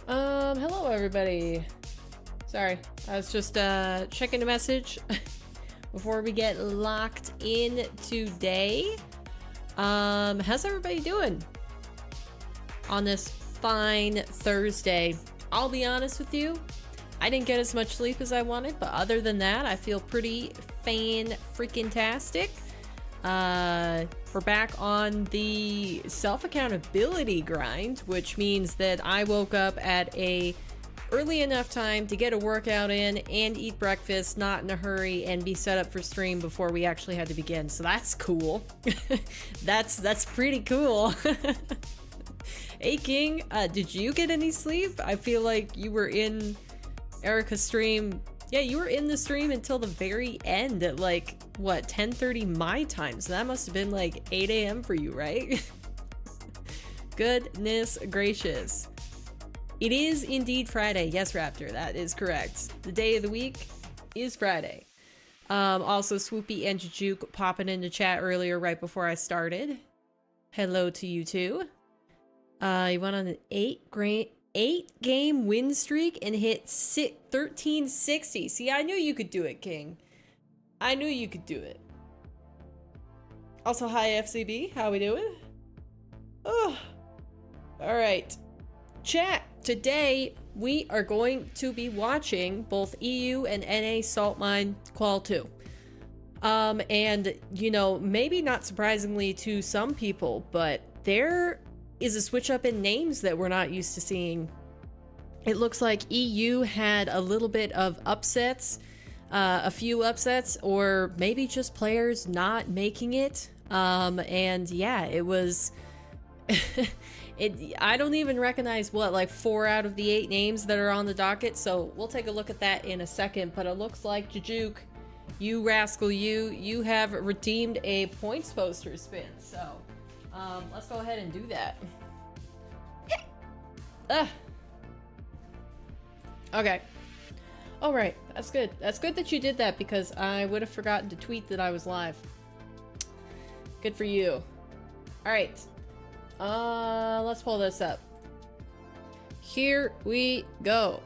Hello everybody. Sorry, I was just checking a message before we get locked in today. How's everybody doing on this fine Thursday? I'll be honest with you, I didn't get as much sleep as I wanted, but other than that, I feel pretty fan-freaking-tastic. We're back on the self-accountability grind, which means that I woke up at a early enough time to get a workout in and eat breakfast, not in a hurry, and be set up for stream before we actually had to begin. So that's cool. That's pretty cool. Hey King, did you get any sleep? I feel like you were in Erica's stream. Yeah, you were in the stream until the very end at like, what, 10:30 my time. So that must have been like 8 a.m. for you, right? Goodness gracious. It is indeed Friday. Yes, Raptor, that is correct. The day of the week is Friday. Also, Swoopy and Jujuk popping into chat earlier right before I started. Hello to you too. You went on an 8-game win streak and hit 1360. See, I knew you could do it, King. I knew you could do it. Also, hi FCB, how we doing? Oh, all right. Chat, today we are going to be watching both EU and NA Salt Mine QUAL 2. And, you know, maybe not surprisingly to some people, but there is a switch up in names that we're not used to seeing. It looks like EU had a little bit of upsets, a few upsets, or maybe just players not making it. And yeah, it was... I don't even recognize what, like 4 out of the 8 names that are on the docket, so we'll take a look at that in a second. But it looks like Jujuk, you rascal, you have redeemed a points poster spin, so let's go ahead and do that. Okay. All right, that's good. That's good that you did that because I would have forgotten to tweet that I was live. Good for you. All right. Let's pull this up. Here we go.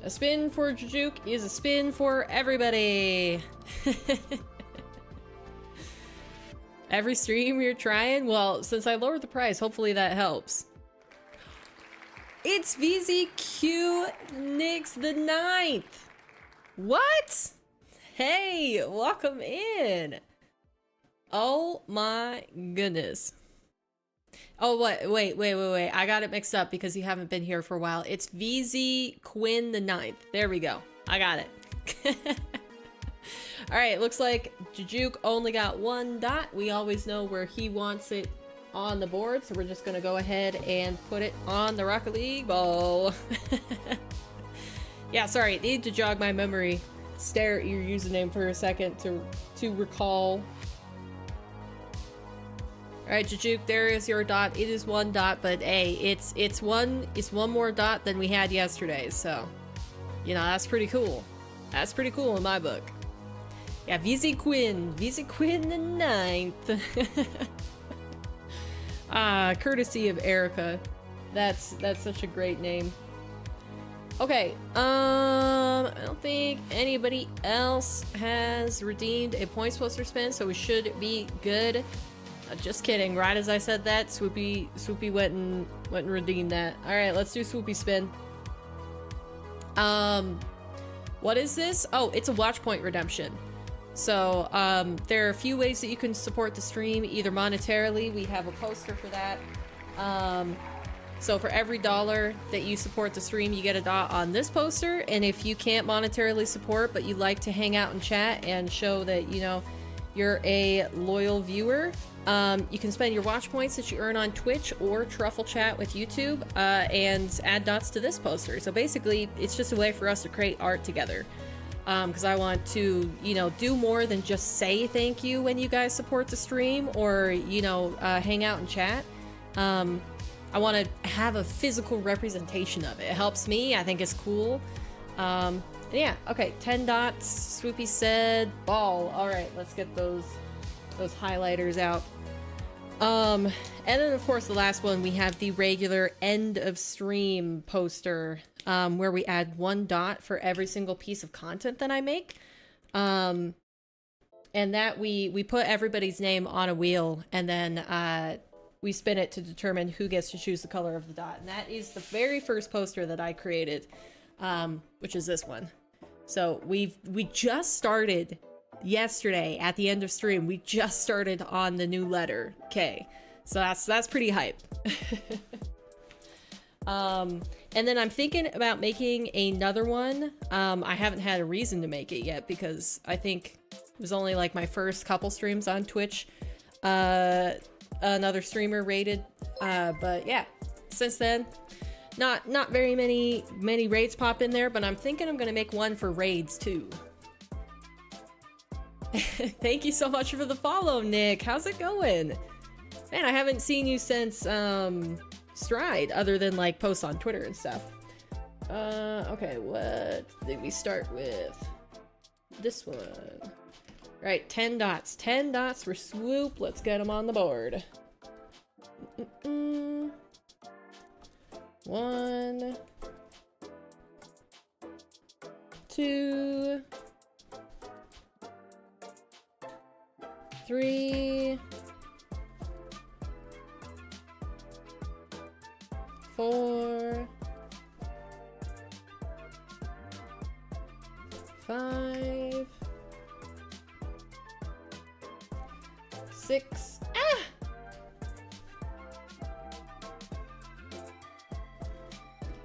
A spin for Jujuk is a spin for everybody. Every stream you're trying? Well, since I lowered the price, hopefully that helps. It's VZQ Nix the 9th. What? Hey, welcome in. Oh my goodness. Oh, wait. I got it mixed up because you haven't been here for a while. It's VZ Quinn the 9th. There we go. I got it. All right, looks like Jujuk only got 1 dot. We always know where he wants it on the board, so we're just gonna go ahead and put it on the Rocket League ball. Yeah, sorry, need to jog my memory. Stare at your username for a second to recall. Alright, Jujuk, there is your dot. It is 1 dot, but hey, it's one more dot than we had yesterday, so you know, that's pretty cool. That's pretty cool in my book. Yeah, VZ Quinn the 9th. Courtesy of Erica. That's such a great name. Okay, I don't think anybody else has redeemed a points poster spin, so we should be good. Just kidding. Right as I said that, Swoopy went and redeemed that. All right, let's do Swoopy spin. What is this? Oh, it's a watch point redemption. So there are a few ways that you can support the stream, either monetarily. We have a poster for that. So for every $1 that you support the stream, you get a dot on this poster. And if you can't monetarily support, but you like to hang out and chat and show that, you know, you're a loyal viewer, you can spend your watch points that you earn on Twitch or trufflechat with YouTube and add dots to this poster. So basically, it's just a way for us to create art together. Because I want to, you know, do more than just say thank you when you guys support the stream or, you know, hang out and chat. I want to have a physical representation of it. It helps me. I think it's cool. Yeah, okay, 10 dots. Swoopy said ball. All right, let's get those highlighters out. And then of course the last one, we have the regular end of stream poster, where we add 1 dot for every single piece of content that I make. And that we put everybody's name on a wheel, and then we spin it to determine who gets to choose the color of the dot. And that is the very first poster that I created, which is this one. So we just started yesterday at the end of stream. We just started on the new letter K. So that's pretty hype. And then I'm thinking about making another one. I haven't had a reason to make it yet because I think it was only like my first couple streams on Twitch. Another streamer rated, but yeah, since then, not very many raids pop in there, but I'm thinking I'm gonna make one for raids too. Thank you so much for the follow, Nick. How's it going? Man, I haven't seen you since Stride, other than like posts on Twitter and stuff. Okay, what did we start with? This one. Right, 10 dots. 10 dots for Swoop. Let's get them on the board. 1, 2, 3, 4, 5, 6,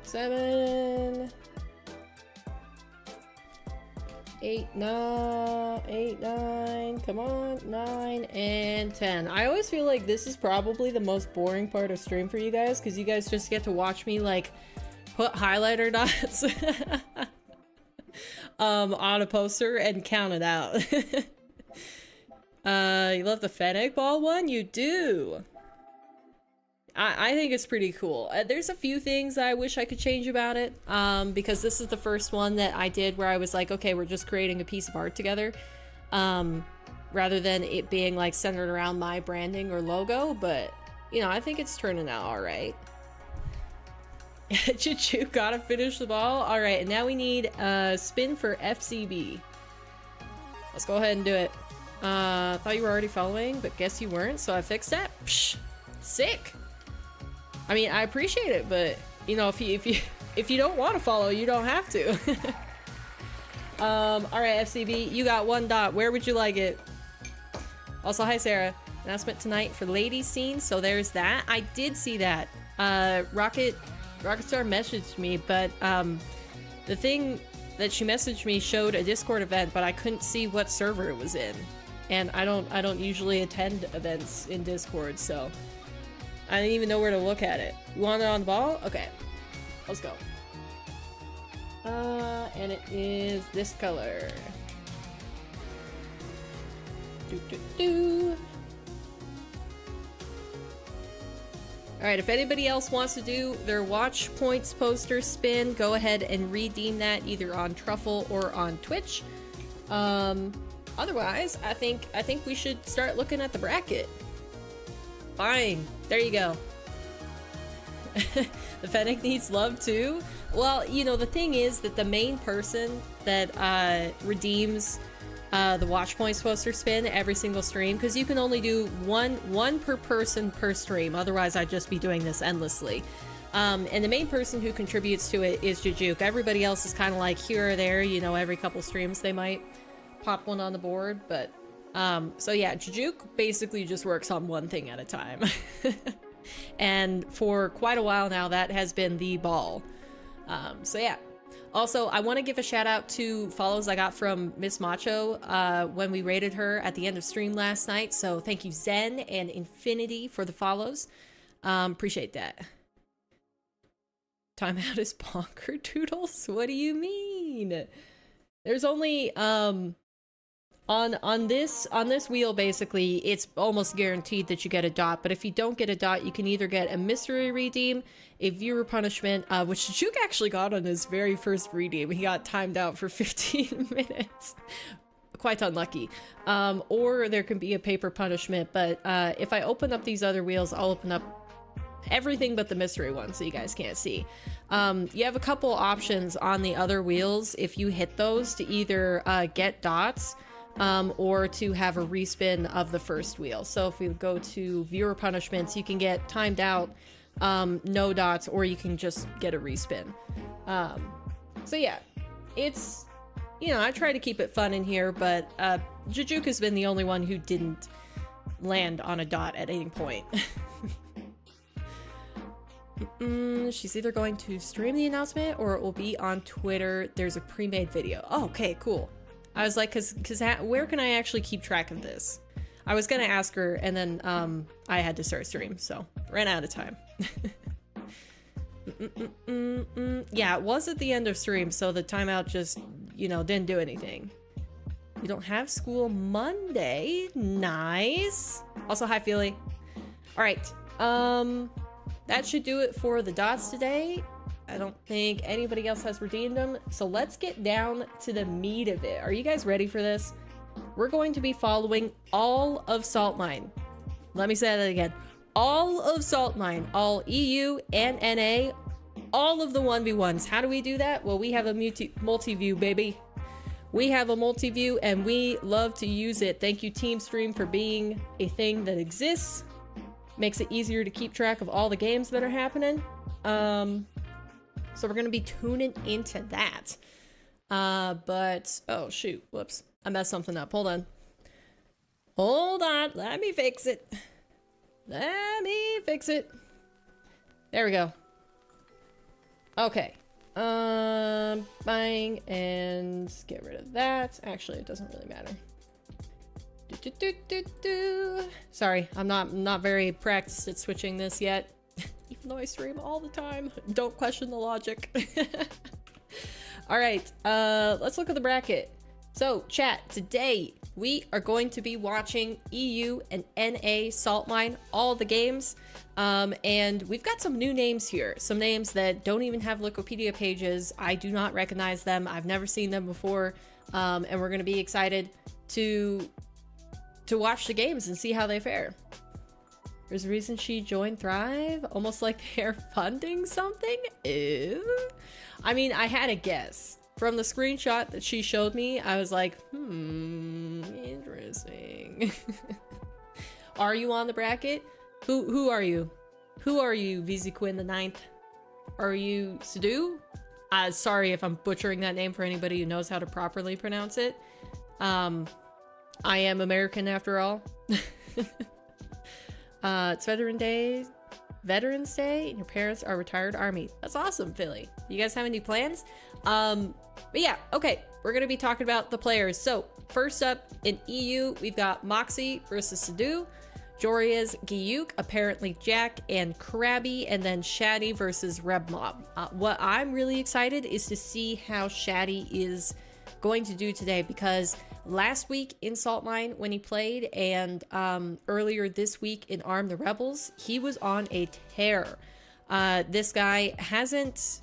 7, 8, 9, come on, 9, and 10. I always feel like this is probably the most boring part of stream for you guys, because you guys just get to watch me like put highlighter dots on a poster and count it out. You love the Fennec ball one? You do. I think it's pretty cool. There's a few things I wish I could change about it, because this is the first one that I did where I was like, okay, we're just creating a piece of art together, rather than it being like centered around my branding or logo. But you know, I think it's turning out all right. Choo-choo, gotta finish the ball. All right, and now we need a spin for FCB. Let's go ahead and do it. Thought you were already following, but guess you weren't, so I fixed that. Psh, sick. I mean, I appreciate it, but you know, if you don't want to follow, you don't have to. All right, FCB, you got 1 dot. Where would you like it? Also, hi Sarah. Announcement tonight for ladies scene, so there's that. I did see that. Rocketstar messaged me, but the thing that she messaged me showed a Discord event, but I couldn't see what server it was in, and I don't usually attend events in Discord, so I didn't even know where to look at it. You want it on the ball? Okay, let's go. And it is this color. Alright, if anybody else wants to do their watch points poster spin, go ahead and redeem that either on Truffle or on Twitch. Otherwise, I think we should start looking at the bracket. Fine. There you go. The Fennec needs love too. Well, you know, the thing is that the main person that redeems the watch points poster spin every single stream, because you can only do one per person per stream, otherwise I'd just be doing this endlessly. And the main person who contributes to it is Jujuke. Everybody else is kind of like here or there, you know, every couple streams they might pop one on the board, but so yeah, Jujuke basically just works on one thing at a time. And for quite a while now, that has been the ball. So yeah. Also, I want to give a shout out to follows I got from Miss Macho when we rated her at the end of stream last night. So thank you Zen and Infinity for the follows. Appreciate that. Timeout is bonker doodles? What do you mean? There's only on this wheel, basically it's almost guaranteed that you get a dot, but if you don't get a dot, you can either get a mystery redeem, a viewer punishment, which Juke actually got on his very first redeem. He got timed out for 15 minutes. quite unlucky. Or there can be a paper punishment, but if I open up these other wheels, I'll open up everything but the mystery one so you guys can't see. You have a couple options on the other wheels if you hit those to either get dots or to have a respin of the first wheel. So if we go to viewer punishments, you can get timed out, no dots, or you can just get a respin. So yeah, it's, you know, I try to keep it fun in here, but Jajuk has been the only one who didn't land on a dot at any point. She's either going to stream the announcement or it will be on Twitter. There's a pre-made video. Oh, okay, cool. I was like, cause where can I actually keep track of this? I was gonna ask her, and then I had to start stream, so ran out of time. Yeah, it was at the end of stream, so the timeout just, you know, didn't do anything. You don't have school Monday. Nice. Also, hi, Feely. All right. That should do it for the dots today. I don't think anybody else has redeemed them. So let's get down to the meat of it. Are you guys ready for this? We're going to be following all of Salt Mine. Let me say that again. All of Salt Mine, all EU and NA, all of the 1v1s. How do we do that? Well, we have a multi-view, baby. We have a multi-view and we love to use it. Thank you, Team Stream, for being a thing that exists. Makes it easier to keep track of all the games that are happening. So we're going to be tuning into that. But, oh shoot, whoops. I messed something up. Hold on. Hold on. Let me fix it. Let me fix it. There we go. Okay. Bang, and get rid of that. Actually, it doesn't really matter. Sorry, I'm not very practiced at switching this yet. Even though I stream all the time. Don't question the logic. All right, let's look at the bracket. So, chat, today we are going to be watching EU and NA Salt Mine, all the games. And we've got some new names here. Some names that don't even have Wikipedia pages. I do not recognize them. I've never seen them before. And we're going to be excited to watch the games and see how they fare. There's a reason she joined Thrive, almost like they're funding something. Ew. I mean, I had a guess. From the screenshot that she showed me, I was like, interesting. Are you on the bracket? Who are you? Who are you, VZ Quinn the 9th? Are you Sadu? Sorry if I'm butchering that name for anybody who knows how to properly pronounce it. I am American after all. It's Veterans Day, and your parents are retired Army. That's awesome, Philly. You guys have any plans? But yeah, okay, we're gonna be talking about the players. So first up in EU, we've got Mawkzy versus Sadu, Joria's Giyuk, ApparentlyJack, and Krabby, and then Shaddy versus Rebmob. What I'm really excited is to see how Shaddy is going to do today, because last week in Salt Mine when he played, and earlier this week in Arm the Rebels, he was on a tear. This guy hasn't,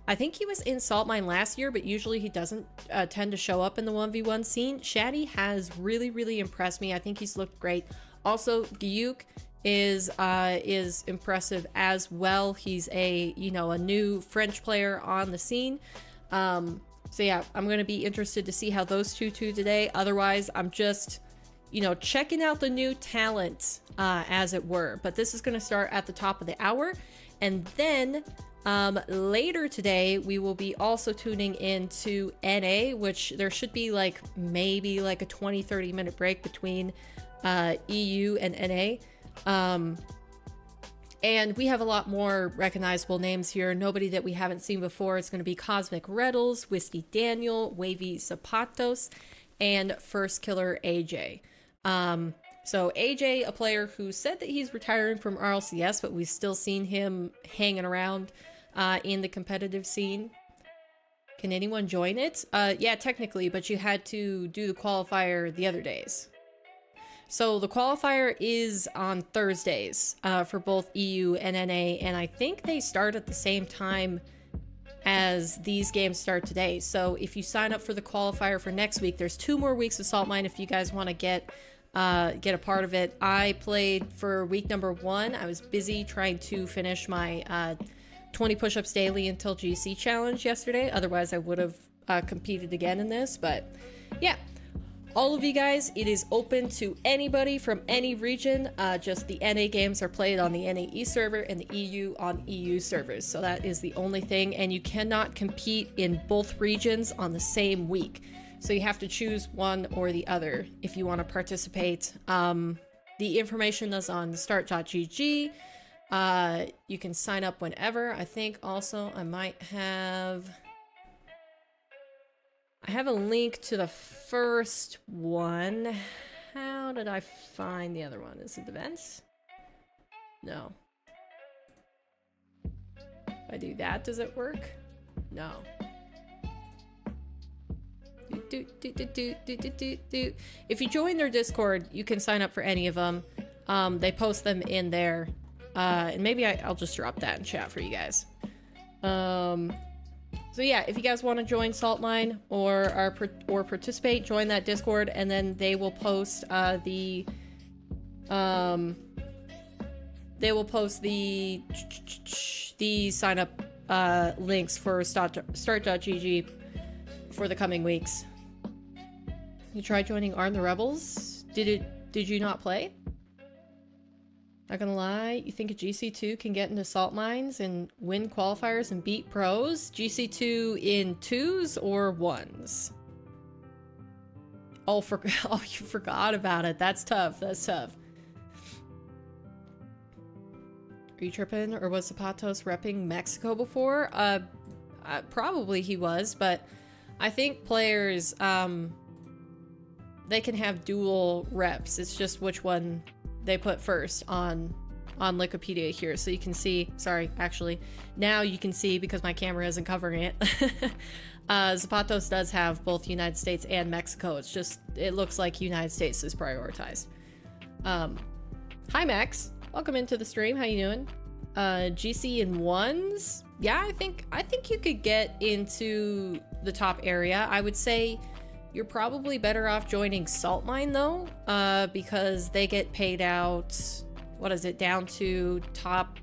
I think he was in Salt Mine last year, but usually he doesn't tend to show up in the 1v1 scene. Shaddy has really impressed me. I think he's looked great. Also, Giyuk is impressive as well. He's a new French player on the scene. So yeah, I'm going to be interested to see how those two today. Otherwise, I'm just, checking out the new talent, as it were. But this is going to start at the top of the hour. And then later today, we will be also tuning into NA, which there should be maybe a 20-30 minute break between EU and NA. And we have a lot more recognizable names here. Nobody that we haven't seen before. It's going to be Cosmic Retals, Whiskey Daniel, Wavy Zapatos, and First Killer AJ. So AJ, a player who said that he's retiring from RLCS, but we've still seen him hanging around in the competitive scene. Can anyone join it? Yeah, technically, but you had to do the qualifier the other days. So the qualifier is on Thursdays for both EU and NA, and I think they start at the same time as these games start today. So if you sign up for the qualifier for next week, there's 2 more weeks of Salt Mine if you guys want to get a part of it. I played for week number 1. I was busy trying to finish my 20 push-ups daily until GC challenge yesterday. Otherwise, I would have competed again in this. But yeah, all of you guys, it is open to anybody from any region. Just the NA games are played on the NAE server and the EU on EU servers. So that is the only thing. And you cannot compete in both regions on the same week. So you have to choose one or the other if you want to participate. The information is on start.gg. You can sign up whenever. I think also I might have... I have a link to the first one. How did I find the other one? Is it events? No. If I do that, does it work? No. If you join their Discord, you can sign up for any of them. They post them in there. And maybe I'll just drop that in chat for you guys. So yeah, if you guys want to join Salt Mine or participate, join that Discord, and then they will post the sign up links for start.gg for the coming weeks. You tried joining Arm the Rebels? Did you not play? Not gonna lie, you think a GC2 can get into salt mines and win qualifiers and beat pros? GC2 in 2s or 1s? Oh, you forgot about it. That's tough. That's tough. Are you tripping? Or was Zapatos repping Mexico before? Probably he was, but I think players, they can have dual reps. It's just which one they put first on Wikipedia here. So you can see, sorry, actually, now you can see because my camera isn't covering it. Zapatos does have both United States and Mexico. It's just, it looks like United States is prioritized. Hi Max, welcome into the stream. How you doing? GC in 1s? Yeah, I think you could get into the top area. I would say you're probably better off joining Salt Mine though, because they get paid out, what is it, down to top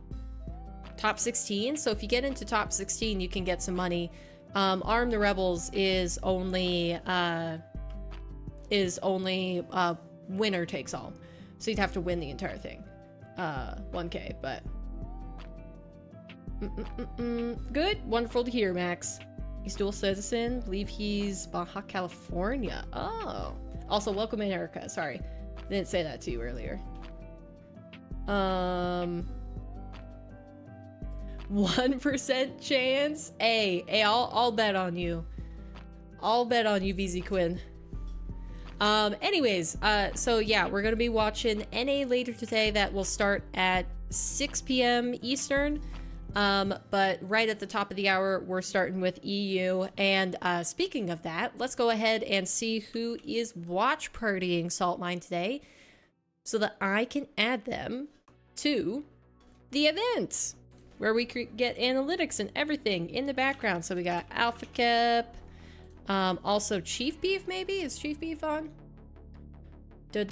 16. So if you get into top 16, you can get some money. Arm the Rebels is only winner takes all. So you'd have to win the entire thing. 1K, but good, wonderful to hear, Max. He's dual citizen. Believe he's Baja California. Oh. Also, welcome in, Erica. Sorry. Didn't say that to you earlier. 1% chance? Hey, I'll bet on you. I'll bet on you, VZ Quinn. Anyways, so yeah, we're gonna be watching NA later today. That will start at 6 p.m. Eastern. But right at the top of the hour, we're starting with EU. And speaking of that, let's go ahead and see who is watch partying Salt Mine today so that I can add them to the event where we get analytics and everything in the background. So we got Alpha Cap, also Chief Beef, maybe? Is Chief Beef on? We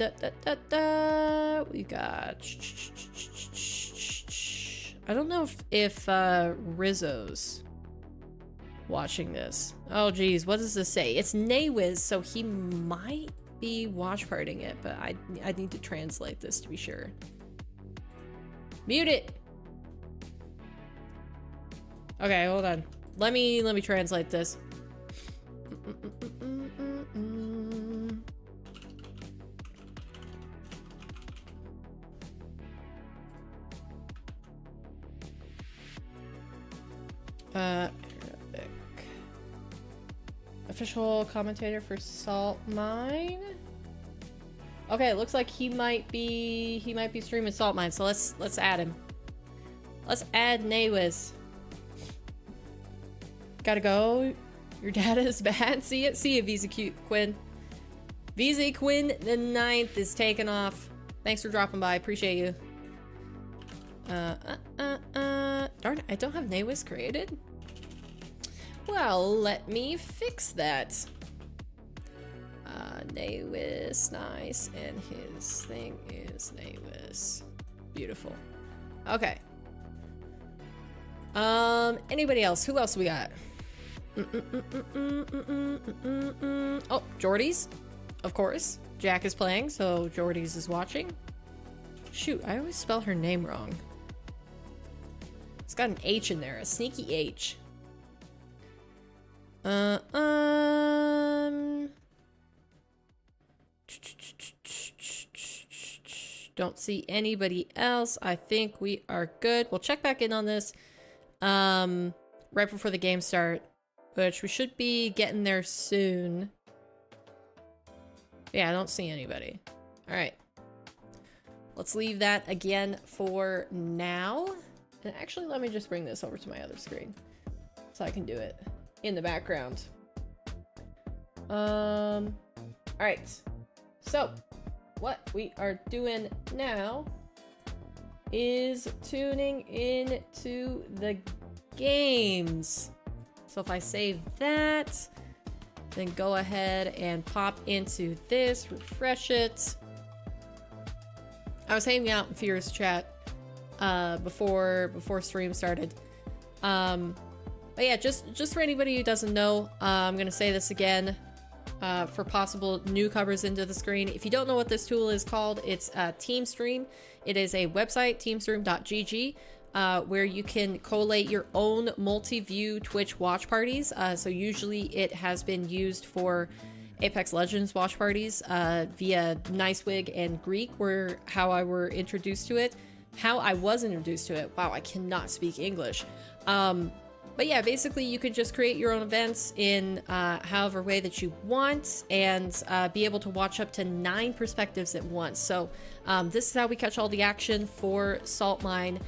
got... I don't know if Rizzo's watching this. Oh geez, what does this say? It's Nawiz, so he might be watch partying it, but I need to translate this to be sure. Mute it. Okay, hold on. Let me translate this. Arabic. Official commentator for Salt Mine. Okay, it looks like he might be streaming Salt Mine, so let's add him. Let's add Nawiz. Gotta go. Your data is bad. See ya, VZ Quinn. VZ Quinn the 9th is taking off. Thanks for dropping by. Appreciate you. Darn it, I don't have Nawiz created. Well, let me fix that. Nawis, nice, and his thing is Nawis. Beautiful. Okay. Anybody else? Who else we got? Oh, Jordy's, of course. Jack is playing, so Jordy's is watching. Shoot, I always spell her name wrong. It's got an H in there, a sneaky H. Don't see anybody else. I think we are good. We'll check back in on this right before the game start, which we should be getting there soon. Yeah, I don't see anybody. All right. Let's leave that again for now. And actually, let me just bring this over to my other screen so I can do it in the background. All right. So what we are doing now is tuning into the games. So if I save that, then go ahead and pop into this, refresh it. I was hanging out in Fierce chat before stream started. But yeah, just for anybody who doesn't know, I'm gonna say this again for possible newcomers into the screen. If you don't know what this tool is called, it's TeamStream. It is a website, teamstream.gg, where you can collate your own multi-view Twitch watch parties. So usually it has been used for Apex Legends watch parties via Nicewig and Greek were how I were introduced to it. How I was introduced to it. Wow, I cannot speak English. But yeah, basically you can just create your own events in however way that you want and be able to watch up to 9 perspectives at once. So this is how we catch all the action for Salt Mine.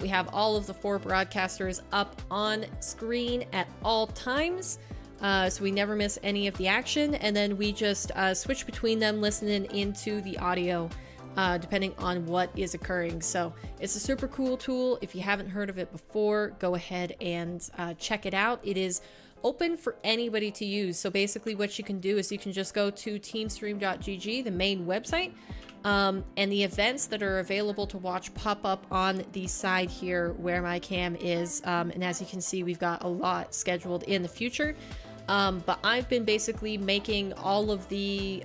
We have all of the 4 broadcasters up on screen at all times. So we never miss any of the action, and then we just switch between them, listening into the audio depending on what is occurring. So it's a super cool tool. If you haven't heard of it before, go ahead and check it out. It is open for anybody to use. So basically what you can do is you can just go to teamstream.gg, the main website, and the events that are available to watch pop up on the side here where my cam is. And as you can see, we've got a lot scheduled in the future. But I've been basically making all of the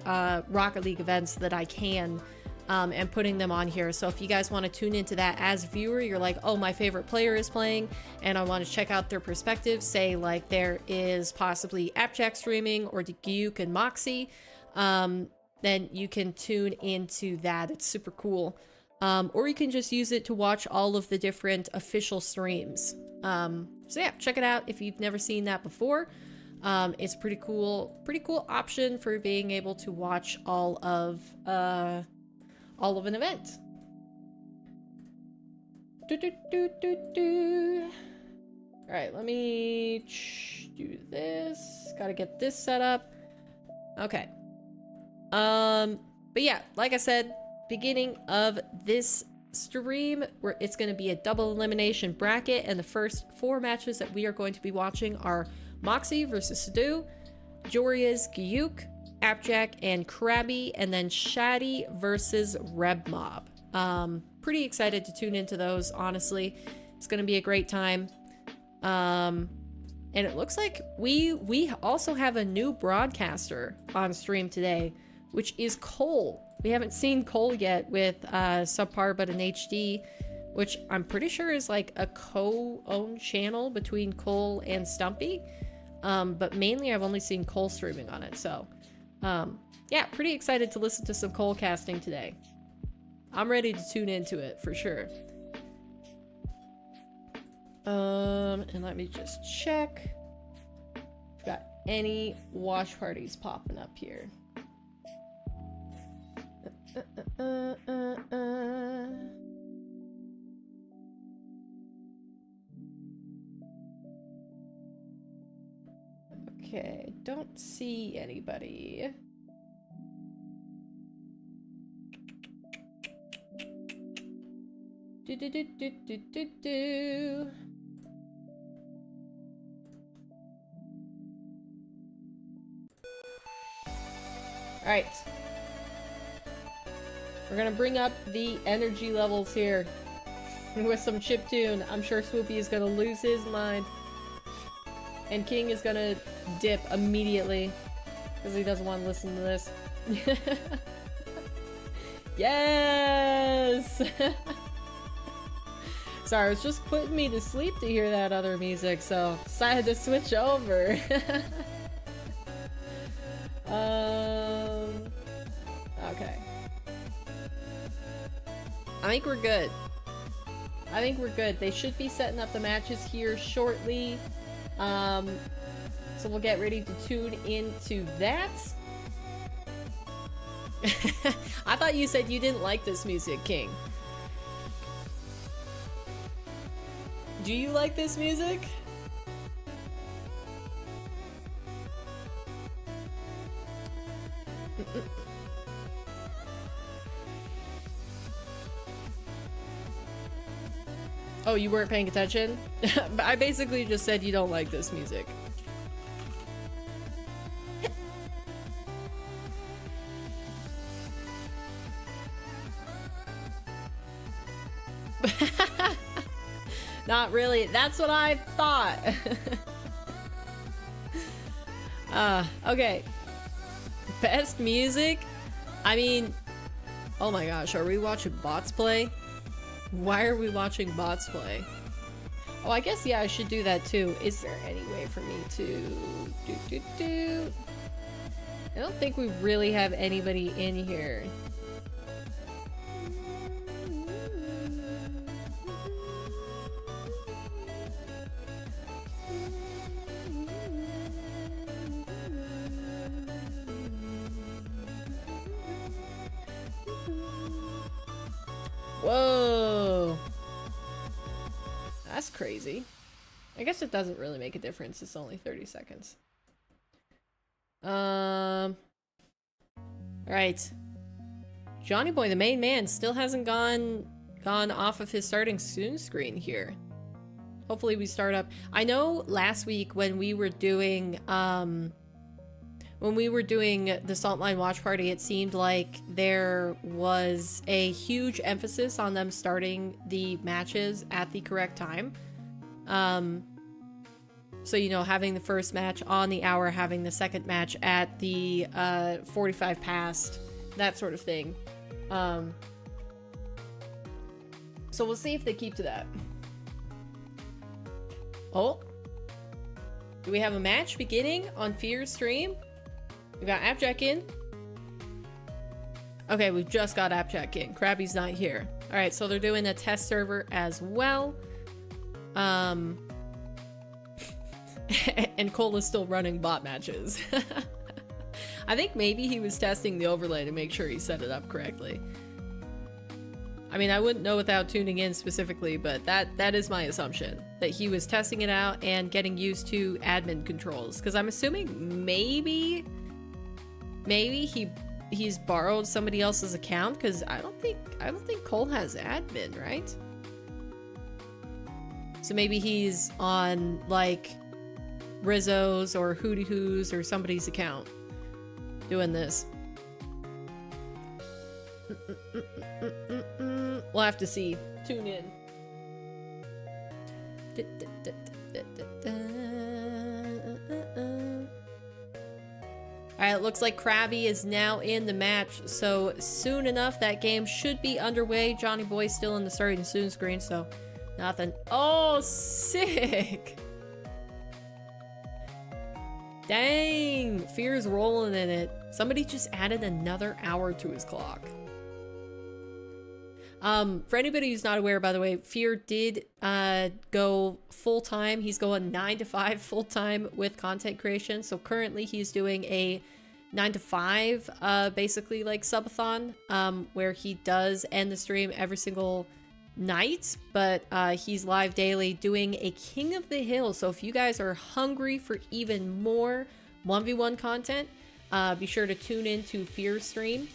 Rocket League events that I can and putting them on here. So if you guys want to tune into that as a viewer, you're like, oh, my favorite player is playing and I want to check out their perspective, say like there is possibly ApparentlyJack streaming or Duke and Mawkzy, then you can tune into that. It's super cool. Or you can just use it to watch all of the different official streams. So yeah, check it out if you've never seen that before. It's pretty cool option for being able to watch all of an event. All right, let me do this. Gotta get this set up. Okay. But yeah, like I said, beginning of this stream, where it's going to be a double elimination bracket, and the first 4 matches that we are going to be watching are Mawkzy versus Sadu, Joria's Gyuk, ApparentlyJack and Krabby, and then Shaddy versus Reb Mob. Pretty excited to tune into those, honestly. It's gonna be a great time. And it looks like we also have a new broadcaster on stream today, which is Cole. We haven't seen Cole yet with Subpar but an HD, which I'm pretty sure is like a co-owned channel between Cole and Stumpy. But mainly I've only seen Cole streaming on it, so yeah, pretty excited to listen to some Cole casting today. I'm ready to tune into it for sure. And let me just check if we've got any watch parties popping up here. Okay, don't see anybody. Alright. We're gonna bring up the energy levels here with some chiptune. I'm sure Swoopy is gonna lose his mind. And King is gonna dip immediately because he doesn't want to listen to this. Yes! Sorry, it was just putting me to sleep to hear that other music, so decided to switch over. Okay. I think we're good. I think we're good. They should be setting up the matches here shortly. So we'll get ready to tune into that. I thought you said you didn't like this music, King. Do you like this music? Oh, you weren't paying attention? I basically just said you don't like this music. Not really. That's what I thought. Okay. Best music? I mean, oh my gosh, are we watching bots play? Why are we watching bots play? Oh, I guess, yeah, I should do that too. Is there any way for me to do? I don't think we really have anybody in here. Whoa, that's crazy. I guess it doesn't really make a difference. It's only 30 seconds. All right. Johnny Boy, the main man, still hasn't gone off of his starting soon screen here. Hopefully we start up. I know last week when we were doing the Saltline watch party, it seemed like there was a huge emphasis on them starting the matches at the correct time. So, you know, having the first match on the hour, having the second match at the 45 past, that sort of thing. So we'll see if they keep to that. Oh, do we have a match beginning on Fear's stream? We got ApparentlyJack in. Okay, we've just got ApparentlyJack in. Krabby's not here. All right, so they're doing a test server as well. And Cole is still running bot matches. I think maybe he was testing the overlay to make sure he set it up correctly. I mean, I wouldn't know without tuning in specifically, but that is my assumption. That he was testing it out and getting used to admin controls. Because I'm assuming maybe he's borrowed somebody else's account, because I don't think Cole has admin, right? So maybe he's on like Rizzo's or Hootie Who's or somebody's account doing this. We'll have to see. Tune in. Alright, it looks like Krabby is now in the match, so soon enough that game should be underway. Johnny Boy's still in the starting soon screen, so nothing. Oh, sick! Dang! Fear's rolling in it. Somebody just added another hour to his clock. For anybody who's not aware, by the way, Fear did go full-time. He's going 9 to 5 full-time with content creation. So currently he's doing a 9 to 5 basically like subathon, where he does end the stream every single night, but he's live daily doing a King of the Hill. So if you guys are hungry for even more 1v1 content, be sure to tune in to Fear's stream.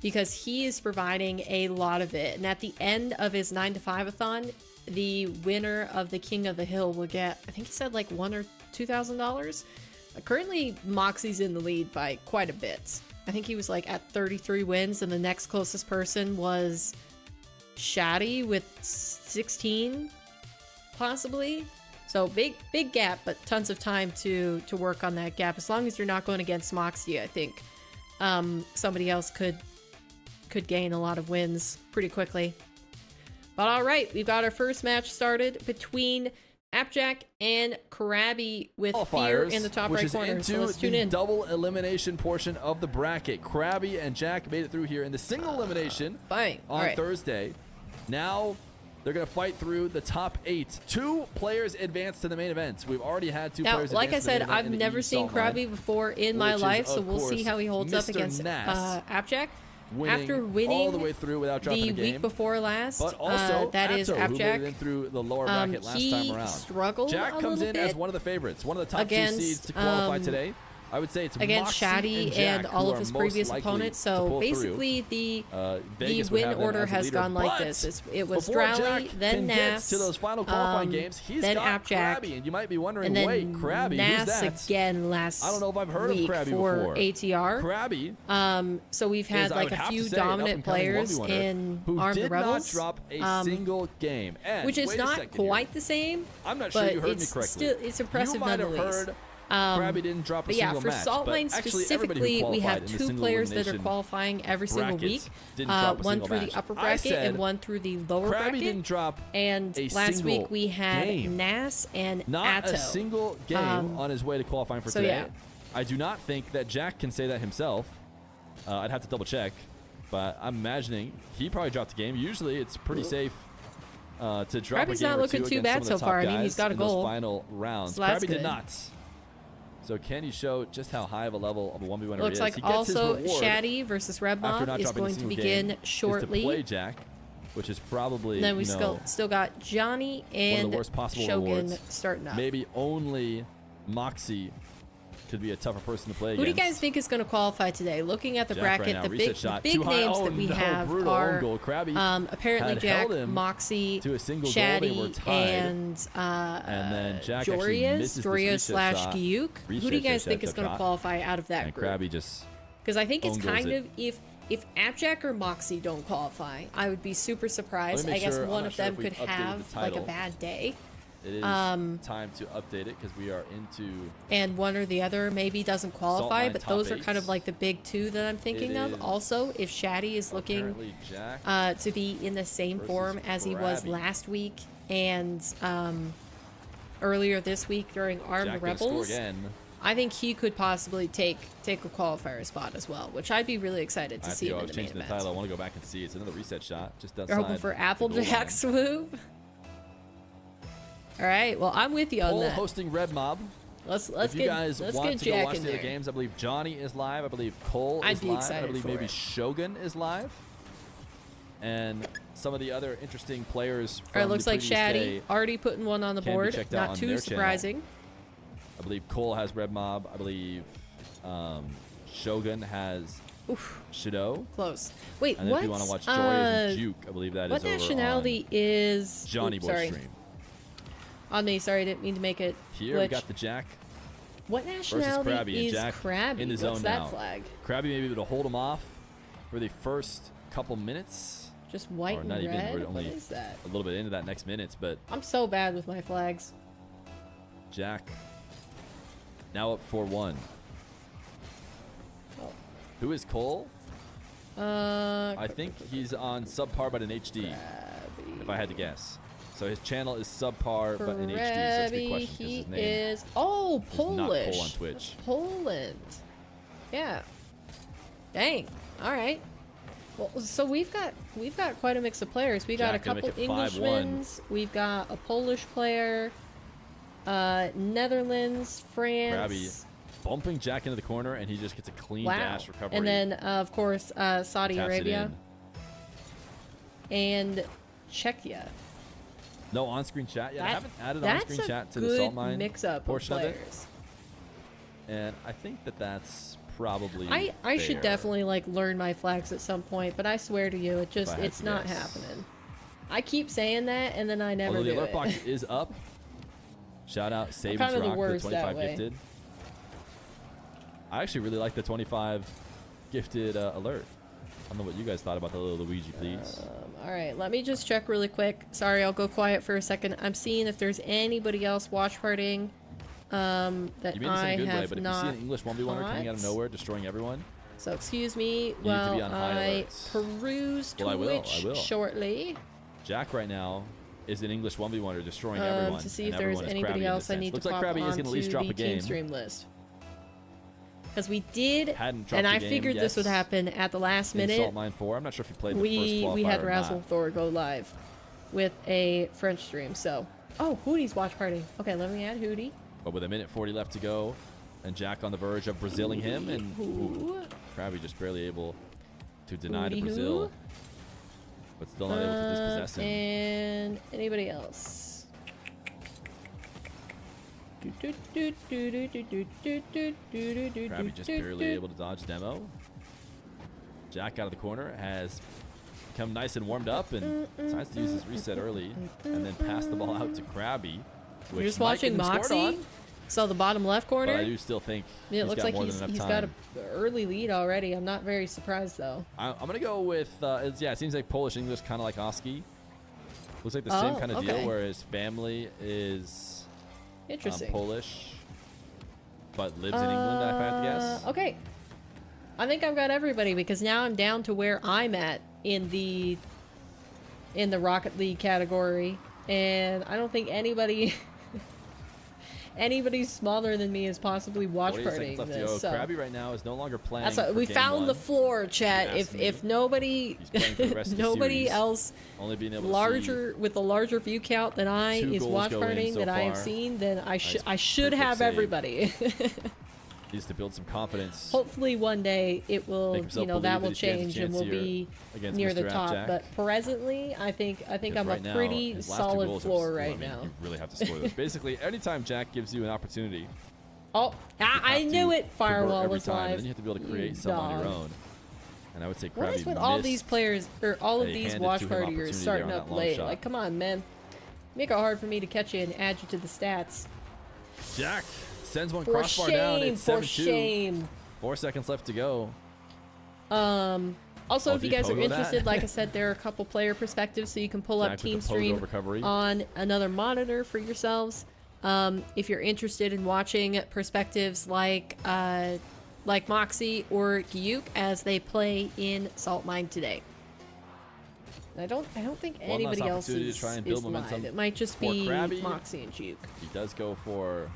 Because he is providing a lot of it. And at the end of his 9 to 5-a-thon, the winner of the King of the Hill will get, I think he said like $1,000 or $2,000. Currently, Mawkzy's in the lead by quite a bit. I think he was like at 33 wins, and the next closest person was Shaddy with 16, possibly. So big gap, but tons of time to work on that gap. As long as you're not going against Mawkzy, I think somebody else could gain a lot of wins pretty quickly. But all right, we've got our first match started between ApparentlyJack and Krabby with Fear in the top right corner. So let's tune in. Double elimination portion of the bracket. Krabby and Jack made it through here in the single elimination on Thursday. Now they're going to fight through the top 8. 2 players advanced to the main event. We've already had 2 players like I advance to the said, main event I've never seen Krabby before in my life, so we'll see how he holds up against ApparentlyJack. After winning all the way through without dropping the a game. week before last, but also that is ApparentlyJack, who made it in through the lower bracket last time around. Struggled Jack comes in as one of the favorites, one of the top 2 seeds to qualify today. I would say it's against Shaddy and all of his previous opponents. So basically, the win order has gone like this. It was Drowley, then Nas, to those final qualifying games, he's then got ApparentlyJack, Krabby, and you might be wondering, and then wait, Krabby, Nas who's that? again last I don't know if I've heard of Krabby for before. ATR. Krabby. So we've had like a few dominant players in Armed Rebels, not drop a single game, and which is not quite the same. I'm not sure you heard me correctly. It's impressive nonetheless. Krabby didn't drop a single match. For Salt Mine specifically, we have 2 players that are qualifying every single week. One through the upper bracket and one through the lower bracket. Krabby didn't drop and last week we had Nas and not Atto. a single game on his way to qualifying for today. Yeah. I do not think that Jack can say that himself. I'd have to double check, but I'm imagining he probably dropped a game. Usually it's pretty safe to drop Krabby's a game not or looking two too against bad some of so the far. top I mean, he's got a guys goal. in those final rounds. So that's Krabby good. did not. So can he show just how high of a level of a 1v1 he is? Looks like also Shaddy versus Red Mob is going to begin shortly. To play Jack, which is probably and then we still got Johnny and one of the worst possible Shogun rewards. starting up. Maybe only Mawkzy could be a tougher person to play Who against. do you guys think is going to qualify today? Looking at the Jack bracket, right the big names that we have are ApparentlyJack, Mawkzy, Shaddy, and then Jack Dorias/Gyuk. Who do you guys think is going to qualify out of that group? Krabby just because I think it's kind of if ApparentlyJack or Mawkzy don't qualify, I would be super surprised. I guess one of them could have like a bad day. It is time to update it because we are into... And one or the other maybe doesn't qualify, but those are kind of like the big 2 that I'm thinking of. Also, if Shaddy is looking to be in the same form as he was last week and earlier this week during Armed Rebels, I think he could possibly take a qualifier spot as well, which I'd be really excited to see him in the main event. I want to go back and see. It's another reset shot. Just You're hoping for ApparentlyJack swoop? All right, well, I'm with you on that. Hosting Red Mob. Let's if you get guys let's want get to Jack go watch in the there. games, I believe Johnny is live. I believe Cole is live. I believe maybe Shogun is live. And some of the other interesting players from All right, looks the like Shaddy day already putting one on the board. Not too surprising. I believe Cole has Red Mob. I believe Shogun has Shadow. Close. Wait, and what? If you want to watch Dorias and Juke, I believe that is over on... What nationality is... Johnny Boy stream. On me, sorry, I didn't mean to make it Here glitch. we got the Jack. What nationality Krabby, is Jack Krabby? in the zone What's that now. flag? Krabby may be able to hold him off for the first couple minutes. Just white or and not red? Even, What is that? A little bit into that next minutes, but... I'm so bad with my flags. Jack now up 4-1. Oh. Who is Cole? I think he's on subpar but in HD, Krabby. if I had to guess. So his channel is subpar but in HD. So that's a good question. He his name is Polish. Not Cole on Twitch. That's Poland. Yeah. Dang. All right. Well, so we've got quite a mix of players. We got a couple Englishmen. We've got a Polish player. Netherlands, France. Krabby bumping Jack into the corner, and he just gets a clean dash recovery. And then, of course, Saudi Arabia and Czechia. No on-screen chat yet. I haven't added on-screen chat to the Salt Mine mix-up portion of it. players. And I think that's probably I should definitely like learn my flags at some point, but I swear to you, it's not happening. I keep saying that, and then I never do it. Although the alert box is up. Shout out Savings Rock for the 25 gifted. I actually really like the 25 gifted alert. I don't know what you guys thought about the little Luigi, please. All right, let me just check really quick. Sorry, I'll go quiet for a second. I'm seeing if there's anybody else watch partying that you mean this in a good way, but if you see an English 1v1er coming out of nowhere, destroying everyone, so excuse me while I peruse Twitch shortly. Jack right now is an English 1v1er destroying everyone. To see if there's anybody else I need to pop onto the team stream list. Because we did, and I figured this would happen at the last minute. Salt Mine 4. I'm not sure if you played the first qualifier. We had Razzle Thor go live with a French stream. So, oh, Hootie's watch party. Okay, let me add Hootie. But with a minute 40 left to go, and Jack on the verge of Braziling him, and Krabby just barely able to deny to Brazil, but still not able to dispossess him. And anybody else? Krabby just barely able to dodge demo. Jack out of the corner has become nice and warmed up and decides to use his reset early and then pass the ball out to Krabby. You're just watching Mawkzy? So the bottom left corner? But I do still think it looks like he's got an early lead already. I'm not very surprised though. I'm going to go with, it seems like Polish English, kind of like Oski. Looks like the same kind of deal where his family is... Interesting. Polish, but lives in England, if I have to guess. Okay. I think I've got everybody because now I'm down to where I'm at in the Rocket League category, and I don't think anybody smaller than me is possibly watch partying this. So. Krabby right now is no longer playing. That's what, we found the floor, chat. If nobody else only being able larger with a larger view count than I is watch partying that I have seen, then I should have everybody. Needs to build some confidence. Hopefully one day it will, that will change and we'll be near the top. But presently, I think I'm a pretty solid floor right now. You really have to score those. Basically, anytime Jack gives you an opportunity. Oh, I knew it. Firewall was live. Then you have to be able to create some on your own. And I would say Krabby what is with all these players or all of these watch partiers starting up late? Like, come on, man. Make it hard for me to catch you and add you to the stats. Jack sends one crossbar down. It's 7-2. For shame. 4 seconds left to go. Also, if you guys are interested, like I said, there are a couple player perspectives, so you can pull up Team Stream on another monitor for yourselves. If you're interested in watching perspectives like Mawkzy or Gyuk as they play in Salt Mine today. I don't think anybody else is live. It might just be Mawkzy and Gyuk. He does go for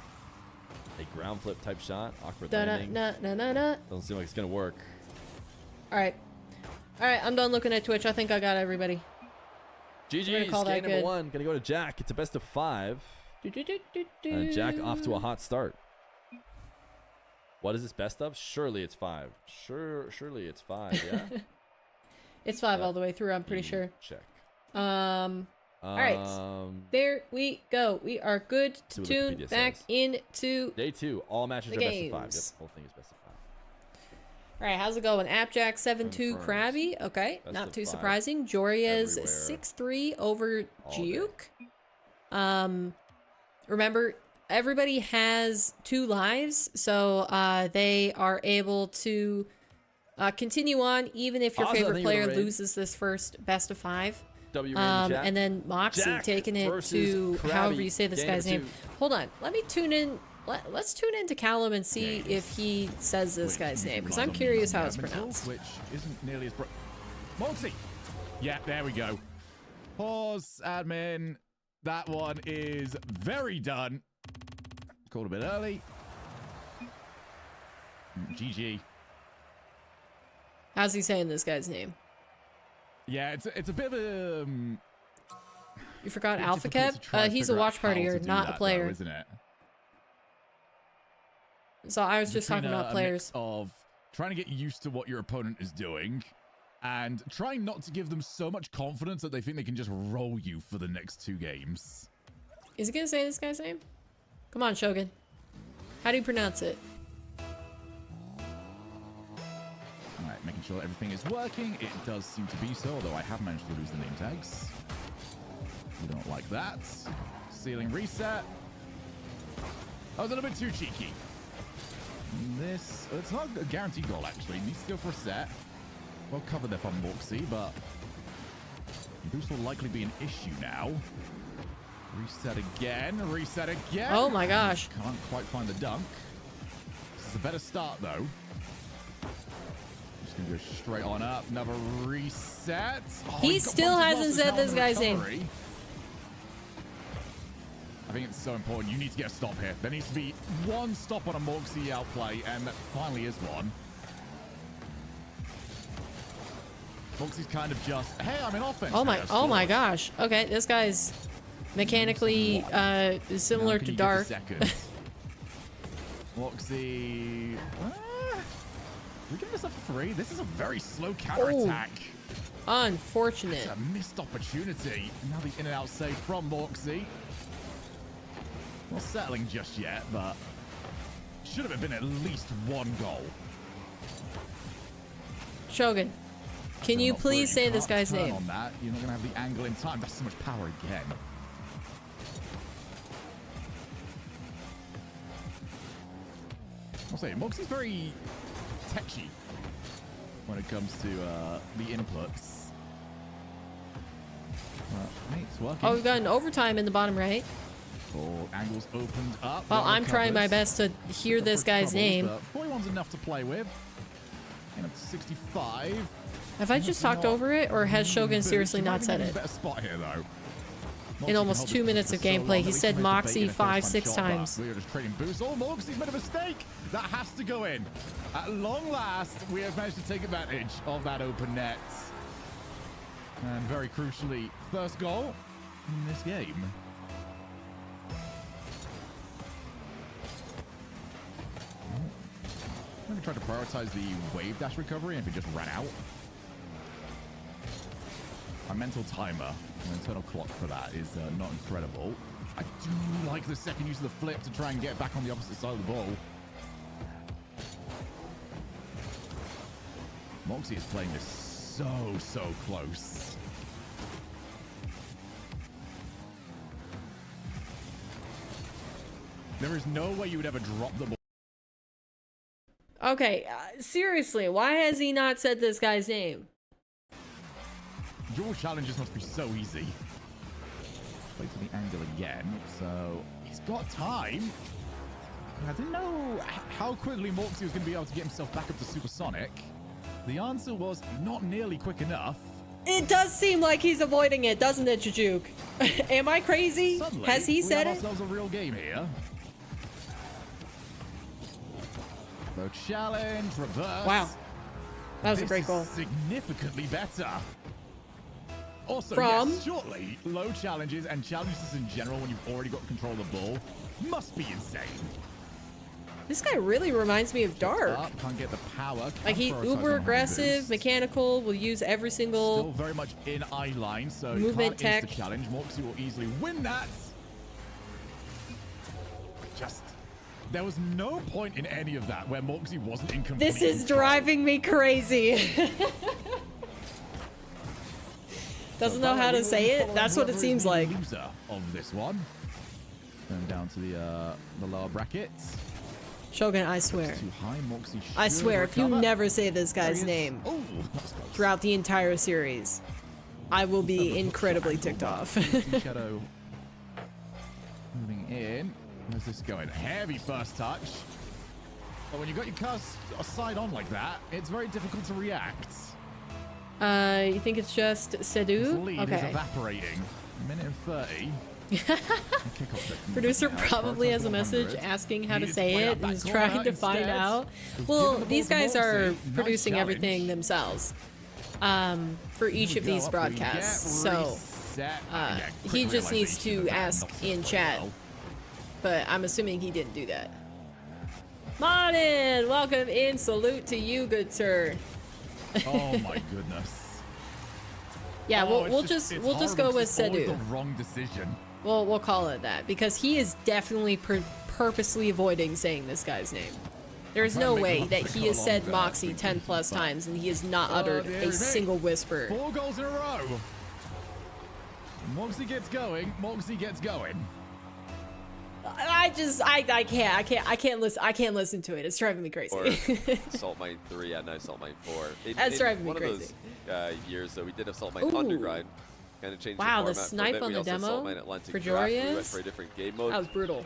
a ground flip type shot. Awkward landing. Doesn't seem like it's gonna work. Alright, I'm done looking at Twitch. I think I got everybody. GG's, game number 1. Gonna go to Jack. It's a best of 5. And Jack off to a hot start. What is this best of? Surely it's 5. Surely it's 5, yeah? It's 5 all the way through, I'm pretty sure. Check. Alright, there we go. We are good to tune back into Day 2. All matches are best of 5. Yep, the whole thing is best of 5. Alright, how's it going? AppJack 7-2 Krabby. Okay, not too surprising. Joria's 6-3 over Gyuk. Remember, everybody has 2 lives, so they are able to continue on even if your favorite player loses this first best of 5. And then Mawkzy taking it to however you say this guy's name. Hold on, let me tune in. Let's tune into Callum and see if he says this guy's name, because I'm curious how it's pronounced. Which isn't nearly as Mawkzy. Yeah, there we go. Pause, admin. That one is very done. Called a bit early. GG. How's he saying this guy's name? Yeah, it's a bit of a... You forgot Alpha Kev? He's a watch partier, not a player. Though, isn't it? So I was just talking about players. Of trying to get used to what your opponent is doing and trying not to give them so much confidence that they think they can just roll you for the next 2 games. Is he gonna say this guy's name? Come on, Shogun. How do you pronounce it? Alright, making sure everything is working. It does seem to be so, although I have managed to lose the name tags. We don't like that. Ceiling reset. I was a little bit too cheeky. It's not a guaranteed goal, actually. He needs to go for a set. Well covered there from Mawkzy, but boost will likely be an issue now. Reset again. Reset again. Oh my gosh. Can't quite find the dunk. This is a better start, though. Just going to go straight on up. Another reset. Oh, he still hasn't said this guy's name. I think it's so important. You need to get a stop here. There needs to be one stop on a Mawkzy outplay, and that finally is one. Mawkzy's kind of just, hey, I'm in offense. Oh my gosh. Okay, this guy's mechanically similar to Dark. Mawkzy. We give this a 3. This is a very slow counterattack. Unfortunate. It's a missed opportunity. Now the in and out save from Mawkzy. Not settling just yet, but should have been at least one goal. Shogun, can you please say this guy's name? On that. You're not going to have the angle in time. That's so much power again. I'll say, Mawkzy's very techy when it comes to the inputs. Hey, it's working. Oh, we've got an overtime in the bottom right. All angles opened up. Well, I'm trying my best to hear this guy's name. 41's enough to play with. And it's 65. Have I just talked over it, or has Shogun seriously not said it? Better spot here, though. In almost 2 minutes of gameplay, he said Mawkzy 5-6 times. We are just trading boosts. Oh, Mawkzy's made a mistake. That has to go in. At long last, we have managed to take advantage of that open net. And very crucially, first goal in this game. I'm going to try to prioritize the wave dash recovery and if it just ran out. A mental timer, an internal clock for that is not incredible. I do like the second use of the flip to try and get back on the opposite side of the ball. Mawkzy is playing this so close. There is no way you would ever drop the ball. Okay, seriously, why has he not said this guy's name? Your challenges must be so easy. Play to the angle again, so he's got time. I didn't know how quickly Mawkzy was going to be able to get himself back up to supersonic. The answer was not nearly quick enough. It does seem like he's avoiding it, doesn't it, Jujuk? Am I crazy? Suddenly, has he said we have ourselves a real game here. Low challenge, reverse. Wow. That was a great goal. Significantly better. Also, from yes, shortly, low challenges and challenges in general when you've already got control of the ball must be insane. This guy really reminds me of Dark. Can't get the power. Like he uber aggressive, mechanical, will use every single still very much in eye line, so movement can't tech. The challenge. Mawkzy will easily win that. There was no point in any of that where Mawkzy wasn't in complete This is control. driving me crazy. Doesn't know how to say it. That's what it seems like. Loser of this one. Going down to the lower bracket. Shogun, I swear. Too high. Mawkzy I swear, if you recover. never say this guy's name throughout the entire series, I will be incredibly ticked off. Shadow moving in. Where's this going? Heavy first touch. But when you got your cast side on like that, it's very difficult to react. You think it's just Sedu? Lead is evaporating. Minute and 30. Producer probably has a message asking how to say it and is trying to find out. Well, these guys are producing everything themselves for each of these broadcasts. So he just needs to ask in chat. But I'm assuming he didn't do that. Martin, welcome in. Salute to you, good sir. Oh my goodness. Yeah, we'll just go with Sedu. The wrong decision. Well, we'll call it that because he is definitely purposely avoiding saying this guy's name. There's no way that he has said Mawkzy 10+ times and he has not uttered a single whisper. 4 goals in a row. Mawkzy gets going. Mawkzy gets going. I can't listen to it. It's driving me crazy. Or Salt Mine 3 and now Salt Mine 4. That's driving me crazy. One of those years though, we did have Salt Mine Underground. Kind of changed the format. The snipe on the demo for Jorius. We went for a different game mode. That was brutal.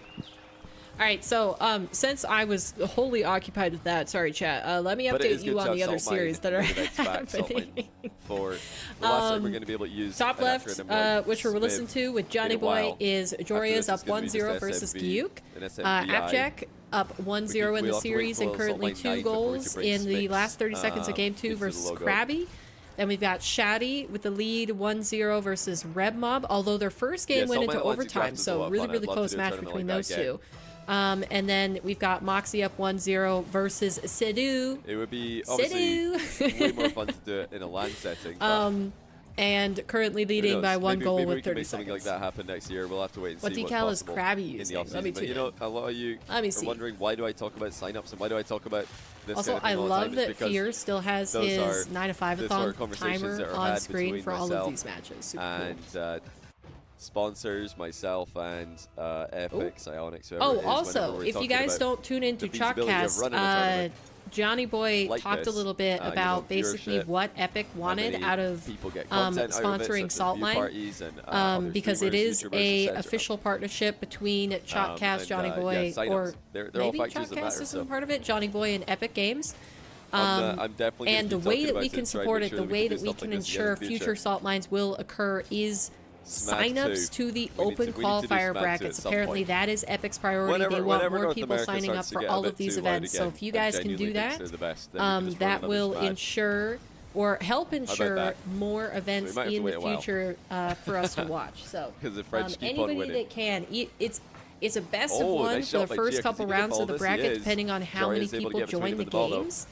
All right, so since I was wholly occupied with that, sorry, chat. Let me update you on the other series that are happening. For the last time we're going to be able to use top left, which we're listening to with Johnny Boy, is Jorius up 1-0 versus Gyuk. ApparentlyJack up 1-0 in the series and currently 2 goals in the last 30 seconds of Game 2 versus Krabby. Then we've got Shaddy with the lead 1-0 versus Reb Mob, although their first game went into overtime, so really close match between those two. And then we've got Mawkzy up 1-0 versus Sidhu. It would be obviously way more fun to do it in a LAN setting. And currently leading by 1 goal with 30 seconds. Maybe something like that happen next year. We'll have to wait and see what decal is Krabby using. Let me but you know, a lot of you are wondering why do I talk about signups and why do I talk about this also, kind of thing I love that Fear still has his 9 to 5-a-thon timer on screen for all of these matches. Super cool. Sponsors, myself, and Epic, Psionics. Also, if you guys don't tune into Chalkcast, Johnny Boy talked a little bit about basically what Epic wanted out of sponsoring Saltmine, because it is a official partnership between Chalkcast, Johnny Boy, or maybe Chalkcast isn't part of it, Johnny Boy and Epic Games. And the way that we can support it, the way that we can ensure future salt mines will occur is signups to the open qualifier brackets. Apparently that is Epic's priority. They want more people signing up for all of these events. So if you guys can do that, that will ensure or help ensure more events in the future for us to watch. So anybody that can, it's a best of one for the first couple rounds of the bracket, depending on how many people join the games.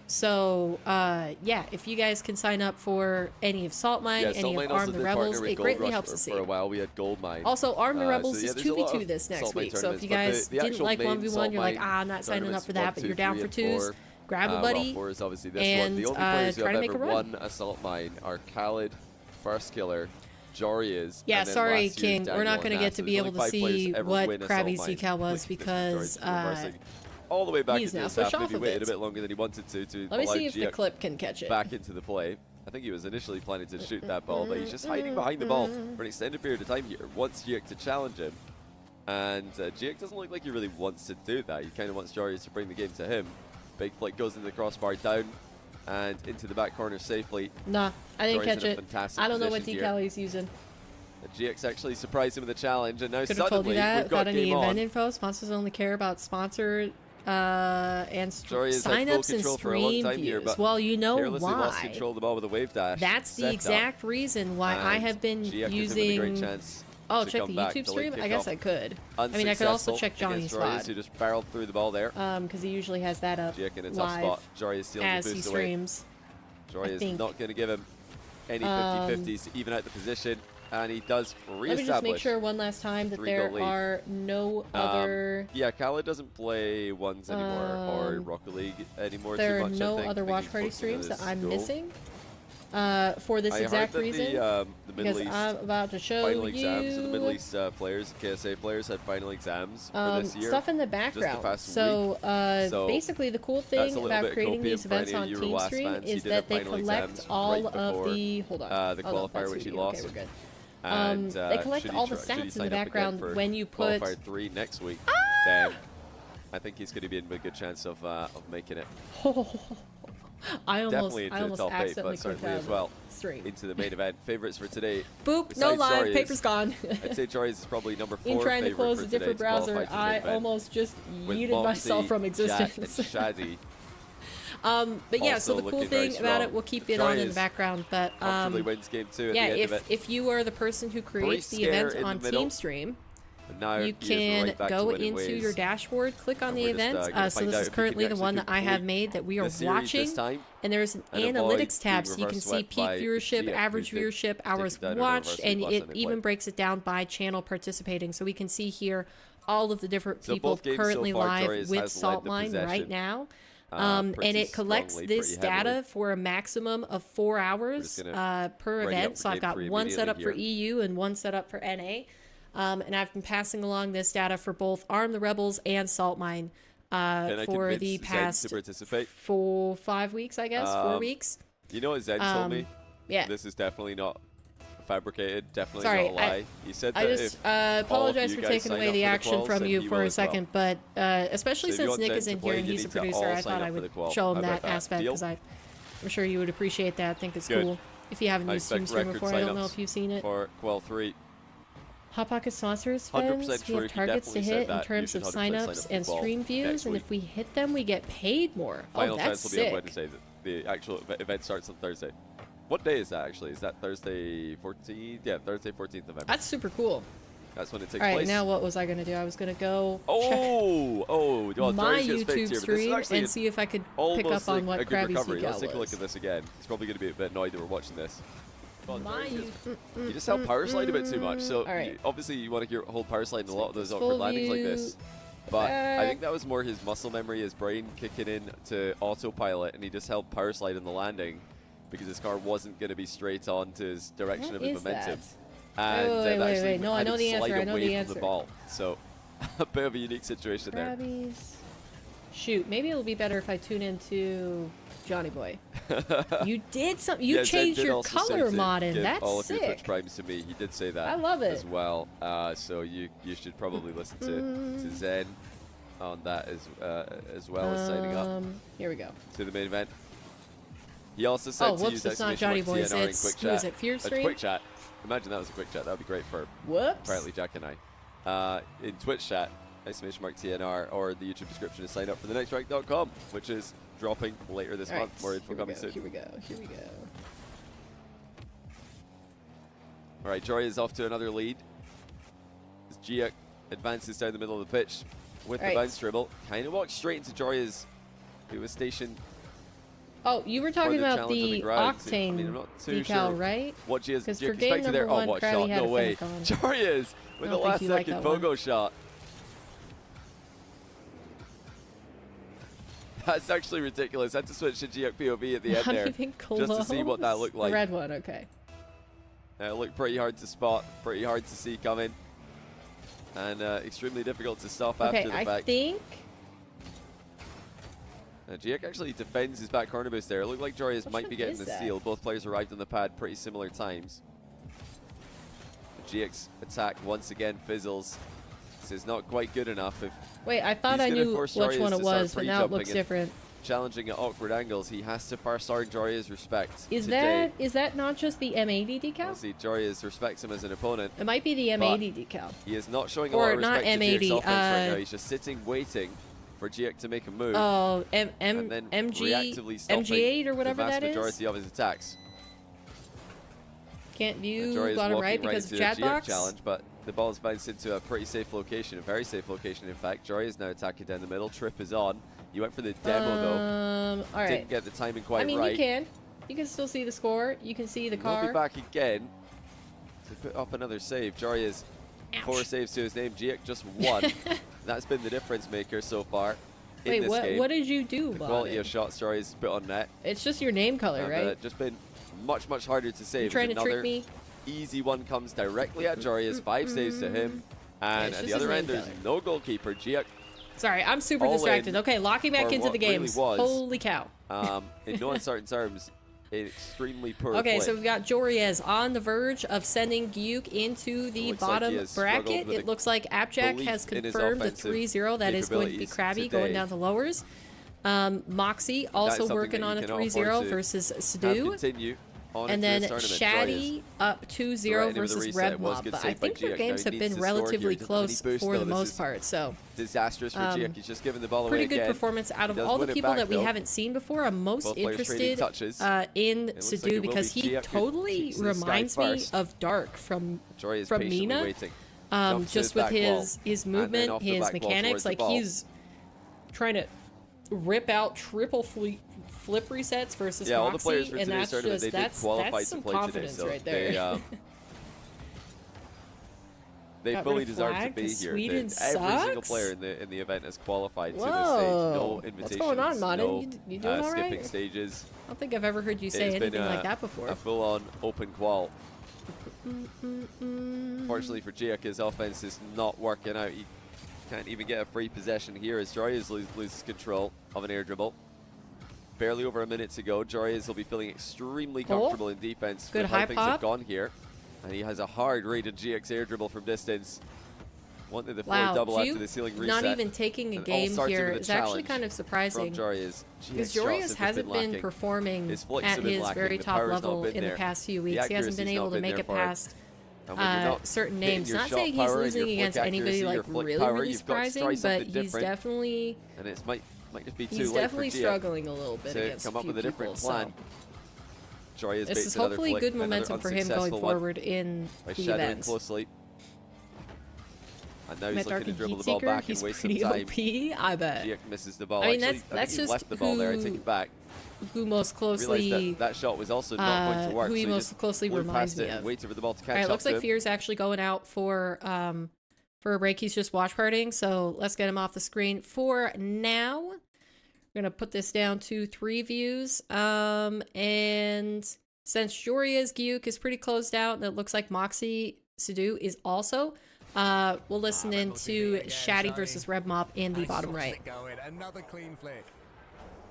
So, yeah, if you guys can sign up for any of Salt Mine, any of Arm the Rebels, it greatly helps to see. For a while, we had Gold Mine. Also, Arm the Rebels is 2v2 this next week. So if you guys didn't like 1v1, you're like, I'm not signing up for that, but you're down for 2s, grab a buddy and try to make a run. Won a Salt Mine are Khaled, First Killer, Jorius. Yeah, sorry, King. We're not going to get to be able to see what Krabby's decal was because all the way back into this half, maybe waited a bit longer than he wanted to let me see if the clip can catch it. Back into the play. I think he was initially planning to shoot that ball, but he's just hiding behind the ball for an extended period of time here. Wants Jiek to challenge him, and Jiek doesn't look like he really wants to do that. He kind of wants Jorius to bring the game to him. Big flick goes into the crossbar down and into the back corner safely. Nah, I didn't catch it. I don't know what decal he's using. GX actually surprised him with a challenge, and now suddenly told you that. We've got any event info. Sponsors only care about sponsor and signups and stream views. Well, you know why. Lost control of the ball with a wave dash. That's the exact reason why I have been using. Oh, check the YouTube stream? I guess I could. I mean, I could also check Johnny's VOD. Who just barreled through the ball there. Because he usually has that up live as he streams. Jorius is not going to give him any 50-50s to even out the position. And he does reestablish. Let me just make sure one last time that there are no other. Yeah, Khaled doesn't play ones anymore or Rocket League anymore. There too are much, no other watch party streams that I'm missing for this exact reason. The Middle East I'm about to show final exams. So the Middle East players, KSA players, had final exams for this year. Stuff in the background. So basically, the cool thing about creating these events on Team Stream is that they collect all of the. Hold on. The qualifier which he lost. Okay, we're good. And they collect all the stats in the background when you put qualifier 3 next week. Then I think he's going to be in a good chance of making it. I almost top 8, but certainly as well straight into the main event. Favorites for today. Boop, no live, paper's gone. I'd say Jorius is probably number 4. In trying to close a different browser, I almost just yeeted myself from existence. Shaddy. But yeah, so the cool thing about it, we'll keep it on in the background. But wins game 2 yeah, if you are the person who creates the event on Team Stream, you can go into your dashboard, click on the event. So this is currently the one that I have made that we are watching, and there's an analytics tab, so you can see peak viewership, average viewership, hours watched, and it even breaks it down by channel participating. So we can see here all of the different people currently live with Saltmine right now. And it collects this data for a maximum of 4 hours per event. So I've got one set up for EU and one set up for NA. And I've been passing along this data for both Arm the Rebels and Salt Mine for the past 5 weeks, I guess, 4 weeks. You know what Zen told me? Yeah. This is definitely not fabricated, definitely Sorry, not a lie. He said that I just apologize for taking away the action from you for a second, but especially since Nick is in here and he's a producer, I thought I would show him that aspect because I'm sure you would appreciate that. I think it's cool. If you haven't used StreamStream before, I don't know if you've seen it. For QUAL 3. Hot Pocket sponsors, fans, we have targets to hit in terms of signups and stream views, and if we hit them, we get paid more. Final oh, that's chance will sick. be on Wednesday. The actual event starts on Thursday. What day is that actually? Is that Thursday 14th? Yeah, Thursday 14th November. That's super cool. That's when it takes place. All right, place. now what was I going to do? I was going to go well, my YouTube here, stream and see if I could pick up on what Krabby's QUAL Let's take a look was. at this again. He's probably going to be a bit annoyed that we're watching this. You just held power slide a bit too much. So obviously you want to hold power slide in a lot of those awkward landings like this. But I think that was more his muscle memory, his brain kicking in to autopilot, and he just held power slide in the landing because his car wasn't going to be straight on to his direction of his momentum. And wait. No, I know the answer. I know the answer. The ball. So a bit of a unique situation there. Shoot, maybe it'll be better if I tune into Johnny Boy. You did something. You changed your color mod in. That's all sick. Of your Twitch primes to me. He did say that. I love it as well. So you should probably listen to Zen on that as well as signing up. Here we go. To the main event. He also said to use it's not Johnny Boy. It's quick chat. Imagine that was a quick chat. That would be great for ApparentlyJack and I. In Twitch chat, !TNR, or the YouTube description to sign up for the nextrank.com, which is dropping later this month. More info coming soon. Here we go. All right, Jory is off to another lead. As Gia advances down the middle of the pitch with the bounce dribble. Kind of walks straight into Jory's, who was stationed. Oh, you were talking about the Octane decal, right? What Gia's because for game number one, what shot? No way. Jory is with the last second pogo shot. That's actually ridiculous. I had to switch to GX POV at the end there just to see what that looked like. The red one, okay. It looked pretty hard to spot, pretty hard to see coming, and extremely difficult to stop after the fact. I think... GX actually defends his back corner boost there. It looked like Jory might be getting the steal. Both players arrived on the pad pretty similar times. The GX attack once again fizzles. This is not quite good enough. Wait, I thought I knew which one it was, but now it looks different. Challenging at awkward angles, he has to first earn Jory's respect. Is that not just the M80 decal? We'll see, Jory respects him as an opponent. It might be the M80 decal. He is not showing a lot of respect to GX offense right now. He's just sitting, waiting for GX to make a move. Oh, and then reactively stopping MG8 or whatever that is? the vast majority of his attacks. Can't view bottom right because of chat box. Challenge, but the ball is bounced into a pretty safe location, a very safe location in fact. Jory is now attacking down the middle. Trip is on. You went for the demo though. All right. Didn't get the timing quite right. I mean, you can still see the score. You can see the car. He'll be back again to put up another save. Jory is 4 saves to his name. GX just 1. That's been the difference maker so far. Wait, what did you do? The quality of shots Jory has put on net. It's just your name color, right? Just been much harder to save. You're trying to trick me? Easy one comes directly at Jory. 5 saves to him. And at the other end, there's no goalkeeper. GX. Sorry, I'm super distracted. Okay, locking back into the games. Holy cow. In no uncertain terms, an extremely poor Okay, play. so we've got Joriez on the verge of sending Gyuk into the bottom bracket. It looks like ApparentlyJack has confirmed the 3-0. That is going to be Krabby going down the lowers. Mawkzy also working on a 3-0 versus Sadu. And then Shaddy up 2-0 versus Red Mob. But I think their games have been relatively close for the most part. So disastrous for GX. He's just giving the ball away pretty good again. performance out of all the people that we haven't seen before. I'm most interested in Sadu because he totally reminds me of Dark from Mina. Just with his movement, his mechanics, like he's trying to rip out triple flip resets versus all the players Mawkzy, for and today's tournament, they did qualify to play today, so right there. They fully deserve to be here. Every single player in the event has qualified to this stage. No invitations. What's going on, Modern? No you doing all right? skipping stages. I don't think I've ever heard you say anything like that before. A full-on open qual. Unfortunately for Jake, his offense is not working out. He can't even get a free possession here as Jorias loses control of an air dribble. Barely over a minute to go. Jorias will be feeling extremely comfortable in defense Good with high how things pop. have gone here. And he has a hard rated GX air dribble from distance. Wanted the Wow, double after Duke the ceiling reset. not even taking a game here is actually kind of surprising. Because Jorias hasn't been performing at his very top level in the past few weeks. He hasn't been able to make it past certain names. Not saying he's losing against anybody like really surprising, but he's definitely and it might just be too he's late definitely for struggling a little bit to against come up with a different people, plan. Jorias this is hopefully good momentum for him going forward in the events. Closely. And now he's Met looking to Darky dribble the ball back and waste some time. OP, I bet. Jake misses the ball. I mean, Actually, that's he just left the ball there. I take it back. Who most closely Realized that shot was also not going to work. who he so most closely reminds me of. Waited for the ball to catch All right, up looks to like him. Fear's actually going out for a break. He's just watch partying, so let's get him off the screen for now. We're gonna put this down to 3 views. And since Joria's Gyuk is pretty closed out, and it looks like Mawkzy Sadu is also. We'll listen in to Shaddy versus Red Mob in the bottom right. Another clean flick.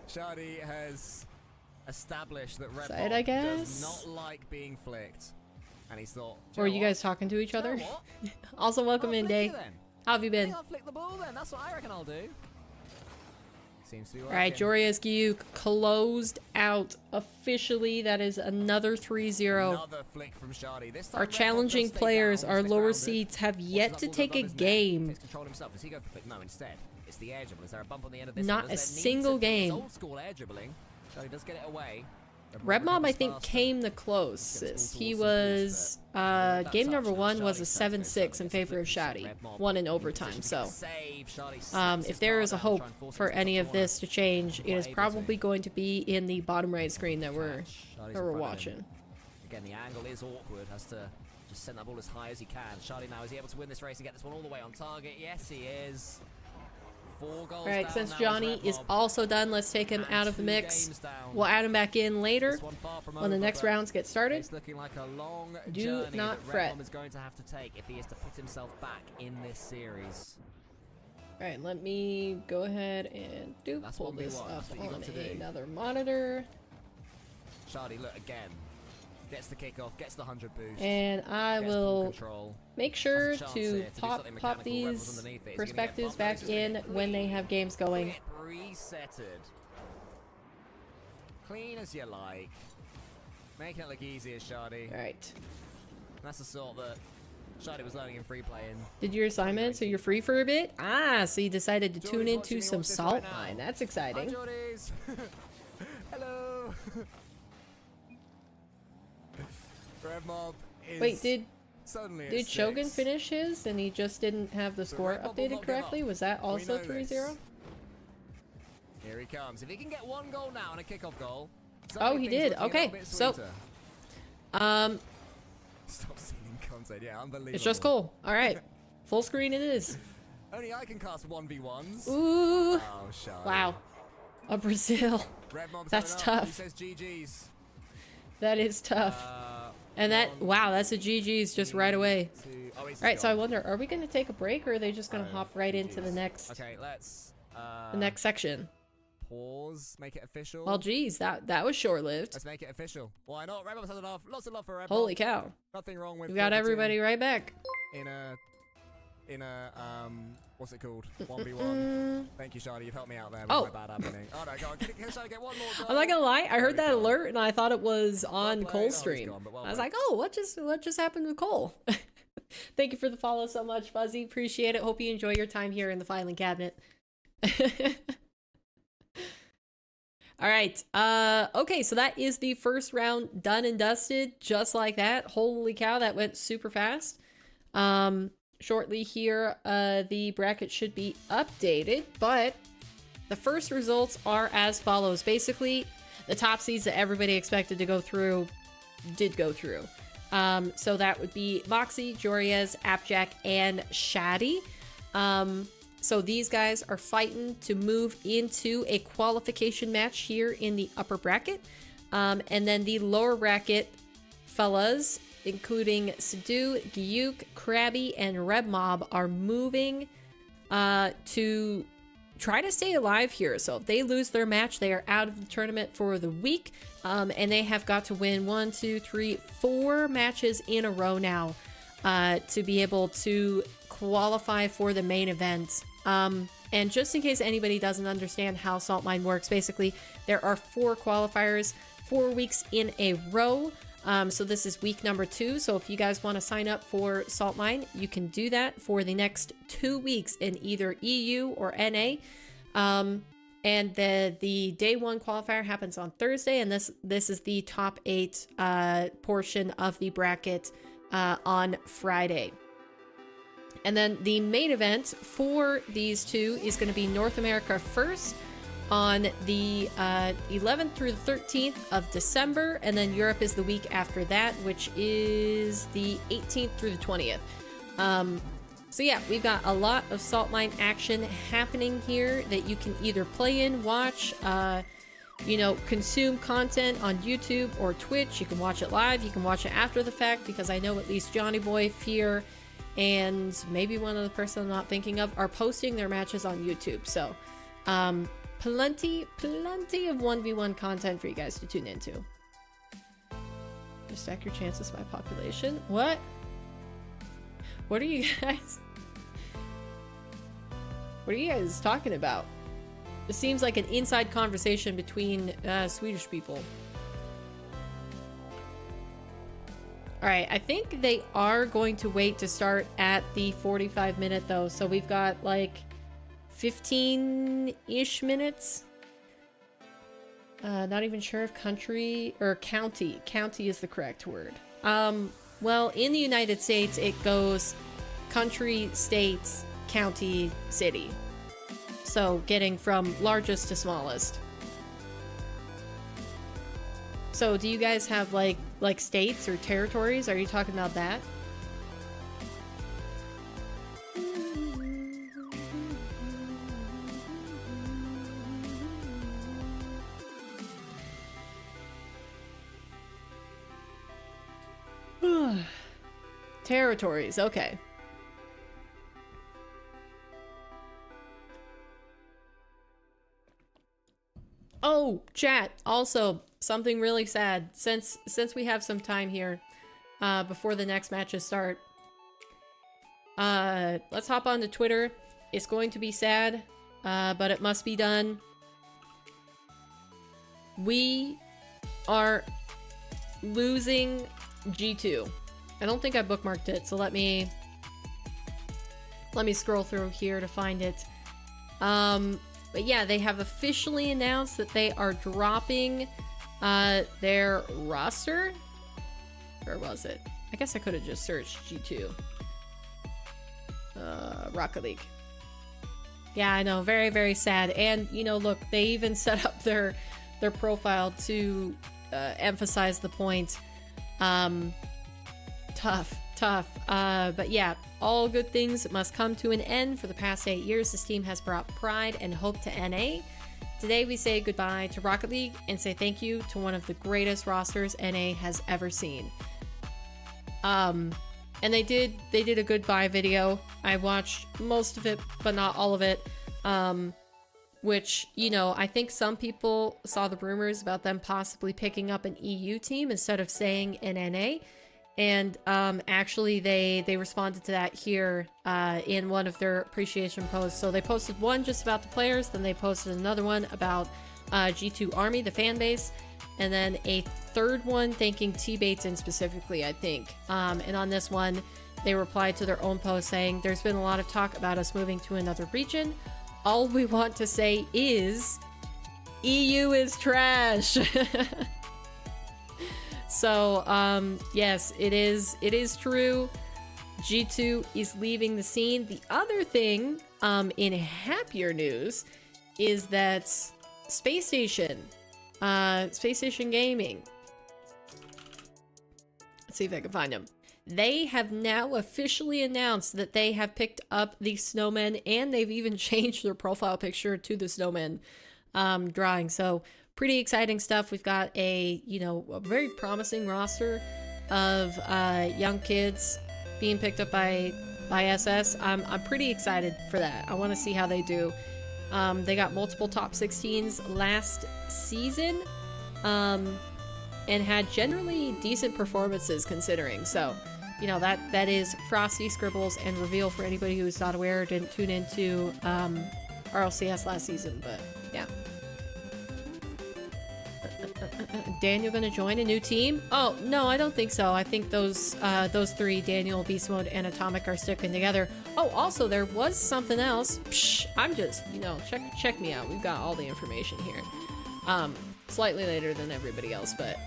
Shadi has established that Red Side, Mob I guess. does not like being flicked. And he's thought, Or are you guys talking to each other? Also, welcome in, Day. How have you been? I'll flick the ball then. That's what I reckon I'll do. Seems to be working. Alright, Joria's Gyuk closed out officially. That is another 3-0. Another flick from Shadi. This time Our Red Mob challenging does stay players, down, our stick lower around it. seeds, have yet Watch to that ball take go a above his neck. game. Takes control himself. Does he go for flick? No, instead. It's the air dribble. Is there a bump on the end of this Not one? a Does there need single to be? It's game. old school air dribbling. Shadi does get it away. Red Mob, I recovers think, faster. came the closest. He was, game number 1 was a 7-6 in favor of Shadi. Won in overtime, so. If there is a hope for any of this to change, it is probably going to be in the bottom right screen that we're watching. Again, the angle is awkward. Has to just send that ball as high as he can. Shadi now, is he able to win this race and get this one all the way on target? Yes, he is. 4 goals Alright, down since now Johnny Red is Mob. also done, let's take him And out of the 2 mix. games down. We'll add him back in later This one far from when the over, next but rounds get started. It's looking like a long Do journey not that fret. Red Mob is going to have to take if he is to put himself back in this series. Alright, let me go ahead and That's pull 1v1. this up That's what you on got to do. another monitor. Shadi, look again. Gets the kickoff, gets the 100 boost. And I gets ball will control. make sure Has a chance to here to do pop something mechanical. Red Bull's these underneath it. Is he gonna get perspectives bumped? back This is in clean. when they have games going. Whip resetted. Clean as you like. Making it look easy as Shadi. Alright. That's the sort that Shadi was learning in free playing. Did your assignment, so you're free for a bit? Ah, so you decided to tune Jordy's into watching me some watch this Salt right now. Mine. That's Hi, exciting. Jordies. Hello. Red Mob is Wait, did suddenly at Did Shogun 6. finish his and he just didn't have the score Red Mob will updated not give correctly? up. Was that We also know 3-0? this. Here he comes. If he can get 1 goal now and a kickoff goal. Oh, suddenly he things did. looking a Okay, little bit so sweeter. Stop stealing content. Yeah, unbelievable. It's just cool. All right. Full screen it is. Only I can cast 1v1s. Ooh. Oh, Shadi. Wow. A Brazil. Red Mob's That's going up. tough. He says GG's. That is tough. And that, wow, that's a GG's just right away. Oh, he's All right, so I gone. wonder, are we going to take a break or are they just going to hop right into the next Okay, let's section? pause. Make it official. Well, geez, that was short-lived. Let's make it official. Why not? Red Mob's had enough. Lots of love for Red Holy Mob. cow. Nothing wrong with We got forfeiting everybody right back. in a what's it called? 1v1. Thank you, Shadi. You've helped me out there with Oh. my bad happening. Oh no, go on. Can Shadi get 1 more goal? I'm not gonna lie, I heard that There we go. alert and I thought it was on played. Oh, Cole's he's stream. gone, but well I was played. like, oh, what just happened with Cole? Thank you for the follow so much, Fuzzy. Appreciate it. Hope you enjoy your time here in the filing cabinet. All right. Okay, so that is the first round done and dusted, just like that. Holy cow, that went super fast. Shortly here, the bracket should be updated, but the first results are as follows. Basically, the top seeds that everybody expected to go through did go through. So that would be Mawkzy, Jorias, ApparentlyJack, and Shaddy. So these guys are fighting to move into a qualification match here in the upper bracket. And then the lower bracket fellas including Sadu, Gyuk, Krabby, and Rebmob, are moving to try to stay alive here. So if they lose their match, they are out of the tournament for the week. And they have got to win 1, 2, 3, 4 matches in a row now to be able to qualify for the main event. And just in case anybody doesn't understand how Salt Mine works, basically there are 4 qualifiers, 4 weeks in a row. So this is week number 2. So if you guys want to sign up for Salt Mine, you can do that for the next 2 weeks in either EU or NA. And the day 1 qualifier happens on Thursday, and this is the top 8 portion of the bracket on Friday. And then the main event for these two is going to be North America first on the 11th through the 13th of December, and then Europe is the week after that, which is the 18th through the 20th. So yeah, we've got a lot of Salt Mine action happening here that you can either play in, watch, you know, consume content on YouTube or Twitch. You can watch it live, you can watch it after the fact, because I know at least Johnny Boy, Fear, and maybe one other person I'm not thinking of are posting their matches on YouTube. So plenty of 1v1 content for you guys to tune into. Just stack your chances by population. What are you guys talking about? It seems like an inside conversation between Swedish people. Alright, I think they are going to wait to start at the 45 minute though, so we've got like 15-ish minutes. Not even sure if country or county is the correct word. Well, in the United States, it goes country, states, county, city. So getting from largest to smallest. So do you guys have like states or territories? Are you talking about that? Territories, okay. Oh, chat, also something really sad, since we have some time here before the next matches start. Let's hop on to Twitter. It's going to be sad, but it must be done. We are losing G2. I don't think I bookmarked it, so let me scroll through here to find it. But yeah, they have officially announced that they are dropping their roster. Where was it? I guess I could have just searched G2. Rocket League. Yeah, I know, very, very sad. And, you know, look, they even set up their profile to emphasize the point. Tough. But yeah, all good things must come to an end. For the past 8 years, this team has brought pride and hope to NA. Today, we say goodbye to Rocket League and say thank you to one of the greatest rosters NA has ever seen. And they did a goodbye video. I watched most of it, but not all of it. Which, you know, I think some people saw the rumors about them possibly picking up an EU team instead of staying in NA. And actually they responded to that here in one of their appreciation posts. So they posted one just about the players, then they posted another one about G2 Army, the fan base, and then a third one thanking T-Bateson specifically, I think. And on this one, they replied to their own post saying, "There's been a lot of talk about us moving to another region. All we want to say is, EU is trash." So, yes, it is true. G2 is leaving the scene. The other thing, in happier news, is that Space Station Gaming. Let's see if I can find them. They have now officially announced that they have picked up the snowmen, and they've even changed their profile picture to the snowman drawing. So pretty exciting stuff. We've got a very promising roster of young kids being picked up by SS. I'm pretty excited for that. I want to see how they do. They got multiple top 16s last season, and had generally decent performances considering. So, you know, that is Frosty, Scribbles, and Reveal for anybody who's not aware or didn't tune into RLCS last season, but yeah. Daniel gonna join a new team? Oh, no, I don't think so. I think those three, Daniel, Beast Mode, and Atomic, are sticking together. Oh, also, there was something else. Psh, I'm just, you know, check me out. We've got all the information here. Slightly later than everybody else, but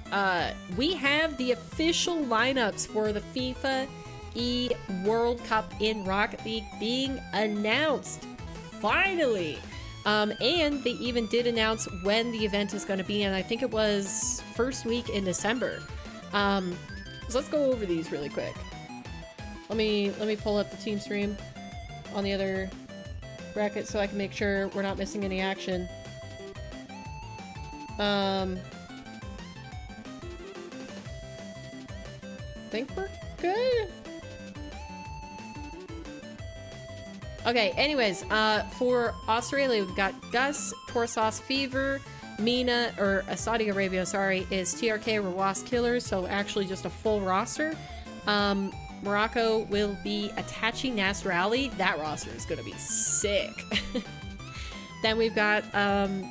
we have the official lineups for the FIFA E World Cup in Rocket League being announced. Finally! And they even did announce when the event is going to be, and I think it was first week in December. So let's go over these really quick. Let me pull up the team stream on the other bracket so I can make sure we're not missing any action. Think we're good. Okay, anyways, for Australia, we've got Gus, Torsos, Fever, Mina, or Saudi Arabia, sorry, is TRK, Rawas, Killers, so actually just a full roster. Morocco will be attaching Nasr Ali. That roster is going to be sick. Then we've got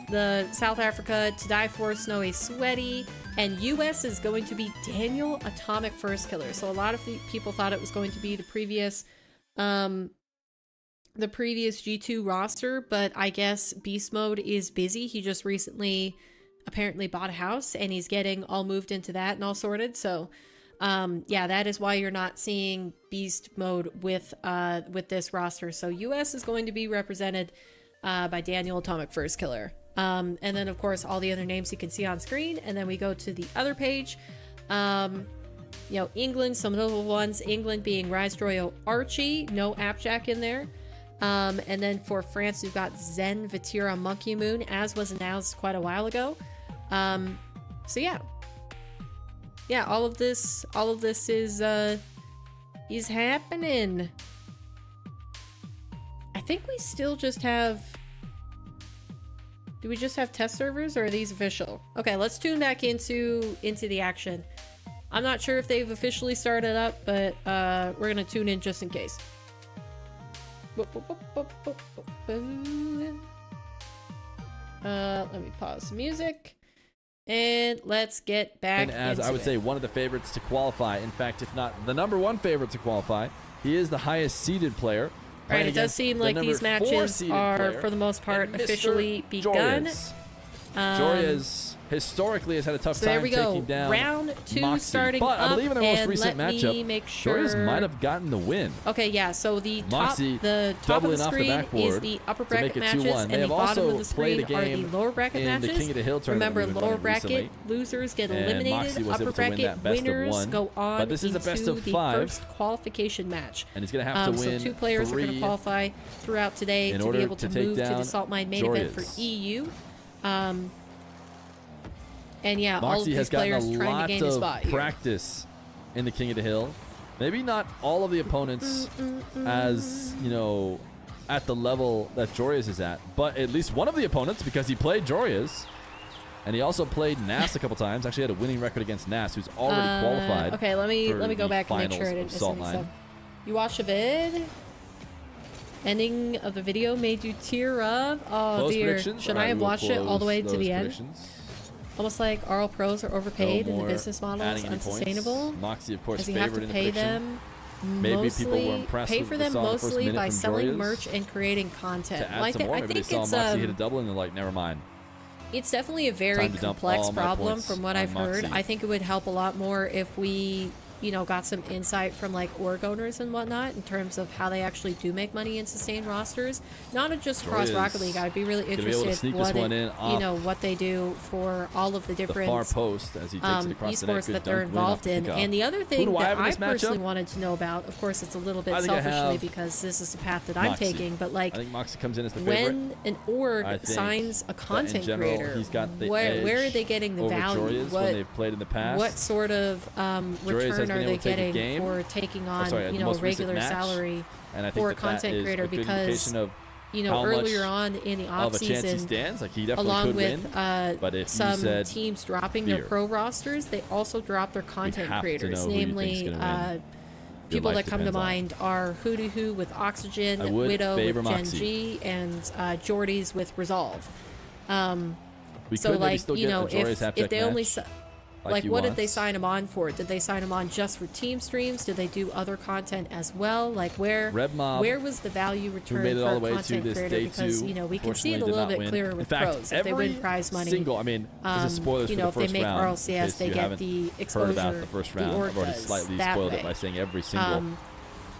the South Africa, To Die For, Snowy, Sweaty, and US is going to be Daniel, Atomic, First Killer. So a lot of people thought it was going to be the previous G2 roster, but I guess Beast Mode is busy. He just recently apparently bought a house and he's getting all moved into that and all sorted. So yeah, that is why you're not seeing Beast Mode with this roster. So US is going to be represented by Daniel, Atomic, First Killer. And then of course all the other names you can see on screen, and then we go to the other page. You know, England, some notable ones, England being Rise Joyo, Archie, no ApparentlyJack in there. And then for France, we've got Zen, Vatira, Monkey Moon, as was announced quite a while ago. So yeah, all of this is happening. I think we still just have. Do we just have test servers, or are these official? Okay, let's tune back into the action. I'm not sure if they've officially started up, but we're gonna tune in just in case. Let me pause the music and let's get back. And as I would say, one of the favorites to qualify, in fact, if not the #1 favorite to qualify, he is the highest seeded player. Right, it does seem like these matches are, for the most part, officially begun. Joria's historically has had a tough time taking down round 2 Mawkzy, starting but I believe in their most recent matchup, Joria's might have gotten the win. Okay, yeah, so the top of the screen is the upper bracket matches, and the bottom of the screen are the lower bracket matches. The King of the Hill tournament. Remember, lower bracket losers get eliminated, upper bracket winners go on into the first qualification match. And he's going to have to win so 2 players are going to qualify throughout today to be able to move to the Salt Mine main event for EU. And yeah, all of these players trying to gain a spot here. Practice in the King of the Hill. Maybe not all of the opponents as, you know, at the level that Joria's is at, but at least one of the opponents, because he played Joria's, and he also played Nas a couple times. Actually had a winning record against Nas, who's already qualified. Okay, let me go back and make sure I didn't miss any stuff. You watched a vid? Ending of the video made you tear up? Oh dear. Should I have watched it all the way to the end? Almost like RL pros are overpaid and the business model is unsustainable. Mawkzy, of course, as you have to pay them mostly by selling merch and creating content. Like I think it's Mawkzy hit a double and they're like, never mind. It's definitely a very complex problem from what I've heard. I think it would help a lot more if we got some insight from like org owners and whatnot in terms of how they actually do make money in sustained rosters, not just across Rocket League. I'd be really interested what they do for all of the different far post as he takes it across the net. esports that they're involved in. And the other thing that I personally wanted to know about, of course, it's a little bit selfishly because this is the path that I'm taking, but like, I think Mawkzy comes in as the favorite. When an org signs a content creator, he's got the where are they getting the value? When they've played in the past. What sort of return are they getting for taking on regular salary for a content creator? Because earlier on in the off season, along with some teams dropping their pro rosters, they also drop their content creators, namely people that come to mind are Who with Oxygen, Widow with Gen G, and Jordy's with Resolve. So like, if they only like what did they sign him on for? Did they sign him on just for team streams? Did they do other content as well? Like where was the value return for a content creator? Because we can see it a little bit clearer with pros. If they win prize money, this is spoilers for the if they first make round, RLCS, they get the exposure. Heard about the first round. I've already slightly spoiled it by saying every single.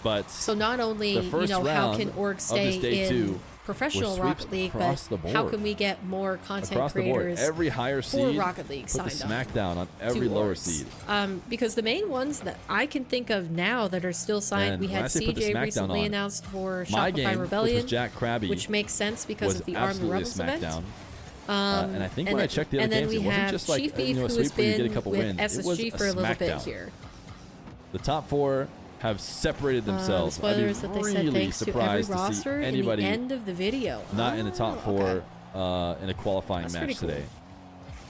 But so not only how can org stay in professional Rocket League, but how can we get more content creators every higher seed for Rocket League put the signed smackdown on every lower seed? Because the main ones that I can think of now that are still signed, we had CJ recently announced for Shopify Rebellion, which makes sense because of the Armed Rebels event. And I think when I checked the other games, it wasn't just like a sweep where you get a couple wins. It was a for a little bit smackdown. here. The top four have separated themselves. The I'd be that they really said thanks surprised to every roster see anybody in the end of the video. not in the top four in a qualifying That's match cool. today.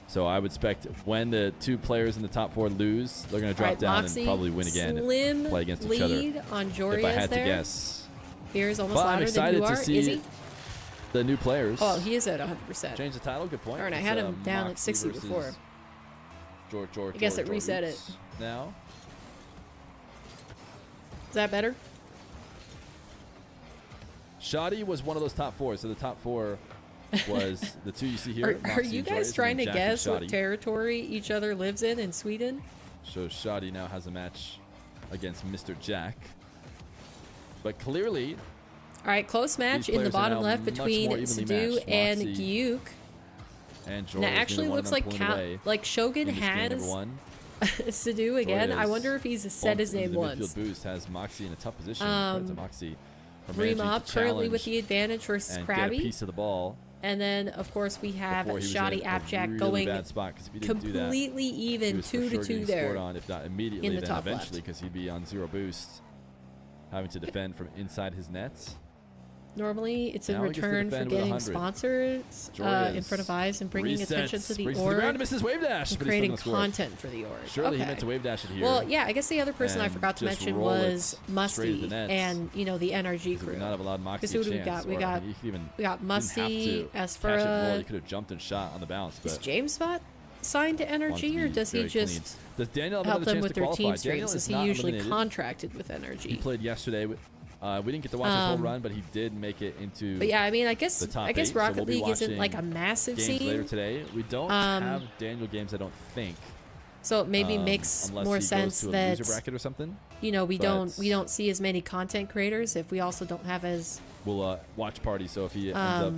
So I would expect when the two players in the top four lose, they're going to drop down Mawkzy, and probably win again and play against each lead other. on Joria's If I had there. to guess. Fear's almost But I'm louder than excited you to are. see Is he? the new players. Oh, he is at 100%. Change the title. Good point. Alright, I It's, had him down at Mawkzy 60 versus before. George, I guess it reset it. Now. Is that better? Shoddy was one of those top four. So the top four was the two you see here. Are you guys trying to guess what territory each other lives in Sweden? So Shoddy now has a match against Mr. Jack. But clearly, all right, close match in the bottom left between Sadu and Gyuk. And it actually looks like Shogun has Sadu again. I wonder if he's said his name once. Midfield boost has Mawkzy in a tough position. Mawkzy Remop currently with the advantage versus Krabby. Get a piece of the ball. And then, of course, we have Shoddy ApparentlyJack going completely even 2-2 there on, if not immediately, in the then top eventually, left. because he'd be on 0 boost, having to defend from inside his nets. Normally, it's in return for getting sponsors in front of eyes and bringing attention to the org and creating content for the org. Surely he meant to wave dash it here. Well, yeah, I guess the other person I forgot to mention was Musty and, the NRG crew. Not have allowed Mawkzy who do we got? We got Musty, Asfura. He could have jumped and shot on the bounce. But is James Spot signed to NRG, or does he just help them with their team streams? Is he usually contracted with NRG? He played yesterday. We didn't get to watch his whole run, but he did make it into. But yeah, I mean, I guess Rocket League isn't like a massive games scene. Later today, we don't have Daniel games. I don't think. So it maybe makes more sense that loser bracket or something. We don't see as many content creators if we also don't have as. We'll watch party. So if he ends up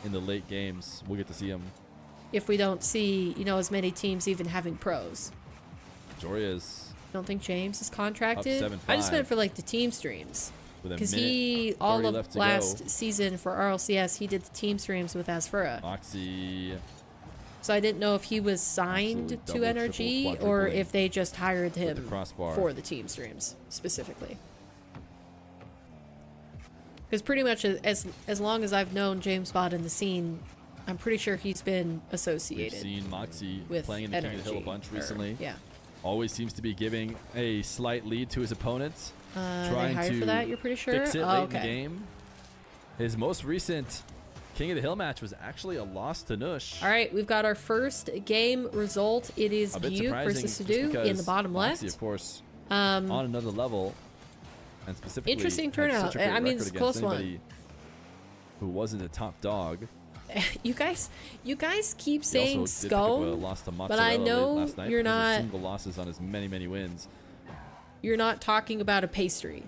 in the late games, we'll get to see him. If we don't see as many teams even having pros. Joria's. Don't think James is contracted. I just meant for like the team streams, because he all of last season for RLCS he did the team streams with Asfura. Mawkzy. So I didn't know if he was signed to NRG or if they just hired him for the team streams specifically. Because pretty much as long as I've known James Bott in the scene, I'm pretty sure he's been associated. We've seen Mawkzy with playing in the King of the Hill a bunch recently. Yeah. Always seems to be giving a slight lead to his opponents. Trying to for that, you're pretty sure? Fix it late in the game. His most recent King of the Hill match was actually a loss to Nush. All right, we've got our first game result. It is Gyuk versus Sadu in the bottom left. Mawkzy, of course, on another level, and specifically interesting turnout. I mean, it's a close one. Who wasn't a top dog. You guys keep saying Scone, but I know you're not. Single losses on his many wins. you're not talking about a pastry.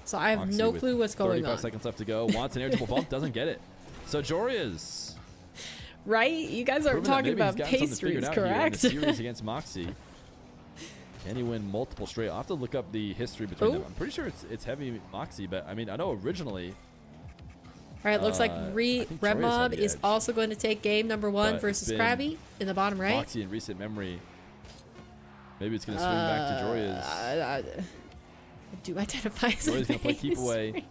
So I have Mawkzy no with clue what's going 35 on. seconds left to go. Wants an air triple bump, doesn't get it. So Joria's Right? You guys aren't talking about pastries, correct? Here in the series against Mawkzy. Can he win multiple straight? I'll have to look up the history between them. I'm pretty sure it's heavy Mawkzy, but I mean, I know originally. All right, looks like Red Mob is also going to take game number 1 versus Krabby in the bottom right. Mawkzy in recent memory. Maybe it's going to swing back to Joria's. I do identify as Joria's going to play keep away.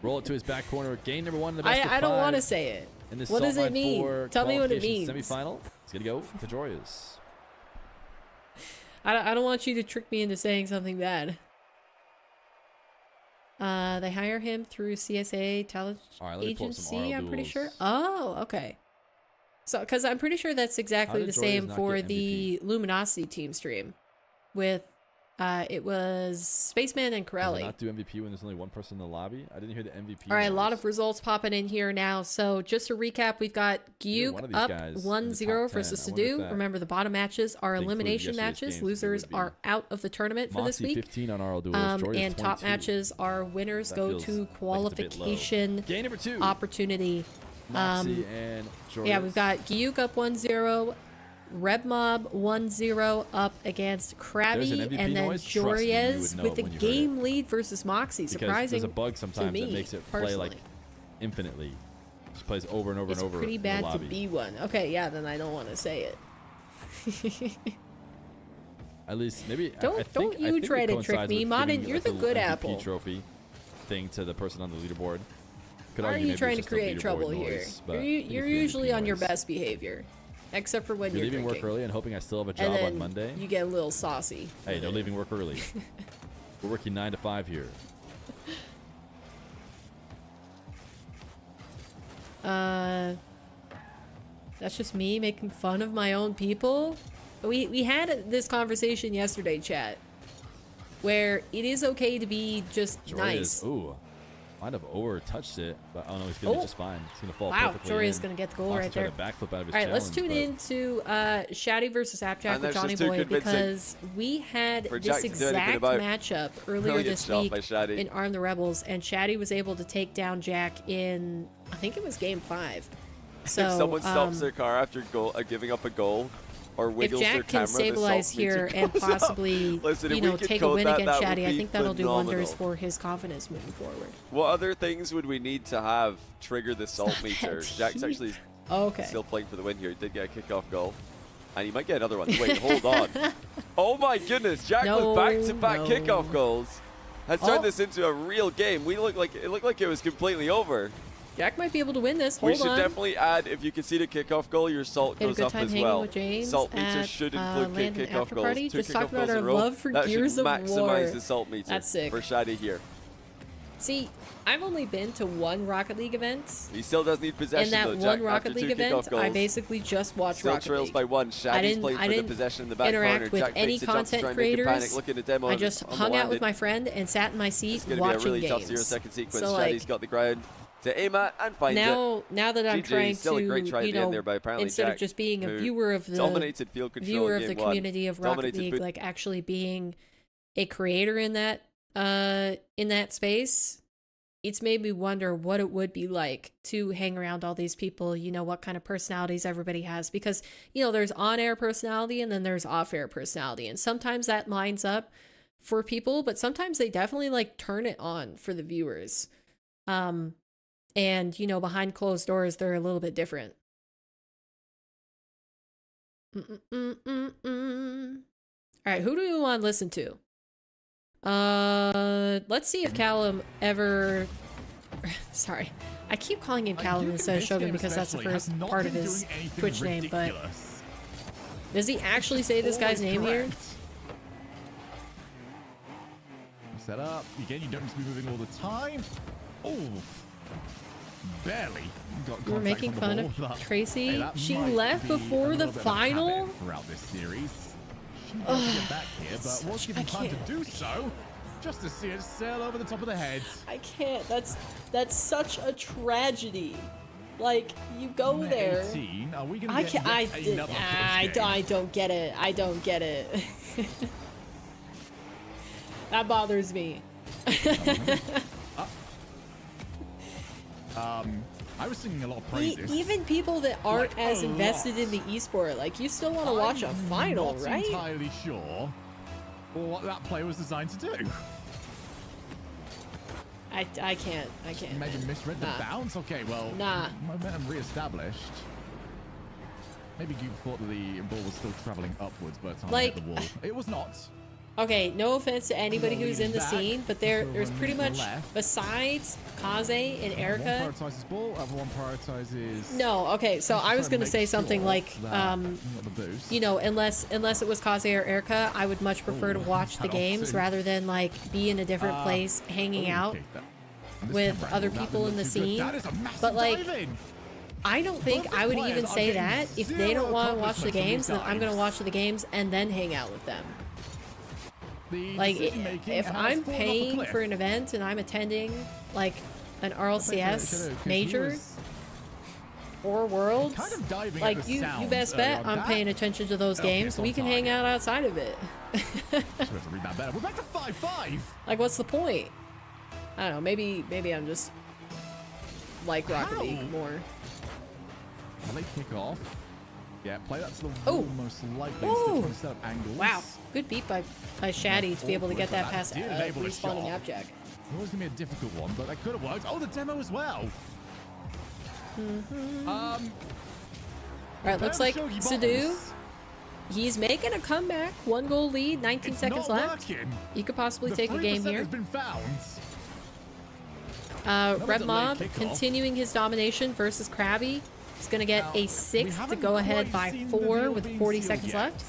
Roll it to his back corner. Game number 1 in the best of 5. I don't want to say it. What does it mean? Tell me what it means. Semifinal. It's going to go to Joria's. I don't want you to trick me into saying something bad. They hire him through CSA talent agency, I'm pretty sure. Oh, okay. So, because I'm pretty sure that's exactly the same for the Luminosity team stream with it was Spaceman and Corelli. Does it not do MVP when there's only one person in the lobby? I didn't hear the MVP. All right, a lot of results popping in here now. So just to recap, we've got Gyuk up 1-0 versus Sadu. Remember, the bottom matches are elimination matches. Losers are out of the tournament for this week. 15 on RL duels. And top matches are winners go to qualification game number 2 opportunity. Mawkzy and yeah, we've got Gyuk up 1-0. Red Mob 1-0 up against Krabby, and then Joriez with the game lead versus Mawkzy. Surprising. There's a bug sometimes that makes it play like infinitely. Just plays over and over and over. It's pretty bad to be one. Okay, yeah, then I don't want to say it. At least maybe. Don't you try to trick me, Modern. You're the good apple. Trophy thing to the person on the leaderboard. Why are you trying to create trouble here? You're usually on your best behavior. Except for when you're leaving drinking. work early and hoping I still have a job on Monday. You get a little saucy. Hey, no leaving work early. We're working 9 to 5 here. That's just me making fun of my own people. We had this conversation yesterday, chat, where it is okay to be just nice. Ooh. Might have over touched it, but I don't know. He's gonna be just fine. He's gonna fall perfectly. Wow, Joria's gonna get the goal right there. Backflip out of his All right, let's tune in to Shaddy versus ApparentlyJack with Johnny Boy, because we had this exact matchup earlier this week in Arm the Rebels, and Shaddy was able to take down Jack in, I think it was game 5. So if someone stops their car after giving up a goal, or wiggles if Jack can stabilize here and possibly, you know, take a win against Shaddy, I think that'll do wonders for his confidence moving forward. What other things would we need to have trigger the salt meter? Jack's actually still playing for the win here. He did get a kickoff goal, and he might get another one. Wait, hold on. Oh my goodness, Jack with back-to-back kickoff goals has turned this into a real game. It looked like it was completely over. Jack might be able to win this. We should definitely add, if you can see the kickoff goal, your salt goes up as well. Salt meter should include kickoff goals. 2 Just kickoff talk about goals our in a row. love for Gears of War. That should maximize the salt meter. That's sick. For Shaddy here. See, I've only been to one Rocket League event. He still does need possession, and that one Rocket League event, I basically just watched Rocket League. Still trails by 1. Shaddy's playing for the possession in the back corner. Interact with any content creators. I just hung out with my friend and sat in my seat watching games. It's going to be a really tough 0-second sequence. Shaddy's got the ground to aim at and find it. Now that I'm trying still to, a great try you know, there by instead of just being a viewer of the community of Rocket League, like actually being a creator in that space, it's made me wonder what it would be like to hang around all these people, you know, what kind of personalities everybody has, because, you know, there's on-air personality and then there's off-air personality, and sometimes that lines up for people, but sometimes they definitely like turn it on for the viewers. And, you know, behind closed doors, they're a little bit different. All right, who do we want to listen to? Let's see if Callum ever... Sorry, I keep calling him Callum instead of Shogun because that's the first part of his Twitch name, but... Does he actually say this guy's name here? Set up. Again, you don't need to be moving all the time. Oh! Barely got We're making fun of Tracy. Hey, she left before the final. Throughout this series, she doesn't get back here, but was given time to do so, just to see it sail over the top of the head. I can't. That's such a tragedy. Like, you go there. 18. Are we gonna I don't get it. I don't get it. That bothers me. I was singing a lot of praises. Even people that aren't as invested in the esport, like, you still want to watch a final, right? I'm not entirely sure what that play was designed to do. I can't. Maybe misread the bounce? Okay, well, momentum re-established. Maybe you thought that the ball was still traveling upwards, but it's hit the wall. It was not. Okay, no offense to anybody who's in the scene, but there's pretty much, besides Kaze and Erica... One prioritizes ball, other one prioritizes... No, okay, so I was going to say something like, you know, unless it was Kaze or Erica, I would much prefer to watch the games rather than, like, be in a different place hanging out with other people in the scene. But, like... I don't think I would even say that. If they don't want to watch the games, then I'm going to watch the games and then hang out with them. Like, if I'm paying for an event and I'm attending, like, an RLCS major or Worlds, like, you best bet I'm paying attention to those games. We can hang out outside of it. We're back to 5-5. Like, what's the point? I don't know. Maybe I'm just like Rocket League more. They kick off. Yeah, play that to the wall most likely. Still trying to set up angles. Wow, good beat by Shaddy to be able to get that past respawning AppJack. It was gonna be a difficult one, but that could have worked. Oh, the demo as well. All right, looks like Sadu. He's making a comeback. 1 goal lead, 19 seconds left. He could possibly take a game here. Red Mob continuing his domination versus Krabby. He's going to get a 6th to go ahead by 4 with 40 seconds left.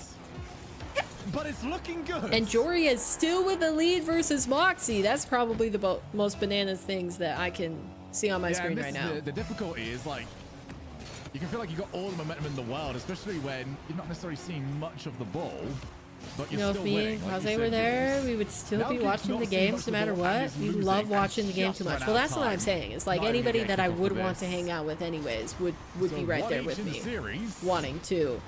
But it's looking good. And Jory is still with the lead versus Mawkzy. That's probably the most bananas things that I can see on my screen right now. The difficulty is, like, you can feel like you got all the momentum in the world, especially when you're not necessarily seeing much of the ball. But you're still winning. If Kaze were there, we would still be watching the games no matter what. We love watching the game too much. Well, that's what I'm saying. It's like anybody that I would want to hang out with anyways would be right there with me, wanting to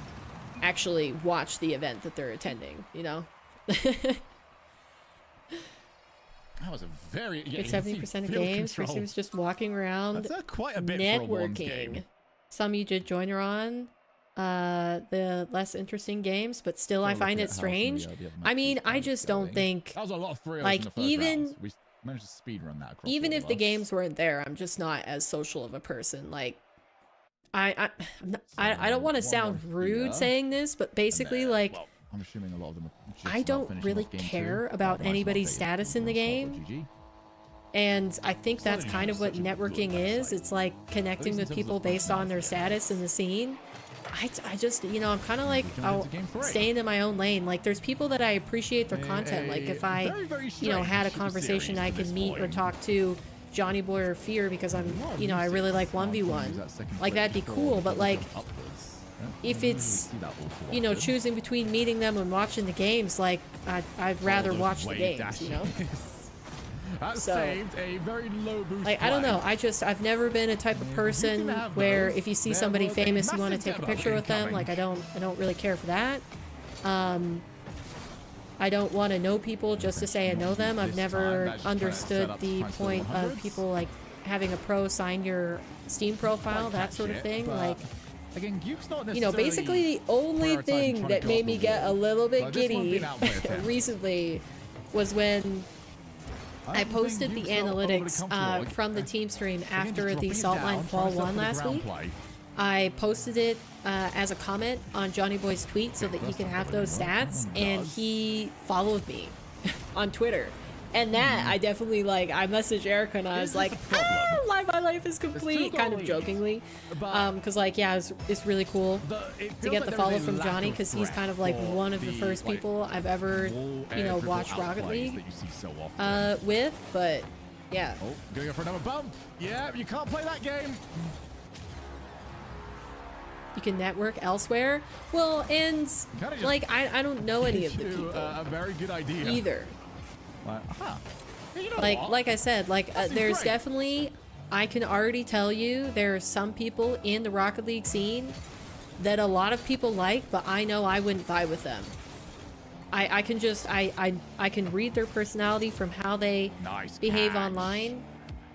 actually watch the event that they're attending, you know? That was a very... Yeah, 70% of games, first he was just walking around, that's quite a bit networking. Some you did joiner on. The less interesting games, but still I find it strange. I mean, I just don't think, like, even if the games weren't there, I'm just not as social of a person. Like, I don't want to sound rude saying this, but basically, like, I'm assuming a lot of them I don't really care about anybody's status in the game. And I think that's kind of what networking is. It's like connecting with people based on their status in the scene. I just, you know, I'm kind of like, I'll stay in my own lane. Like, there's people that I appreciate their content. Like, if I, you know, had a conversation I could meet or talk to Johnny Boy or Fear because I'm, you know, I really like 1v1. Like, that'd be cool. But, like, if it's, you know, choosing between meeting them and watching the games, like, I'd rather watch the games, you know? That saved a very low boost. Like, I don't know. I've never been a type of person where if you see somebody famous, you want to take a picture with them. Like, I don't really care for that. I don't want to know people just to say I know them. I've never understood the point of people, like, having a pro sign your Steam profile, that sort of thing. Like, you know, basically the only thing that made me get a little bit giddy recently was when I posted the analytics from the team stream after the Saltline QUAL 1 last week. I posted it as a comment on Johnny Boy's tweet so that he could have those stats, and he followed me on Twitter. And that, I definitely, like, I messaged Erica and I was like, my life is complete, kind of jokingly. Because, like, yeah, it's really cool to get the follow from Johnny, because he's kind of, like, one of the first people I've ever, you know, watched Rocket League with. But, yeah. Oh, going for another bump. Yeah, you can't play that game. You can network elsewhere. Well, and, like, I don't know any of the people. A very good idea. Either. Like I said, like there's definitely, I can already tell you there are some people in the Rocket League scene that a lot of people like, but I know I wouldn't vibe with them. I can just I can read their personality from how they behave online,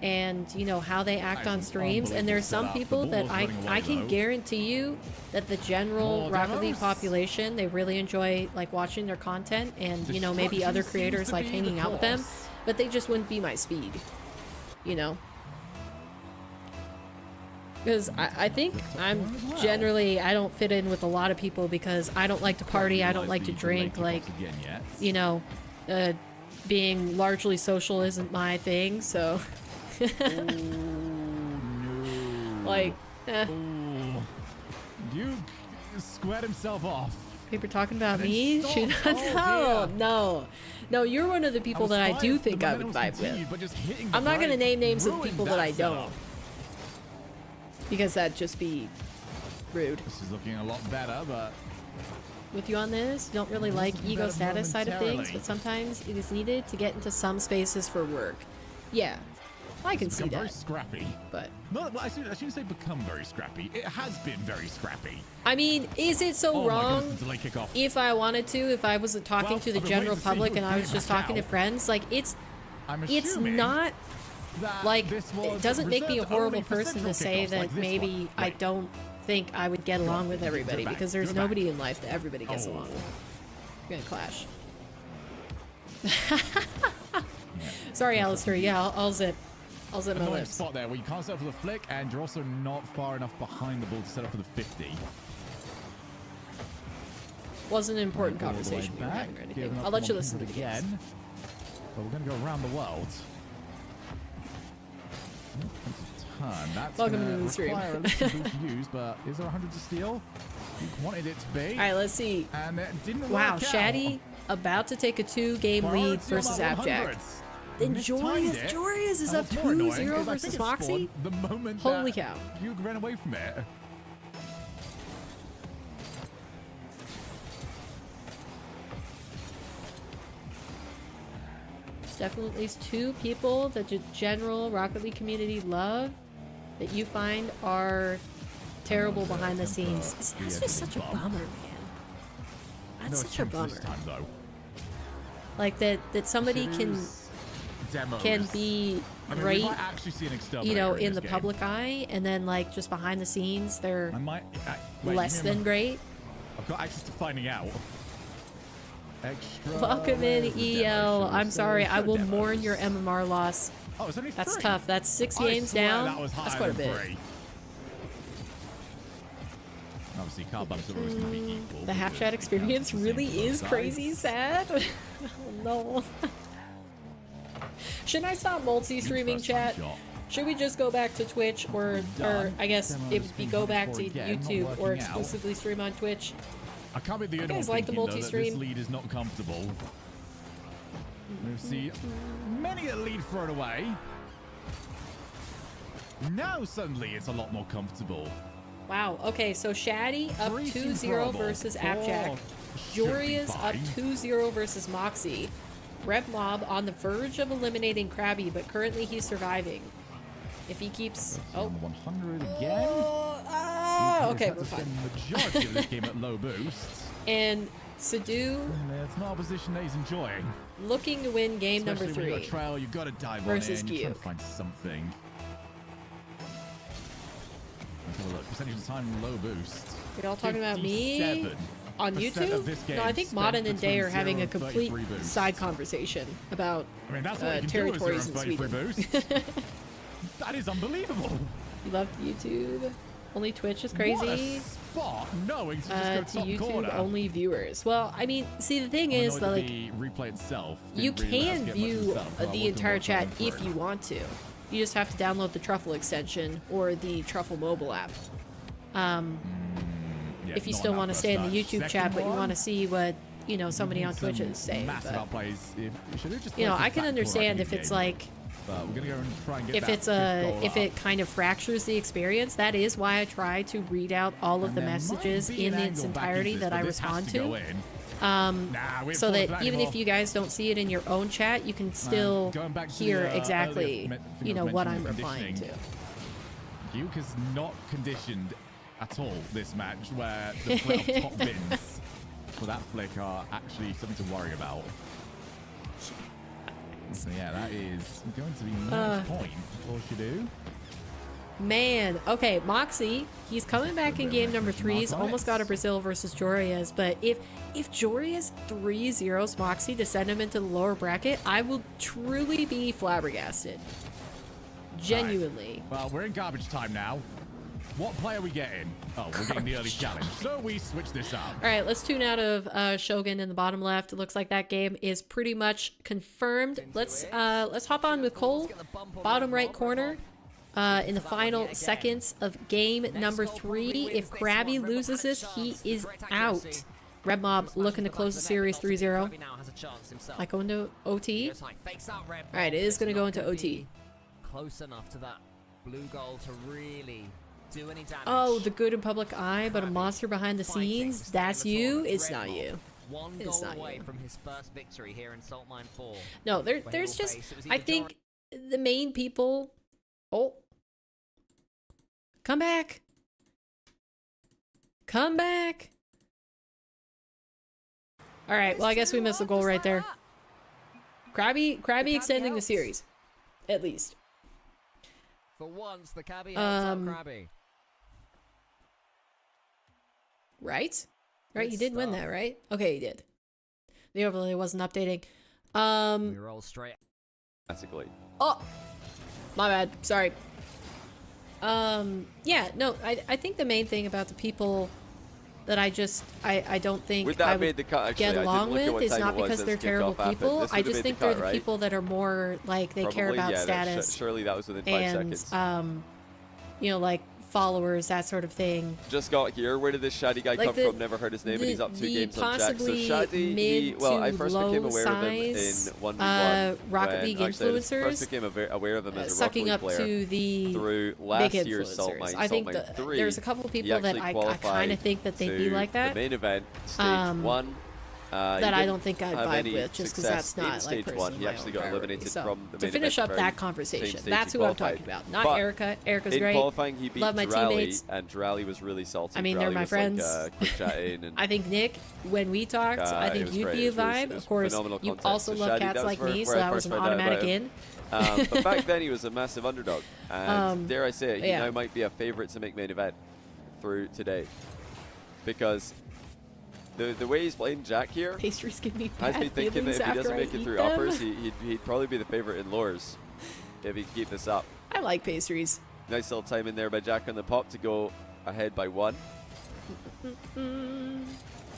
and you know how they act on streams. And there's some people that I can guarantee you that the general Rocket League population, they really enjoy like watching their content, and you know maybe other creators like hanging out with them, but they just wouldn't be my speed, you know. Because I think I'm generally, I don't fit in with a lot of people because I don't like to party, I don't like to drink, like, you know, being largely social isn't my thing, so. Like, You squared himself off. People talking about me? No, you're one of the people that I do think I would vibe with. I'm not going to name names of people that I don't. Because that'd just be rude. This is looking a lot better, but... With you on this, don't really like ego status side of things, but sometimes it is needed to get into some spaces for work. Yeah, I can see that. Very scrappy. But... No, I shouldn't say become very scrappy. It has been very scrappy. I mean, is it so wrong if I wanted to, if I wasn't talking to the general public and I was just talking to friends? Like, it's not... Like, it doesn't make me a horrible person to say that maybe I don't think I would get along with everybody, because there's nobody in life that everybody gets along with. We're gonna clash. Sorry, Alistair. Yeah, I'll zip my lips. Spot there where you can't set up for the flick, and you're also not far enough behind the ball to set up for the 50. Wasn't an important conversation we were having or anything. I'll let you listen to it again. But we're gonna go around the world. That's welcome to the stream. Use, but is there 100 to steal? You wanted it to be. All right, let's see. And it didn't wow, work Shaddy about to take a 2-game lead versus ApparentlyJack. Then Jorius is up 2-0 versus Mawkzy. The moment holy cow! You ran away from it. Definitely at least 2 people that the general Rocket League community love that you find are terrible behind the scenes. That's just such a bummer, man. That's such a bummer. Like that somebody can be great, you know, in the public eye, and then like just behind the scenes they're less than great. I've got access to finding out. Extra welcome in, EL. I'm sorry, I will mourn your MMR loss. Oh, it's only 3. That's tough. That's 6 games down. That's quite a bit. Obviously, car bumps are always going to be equal. The half chat experience really is crazy sad. Oh no. Shouldn't I stop multi-streaming chat? Should we just go back to Twitch, or I guess it would be go back to YouTube, or exclusively stream on Twitch? I can't be the only one like the multi-stream. This lead is not comfortable. We've seen many a lead thrown away. Now suddenly it's a lot more comfortable. Wow. Okay, so Shaddy up 2-0 versus ApparentlyJack. Jorius up 2-0 versus Mawkzy. Rep Mob on the verge of eliminating Krabby, but currently he's surviving. If he keeps... Oh. 100 again. Okay, we're fine. The majority of this game at low boosts. And Sadu... It's not a position that he's enjoying. Looking to win game number 3. When you've got a trail, you've got to dive versus on in. You're trying to find something. Let's have a look. Percentage of time low boost. You're all talking about me? On YouTube? No, I think Modern and Day are having a complete side conversation about territories in Sweden. That is unbelievable. You love YouTube? Only Twitch is crazy. What a spot, knowing to just go top YouTube corner. Only viewers. Well, I mean, see, the thing is that like the replay itself, you can view the entire chat if you want to. You just have to download the Truffle extension or the Truffle mobile app. If you still want to stay in the YouTube chat, but you want to see what somebody on Twitch is saying. But, I can understand if it's like. But we're gonna go and try and get if it kind of fractures the experience. That is why I try to read out all of the messages in its entirety that I respond to. So that even if you guys don't see it in your own chat, you can still hear exactly what I'm replying to. Duke is not conditioned at all this match, where the 12 top wins. for that flick are actually something to worry about. So yeah, that is going to be match point for Shadu. Man, okay, Mawkzy, he's coming back in game number 3. He's almost got a Brazil versus Jorias, but if Jorias 3-0s Mawkzy to send him into the lower bracket, I will truly be flabbergasted. Genuinely. Right. Well, we're in garbage time now. What play are we getting? Oh, we're getting the early challenge. So we switch this up. All right, let's tune out of Shogun in the bottom left. It looks like that game is pretty much confirmed. Let's hop on with Cole, bottom right corner. In the final seconds of game number 3. If Krabby loses this, he is out. Red Mob looking to close the series 3-0. Might go into OT. Alright, it is going to go into OT. Close enough to that blue goal to really do any damage. Oh, the good in public eye, but a monster behind the scenes. That's you. It's not you. It's not you. From his first victory here in Salt Mine 4. No, there's just, I think the main people. Oh. Come back. Come back. All right, well, I guess we missed the goal right there. Krabby extending the series. At least. For once, the cabbie helps out Krabby. Right? Right, he did win that, right? Okay, he did. The overlay wasn't updating. We roll straight. Classically. Oh! My bad. Sorry. Yeah, no, I think the main thing about the people that I don't think I would get along with is not because they're terrible people. I just think they're the people that are more like they care about status. Surely that was within 5 seconds. You know, like followers, that sort of thing. Just got here. Where did this Shady guy come from? Never heard his name, and he's up 2 games on Jack. So Shady, well, I first became aware of him in 1v1. Rocket League influencers. I first became aware of him as a sucking Rocket League up to the through last big year's Salt Mine. I think there's a couple of people that I kind of think that they'd be like that. The main event, stage 1. That I don't think I'd vibe with, just because that's not like personally He actually got eliminated from the main to finish up that conversation, that's who I'm talking about, not Erica. Erica's great. In qualifying, he beat Love my teammates, and Drally was really salty. I mean, they're my friends. And I think Nick, when we talked, I think you'd be a vibe. Of course, you also love cats like me, so that was an automatic in. But back then, he was a massive underdog, and dare I say it, he now might be a favorite to make main event through today, because the way he's playing Jack here Pastries give me has me thinking that if he doesn't make it through uppers, he'd probably be the favorite in lowers if he could keep this up. I like Pastries. Nice little time in there by Jack on the pop to go ahead by 1. All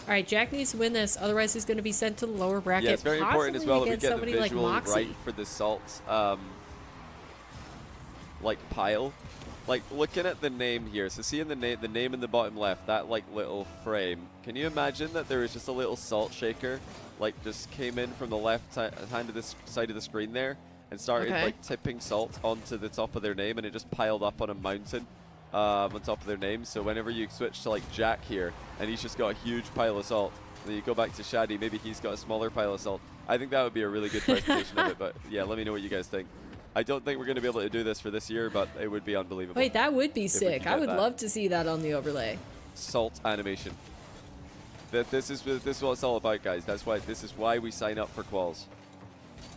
right, Jack needs to win this, otherwise he's going to be sent to the lower bracket. Yeah, it's very important as well that we get the visual like right for the Salt like pile. Like, looking at the name here, so seeing the name in the bottom left, that like little frame, can you imagine that there was just a little salt shaker, like just came in from the left hand of this side of the screen there and started like tipping salt onto the top of their name, and it just piled up on a mountain on top of their name. So whenever you switch to like Jack here, and he's just got a huge pile of salt, and then you go back to Shady, maybe he's got a smaller pile of salt. I think that would be a really good presentation of it, but yeah, let me know what you guys think. I don't think we're going to be able to do this for this year, but it would be unbelievable. Wait, that would be sick. I would love to see that on the overlay. Salt animation. This is what it's all about, guys. This is why we sign up for quals.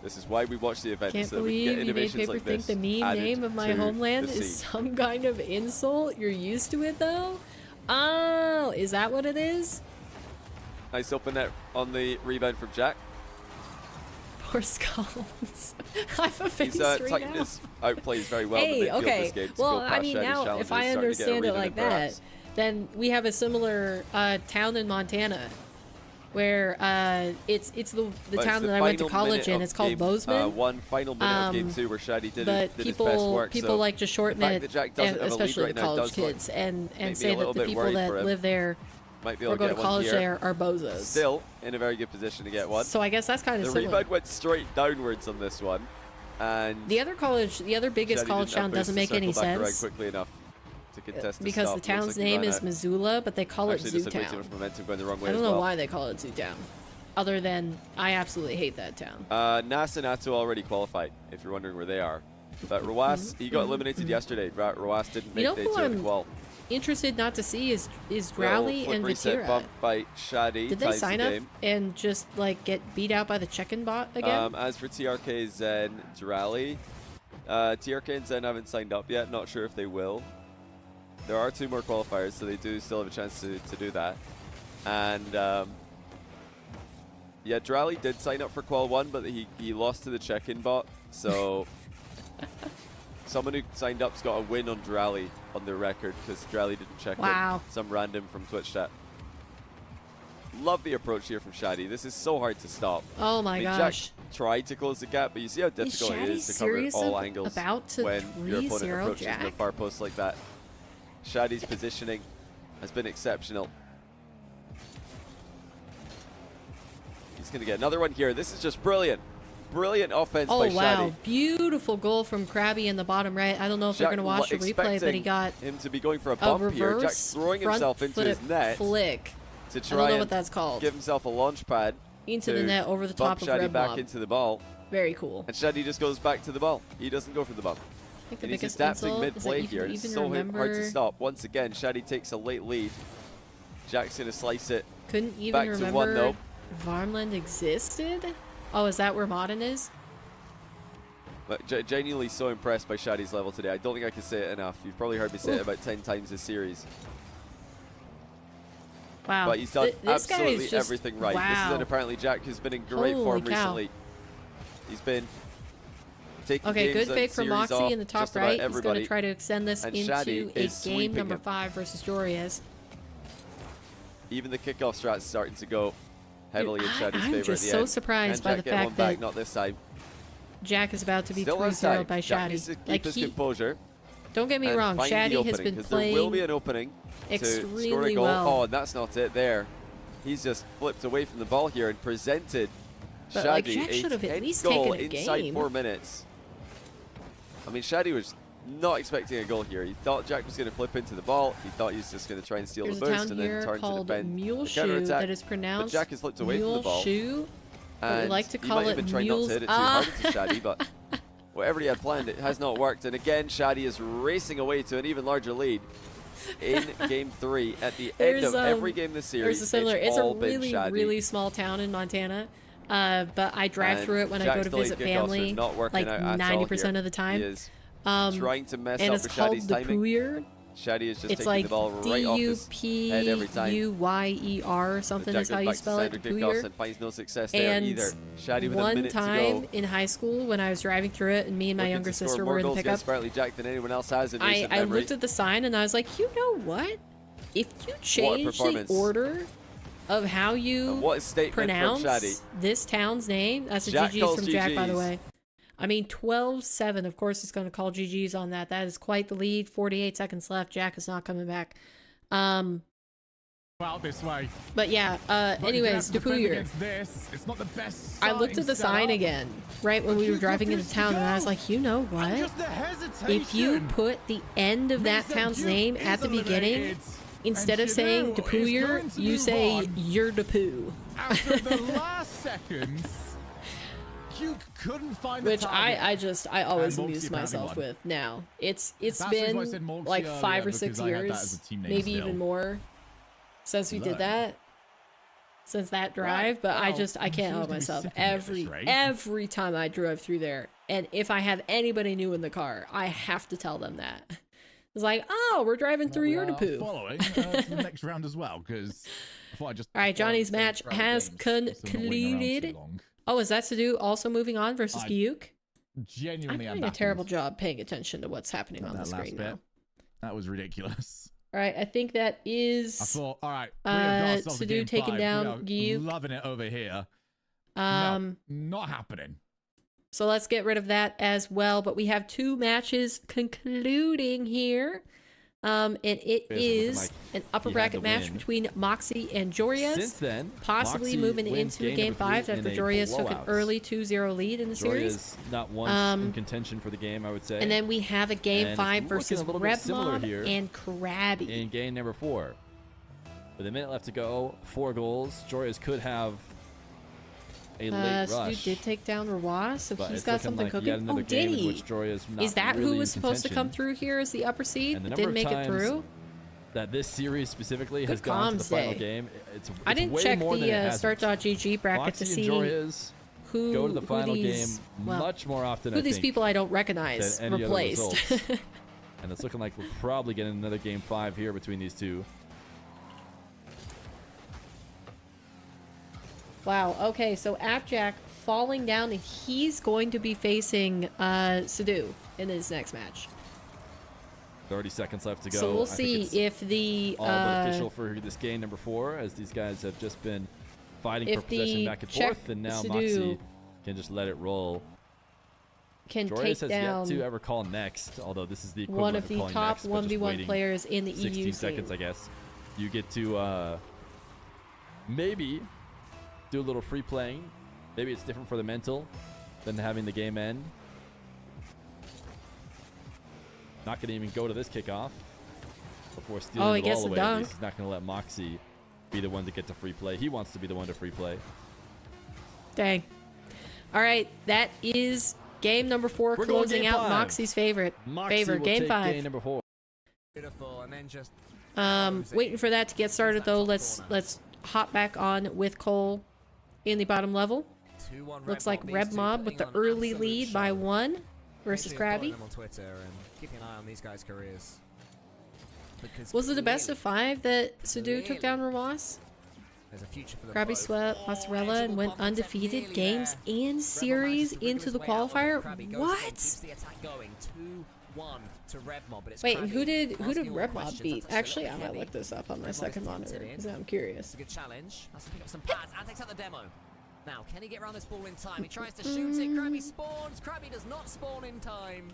This is why we watch the event. Can't so believe we get you made innovations Paper like think this the meme name of my homeland is some kind of insult. You're used to it though. Oh, is that what it is? Nice open net on the rebound from Jack. Poor Skulls. I have a face He's tucking his outplays very well. Hey, okay. Well, I mean, now if I understand it like that, then we have a similar town in Montana, where it's the town that I went to college in. It's called Bozeman. One final minute of game 2 where Shady did his best work. People like to shorten it, especially the college kids, and say that the people that live there might be able or go to college there are bozos. Still in a very good position to get one. So I guess that's kind of the similar. The rebound went straight downwards on this one, and the other biggest college town doesn't make any sense. Quickly enough to contest because the town's name is Missoula, but they call it Zootown. Too much momentum going the wrong way I don't know why they call it Zootown, other than I absolutely hate that town. Nas and Atto already qualified. If you're wondering where they are, But Roas, he got eliminated yesterday. Roas didn't make day 2 of the qual. Interested not to see is Rowley and reset Vatira. Bump by Shadi. Did they sign up and just like get beat out by the check-in bot again? As for TRK, Zen, Drally, TRK and Zen haven't signed up yet. Not sure if they will. There are 2 more qualifiers, so they do still have a chance to do that. And yeah, Drally did sign up for Qual 1, but he lost to the check-in bot. So someone who signed up's got a win on Drally on their record because Drally didn't check in. Some random from Twitch chat. Love the approach here from Shadi. This is so hard to stop. Oh my gosh. Jack tried to close the gap, but you see how difficult it is to cover all angles when your opponent approaches Jack? the far post like that. Shadi's positioning has been exceptional. He's going to get another one here. This is just brilliant. Brilliant offense by Shadi. Oh, wow. Beautiful goal from Krabby in the bottom right. I don't know if they're going to watch the replay, but he got him to be going for a bump here. Jack throwing himself into his net flick. To try I don't know what that's called. Give himself a launch pad. Into the net over the top of Shadi Red back Mob. into the ball. Very cool. And Shadi just goes back to the ball. He doesn't go for the bump. I think the and he's biggest adapting insult mid-play is that here. you It's can so remember hard to stop. Once again, Shadi takes a late lead. Jack's going to slice it. Couldn't even back remember to 1 though. Varmland existed? Oh, is that where Modern is? But genuinely so impressed by Shadi's level today. I don't think I can say it enough. You've probably heard me say it about 10 times this series. Wow. But he's done this absolutely just, everything right. wow. This is an ApparentlyJack who's been in great form recently. He's been taking okay, games good fake from Mawkzy in the top right. He's going to try to extend this and into a game number him. 5 versus Jorias. Even the kickoff strat's starting to go heavily in Shadi's favor at the end. I'm just so surprised by the fact that not this time. Jack is about to be 3-0 by Shadi. Like his composure. Don't get me wrong, Shadi has been playing there will be an opening extremely to score a goal. well. Oh, and that's not it there. He's just flipped away from the ball here and presented but Shadi like, Jack should have at least taken a inside game. 4 minutes. I mean, Shadi was not expecting a goal here. He thought Jack was going to flip into the ball. He thought he was just going to try and steal There's the boost and then turn to defend Mule the Shoe counter-attack. that is pronounced but Jack has flipped away from the ball. Shoe. But we like to call he might it have been trying not to hit it too hard to Shadi, but whatever he had planned, it has not worked. And again, Shadi is racing away to an even larger lead in Game 3. At the end of every game this series, it's a all been really, Shadi. really small town in Montana. But I drive through it when I go to visit family, like 90% of the time. He is trying to mess up with Shadi's timing. Dupuyr. Shadi is just it's taking like the ball right off his head every time. Dupuyr or something is how you spell it. Dupuyr. And finds no success there either. Shadi with a one minute time to go. in high school when I was driving through it and me and my younger sister were in the pickup, ApparentlyJack than anyone else has in recent I memory. looked at the sign and I was like, you know what? If you change the order of how you pronounce this town's name, that's a GG's from Jack, by the way. I mean, 12-7, of course, is going to call GG's on that. That is quite the lead. 48 seconds left. Jack is not coming back. Out this way. But yeah, anyways, Dupuyr. It's not the best. I looked at the sign again, right when we were driving into town, and I was like, you know what? If you put the end of that town's name at the beginning, instead of saying Dupuyr, you say you're Depu. After the last seconds. You couldn't find which I always amuse myself with now. It's been like 5 or 6 years, maybe even more, since we did that, since that drive. But I can't help myself every time I drive through there, and if I have anybody new in the car, I have to tell them that. It's like, oh, we're driving through your Depu. Following to the next round as well, because all right, Johnny's match has concluded. Oh, is that to do also moving on versus Gyuk? Genuinely, I'm doing a terrible job paying attention to what's happening on the screen now. That was ridiculous. All right, I think that is. I thought, all right, we have got ourselves a game taking 5. down Gyuk. Loving it over here. No, not happening. So let's get rid of that as well. But we have 2 matches concluding here. And it is an upper bracket match between Mawkzy and Jorias. Since then, possibly Mawkzy moving into game 5 after Jorias took an early 2-0 lead in the series. Not once in contention for the game, I would say. And then we have a game 5 versus Red Mob and Krabby in game number 4. With a minute left to go, 4 goals. Jorias could have a late Stu rush. did take down Rawas, so But he's it's got looking something like cooking. yet another Oh, game did in he? which Jorya's not Is that really who was in supposed to come contention. through here as the upper seed? And the number Didn't of make it times through? that this series specifically Good has gone to the comms final day. game. It's I didn't way check more than it the hasn't. start.gg bracket to Mawkzy see and Jorya's who go to the final these, game well, much more often, who I these think, people I don't recognize than any other replaced. results. And it's looking like we're probably getting another game 5 here between these two. Wow. Okay, so ApparentlyJack falling down, and he's going to be facing Sadu in his next match. 30 seconds left to go. So we'll I think see it's if the all but official for this game number 4, as these guys have just been fighting for if possession the back and check forth, and now Sadu Mawkzy can just let it roll. can Jorya's take has down yet to ever call next, although this is the equivalent one of of the calling top next, but just 1v1 waiting players in the 16 EU seconds, scene. I guess. You get to maybe do a little free playing. Maybe it's different for the mental than having the game end. Not going to even go to this kickoff before stealing he the gets ball the away. At dunk. least. He's not going to let Mawkzy be the one to get to free play. He wants to be the one to free play. Dang. All right, that is game number 4, We're going closing game out 5. Mawkzy's favorite. Mawkzy will game take 5. game number 4. Beautiful, and then just Waiting for that to get started though. Let's hop back on with Cole in the bottom level. 2-1 Looks like These Red two Mob with putting the on an early absolute lead by show. 1 versus Make sure you're following Krabby. them on Twitter and keeping an eye on these guys' careers. Because Was it a best of clearly 5 that Sadu took down Rawas? there's a future for them Krabby both. swept mozzarella and Edgeable went bump attack undefeated nearly games there. and Red Mob series manages to wriggle into his the way out of it. qualifier. Krabby goes What? in, keeps the attack going. 2-1 to Red Mob, but it's Wait, Krabby who did asking all the Red Mob questions. beat? That's a Actually, little I might heavy. look this up on my Red Mob second is monitor tempted in. because I'm curious. It's a good challenge. Has to pick up some pads and takes out the demo. Now, can he get around this ball in time? He tries to shoot it. Krabby spawns. Krabby does not spawn in time.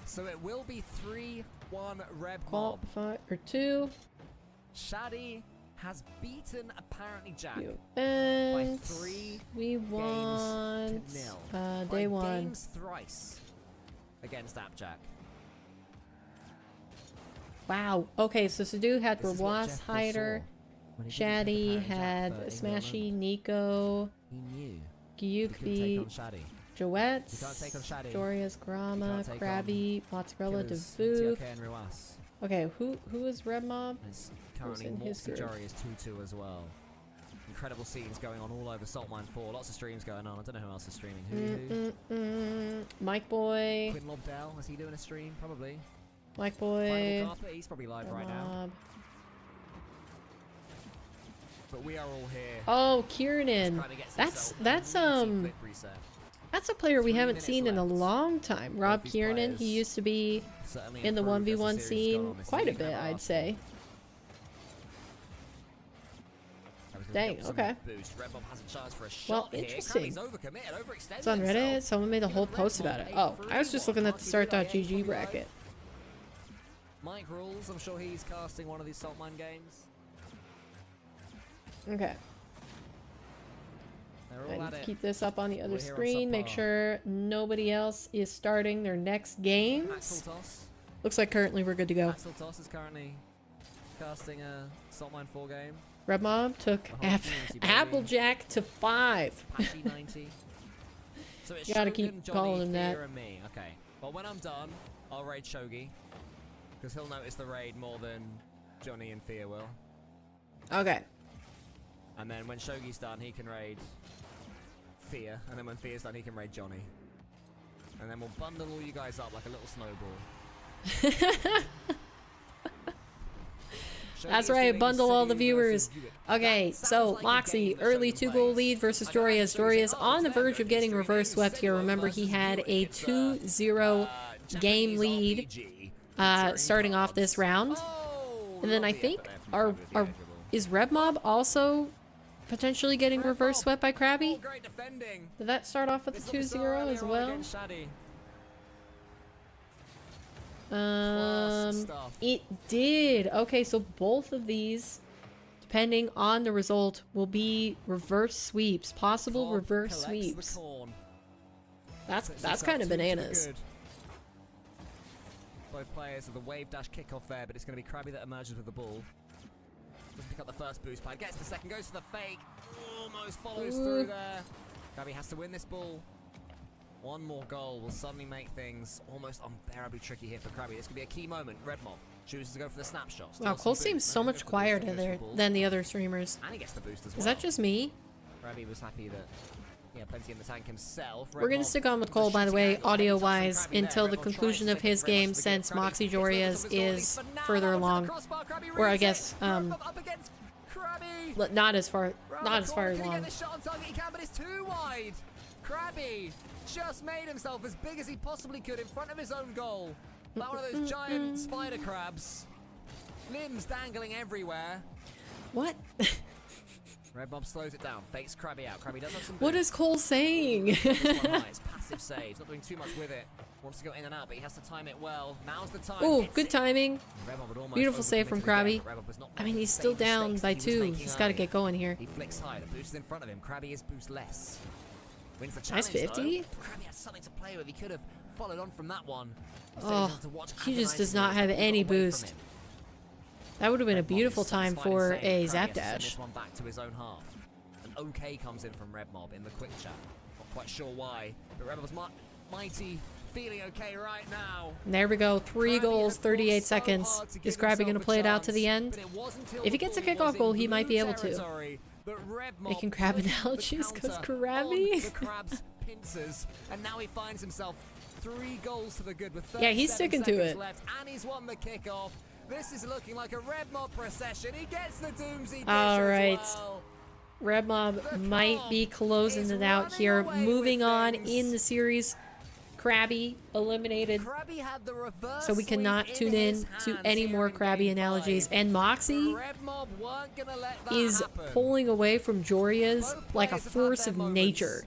So it will be 3-1 Red Mob. Qualify or 2. Shadi has beaten ApparentlyJack You by event. 3 We want games to 0. day by 1. games thrice against AppJack. Wow. Okay, so Sadu had This is what Rawas, Jeff Hyder, foresaw when he didn't pick Shadi, ApparentlyJack had for Smashy, England. Nico, He knew he couldn't take on Gyukbi, Shadi. Joettes, You can't take on Shadi. Doria's, You Grama, can't take Krabby, Mozzarella, Killers, Devu. TRK and Ruas. Okay, who is Red Mob? It's currently in his Mawkzy group? is 2-2 as well. Incredible scenes going on all over Saltmine 4. Lots of streams going on. I don't know who else is streaming. Who? Mike Boy, Quinn Lobdell, is he doing a stream? Probably. Mike Final Boy, Carpet, he's probably live Red right now. Mob. But we are all here. Oh, Kiernan. Krabby gets That's himself an easy flip reset. that's a player we 3 haven't minutes seen in a left. long time. Rob these Kiernan, he players used to be Certainly in the improved as 1v1 series has gone scene on. This quite a league bit, never I'd asked say. Dang, okay. Boost. Red Mob has a chance for a Well, shot here. interesting. Krabby's overcommitted, overextended It's on Reddit. himself. Someone made a whole Even post Red about Mob it. Oh, I was 8-3, just looking at the Mawkzy start.gg live. bracket. Mike Rules, I'm sure he's casting one of these Saltmine games. Okay. They're all I at need to it. keep this up on the other We're here on screen. Make subpar. sure nobody else is starting their next games. Axel Toss. Looks like currently we're good to go. Axel Toss is currently casting a Saltmine 4 game. Red Mob took The whole community, baby. ApparentlyJack to 5. Patchy 90. So it's You gotta Shogun, keep Johnny, calling him that. Thea, and me. Okay. Well, when I'm done, I'll raid Shogi. Because he'll notice the raid more than Johnny and Thea will. Okay. And then when Shogi's done, he can raid Thea. And then when Thea's done, he can raid Johnny. And then we'll bundle all you guys up like a little snowball. That's right, bundle all the viewers. Okay, so Mawkzy, early 2-goal lead versus Dorias. Dorias on the verge of getting reverse swept here. Remember, he had a 2-0 game lead starting off this round. And then I think, is Red Mob also potentially getting reverse swept by Krabby? Did that start off with a 2-0 as well? It did. Okay, so both of these, depending on the result, will be reverse sweeps. Possible reverse sweeps. That's kind of bananas. Both players of the wave dash kickoff there, but it's going to be Krabby that emerges with the ball. Doesn't pick up the first boost pad, gets the second, goes for the fake. almost follows through there. Krabby has to win this ball. One more goal will suddenly make things almost unbearably tricky here for Krabby. This could be a key moment. Red Mob chooses to go for the snapshot. Wow, Cole seems so much quieter there than the other streamers. And he gets the boost as well. Is that just me? Krabby was happy that he had plenty in the tank himself. We're going to stick on with Cole, by the way, audio-wise, until the conclusion of his game, since Mawkzy Joria's is further along. Or I guess, not as far along. Krabby just made himself as big as he possibly could in front of his own goal. Like one of those giant spider crabs. Limbs dangling everywhere. What? Red Mob slows it down, fakes Krabby out. Krabby does have some. What is Cole saying? It's passive saves, not doing too much with it. Wants to go in and out, but he has to time it well. Now's the time. Oh, good timing. Beautiful save from Krabby. I mean, he's still down by 2. He's got to get going here. He flicks high, the boost is in front of him. Krabby is boost less. Wins the challenge, nice 50. Krabby has something to play with. He could have followed on from that one. Oh, he just does not have any boost. That would have been a beautiful time for a zap dash. This one back to his own half. An OK comes in from Red Mob in the quick chat. Not quite sure why, but Red Mob's mighty feeling okay right now. And there we go. 3 goals, 38 seconds. Is Krabby going to play it out to the end? If he gets a kickoff goal, he might be able to. Making crab analogies because Krabby. The crab's pincers, and now he finds himself 3 goals to the good with 30 yeah, he's sticking to it. Left, and he's won the kickoff. This is looking like a Red Mob procession. He gets the Doomsy. All right. Well. Red Mob might be closing it out here. Moving on in the series. Krabby eliminated. Krabby had the reverse, so we cannot tune in to any more Krabby analogies. And Mawkzy is pulling away from Joria's like a force of nature.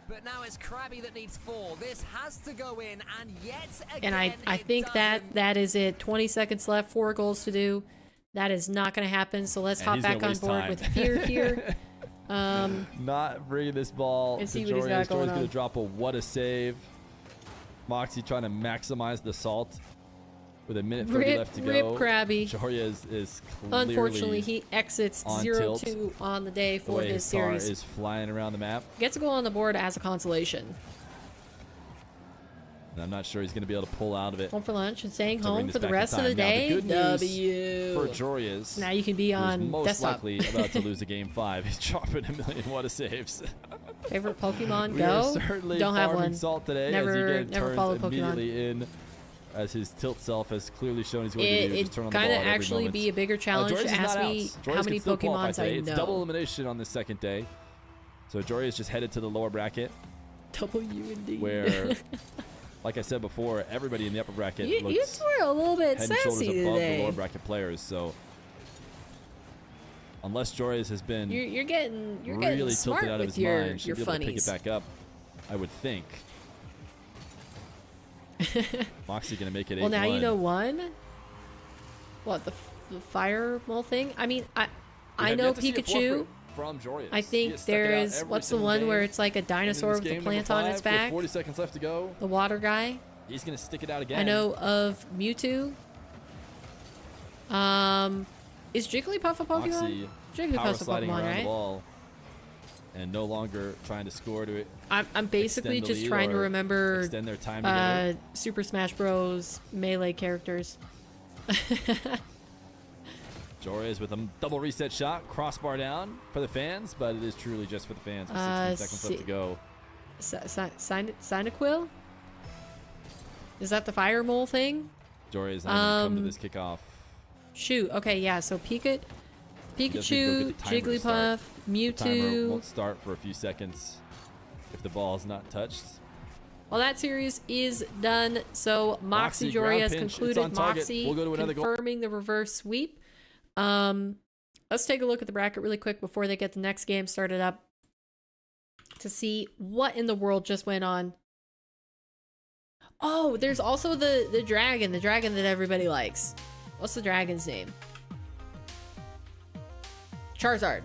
But now it's Krabby that needs 4. This has to go in, and yet again, and I think that is it. 20 seconds left, 4 goals to do. That is not going to happen. So let's hop back on board with Fear here. Not bringing this ball and to see what he's got going on. Going to drop a what a save. Mawkzy trying to maximize the salt with a minute 30 left to go. Rip Krabby. Joria is clearly unfortunately, he exits 0-2 on the day for this series. Is flying around the map. Gets a goal on the board as a consolation. And I'm not sure he's going to be able to pull out of it. Home for lunch and staying home for the rest of the day. Now, the good news for Joria's. Now you can be on most desktop. Likely about to lose a game 5. He's dropping a million what a saves. Favorite Pokemon we Go? Are certainly don't have one. Salt today never as he turns follow immediately Pokemon. In as his tilt self has clearly shown he's going to do. It kind of actually be a bigger challenge to ask me how many Pokemons I know. It's double elimination on the second day. So Joria is just headed to the lower bracket. W indeed. Where, like I said before, everybody in the upper bracket you looks were a little bit head and shoulders sassy above today. the lower bracket players. So unless Joria's has been you're getting really smart tilted out of with his your mind, should be able to pick it back up, I would think. Mawkzy gonna make it 8-1. Well, now you know one. What the fireball thing? I mean, I know Pikachu. From Joria's. I think there is what's the one where it's like a dinosaur with a plant on its back? 40 seconds left to go. The water guy. He's gonna stick it out again. I know of Mewtwo. Is Jigglypuff a Pokemon? Mawkzy Jigglypuff's a Pokemon, around right? The ball and no longer trying to score to it. I'm basically just trying to remember extend their time together. Super Smash Bros. Melee characters. Joria's with a double reset shot, crossbar down for the fans, but it is truly just for the fans with 16 seconds left to go. Cyndaquil? Is that the fire mole thing? Joria's not going to come to this kickoff. Shoot. Okay, yeah. So Pikachu, Jigglypuff, Mewtwo. The timer won't start for a few seconds if the ball is not touched. Well, that series is done. So Mawkzy Joria has concluded. Mawkzy we'll go to another confirming the reverse sweep. Let's take a look at the bracket really quick before they get the next game started up to see what in the world just went on. Oh, there's also the dragon that everybody likes. What's the dragon's name? Charizard.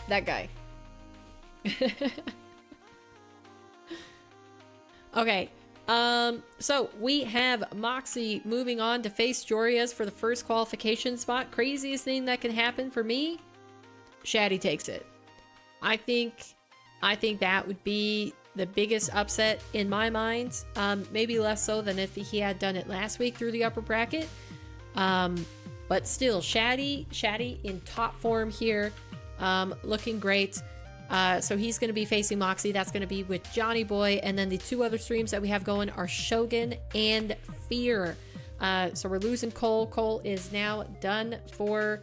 That guy. Okay. So we have Mawkzy moving on to face Joria's for the first qualification spot. Craziest thing that can happen for me, Shaddy takes it. I think that would be the biggest upset in my mind. Maybe less so than if he had done it last week through the upper bracket. But still, Shaddy in top form here, looking great. So he's going to be facing Mawkzy. That's going to be with Johnny Boy. And then the two other streams that we have going are Shogun and Fear. So we're losing Cole. Cole is now done for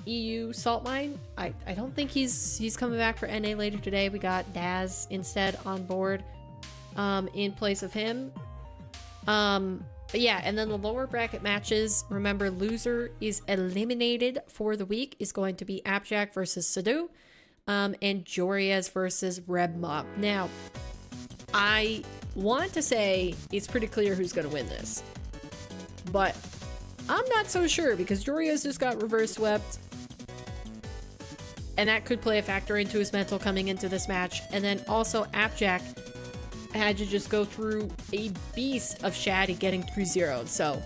EU Salt Mine. I don't think he's coming back for NA later today. We got Daz instead on board in place of him. But yeah, and then the lower bracket matches, remember, loser is eliminated for the week is going to be ApparentlyJack versus Sadu, and Joriaz versus Rebmob. Now, I want to say it's pretty clear who's going to win this, but I'm not so sure because Joriaz just got reverse swept, and that could play a factor into his mental coming into this match. And then also ApparentlyJack had to just go through a beast of Shaddy getting 3-0. So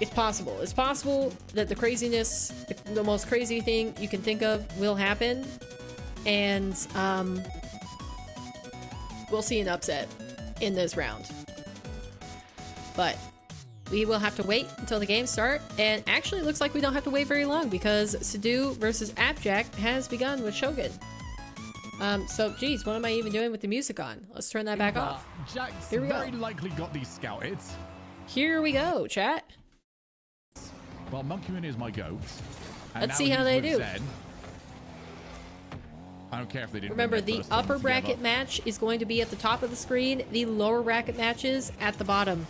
it's possible. It's possible that the craziness, the most crazy thing you can think of will happen. And we'll see an upset in this round. But we will have to wait until the games start. And actually it looks like we don't have to wait very long because Sadu versus ApparentlyJack has begun with Shogun. So, geez, what am I even doing with the music on? Let's turn that back off. Jack's Here we go. very likely got these scouted. Here we go, chat. Well, Monkey Moon is my goat. And Let's now see how he's they with do. Zen. I don't care if they didn't Remember, win their the first one upper together. bracket match is going to be at the top of the screen. The lower bracket matches at the bottom.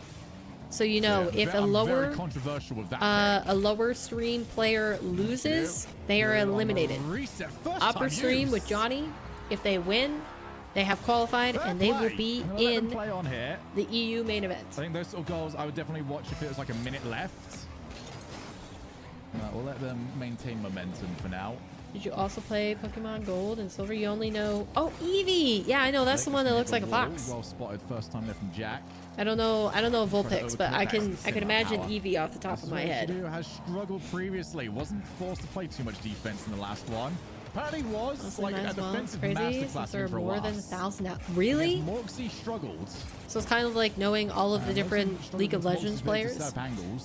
So you know, Yeah, if I'm a lower very controversial with that pick. a lower stream player loses, they are eliminated. Reset. First Upper time stream use. with Johnny, if they win, they have qualified Fair and they will play. be I'm gonna let them in play on here. the EU main event. I think those sort of goals I would definitely watch if it was like a minute left. We'll let them maintain momentum for now. Did you also play Pokemon Gold and Silver? You only know... Oh, Eevee! Yeah, I know. That's the one that looks like a fox. Well spotted first time there from Jack. I don't know Vulpix, but I can Similar imagine power. Eevee off the top of my head. Shadoo has struggled previously. Wasn't forced to play too much defense in the last one. Apparently was Also like nice. a Well, it's defensive crazy since masterclass there are for a more while. than 1,000 now. Really? Yes, Mawkzy struggled. So it's kind of like knowing all of the different League of Legends players.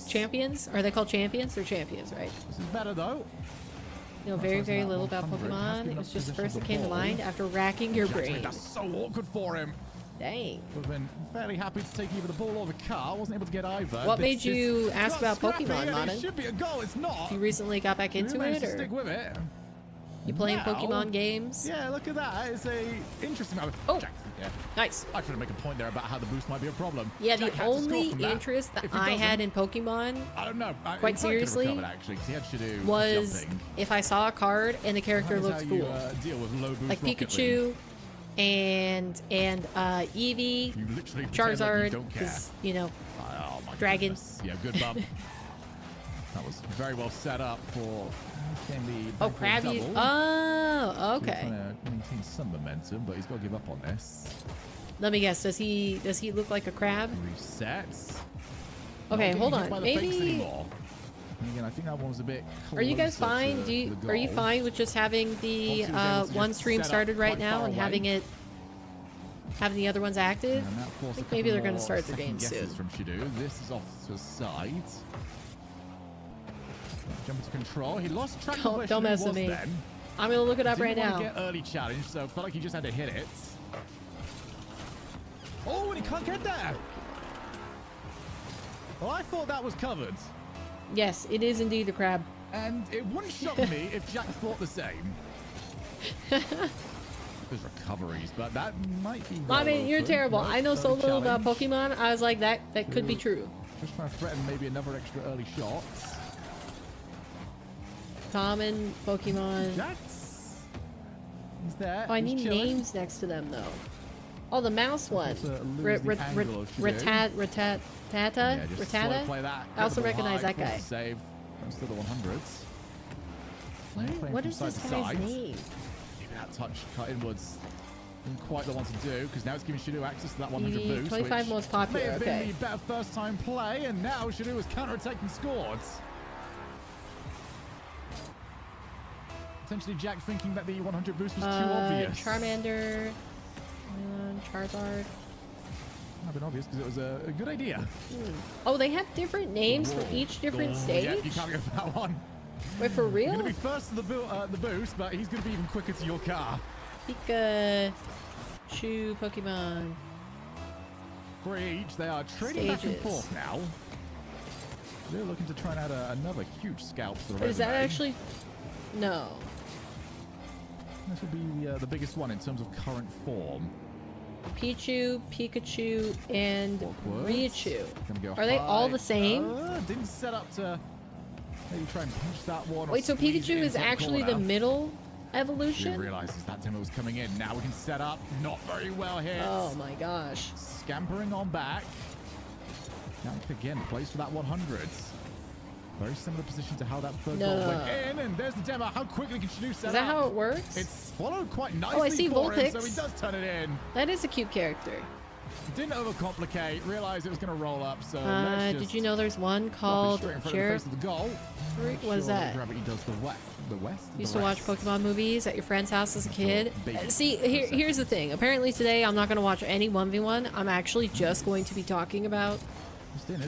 Champions? Are they called champions? They're champions, right? This is better though. You know very, very little about Pokemon. It was just the first that came to mind after racking your brain. That's so awkward for him. Dang. Would have been fairly happy to take either the ball or the car. Wasn't able to get either. What This made is you ask got about scrappy, Pokemon, and it Modern? should be a goal. It's not. You recently got back into managed it, to stick or with it. you playing Now- Pokemon games? Yeah, look at that. It's a interesting. Oh. Jack, yeah. Nice. I tried to make a point there about how the boost might be a problem. Yeah, Jack the had to score only from that. interest that If he I had doesn't, in Pokemon I don't know. quite He probably could have seriously, recovered, actually, 'cause he had Shadoo was jumping. if I saw a card and the character That is looked how you, cool. deal with low boost Like Rocket Pikachu League. and Eevee, You literally pretend like Charizard, you don't care. 'cause, you know, Oh my Dragon. goodness. Yeah, good bump. That was very well set up for can the oh, backward Krabby. double. Oh, He's okay. trying to maintain some momentum, but he's got to give up on this. Let me guess. Does he look like a crab? Resets. Okay, Not hold getting hit by on. the fakes Maybe. anymore. And again, I think that one was a bit. Are you guys closer fine? to the Are you goal. fine with just having the Mawkzy was able to one just stream set up started right quite now far and away. having the other ones active? And that forced I a think couple maybe they're gonna more start their second game guesses soon. from Shadoo. This is off to the side. Jump into control. He lost track of where Don't Shadoo mess with was me. then. I'm gonna look it up right Didn't now. want to get early challenge, so felt like he just had to hit it. Oh, and he can't get there. Well, I thought that was covered. Yes, it is indeed a crab. And it wouldn't shock me if Jack thought the same. There's recoveries, but that might be. I mean, you're open. terrible. No, I know so early little about challenge. Pokemon. I was like, that could be true. Just trying to threaten maybe another extra early shot. Common Pokemon. Jax. He's there. Oh, I He's need chilling. names next to them though. Oh, the mouse one. to lose the angle of Shadoo. Ratata. Yeah, just slow Ratata. play that. I also Get the ball recognize high, that guy. force a Save. Comes to the 100s. What is this guy's name? Maybe that touch cut inwards isn't quite the one to do, because now it's giving Shadoo access to that 100 Eevee, boost. 25 which most popular, May have okay. been the better first time play, and now Shadoo has counter-attacked and scored. Potentially Jack thinking that the 100 boost was too obvious. Charmander, Charizard. Not been obvious because it was a good idea. Oh, they have different names for each different stage? Yeah, you can't go for that one. Wait, for real? You're going to be first to the boost, but he's going to be even quicker to your car. Pikachu Pokemon. 3 each. They are trading back and forth now. They're looking to try and add another huge scalp to the resume. Is that actually... No. This will be the biggest one in terms of current form. Pichu, Pikachu, and Raichu. Go Are they all the same? Didn't set up to maybe try and punch that one. Wait, so Pikachu is actually the middle evolution? He realizes that demo was coming in. Now we can set up. Not very well hit. Oh my gosh. Scampering on back. Jack again plays for that 100s. Very similar position to how that third goal went in, and there's the demo. How quickly can Shadoo set up? Is that how it works? It's followed quite nicely. Oh, I see for him, Vulpix. so he does turn it in. That is a cute character. Didn't overcomplicate. Realized it was going to roll up. So did you know there's one called Jared? What is that? Gravity does the west. Used to watch Pokemon movies at your friend's house as a kid. See, here's the thing. Apparently today I'm not going to watch any 1v1. I'm actually just going to be talking about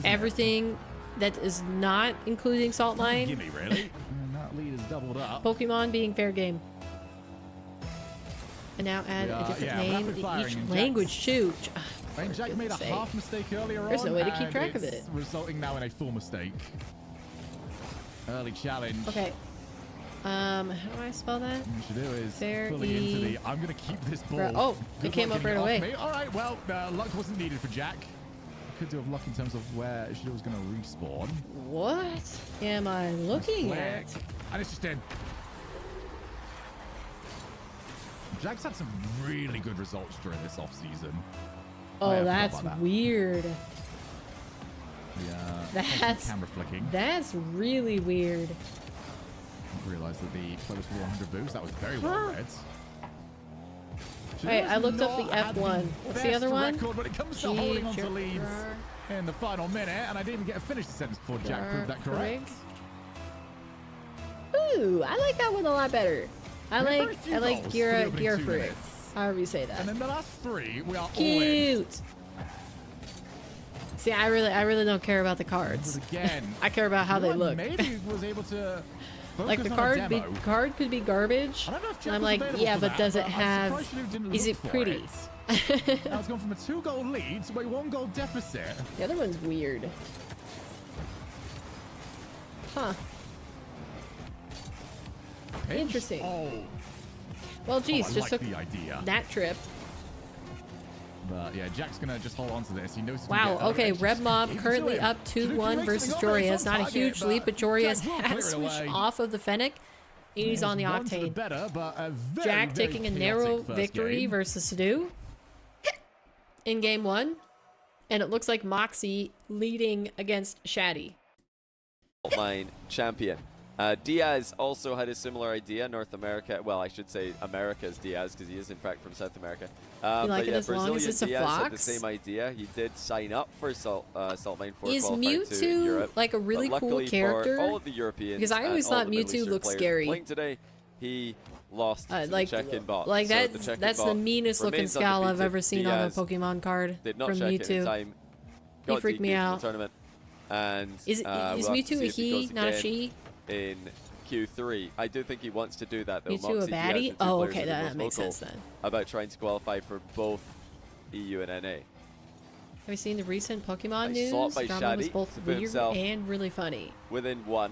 everything that is not including Salt Mine. Gimme, really? That lead is doubled up. Pokemon being fair game. And now add a different name in each language too. And Jack made a half mistake earlier on. There's no way to keep track of it. Resulting now in a full mistake. Early challenge. Okay. How do I spell that? What you should do is Fair fully into the. I'm gonna keep this ball. Oh, it came up right away. All right. Well, luck wasn't needed for Jack. Could do have luck in terms of where Shadoo was going to respawn. What am I looking at? And it's just in. Jack's had some really good results during this off-season. Oh, that's weird. Yeah. That's camera flicking. That's really weird. I realized that the play was for 100 boost. That was very well read. Wait, I looked up the F1. What's the other one? When it comes to holding on to leads in the final minute, and I didn't even get a finish sentence before Jack proved that correct. Ooh, I like that one a lot better. I like Gira Fruit. However you say that. And then the last 3, we are cute. See, I really don't care about the cards. Again, I care about how they look. Maybe was able to. Like the card could be garbage. And I'm like, yeah, but does it have? Is it pretty? Now it's gone from a 2-goal lead to a 1-goal deficit. The other one's weird. Huh. Interesting. Oh. Well, geez, just took the idea. that trip. But yeah, Jack's gonna just hold on to this. He knows. Wow. Okay, Red Mob currently up 2-1 versus Jorias. Not a huge lead, but Jorias has switched off of the Fennec. He's on the Octane. Jack taking a narrow victory versus Shadoo in game 1, and it looks like Mawkzy leading against Shaddy. Mine champion. Diaz also had a similar idea. North America, well, I should say America's Diaz, because he is in fact from South America. You like it as long as it's a Diaz fox? had the same idea. He did sign up for Salt Mine 4. Is Mewtwo in Europe, like a really cool character? For all of the Europeans, because I always thought Mewtwo looked scary. Playing today, he lost to the check-in bot. Like so that's the meanest looking scowl I've ever seen on a Pokemon card did not from check Mewtwo. in time, He freaked me out. Tournament, and is Mewtwo a he, not a she? In Q3, I do think he wants to do that though. Mewtwo a baddie? Oh, okay, that makes sense then. About trying to qualify for both EU and NA. Have you seen the recent Pokemon news? Drama was both weird and really funny. Within 1.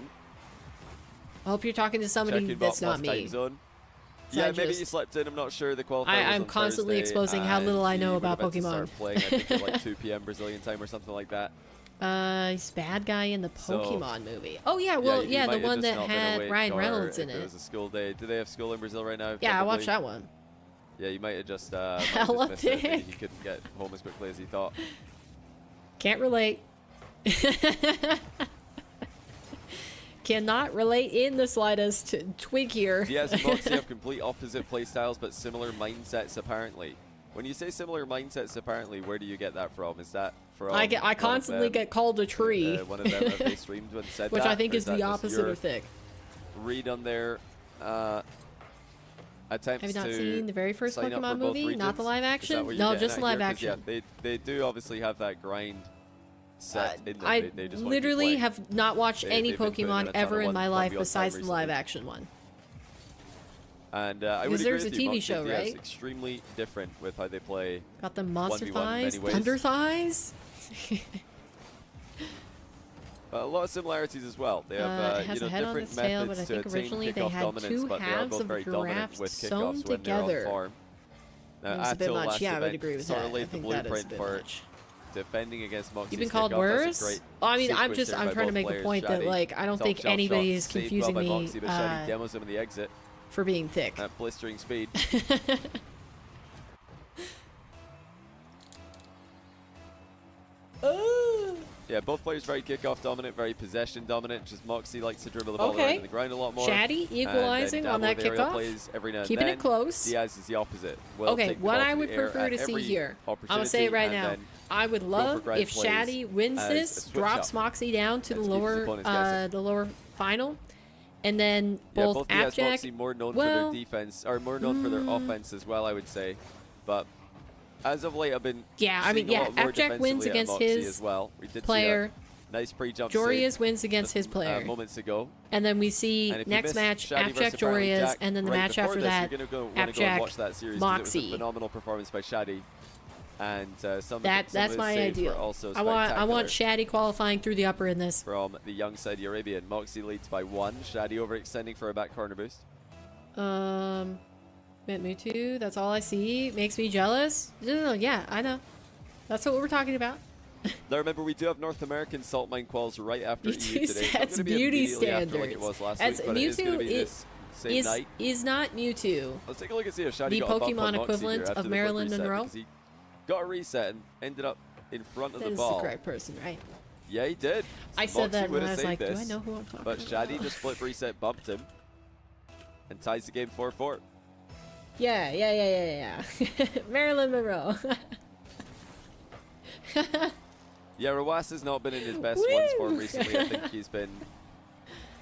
I hope you're talking to somebody that's not me. Yeah, maybe you slept in. I'm not sure. The qualifier I'm constantly exposing how little I know about Pokemon. Playing, I think at like 2 p.m. Brazilian time or something like that. He's bad guy in the Pokemon movie. Oh yeah, well yeah, the one that had Ryan Reynolds in it. It was a school day. Do they have school in Brazil right now? Yeah, I watched that one. Yeah, you might have just hella dick. He couldn't get home as quickly as he thought. Can't relate. Cannot relate in the slightest. Twig here. Diaz and Mawkzy have complete opposite playstyles, but similar mindsets apparently. When you say similar mindsets apparently, where do you get that from? Is that from? I constantly get called a tree. One of them, have they streamed when said which that, I think is the opposite of thick. Read on their attempts Have you not to seen the very first sign up Pokemon for both movie? Not the regions? live Is that action? what you're No, getting just at live here? 'Cause, action. Yeah, they do obviously have that grind set in them. I They just want to keep literally playing. have not watched any they've been putting in a Pokemon ton ever of in my 1v1 life time besides the recently. live action one. And I would Because agree there's with a you, TV Mawkzy show, Diaz right? extremely different with how they play. Got the monster 1v1 in thighs, many ways. thunder thighs. A lot of similarities as well. They have It has you know, a head on different its tail, but methods I to think attain originally they kickoff had dominance, two but they are halves both of very a dominant giraffe with sewn kickoffs when they're on together. farm. Now, It's a bit Attil much. last Yeah, I would event agree with sort that. of I laid the think that is a blueprint bit for much. defending against Mawkzy's You've been called kickoff. That's worse? a great Oh, I mean, I'm sequence there by trying to both make a players. point that, Shadi like, I don't top think shelf anybody shot, is saved well confusing by me Mawkzy, but Shadi demos him in the exit for being thick. at blistering speed. Yeah, both players very kickoff dominant, very possession dominant. Just Mawkzy likes to dribble the ball around in the ground a lot more. Shadi equalizing on that kickoff. Every now and Keeping then. it close. Diaz is the opposite. Will Okay, take the what ball I to would the air prefer at to see every here, I'm going to opportunity say it right and now, then I would love grand if plays Shadi wins as this, a switch drops up Mawkzy down to and the keeps his opponents guessing. lower final, and then Yeah, both both Diaz ApparentlyJack, Mawkzy more known for their defense, or more known for their offense as well, I would say. But as of late, I've been Yeah, I mean, seeing a yeah, lot more ApparentlyJack wins defensively at against Mawkzy his as well. We did player. see a nice pre-jump Jorius save wins against his player. moments ago. And then we see And if you next missed match, Shadi versus ApparentlyJack Jorius, ApparentlyJack and then the right match before after this, that, you're gonna want to go and watch that series 'cause it was a Mawkzy. phenomenal performance by Shadi. And some That's of his my saves were ideal. also I want spectacular Shadi qualifying through the upper in this. from the young Saudi Arabian. Mawkzy leads by 1. Shadi overextending for a back corner boost. Mewtwo, that's all I see. Makes me jealous. No, yeah, I know. That's what we're talking about. Now remember, we do have North American salt mine quals right after EU Mewtwo today. So sets it's beauty immediately after like it standards. was last That's- week, but it is going to be Mewtwo this same night. Is not Mewtwo Let's take a look and see if Shadi the got a bump Pokemon on Mawkzy equivalent here after of the Marilyn quick reset, Monroe? because he got a reset and ended up in front of That the is ball. the correct person, right? Yeah, he did. I said Mawkzy that and would then I have was saved like, do I this, know who I'm talking but about? Shadi just flip reset bumped him and ties the game 4-4. Yeah. Marilyn Monroe. Yeah, Rawas has not been in his best Woo! ones form recently. I think he's been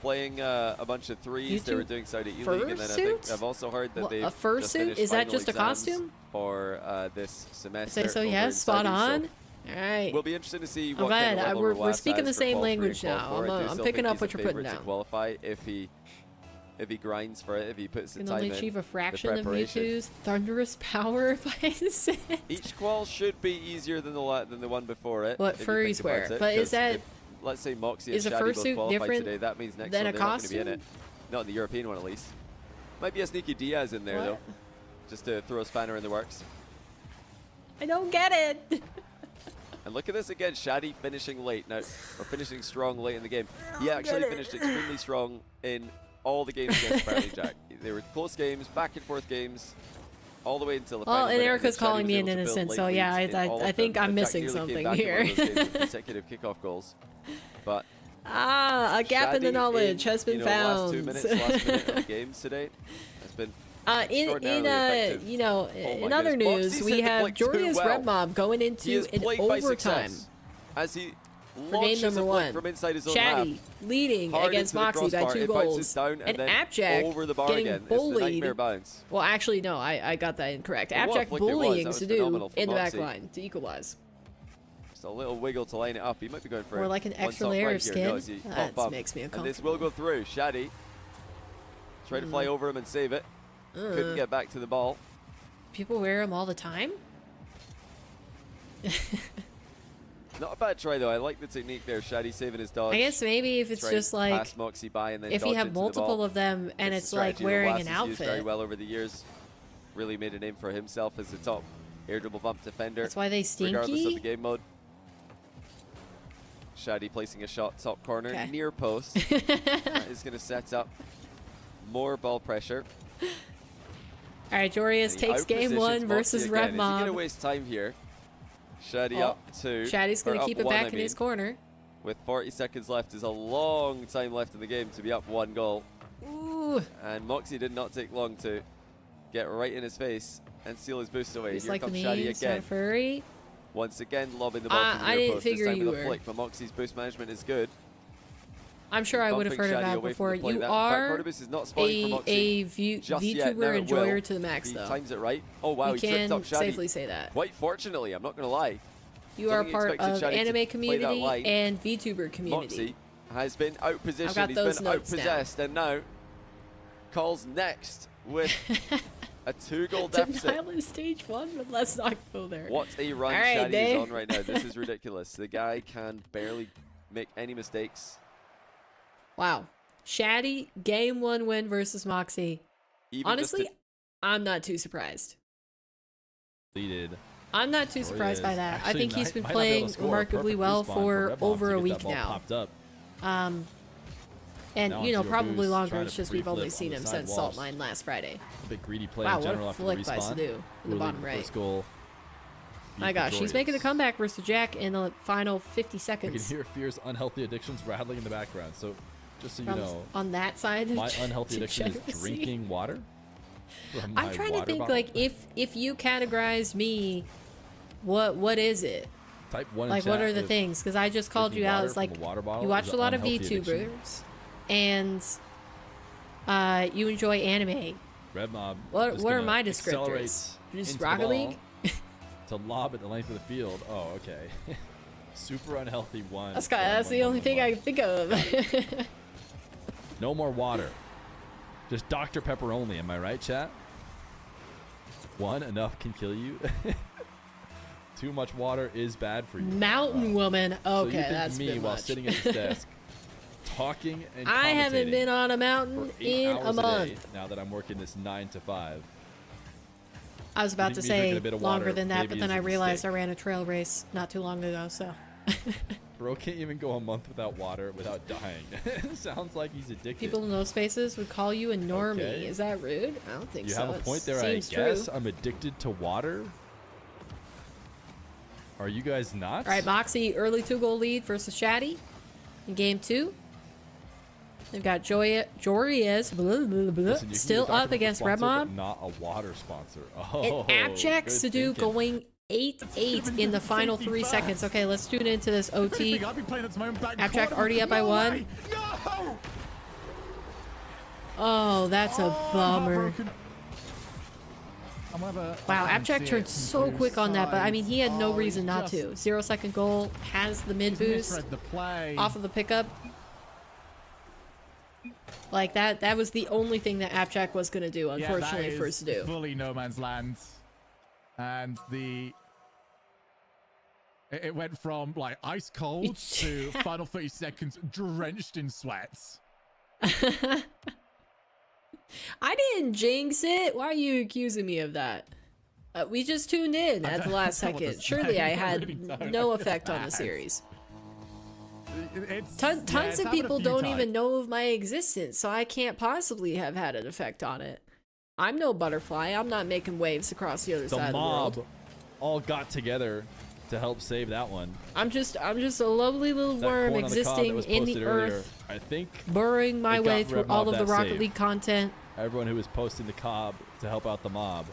playing a bunch of threes. They were doing Saudi E-League, and then I think Fursuit? I've also heard that Well, they've a fursuit? just finished Is that final just a exams costume? for this semester? Say so, over yes, in spot Saudi, so on. All right. Will be interesting to see I'm what kind glad. of level We're Rawas speaking has the for same qual 3 language and qual now. 4. I do I'm still picking think up he's what a you're putting favourite to down. qualify if he grinds for it, if he puts the Can time only in. achieve a the fraction of preparation. Mewtwo's thunderous power by his Each qual should be easier than the one before it. What if you furries think about wear. it, But is 'cause that- if, let's say Mawkzy is and a Shadi both fursuit qualify different today, that means next than one a they're not going to be in costume? it. Not in the European one, at least. Might be a sneaky Diaz in there, What? though. Just to throw a spanner in the works. I don't get it. And look at this again, Shadi finishing late now, or finishing strong late in the game. He actually finished extremely strong in all the games against ApparentlyJack. They were close games, back and forth games, all the way until the final Well, and minute, Erica's Shadi calling was me able an to build innocent, late so yeah, leads in all I of think them. I'm Jack missing nearly came something back in one of here. those games with consecutive kickoff goals. But A gap in the Shadi knowledge has been found. Last 2 minutes, last minute of games today has been in effective. you know, Oh in my other goodness. news, Mawkzy we sent the have flick too Jorius well. Red Mob going He into is an plagued by overtime. success as he For game launches a number flick one, from inside his own Shadi half. leading Hard against into the Mawkzy by crossbar. 2 It bounces goals, down and then ApparentlyJack over the bar getting again. It's the bullied. nightmare bounce. Well, actually, no, I got that incorrect. Well, what a ApparentlyJack flick it was. bullying That was Sadu phenomenal from in the back Mawkzy. line to equalize. Just a little wiggle to line it up. He might be going for Or it. like an One extra top layer right of here. skin. No, as he That pop bump. makes me And this will go through. Shadi try to fly over him and save it. Couldn't get back to the ball. People wear them all the time. Not a bad try though. I like the technique there. Shadi saving his dodge. I guess maybe if it's Try just and like pass Mawkzy by and then if you dodge have into the multiple ball. of them and It's it's a like strategy wearing Rawas an has used very outfit. well over the years. Really made a name for himself as the top air dribble bump defender. That's why they regardless of the stinky. game mode. Shadi placing a shot top corner Okay. near post. That is going to set up more ball pressure. All right, Jorius And he takes game outpositions 1 Mawkzy versus again. Red Is he going to Mob. waste time here? Shadi Oh, up 2. Shadi's going or to up keep it 1, back I in mean. his corner. With 40 seconds left, is a long time left in the game to be up 1 goal. Ooh, And Mawkzy did not take long to get right in his face and steal his boost away. just Here like the comes Shadi memes, not again. furry. Once again, lobbing the ball to the I near didn't post. This figure time you with a were. flick, but Moxie's boost management is good. I'm sure I would have heard about it before. You are a VTuber enjoyer to the max, though. Times it right. Oh wow, you can safely say that. Quite fortunately, I'm not going to lie. You are part of anime community and VTuber community. Mawkzy has been outpositioned. He's been outpossessed, and now calls next with a 2-goal deficit. Denial is stage 1, but let's not go there. What a run Shaddy is on right now. This is ridiculous. The guy can barely make any mistakes. Wow. Shaddy, game 1 win versus Mawkzy. Honestly, I'm not too surprised. I'm not too surprised by that. I think he's been playing remarkably well for over a week now. And, you know, probably longer. It's just we've only seen him since Salt Mine last Friday. A bit greedy play wow, in general what a flick by Sadu in the bottom right. My gosh, he's making a comeback versus Jack in the final 50 seconds. You can hear Fear's unhealthy addictions rattling in the background. So, just so you know, on that side, my unhealthy addiction is drinking water. I'm trying to think, like, if you categorize me, what is it? Type 1 like, what are the things? Because I just called you out as, like, you watch a lot of VTubers, and you enjoy anime. Red Mob. What are my descriptors? Just Rocket League? To lob at the length of the field. Oh, okay. Super unhealthy one. That's the only thing I can think of. No more water. Just Dr. Pepper only. Am I right, chat? 1 enough can kill you. Too much water is bad for you. Mountain woman. Okay, so you think that's me while sitting at this desk, talking and I haven't been on a mountain in a month. Now that I'm working this 9 to 5. I was about to say longer than that, but then I realized I ran a trail race not too long ago, so. Bro can't even go a month without water without dying. Sounds like he's addicted. People in those spaces would call you a normie. Okay. Is that rude? I don't think so. You have a point there, I guess. True. I'm addicted to water. Are you guys not? All right, Mawkzy, early 2-goal lead versus Shaddy in game 2. They've got Joriez still up against Red Mob. Not a water sponsor. Oh, and ApparentlyJack Sadu going 8-8 in the final 3 seconds. Okay, let's tune into this OT. ApparentlyJack already up by 1. No! Oh, that's a bummer. Wow, ApparentlyJack turned so quick on that, but I mean, he had no reason not to. 0-second goal, has the mid boost off of the pickup. Like, that was the only thing that ApparentlyJack was going to do, unfortunately, for Sadu. Fully no man's land. And it went from, like, ice cold to final 30 seconds drenched in sweats. I didn't jinx it. Why are you accusing me of that? We just tuned in at the last second. Surely I had no effect on the series. Tons of people don't even know of my existence, so I can't possibly have had an effect on it. I'm no butterfly. I'm not making waves across the other side of the world. The mob all got together to help save that one. I'm just a lovely little worm existing in the earth. I think burrowing my way through all of the Rocket League content. Everyone who was posting the cob to help out the mob.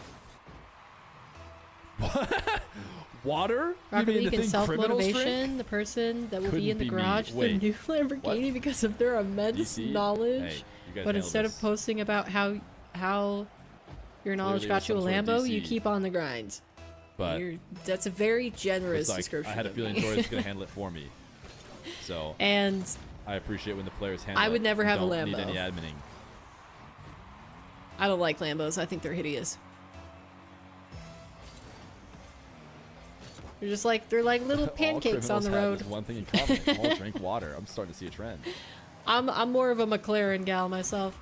Water? Rocket League and self-motivation, the person that will be in the garage with a new Lamborghini because of their immense knowledge. Hey, but instead of posting about how your knowledge got you a Lambo, you keep on the grind. But that's a very generous description. I had a feeling Tori was going to handle it for me. So and I appreciate when the players handle it. I would never have a Lambo. Need any adminning. I don't like Lambos. I think they're hideous. They're like little pancakes on the road. One thing in common: all drink water. I'm starting to see a trend. I'm more of a McLaren gal myself.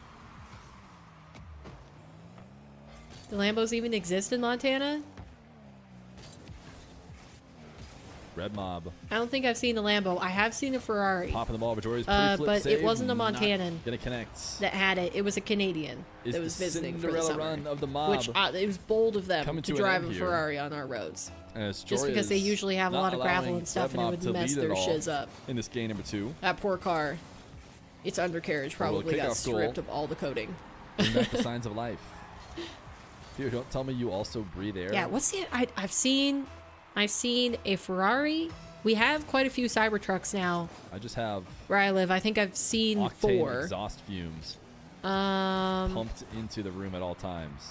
Do Lambos even exist in Montana? Red Mob. I don't think I've seen a Lambo. I have seen a Ferrari. Popping the ball, but it wasn't a Montanan gonna connect. That had it. It was a Canadian that was visiting for the summer. Run of the mob. Which it was bold of them to drive a Ferrari on our roads. Just because they usually have a lot of gravel and stuff, and it would mess their shiz up. In this game number 2. That poor car. Its undercarriage probably got stripped of all the coating. Bring back the signs of life. Here, don't tell me you also breathe air. Yeah, what's the? I've seen a Ferrari We have quite a few Cybertrucks now I just have where I live. I think I've seen octane 4. exhaust fumes Um, pumped into the room at all times.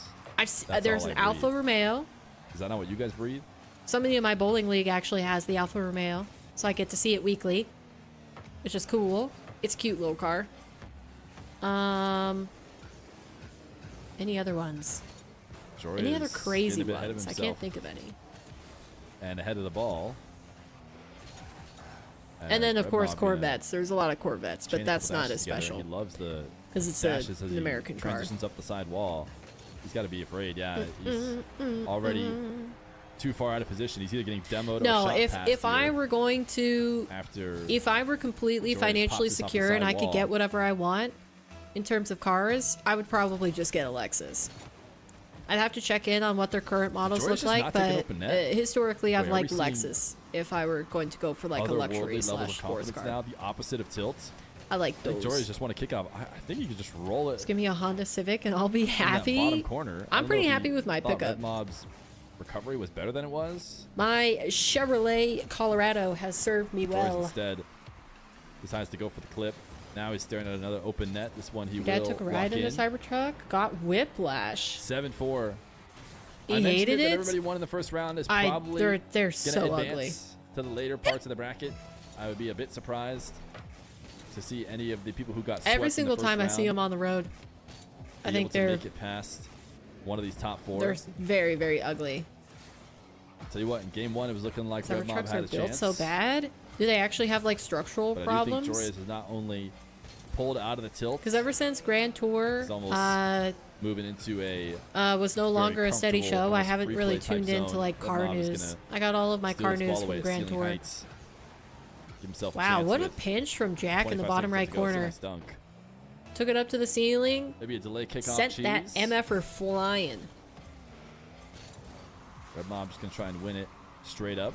there's all an I Alfa breathe. Romeo. Is that not what you guys breathe? Somebody in my bowling league actually has the Alfa Romeo, so I get to see it weekly, which is cool. It's a cute little car. Any other ones? Jorah Any other is crazy getting a bit ahead of ones? I himself can't think of any. And ahead of the ball. And then, of Red course, Mob, Corvettes. There's a lot of Corvettes, chain but a that's couple not as dashes together. special He loves the because it's dashes as an he American car. transitions up the side wall. He's got to be afraid. Yeah, he's already too far out of position. He's either getting demoed or No, shot past if I here were going to, after if I were completely Jorah's financially pops this off the secure and side I could wall. get whatever I want in terms of cars, I would probably just get a Lexus. I'd have to check in on what their current models Jorah's look just like, not taking but open net. historically I've Wait, are we liked seeing Lexus if I were going to go for like a otherworldly luxury levels slash of sports confidence car. now, the opposite of tilt. I like I think those. Jorah's just want to kick off. I think he could just roll it Just give me a Honda Civic and I'll be in that happy. bottom corner. I I'm don't pretty know if happy he with my thought pickup. Red Mob's recovery was better than it was. My Chevrolet Colorado has served me Jorah's well. instead decides to go for the clip. Now he's staring at another open net. This one he Dad will took a lock ride in in. a Cybertruck, got whiplash. 7-4. He I mentioned hated that it. everybody won in the first round is probably they're gonna so ugly. advance to the later parts of the bracket. I would be a bit surprised to see any of the people who got swept Every single in the first time I see round them on the road, I be think able to they're make it past one of these top 4. they're very, very ugly. I'll tell you what, in game 1 it was looking like Red Mob Cybertrucks had are a built chance. so bad. Do they actually have like structural But I do problems? think Jorah's is not only pulled out of the tilt, Because ever since Grand Tour He's almost moving into a was no longer a steady comfortable, show, I almost haven't free really play type tuned into zone. like Red car Mob is news. gonna I got all of my steal car this ball news away from at Grand Ceiling Tour. Heights. Give himself a Wow, chance what a with pinch from Jack in the 25 bottom seconds right to go, so corner. nice dunk. Took it up to the ceiling, Maybe a delay kickoff sent cheese. that MFer flying. Red Mob just gonna try and win it straight up.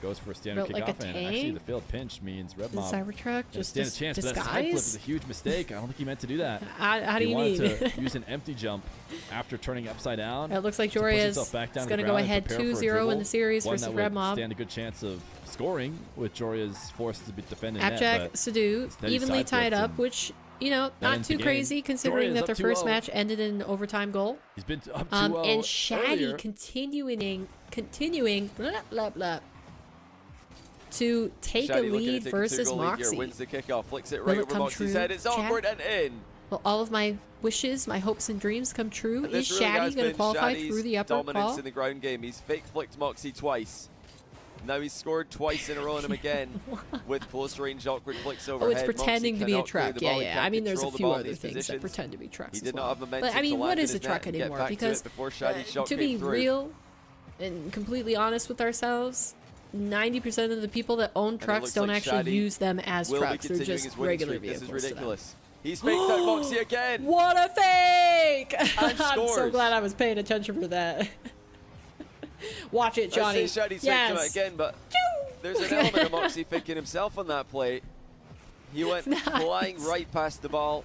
Goes for a standard Built like a kickoff, and actually tank. the failed pinch means Red The Mob Cybertruck gonna just stand a chance. But that side flip is disguise. a huge mistake. I don't think he meant to do that. How do he you wanted mean? to use an empty jump after turning upside down. It looks like to push Jorah himself back down is to the going to go ground and ahead prepare for a 2-0 in dribble. the series One versus that Red would Mob. stand a good chance of scoring with Jorah's forced to be defending net. Appjack, but Sadu, steady evenly side tied flips up, and which, you know, that not ends too the game. crazy considering Jorah is that up their first 2-0. match ended in an overtime goal. He's been up 2-0 And Shaddy earlier. continuing blah, blah, blah, to take Shaddy a looking to lead take versus a 2-goal lead here, Mawkzy. wins the kickoff, flicks it Will right it over come Mawkzy's true, head. It's chat? awkward and in. Will all of my wishes, my hopes, and dreams come true? And Is this really Shaddy has going to been qualify Shaddy's through the upper dominance call? in the ground game. He's fake flicked Mawkzy twice. Now he's scored twice in a row on him again with close range awkward flicks overhead. Oh, it's pretending Mawkzy to be a cannot clear truck. the Yeah, ball. He yeah. can't I mean, there's a control the few ball in other these things that positions. pretend to be trucks He as did well. not have momentum But I mean, to what land is in a his truck net and get anymore? back to Because it before Shaddy's shot to came be through. real and completely honest with ourselves, 90% of the people that own it trucks looks don't like actually Shaddy use them as will be trucks. They're continuing just his winning regular streak. This vehicles. is to them. ridiculous. He's faked out Mawkzy again. What a fake! I'm so scores. glad I was paying attention for that. Watch it, Johnny. I say Shaddy's faked him out again, but there's an element of Mawkzy faking himself on that play. He went flying right past the ball,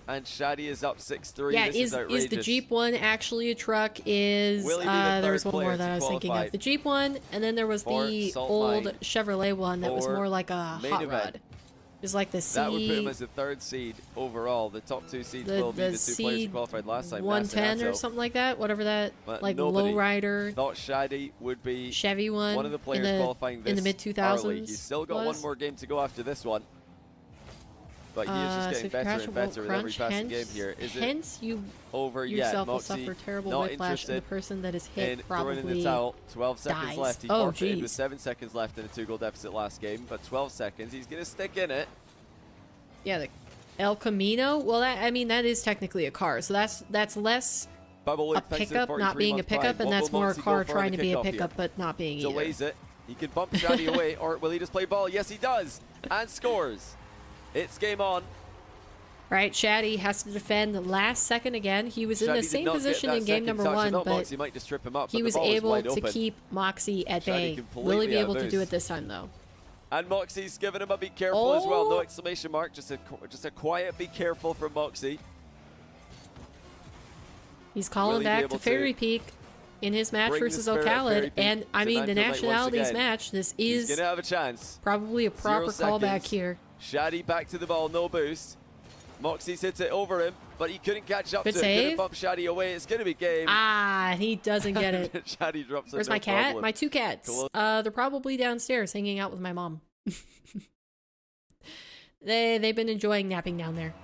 and Shaddy is up 6-3. Yeah, this is outrageous. the Jeep one actually a truck? Is Will he be the there was third one more player that to I was thinking of. qualify The Jeep one, and then there was for the Salt old Mine Chevrolet one that was for more like a main hot event. rod. It was like the C. That would put him as the third seed overall. The top two seeds will be the two players who qualified last time. 110 or Nasso. something like that. Whatever that, But like nobody lowrider Thought Shaddy would be Chevy one. one of the players in qualifying this in the mid 2000s. early. He's still got one more game to go after this one. But he is just So getting if you better crash, and it better won't with every crunch. passing game here. Is it Hence, you over yet? yourself will Mawkzy suffer terrible not whiplash, and the interested person that is in hit throwing in the probably towel. 12 seconds dies. left. He Oh, forfeited geez. with 7 seconds left in a 2-goal deficit last game. But 12 seconds, he's going to stick in it. Yeah, the El Camino. Well, that, I mean, that is technically a car, so that's less Bubble a Luke thanks to pickup not 43 being a month pickup, prime. and What that's will more a Mawkzy go car for on trying the to be a kickoff pickup, here? but not being either. Delays it. He can bump Shaddy away, or will he just play ball? Yes, he does, and scores. It's game on. Right, Shaddy has to defend the last second again. He was in Shaddy the did same not get position that in game second number touch. I one, thought but Mawkzy might just trip him up, he but was the ball able wide to open. keep Mawkzy at Shaddy bay. completely Will he be able to outmoves. do it this time, though? And Mawkzy's giving him a be careful as well. No Oh. exclamation mark, just a quiet be careful from Mawkzy. He's Will calling he be back able to Fairy to Peak. in his match Bring the versus spirit of Fairy O'Khalid. Peak And I to mean, the Manfield Knight once nationalities again. match, this He's is gonna have a chance. probably a proper 0 callback seconds. here. Shaddy back to the ball, no boost. Mawkzy's hit it over him, but he couldn't catch up Good to it. Couldn't save. bump Shaddy away. It's gonna be game. Ah, he doesn't get it. Shaddy drops it. Where's No my cat? problem. My 2 cats. Close. They're probably downstairs hanging out with my mom. They've been enjoying napping down there.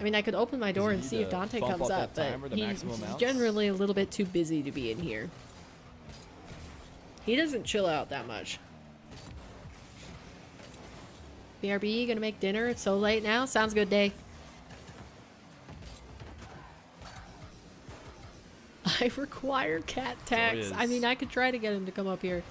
I mean, I could open my door and see if Dante comes up, but he's generally a little bit too busy to be in here. He doesn't chill out that much. BRB, gonna make dinner? It's so late now. Sounds good, Day. I require cat tax. I mean, I could try to get him to come up here.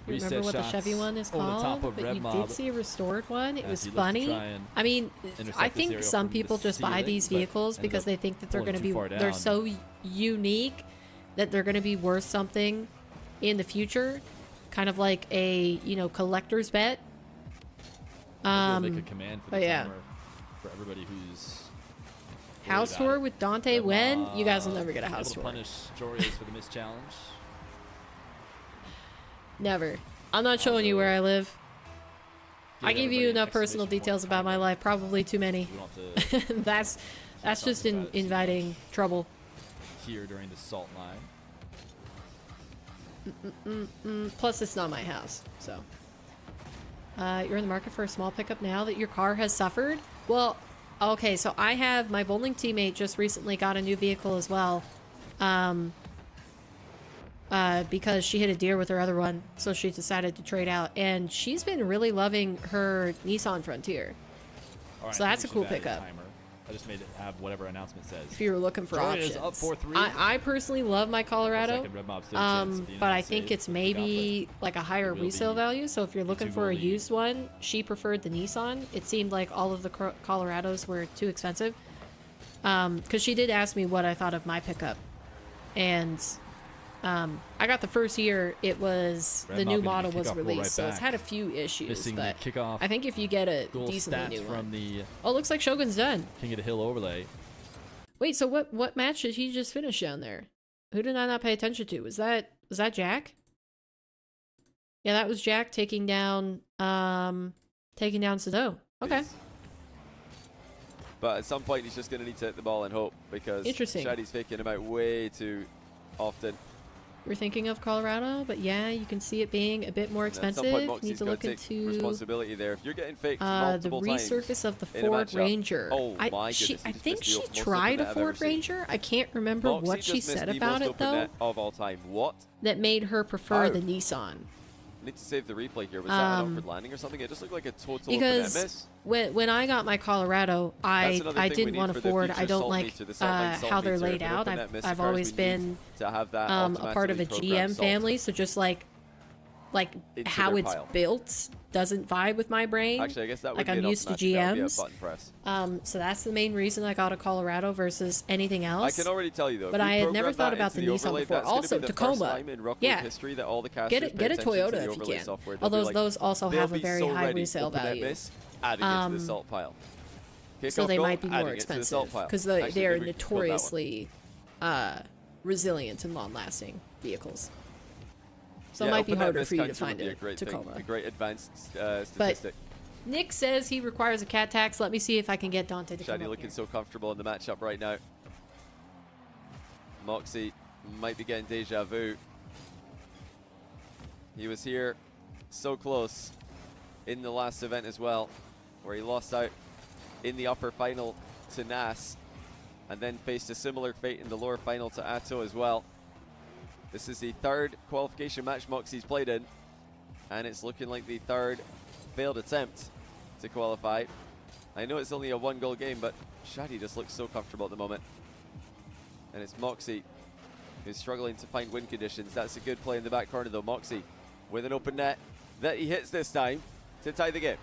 You remember what the Chevy one is called? But you did see a restored one. It was funny. I mean, I think some people just buy these vehicles because they think that they're going to be, they're so unique that they're going to be worth something in the future. Kind of like a, you know, collector's bet. Make a command for the timer for everybody who's house tour with Dante when? You guys will never get a house tour. Punish Jorios for the missed challenge. Never. I'm not showing you where I live. I give you enough personal details about my life, probably too many. That's just inviting trouble. Here during the salt line. Plus, it's not my house, so. You're in the market for a small pickup now that your car has suffered? Well, okay, so I have my bowling teammate just recently got a new vehicle as well. Because she hit a deer with her other one, so she decided to trade out. And she's been really loving her Nissan Frontier. Right, so that's a cool pickup. I just made it have whatever announcement says. If you were looking for options. Up 4-3. I personally love my Colorado, but I think it's maybe like a higher resale value. So if you're looking for a used one, she preferred the Nissan. It seemed like all of the Colorados were too expensive. Because she did ask me what I thought of my pickup. And I got the first year it was the new model was released, so it's had a few issues, but I think if you get a decently new one. Oh, looks like Shogun's done. King of the Hill overlay. Wait, so what match did he just finish down there? Who did I not pay attention to? Was that Jack? Yeah, that was Jack taking down Sado. Okay. Please. But at some point he's just going to need to hit the ball and hope, because Shaddy's faking him out way too often. We're thinking of Colorado, but yeah, you can see it being a bit more expensive. You need to look into responsibility there. If you're getting faked multiple the resurface of the Ford Ranger. Oh my goodness! I think she tried a Ford Ranger. I can't remember what she said about it though. Of all time, what? That made her prefer the Nissan. I need to save the replay here. Was that an awkward landing or something? It just looked like a total because miss. when I got my Colorado, I didn't want a Ford. I don't like how they're laid out. I've always been a part of a GM family, so just like how it's built doesn't vibe with my brain. Actually, I guess that would like be I'm used to GMs. button press. So that's the main reason I got a Colorado versus anything else. I can already tell you though. But I had never thought about the Nissan before. Also, Tacoma. Yeah, get a Toyota if you can. Although those also have a very high resale value. Adding it to the salt pile. So they might be more expensive because they are notoriously resilient and long-lasting vehicles. So it might be harder for you to find a Tacoma. A great advanced statistic. But Nick says he requires a cat tax. Let me see if I can get Dante to come Shaddy up looking here. so comfortable in the matchup right now. Mawkzy might be getting deja vu. He was here so close in the last event as well, where he lost out in the upper final to Nas, and then faced a similar fate in the lower final to Atto as well. This is the third qualification match Mawkzy's played in, and it's looking like the third failed attempt to qualify. I know it's only a 1-goal game, but Shaddy just looks so comfortable at the moment. And it's Mawkzy who's struggling to find win conditions. That's a good play in the back corner though. Mawkzy with an open net that he hits this time to tie the game.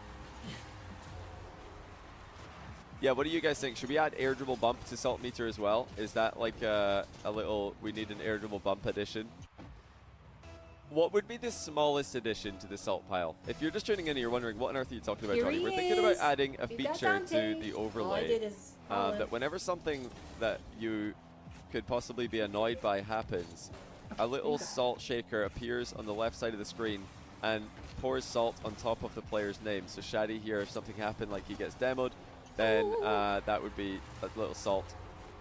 Yeah, what do you guys think? Should we add air dribble bump to Salt Meter as well? Is that like a little, we need an air dribble bump addition? What would be the smallest addition to the salt pile? If you're just tuning in and you're wondering what on earth are you talking about, Johnny, we're thinking about adding a feature to the overlay that whenever something that you could possibly be annoyed by happens. A little salt shaker appears on the left side of the screen and pours salt on top of the player's name. So Shadi here, if something happened, like he gets demoed, then that would be a little salt.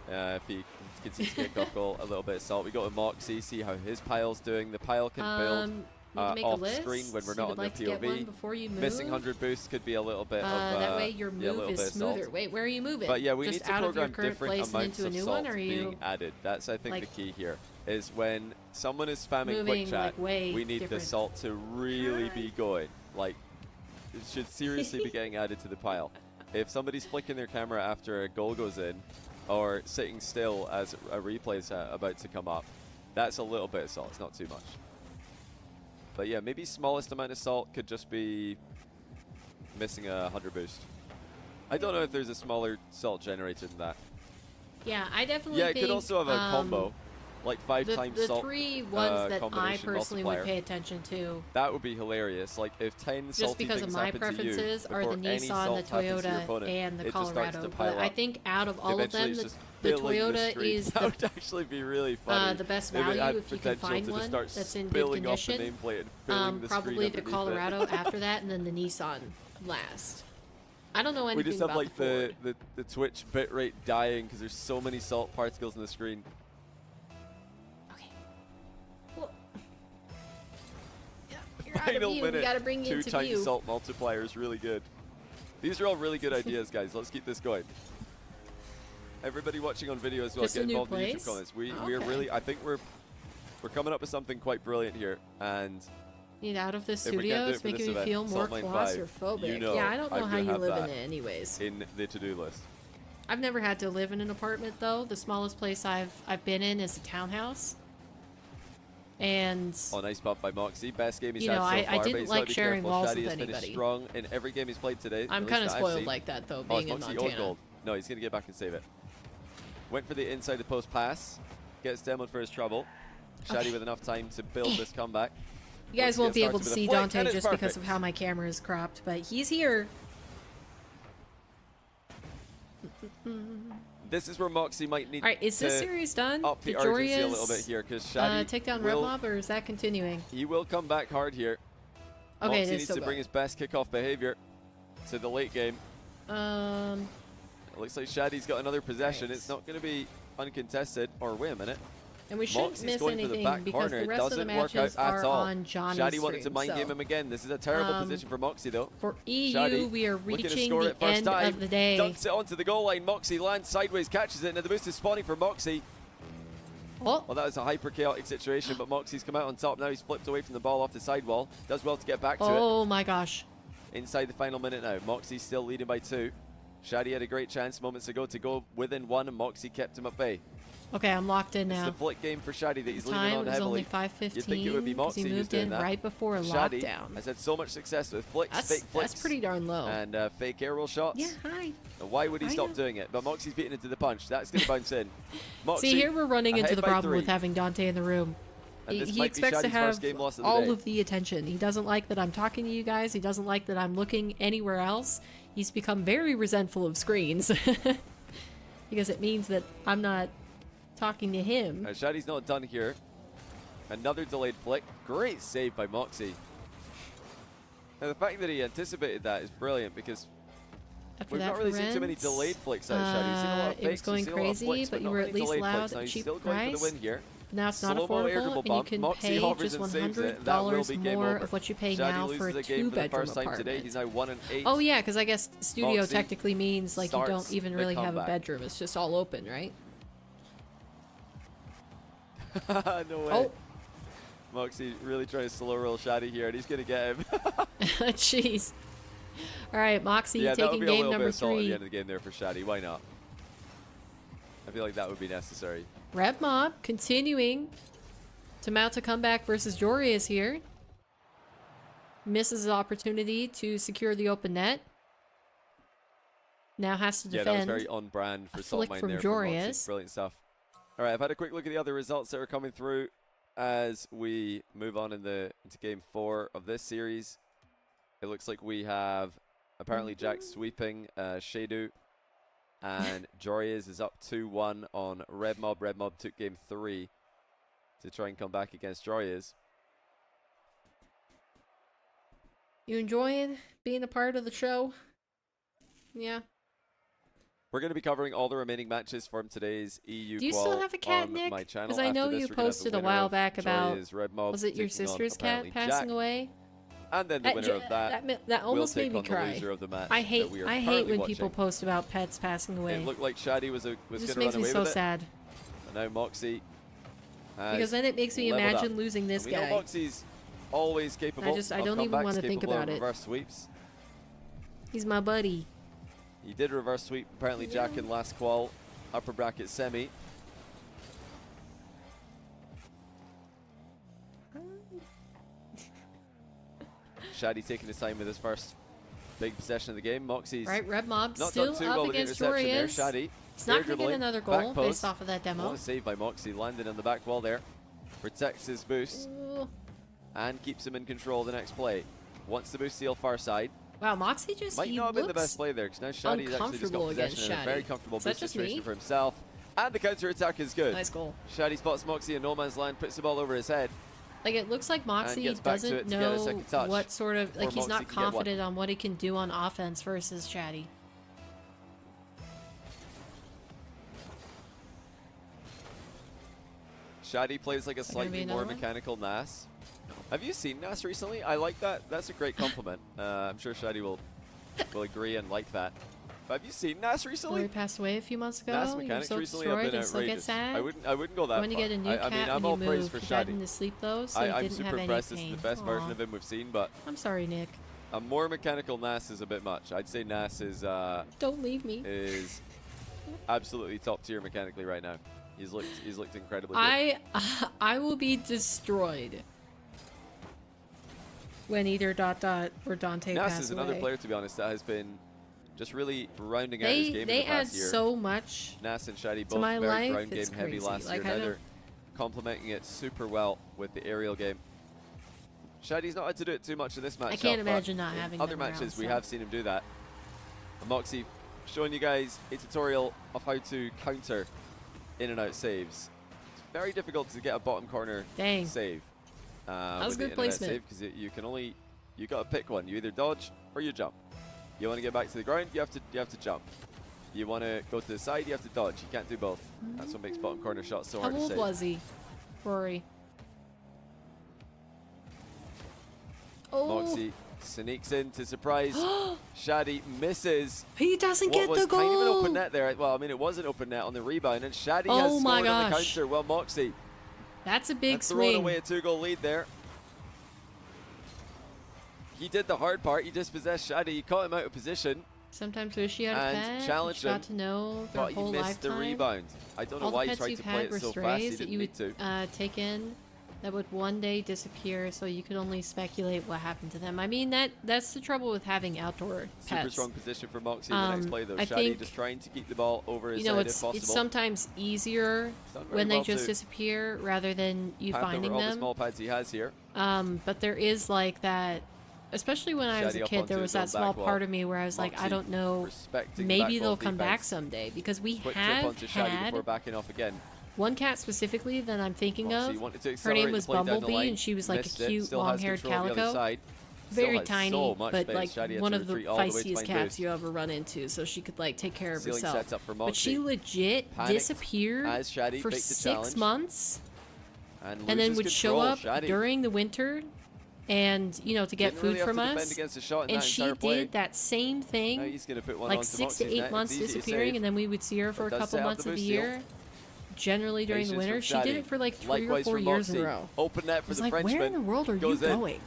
If he concedes kickoff goal, a little bit of salt. We go to Mawkzy, see how his pile's doing. The pile can build off screen when we're not on the POV. Missing 100 boosts could be a little bit of that way your move is smoother. Wait, where are you moving? But yeah, we just need to out program of your current different place amounts and into of a new salt one, or are being you added. That's, I think, like, the key here. Is when someone is spamming moving, quick chat, like, way we need different? the salt to really be going. Like, it should seriously be getting added to the pile. If somebody's flicking their camera after a goal goes in, or sitting still as a replay is about to come up, that's a little bit of salt. It's not too much. But yeah, maybe smallest amount of salt could just be missing a 100 boost. I don't know if there's a smaller salt generator than that. Yeah, I definitely Yeah, think it could also have a combo, like 5 times the salt. The 3 ones that I combination personally would multiplier. pay attention to. That would be hilarious. Like if 10 Just salty because of things my happen preferences to you are the before any Nissan, salt the happens to your Toyota, opponent, and the it just starts Colorado. to pile But I up. think out of all of Eventually them, it's the just filling Toyota street. is That would actually be really funny. the best If it value had if you can potential find to just one start that's in good spilling off the condition. nameplate and filling the Probably screen the underneath Colorado it. after that, and then the Nissan last. I don't know anything We just have about like the the Twitch bitrate dying because there's so many salt particles in the screen. Okay. Well, yeah, you're out of Final view. We minute, gotta bring you 2 into tiny view. salt multiplier is really good. These are all really good ideas, guys. Let's keep this going. Everybody watching on video as well, Just a get new involved in the YouTube place? comments. We're Okay. really, I think we're coming up with something quite brilliant here, and Get out of the if we can't studio. do it It's for this making me event, feel more Saltline 5, claustrophobic. you know yeah, I don't know I'm how gonna you have live in that it anyways. in the to-do list. I've never had to live in an apartment though. The smallest place I've been in is a townhouse. And Oh, nice bump by Mawkzy. Best game he's You had know, so I far, but didn't he's like gotta be sharing careful. walls Shadi with has finished anybody. strong in every game he's played today. I'm kind kind of of spoiled like that though, being in Mawkzy owned Montana. gold. No, he's gonna get back and save it. Went for the inside the post pass. Gets demoed for his trouble. Shadi with enough time to build this comeback. You guys Once won't he be gets able to started see with a flick, Dante and it's just because perfect. of how my camera is cropped, but he's here. This is where Mawkzy might need All right, is this to series done? up the Did urgency a Joria's, little bit here because Shadi take down will, Red Mob, or is that continuing? he will come back hard here. Okay, Mawkzy it is needs still to bring going. his best kickoff behavior to the late game. It looks like Shadi's got another possession. Right. It's not going to be uncontested. Or wait a minute. And we shouldn't Mawkzy's miss going for the anything back because corner. the It rest of the doesn't work matches out at are all. on Johnny's Shadi wanted to stream, mind so. game him again. This is a terrible position for Mawkzy though. For EU, Shadi we are looking to reaching score the it first end time. of the day. Dunks it onto the goal line. Mawkzy lands sideways, catches it, and the boost is spawning for Mawkzy. Oh, Well, that was a hyper chaotic situation, but Mawkzy's come out on top. Now he's flipped away from the ball off the sidewall. Does well to get back to it. oh my gosh. Inside the final minute now. Mawkzy's still leading by 2. Shadi had a great chance moments ago to go within 1, and Mawkzy kept him at bay. Okay, I'm locked in It's now. the flick game for Shadi that he's leaning Time on was heavily. only 5:15 You'd think it would be because he Mawkzy who's moved doing in that. right before Shadi lockdown. has had so much success with flicks, That's, fake flicks, that's pretty darn low. and fake air roll shots. Yeah, hi. And why would he I stop know. doing it? But Moxie's beating into the punch. That's going to bounce in. Mawkzy, See, here we're running into ahead the by problem 3. with having Dante in the room. And this He might be expects to Shadi's have first game loss of the all day. of the attention. He doesn't like that I'm talking to you guys. He doesn't like that I'm looking anywhere else. He's become very resentful of screens because it means that I'm not talking to him. Shadi's not done here. Another delayed flick. Great save by Mawkzy. Now the fact that he anticipated that is brilliant because After we've that not really for seen too many Rens, delayed flicks out of Shadi. We've seen a lot of it was fakes, going we've seen a lot of crazy, flicks, but you not were at many least delayed allowed flicks. Now a he's cheap still going for price. the win here. Now it's not Slow-mo air affordable, dribble and you bump. can Mawkzy pay hovers just and saves it. That will $100 be game more over. of what you pay Shadi now loses for a the game for the two-bedroom first time today. apartment. He's now 1-8. Oh yeah, because I guess studio Mawkzy technically means like you don't starts even the really have a comeback. bedroom. It's just all open, right? No way. Oh, Mawkzy really trying to slow roll Shadi here, and he's going to get him. jeez. All right, Mawkzy Yeah, that would taking be a game little bit number of salt at the 3. end of the game there for Shadi. Why not? I feel like that would be necessary. Red Mob continuing to mount a comeback versus Joria's here. Misses the opportunity to secure the open net. Now has to Yeah, that was defend. very on brand for a flick Saltmine from there. From Mawkzy. Joria's. Brilliant stuff. All right, I've had a quick look at the other results that are coming through as we move on into game 4 of this series. It looks like we have ApparentlyJack sweeping Shadu And Jorias is up 2-1 on Red Mob. Red Mob took game 3 to try and come back against Jorias. You enjoying being a part of the show? Yeah. We're going to be covering all the remaining matches from today's EU Do you QUAL still have a cat, on Nick? my channel. Because I know After you this, we're gonna have the posted a winner while of back about, Jorias Red Mob was it your taking on sister's cat ApparentlyJack. passing away? And then the winner of that almost will made take me on the cry. loser of the match I that hate we are when currently people watching. post about pets passing away. It looked like Shadi was It going just to run makes me away so with it. sad. And now Mawkzy has Because then it makes me leveled imagine up. losing this And we guy. know Mawkzy's always capable I of don't even comebacks, wanna think capable about of it. reverse sweeps. He's my buddy. He did reverse sweep apparently Jack in last qual, upper bracket semi. Shadi taking his time with his first big possession of the game. Mawkzy's Right, Red Mob not still done too up well with the against interception there. Jorias. Shadi, He's not going to dribbling, get another back goal post. based off of that demo. What a save by Mawkzy, landed on the back wall there. Protects his boost Ooh. and keeps him in control of the next play. Wants the boost steal far side. Wow, Mawkzy just Might he not have been the looks best play there because now Shadi's actually just got uncomfortable against possession in a very Shadi. comfortable Is that boost just situation me? for himself. And the counter attack is good. Nice goal. Shadi spots Mawkzy in no man's land, puts the ball over his head. Like, it looks like Mawkzy gets back to it doesn't to get a know second touch what sort of, like, before he's Mawkzy not can get one. confident on what he can do on offense versus Shadi. Shadi plays like a be slightly another more one? mechanical Nas. Have you seen Nas recently? I like that. That's a great compliment. I'm sure Shadi will agree and like that. But have you seen Nas Well, recently? he passed away a few months ago. Nas He was mechanics so recently have destroyed been and still get outrageous. sad. I wouldn't go that When you far. get a new I mean, cat I'm when all you praise move, for he died Shadi. in his sleep though, so he I'm didn't super have any impressed. This is pain. the best Aw. version of him we've seen, but I'm sorry, Nick. a more mechanical Nas is a bit much. I'd say Nas is Don't leave me. absolutely top tier mechanically right now. He's looked incredibly good. I will be destroyed when either Dot or Dante Nas pass is another away. player, to be honest, that has been just really rounding out his game in They the add past year. so much. Nas and Shadi to both my very life, ground game it's heavy crazy. last Like, year. I Now don't- they're complementing it super well with the aerial game. Shadi's not had to do it too much in this match. I can't imagine not having other them around, matches we so. have seen him do that. And Mawkzy showing you guys a tutorial of how to counter in and out saves. It's very difficult to get a bottom corner Dang. save. That was with the good in and out placement. save because you got to pick one. You either dodge or you jump. You want to get back to the ground, you have to jump. You want to go to the side, you have to dodge. You can't do both. That's what makes bottom corner shots so How hard to old save. was he, Rory? Oh, Mawkzy sneaks in to surprise. Shadi misses. he doesn't What get was the goal. kind of an open net there. Well, I mean, it was an open net on the rebound, and Shadi Oh has my scored on the gosh. counter. Well, Mawkzy That's a big had thrown swing. away a 2-goal lead there. He did the hard part. He dispossessed Shadi. He caught him out of position, Sometimes wish you had a and pet. challenged you got him, to know their but he whole missed the lifetime. rebound. I don't know All why the he pets tried you've to play had it were so fast. He strays that didn't you need would to. take in that would one day disappear, so you could only speculate what happened to them. I mean, that's the trouble with having outdoor Super pets. strong position for Mawkzy in the next play, though. I Shadi think, just trying to keep the ball over his You know, head if it's possible. sometimes easier done very when they well just too. disappear rather than you Path over finding all the them. small pads he has here. But there is like that, especially when I was Shadi a up kid, onto there his was own that small back wall. part of me where I was like, I Mawkzy don't know, respecting the maybe back they'll wall come back defense. someday, because we Quick trip have onto Shadi had before backing off again. one cat specifically that I'm thinking Mawkzy of. wanted to Her accelerate name was the play down the Bumblebee, line, and she was like a missed it, cute, still has long-haired control of the other calico. side. Very Still has tiny, so much but space. like Shadi had one to of the retreat all the way to feistiest find cats boost. you ever run into, so she could like take care of Ceiling herself. sets up for But she Mawkzy. legit Panicked disappeared as Shadi for faked the 6 challenge months, and and then loses would show control. up Shadi during the winter, and to get didn't food really have from to defend us. against a shot in And that she entire play. did that same Now thing, he's going to put one like onto 6 to Mawkzy's 8 net. months It's easy to disappearing, save. and then we would see her for a But does couple set up months the of the boost steal. year. Generally during the Patience winter, from she did Shadi. it for like 3 or Likewise 4 from years in a Mawkzy. row. Open net I for was the like, Frenchman. where in the world are you Goes in. going?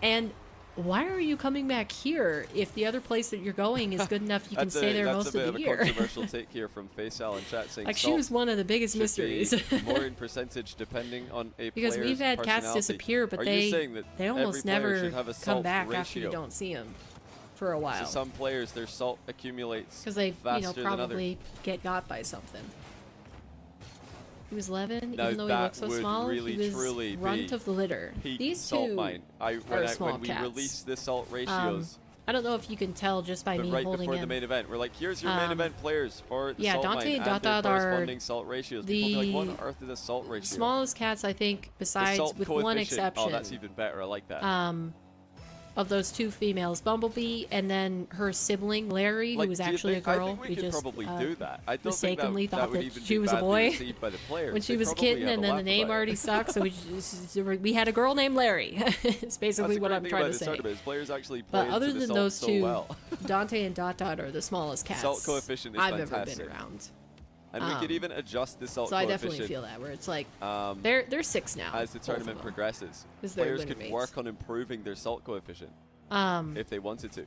And why are you coming back here if the other place that you're going is good enough you can stay there most That's of a the bit year? of a controversial take here from Faisal and chat saying Like, she salt was one of the biggest should mysteries. be more in percentage depending on a Because player's we've had cats personality. disappear, but Are they you saying that almost every player never should have a come salt back ratio? after you don't see them for a So while. some players, their salt accumulates Because they, faster than others. probably get got by something. He was 11, Now even though he that looked so would small, really, he was truly runt be of the litter. Peak These salt two mine. are small When we cats. released the salt ratios, I don't know if you can tell just by But me right holding before him. the main event, we're like, here's your main event players for the yeah, salt Dante mine and and their Dotad are corresponding salt ratios. People be like, what on earth is a salt ratio? Smallest cats, I think, The besides salt with one coefficient. exception. Oh, that's even better. I like that. Of those two females, Bumblebee and then her sibling Larry, Like, who was do you actually think- a girl. I think we could just probably do that. I don't mistakenly think that, thought that would that even she be was a badly boy received by the players. when she They'd was a probably kitten, have and a then the laugh name about it. already stuck. So we had a girl named Larry. It's basically That's what the I'm great thing trying about to this say. tournament is players actually play But into other the than salt those so two, well. Dante and Dotad are the smallest cats Salt coefficient is I've fantastic. ever been around. And we could even adjust the salt So I coefficient. definitely feel that, where it's like they're 6 now. As the both of tournament them. progresses, Is their players winner could mates. work on improving their salt coefficient if they wanted to.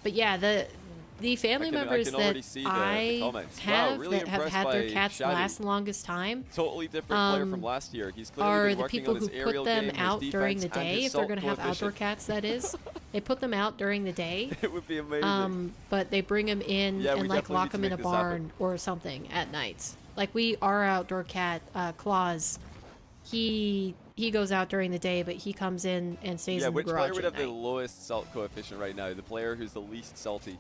But yeah, the family I members can already that see the I comments. have Wow, really that have impressed had their by cats Shaddy. last the longest time Totally different player from last year. He's clearly are been the working people on who his aerial put them game, out his during the defense, and day. his If they're salt going to have outdoor coefficient. cats, that is. They put them out during the day. It would be amazing. But they bring them in Yeah, we and like definitely lock need to them in a make this happen. barn or something at night. Like our outdoor cat, Claus, he goes out during the day, but he comes in and stays Yeah, in the which garage player would at have the night. lowest salt coefficient right now? The player who's the least salty.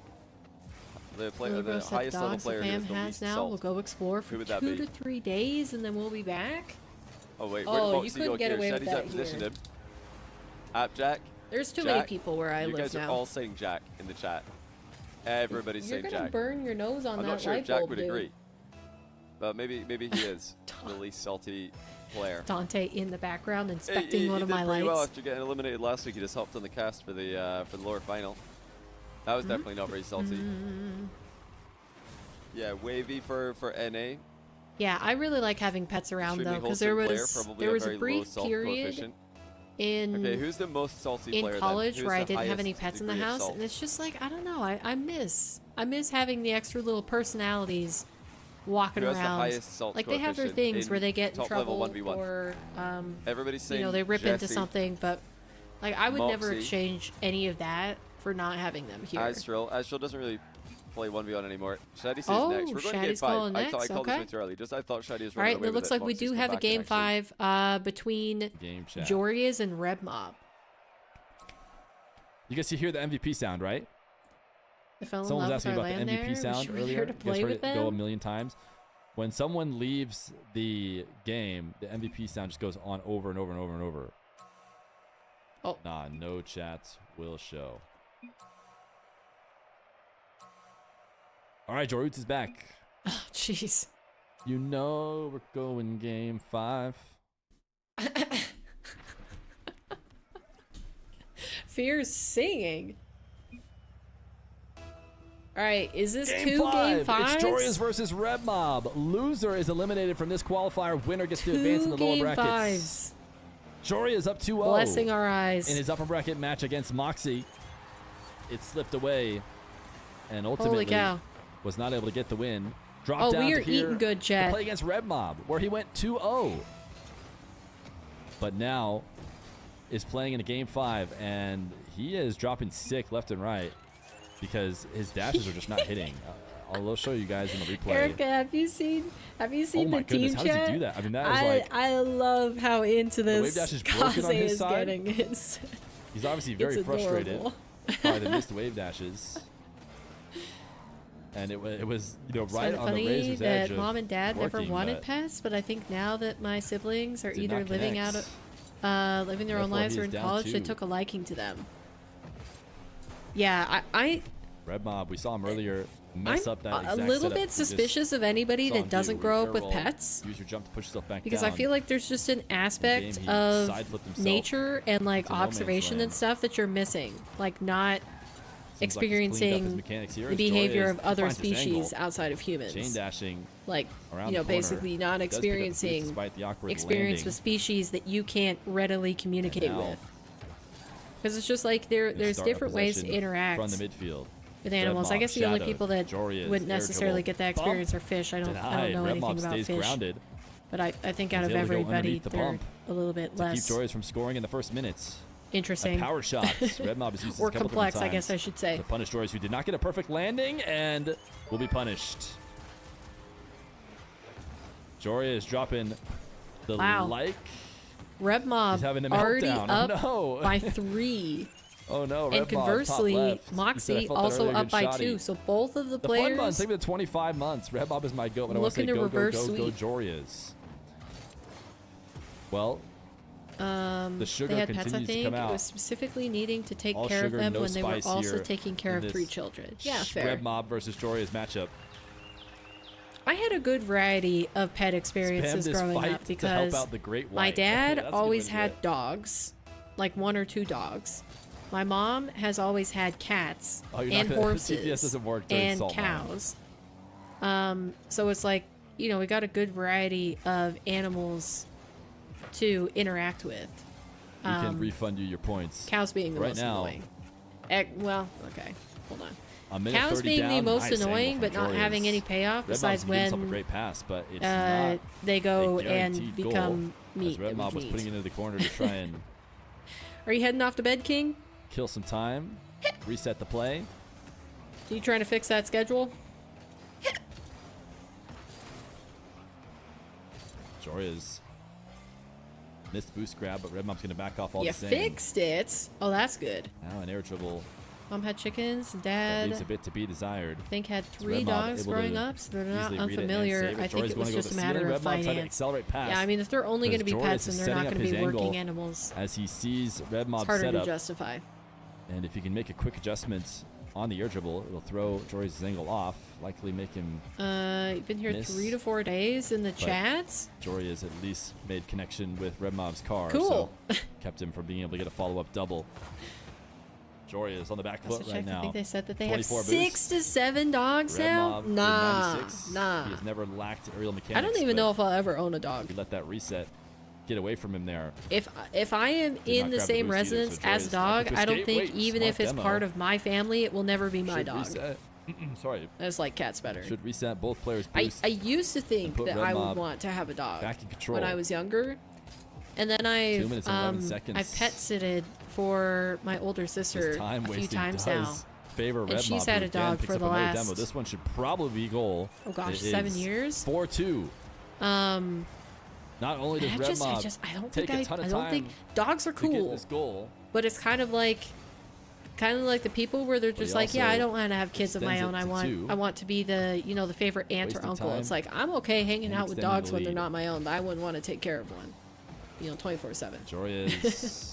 The player, Little the Gross that highest level dogs the player who fam has the has least now. salt. We'll go explore Who for would that 2 be? to 3 days, and then we'll be back. Oh wait, Oh, where you did Mawkzy couldn't go get here? away with Shaddy's that outpositioned here. him. AppJack. There's too Jack. many people where I You live guys now. are all saying Jack in the chat. Everybody's You're saying gonna Jack. burn your nose on I'm that not sure light if Jack bulb, would dude. agree. But maybe he is the least salty player. Dante in the background Hey, inspecting he one of did my pretty lights. well after getting eliminated last week. He just hopped on the cast for the lower final. That was definitely not very salty. Yeah, wavy for NA. Yeah, I really like having pets around Extremely though, because wholesome player, probably a very low brief salt period coefficient. in Okay, who's the most salty player in then? college Who's where I the didn't have any highest pets in the degree of house, salt? and it's just like I don't know. I miss having the extra little personalities walking Who has the around. highest salt Like they have their coefficient things in where they get in top level trouble 1v1? or Everybody's saying they rip into Jesse, something, but like I would never Mawkzy. exchange any of that for not having them here. Astral doesn't really play 1v1 anymore. Shaddy says Oh, next. We're going to game Shaddy's 5. calling I thought I next, called okay. this way too early. Just I thought Shaddy was All running right, away it looks with like we Mawkzy's do come have a back in game actually. 5 between Game chat. Jorias and Red Mob. You guys hear the MVP sound, right? I fell in Someone love was with asking our about the land MVP there. sound We should be earlier. here to You guys play heard with it go a them. million times. When someone leaves the game, the MVP sound just goes on over and over and over and over. Oh. Nah, no chats will show. All right, Joroots is back. Oh, jeez. You know we're going game 5. Fear's singing. All right, is this Game 2 5. game 5s? It's Jorias versus Red Mob. Loser is eliminated from this qualifier. Winner gets to advance in the lower game brackets. 5s. Jorias up 2-0. Blessing our eyes. In his upper bracket match against Mawkzy, it slipped away and ultimately Holy cow. was not able to get the win. Dropped Oh, down we to are here eating good, to chat. play against Red Mob, where he went 2-0. But now is playing in a game 5, and he is dropping sick left and right because his dashes are just not hitting. I'll show you guys in the replay. Erica, have you seen Oh the my goodness, team how chat? does he do that? I mean, that is like, I love how into wave this dash is broken on Kaze his is side. getting. It's he's obviously very it's frustrated adorable. by the missed wave dashes. And it was, It's right kinda on the funny razor's edge that of mom and dad never working, wanted but pets, but I think now that my siblings are did either not living connect. living their own Therefore, lives he or is in down college, they 2. took a liking to them. Yeah, I Red Mob, we saw him earlier mess up that I'm exact a little setup. bit We just suspicious of anybody saw him that doesn't do grow up air with roll, pets. Use your jump to push yourself back Because down. I feel like there's just an aspect he of side-flipped himself nature and like into no man's observation and land. stuff that you're missing. Like not Seems like he's cleaned up his experiencing mechanics here the as Joy behavior is- of he other finds this angle. species outside of humans. Chain dashing Like, around you know, the corner. basically not Does pick up the boost experiencing despite the awkward experience landing. with species that you can't readily communicate now, with. Because it's just like They there's start a different ways to possession interact from the midfield. with animals. I Mob guess the only shadowed. people that Joria's wouldn't air necessarily dribble. get that Bump. experience are fish. I don't Denied. know Red anything Mob about stays fish. grounded. But I think out He's of able to go everybody, underneath the they're bump a little bit to keep less Jorias from scoring in the first minutes. interesting. A power shot. Red Mob has used this Or a couple complex, different I guess I times should say. to punish Jorias, who did not get a perfect landing and will be punished. Joria is dropping the Wow. like. Red Mob He's having a already meltdown. up Oh, no. by 3. Oh no! And conversely, Mawkzy also up by 2. So both of the players. Fun months, maybe the 25 months. Red Mob is my goat, but I want to say go Jorias. Well, the sugar they had pets, I continues to think. come out. It was specifically needing to take All care sugar, of them no when they were spice also here taking care in of 3 this children. Yeah, fair. Red Mob versus Jorias matchup. I had a good variety of pet experiences growing up because my dad always had dogs, like 1 or 2 dogs. My mom has always had cats and horses and cows. So it's like, you know, we got a good variety of animals to interact with. We can refund you your points. Cows being the most annoying. Well, okay, hold on. Cows being down, the most nice annoying, but not having any payoff besides when a great pass, but it's not they go and become meat. Red Mob was putting it into the corner to try and. Are you heading off to bed, King? Kill some time, reset the play. Are you trying to fix that schedule? Joria's missed boost grab, but Red Mob's going to back off all the same. You fixed it. Oh, that's good. Now an air dribble. Mom had chickens. Dad, leaves a bit to be desired. I think, had 3 dogs growing up, so they're not unfamiliar. I think it was just a matter of finance. Yeah, I mean, if they're only going to be pets, then they're not going to be working animals. As he sees Red Mob it's harder set up, to justify. And if he can make a quick adjustment on the air dribble, it'll throw Jori's angle off, likely make him you've been here 3 to 4 days in the chats. Jory has at least made connection with Red Mob's car, cool. So kept him from being able to get a follow-up double. Jory is on the back foot right now. I think they said that they have 6 boost. to 7 dogs Red now. Mob Nah. He has never lacked aerial mechanics. I don't even know if I'll ever own a dog. You let that reset get away from him there. If I am in the same residence as a dog, I don't think even if it's part of my family, it will never be my dog. Sorry. I just like cats better. Should reset both players' boost. I used to think that I would want to have a dog when I was younger, and then I pet sitted for my older sister a few times now. And she's had a dog for the last. This one should probably be goal. Oh gosh, 7 years. 4-2. Not only does Red Mob I don't take a ton of time think dogs are to get cool, this goal, but it's kind of like the people where they're just like, yeah, I don't want to have kids of my own. I want to be the the favorite aunt or uncle. It's like I'm okay hanging out with dogs when they're not my own, but I wouldn't want to take care of one, 24/7. Jory is.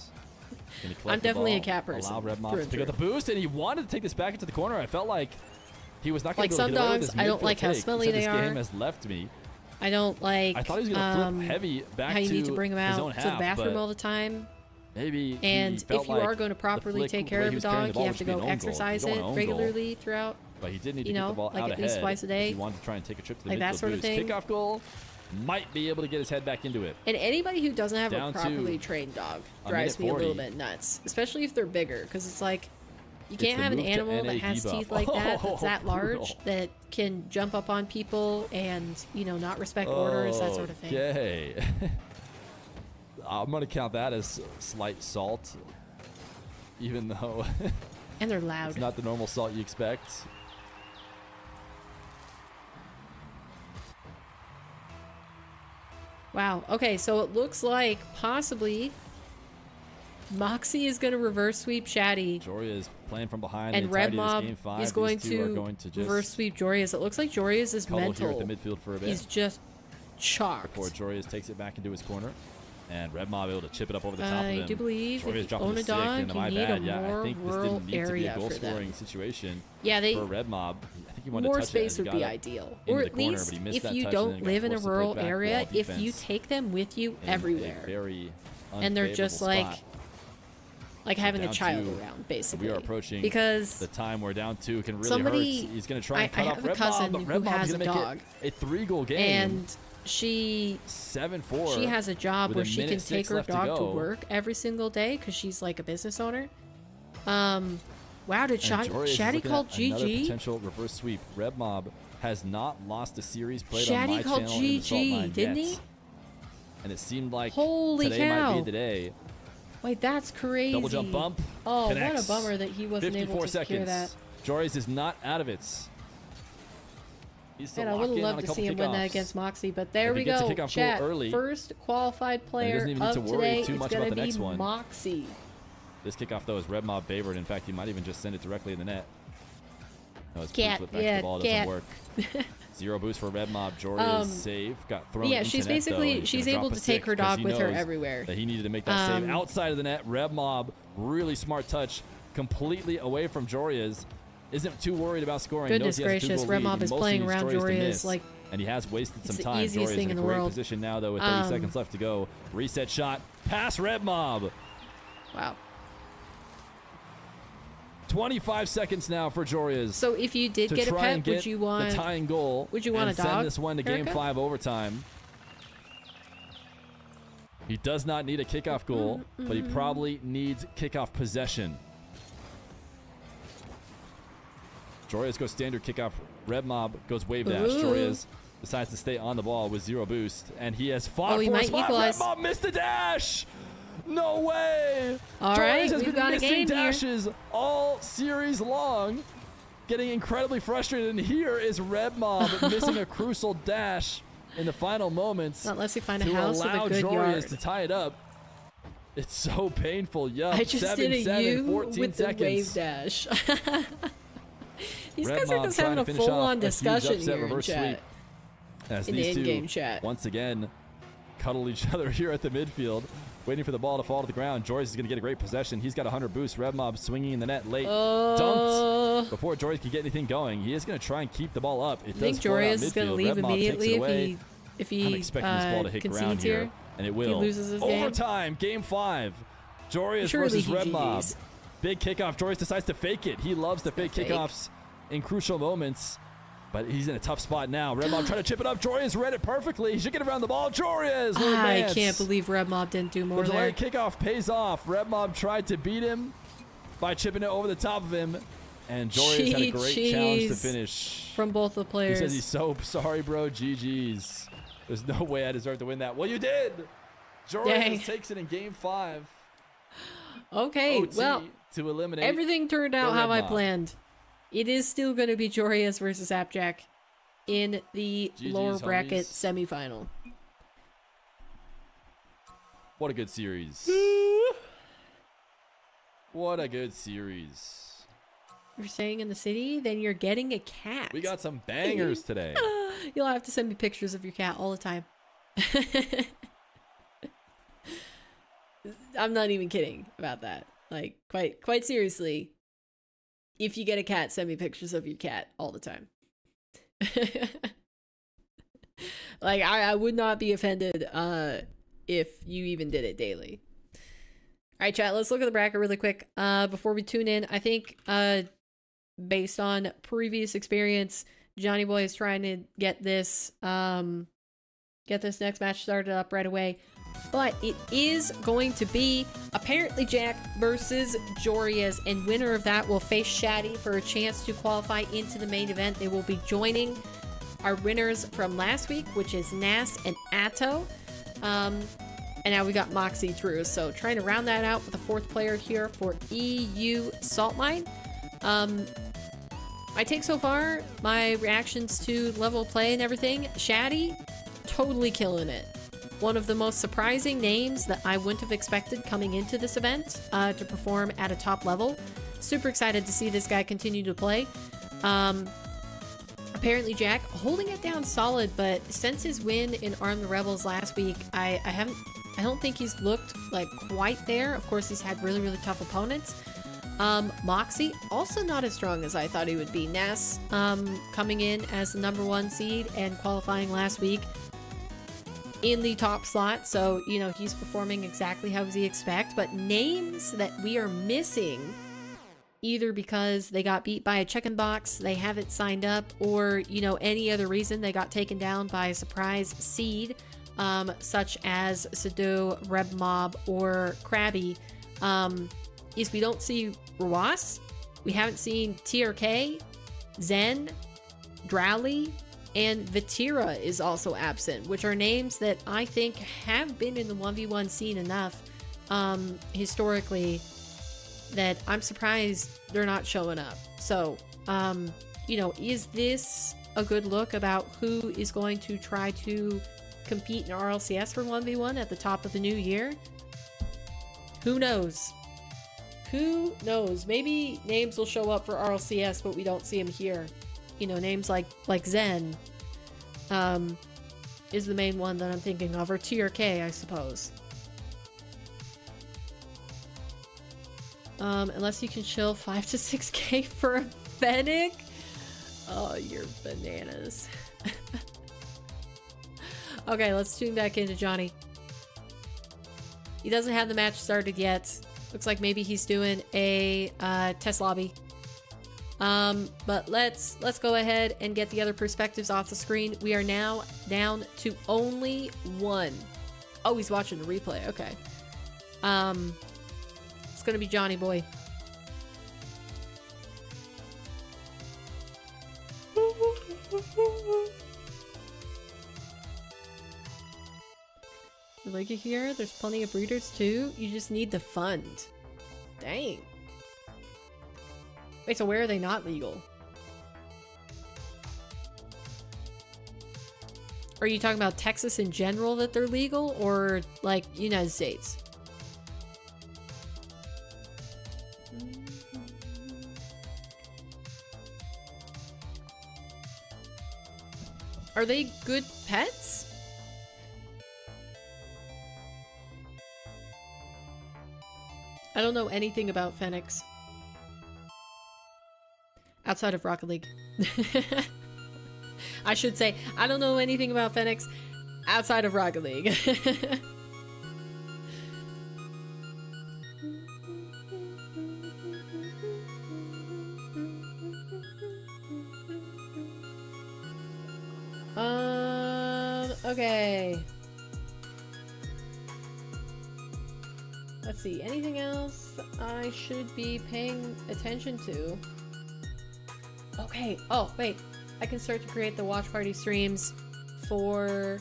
I'm definitely a cat person. Allow Red Mob to pick up the boost, and he wanted to take this back into the corner. I felt like he was not going like to some dogs. I don't like how smelly they are. This game has left me. I don't like. I thought he was going to flip heavy back how you to need to bring them his out own to the half, bathroom all the time. Maybe. And if you are going to properly take care of a dog, you have to go exercise it regularly throughout. But he did need to get the ball out at least twice a day. He wanted to try and take a trip to the like that sort of thing. Kickoff goal. Might be able to get his head back into it. And anybody who doesn't have a properly trained dog drives me a little bit nuts, especially if they're bigger, because it's like you can't have an animal that has teeth like that, that's that large, that can jump up on people and not respect orders, that sort of thing. Okay. I'm gonna count that as slight salt, even though. And they're loud. It's not the normal salt you expect. Wow. Okay, so it looks like possibly Mawkzy is going to reverse sweep Shaddy. Jory is playing from behind. And Red Mob is going to reverse sweep Jorius. It looks like Jorius is mental. Here at the midfield for a bit. He's just chalked. Before Jorius takes it back into his corner. And Red Mob able to chip it up over the top of him. I do believe Jorius if you own a dog, you need a more I think this rural didn't need area to be a for them. goal-scoring situation for Red Mob. I think he wanted more to touch space it would be ideal. Or at corner, least if you don't live in a rural area, if you take them with you everywhere. And they're just like having a child around, basically. We are approaching because the time where down 2 can really hurt. He's going to try and cut off Red Mob, but Red Mob's going to make it a 3-goal game. And she 7-4. She has a job where she can take her dog to work every single day because she's like a business owner. Wow, did Shaddy call GG? Another potential reverse sweep. Red Mob has not lost a series played Shaddy on my called channel in the Salt Line didn't yet. he? And it seemed like Holy today cow. might be the day. Wait, that's crazy. Double jump bump. Oh, connects. what a bummer that he wasn't able to secure that. Joris is not out of it. And I would love to see him win that against Mawkzy, but there we go. Chat, first qualified player of today is going to be Mawkzy. This kickoff, though, is Red Mob favored. In fact, he might even just send it directly in the net. No, his Cat, flip back to the ball doesn't work. 0 boost for Red Mob. Joria's save got thrown into she's net, basically though, she's able to take her dog with her everywhere. That he needed to make that save outside of the net. Red Mob, really smart touch, completely away from Joria's. Isn't too worried about scoring. Goodness gracious, Red Mob is playing around Joria's like. And he has wasted some the time. easiest Joria's thing in a the great world. position now, though, with 30 seconds left to go. Reset shot, pass Red Mob. Wow. 25 seconds now for Joria's. So if you did get a pet, would you want the tying goal? Would you want and a dog? Send this one to Erica? Game 5 overtime. He does not need a kickoff goal, but he probably needs kickoff possession. Joria's goes standard kickoff. Red Mob goes wave dash. Joria's decides to stay on the ball with 0 boost, and he has fought for a spot. Equalize. Red Mob missed a dash. No way! All Joria's right, has we've been got a missing game dashes all series long, getting incredibly frustrated. And here is Red Mob missing a crucial dash in the final moments. Not unless you find a to house with allow a good Joria's yard. to tie it up. It's so painful. Yup. I just did a U 14 with seconds. the wave dash. These Red guys are Mob just trying having to a finish full-on off a huge discussion upset here in reverse chat. sweep. As In these the in-game two chat. once again cuddle each other here at the midfield, waiting for the ball to fall to the ground. Joyce is going to get a great possession. He's got 100 boosts. Red Mob swinging in the net late. Dunked before Joyce can get anything going. He is going to try and keep the ball up. It I think does float out Jorius is going to midfield. leave Red Mob takes it immediately away. if he I'm expecting this ball to hit ground concedes here, here. and it If will. he loses his game. Overtime, game 5. Jorius Surely versus he Red Mob. GGs. Big kickoff. Jorius decides to fake it. He loves to fake kickoffs in crucial moments. But he's in a tough spot now. Red Mob trying to chip it up. Jorius read it perfectly. He should get around the ball. Jorius will I advance. can't believe Red Mob didn't do more The there. delayed kickoff pays off. Red Mob tried to beat him by chipping it over the top of him. And Jorius had a great challenge to finish. From both the He players. says he's so sorry, bro. GG's. There's no way I deserve to win that. Well, you did. Jorius takes it in game 5. Okay, OT well, to eliminate everything turned out how I Mob. planned. It is still going to be Jorius versus ApparentlyJack in the GG's, lower bracket homies. semifinal. What a good series. What a good series. You're staying in the city, then you're getting a cat. We got some bangers today. You'll have to send me pictures of your cat all the time. I'm not even kidding about that. Like, quite seriously. If you get a cat, send me pictures of your cat all the time. Like, I would not be offended if you even did it daily. All right, chat, let's look at the bracket really quick. Before we tune in, I think based on previous experience, Johnny Boy is trying to get this next match started up right away. But it is going to be ApparentlyJack versus Jorius, and winner of that will face Shaddy for a chance to qualify into the main event. They will be joining our winners from last week, which is Nas and Atto. And now we got Mawkzy through. So trying to round that out with a 4th player here for EU Saltmine. My take so far, my reactions to level play and everything, Shaddy, totally killing it. One of the most surprising names that I wouldn't have expected coming into this event to perform at a top level. Super excited to see this guy continue to play. ApparentlyJack holding it down solid, but since his win in Arm the Rebels last week, I don't think he's looked like quite there. Of course, he's had really, really tough opponents. Mawkzy, also not as strong as I thought he would be. Nas coming in as the #1 seed and qualifying last week in the top slot, so you know he's performing exactly how we expect. But names that we are missing, either because they got beat by a check-in box, they haven't signed up, or you know any other reason they got taken down by a surprise seed, such as Sado, Red Mob, or Krabby, is we don't see Ruas, we haven't seen TRK, Zen, Drowley, and Vatira is also absent, which are names that I think have been in the 1v1 scene enough historically that I'm surprised they're not showing up. So, you know, is this a good look about who is going to try to compete in RLCS for 1v1 at the top of the new year? Who knows? Who knows? Maybe names will show up for RLCS, but we don't see them here. You know, names like Zen is the main one that I'm thinking of, or TRK, I suppose. Unless you can chill 5 to 6K for a Fennec? Oh, you're bananas. Okay, let's tune back into Johnny. He doesn't have the match started yet. Looks like maybe he's doing a test lobby. But let's go ahead and get the other perspectives off the screen. We are now down to only one. Oh, he's watching the replay. Okay. It's gonna be Johnny Boy. You like it here? There's plenty of breeders too. You just need the fund. Dang. Wait, so where are they not legal? Are you talking about Texas in general that they're legal, or like United States? Are they good pets? I don't know anything about Fennecs. Outside of Rocket League. I should say, I don't know anything about Fennecs outside of Rocket League. Okay. Let's see, anything else I should be paying attention to? Okay, oh, wait. I can start to create the watch party streams for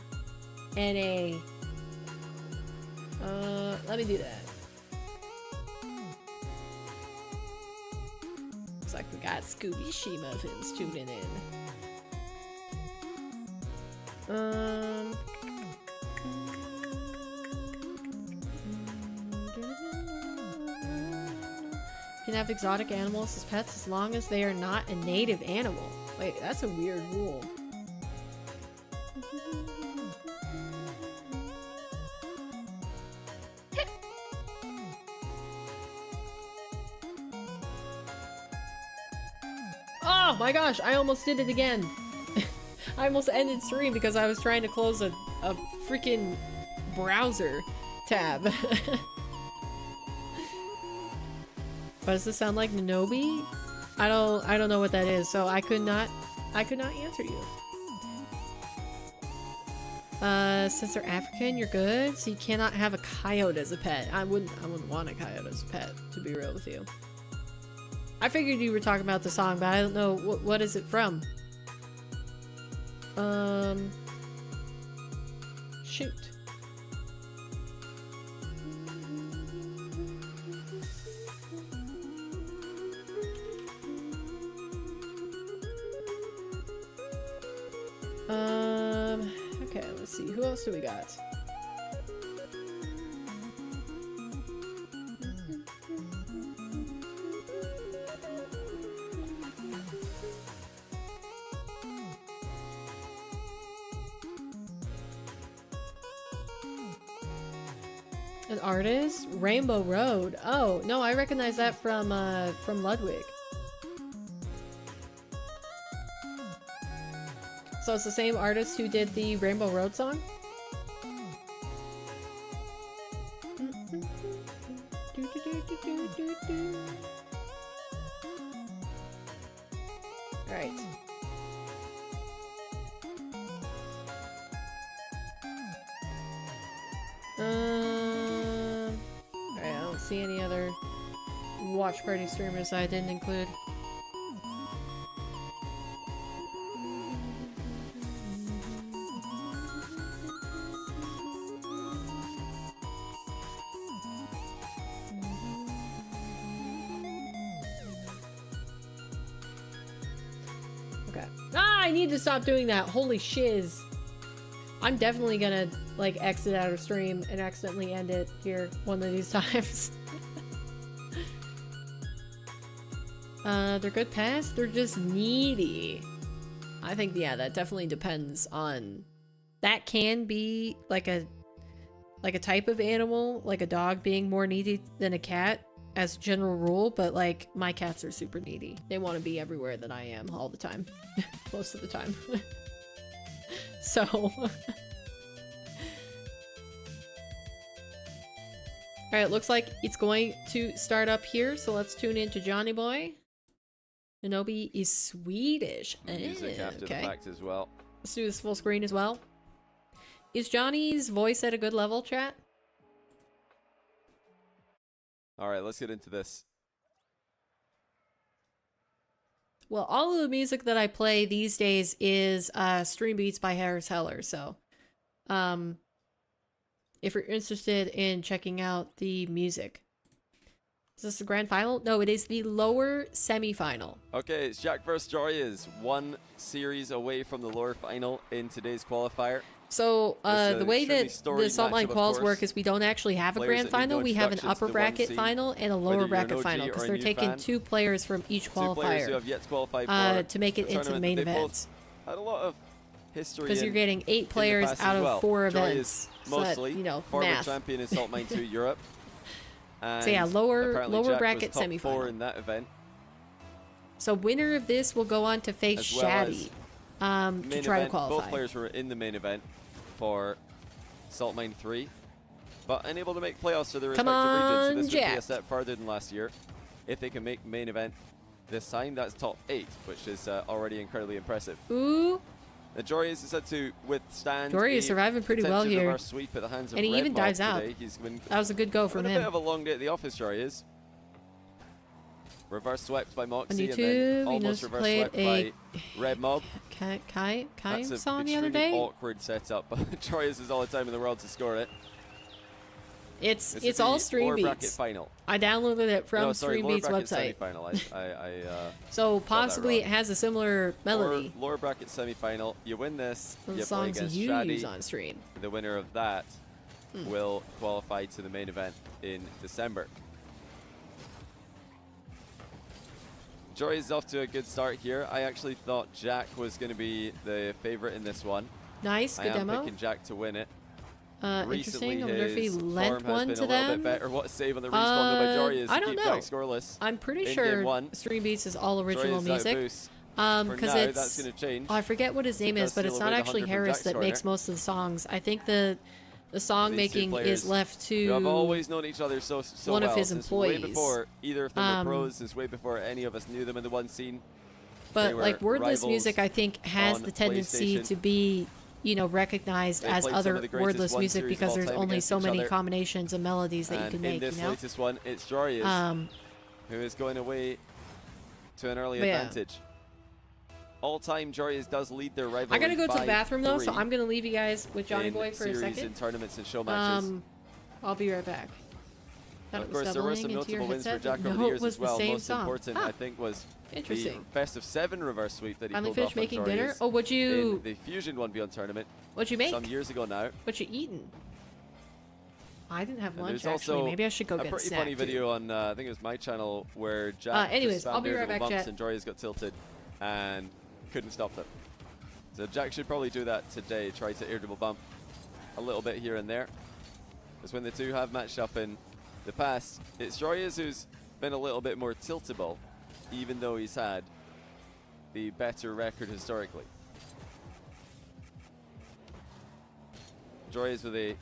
NA. Let me do that. Looks like we got Scooby She Muffins tuning in. You can have exotic animals as pets as long as they are not a native animal. Wait, that's a weird rule. Oh my gosh, I almost did it again. I almost ended stream because I was trying to close a freaking browser tab. What does this sound like, Nanobi? I don't know what that is, so I could not answer you. Since they're African, you're good. So you cannot have a coyote as a pet. I wouldn't want a coyote as a pet, to be real with you. I figured you were talking about the song, but I don't know what is it from. Shoot. Okay, let's see. Who else do we got? An artist? Rainbow Road. Oh, no, I recognize that from Ludwig. So it's the same artist who did the Rainbow Road song? Alright. Alright, I don't see any other watch party streamers I didn't include. I need to stop doing that. Holy shiz. I'm definitely gonna like exit out of stream and accidentally end it here one of these times. They're good pass. They're just needy. I think, yeah, that definitely depends on... That can be like a type of animal, like a dog being more needy than a cat as a general rule, but like my cats are super needy. They want to be everywhere that I am all the time. Most of the time. So... Alright, looks like it's going to start up here, so let's tune into Johnny Boy. Inobi is Swedish. Music after the fact as well. Let's do this full screen as well. Is Johnny's voice at a good level, chat? Alright, let's get into this. Well, all of the music that I play these days is Stream Beats by Harris Heller, so... if you're interested in checking out the music. Is this the grand final? No, it is the lower semi-final. Okay, it's Jack vs. Joreuz, one series away from the lower final in today's qualifier. So, the way that the Salt Mine Quals work is we don't actually have a grand final. We have an upper bracket final and a lower bracket final, because they're taking 2 players from each qualifier who have yet to qualify to make it into the main events. Had a lot of history. Because you're getting 8 players out of 4 events. Mostly, so that, you know, former math. champion in Salt Mine 2 Europe. And so yeah, lower Jack bracket was top semifinal 4 in that event. So winner of this will go on to face Shaddy to try to qualify. Both players were in the main event for Salt Mine 3, but unable to make playoffs for their respective regions. So this would be a step further than last year. If they can make main event this time, that's top 8, which is already incredibly impressive. Ooh. The Joreuz is set to withstand. Joreuz is surviving pretty well here. Sweep at the hands of and he even dives out. That was a good go from him. A bit of a long day at the office, Joreuz. Reverse swept by Mawkzy, on YouTube, and then almost reverse swept by Red Mob. Kai saw the other day. That's an awkward setup, but Joreuz has all the time in the world to score it. It's all Stream Beats. Final. I downloaded it from Stream Beats website. So possibly it has a similar melody. Lower bracket semi-final. You win this. The you songs play against you Shaddy. use on stream. The winner of that will qualify to the main event in December. Joreuz is off to a good start here. I actually thought Jack was going to be the favorite in this one. Nice, good demo. I am picking Jack to win it. Interesting. I wonder if he lent one to them. A little bit better. What a save on the respawn by Joreuz. I don't know. Jack scoreless. I'm pretty sure Stream Beats is all original music. Because it's that's going to change. I forget what his name is, but it's not actually Harris that makes most of the songs. I think the song making is left to I've always known each other so one well, of his employees. Way before either of them were pros, since way before any of us knew them in the one scene. But like wordless music, I think has the tendency to be, you know, recognized as other wordless music because there's only so many combinations of melodies that you can make. In this latest one, it's Joreuz who is going away to an early advantage. All-time, Joreuz does lead their rivalry. I gotta go to the bathroom though, so I'm gonna leave you guys with Johnny Boy for a second. In tournaments and show matches. I'll be right back. Of course, there were some notable wins for Jack over the years as well. Most important, I think, was the best of 7 reverse sweep that he pulled off on making Joreuz dinner. Oh, would you? In the Fusion 1v1 tournament. What'd you make? Some years ago now. What you eating? I didn't have lunch actually. Also Maybe I should go get a snack. A pretty funny video on I think it was my channel where Jack anyways, I'll be right back, chat. And Joreuz got tilted and couldn't stop them. So Jack should probably do that today. Try to irritable bump a little bit here and there. Because when the two have matched up in the past, it's Joreuz who's been a little bit more tiltable, even though he's had the better record historically. Joreuz with a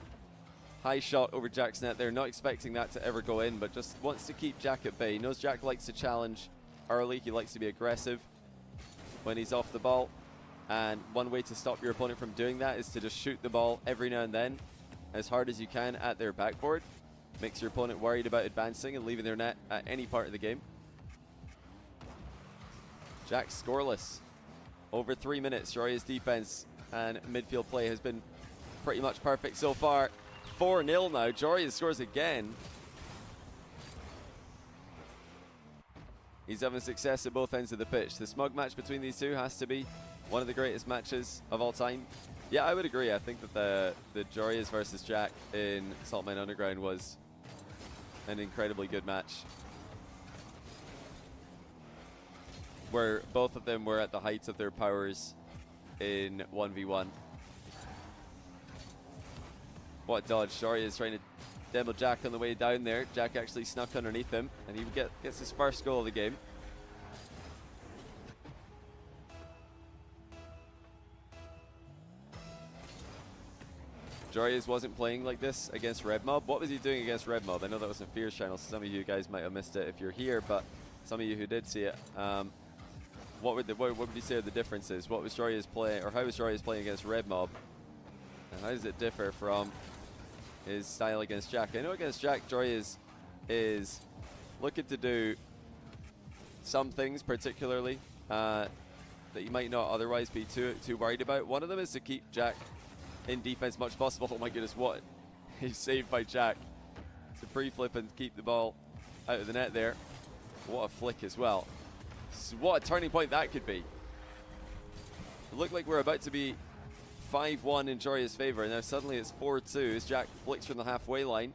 high shot over Jack's net there, not expecting that to ever go in, but just wants to keep Jack at bay. He knows Jack likes to challenge early, he likes to be aggressive when he's off the ball, and one way to stop your opponent from doing that is to just shoot the ball every now and then as hard as you can at their backboard. Makes your opponent worried about advancing and leaving their net at any part of the game. Jack scoreless. Over 3 minutes, Joreuz defense and midfield play has been pretty much perfect so far. 4-0 now, Joreuz scores again. He's having success at both ends of the pitch. The smug match between these two has to be one of the greatest matches of all time. Yeah, I would agree. I think that the Joreuz versus Jack in Salt Mine Underground was an incredibly good match. where both of them were at the height of their powers in 1v1. What a dodge. Shori is trying to demo Jack on the way down there. Jack actually snuck underneath him, and he gets his first goal of the game. Jorius wasn't playing like this against Red Mob. What was he doing against Red Mob? I know that was in Fear's channel, so some of you guys might have missed it if you're here, but some of you who did see it, what would you say are the differences? What was Jorius playing, or how was Jorius playing against Red Mob? And how does it differ from his style against Jack? I know against Jack, Jorius is looking to do some things particularly that you might not otherwise be too worried about. One of them is to keep Jack in defense much possible. Oh my goodness, what he's saved by Jack to pre-flip and keep the ball out of the net there. What a flick as well. So what a turning point that could be. It looked like we're about to be 5-1 in Joria's favor, and now suddenly it's 4-2 as Jack flicks from the halfway line.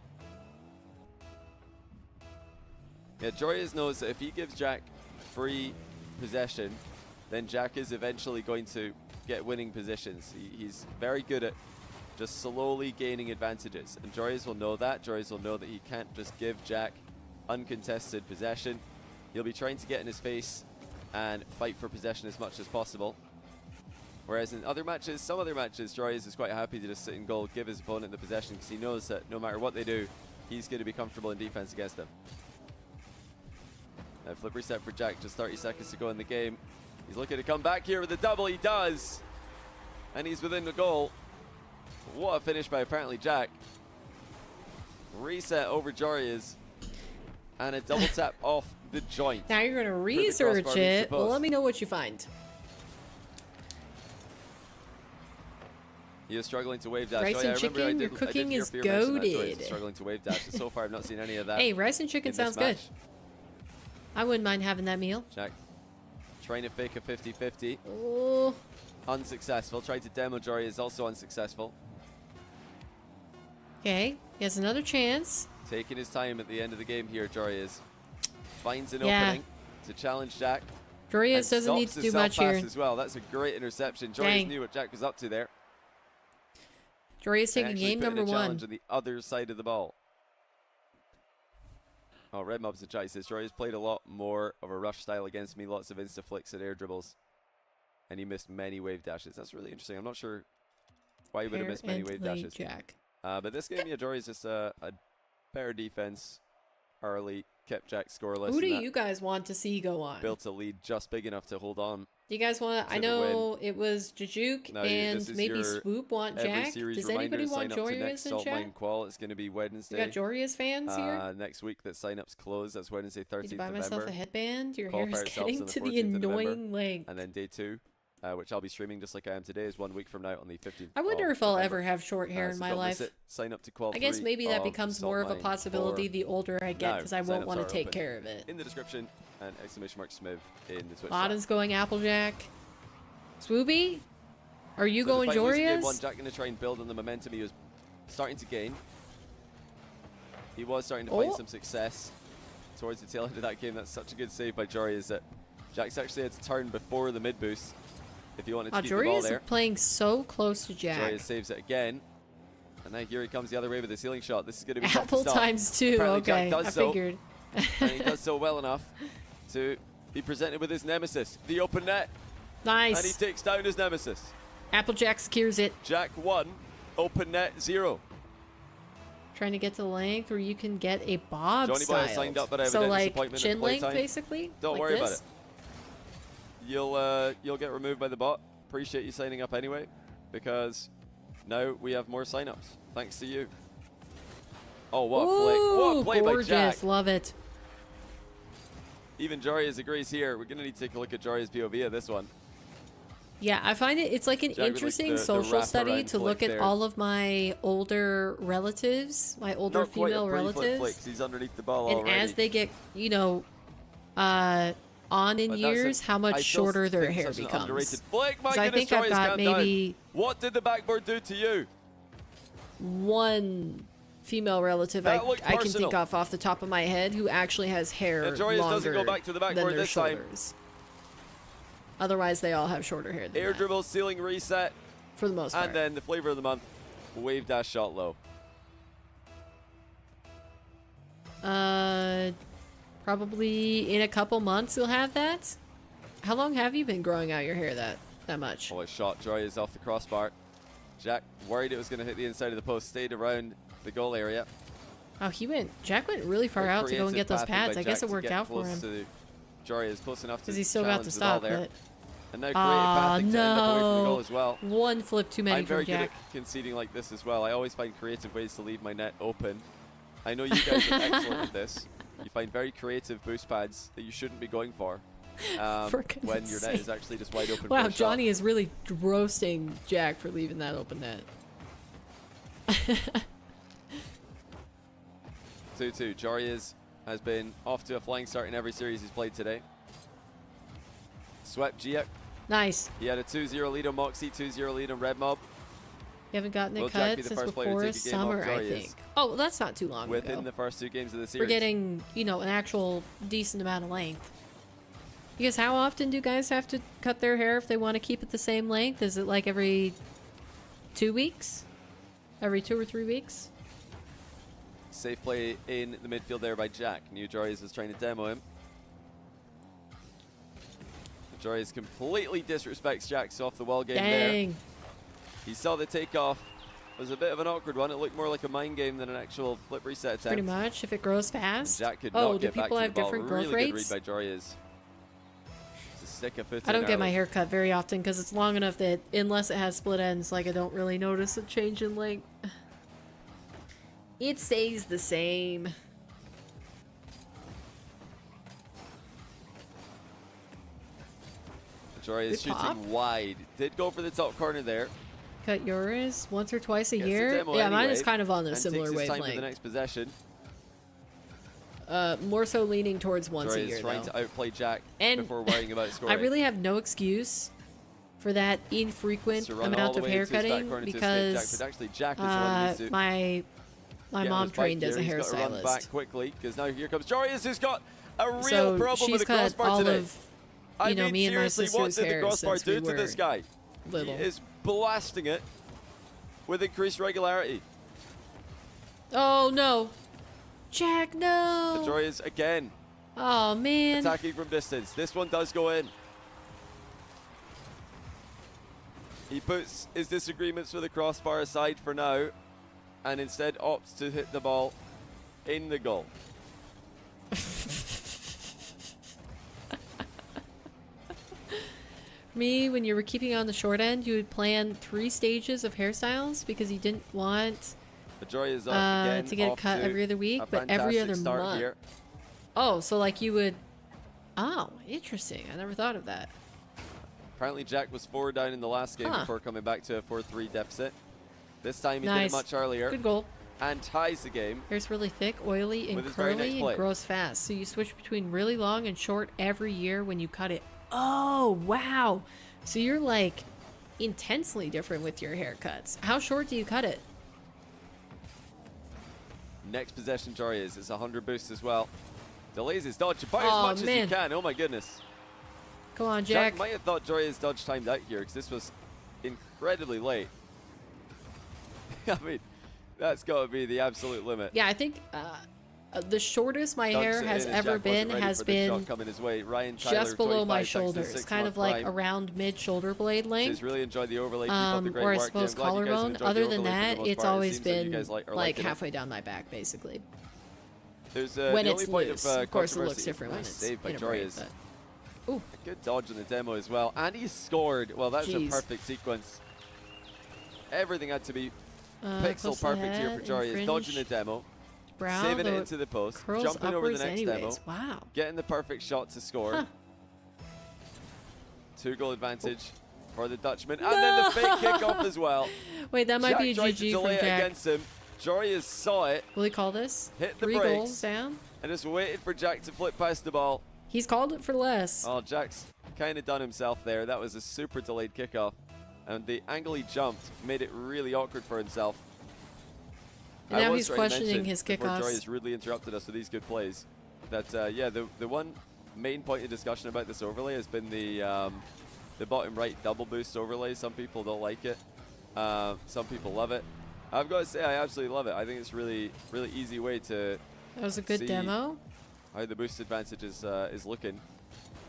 Yeah, Joria's knows that if he gives Jack free possession, then Jack is eventually going to get winning positions. He's very good at just slowly gaining advantages, and Jorius will know that. Jorius will know that he can't just give Jack uncontested possession. He'll be trying to get in his face and fight for possession as much as possible. Whereas in other matches, some other matches, Jorius is quite happy to just sit in goal, give his opponent the possession, because he knows that no matter what they do, he's going to be comfortable in defense against them. Now flip reset for Jack, just 30 seconds to go in the game. He's looking to come back here with a double. He does. And he's within the goal. What a finish by ApparentlyJack. Reset over Jorius. And a double tap off the joint. Now you're going to research it. Well, let me know what you find. He is struggling to wave dash. Rice and chicken, your cooking is goated. Struggling to wave dash. So far, I've not seen any of that. Hey, rice and chicken sounds good. I wouldn't mind having that meal. Jack trying to fake a 50-50. Oh. Unsuccessful. Tried to demo Jory is also unsuccessful. Okay, he has another chance. Taking his time at the end of the game here, Jory is. Finds an opening to challenge Jack. Jorius doesn't need to do much here. As well. That's a great interception. Jorius knew what Jack was up to there. Jorius taking game number 1. Challenge on the other side of the ball. Oh, Red Mob's the chat. He says Jorius played a lot more of a rush style against me. Lots of insta flicks and air dribbles. And he missed many wave dashes. That's really interesting. I'm not sure why he would have missed many wave dashes. Jack. But this game, yeah, Jorius just a better defense early. Kept Jack scoreless. Who do you guys want to see go on? Built a lead just big enough to hold on. Do you guys want to? I know it was Jujuk and maybe Swoop want Jack. Does anybody want Jorius and Jack? QUAL. It's going to be Wednesday. You got Jorius fans here? Next week that sign-ups close. That's Wednesday, 13th Did you buy November. myself a headband? Your hair is getting to the annoying length. And then day 2, which I'll be streaming just like I am today, is 1 week from now on the 15th. I wonder if I'll ever have short hair in my life. Sign up to QUAL. I guess maybe that becomes more of a possibility the older I get, because I won't want to take care of it. In the description, and !Smiv in the Twitch. Lotta's going Applejack. Swoopy? Are you going Jorius? Jack going to try and build on the momentum he was starting to gain. He was starting to find some success towards the tail end of that game. That's such a good save by Jorius that Jack's actually had to turn before the mid boost if he wanted to keep the ball there. Jorius is playing so close to Jack. Jorius saves it again. And now here he comes the other way with the ceiling shot. This is going to be Apple times 2. Okay, I figured. And he does so well enough to be presented with his nemesis, the open net. Nice. And he takes down his nemesis. Applejack secures it. Jack 1, open net 0. Trying to get to the length where you can get a bob Johnny Boy has signed up, but so like chin length, basically. Don't worry about it. You'll get removed by the bot. Appreciate you signing up anyway, because now we have more signups. Thanks to you. Oh, what a flick! What a play by Jack! Love it. Even Jarius agrees here. We're gonna need to take a look at Jarius' POV of this one. Yeah, I find it's like an interesting social study to look at all of my older relatives, my older female relatives. He's underneath the ball and already. as they get, on in years, how much shorter their hair becomes. Flick, I think I've got maybe... What did the backboard do to you? One female relative I can think of the top of my head who actually has hair longer doesn't go back to the backboard than their this time. shoulders. Otherwise, they all have shorter hair than Air that, dribble, ceiling reset, for the most part. and then the flavor of the month, wave dash shot low. Probably in a couple months you'll have that. How long have you been growing out your hair that much? Oh, a shot. Joy is off the crossbar. Jack worried it was going to hit the inside of the post, stayed around the goal area. Oh, Jack went really far out to go and get those pads. I guess it worked out for him. Jory is close enough to because he still got to stop. But and now creative pathing to end up away from the goal as well. One flip too many I'm very from Jack. good at conceding like this as well. I always find creative ways to leave my net open. I know you guys are excellent at this. You find very creative boost pads that you shouldn't be going for. When your net is actually just wide open. Wow, for a Johnny shot. is really roasting Jack for leaving that open net. 2-2. Jory has been off to a flying start in every series he's played today. Swept Giak. Nice. He had a 2-0 lead on Mawkzy, 2-0 lead on Red Mob. You haven't gotten it Will Jack cut be the since first player to before take a game off? summer, I Jory think. is. Oh, well, that's not too long Within ago. the first 2 games of the series. We're getting, an actual decent amount of length. Because how often do guys have to cut their hair if they want to keep it the same length? Is it like every 2 weeks? Every 2 or 3 weeks? Safe play in the midfield there by Jack. New Jory is trying to demo him. Jory completely disrespects Jack's off the wall game Dang. there. He saw the takeoff. It was a bit of an awkward one. It looked more like a mind game than an actual flip reset attempt. Pretty much, if it grows And fast. Jack could Oh, not do get back people to the have ball. different Really growth good read rates? by Jory is. To stick a foot I don't in get my early. hair cut very often because it's long enough that unless it has split ends, like I don't really notice a change in length. It stays the same. Jory is Good pop. shooting wide. Did go for the top corner there. Cut yours once or twice a Gets the year. demo Yeah, mine is anyway, kind of on a and similar takes his time for the wavelength. next possession. More so leaning towards once Jory a year, is trying though. to outplay Jack And before worrying about scoring. I really have no excuse for that infrequent To run all amount the of way hair into his back cutting corner to escape because Jack, but actually Jack is the one who needs to my get mom his bike trained as a here. He's got to run back hairstylist. quickly because now here comes Jory who's got a real So problem with she's the cut crossbar all today. of, I know, mean, me and my seriously, what sister's did the hair crossbar since do we to this were guy? little. He is blasting it with increased regularity. Oh no, Jack, no! Jory is again Oh man! attacking from distance. This one does go in. He puts his disagreements with the crossbar aside for now and instead opts to hit the ball in the goal. Me, when you were keeping on the short end, you would plan 3 stages of hairstyles because you didn't want The Jory is off again. to get it off cut to every other week, a but every fantastic other start month. here. Oh, so like you would. Oh, interesting. I never thought of that. Apparently Jack was 4 down in the last game Huh. before coming back to a 4-3 deficit. This time he did Nice. it much earlier Good goal. and ties the game. Hair's really thick, oily, and With his very next curly, play. and grows fast. So you switch between really long and short every year when you cut it. Oh, wow. So you're like intensely different with your haircuts. How short do you cut it? Next possession Jory is. It's 100 boosts as well. Delays his dodge about Oh, as much man. as he can. Oh my goodness. Come on, Jack Jack. might have thought Jory's dodge timed out here because this was incredibly late. I mean, that's got to be the absolute limit. Yeah, I think the shortest my Dunks hair it has in as ever Jack wasn't been ready has for the shot been coming his way. Ryan Tyler, just below my 25 seconds to shoulders, 6 kind month of like prime. around mid-shoulder blade length. Just really enjoyed the overlay. Keep up the great Or I work. suppose Yeah, I'm glad you guys have collarbone. enjoyed the Other than overlay for the that, most it's part. It always seems that you been guys are like liking it. halfway down my back, basically. There's When the it's only point loose. of Of course, it looks controversy. different when Nice it's save by in a Jory braid, is but... Ooh, a good dodge in the demo as well, and he scored. Well, that's Jeez. a perfect sequence. Everything had to be close pixel to the perfect here head, for Jory. Is infringe, dodging the demo, brow, saving it though into the post, curls jumping over the upwards next anyways. demo, Wow. getting the perfect shot to score. Huh. 2-goal advantage for the Dutchman, and then the fake kickoff as well. Wait, that might Jack be a tried to GG from delay it Jack. against him. Jory has saw it, Will he call this? hit the 3 brakes. goals down? and just waited for Jack to flip past the ball. He's called it for less. Oh, Jack's kind of done himself there. That was a super delayed kickoff. And the angle he jumped made it really awkward for himself. And now I was he's trying to questioning mention his before kickoffs. Jory has rudely interrupted us with these good plays. That, yeah, the one main point of discussion about this overlay has been the the bottom right double boost overlay. Some people don't like it. Some people love it. I've got to say, I absolutely love it. I think it's really easy way to That was a good see demo. how the boost advantage is looking.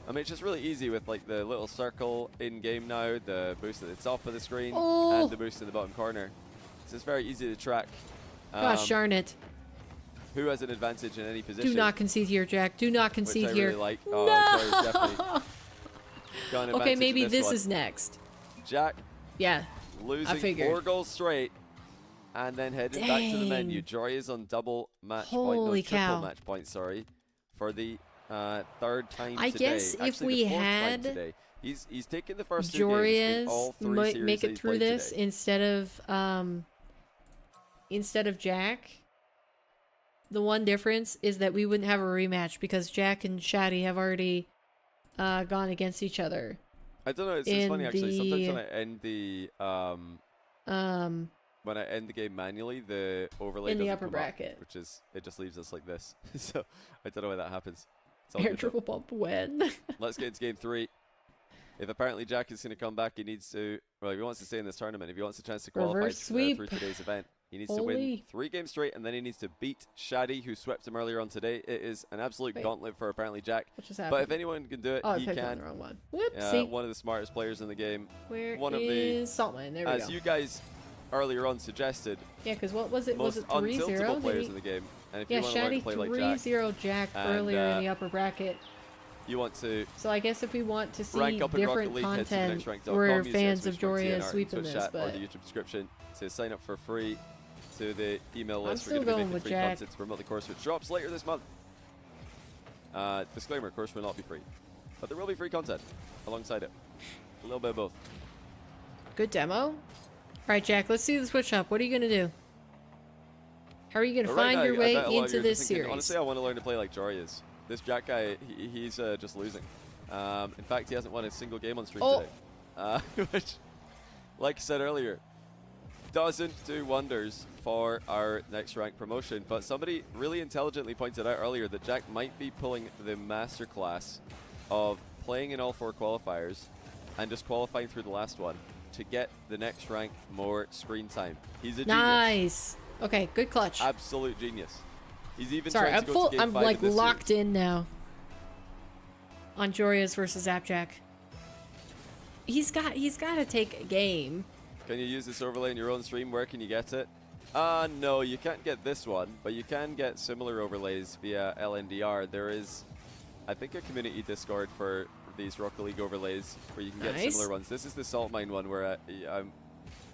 I mean, it's just really easy with like the little circle in game now, the boost at the top of the screen, and the boost in the bottom corner. So it's very easy to track. Gosh darn it. Who has an advantage in any position. Do not concede here, Jack. Do not concede which I here. really like. No! Jory's definitely got an Okay, advantage maybe in this one. is next. Jack Yeah. losing figured. 4 goals straight and then heading back to the menu. Dang. Jory is on double match Holy point, no, triple cow. match point, sorry, for the third time I today. guess if Actually, we the fourth time had today. He's taken the first 2 games in all 3 Jorius series make that it he's through played this today. instead of Jack. The one difference is that we wouldn't have a rematch because Jack and Shaddy have already gone against each other. I don't know, it's funny actually. Sometimes when I end the game manually, the overlay in the doesn't upper come bracket. up, which is, it just leaves us like this. So I don't know why that happens. It's all Air good though. triple bump when. Let's get into game 3. If apparently Jack is going to come back, he needs to, well, if he wants to stay in this tournament, if he wants a chance to qualify Reverse sweep. through today's event, he needs to win Holy. 3 games straight, and then he needs to beat Shaddy, who swept him earlier on today. It is an absolute Wait. gauntlet for apparently Jack. What just But happened? if anyone can do it, Oh, I he picked on can. the wrong one. Whoopsie. One of the smartest players in the game. Where one of the- is Saltman? There we As go. you guys earlier on suggested, Yeah, because what was it? most Was it untiltable 3-0? players in the game. And if Yeah, you want to learn to Shaddy play like Jack, 3-0 Jack and, earlier in the upper bracket. you want to So I guess if we want to see rank up in Rocket different League, head to content, thenextrank.com, we're use fans of /Twitch1TNR Joria in sweeping Twitch this, chat or but the YouTube description to sign up for free to the email I'm list. We're still going to be going making with free Jack. content to promote the course, which drops later this month. Disclaimer, course will not be free, but there will be free content alongside it. A little bit of both. good demo. All right, Jack, let's see the switch up. What are you going to do? How are you going to But right find now, your I way bet a lot of into you are this just thinking, series? honestly, I want to learn to play like Jory is. This Jack guy, he's just losing. In fact, he hasn't won a single game on stream today. Which, like I said earlier, doesn't do wonders for our next rank promotion. But somebody really intelligently pointed out earlier that Jack might be pulling the masterclass of playing in all 4 qualifiers and just qualifying through the last one to get the next rank more screen time. He's a genius. Nice. Okay, good clutch. Absolute genius. He's even Sorry, tried I'm to go to game 5 like in this locked series. in now. On Jorius versus Zapjack. He's got to take a game. Can you use this overlay in your own stream? Where can you get it? No, you can't get this one, but you can get similar overlays via LNDR. There is, I think, a community Discord for these Rocket League overlays where you can get Nice. similar ones. This is the Salt Mine one where I'm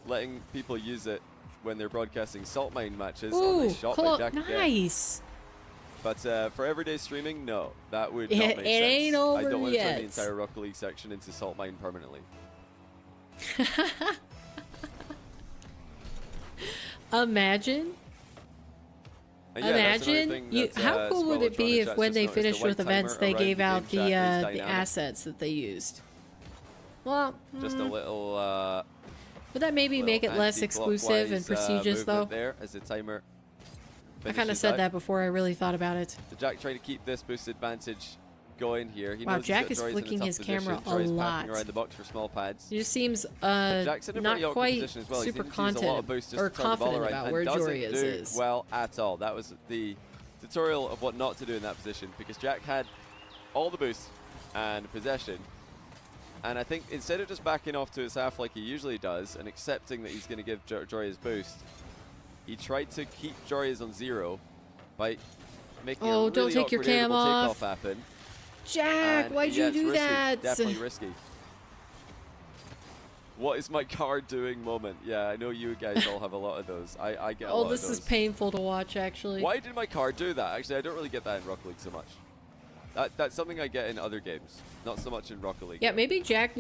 letting people use it when they're broadcasting Salt Mine matches. Ooh, Nice shot by Jack again. nice. But for everyday streaming, no, that would It- not make it sense. ain't I over don't want to turn the yet. entire Rocket League section into Salt Mine permanently. Imagine. And yeah, that's another Imagine. thing You, that, how cool would Spoiler it be Tron if Chat's when just they noticed the finished white with events, timer they around gave the out game the chat is the dynamic. assets that they used? Well, Just a little would that maybe make it less exclusive and anti-clockwise, prestigious, though? movement there as the timer I kind of finishes said out. that before I really thought about it. So Jack trying to keep this boost advantage going here. He Wow, knows Jack he's is got Joyce in a flicking tough his position. camera a Joyce packing lot. around the box for small pads. He just seems Jack's in a not pretty awkward quite position as well. super He's needing to use a lot of confident boost just or to turn the ball confident around about and where doesn't Jorius do is. well at all. That was the tutorial of what not to do in that position because Jack had all the boost and possession. And I think instead of just backing off to his half like he usually does and accepting that he's going to give Jorius boost, he tried to keep Jorius on 0 by making a really don't take your awkward cam airable off. takeoff happen. Jack, And why'd yeah, you it's do risky, that? Definitely risky. What is my card doing moment? Yeah, I know you guys all have a lot of those. I get a lot of This those. is painful to watch, actually. Why did my card do that? Actually, I don't really get that in Rocket League so much. That's something I get in other games, not so much in Rocket League. Yeah, maybe Jack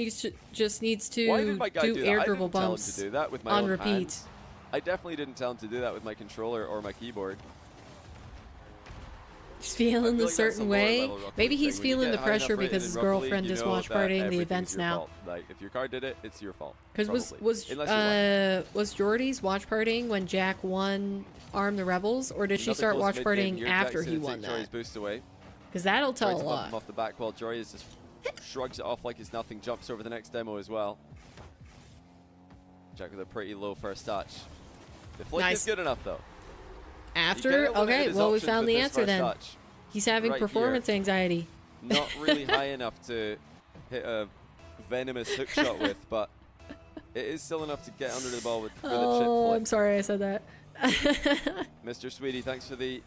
just needs to Why did my guy do do that? air I dribble didn't tell him bumps to do that with my on own repeat. hand. I definitely didn't tell him to do that with my controller or my keyboard. He's I feeling feel a like that's certain lower way. level Rocket Maybe League he's thing. When you feeling the get high enough pressure rating because in his Rocket League, girlfriend you is know watch that partying the everything's events your now. fault. Like if your card did it, it's your fault. Because Unless you won. was Jordy's watch partying when Jack won Arm the Rebels, or did she Another start close watch mid-game partying here. after Jack's he gonna won take Jory's that? boost away. Because that'll Trying tell to a bump him lot. off the back while Jory is just shrugs it off like it's nothing, jumps over the next demo as well. Jack with a pretty low first touch. The flick is good enough though. After, okay, well we found the answer then. Touch. He's having performance anxiety. Not really high enough to hit a venomous hook shot with, but it is still enough to get under the ball with a chip flick. I'm sorry I said that. Mr. Sweetie, thanks for the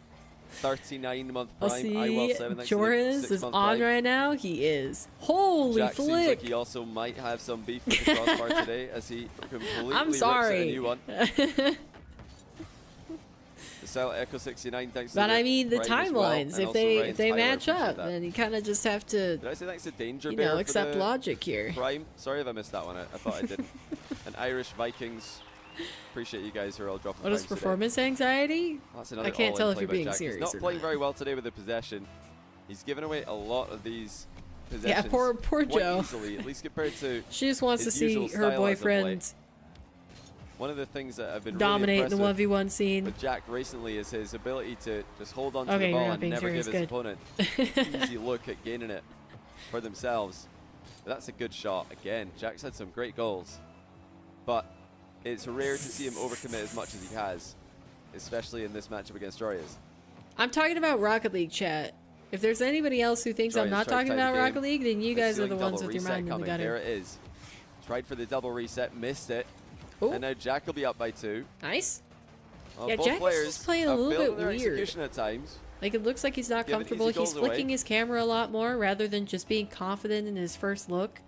39-month I'll prime. see. 7, Joris is on right now. He is. Holy Jack flick! Seems like he also might have some beef with the crossbar today, as he completely I'm rips sorry. it a new one. The Silent Echo 69, thanks. But to I mean the well, timelines. If they match up, that. then you kind of just have to. Did I say thanks to Danger You Bear know, for accept the logic here. Prime. Sorry if I missed that one. I thought I didn't. And Irish Vikings. Appreciate you guys who are all dropping. What is performance anxiety? That's another I can't tell if you're being Jack. serious. He's not or playing not. very well today with the possession. He's given away a lot of these possessions. Yeah, poor quite Joe. Easily, at least compared to. She just wants to his see usual her style as of boyfriend late. One of the things that I've been dominate really in the 1v1 scene. with Jack recently is his ability to just hold on to Okay, the you're ball not and being never give serious. his Good. opponent easy look at gaining it for themselves. But that's a good shot. Again, Jack's had some great goals, but it's rare to see him overcommit as much as he has, especially in this matchup against Joreuz. I'm talking about Rocket League, chat. If there's anybody else who thinks I'm not talking about Rocket League, then you guys are the ones with your mind in the gutter. There it is. Tried for the double reset, missed it. Ooh. And now Jack will be up by 2. Nice. Well, Yeah, both Jack is players just playing a have little failed bit in their weird. execution at times. Like, it looks like he's not Giving comfortable. easy He's goals away. flicking his camera a lot more rather than just being confident in his first look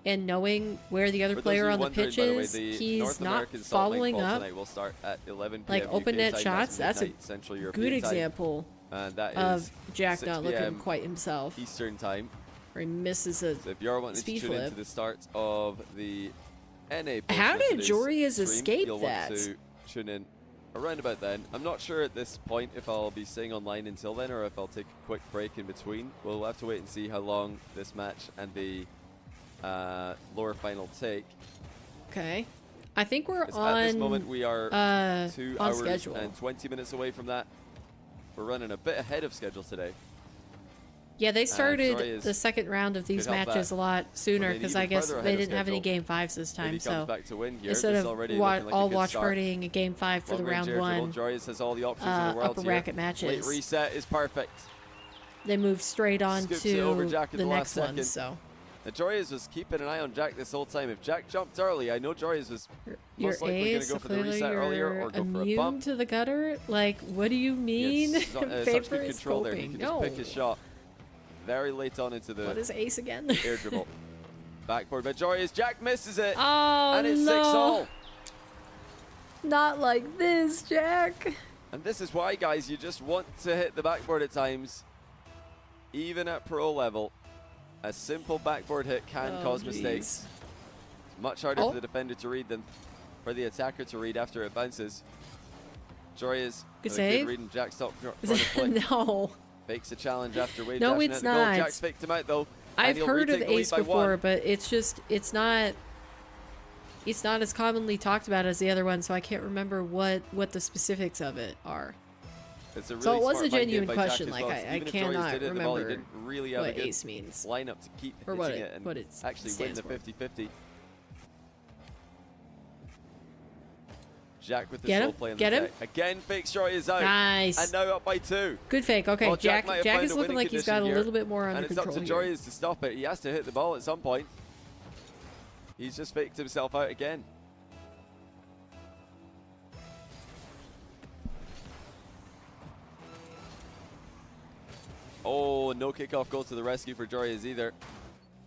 and knowing where the other For those player of you on the wondering, pitch by the way, is. the He's North not American Salt Lake following Ball up. tonight will start at 11 Like, p.m. open UK net time, shots. That's a midnight Central good European time. example And that of is Jack 6 not looking p.m. quite himself. Eastern time. Or he misses a So if you're wanting to speed tune flip. into the start of the NA portion How of did today's Joreuz stream, escape you'll that? want to tune in around about then. I'm not sure at this point if I'll be staying online until then or if I'll take a quick break in between. We'll have to wait and see how long this match and the lower final take. Okay. I think we're At on this moment, we are 2 on hours schedule. and 20 minutes away from that. We're running a bit ahead of schedule today. Yeah, they started Joreuz the second round of these could help matches that. a lot sooner maybe because even I guess further ahead they of didn't have any schedule. game 5s this If time. he comes So back to win here, instead this of is already looking like all a good watch start. partying a game 5 for the Long-range round air dribble. 1, Joreuz has all the options in the world upper here. bracket matches. Late reset is perfect. They moved straight on Scoops it over to Jack in the the next last one. second. So And Joreuz was keeping an eye on Jack this whole time. If Jack jumped early, I know Joreuz was your most likely going to ace, go so for the clearly reset earlier you're or go for a immune bump. to the gutter. Like, what do you mean? It's such Paper good is control there. He scoping. can No. just pick his shot very late on into the What is ace again? air dribble. Backboard by Joreuz. Jack misses it. Oh and it's no! 6-all. Not like this, Jack. And this is why, guys, you just want to hit the backboard at times. Even at pro level, a simple backboard hit can cause mistakes. It's much harder for the defender to read than for the attacker to read after it bounces. Joreuz Good with a save. good read and Jack stop corner flick. No. Fakes a challenge after wave No, dashing it's out the goal. not. Jack's faked him out though. and I've he'll heard of retake the lead ace by before, 1. but it's not as commonly talked about as the other one, so I can't remember what the specifics of it are. It's a really So it was smart a mind game genuine by Jack question, as like, well. I Even if Joreuz cannot did hit the ball, he remember didn't really have what a good ace means. lineup to keep Or hitting what it it- and what it actually win stands the for. 50-50. Jack with the Get soul him, play in get the him. deck. Again, fakes Joreuz out. Nice. And now up by 2. Good fake. Okay, Well, Jack Jack might have Jack found is a looking winning like he's got a condition little here, bit more under and it's control up to here. Joreuz to stop it. He has to hit the ball at some point. He's just faked himself out again. Oh, no kickoff goal to the rescue for Joreuz either.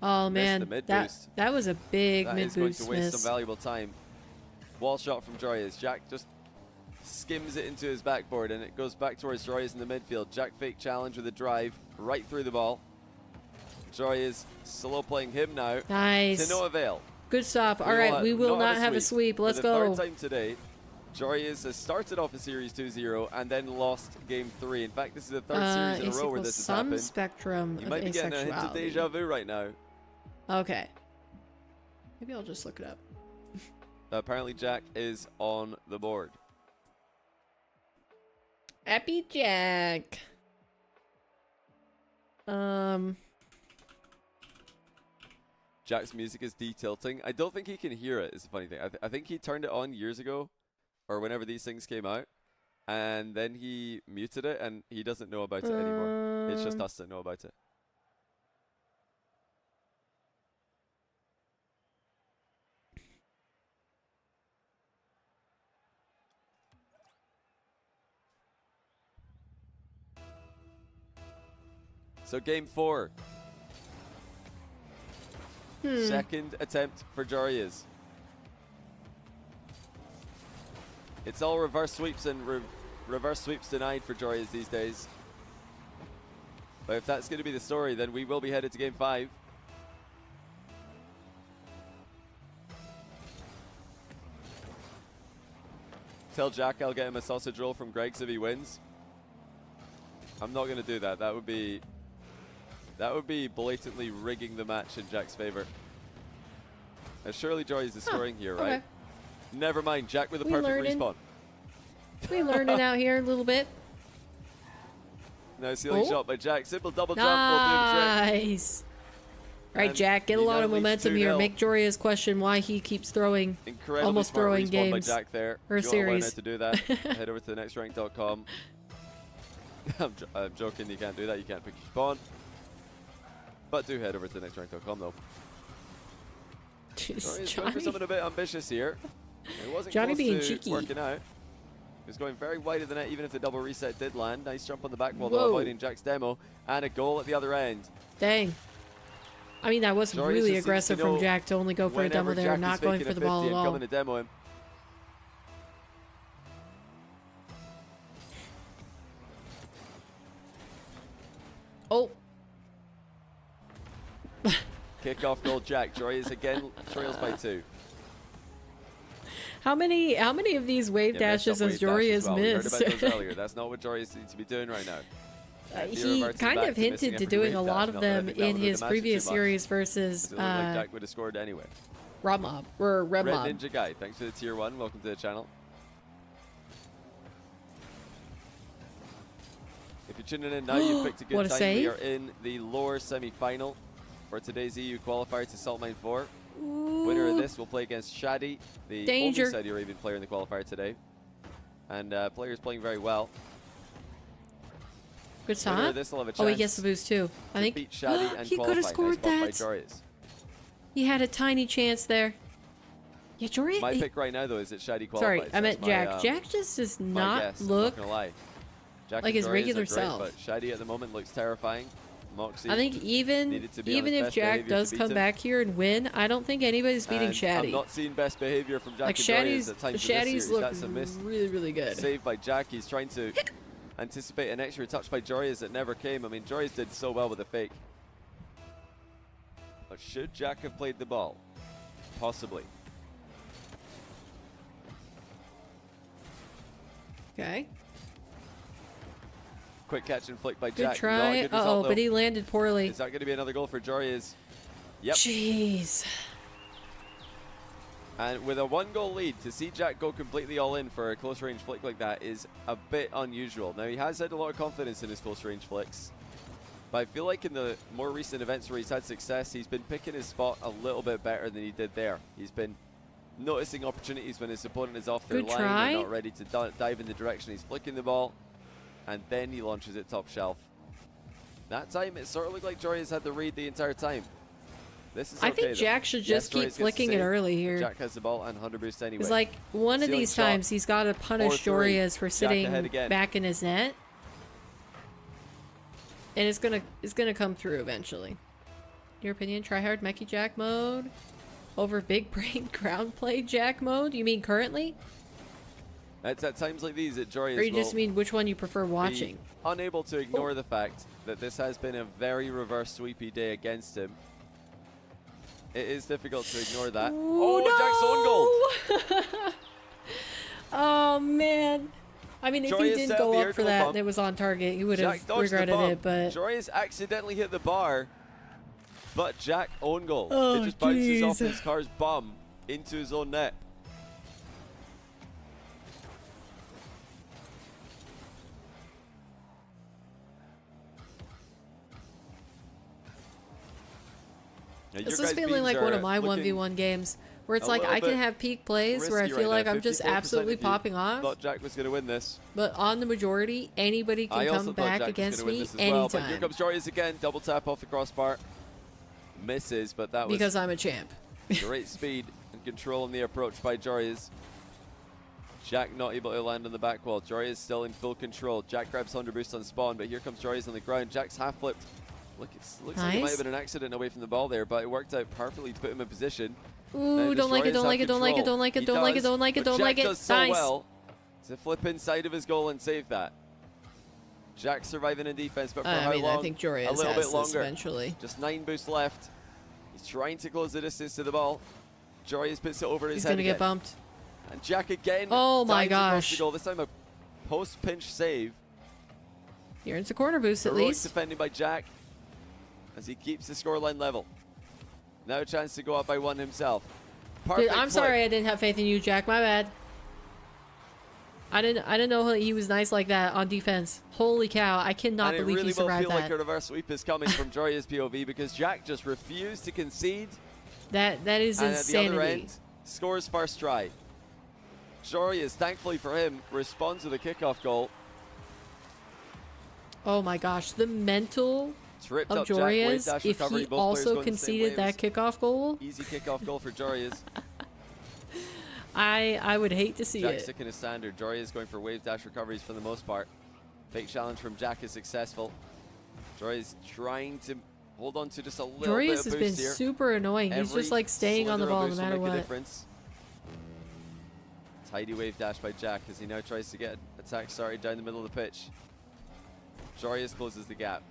Oh Missed man, the mid that boost. that was a big That mid is going boost to waste miss. some valuable time. Wall shot from Joreuz. Jack just skims it into his backboard and it goes back towards Joreuz in the midfield. Jack fake challenge with a drive right through the ball. Joreuz slow playing him now. Nice. To no avail. Good stop. All right, we will not have a sweep. Let's For the go. third time today, Joreuz has started off a series 2-0 and then lost game 3. In fact, this is the third series in a row where this has some happened. spectrum You of might be getting a hint of asexuality. deja vu right now. Okay. Maybe I'll just look it up. Apparently, Jack is on the board. ApparentlyJack. Jack's music is detilting. I don't think he can hear it, is the funny thing. I think he turned it on years ago, or whenever these things came out, and then he muted it, and he doesn't know about it anymore. It's just us that know about it. So game 4. Second attempt for Joria's. It's all reverse sweeps and reverse sweeps denied for Joria's these days. But if that's going to be the story, then we will be headed to game 5. Tell Jack I'll get him a sausage roll from Greg's if he wins. I'm not going to do that. That would be blatantly rigging the match in Jack's favor. Surely Joria's is scoring here, right? Okay. Never mind, Jack with a perfect respawn. We learning out here a little bit. No ceiling shot by Jack. Simple double jump will do the trick. Nice. All right, Jack, get a lot of momentum here. Make Joria's question why he keeps throwing, almost throwing games by Jack there. or if you want to learn series. how to do that, head over to thenextrank.com. I'm joking, you can't do that. You can't pick your spawn. But do head over to thenextrank.com though. Jeez, going for something a bit ambitious here. It wasn't Johnny close being to cheeky. working out. He was going very wide of the net, even if the double reset did land. Nice jump on the back wall, Whoa. though, avoiding Jack's demo. And a goal at the other end. Dang. I mean, that was Joria's really just aggressive seems to from know Jack to only go for a demo whenever there, Jack not is going faking for a the ball 50 at and all. coming to demo him. Oh. Kickoff goal, Jack. Joria's again trails by 2. How many of these wave dashes has Joria's We heard missed? about those earlier. That's not what Joria's needs to be doing right now. He kind of hinted to doing a lot of them in his previous series versus like Jack would have scored anyway. Rob Mob or Red Red Mob. Ninja Guy, thanks for the tier 1. Welcome to the channel. If you're tuning in now, you've picked a good time. We are in the lower semi-final for today's EU qualifier to Saltmine 4. Ooh. Winner of this will play against Shadi, the only Saudi Arabian player in the qualifier today. And players playing very well. Good shot. This will have a chance oh, he gets the boost too. I think beat Shadi and he could have scored nice that. He had a tiny chance there. Yeah, Joria. My pick right now, though, is that Shadi qualifies. Sorry, I meant Jack. Jack just does not look like his regular self. But Shadi at the moment looks terrifying. Mawkzy, I think even if Jack does come back here and win, I don't think anybody's beating Shadi. I'm not seeing best behavior from Jack. Like Shadi's look really, really good. Saved by Jack. He's trying to anticipate an extra touch by Joria's that never came. I mean, Joria's did so well with the fake. But should Jack have played the ball? Possibly. Okay. Quick catch and flick by Good Jack. try. Uh-oh, but he landed poorly. Is that going to be another goal for Joria's? Yep. Jeez. And with a 1-goal lead, to see Jack go completely all in for a close-range flick like that is a bit unusual. Now, he has had a lot of confidence in his close-range flicks, but I feel like in the more recent events where he's had success, he's been picking his spot a little bit better than he did there. He's been noticing opportunities when his opponent is off their line and not ready to dive in the direction he's flicking the ball, and then he launches it top shelf. That time, it sort of looked like Joria's had the read the entire time. This is okay, I think Jack should just keep flicking it early here. Jack has the ball and 100 boost anyway. It's like one of these times he's got to punish Joria's for sitting back in his net, and it's gonna come through eventually. Your opinion? Try hard Mechie Jack mode over big brain ground play Jack mode? You mean currently? It's at times like these that Joria's or you just mean which one you prefer watching? Unable to ignore the fact that this has been a very reverse sweepy day against him. It is difficult to ignore that. Ooh, Jack's own goal! Oh, man. I mean, if he didn't go up for that and it was on target, he would have regretted it, but... Joria's accidentally hit the bar, but Jack own goal. Oh, it just bounces off his car's bum into his own net. Yeah, This your is guys' feeling beams like one are of my looking 1v1 games where it's a like little I can bit have peak plays where I risky feel right like now. I'm just 54% absolutely of you popping off. Thought Jack was going to win this. But on the majority, anybody I can also come thought back Jack against was going to win me this as well. But here anytime comes Joyous again. Double tap off the crossbar. Misses, but that was because I'm a champ. great speed and control in the approach by Joyous. Jack not able to land on the back wall. Joyous still in full control. Jack grabs Thunder Boost on spawn, but here comes Joyous on the ground. Jack's half flipped. Looks like it might have been an accident away from the ball there, but it worked out perfectly to put him in position. Ooh, don't like it, don't like it, don't like it, don't like it, don't like it, don't like it, don't like it. Jack does so Nice. well to flip inside of his goal and save that. Jack surviving in defense, but for how long? I think Joreas a little has bit longer. this eventually. Just 9 boosts left. He's trying to close the distance to the ball. Joreas puts it over his He's head gonna again. get bumped. And Jack again. Oh my dives across gosh. the goal. This time a post pinch save. Here it's a corner boost at Heroic least. defending by Jack as he keeps the scoreline level. Now a chance to go up by 1 himself. Perfect Dude, I'm flip. sorry I didn't have faith in you, Jack. My bad. I didn't know he was nice like that on defense. Holy cow! I cannot And believe it really he survived will feel that. like a reverse sweep is coming from Joya's POV because Jack just refused to concede. That is And insanity. at the other end, scores first try. Joreas, thankfully for him, responds with a kickoff goal. Oh my gosh, the mental Tripped of up Jack, wave Joreas dash if recovery. he Both players also going the same conceded that waves. kickoff goal. Easy kickoff goal for Joreas. I would hate to see Jack it. sticking a standard. Joreas going for wave dash recoveries for the most part. Fake challenge from Jack is successful. Joreas trying to hold on to just a little bit Joreas of has boost been here. super annoying. He's Every just like staying on the slither of ball no boost will matter make a what. difference. Tidy wave dash by Jack as he now tries to get attack started down the middle of the pitch. Joreas closes the gap.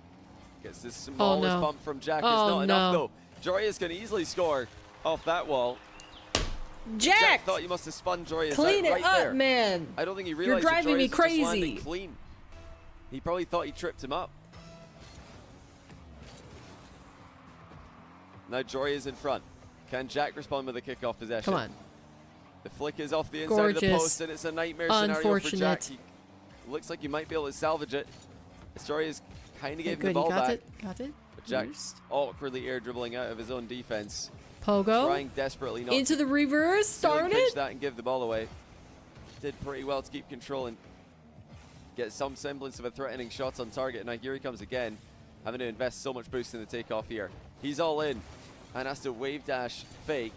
Gets the smallest no. bump from Jack. Oh, It's not enough no. though. Joreas can easily score off that wall. Jack, thought you must have spun Joreas clean out it right up, there. man. I don't think he You're realized that driving me Joreas was just landing crazy. clean. He probably thought he tripped him up. Now Joreas in front. Can Jack respond with a kickoff possession? Come on. The flick is off the inside of the Gorgeous. post, and it's a nightmare scenario for Unfortunate. Jack. He looks like he might be able to salvage it. Joreas kind of gave him Good, the ball you got back. it. Got it. But Jack First. awkwardly air dribbling out of his own defense. Pogo Trying desperately not into the reverse. ceiling Start pitch it. that and give the ball away. Did pretty well to keep control and get some semblance of a threatening shot on target. Now here he comes again, having to invest so much boost in the takeoff here. He's all in and has to wave dash fake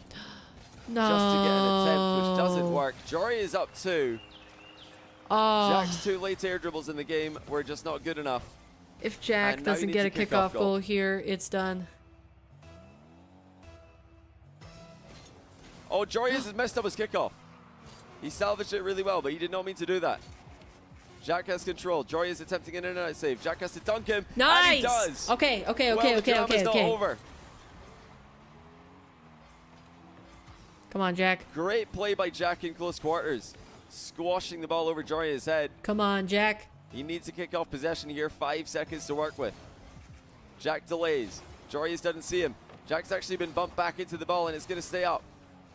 No. just to get an attempt, which doesn't work. Jory is up 2. Oh, Jack's 2 late air dribbles in the game were just not good enough. if Jack And now he doesn't needs get a a kickoff kickoff goal. goal here, it's done. Oh, Joreas has messed up his kickoff. He salvaged it really well, but he did not mean to do that. Jack has control. Jory is attempting an in and out save. Jack has to dunk him. Nice. And he does. Okay. Well, the drama's not Okay. over. Come on, Jack. Great play by Jack in close quarters. Squashing the ball over Jory's head. Come on, Jack. He needs to kick off possession here. 5 seconds to work with. Jack delays. Jory's doesn't see him. Jack's actually been bumped back into the ball and it's going to stay up.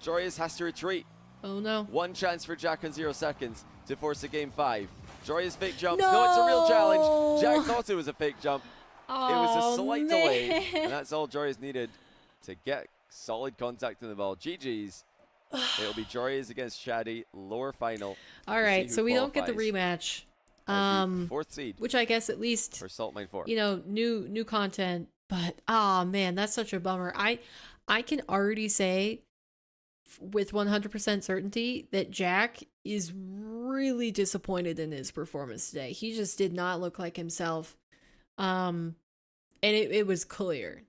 Jory's has to retreat. Oh no. One chance for Jack on 0 seconds to force a game 5. Jory's fake jumps. No, it's a real challenge. Jack thought it was a fake jump. Oh, It was a slight delay. man. And that's all Jory's needed to get solid contact in the ball. GG's. It'll be Jory's against Shaddy, lower final. All to right, see so who we don't get the qualifies rematch. as the 4th seed Which I guess at least for Salt Mine 4. you know, new content, but oh man, that's such a bummer. I can already say with 100% certainty that Jack is really disappointed in his performance today. He just did not look like himself. And it was clear.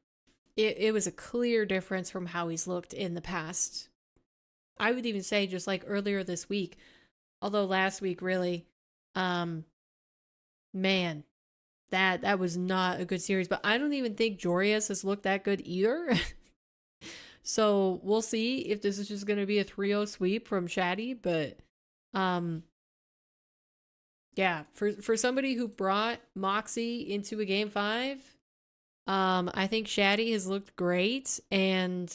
It was a clear difference from how he's looked in the past. I would even say just like earlier this week, although last week really, man, that was not a good series. But I don't even think Joreas has looked that good either. So we'll see if this is just going to be a 3-0 sweep from Shaddy. But yeah, for somebody who brought Mawkzy into a game 5, I think Shaddy has looked great. And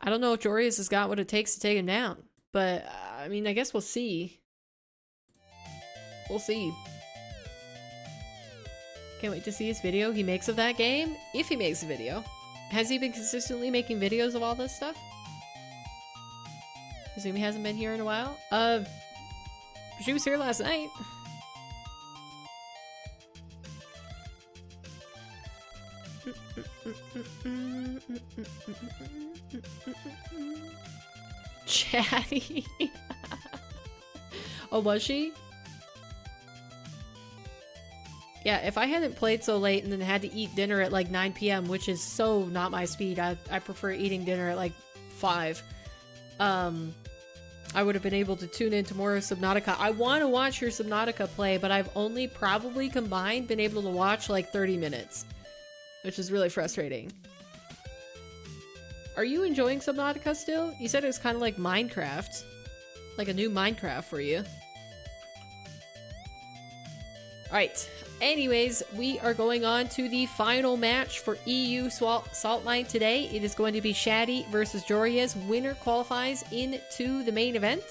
I don't know if Joreas has got what it takes to take him down. But I mean, I guess we'll see. We'll see. Can't wait to see his video he makes of that game. If he makes a video. Has he been consistently making videos of all this stuff? Presume he hasn't been here in a while. She was here last night. Chatty. Oh, was she? Yeah, if I hadn't played so late and then had to eat dinner at like 9 p.m., which is so not my speed, I prefer eating dinner at like 5. I would have been able to tune in tomorrow Subnautica. I want to watch your Subnautica play, but I've only probably combined been able to watch like 30 minutes, which is really frustrating. Are you enjoying Subnautica still? You said it was kind of like Minecraft. Like a new Minecraft for you. Alright, anyways, we are going on to the final match for EU Salt Night today. It is going to be Shaddy versus Joria's. Winner qualifies into the main event.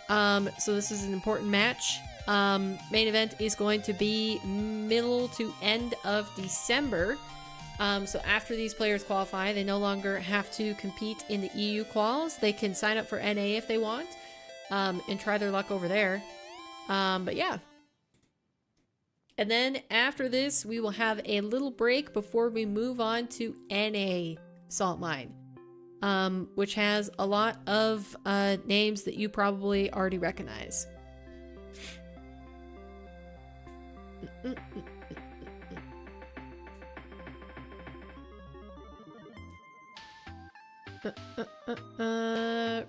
So this is an important match. Main event is going to be middle to end of December. So after these players qualify, they no longer have to compete in the EU quals. They can sign up for NA if they want, and try their luck over there. But yeah. And then after this, we will have a little break before we move on to NA Salt Mine, which has a lot of names that you probably already recognize.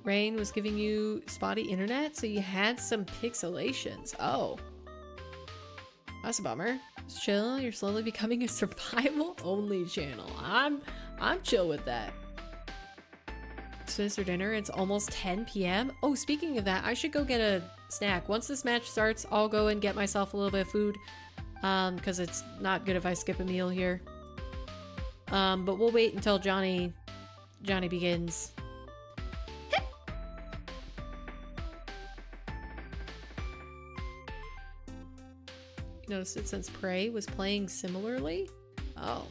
Rain was giving you spotty internet, so you had some pixelations. Oh. That's a bummer. Just chill, you're slowly becoming a survival only channel. I'm chill with that. So is for dinner, it's almost 10 p.m. Oh, speaking of that, I should go get a snack. Once this match starts, I'll go and get myself a little bit of food. Because it's not good if I skip a meal here. But we'll wait until Johnny begins. Noticed it since Prey was playing similarly? Oh.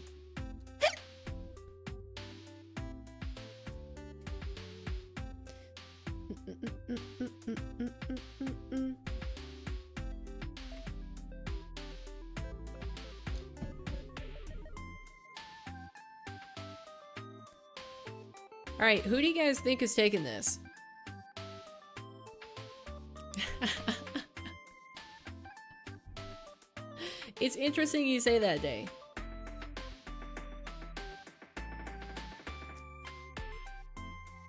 Alright, who do you guys think is taking this? It's interesting you say that, Day.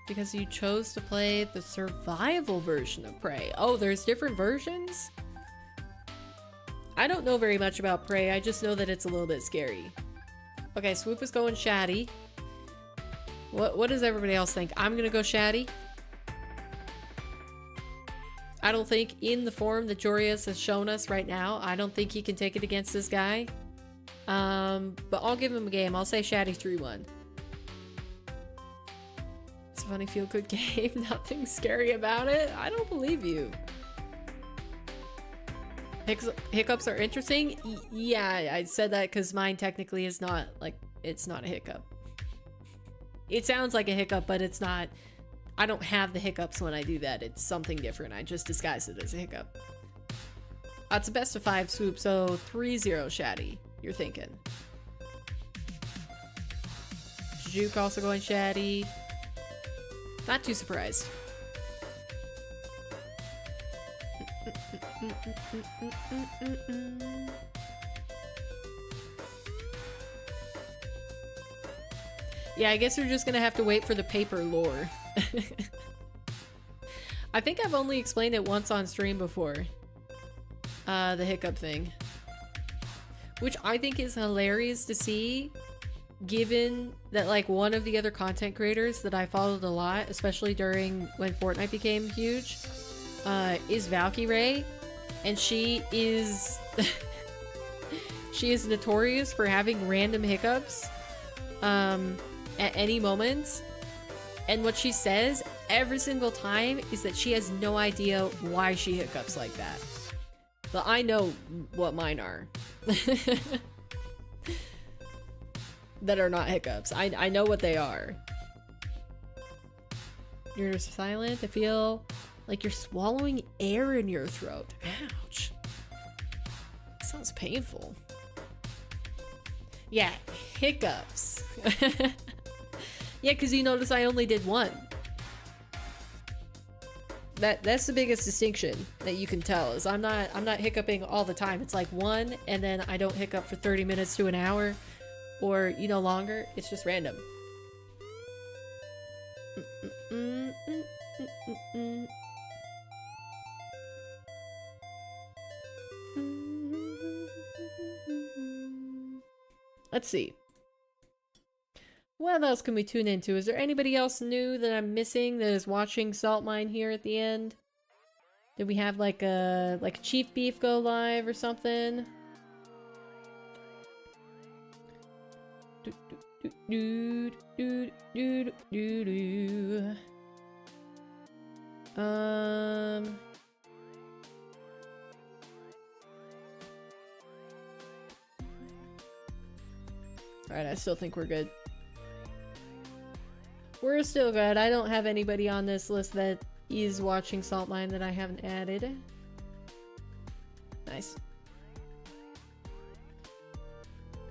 Because you chose to play the survival version of Prey. Oh, there's different versions? I don't know very much about Prey, I just know that it's a little bit scary. Okay, Swoop is going Shaddy. What does everybody else think? I'm gonna go Shaddy. I don't think in the form that Jorius has shown us right now, I don't think he can take it against this guy. But I'll give him a game. I'll say Shaddy 3-1. It's a funny feel-good game. Nothing scary about it. I don't believe you. Hiccups are interesting? Yeah, I said that because mine technically is not, like, it's not a hiccup. It sounds like a hiccup, but it's not. I don't have the hiccups when I do that. It's something different. I just disguise it as a hiccup. It's a best of 5 Swoop, so 3-0 Shaddy, you're thinking. Juke also going Shaddy. Not too surprised. Yeah, I guess we're just gonna have to wait for the paper lore. I think I've only explained it once on stream before. The hiccup thing. Which I think is hilarious to see, given that like one of the other content creators that I followed a lot, especially during when Fortnite became huge, is Valkyrie, and she is she is notorious for having random hiccups at any moment. And what she says every single time is that she has no idea why she hiccups like that. But I know what mine are. that are not hiccups. I know what they are. You're silent. I feel like you're swallowing air in your throat. Ouch. Sounds painful. Yeah, hiccups. Yeah, because you notice I only did one. That's the biggest distinction that you can tell is I'm not hiccuping all the time. It's like one, and then I don't hiccup for 30 minutes to an hour, or longer. It's just random. Let's see. What else can we tune into? Is there anybody else new that I'm missing that is watching Salt Mine here at the end? Did we have like a Chief Beef go live or something? Alright, I still think we're good. We're still good. I don't have anybody on this list that is watching Salt Mine that I haven't added. Nice.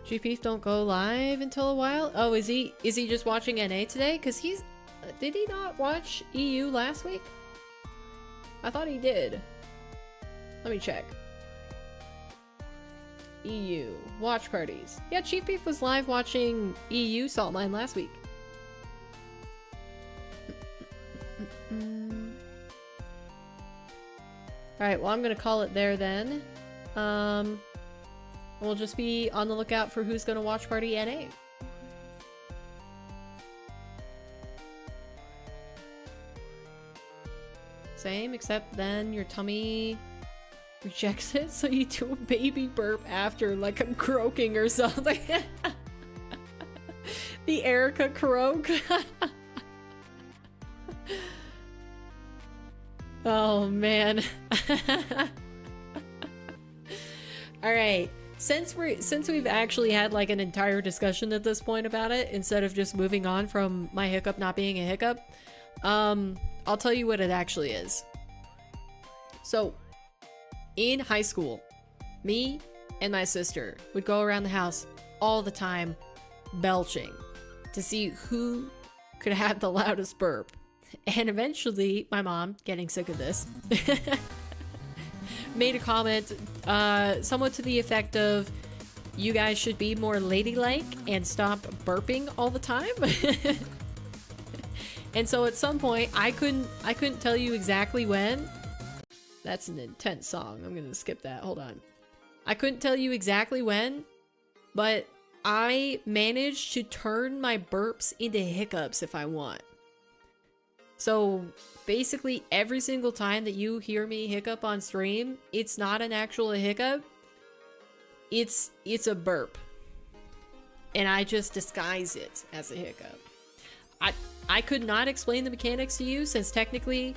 Chief Beef don't go live until a while? Oh, is he just watching NA today? Because he's... did he not watch EU last week? I thought he did. Let me check. EU. Watch parties. Yeah, Chief Beef was live watching EU Salt Mine last week. Alright, well I'm gonna call it there then. We'll just be on the lookout for who's gonna watch party NA. Same, except then your tummy rejects it, so you do a baby burp after, like I'm croaking or something. The Erica croak. Oh man. All right. Since we've actually had like an entire discussion at this point about it, instead of just moving on from my hiccup not being a hiccup, I'll tell you what it actually is. So, in high school, me and my sister would go around the house all the time belching to see who could have the loudest burp. And eventually, my mom, getting sick of this, made a comment somewhat to the effect of, you guys should be more ladylike and stop burping all the time. And so at some point, I couldn't tell you exactly when. That's an intense song. I'm gonna skip that. Hold on. I couldn't tell you exactly when, but I managed to turn my burps into hiccups if I want. So basically every single time that you hear me hiccup on stream, it's not an actual hiccup. It's a burp. And I just disguise it as a hiccup. I could not explain the mechanics to you, since technically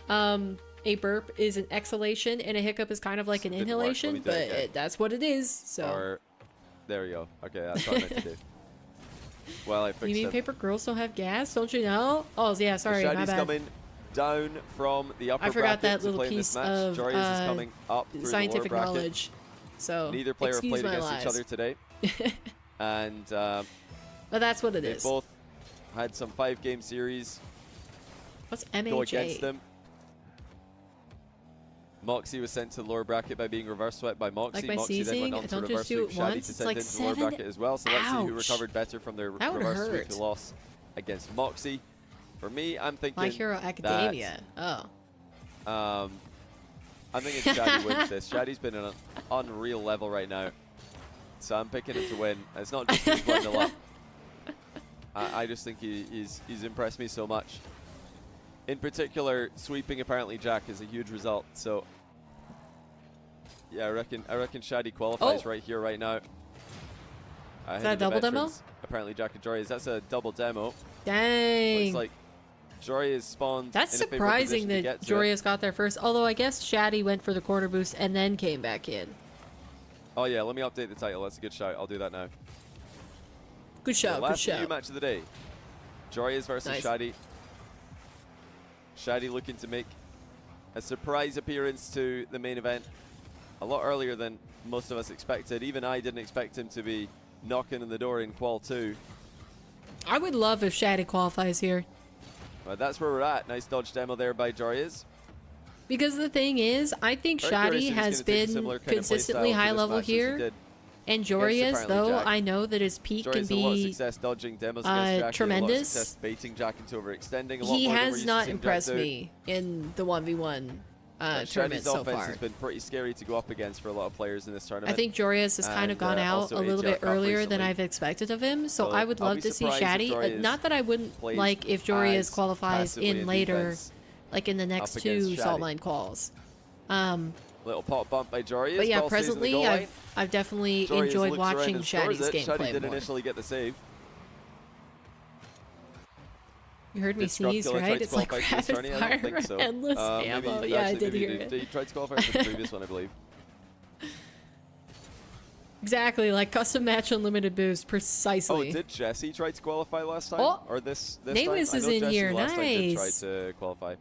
a burp is an exhalation and a hiccup is kind of like an inhalation, but that's what it is. So there we go. Okay, that's what I meant to do. Well, I fixed it. You mean paper girls don't have gas? Don't you know? Oh, yeah, sorry, my bad. Coming down from the upper I forgot bracket that little piece of Jorius is coming up through scientific the lower bracket. knowledge. So neither player have played against each other today. And but that's what it is. They both had some 5-game series. What's MHA? Go against them. Mawkzy was sent to the lower bracket by being reverse swept by Mawkzy. Like Mawkzy then went on to reverse sweep Shadi to send into the lower bracket as well. So let's see who recovered better from their reverse sweep to loss against Mawkzy. For me, I'm thinking My Hero Academia. I'm thinking Shadi wins this. Shadi's been at an unreal level right now. So I'm picking him to win. It's not just he's 1-0 up. I just think he's impressed me so much. In particular, sweeping ApparentlyJack is a huge result. So yeah, I reckon Shadi qualifies right here, right now. Is that a double demo? ApparentlyJack and Jory. That's a double demo. Dang. Looks like Jory is spawned. That's surprising that Jory has got there first. Although I guess Shadi went for the corner boost and then came back in. Oh yeah, let me update the title. That's a good shout. I'll do that now. Good show. The Good last show. EU match of the day. Joreuz versus Nice. Shadi. Shadi looking to make a surprise appearance to the main event a lot earlier than most of us expected. Even I didn't expect him to be knocking on the door in Qual 2. I would love if Shadi qualifies here. But that's where we're at. Nice dodge demo there by Joreuz. Because the thing is, I think Shadi has been consistently high level here. And Joreuz, though, ApparentlyJack. I know that his peak Joreuz can has a lot of be success dodging demos against Jack. tremendous. A lot of success baiting Jack into overextending. A lot He more than we're has used to not seeing Jack impressed do. me in the 1v1 tournament Shadi's so offense far. has been pretty scary to go up against for a lot of players in this I tournament. think Joreuz has kind of gone out also a little bit ATR Cup earlier than recently. I've expected of him, so I would I'll love be to see surprised if Shadi. Joreuz Not that I wouldn't plays like if as Joreuz qualifies passively in later, defense like in the up next against 2 Shadi. salt line quals. Little pop bump by Joreuz. But yeah, ball stays in the presently goal line. I've definitely Joreuz enjoyed looks around watching and scores Shadi's it. Shadi gameplay did more. initially get the save. You heard me Did Scrub sneeze, Killer try right? to It's like qualify for this rapid tourney? I don't fire, think so. endless Maybe ammo. Yeah, I actually, did maybe hear it. He tried to qualify for the previous one, I believe. Exactly, like custom match unlimited boost, Oh, precisely. did Jesse try to qualify last time? Oh, or this time? Namus I is know in Jesse here, last time did try nice. to qualify.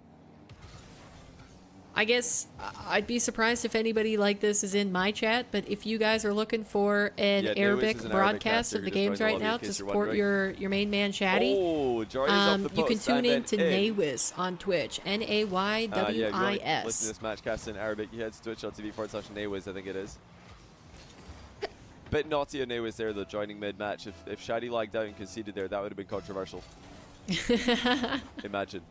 I guess I'd be surprised if anybody like this is in my chat, but if you guys are looking for an Yeah, Namus Arabic is an broadcast Arabic of the caster who just games joined the right lobby, now in to case you're support wondering. your main man Shadi, Oh, Joreuz off the you can post tune and in to then Naywis on Twitch. Yeah, if you want to listen to Naywis. this match cast in Arabic, you head to twitch.tv/Naywis, I think it is. Bit naughty on Naywis there, though, joining mid-match. If Shadi lagged out and conceded there, that would have been controversial. Imagine.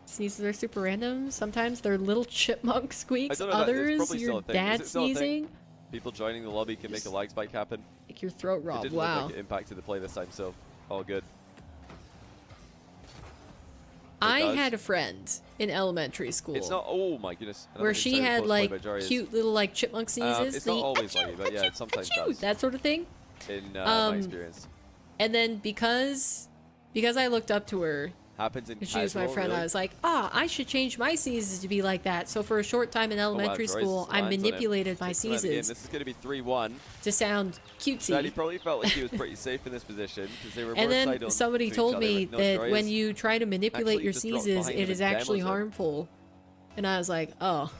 Sneezes are super random. Sometimes they're little chipmunk squeaks. I don't know if that- it's Others, probably still your a thing. Is dad it still a thing? sneezing. People joining the lobby can make a lag spike happen. Make your throat It raw. didn't look Wow. like it impacted the play this time, so all good. I does. had a friend in elementary school It's not. Oh my goodness. where she had like cute little like chipmunk sneezes. It's the not always achoo, like it, but yeah, achoo, it sometimes achoo, does. that sort of thing. In my Um, experience, And then because I looked up to her happens in and she was my casual, friend, really? I was like, I should change my sneezes to be like that. So for a short time in elementary Joreuz school, I lands on him. manipulated my Takes him out of the game. sneezes This is going to be 3-1. to sound cutesy. Daddy probably felt like he was pretty safe in this position because they were more And then side-on somebody to each told other, me like, no, that Joreuz when you try to manipulate actually your just drops sneezes, behind it him is and actually demos him. harmful. And I was like, oh.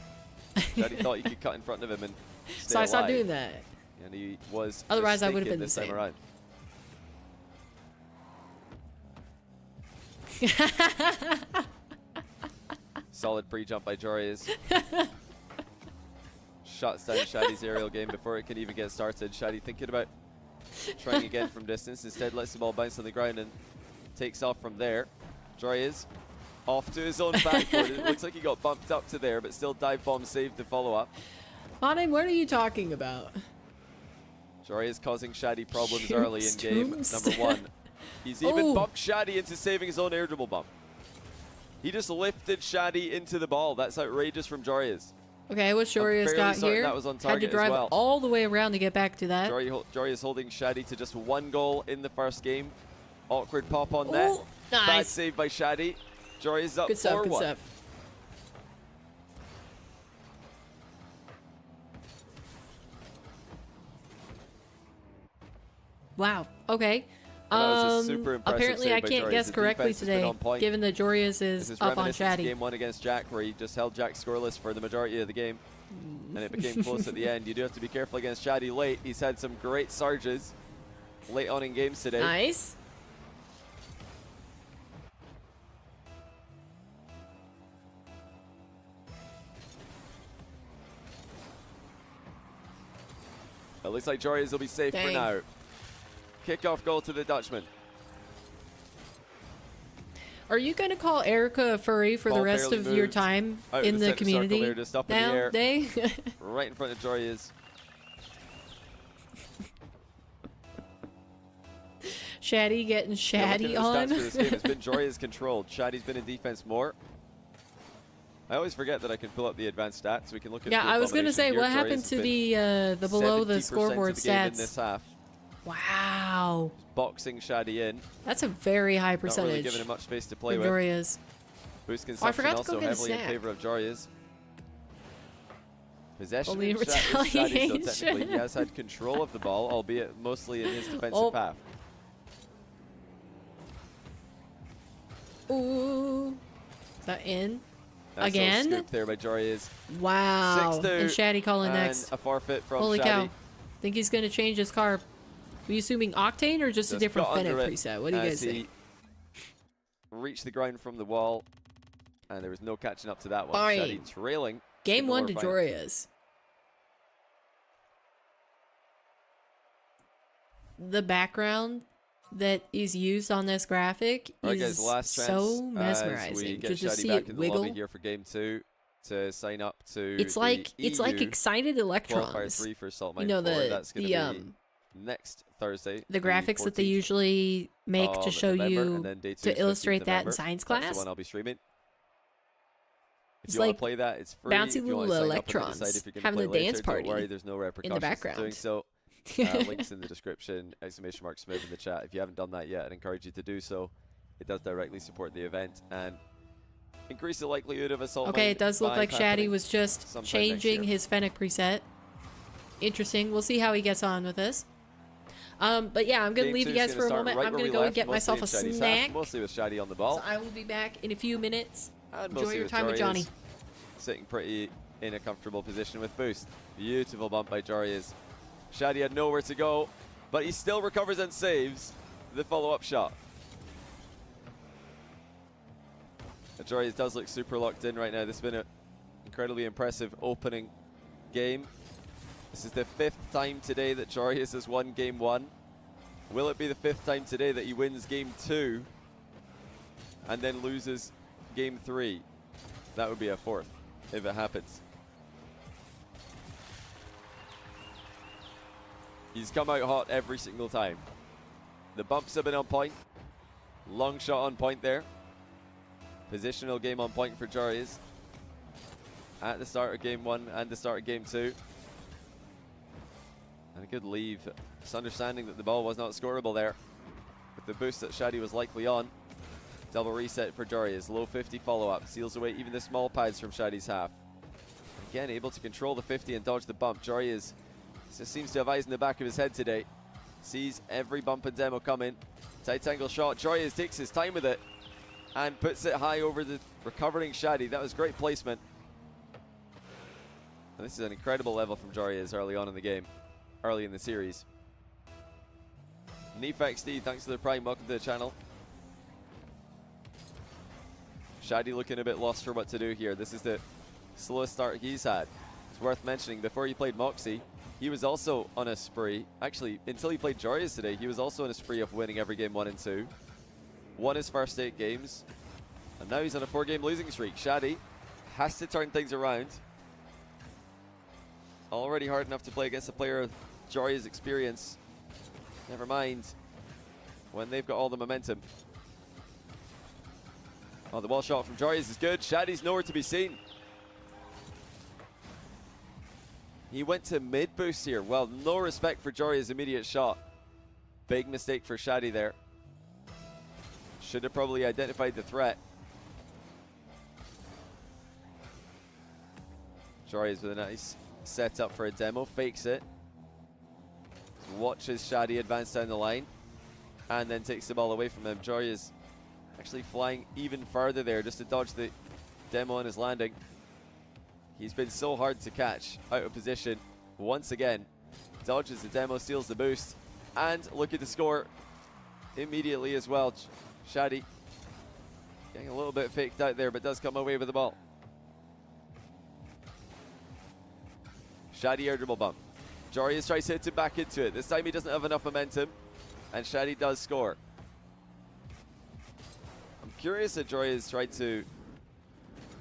Daddy thought you could cut in front of him and stay So I stopped alive, doing that. and he was Otherwise, I would have mistaken been the this time same. around. Solid pre-jump by Joreuz. Shuts down Shadi's aerial game before it can even get started. Shadi thinking about trying again from distance. Instead, lets the ball bounce on the ground and takes off from there. Joreuz off to his own backboard. It looks like he got bumped up to there, but still dive bomb saved the follow-up. Monim, what are you talking about? Joreuz causing Shadi problems Shoot, early in game number 1. He's even Oh. bumped Shadi into saving his own air dribble bump. He just lifted Shadi into the ball. That's outrageous from Joreuz. Okay, what Joreuz fairly got certain here? that was on Had to target as drive well. all the way around to get back to that. Joreuz holding Shadi to just 1 goal in the first game. Awkward pop on net. Oh, Bad nice. save by Shadi. Joreuz up Good stuff, 4-1. good stuff. Wow. Okay. That was a super impressive Apparently, save I by can't Joreuz. guess His correctly defense has been today, on point. given that Joreuz This is is up on reminiscent of Shadi. game 1 against Jack, where he just held Jack scoreless for the majority of the game. And it became close at the end. You do have to be careful against Shadi late. He's had some great surges late on in games today. Nice. It looks like Joreuz will be safe for Dang. now. Kickoff goal to the Dutchman. Are you going to call Erica a furry for the Ball rest barely of your moved time out in of the center circle community there, just up in the air. nowadays? Right in front of Joreuz. Shadi getting Yeah, looking Shadi at the stats on. for this game, it's been Joreuz controlled. Shadi's been in defense more. I always forget that I can pull up the advanced stats. We can look at Yeah, field I was going to domination say, here. what Joreuz happened has to been the below the 70% scoreboard of the game in this stats? half. Wow. Boxing Shadi in. That's a very high Not really percentage giving him much space to for play with. Joreuz. Boost Oh, I consumption forgot to also go get a heavily in snack. favor of Joreuz. Possession Only in is Shaddy's, so retaliation. technically he has had control of the ball, albeit mostly in his defensive path. Ooh. Is that in? Nice Again? little scoop there by Joriz. Wow. 6-2, And Shaddy calling and next. a forfeit from Holy Shaddy. cow. Think he's going to change his car. Are you assuming Octane or just a different got Fennec under it preset? What do you guys as he think? reached the ground from the wall, and there was no catching up to that one. Fine. Shaddy trailing. Game in the 1 to quarterfinal. Joria's. The background that is used on this graphic Alright is guys, last chance so as we mesmerizing. get To just Shaddy see back it in the wiggle. lobby here for game 2 to sign up to It's the like EU excited qualifier electrons. 3 for Salt You Mine know 4. the That's going to be next Thursday. the graphics that they 14th usually make to of show November, you and then day 2 to is 15th illustrate that in November. science That's class. the one I'll be streaming. If It's you want like to play that, it's free. bouncy If you little want to sign up and then electrons decide if you're gonna having play a later, dance party don't worry, there's no repercussions in the to background. doing so. Links in the description, exclamation mark Smith in the chat. If you haven't done that yet, I'd encourage you to do so. It does directly support the event and increase the likelihood of assault. Okay, it does look like Shaddy was just sometime next changing year. his Fennec preset. Interesting. We'll see how he gets on with this. But yeah, I'm going to Game leave you 2 is guys gonna for a start moment. right I'm where going to we go and left, get mostly myself a in Shaddy's snack. half, mostly with Shaddy on the ball. So I will be back in a few minutes. And Enjoy mostly your with time with Johnny. Joriz sitting pretty in a comfortable position with boost. Beautiful bump by Joriz. Shaddy had nowhere to go, but he still recovers and saves the follow-up shot. Joriz does look super locked in right now. This has been an incredibly impressive opening game. This is the 5th time today that Joriz has won game 1. Will it be the 5th time today that he wins game 2 and then loses game 3? That would be a 4th if it happens. He's come out hot every single time. The bumps have been on point. Long shot on point there. Positional game on point for Joriz at the start of game 1 and the start of game 2. And a good leave. Just understanding that the ball was not scoreable there with the boost that Shaddy was likely on. Double reset for Joriz. Low 50 follow-up. Seals away even the small pads from Shaddy's half. Again, able to control the 50 and dodge the bump. Joriz just seems to have eyes in the back of his head today. Sees every bump and demo coming. Tight angle shot. Joriz takes his time with it and puts it high over the recovering Shaddy. That was great placement. And this is an incredible level from Joriz early on in the game, early in the series. NeefXD, thanks for the prime. Welcome to the channel. Shaddy looking a bit lost for what to do here. This is the slowest start he's had. It's worth mentioning, before he played Mawkzy, he was also on a spree. Actually, until he played Joriz today, he was also on a spree of winning every game 1 and 2. Won his first 8 games, and now he's on a 4-game losing streak. Shaddy has to turn things around. Already hard enough to play against a player of Jori's experience. Never mind when they've got all the momentum. Oh, the wall shot from Jori's is good. Shaddy's nowhere to be seen. He went to mid boost here. Well, no respect for Jori's immediate shot. Big mistake for Shaddy there. Should have probably identified the threat. Jori's with a nice setup for a demo. Fakes it. Watches Shaddy advance down the line. And then takes the ball away from him. Jory is actually flying even farther there just to dodge the demo on his landing. He's been so hard to catch out of position. Once again, dodges the demo, steals the boost, and looking to score immediately as well. Shaddy getting a little bit faked out there, but does come away with the ball. Shaddy air dribble bump. Jorius tries to hit him back into it. This time he doesn't have enough momentum, and Shaddy does score. I'm curious that Jorius tried to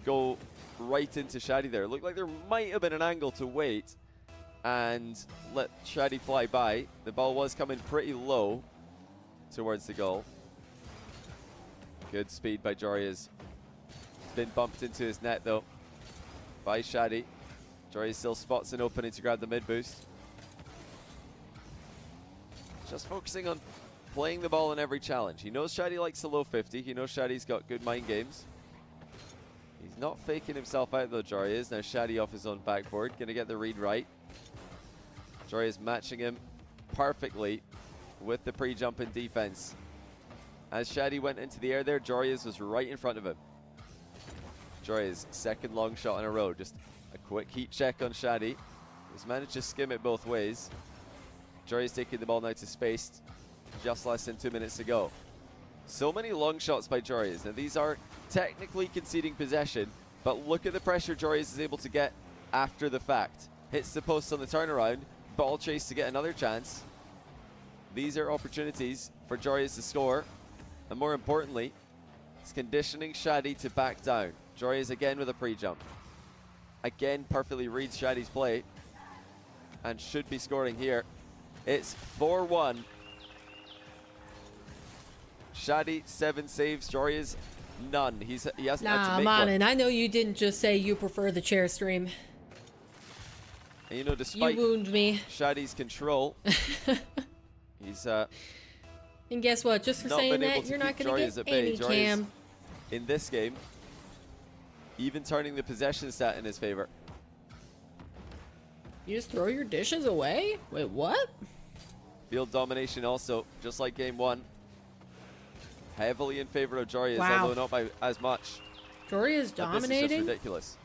go right into Shaddy there. It looked like there might have been an angle to wait and let Shaddy fly by. The ball was coming pretty low towards the goal. Good speed by Jorius. Been bumped into his net though by Shaddy. Jorius still spots an opening to grab the mid boost. Just focusing on playing the ball in every challenge. He knows Shaddy likes the low 50. He knows Shaddy's got good mind games. He's not faking himself out though, Jory is. Now Shadi off his own backboard. Going to get the read right. Jory is matching him perfectly with the pre-jump in defense. As Shadi went into the air there, Jorius was right in front of him. Jorius, second long shot in a row. Just a quick heat check on Shadi. He's managed to skim it both ways. Jorius taking the ball now to space. Just less than 2 minutes to go. So many long shots by Jorius. Now these are technically conceding possession, but look at the pressure Jorius is able to get after the fact. Hits the post on the turnaround. Ball chase to get another chance. These are opportunities for Jorius to score. And more importantly, it's conditioning Shadi to back down. Jorius again with a pre-jump. Again, perfectly reads Shadi's play. And should be scoring here. It's 4-1. Shadi, 7 saves. Jorius, none. He hasn't had to make one. And I know you didn't just say you prefer the chair stream. And you know, despite you wound me. Shadi's control, he's and guess what? Just for saying that, you're not going to get any cam. In this game, even turning the possession stat in his favor. You just throw your dishes away? Wait, what? Field domination also, just like game 1. Heavily in favor of Jorius, wow. although not by as much. Jorius dominating? This is just ridiculous.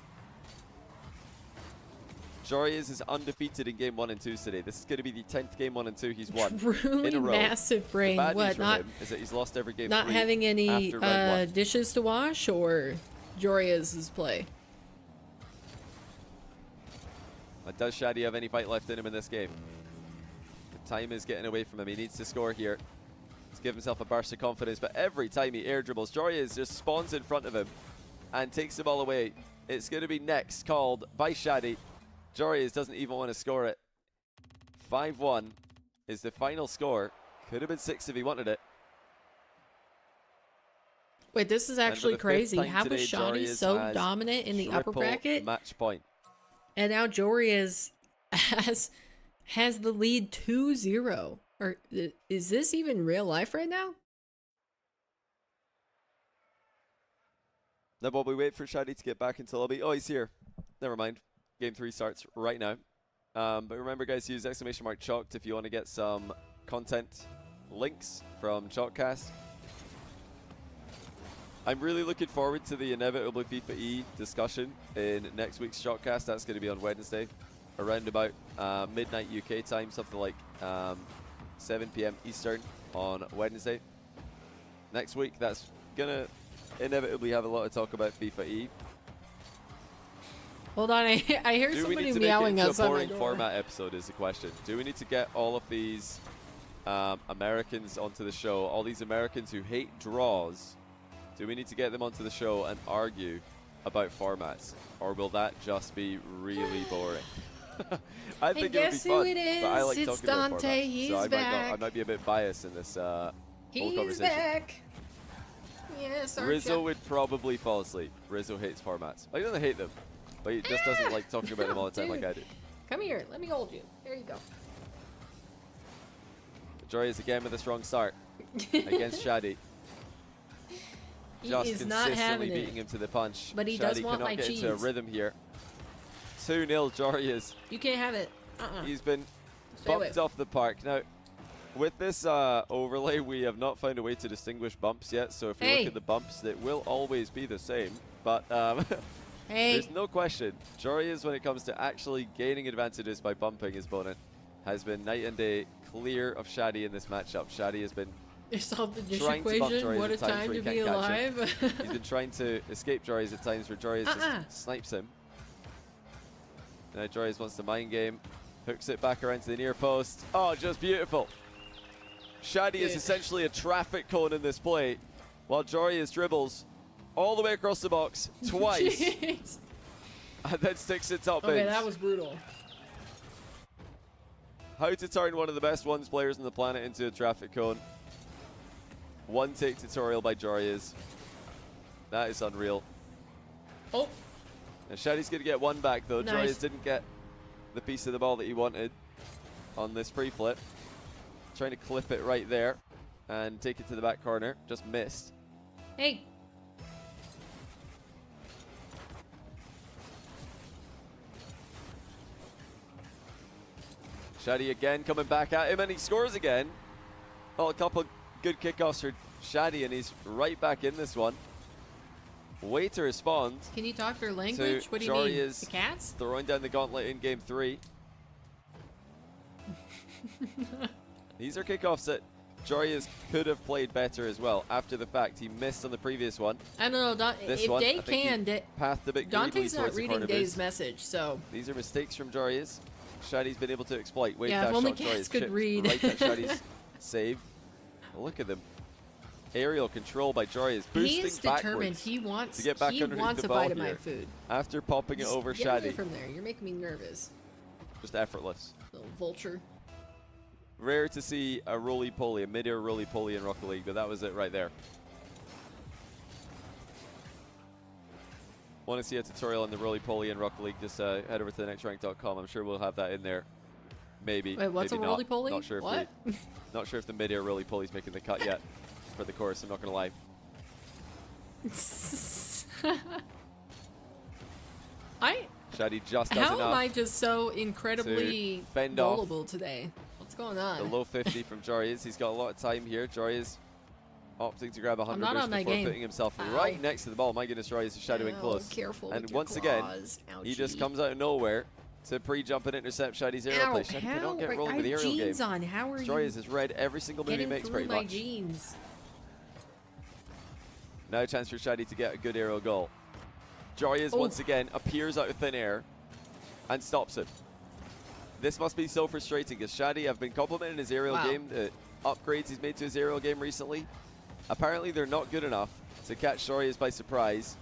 Jorius is undefeated in game 1 and 2 today. This is going to be the 10th game 1 and 2 he's won Truly in a row. Massive brain. The bad what? news for Not him is that he's lost every game. Not having any dishes to wash, or Jorius's play. Does Shadi have any fight left in him in this game? The time is getting away from him. He needs to score here to give himself a burst of confidence. But every time he air dribbles, Jorius just spawns in front of him and takes the ball away. It's going to be next called by Shadi. Jorius doesn't even want to score it. 5-1 is the final score. Could have been 6 if he wanted it. Wait, this is actually crazy. How was Shadi so dominant in the upper bracket? Match point. And now Jorius has the lead 2-0. Or is this even real life right now? Now, while we wait for Shadi to get back into lobby. Oh, he's here. Never mind. Game 3 starts right now. But remember, guys, use !chalked if you want to get some content links from Chalkcast. I'm really looking forward to the inevitable FIFA E discussion in next week's Chalkcast. That's going to be on Wednesday, around about midnight UK time, something like 7 p.m. Eastern on Wednesday. Next week, that's going to inevitably have a lot of talk about FIFA E. Hold on, I hear somebody meowing outside my door. Do we need to make it into a boring format episode is the question. Do we need to get all of these Americans onto the show, all these Americans who hate draws? Do we need to get them onto the show and argue about formats? Or will that just be really boring? I think it would be fun, but I like it's talking Dante. about formats. He's so back. I might be a bit biased in this whole conversation. He's back. Yes, Rizzo would probably fall asleep. Rizzo hates formats. He doesn't hate them, but he just doesn't like talking about them all the time like I do. Come here. Let me hold you. There you go. Jorius again with a strong start against Shadi. Just consistently beating him to the punch. But he Shadi does want cannot my get cheese. into a rhythm here. 2-0 Jorius. You can't have it. He's been bumped off the park. Now, with this overlay, we have not found a way to distinguish bumps yet. So if you look at the bumps, it will always be the same. But there's no question. Jorius, when it comes to actually gaining advantages by bumping his opponent, has been night and day clear of Shadi in this matchup. Shadi has been solve the dish trying equation. to bump Jorius What a time to be alive. He's been trying to escape Jorius at times where Jorius just snipes him. Now Jorius wants the mind game. Hooks it back around to the near post. Oh, just beautiful. Shadi is essentially a traffic cone in this play, while Jorius dribbles all the way across the box twice. And then sticks it top Okay, in. that was brutal. How to turn one of the best ones players on the planet into a traffic cone. One take tutorial by Jorius. That is unreal. Oh. And Shadi's going to get one back though. Nice. Jorius didn't get the piece of the ball that he wanted on this free flip. Trying to clip it right there and take it to the back corner. Just missed. Hey. Shadi again coming back at him, and he scores again. Oh, a couple good kickoffs for Shadi, and he's right back in this one. Way to respond. Can you talk their language? What do you mean? The cats? Throwing down the gauntlet in game 3. These are kickoffs that Jorius could have played better as well. After the fact, he missed on the previous one. I don't know. If they can, pathed a bit Dante's not reading Dave's message, so. These are mistakes from Jorius. Shadi's been able to exploit. Wave yeah, dash if only shot, cats Jorius could chipped read. Right at Shadi's save. Look at them. Aerial control by Jorius, boosting He is determined. backwards He wants to get back he underneath wants the a ball bite of my here. food. After popping it over Get away Shadi. from there. You're making me nervous. Just effortless. Little vulture. Rare to see a roly-poly, a mid-air roly-poly in Rocket League, but that was it right there. Want to see a tutorial on the roly-poly in Rocket League, just head over to thenextrank.com. I'm sure we'll have that in there. Maybe. Wait, what's maybe a roly-poly? Not sure what? if not sure if the mid-air roly-poly's making the cut yet for the course, I'm not going to lie. Shadi just does How enough. am I just so incredibly fend gullible today? What's going on? The low 50 from Jorius. He's got a lot of time here. Jorius opting to grab 100 not boost on my before game. putting himself Ow. right next to the ball. My goodness, Jorius is shadowing close. Careful And with your once again, claws. he just Ouchie. comes out of nowhere to pre-jump and intercept Shadi's aerial Ow, play. Shadi cannot get rolling with the I have aerial game. jeans on. How are Jorius you has read every single move he getting makes through pretty my much. jeans? Now a chance for Shadi to get a good aerial goal. Jorius once again appears out of thin air and stops him. This must be so frustrating because Shadi, I've been complimenting his aerial game, the upgrades he's made to his aerial game recently. Apparently they're not good enough to catch Jorius by surprise.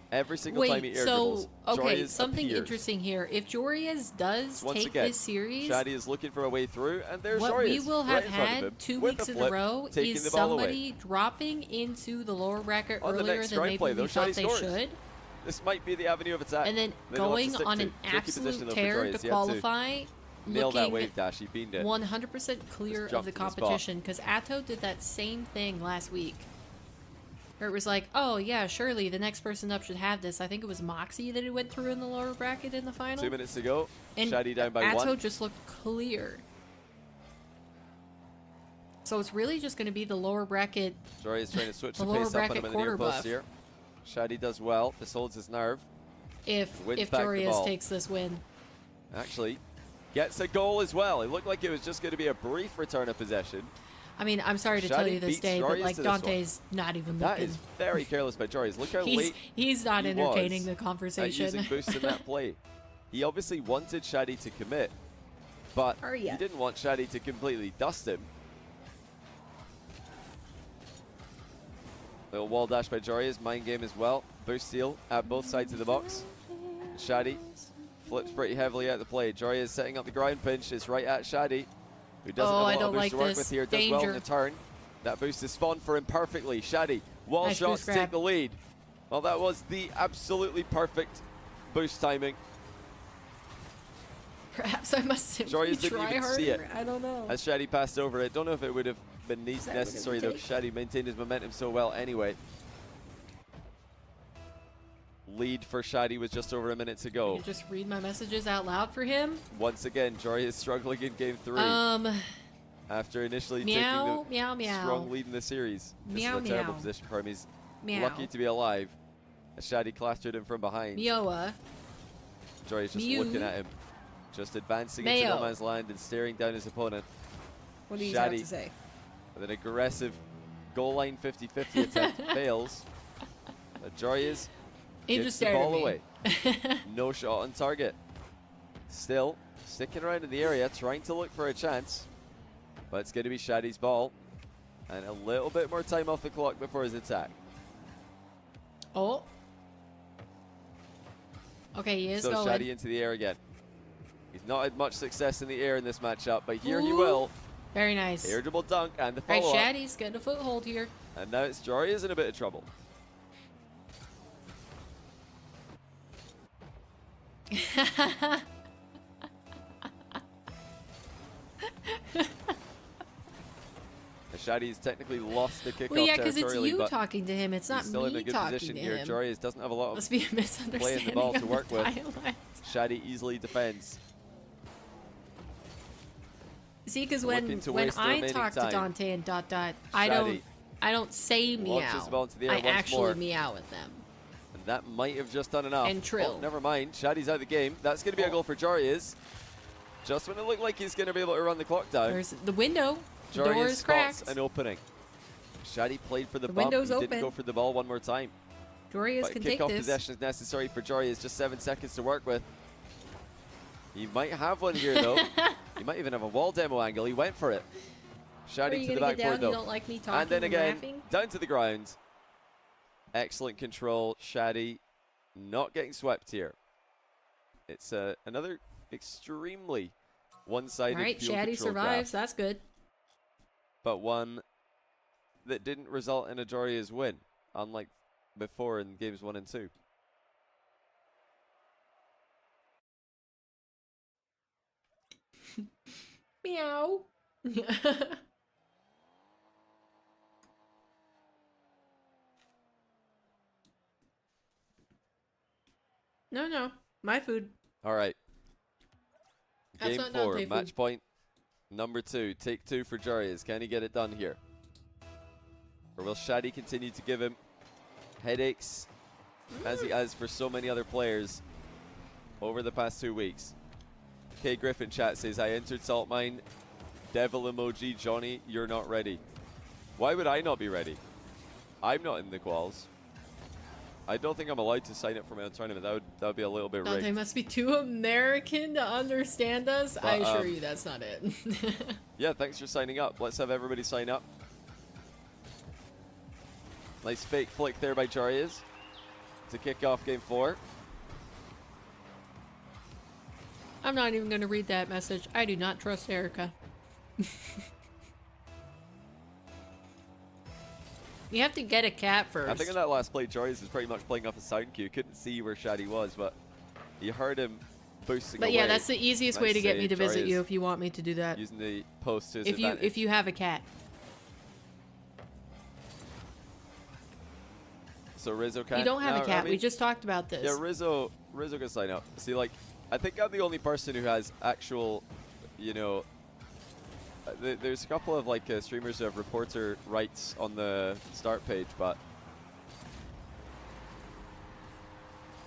Every single time he air dribbles, Jorius something appears. interesting here. If Jorius does Once take again, this series, Shadi is looking for a way through, and there's what Jorius we will right have in front of him had 2 with weeks a in flip, a row taking is the ball away. somebody dropping into the lower bracket On the earlier next than strike maybe play, we though, thought Shadi they scores. should. This might be the avenue of attack. And then They know what to going stick on to. an Tricky position, absolute though, for tear Jorius. to He had qualify, nail that looking wave dash. He beamed it. 100% clear Just of the jumped in the spot. competition, because Atto did that same thing last week. Where it was like, oh yeah, surely the next person up should have this. I think it was Mawkzy that he went through in the lower bracket in the final. 2 minutes to go. And Shadi down by Atto 1. just looked clear. So it's really just going to be the lower bracket. Jorius trying to switch The the lower pace up on bracket him in the quarter near post buff. here. Shadi does well. This holds his nerve. If Wins back the Jorius ball. takes this win. Actually, gets a goal as well. It looked like it was just going to be a brief return of possession. I mean, I'm sorry to tell Shadi you this, beats Dave, but Jorius like to this one. Dante's not even That looking. is very careless by Jorius. Look how late He's not he entertaining was the at conversation. using boosts in that play. He obviously wanted Shadi to commit, but Hurry he up. didn't want Shadi to completely dust him. Little wall dash by Jorius, mind game as well. Boost steal at both sides of the box. Shadi flips pretty heavily out the play. Jorius setting up the ground pinch. It's right at Shadi, who doesn't Oh, I have a lot don't of boost like to work this. with here. Does well in Danger. the turn. That boost is spawned for him perfectly. Shadi, wall Nice shots boost take grab. the lead. Well, that was the absolutely perfect boost timing. Perhaps I must simply Jorius didn't try even harder. see it I don't know. as Shadi passed over it. Don't know if it would have been That would've necessary though, taken- because Shadi maintained his momentum so well anyway. Lead for Shadi was just over a minute to go. You just read my messages out loud for him. Once again, Jorius struggling in game 3 after initially Meow, taking meow, the meow. strong lead in the series. Meow, This is a terrible meow. position for him. He's Meow. lucky to be alive as Shadi clustered him from behind. Mioa. Jorius just Mew. looking at him, just advancing Mayo. into no man's land and staring down his opponent. What do you have Shadi to say? with an aggressive goal line 50-50 attempt fails. But Jorius He gives just the stared at ball me. away. No shot on target. Still sticking around in the area, trying to look for a chance. But it's going to be Shadi's ball. And a little bit more time off the clock before his attack. Oh. Okay, he is So going. Shadi into the air again. He's not had much success in the air in this matchup, but here he Ooh. will. Very nice. Air dribble dunk and the All right, follow-up. Shadi's getting a foothold here. And now it's Jorius in a bit of trouble. Shadi's technically lost the kickoff Well, yeah, because it's territorially, you but talking to him. It's not he's still in me a good talking position to here. him. Jorius doesn't have a lot of Must be a misunderstanding ball to on work the with. dialect. Shadi easily defends. See, because when I talk to Dante and I don't say meow. I actually meow with them. And that might have just done enough. And Trill. Oh, never mind. Shaddy's out of the game. That's going to be a goal for Jarius. Just when it looked like he's going to be able to run the clock down. There's the window. The door is cracked. An opening. Shaddy played for the bump. Window's He didn't go for the ball one more time. Jarius can take Kickoff this. possession is necessary for Jarius. Just 7 seconds to work with. He might have one here, though. He might even have a wall demo angle. He went for it. Shaddy to the backboard, though. You don't like me talking and then again, laughing? down to the ground. Excellent control. Shaddy not getting swept here. It's another extremely one-sided Right, field Shaddy control survives. graph, That's good. but one that didn't result in a Jarius win, unlike before in games 1 and 2. Meow. No, my food. All right. That's Game not 4, Dante match food. point number 2. Take 2 for Jarius. Can he get it done here? Or will Shaddy continue to give him headaches as he has for so many other players over the past 2 weeks? K Griffin chat says, I entered Salt Mine. Devil emoji. Johnny, you're not ready. Why would I not be ready? I'm not in the quals. I don't think I'm allowed to sign up for my own tournament. That would be a little bit rigged. Dante must be too American to understand us. But, I assure you that's not it. Yeah, thanks for signing up. Let's have everybody sign up. Nice fake flick there by Jarius to kick off game 4. I'm not even going to read that message. I do not trust Erica. You have to get a cat first. I think in that last play, Jarius was pretty much playing off a sound cue. Couldn't see where Shaddy was, but he heard him boosting But away. yeah, that's the easiest way to get me to visit Jarius you if you want me to do that. using the post to his If advantage. you have a cat. So Rizzo can. You don't have No, a cat. I mean, We just talked about this. Yeah, Rizzo can sign up. See, like, I think I'm the only person who has actual, you know, there's a couple of like streamers who have reporter rights on the start page, but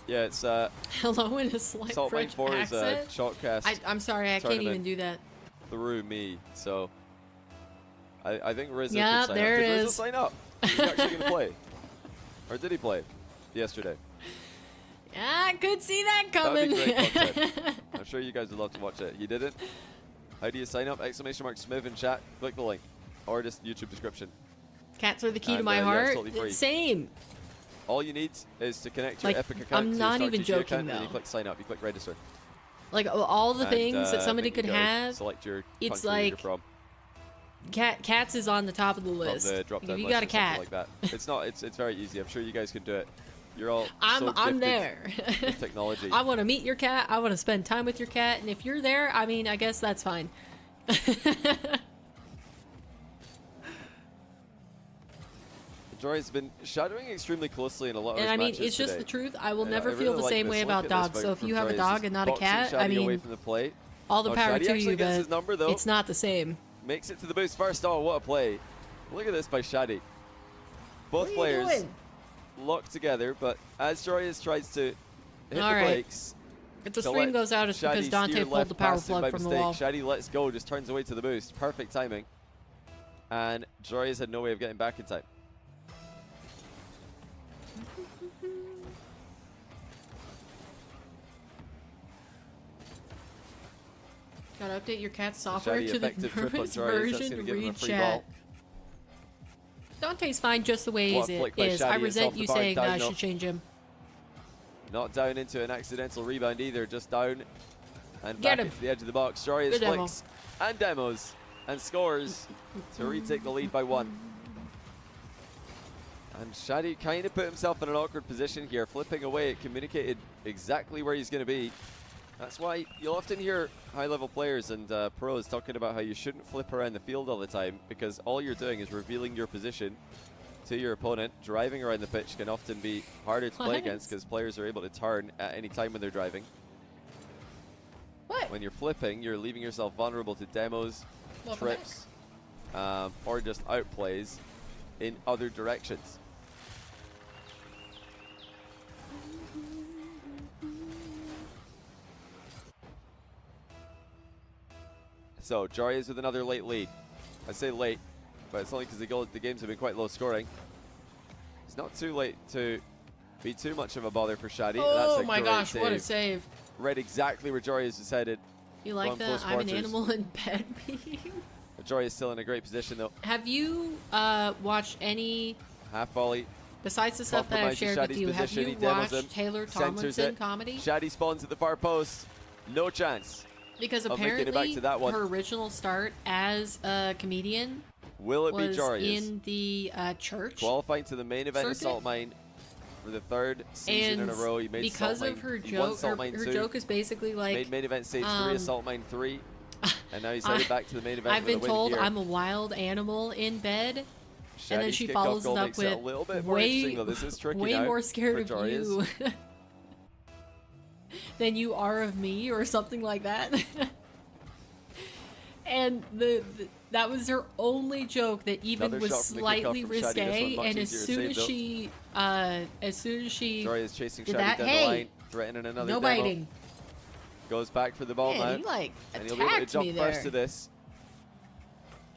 yeah, it's Hello in a slight Salt Mine French 4 accent. is a shotcast I'm sorry, I can't even do that. through me, so I think Rizzo Yep, can sign there up. it Did Rizzo is. sign up? He's actually going to play. Or did he play yesterday? Yeah, I could see that That would coming. be great content. I'm sure you guys would love to watch it. You didn't? How do you sign up? Exclamation mark Smith in chat. Click the link. Or just YouTube description. Cats are the key to And, my yeah, heart. it's totally free. Same. All you need is to connect your Like, Epic account I'm to not your even StarTG joking, account, and then you though. click sign up. You click register. Like all the And, things that somebody then you could go have. Select your It's country that you're like from. Cats is on the top of the From list. the drop-down If you list got or a something cat, like that. It's not. It's very easy. I'm sure you guys can do it. You're all I'm so gifted there. with technology. I want to meet your cat. I want to spend time with your cat. And if you're there, I mean, I guess that's fine. Jory's been shadowing extremely closely in a lot of And his I mean, matches it's just today. the truth. I will Yeah, never I feel really the like same this. way Look about at this dogs. So if from you have a Jory's dog just and not a boxing cat, I Shaddy away mean, from the plate. all the Oh, power Shaddy to actually you, gets but his number, though. it's not the same. Makes it to the boost first. Oh, what a play. Look at this by Shaddy. Both What are you players doing? locked together, but as Jory's tries to hit the All right. brakes, If the to stream let goes out, it's because Shaddy Dante steer pulled left the power past him plug by from the mistake. wall. Shaddy lets go, just turns away to the boost. Perfect timing. And Jory's had no way of getting back in time. Gotta update your cat's software Shaddy to the effective trip on newest Jory's. That's version going to to give him a read free chat. ball. Dante's fine just the way What he a flick by is. I Shaddy. It's resent off the you bar, saying that down I low. should change him. Not down into an accidental rebound either, just down and Get back him. into the edge of the box. Jory's Good demo. flicks and demos and scores to retake the lead by 1. And Shaddy kind of put himself in an awkward position here, flipping away. It communicated exactly where he's going to be. That's why you'll often hear high-level players and pros talking about how you shouldn't flip around the field all the time, because all you're doing is revealing your position to your opponent. Driving around the pitch can often be harder to play What? against because players are able to turn at any time when they're driving. What? When you're flipping, you're leaving yourself vulnerable to demos trips, or just outplays in other directions. So Jarius with another late lead. I say late, but it's only because the games have been quite low scoring. It's not too late to be too much of a bother for Shadi. Oh my gosh, what a save. Read exactly where Jarius is headed. You like that? I'm an animal in bed meme. Jarius still in a great position though. Have you watched any... Half volley. Besides the stuff that I've shared with you, have you watched Taylor Tomlinson comedy? Shadi spawns at the far post. No chance. Because apparently her original start as a comedian was in the church. Qualifying to the main event Assault Mine for the third season in a row. He made because of her joke, her joke is basically like... Made main event stage 3, Assault Mine 3. And now he's headed back to the main event. I've been told I'm a wild animal in bed. Shadi's and then she follows it up with way more scared of you than you are of me, or something like that. And that was her only joke that even was slightly risque. And as soon as she Jarius chasing did Shadi that, down the line, threatening another no demo. biting. Goes back for the ball now. He like and he'll be able to jump first to this.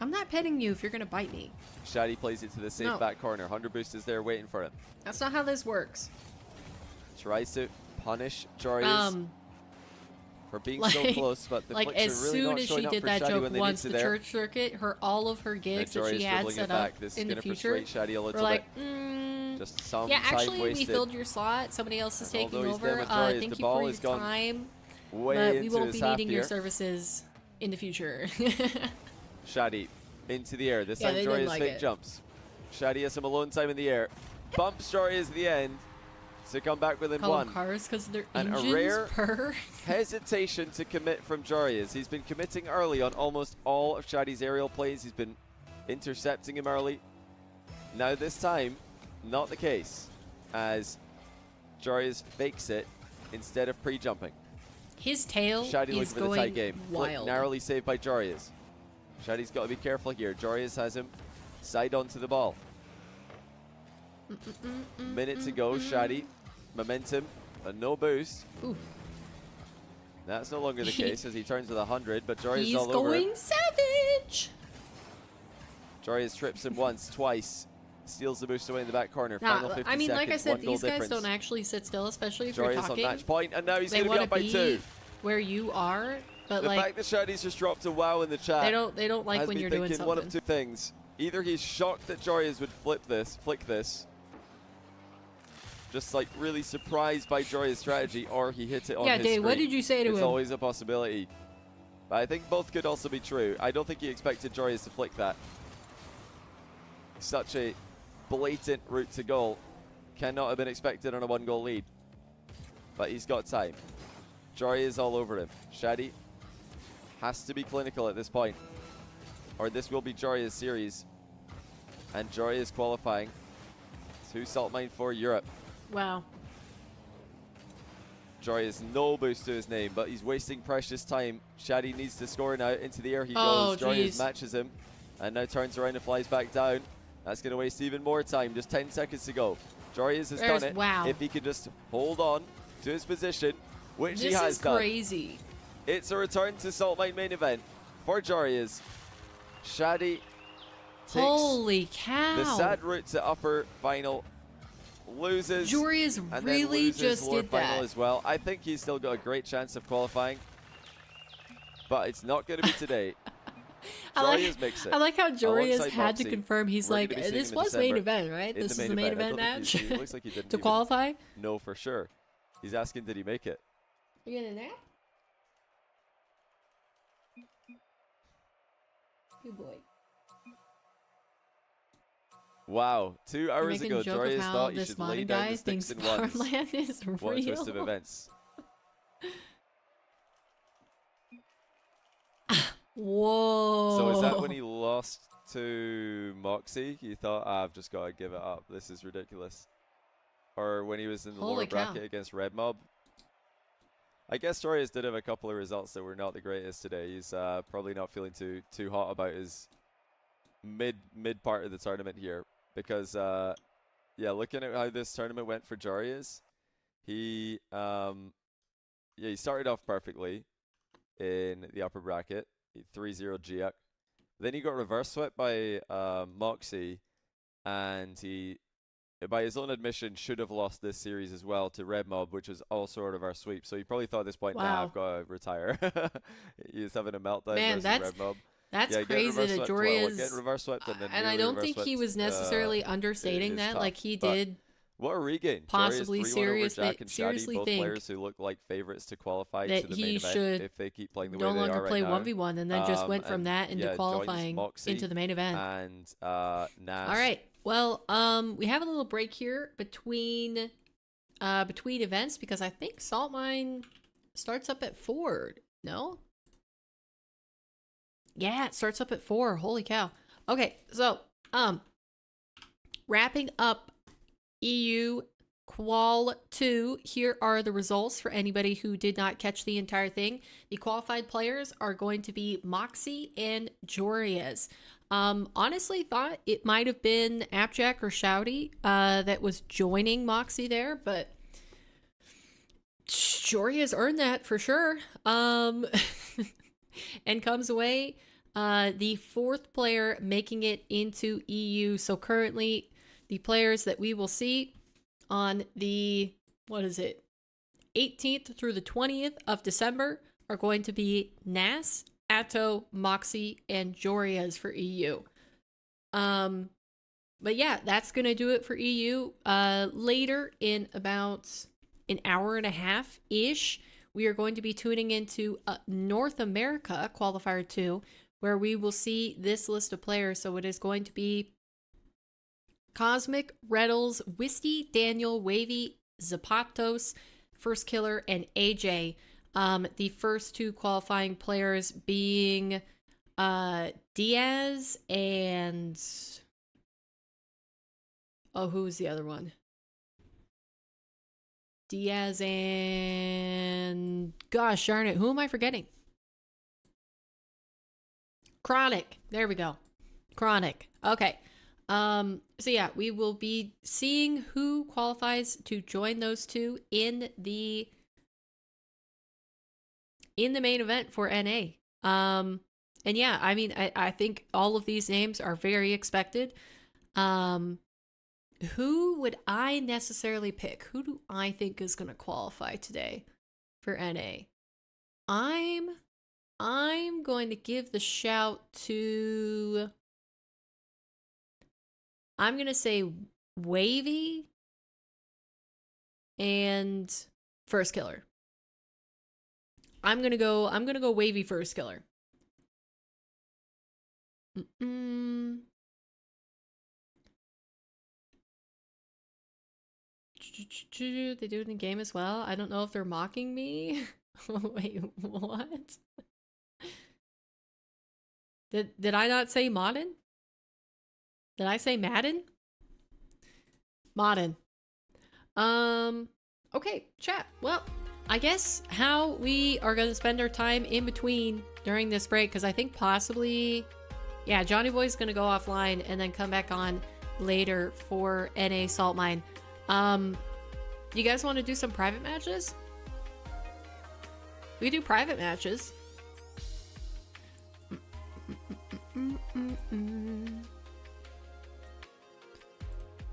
I'm not petting you if you're gonna bite me. Shadi plays it to the safe back corner. 100 boost is there waiting for him. That's not how this works. Tries to punish Jarius for being so close, but the flicks as are really soon not as showing she up did for that Shadi joke when they once, need the to church circuit, all of her gigs that she had set up in the future Shadi were like, just some yeah, time actually wasted. we filled your slot. Somebody else is taking over. Jarius, thank you for your time, but we won't be needing your services in the future. Shadi into the air. This time Jarius fake jumps. Shadi has some alone time in the air. Bumps Jarius at the end to come back within one. Cars because they're and engines a rare per hesitation to commit from Jarius. He's been committing early on almost all of Shadi's aerial plays. He's been intercepting him early. Now this time, not the case, as Jarius fakes it instead of pre-jumping. His tail Shadi is looking for the tight game. Flick narrowly saved by Jarius. Shadi's got to be careful here. Jarius has him side onto the ball. Minute to go, Shadi. Momentum, but no boost. Ooh. That's no longer the case as he turns with 100, but Jarius is all over. He's going savage. Jarius trips him once, twice. Steals the boost away in the back corner. Final 50 I mean, seconds, like I said, these guys difference. don't actually sit still, especially if Jarius you're talking. on match point, and now he's going to be up by 2. Where you are, but the fact that Shadi's just dropped a wow in the chat. They don't like when you're doing something. One of two things: either he's shocked that Jarius would flick this, just like really surprised by Jarius' strategy, or he hit it on his Dave, screen. what did you say to him? It's always a possibility. But I think both could also be true. I don't think he expected Jarius to flick that. Such a blatant route to goal cannot have been expected on a 1-goal lead. But he's got time. Jarius is all over him. Shadi has to be clinical at this point, or this will be Jarius' series. And Jarius qualifying to Salt Mine for Europe. Wow. Jarius no boost to his name, but he's wasting precious time. Shadi needs to score now. Into the air he goes. Jarius matches him and now turns around and flies back down. That's going to waste even more time. Just 10 seconds to go. Jarius has done it. Wow. If he could just hold on to his position, which he has done. This is crazy. It's a return to Salt Mine main event for Jarius. Shadi Holy cow. the sad route to upper final, loses. Jarius really just did that as well. I think he's still got a great chance of qualifying, but it's not going to be today. Jarius makes it. I like how Jarius had Mawkzy. to confirm. He's like, this was main event, right? This is the main event match it looks like he didn't to qualify? No, for sure. He's asking, did he make it? You getting a nap? Good boy. Wow, 2 hours ago, Jarius thought he should lay down the sticks and ones. Farmland is real. What a twist of events. Whoa. So is that when he lost to Mawkzy? He thought, I've just got to give it up. This is ridiculous. Or when he was in the lower bracket against Red Mob? I guess Torius did have a couple of results that were not the greatest today. He's probably not feeling too hot about his mid part of the tournament here because yeah, looking at how this tournament went for Jarius, he he started off perfectly in the upper bracket, 3-0 GX. Then he got reverse swept by Mawkzy, and he, by his own admission, should have lost this series as well to Red Mob, which was also a reverse sweep. So he probably thought at this point, nah, I've got to retire. He was having a meltdown versus Red Mob. That's crazy that Jory is... Getting reverse swept and I don't think he was necessarily understating that. Like, he did... What a regain. Possibly seriously both think players who look like favorites to qualify that to the he main should event if they keep playing the way no they longer are play right now. 1v1 and then just went from that into qualifying Mawkzy into the main event. And Nash. All right. Well, we have a little break here between events because I think Salt Mine starts up at 4. No? Yeah, it starts up at 4. Holy cow. Okay, so wrapping up EU Qual 2, here are the results for anybody who did not catch the entire thing. The qualified players are going to be Mawkzy and Jorias. Honestly thought it might have been ApparentlyJack or Shouty that was joining Mawkzy there, but Jorias earned that for sure. And comes away the 4th player making it into EU. So currently the players that we will see on the, 18th through the 20th of December are going to be Nas, Atto, Mawkzy, and Jorias for EU. But yeah, that's going to do it for EU. Later in about an hour and a half-ish, we are going to be tuning into North America Qualifier 2, where we will see this list of players. So it is going to be Cosmic, Retals, Wisty, Daniel, Wavy, Zapatos, First Killer, and AJ. The first 2 qualifying players being Diaz and... Oh, who's the other one? Diaz and... Gosh darn it, who am I forgetting? Chronic. There we go. Chronic. Okay. So yeah, we will be seeing who qualifies to join those 2 in the main event for NA. And yeah, I mean, I think all of these names are very expected. Who would I necessarily pick? Who do I think is going to qualify today for NA? I'm going to give the shout to... I'm going to say Wavy and First Killer. I'm going to go Wavy First Killer. They do it in game as well. I don't know if they're mocking me. Wait, what? Did I not say Modern? Did I say Madden? Modern. Okay, chat. Well, I guess how we are going to spend our time in between during this break, because I think possibly, yeah, Johnny Boy's going to go offline and then come back on later for NA Salt Mine. You guys want to do some private matches? We do private matches.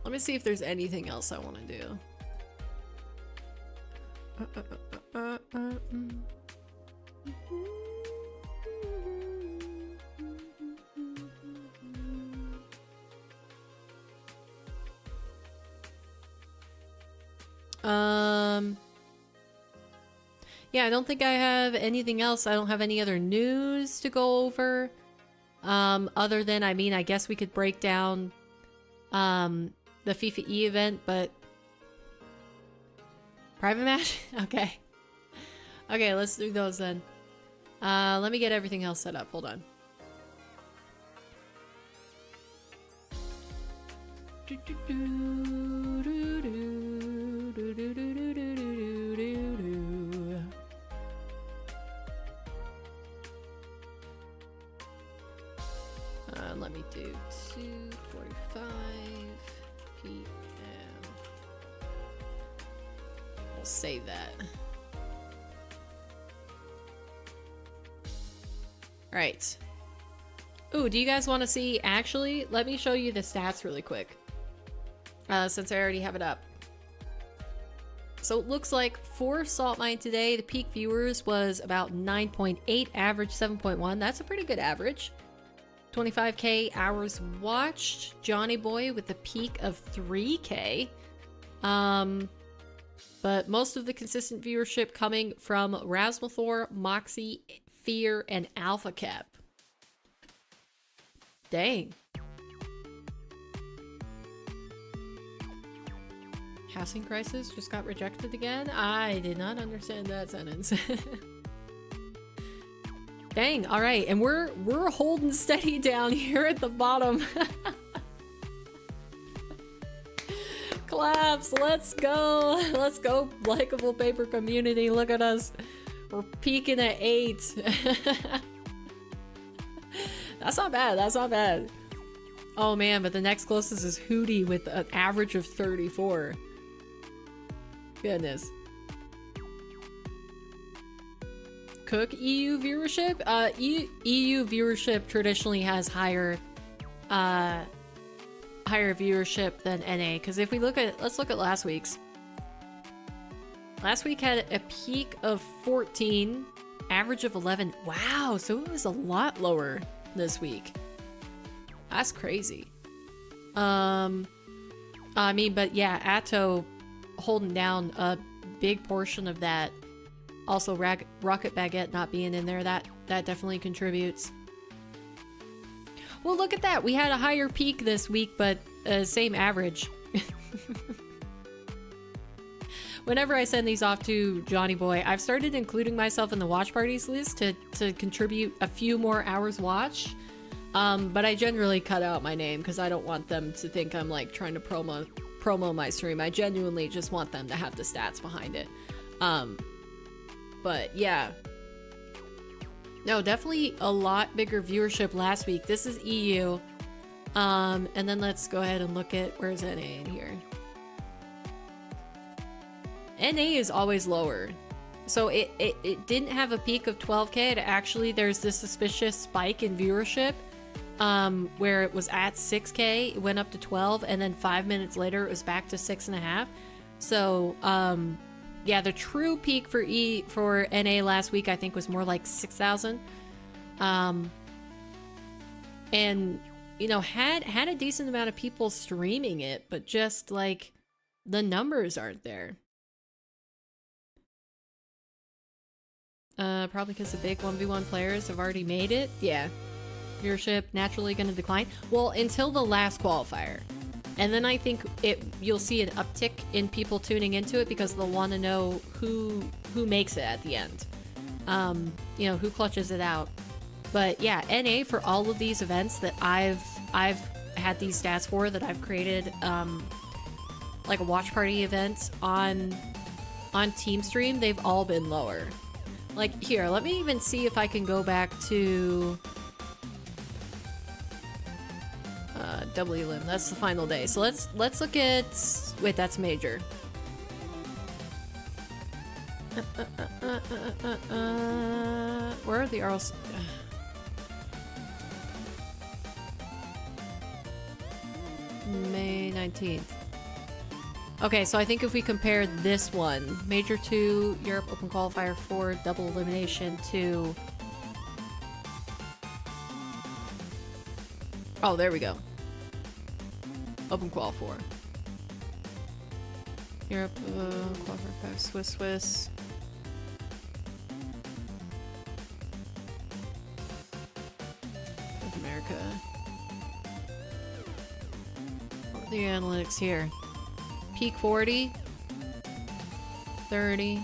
Let me see if there's anything else I want to do. Yeah, I don't think I have anything else. I don't have any other news to go over. Other than, I mean, I guess we could break down the FIFA E event, but private match? Okay. Okay, let's do those then. Let me get everything else set up. Hold on. We'll save that. Alright. Ooh, do you guys want to see? Actually, let me show you the stats really quick. Since I already have it up. So it looks like for Salt Mine today, the peak viewers was about 9.8, average 7.1. That's a pretty good average. 25k hours watched. Johnny Boy with a peak of 3k. But most of the consistent viewership coming from Rasmalthor, Mawkzy, Fear, and Alpha Cap. Dang. Housing crisis just got rejected again? I did not understand that sentence. Dang, alright, and we're holding steady down here at the bottom. Claps, let's go. Let's go, Likeable Paper community. Look at us. We're peaking at 8. That's not bad, that's not bad. Oh man, but the next closest is Hootie with an average of 34. Goodness. Cook EU viewership? EU viewership traditionally has higher viewership than NA, because if we look at, let's look at last week's. Last week had a peak of 14, average of 11. Wow, so it was a lot lower this week. That's crazy. I mean, but yeah, Atto holding down a big portion of that. Also, Rocket Baguette not being in there, that definitely contributes. Well, look at that. We had a higher peak this week, but same average. Whenever I send these off to Johnny Boy, I've started including myself in the watch parties list to contribute a few more hours watched. But I generally cut out my name because I don't want them to think I'm like trying to promo my stream. I genuinely just want them to have the stats behind it. But yeah. No, definitely a lot bigger viewership last week. This is EU. And then let's go ahead and look at, where's NA in here? NA is always lower. So it didn't have a peak of 12k. It actually, there's this suspicious spike in viewership where it was at 6k, it went up to 12, and then 5 minutes later it was back to 6.5. So yeah, the true peak for NA last week I think was more like 6,000. And you know, had a decent amount of people streaming it, but just like the numbers aren't there. Probably because the big 1v1 players have already made it. Yeah. Viewership naturally going to decline. Well, until the last qualifier. And then I think you'll see an uptick in people tuning into it because they'll want to know who makes it at the end. You know, who clutches it out. But yeah, NA for all of these events that I've had these stats for, that I've created like a watch party event on Team Stream, they've all been lower. Like here, let me even see if I can go back to W Limb. That's the final day. So let's look at, wait, that's major. Where are the arrows? May 19th. Okay, so I think if we compare this one, Major 2, Europe Open Qualifier 4, Double Elimination 2. Oh, there we go. Open Qual 4. Europe Qualifier 5, Swiss. North America. What are the analytics here? Peak 40, 30.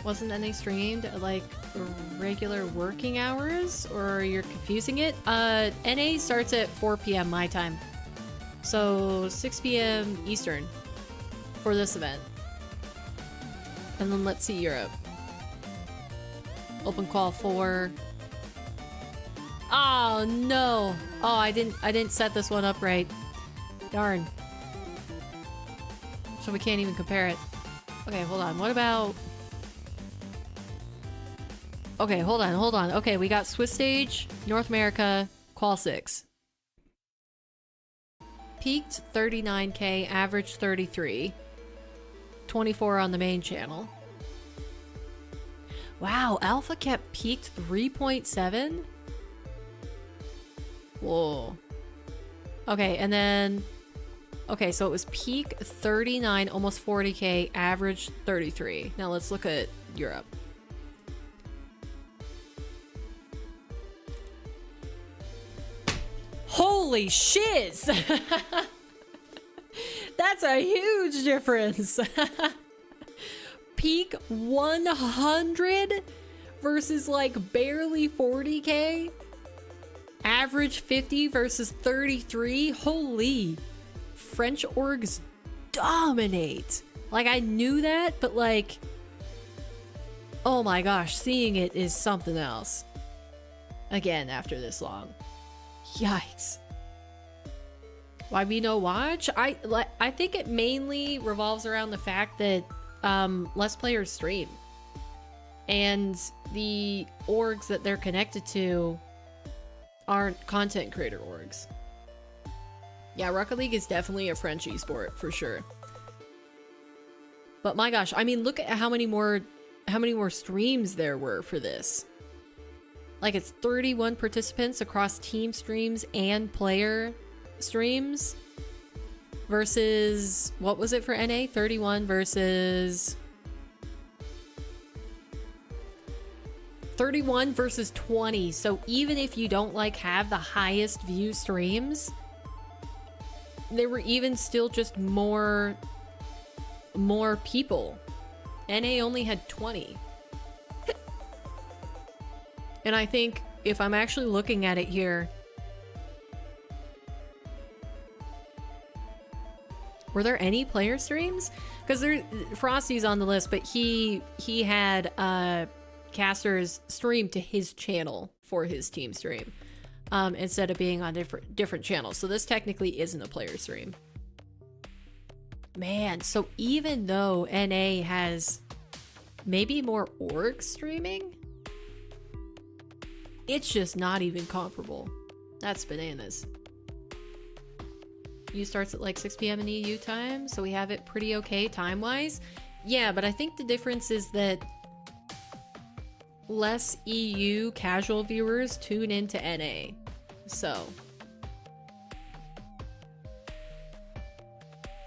Wasn't any streamed at like regular working hours, or you're confusing it? NA starts at 4 p.m. my time, so 6 p.m. Eastern for this event. And then let's see Europe. Open Qual 4. Oh no. Oh, I didn't set this one up right. Darn. So we can't even compare it. Okay, hold on. What about... Okay, hold on. Okay, we got Swiss Stage, North America, Qual 6. Peaked 39k, average 33. 24 on the main channel. Wow, Alpha kept peaked 3.7? Whoa. Okay, and then... Okay, so it was peak 39, almost 40k, average 33. Now let's look at Europe. Holy shiz! That's a huge difference. Peak 100 versus like barely 40k. Average 50 versus 33. Holy. French orgs dominate. Like, I knew that, but like, oh my gosh, seeing it is something else. Again, after this long. Yikes. Why we no watch? I think it mainly revolves around the fact that less players stream. And the orgs that they're connected to aren't content creator orgs. Yeah, Rocket League is definitely a French esport for sure. But my gosh, I mean, look at how many more streams there were for this. Like, it's 31 participants across team streams and player streams versus, what was it for NA? 31 versus 31 versus 20. So even if you don't like have the highest view streams, there were even still just more people. NA only had 20. And I think if I'm actually looking at it here, were there any player streams? Because Frosty's on the list, but he had casters stream to his channel for his team stream. Instead of being on different channels. So this technically isn't a player stream. Man, so even though NA has maybe more orgs streaming, it's just not even comparable. That's bananas. U starts at like 6 p.m. in EU time, so we have it pretty okay time-wise. Yeah, but I think the difference is that less EU casual viewers tune into NA. So,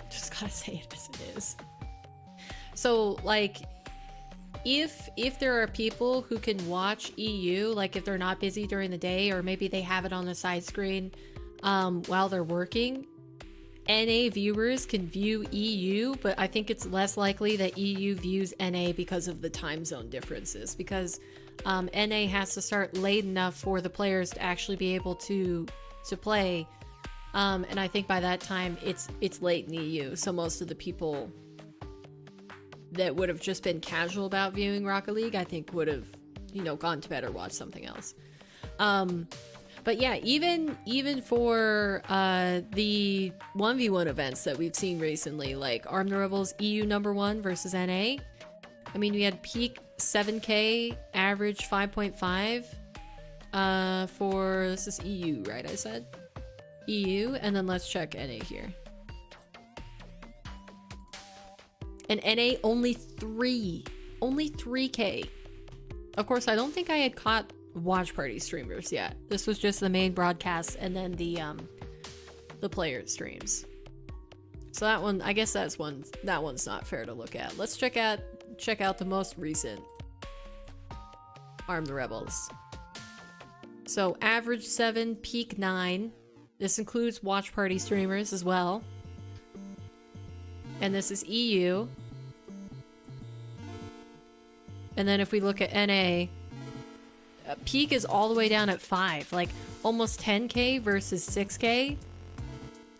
just gotta say it as it is. So, like, if there are people who can watch EU, like if they're not busy during the day, or maybe they have it on the side screen while they're working, NA viewers can view EU, but I think it's less likely that EU views NA because of the time zone differences, because NA has to start late enough for the players to actually be able to play, and I think by that time it's late in EU, so most of the people that would have just been casual about viewing Rocket League, I think would have, you know, gone to bed or watched something else. But yeah, even for the 1v1 events that we've seen recently, like Arm the Rebels EU #1 versus NA, I mean, we had peak 7k, average 5.5 for, this is EU, right? I said EU, and then let's check NA here. And NA only 3k. Of course, I don't think I had caught watch party streamers yet. This was just the main broadcast and then the player streams. So that one, I guess that one's not fair to look at. Let's check out the most recent Arm the Rebels. So average 7, peak 9. This includes watch party streamers as well. And this is EU. And then if we look at NA, peak is all the way down at 5, like almost 10k versus 6k.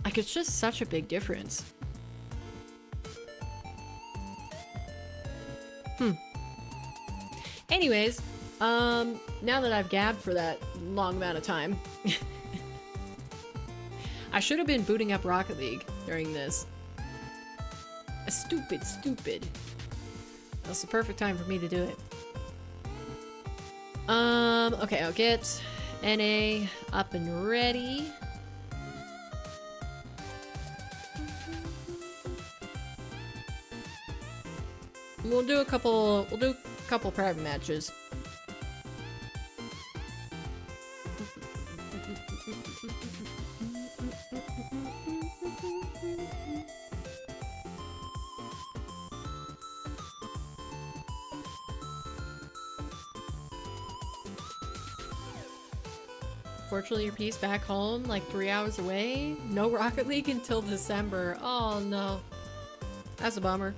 Like, it's just such a big difference. Anyways, Now that I've gabbed for that long amount of time, I should have been booting up Rocket League during this. Stupid. That's the perfect time for me to do it. Okay, I'll get NA up and ready. We'll do a couple private matches. Fortunately, your piece back home, like 3 hours away. No Rocket League until December. Oh no. That's a bummer.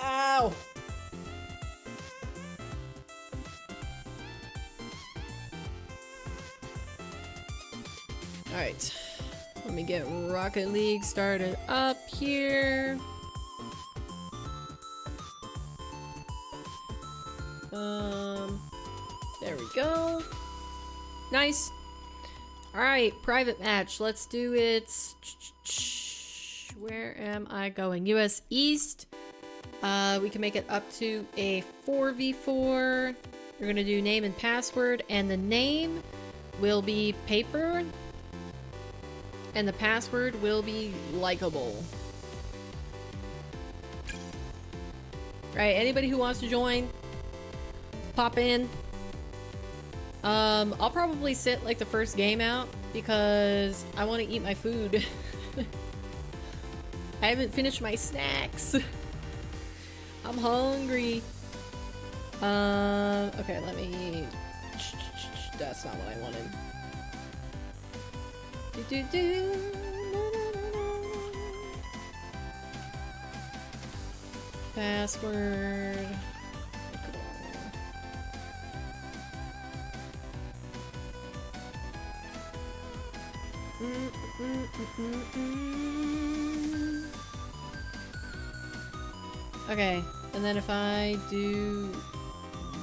Ow! Alright, let me get Rocket League started up here. There we go. Nice. Alright, private match. Let's do it. Where am I going? US East. We can make it up to a 4v4. We're gonna do name and password, and the name will be paper. And the password will be likable. Right, anybody who wants to join, pop in. I'll probably sit like the first game out because I want to eat my food. I haven't finished my snacks. I'm hungry. Okay, let me... That's not what I wanted. Password. Okay, and then if I do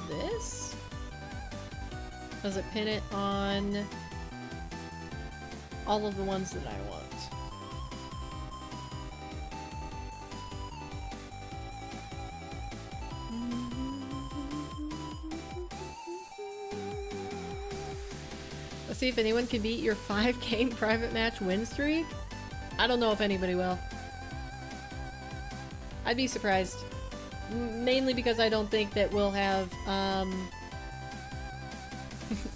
this, does it pin it on all of the ones that I want? Let's see if anyone can beat your 5-game private match win streak. I don't know if anybody will. I'd be surprised. Mainly because I don't think that we'll have,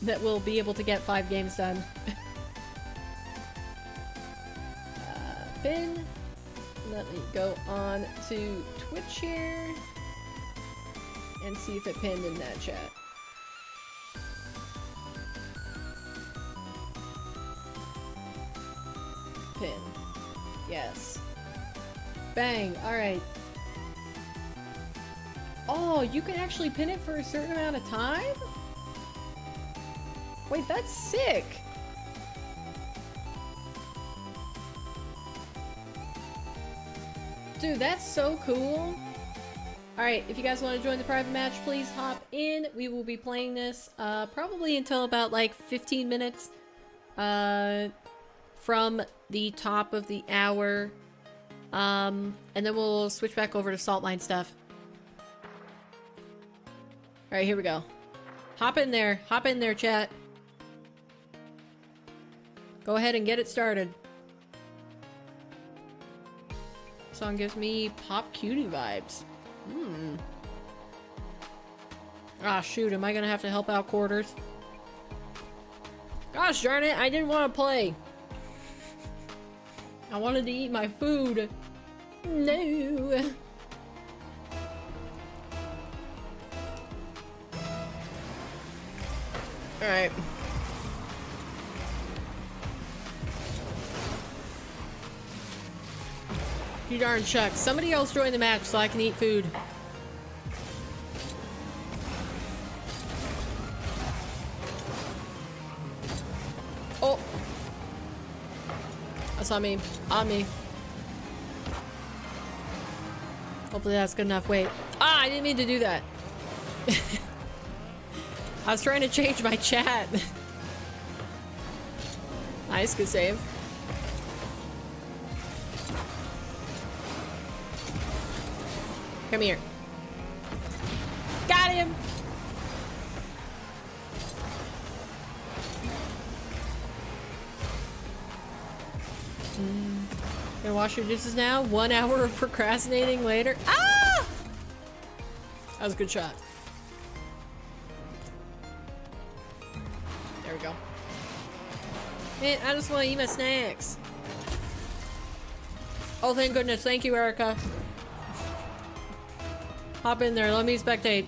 that we'll be able to get 5 games done. Pin. Let me go on to Twitch here and see if it pinned in that chat. Pin. Yes. Bang. Alright. Oh, you can actually pin it for a certain amount of time? Wait, that's sick! Dude, that's so cool. Alright, if you guys want to join the private match, please hop in. We will be playing this probably until about like 15 minutes from the top of the hour. And then we'll switch back over to Salt Mine stuff. Alright, here we go. Hop in there, chat. Go ahead and get it started. Song gives me Pop Cutie vibes. Ah, shoot, am I gonna have to help out quarters? Gosh darn it, I didn't want to play. I wanted to eat my food. No. Alright. You darn shucks. Somebody else join the match so I can eat food. Oh. That's on me. On me. Hopefully that's good enough. Wait. Ah, I didn't mean to do that. I was trying to change my chat. Nice, good save. Come here. Got him! Gonna wash your dishes now? 1 hour of procrastinating later? Ah! That was a good shot. There we go. Man, I just want to eat my snacks. Oh, thank goodness. Thank you, Erica. Hop in there. Let me spectate.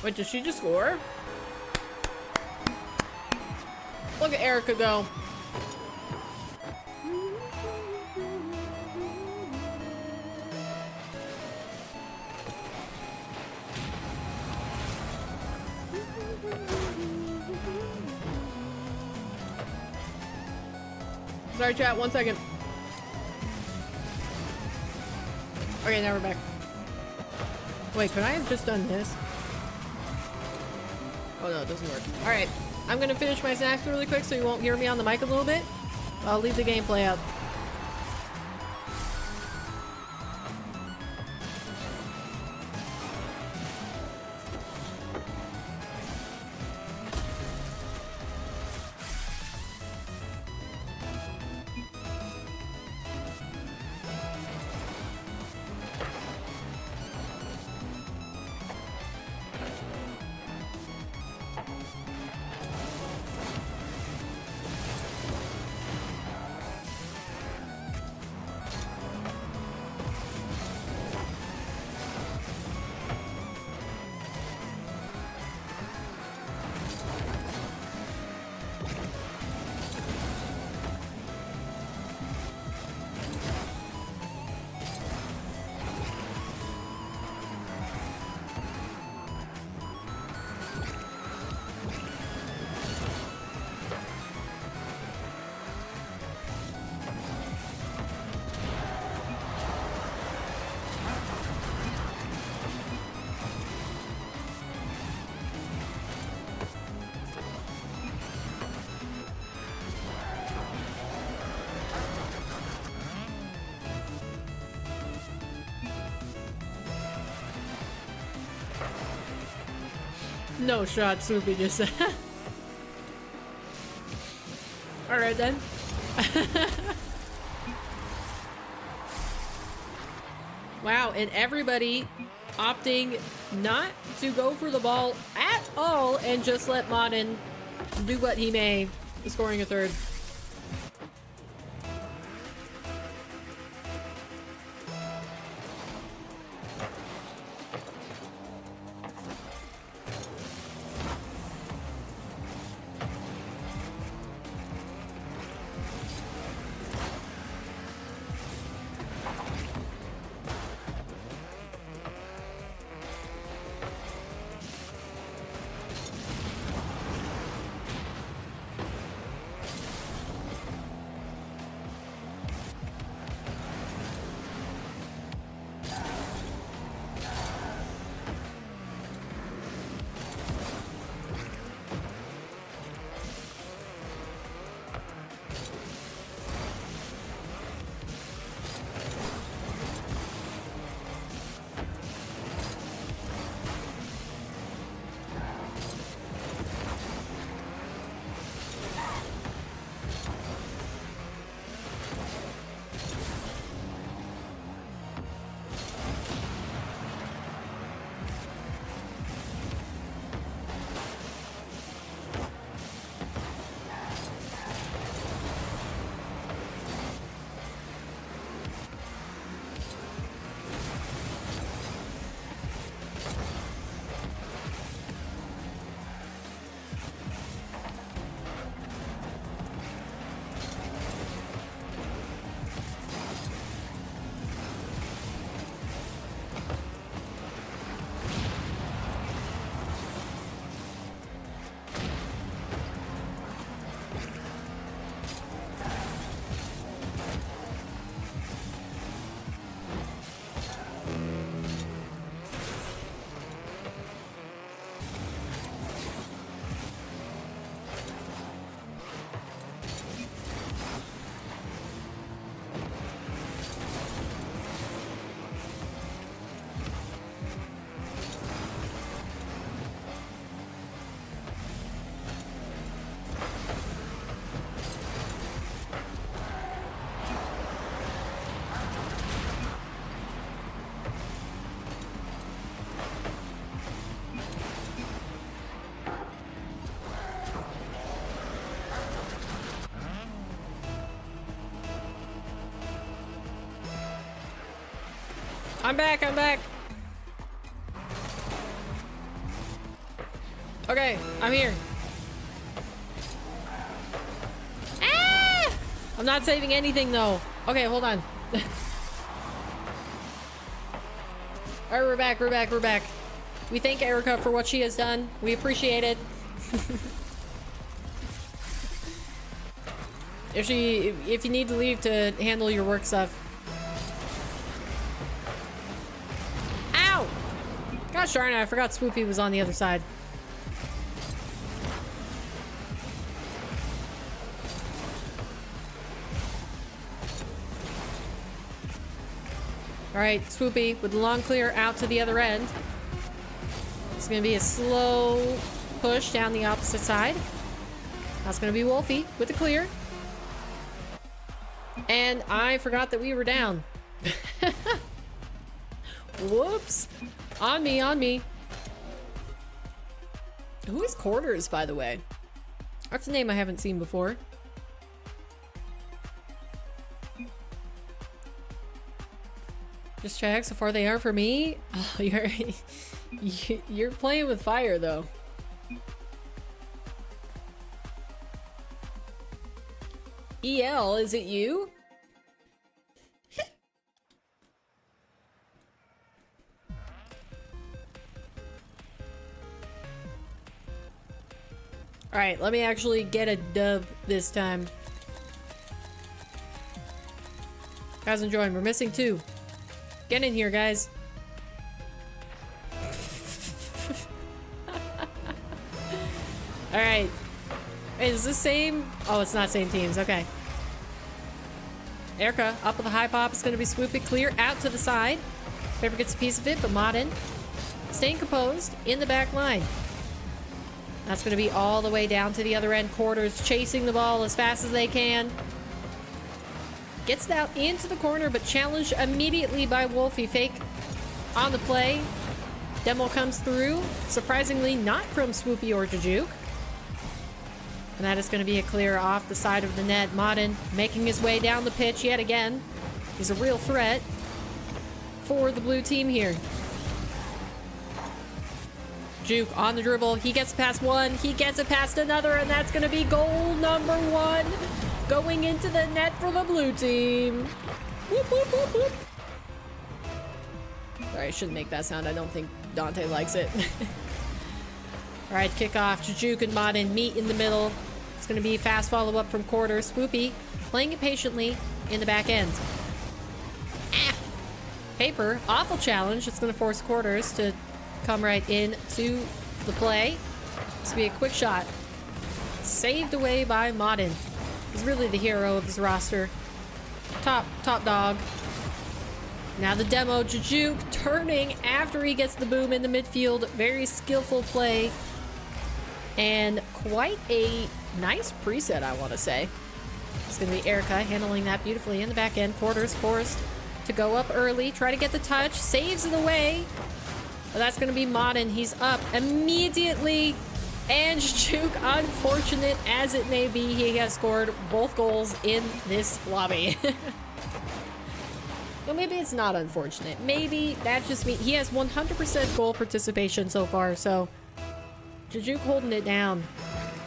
Wait, did she just score? Look at Erica go. Sorry, chat. 1 second. Okay, now we're back. Wait, could I have just done this? Oh no, it doesn't work. Alright, I'm gonna finish my snacks really quick so you won't hear me on the mic a little bit. I'll leave the gameplay up. No shot, Soupy just said. Alright then. Wow, and everybody opting not to go for the ball at all and just let Modern do what he may, scoring a third. I'm back, I'm back. Okay, I'm here. Ah! I'm not saving anything though. Okay, hold on. Alright, we're back, we're back, we're back. We thank Erica for what she has done. We appreciate it. If you need to leave to handle your work stuff. Ow! Gosh darn it, I forgot Swoopy was on the other side. Alright, Swoopy with the long clear out to the other end. It's gonna be a slow push down the opposite side. That's gonna be Wolfie with the clear. And I forgot that we were down. Whoops. On me, on me. Who is Quarters, by the way? That's a name I haven't seen before. Just check, so far they are for me. Oh, you're playing with fire, though. EL, is it you? Alright, let me actually get a dub this time. Guys, join. We're missing 2. Get in here, guys. Alright. Wait, is this same? Oh, it's not same teams. Okay. Erica up with a high pop. It's going to be Swoopy clear out to the side. Paper gets a piece of it, but Modern staying composed in the back line. That's going to be all the way down to the other end. Quarters chasing the ball as fast as they can. Gets it out into the corner, but challenged immediately by Wolfie. Fake on the play. Demo comes through. Surprisingly, not from Swoopy or Jujuke. And that is going to be a clear off the side of the net. Modern making his way down the pitch yet again. He's a real threat for the blue team here. Juke on the dribble. He gets past one. He gets it past another. And that's going to be goal number 1. Going into the net for the blue team. Whoop, whoop, whoop, whoop. Sorry, I shouldn't make that sound. I don't think Dante likes it. Alright, kickoff. Jujuke and Modern meet in the middle. It's going to be fast follow-up from Quarters. Swoopy playing it patiently in the back end. Ah! Paper. Awful challenge. It's going to force Quarters to come right into the play. This will be a quick shot. Saved away by Modern. He's really the hero of his roster. Top dog. Now the demo, Jujuke turning after he gets the boom in the midfield. Very skillful play. And quite a nice preset, I want to say. It's going to be Erica handling that beautifully in the back end. Quarters forced to go up early. Try to get the touch. Saves it away. But that's going to be Modern. He's up immediately. And Jujuke, unfortunate as it may be, he has scored both goals in this lobby. Well, maybe it's not unfortunate. Maybe that just means he has 100% goal participation so far, so Jujuke holding it down.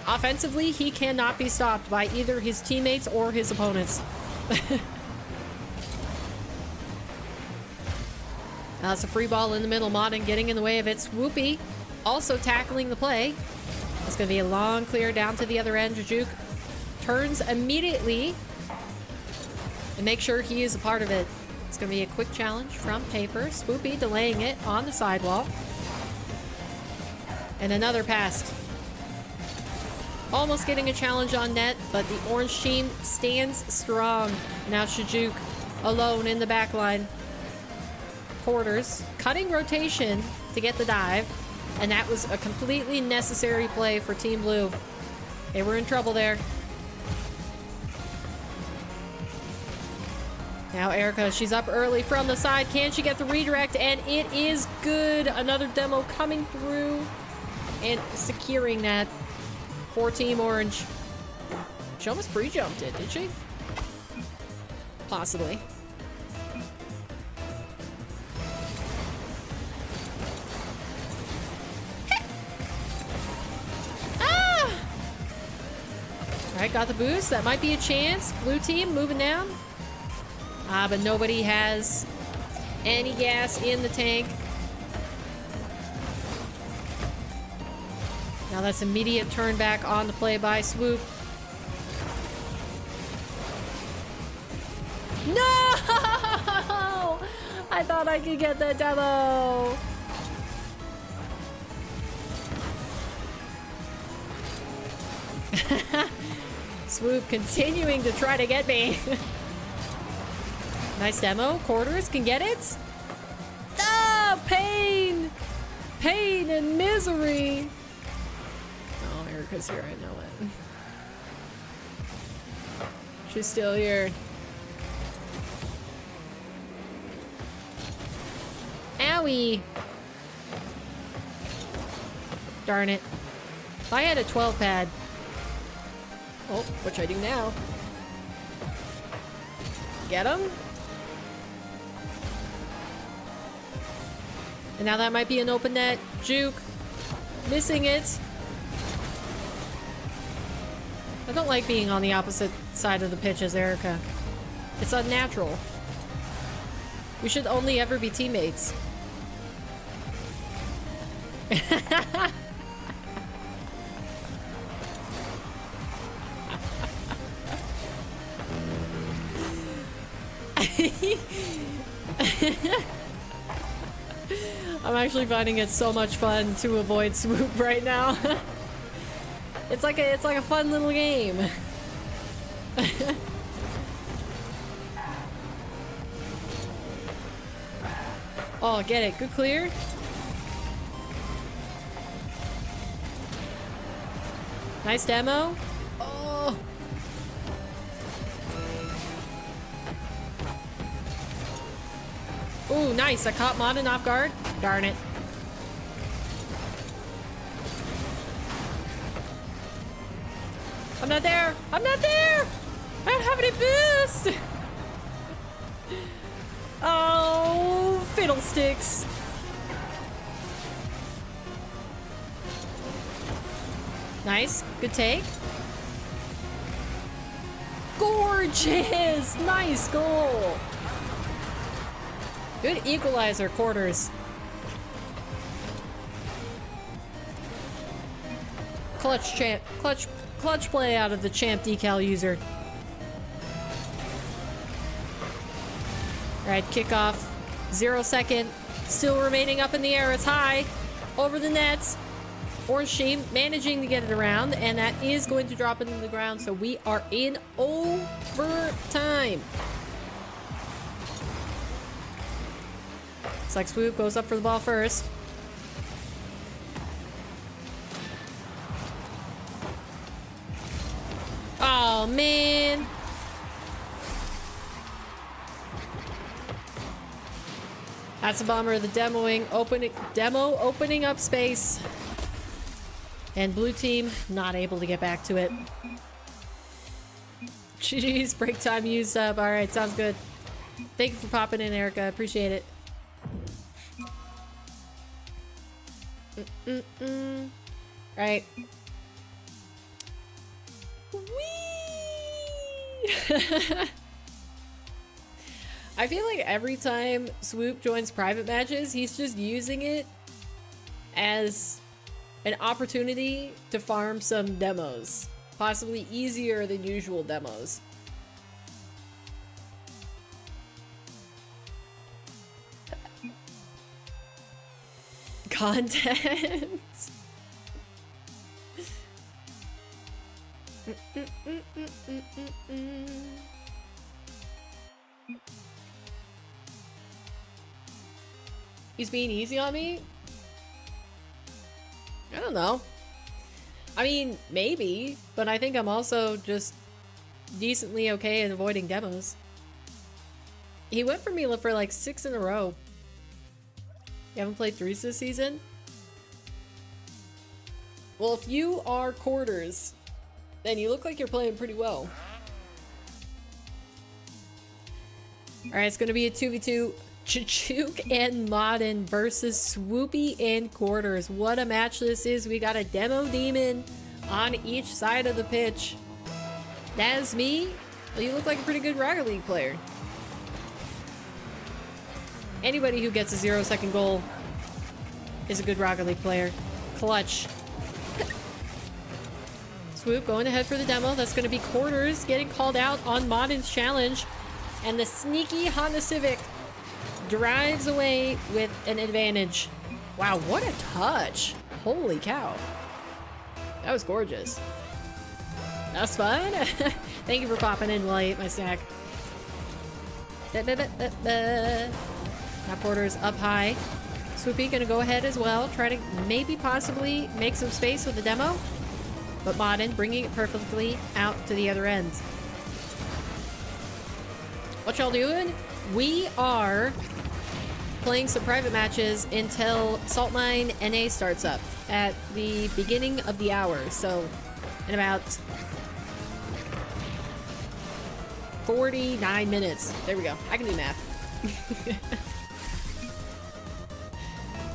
Offensively, he cannot be stopped by either his teammates or his opponents. Now it's a free ball in the middle. Modern getting in the way of it. Swoopy also tackling the play. It's going to be a long clear down to the other end. Jujuke turns immediately and make sure he is a part of it. It's going to be a quick challenge from Paper. Swoopy delaying it on the sidewall. And another pass. Almost getting a challenge on net, but the orange team stands strong. Now Jujuke alone in the back line. Quarters cutting rotation to get the dive. And that was a completely necessary play for Team Blue. They were in trouble there. Now Erica, she's up early from the side. Can she get the redirect? And it is good. Another demo coming through and securing that for Team Orange. She almost pre-jumped it, did she? Possibly. Alright, got the boost. That might be a chance. Blue team moving down. But nobody has any gas in the tank. Now that's immediate turn back on the play by Swoop. No! I thought I could get that demo. Swoop continuing to try to get me. Nice demo. Quarters can get it. Ah, pain! Pain and misery. Oh, Erica's here. I know it. She's still here. Owie! Darn it. If I had a 12 pad. Oh, which I do now. Get him. And now that might be an open net. Juke. Missing it. I don't like being on the opposite side of the pitch as Erica. It's unnatural. We should only ever be teammates. I'm actually finding it so much fun to avoid Swoop right now. It's like a fun little game. Oh, get it. Good clear. Nice demo. Oh. Ooh, nice. I caught Modern off guard. Darn it. I'm not there. I'm not there. I don't have any boost. Oh, fiddlesticks. Nice. Good take. Gorgeous. Nice goal. Good equalizer, Quarters. Clutch champ. Clutch play out of the champ decal user. Alright, kickoff. 0 second. Still remaining up in the air. It's high. Over the nets. Orange team managing to get it around, and that is going to drop it into the ground, so we are in overtime. Looks like Swoop goes up for the ball first. Oh, man. That's a bummer. The demo opening up space. And blue team not able to get back to it. GG's, break time used up. All right, sounds good. Thank you for popping in, Erica. Appreciate it. Right. Whee! I feel like every time Swoop joins private matches, he's just using it as an opportunity to farm some demos. Possibly easier than usual demos. Content. He's being easy on me? I don't know. I mean, maybe, but I think I'm also just decently okay at avoiding demos. He went for me for like 6 in a row. You haven't played threes this season? Well, if you are Quarters, then you look like you're playing pretty well. Alright, it's gonna be a 2v2. Juke and Modern versus Swoopy and Quarters. What a match this is. We got a demo demon on each side of the pitch. That's me? Well, you look like a pretty good Rocket League player. Anybody who gets a 0-second goal is a good Rocket League player. Clutch. Swoop going ahead for the demo. That's going to be Quarters getting called out on Modin's challenge. And the sneaky Honda Civic drives away with an advantage. Wow, what a touch. Holy cow. That was gorgeous. That was fun. Thank you for popping in while I ate my snack. Now Porter's up high. Swoopy gonna go ahead as well. Try to maybe possibly make some space with the demo. But Modin bringing it perfectly out to the other end. What y'all doing? We are playing some private matches until Salt Mine NA starts up at the beginning of the hour. So in about 49 minutes. There we go. I can do math.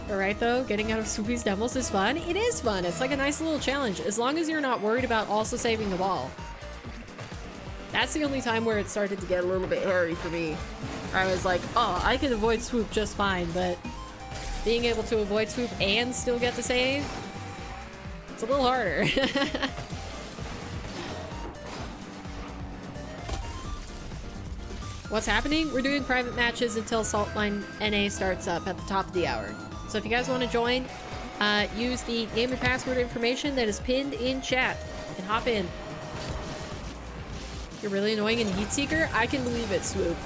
Alright though, getting out of Swoopy's demos is fun. It is fun. It's like a nice little challenge. As long as you're not worried about also saving the ball. That's the only time where it started to get a little bit hairy for me. I was like, oh, I can avoid Swoop just fine, but being able to avoid Swoop and still get to save, it's a little harder. What's happening? We're doing private matches until Salt Mine NA starts up at the top of the hour. So if you guys want to join, use the name and password information that is pinned in chat and hop in. You're really annoying in Heat Seeker? I can believe it, Swoop.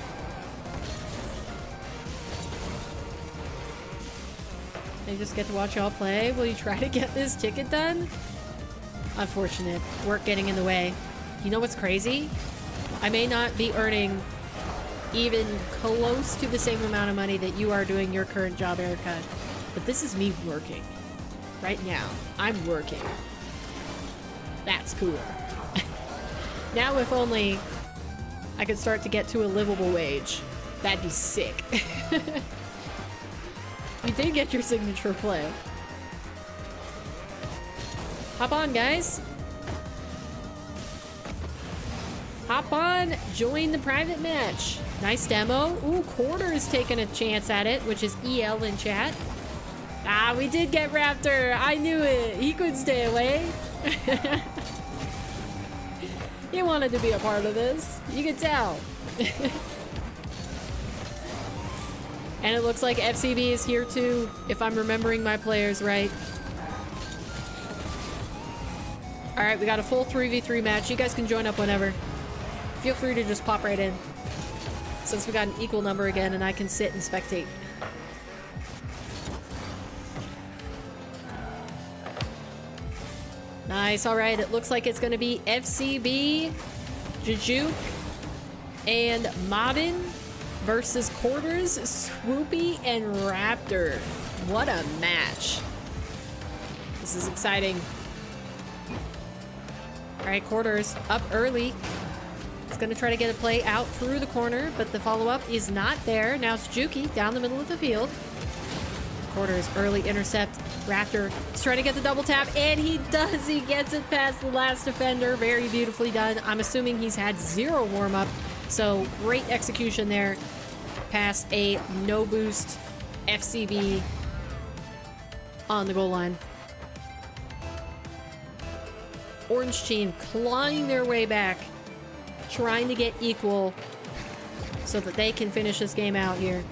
I just get to watch y'all play. Will you try to get this ticket done? Unfortunate. Work getting in the way. You know what's crazy? I may not be earning even close to the same amount of money that you are doing your current job, Erica. But this is me working. Right now. I'm working. That's cool. Now if only I could start to get to a livable wage. That'd be sick. You did get your signature play. Hop on, guys. Hop on, join the private match. Nice demo. Ooh, Quarter's taking a chance at it, which is EL in chat. Ah, we did get Raptor. I knew it. He couldn't stay away. He wanted to be a part of this. You could tell. And it looks like FCB is here too, if I'm remembering my players right. Alright, we got a full 3v3 match. You guys can join up whenever. Feel free to just pop right in. Since we got an equal number again and I can sit and spectate. Nice, alright. It looks like it's going to be FCB, Jajuk, and Modin versus Quarters, Swoopy, and Raptor. What a match. This is exciting. Alright, Quarters up early. It's going to try to get a play out through the corner, but the follow-up is not there. Now it's Juki down the middle of the field. Quarters early intercept. Raptor is trying to get the double tap, and he does. He gets it past the last defender. Very beautifully done. I'm assuming he's had zero warm-up, so great execution there. Past a no-boost FCB on the goal line. Orange team clawing their way back, trying to get equal so that they can finish this game out here.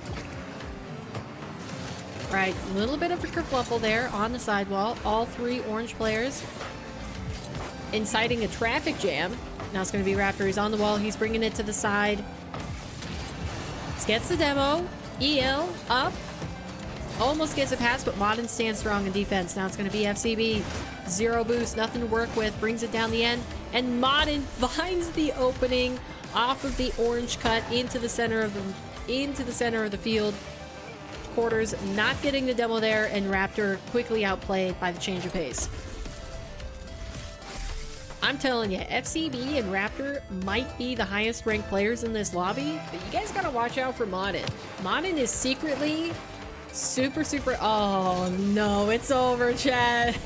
Right, a little bit of a kerfluffle there on the sidewall. All three orange players inciting a traffic jam. Now it's going to be Raptor. He's on the wall. He's bringing it to the side. Gets the demo. EL up. Almost gets a pass, but Modin stands strong in defense. Now it's going to be FCB. Zero boost, nothing to work with. Brings it down the end. And Modin finds the opening off of the orange cut into the center of the field. Quarters not getting the demo there, and Raptor quickly outplayed by the change of pace. I'm telling you, FCB and Raptor might be the highest ranked players in this lobby, but you guys gotta watch out for Modin. Modin is secretly super... Oh no, it's over, chat.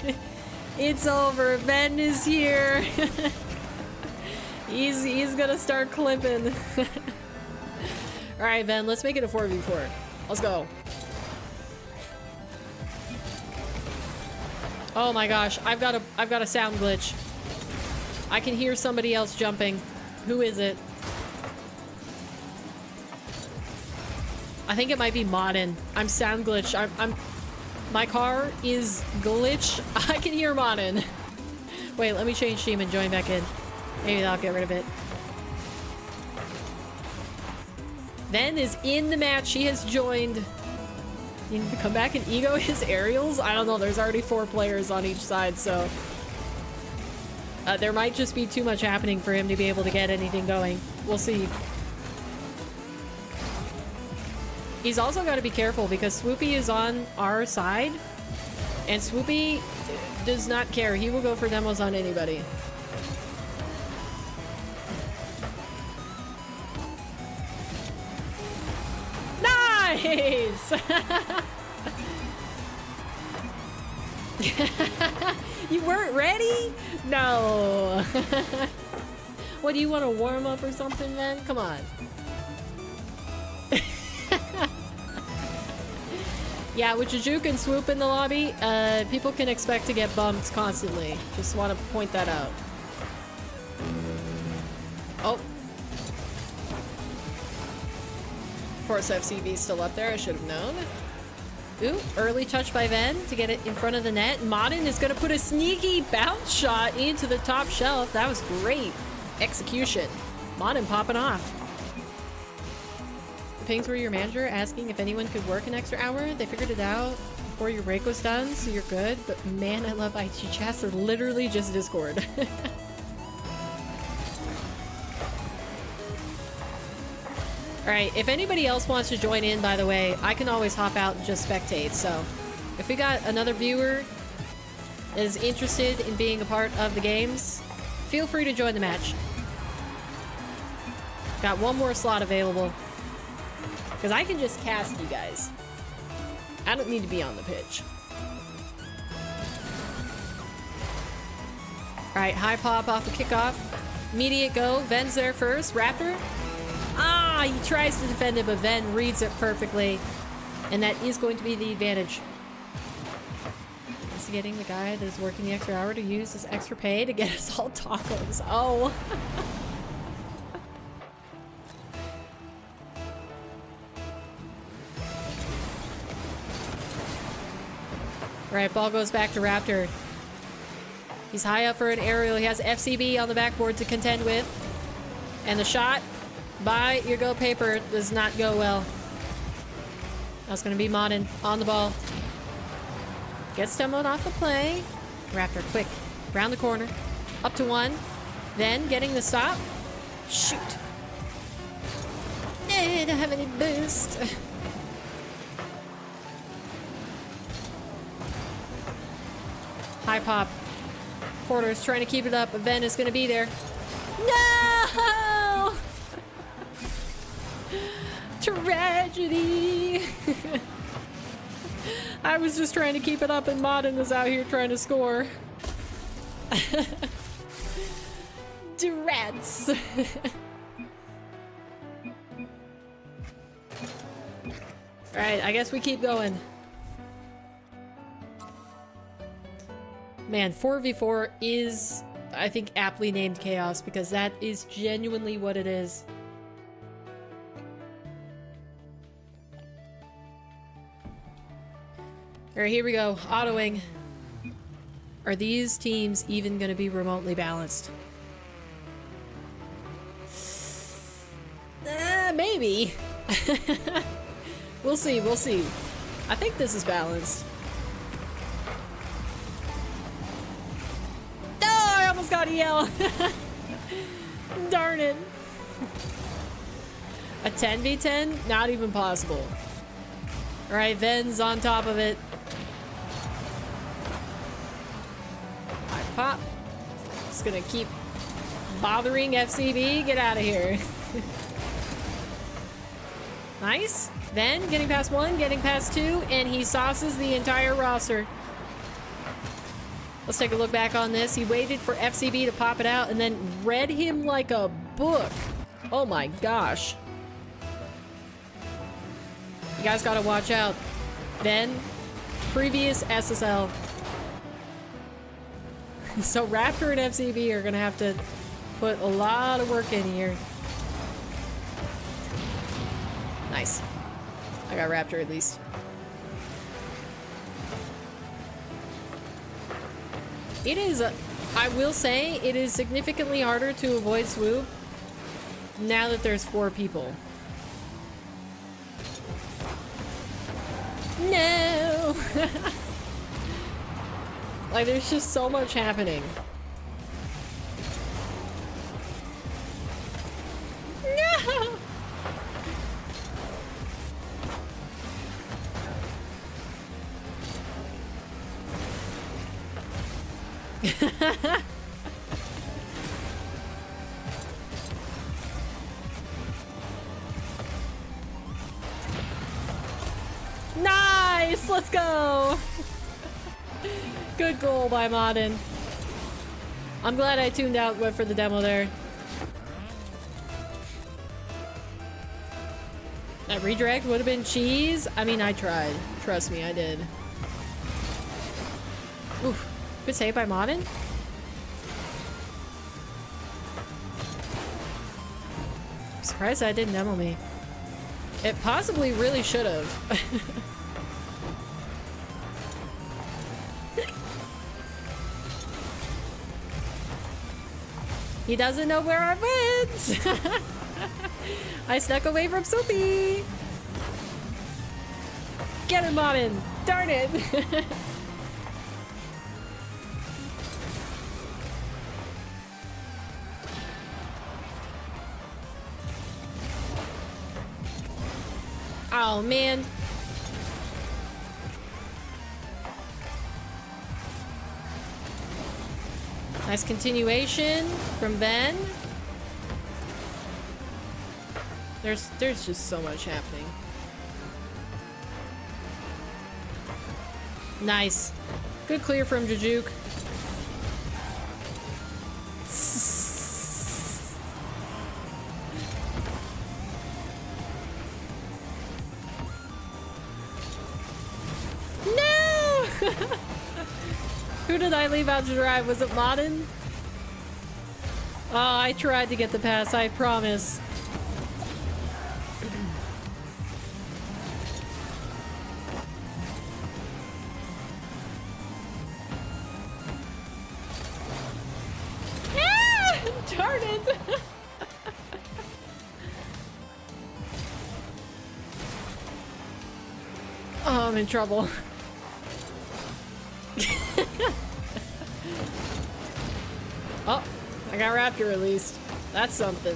It's over. Ben is here. He's gonna start clipping. All right, Ven, let's make it a 4v4. Let's go. Oh my gosh, I've got a sound glitch. I can hear somebody else jumping. Who is it? I think it might be Modern. I'm sound glitched. My car is glitched. I can hear Modern. Wait, let me change team and join back in. Maybe that'll get rid of it. Ven is in the match. He has joined. You need to come back and ego his aerials? I don't know. There's already 4 players on each side, so... there might just be too much happening for him to be able to get anything going. We'll see. He's also got to be careful because Swoopy is on our side. And Swoopy does not care. He will go for demos on anybody. Nice! You weren't ready? No. What, do you want to warm up or something, man? Come on. Yeah, with Jujuk and Swoop in the lobby, people can expect to get bumped constantly. Just want to point that out. Oh. Force FCB still up there. I should have known. Ooh, early touch by Ven to get it in front of the net. Modern is going to put a sneaky bounce shot into the top shelf. That was great execution. Modern popping off. The pings were your manager asking if anyone could work an extra hour. They figured it out before your break was done, so you're good. But man, I love IT chats. They're literally just Discord. Alright, if anybody else wants to join in, by the way, I can always hop out and just spectate. So, if we got another viewer that is interested in being a part of the games, feel free to join the match. Got one more slot available. Because I can just cast you guys. I don't need to be on the pitch. Alright, high pop off the kickoff. Immediate go. Ven's there first. Raptor. Ah, he tries to defend it, but Ven reads it perfectly. And that is going to be the advantage. Is he getting the guy that is working the extra hour to use his extra pay to get us all tacos? Oh. Right, ball goes back to Raptor. He's high up for an aerial. He has FCB on the backboard to contend with. And the shot by your go paper does not go well. That's going to be Modern on the ball. Gets demoed off the play. Raptor quick. Round the corner. Up to 1. Then getting the stop. Shoot. Don't have any boost. High pop. Porter's trying to keep it up, but Ven is going to be there. No! Tragedy! I was just trying to keep it up and Modern was out here trying to score. Durats! Alright, I guess we keep going. Man, 4v4 is, I think, aptly named chaos because that is genuinely what it is. Alright, here we go. Autoing. Are these teams even going to be remotely balanced? Maybe. We'll see, we'll see. I think this is balanced. Oh, I almost got EL. Darn it. A 10v10? Not even possible. Alright, Ven's on top of it. High pop. Just gonna keep bothering FCB. Get out of here. Nice. Ven getting past 1, getting past 2, and he sauces the entire roster. Let's take a look back on this. He waited for FCB to pop it out and then read him like a book. Oh my gosh. You guys gotta watch out. Ben, previous SSL. So Raptor and FCB are gonna have to put a lot of work in here. Nice. I got Raptor at least. It is, I will say, it is significantly harder to avoid swoop now that there's 4 people. No! Like, there's just so much happening. No! Nice! Let's go! Good goal by Modern. I'm glad I tuned out, went for the demo there. That redirect would have been cheese. I mean, I tried. Trust me, I did. Oof. Good save by Modern. I'm surprised that didn't demo me. It possibly really should have. He doesn't know where I went. I snuck away from Soapy. Get him, Modern. Darn it. Oh, man. Nice continuation from Ben. There's just so much happening. Nice. Good clear from Jajuk. Who did I leave out to drive? Was it Modern? Oh, I tried to get the pass, I promise. Ah! Darn it! Oh, I'm in trouble. Oh, I got Raptor at least. That's something.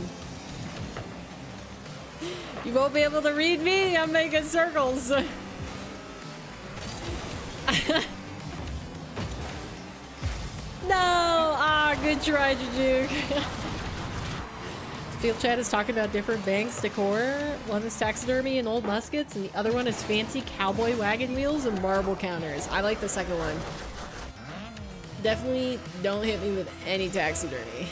You won't be able to read me? I'm making circles. No! Ah, good try, Jajuk. Field chat is talking about different banks decor. One is taxidermy and old muskets, and the other one is fancy cowboy wagon wheels and marble counters. I like the second one. Definitely don't hit me with any taxidermy.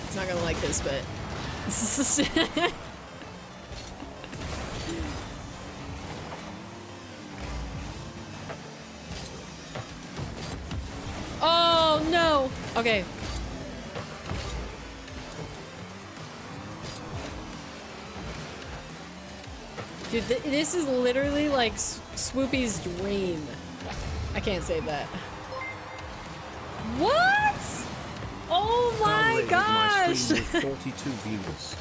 It's not gonna like this, but... Oh, no! Okay. Dude, this is literally like Swoopy's dream. I can't say that. What? Oh my gosh! 42 viewers.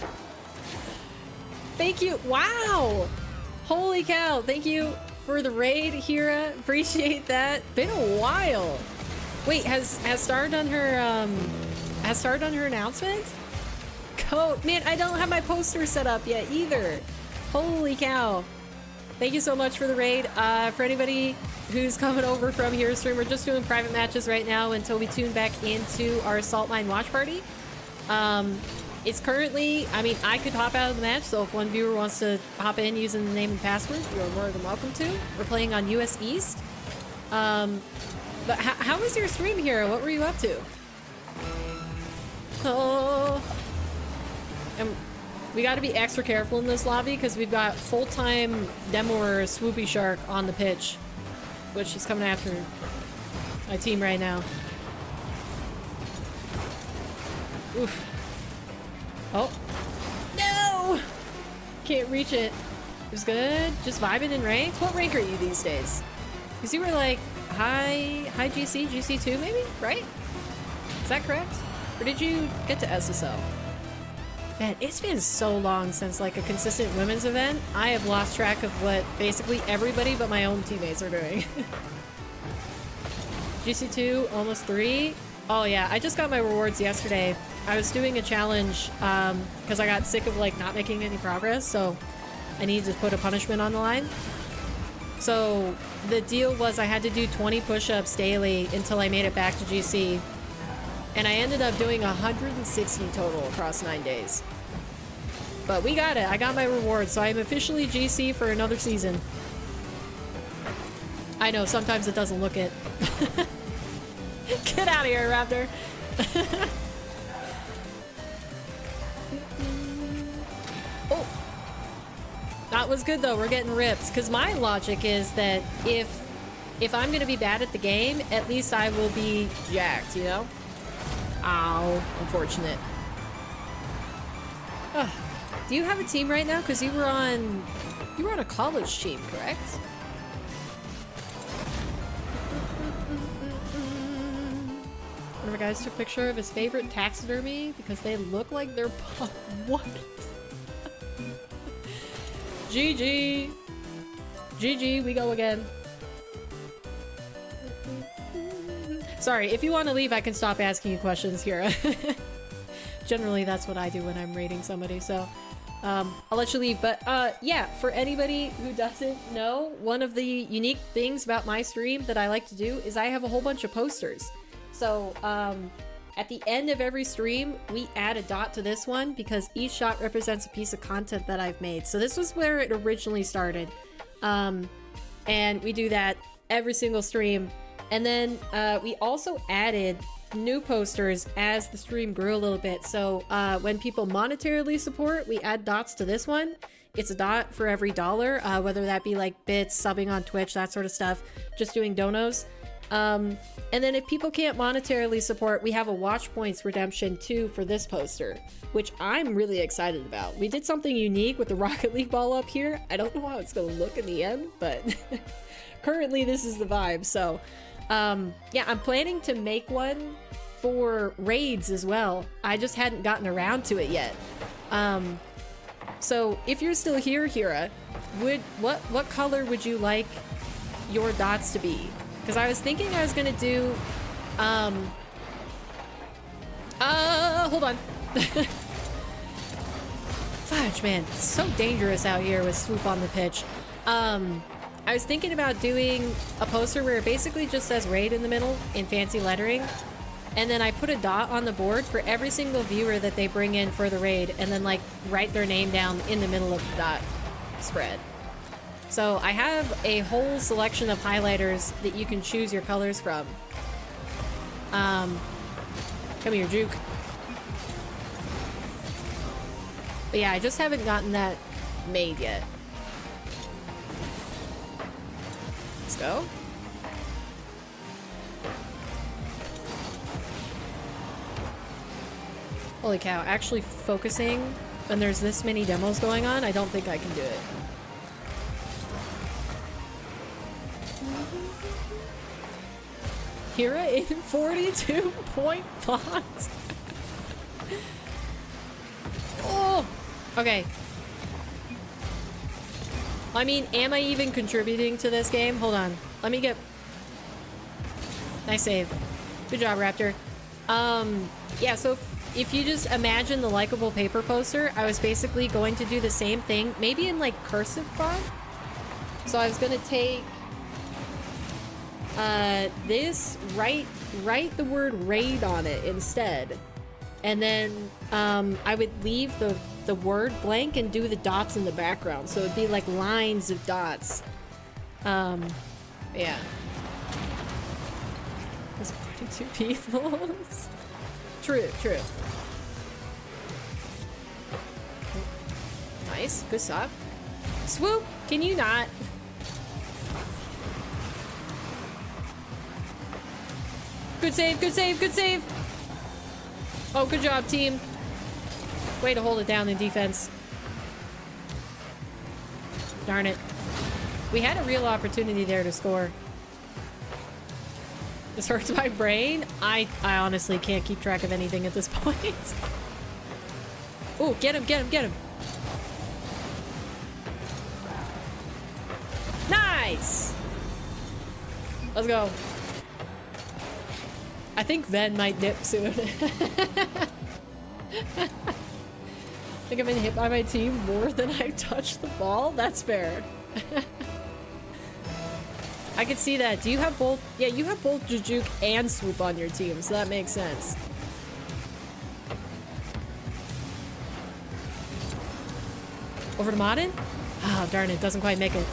Thank you. Wow! Holy cow! Thank you for the raid, Hira. Appreciate that. Been a while. Wait, has Star done her announcement? Code. Man, I don't have my poster set up yet either. Holy cow. Thank you so much for the raid. For anybody who's coming over from here stream, we're just doing private matches right now until we tune back into our Salt Mine watch party. It's currently, I mean, I could hop out of the match, so if one viewer wants to hop in using the name and password, you're more than welcome to. We're playing on US East. But how was your stream, Hero? What were you up to? Oh. And we got to be extra careful in this lobby because we've got full-time demoer Swoopy Shark on the pitch, which is coming after my team right now. Oof. Oh. No! Can't reach it. It was good. Just vibing in ranks. What rank are you these days? Because you were like high GC, GC2 maybe, right? Is that correct? Or did you get to SSL? Man, it's been so long since like a consistent women's event. I have lost track of what basically everybody but my own teammates are doing. GC2, almost 3. Oh yeah, I just got my rewards yesterday. I was doing a challenge because I got sick of like not making any progress, so I needed to put a punishment on the line. So the deal was I had to do 20 push-ups daily until I made it back to GC. And I ended up doing 160 total across 9 days. But we got it. I got my reward, so I'm officially GC for another season. I know, sometimes it doesn't look it. Get out of here, Raptor. Oh. That was good, though. We're getting ripped. Because my logic is that if I'm going to be bad at the game, at least I will be jacked, you know? Ow. Unfortunate. Ugh. Do you have a team right now? Because you were on a college team, correct? One of our guys took a picture of his favorite taxidermy because they look like they're what? GG. GG, we go again. Sorry, if you want to leave, I can stop asking you questions here. Generally, that's what I do when I'm rating somebody, so I'll let you leave. But yeah, for anybody who doesn't know, one of the unique things about my stream that I like to do is I have a whole bunch of posters. So at the end of every stream, we add a dot to this one because each shot represents a piece of content that I've made. So this was where it originally started. And we do that every single stream. And then we also added new posters as the stream grew a little bit. So when people monetarily support, we add dots to this one. It's a dot for every dollar, whether that be like bits, subbing on Twitch, that sort of stuff, just doing donos. And then if people can't monetarily support, we have a watch points redemption too for this poster, which I'm really excited about. We did something unique with the Rocket League ball up here. I don't know how it's gonna look in the end, but currently this is the vibe. So yeah, I'm planning to make one for raids as well. I just hadn't gotten around to it yet. So if you're still here, Hira, what color would you like your dots to be? Because I was thinking I was gonna do hold on. Fudge, man, it's so dangerous out here with Swoop on the pitch. I was thinking about doing a poster where it basically just says raid in the middle in fancy lettering. And then I put a dot on the board for every single viewer that they bring in for the raid, and then like write their name down in the middle of the dot spread. So I have a whole selection of highlighters that you can choose your colors from. Come here, Juke. But yeah, I just haven't gotten that made yet. Let's go. Holy cow, actually focusing when there's this many demos going on, I don't think I can do it. Hira in 42 point box. Oh, okay. I mean, am I even contributing to this game? Hold on. Let me get... Nice save. Good job, Raptor. Yeah, so if you just imagine the likable paper poster, I was basically going to do the same thing, maybe in like cursive font. So I was gonna take this, write the word raid on it instead, And then I would leave the word blank and do the dots in the background. So it'd be like lines of dots. Yeah. There's 42 people. True, true. Nice, good stop. Swoop, can you not? Good save, good save, good save. Oh, good job, team. Way to hold it down in defense. Darn it. We had a real opportunity there to score. This hurts my brain. I honestly can't keep track of anything at this point. Oh, get him, get him, get him. Nice! Let's go. I think Ven might dip soon. I think I've been hit by my team more than I've touched the ball. That's fair. I could see that. Do you have both? Yeah, you have both Jujuke and Swoop on your team, so that makes sense. Over to Modin? Oh, darn it. Doesn't quite make it.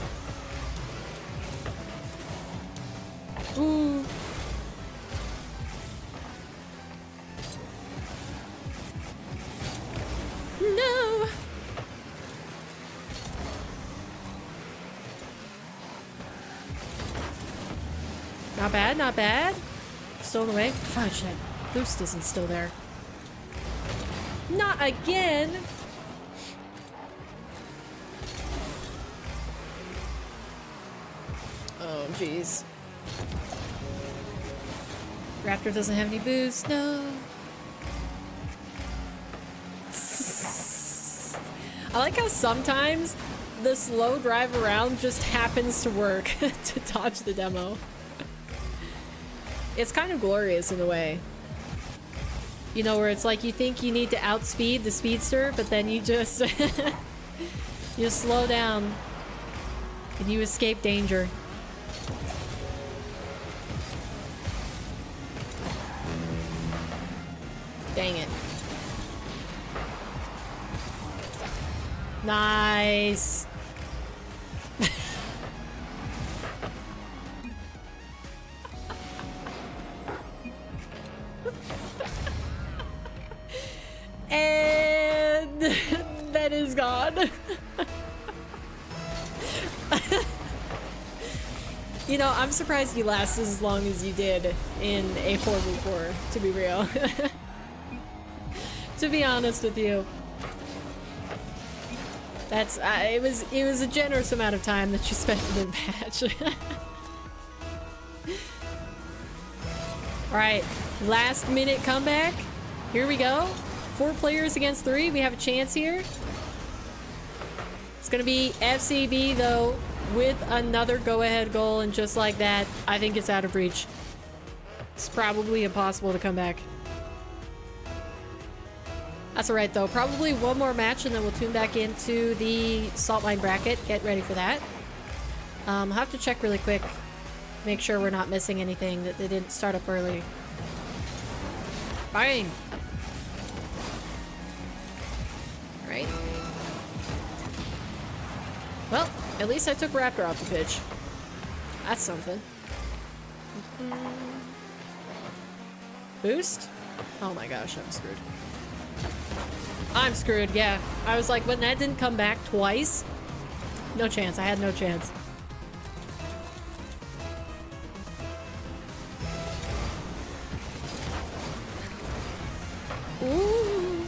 Ooh. No. Not bad, not bad. Stolen away. Fudge, that boost isn't still there. Not again. Oh, jeez. Raptor doesn't have any boost. No. I like how sometimes the slow drive around just happens to work to dodge the demo. It's kind of glorious in a way. You know, where it's like you think you need to outspeed the speedster, but then you just you slow down and you escape danger. Dang it. Nice. And that is gone. You know, I'm surprised you lasted as long as you did in a 4v4, to be real. To be honest with you. That's it was a generous amount of time that you spent in the patch. All right, last minute comeback. Here we go. 4 players against 3. We have a chance here. It's gonna be FCB though, with another go-ahead goal, and just like that, I think it's out of reach. It's probably impossible to come back. That's alright though. Probably one more match and then we'll tune back into the salt mine bracket. Get ready for that. I'll have to check really quick. Make sure we're not missing anything, that they didn't start up early. Fine. Alright. Well, at least I took Raptor off the pitch. That's something. Boost? Oh my gosh, I'm screwed. I'm screwed, yeah. I was like, when that didn't come back twice, no chance. I had no chance. Ooh.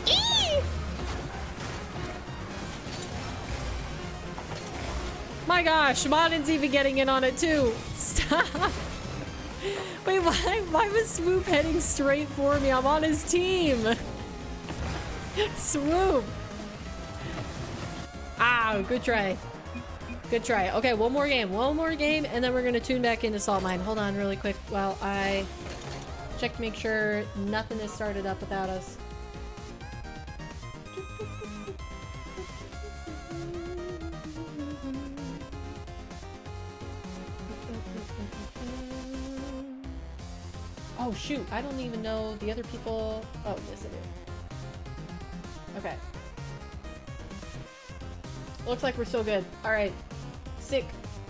Eee! My gosh, Modin's even getting in on it too. Stop. Wait, why was Swoop heading straight for me? I'm on his team. Swoop. Ah, good try. Good try. Okay, one more game, and then we're gonna tune back into Salt Mine. Hold on really quick while I check to make sure nothing is started up without us. Oh shoot, I don't even know the other people. Oh, yes I do. Okay. Looks like we're still good. Alright. Sick.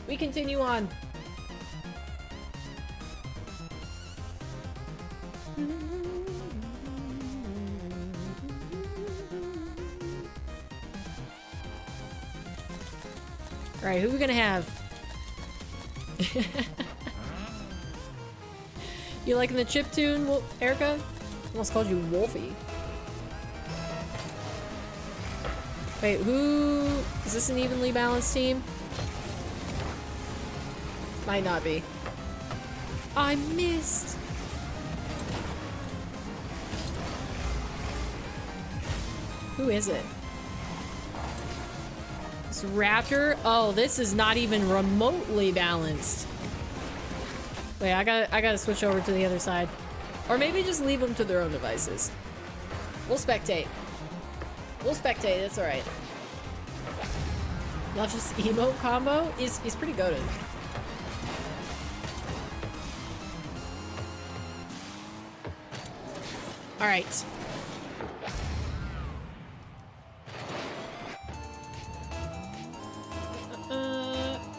We continue on. Alright, who are we gonna have? You liking the chip tune, Erica? Almost called you Wolfie. Wait, who... Is this an evenly balanced team? Might not be. I missed! Who is it? This Raptor? Oh, this is not even remotely balanced. Wait, I gotta switch over to the other side. Or maybe just leave them to their own devices. We'll spectate. We'll spectate, it's alright. Not just emote combo is pretty goated. Alright.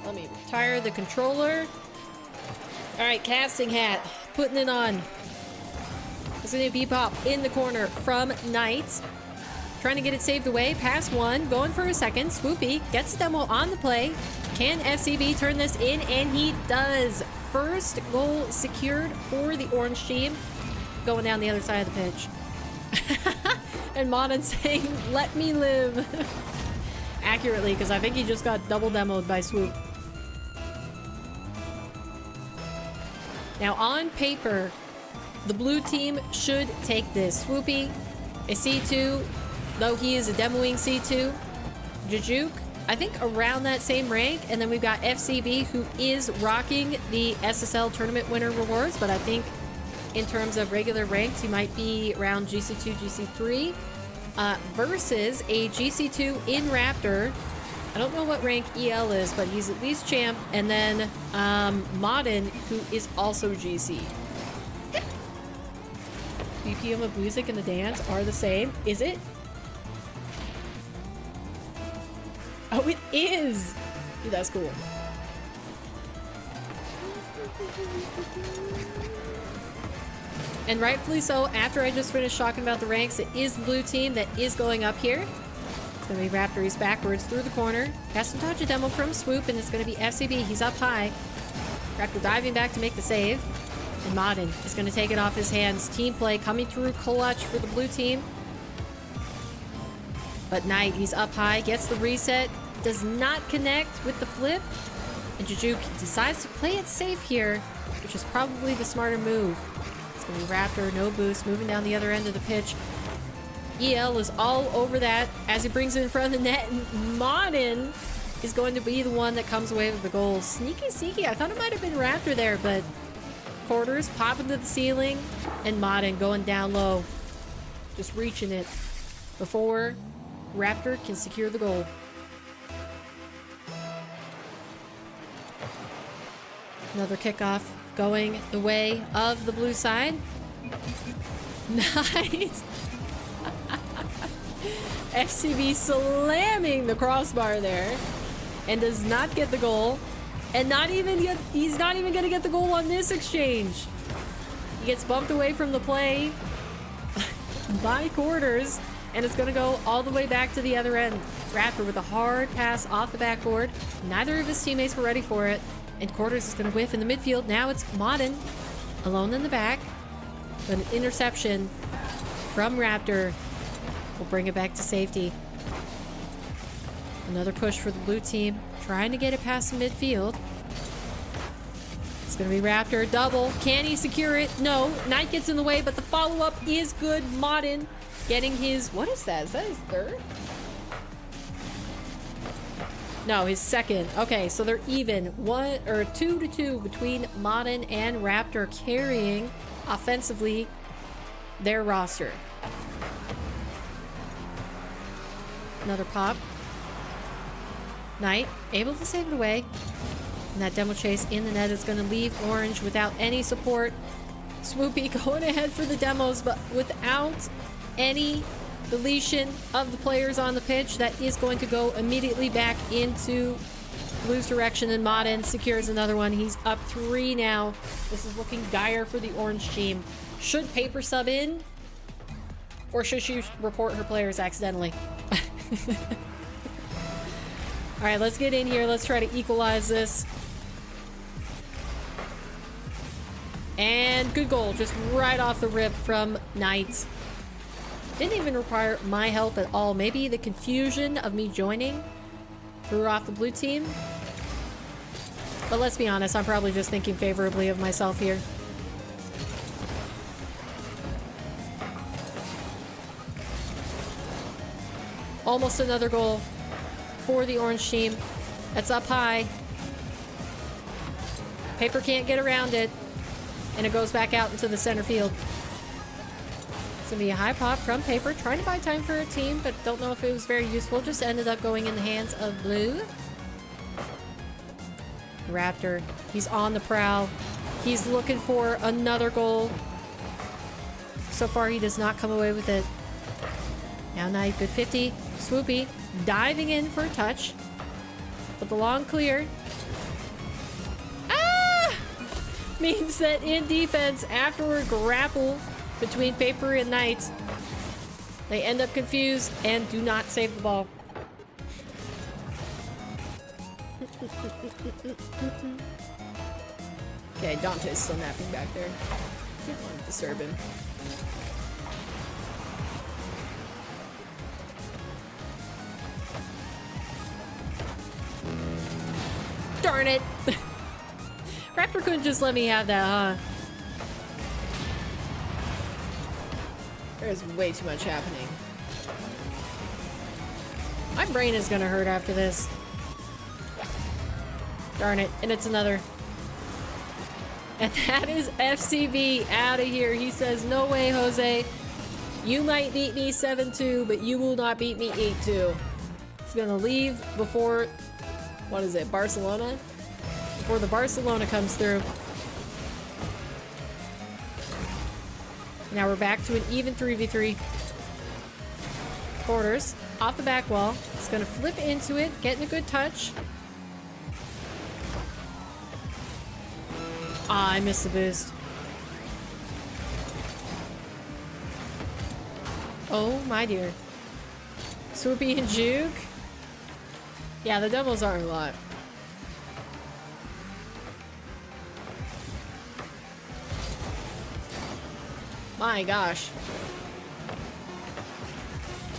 Let me retire the controller. Alright, casting hat. Putting it on. It's gonna be Bebop in the corner from Knight. Trying to get it saved away. Pass one. Going for a second. Swoopy gets the demo on the play. Can FCB turn this in? And he does. First goal secured for the orange team. Going down the other side of the pitch. And Modern saying, let me live. Accurately, because I think he just got double demoed by Swoop. Now, on paper, the blue team should take this. Swoopy, a C2, though he is a demoing C2. Jajuk, I think around that same rank. And then we've got FCB, who is rocking the SSL tournament winner rewards. But I think in terms of regular ranks, he might be around GC2, GC3. Versus a GC2 in Raptor. I don't know what rank EL is, but he's at least champ. And then Modern, who is also GC. BPM of music and the dance are the same. Is it? Oh, it is! Dude, that's cool. And rightfully so, after I just finished talking about the ranks, it is the blue team that is going up here. It's going to be Raptor. He's backwards through the corner. Has to dodge a demo from Swoop, and it's going to be FCB. He's up high. Raptor diving back to make the save. And Modern is going to take it off his hands. Team play coming through clutch for the blue team. But Knight, he's up high, gets the reset. Does not connect with the flip. And Jajuk decides to play it safe here, which is probably the smarter move. It's going to be Raptor, no boost, moving down the other end of the pitch. EL is all over that as he brings it in front of the net. And Modern is going to be the one that comes away with the goal. Sneaky, sneaky. I thought it might have been Raptor there, but quarters popping to the ceiling. And Modern going down low. Just reaching it before Raptor can secure the goal. Another kickoff going the way of the blue side. Nice. FCB slamming the crossbar there and does not get the goal. And he's not even gonna get the goal on this exchange. He gets bumped away from the play by quarters, and it's gonna go all the way back to the other end. Raptor with a hard pass off the backboard. Neither of his teammates were ready for it. And quarters is gonna whiff in the midfield. Now it's Modern alone in the back. But an interception from Raptor will bring it back to safety. Another push for the blue team, trying to get it past the midfield. It's gonna be Raptor, double. Can he secure it? No. Knight gets in the way, but the follow-up is good. Modern getting his, what is that? Is that his third? No, his second. Okay, so they're even. 2-2 between Modern and Raptor, carrying offensively their roster. Another pop. Knight able to save it away. And that demo chase in the net is going to leave Orange without any support. Swoopy going ahead for the demos, but without any deletion of the players on the pitch. That is going to go immediately back into Blue's direction, and Modern secures another one. He's up 3 now. This is looking dire for the orange team. Should Paper sub in? Or should she report her players accidentally? Alright, let's get in here. Let's try to equalize this. And good goal. Just right off the rip from Knight. Didn't even require my help at all. Maybe the confusion of me joining threw off the blue team. But let's be honest, I'm probably just thinking favorably of myself here. Almost another goal for the orange team. That's up high. Paper can't get around it. And it goes back out into the center field. It's gonna be a high pop from Paper, trying to buy time for a team, but don't know if it was very useful. Just ended up going in the hands of Blue. Raptor, he's on the prowl. He's looking for another goal. So far, he does not come away with it. Now Knight, good 50. Swoopy, diving in for a touch. But the long clear. Ah! Means that in defense, afterward grapple between Paper and Knight, they end up confused and do not save the ball. Okay, Dante's still napping back there. Don't want to disturb him. Darn it! Raptor couldn't just let me have that, huh? There's way too much happening. My brain is gonna hurt after this. Darn it, and it's another. And that is FCB out of here. He says, no way, Jose. You might beat me 7-2, but you will not beat me 8-2. He's gonna leave before, what is it, Barcelona? Before the Barcelona comes through. Now we're back to an even 3v3. Quarters, off the back wall. He's gonna flip into it, getting a good touch. Ah, I missed the boost. Oh my dear. Swoopy and Juke. Yeah, the demos aren't a lot. My gosh.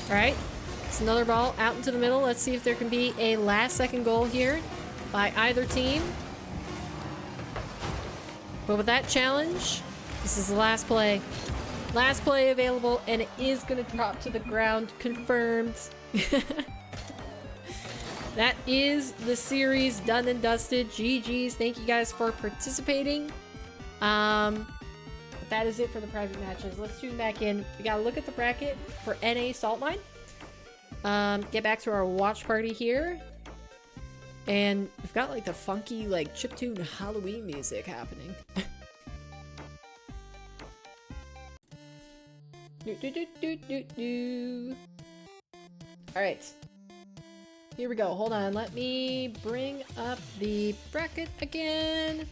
Alright. It's another ball out into the middle. Let's see if there can be a last second goal here by either team. But with that challenge, this is the last play. Last play available, and it is going to drop to the ground. Confirmed. That is the series done and dusted. GG's. Thank you guys for participating. But that is it for the private matches. Let's tune back in. We got to look at the bracket for NA Salt Mine. Get back to our watch party here. And we've got like the funky like chiptune Halloween music happening. Alright. Here we go. Hold on. Let me bring up the bracket again.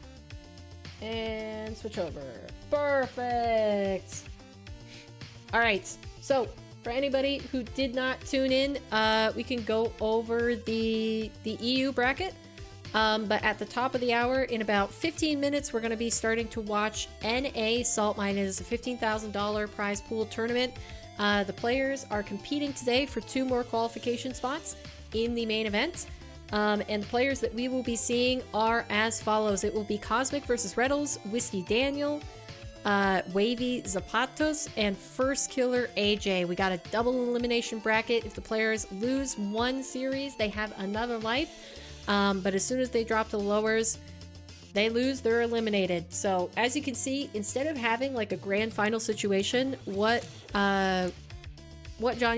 And switch over. Perfect. Alright. So, for anybody who did not tune in, we can go over the EU bracket. But at the top of the hour, in about 15 minutes, we're going to be starting to watch NA Salt Mine. It is a $15,000 prize pool tournament. The players are competing today for 2 more qualification spots in the main event. And the players that we will be seeing are as follows. It will be Cosmic versus Retals, Whiskey Daniel, Wavy Zapatos, and First Killer AJ. We got a double elimination bracket. If the players lose one series, they have another life. But as soon as they drop to the lowers, they lose, they're eliminated. So as you can see, instead of having like a grand final situation, what Johnny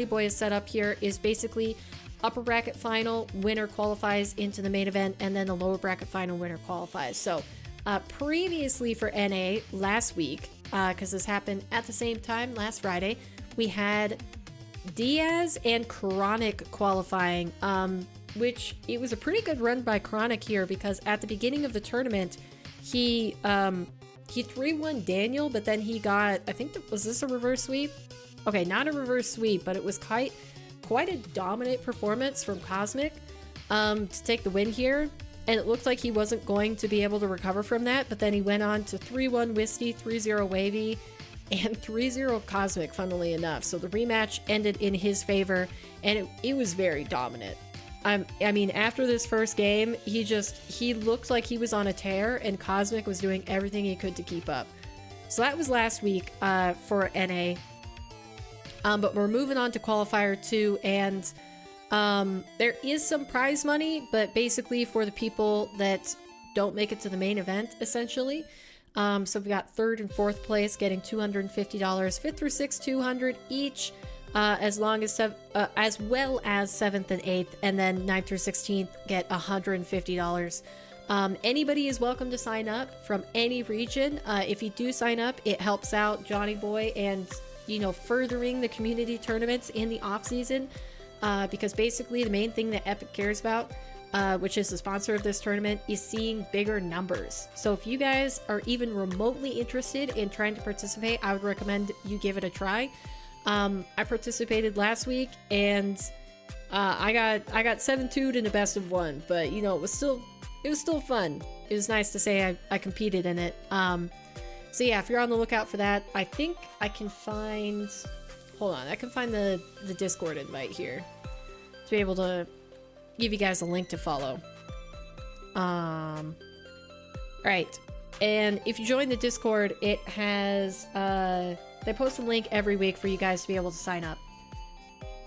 Boy has set up here is basically upper bracket final, winner qualifies into the main event, and then the lower bracket final winner qualifies. So previously for NA last week, because this happened at the same time last Friday. We had Diaz and Chronic qualifying, which it was a pretty good run by Chronic here, because at the beginning of the tournament, he 3-1 Daniel, but then he got, I think, was this a reverse sweep? Okay, not a reverse sweep, but it was quite a dominant performance from Cosmic to take the win here. And it looked like he wasn't going to be able to recover from that, but then he went on to 3-1 Wisty, 3-0 Wavy, and 3-0 Cosmic, funnily enough. So the rematch ended in his favor, and it was very dominant. I mean, after this first game, he looked like he was on a tear, and Cosmic was doing everything he could to keep up. So that was last week for NA. But we're moving on to Qualifier 2, and there is some prize money, but basically for the people that don't make it to the main event, essentially. So we got 3rd and 4th place getting $250, 5th through 6th, $200 each, as well as 7th and 8th, and then 9th through 16th get $150. Anybody is welcome to sign up from any region. If you do sign up, it helps out Johnny Boy and, you know, furthering the community tournaments in the off season. Because basically the main thing that Epic cares about, which is the sponsor of this tournament, is seeing bigger numbers. So if you guys are even remotely interested in trying to participate, I would recommend you give it a try. I participated last week, and I got 7-2'd in the best of 1, but you know, it was still fun. It was nice to say I competed in it. So yeah, if you're on the lookout for that, I think I can find, hold on, I can find the Discord invite here to be able to give you guys a link to follow. Alright, and if you join the Discord, it has, they post a link every week for you guys to be able to sign up.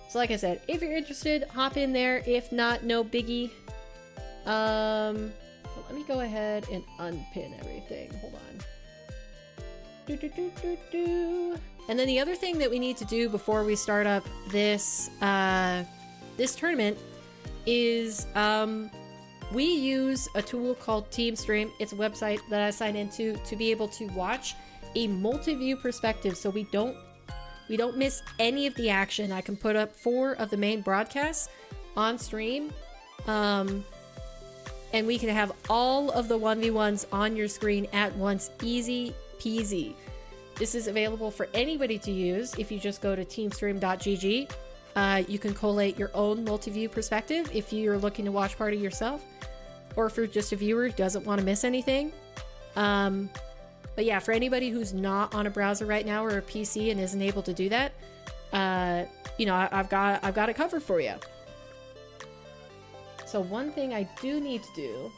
So like I said, if you're interested, hop in there. If not, no biggie. But let me go ahead and unpin everything. Hold on. And then the other thing that we need to do before we start up this this tournament is we use a tool called TeamStream. It's a website that I sign into to be able to watch a multi-view perspective, so we don't miss any of the action. I can put up 4 of the main broadcasts on stream, and we can have all of the 1v1s on your screen at once. Easy peasy. This is available for anybody to use. If you just go to teamstream.gg, you can collate your own multi-view perspective if you're looking to watch party yourself, or if you're just a viewer who doesn't want to miss anything. But yeah, for anybody who's not on a browser right now or a PC and isn't able to do that, you know, I've got it covered for you. So one thing I do need to do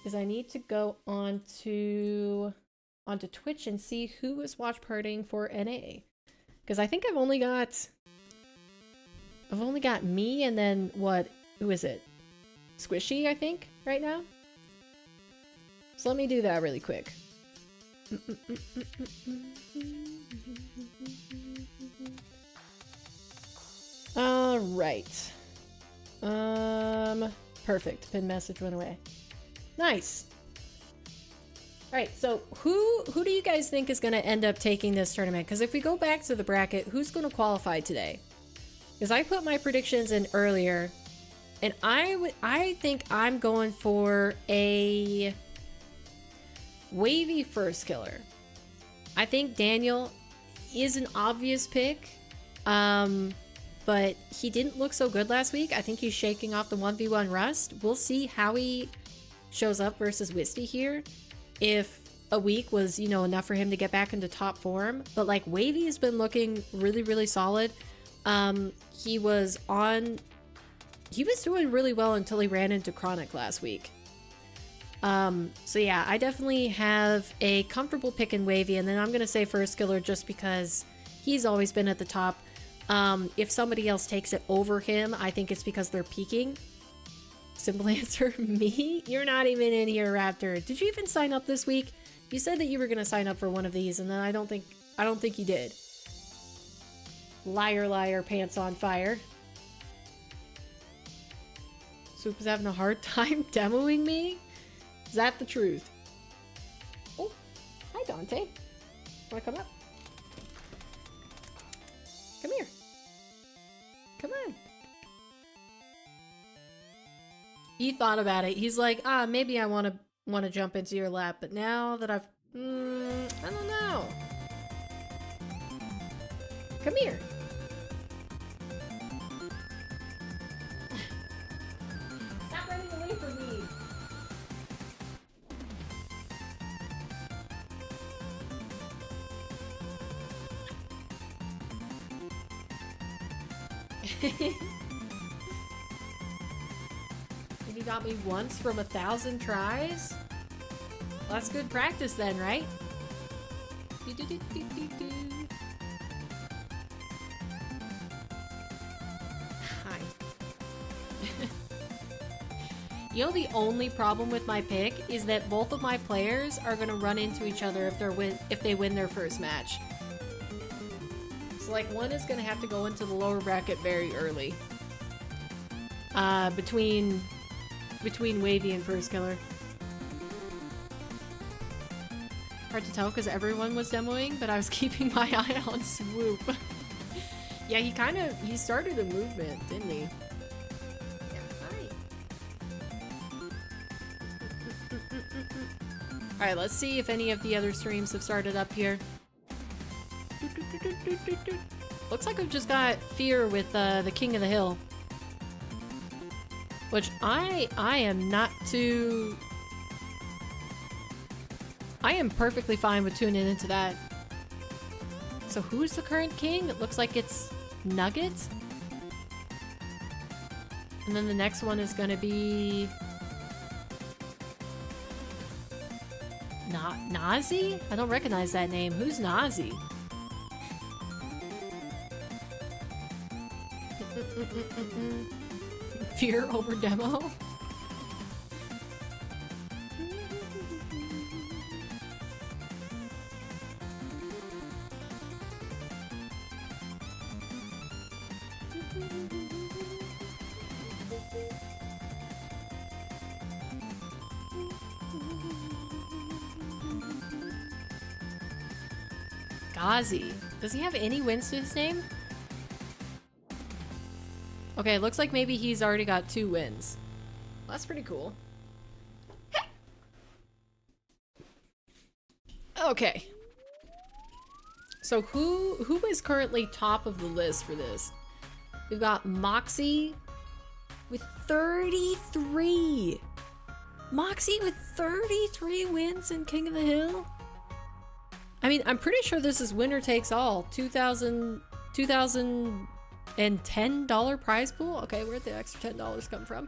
is I need to go onto Twitch and see who is watch partying for NA, because I think I've only got me, and then who is it? Squishy, I think, right now. So let me do that really quick. All right. Perfect. Pin message went away. Nice. All right, so who do you guys think is going to end up taking this tournament? Because if we go back to the bracket, who's going to qualify today? Because I put my predictions in earlier, and I think I'm going for a Wavy first killer. I think Daniel is an obvious pick, but he didn't look so good last week. I think he's shaking off the 1v1 rust. We'll see how he shows up versus Wisty here. If a week was, you know, enough for him to get back into top form. But like, Wavy has been looking really, really solid. He was doing really well until he ran into Chronic last week. So yeah, I definitely have a comfortable pick in Wavy, and then I'm gonna say first killer just because he's always been at the top. If somebody else takes it over him, I think it's because they're peaking. Simple answer, me? You're not even in here, Raptor. Did you even sign up this week? You said that you were gonna sign up for one of these, and then I don't think you did. Liar, liar, pants on fire. Swoop is having a hard time demoing me? Is that the truth? Oh, hi Dante. Wanna come up? Come here. Come on. He thought about it. He's like, maybe I want to jump into your lap, but now that I've, I don't know. Come here. Stop running away from me. And you got me once from 1,000 tries? Well, that's good practice then, right? Hi. You know, the only problem with my pick is that both of my players are gonna run into each other if they win their first match. So like one is gonna have to go into the lower bracket very early. Between Wavy and First Killer. Hard to tell because everyone was demoing, but I was keeping my eye on Swoop. Yeah, he started a movement, didn't he? Yeah, hi. Alright, let's see if any of the other streams have started up here. Looks like we've just got Fear with the King of the Hill. Which I am not too... I am perfectly fine with tuning into that. So who's the current king? It looks like it's Nugget. And then the next one is gonna be... Nazi? I don't recognize that name. Who's Nazi? Fear over demo? Ghazi. Does he have any wins to his name? Okay, looks like maybe he's already got 2 wins. Well, that's pretty cool. Okay. So who is currently top of the list for this? We've got Mawkzy with 33. Mawkzy with 33 wins in King of the Hill? I mean, I'm pretty sure this is winner takes all. $2,010 prize pool? Okay, where'd the extra $10 come from?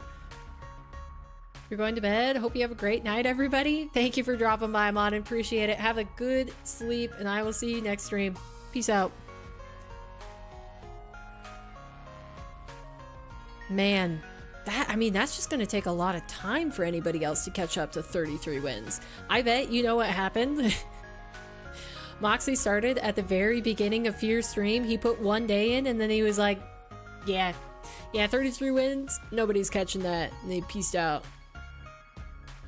You're going to bed? Hope you have a great night, everybody. Thank you for dropping by, Mon. Appreciate it. Have a good sleep, and I will see you next stream. Peace out. Man, that's just going to take a lot of time for anybody else to catch up to 33 wins. I bet you know what happened. Mawkzy started at the very beginning of Fear's stream. He put 1 day in, and then he was like, yeah, 33 wins. Nobody's catching that. And they peaced out.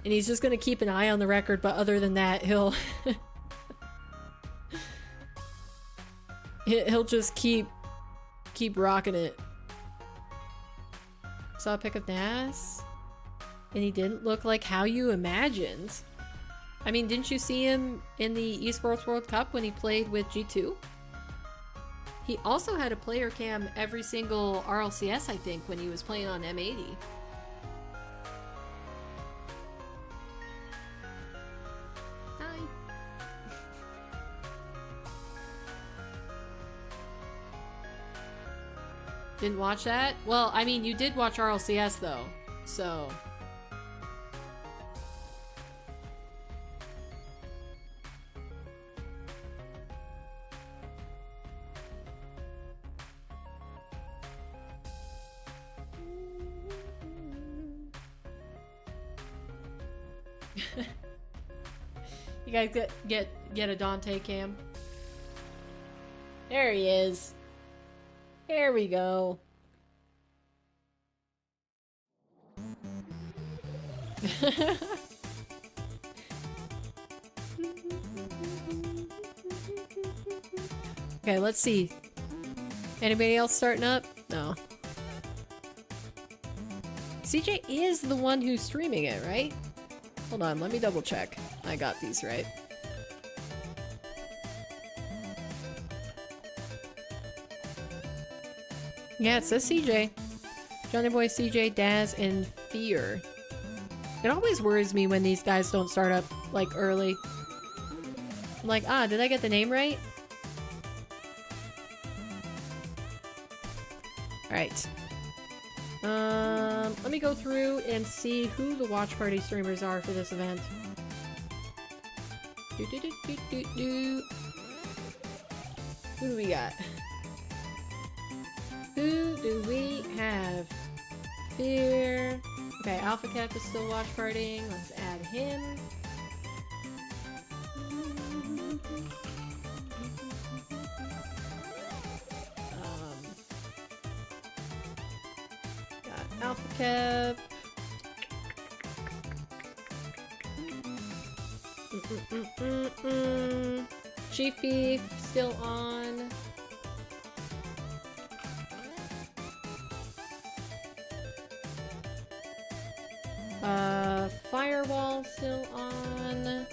And he's just going to keep an eye on the record, but other than that, he'll... he'll just keep rocking it. Saw a pic of Nas, and he didn't look like how you imagined. I mean, didn't you see him in the Esports World Cup when he played with G2? He also had a player cam every single RLCS, I think, when he was playing on M80. Hi. Didn't watch that? Well, I mean, you did watch RLCS though, so... You guys get a Dante cam. There he is. There we go. Okay, let's see. Anybody else starting up? No. CJ is the one who's streaming it, right? Hold on, let me double check. I got these right. Yeah, it says CJ. Johnny Boy, CJ, Daz, and Fear. It always worries me when these guys don't start up, like, early. I'm like, ah, did I get the name right? Alright. Let me go through and see who the watch party streamers are for this event. Who do we got? Who do we have? Fear. Okay, Alpha Cap is still watch partying. Let's add him. Got Alpha Cap. Chief Beef still on. Firewall still on.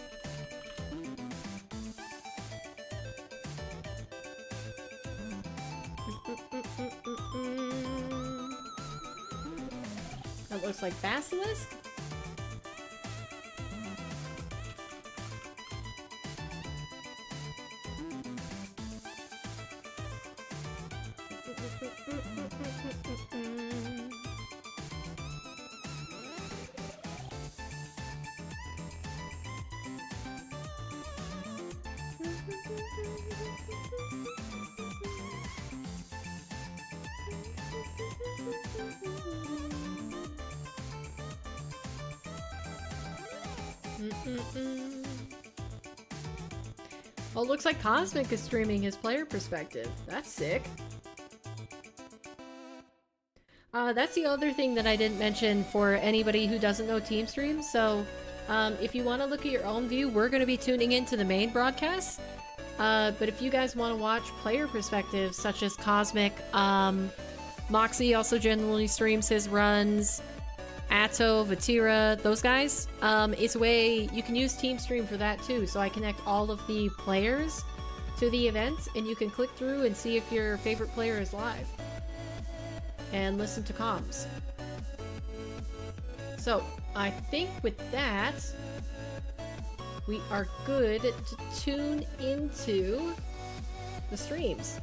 That looks like Basilisk. Oh, it looks like Cosmic is streaming his player perspective. That's sick. That's the other thing that I didn't mention for anybody who doesn't know Team Stream. So, if you want to look at your own view, we're going to be tuning into the main broadcast. But if you guys want to watch player perspectives, such as Cosmic, Mawkzy also generally streams his runs, Atto, Vatira, those guys, it's a way you can use Team Stream for that too. So I connect all of the players to the event, and you can click through and see if your favorite player is live and listen to comms. So I think with that, we are good to tune into the streams.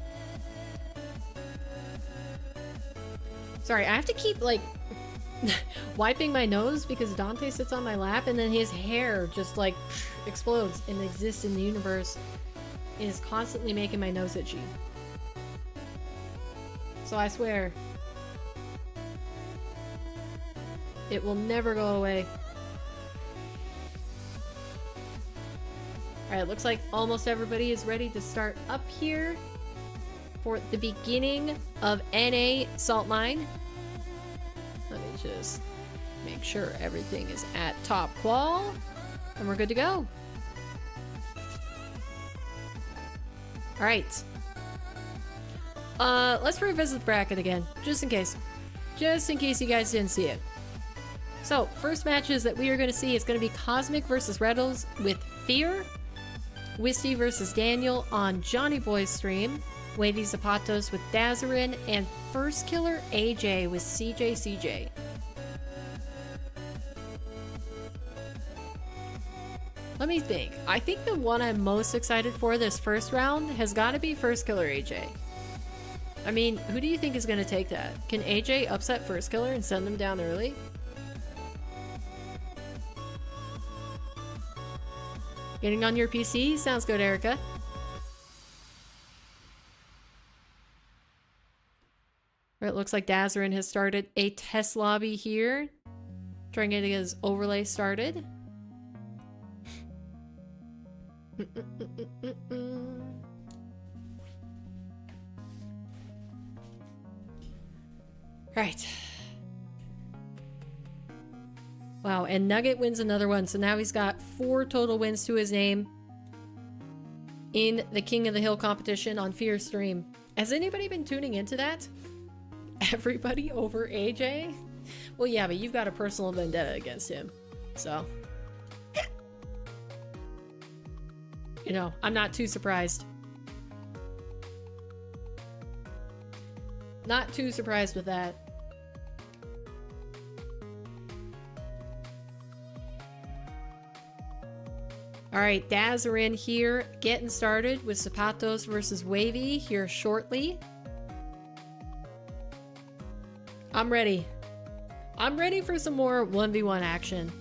Sorry, I have to keep like wiping my nose because Dante sits on my lap and then his hair just like explodes and exists in the universe and is constantly making my nose itchy. So I swear, it will never go away. Alright, looks like almost everybody is ready to start up here for the beginning of NA Salt Mine. Let me just make sure everything is at top qual, and we're good to go. Alright. Let's revisit the bracket again, just in case. Just in case you guys didn't see it. So, first matches that we are going to see is going to be Cosmic versus Retals with Fear, Wisty versus Daniel on Johnny Boy's stream, Wavy Zapatos with Dazarin, and First Killer AJ with CJ. Let me think. I think the one I'm most excited for this first round has got to be First Killer AJ. I mean, who do you think is going to take that? Can AJ upset First Killer and send them down early? Getting on your PC? Sounds good, Erica. It looks like Dazarin has started a test lobby here. Trying to get his overlay started. Right. Wow, and Nugget wins another one, so now he's got 4 total wins to his name. in the King of the Hill competition on Fear stream. Has anybody been tuning into that? Everybody over AJ? Well, yeah, but you've got a personal vendetta against him. So, you know, I'm not too surprised. Not too surprised with that. Alright, Daz are in here, getting started with Zapatos versus Wavy here shortly. I'm ready. I'm ready for some more 1v1 action.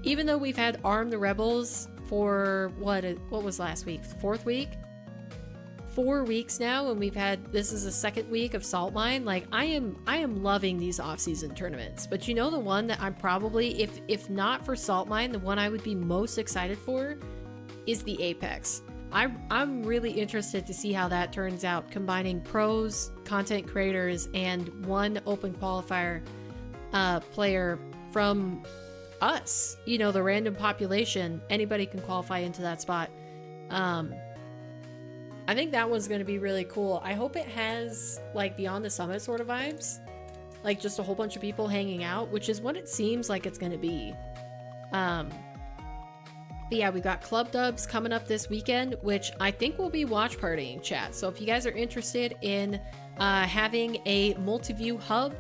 Even though we've had Arm the Rebels for, what was last week? 4th week? 4 weeks now, and this is the 2nd week of Salt Mine. Like, I am loving these off-season tournaments. But you know the one that I'm probably, if not for Salt Mine, the one I would be most excited for is the Apex. I'm really interested to see how that turns out, combining pros, content creators, and one open qualifier player from us. You know, the random population. Anybody can qualify into that spot. I think that one's going to be really cool. I hope it has, like, Beyond the Summit sort of vibes. Like, just a whole bunch of people hanging out, which is what it seems like it's going to be. But yeah, we've got Club Dubs coming up this weekend, which I think will be watch partying chat. So if you guys are interested in having a multi-view hub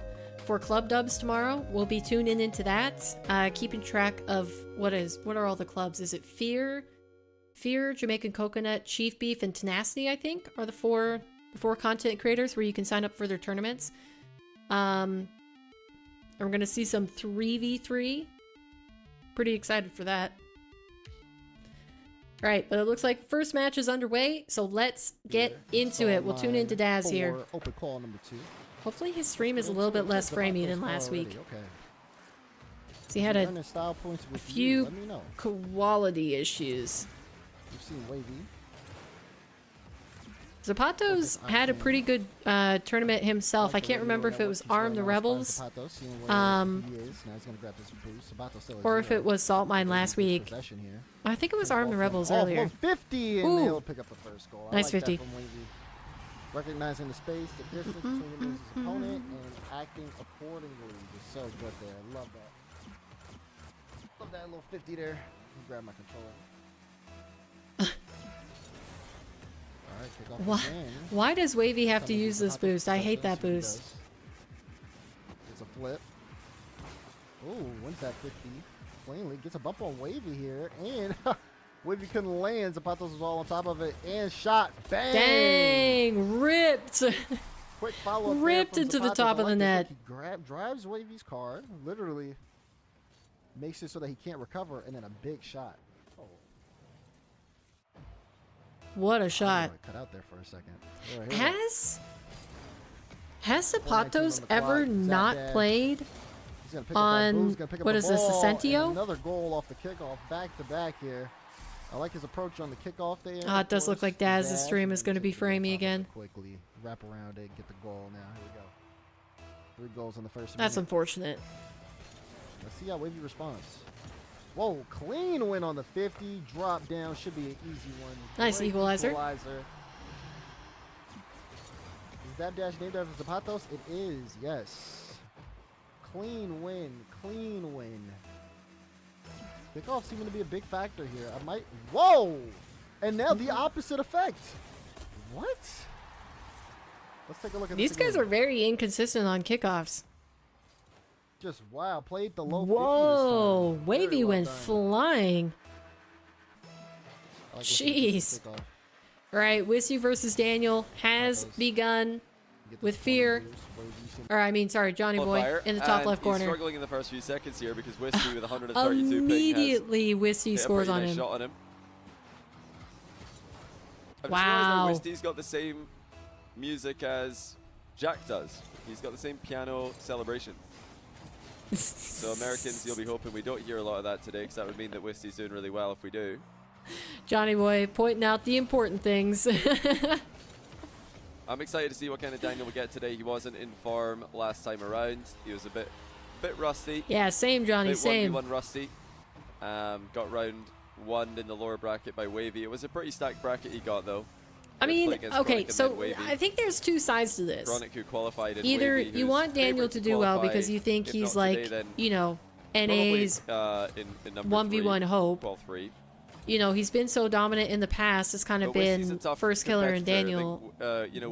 for Club Dubs tomorrow, we'll be tuning into that. Keeping track of what are all the clubs? Is it Fear, Jamaican Coconut, Chief Beef, and Tenacity, I think, are the four content creators where you can sign up for their tournaments. And we're going to see some 3v3. Pretty excited for that. Alright, but it looks like first match is underway, so let's get into it. We'll tune into Daz here. Open call number 2. Hopefully his stream is a little bit less framey than last week. So he had a few quality issues. You've seen Wavy. Zapatos had a pretty good tournament himself. I can't remember if it was Arm the Rebels, or if it was Salt Mine last week. I think it was Arm the Rebels earlier. 50, and they'll pick up the first goal. Nice 50. Recognizing the space, the distance between him and his opponent, and acting accordingly. Just so good there. I love that. Love that little 50 there. Grab my controller. Why does Wavy have to use this boost? I hate that boost. It's a flip. Oh, wins that 50. Plainly gets a bump on Wavy here, and Wavy couldn't land. Zapatos was all on top of it, and shot. Bang! Dang! Ripped! Quick follow-up. Ripped into the top of the net. He drives Wavy's card, literally makes it so that he can't recover, and then a big shot. What a shot. Cut out there for a second. Has Zapatos ever not played on, what is this, the Centio? Another goal off the kickoff, back to back here. I like his approach on the kickoff there. It does look like Daz's stream is going to be framey again. Quickly wrap around it, get the goal now. Here we go. 3 goals in the first That's minute. unfortunate. Let's see how Wavy responds. Whoa, clean win on the 50. Drop down. Should be an easy one. Nice equalizer. Is that dash named after Zapatos? It is, yes. Clean win. Clean win. Kickoff seeming to be a big factor here. I might. Whoa! And now the opposite effect. What? Let's take a look at these guys are very inconsistent on kickoffs. Just wow, played the low. Whoa, Wavy went flying. Jeez. All right, Wissy versus Daniel has begun with Fear. Or I mean, sorry, Johnny Boy in the top left corner. He's struggling in the first few seconds here because Wissy with 132 immediately Wissy scores on nice him. Shot on him. Wow. Wissy's got the same music as Jack does. He's got the same piano celebration. So Americans, you'll be hoping we don't hear a lot of that today, because that would mean that Wissy's doing really well if we do. Johnny Boy pointing out the important things. I'm excited to see what kind of Daniel we get today. He wasn't in form last time around. He was a bit rusty. Yeah, same Johnny, same. 1v1 rusty. Got round won in the lower bracket by Wavy. It was a pretty stacked bracket he got, though. I mean, okay, so I think there's two sides to this. Chronic, who qualified in Either Wavy, you want Daniel to do well because you think he's like, today, you know, NA's in 1v1 hope. Qual 3. You know, he's been so dominant in the past. It's kind of been first killer and Daniel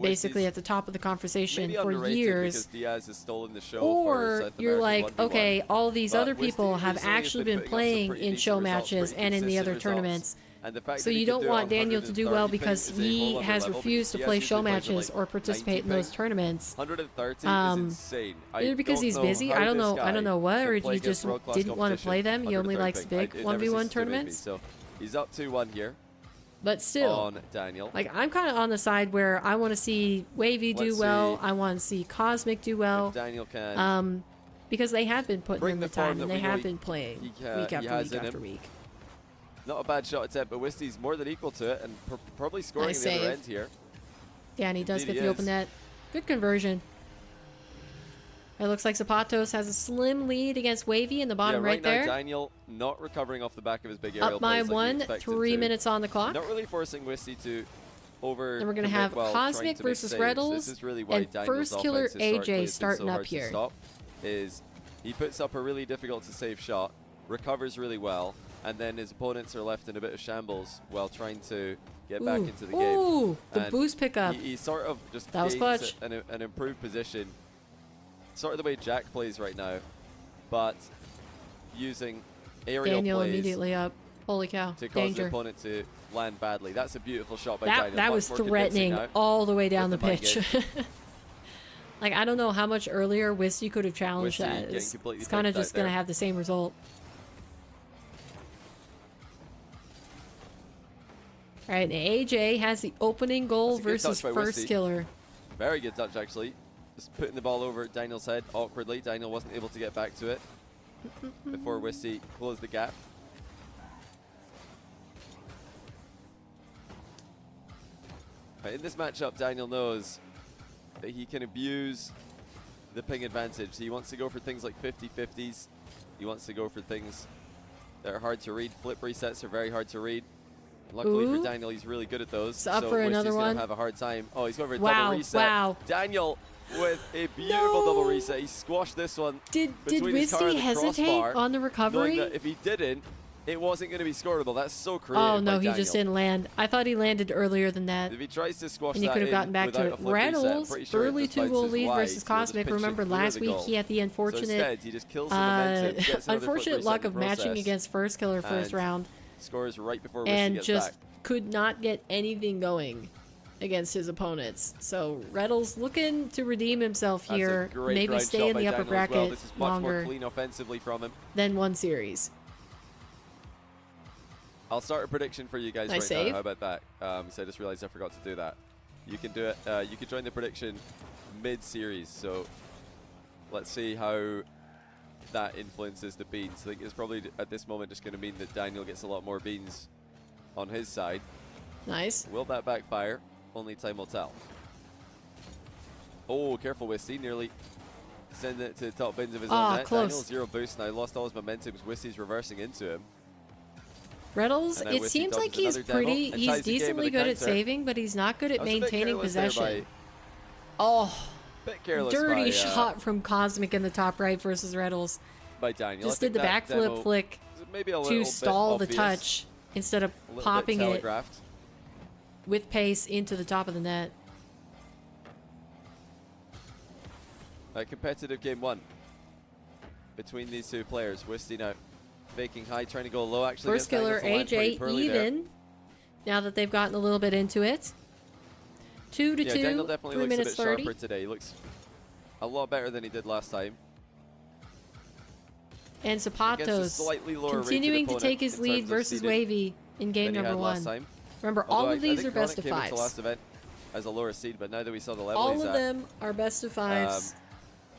basically at the top of the conversation for years. Diaz has stolen the show or you're like, okay, all these other people have actually been playing in show matches and in the other tournaments. So you don't want Daniel to do well because he has refused to play show matches or participate in those tournaments. 130 is insane. Either because he's busy, I don't know what, or he just didn't want to play them. He only likes big 1v1 tournaments. He's up 2-1 here. But still, on Daniel. Like, I'm kind of on the side where I want to see Wavy do well. I want to see Cosmic do well. Daniel can. Because they have been putting in the time and they have been playing week after week after week. Not a bad shot attempt, but Wisty's more than equal to it and probably scoring Nice the other save. end here. Yeah, and he does get the open net. Good conversion. It looks like Zapatos has a slim lead against Wavy in the bottom right there. Now Daniel not recovering off the back of his big aerial Up by plays like 1, 3 minutes on the clock. Not really forcing Wisty to over. And we're going to have Cosmic versus Retals and First Killer AJ starting up here. Is he puts up a really difficult to save shot, recovers really well, and then his opponents are left in a bit of shambles while trying to get back into the game. Ooh, the boost pickup. He sort of just that was clutch. An improved position. Sort of the way Jack plays right now, but using aerial Daniel plays immediately up. Holy cow. To cause Danger. the opponent to land badly. That's a beautiful shot by Daniel. That was threatening all the way down the pitch. Like, I don't know how much earlier Wisty could have challenged that. It's kind of just going to have the same result. All right, AJ has the opening goal versus First Killer. Very good touch, actually. Just putting the ball over Daniel's head awkwardly. Daniel wasn't able to get back to it before Wisty closed the gap. But in this matchup, Daniel knows that he can abuse the ping advantage. He wants to go for things like 50-50s. He wants to go for things that are hard to read. Flip resets are very hard to read. Luckily for Daniel, he's really good at those. It's up for another one. Gonna have a hard time. Oh, he's going for a double reset. Wow. Daniel with a beautiful double reset. He squashed this one. Did Wisty hesitate on the recovery? Knowing that if he didn't, it wasn't going to be scoreable. That's so creative. Oh no, he just didn't land. I thought he landed earlier than that. If he tries to squash and he could have gotten back to it. Retals, early 2-goal lead versus Cosmic. Remember last week he had the unfortunate, unfortunate luck of matching against First Killer first round. Scores right before and gets just back. Could not get anything going against his opponents. So Retals looking to redeem himself here, maybe stay in the upper bracket This is much more clean offensively from him than one series. I'll start a prediction for you guys now. How about that? So I just realized I forgot to do that. You can do it. You can join the prediction mid-series. So let's see how that influences the beans. I think it's probably at this moment just going to mean that Daniel gets a lot more beans on his side. Nice. Will that backfire? Only time will tell. Oh, careful, Wisty. Nearly send it to the top bins of his own net. Close. Daniel 0 boost now. Lost all his momentum as Wisty's reversing into him. Retals, it seems like he's decently good at saving, but he's not good at maintaining possession. Oh, bit careless dirty shot from Cosmic in the top right versus Retals. By Daniel. Just did the backflip flick to stall the touch instead of popping it with pace into the top of the net. A competitive game one between these two players. Wisty now faking high, trying to go low. Actually, First Killer AJ even now that they've gotten a little bit into it. 2-2. Daniel definitely 3 looks minutes a bit 30. sharper today. He looks a lot better than he did last time. And Zapatos continuing to take his lead versus Wavy in game number 1. Remember, all of these are best of 5s. Last event as a lower seed, but now that we saw the level all of them are best of 5s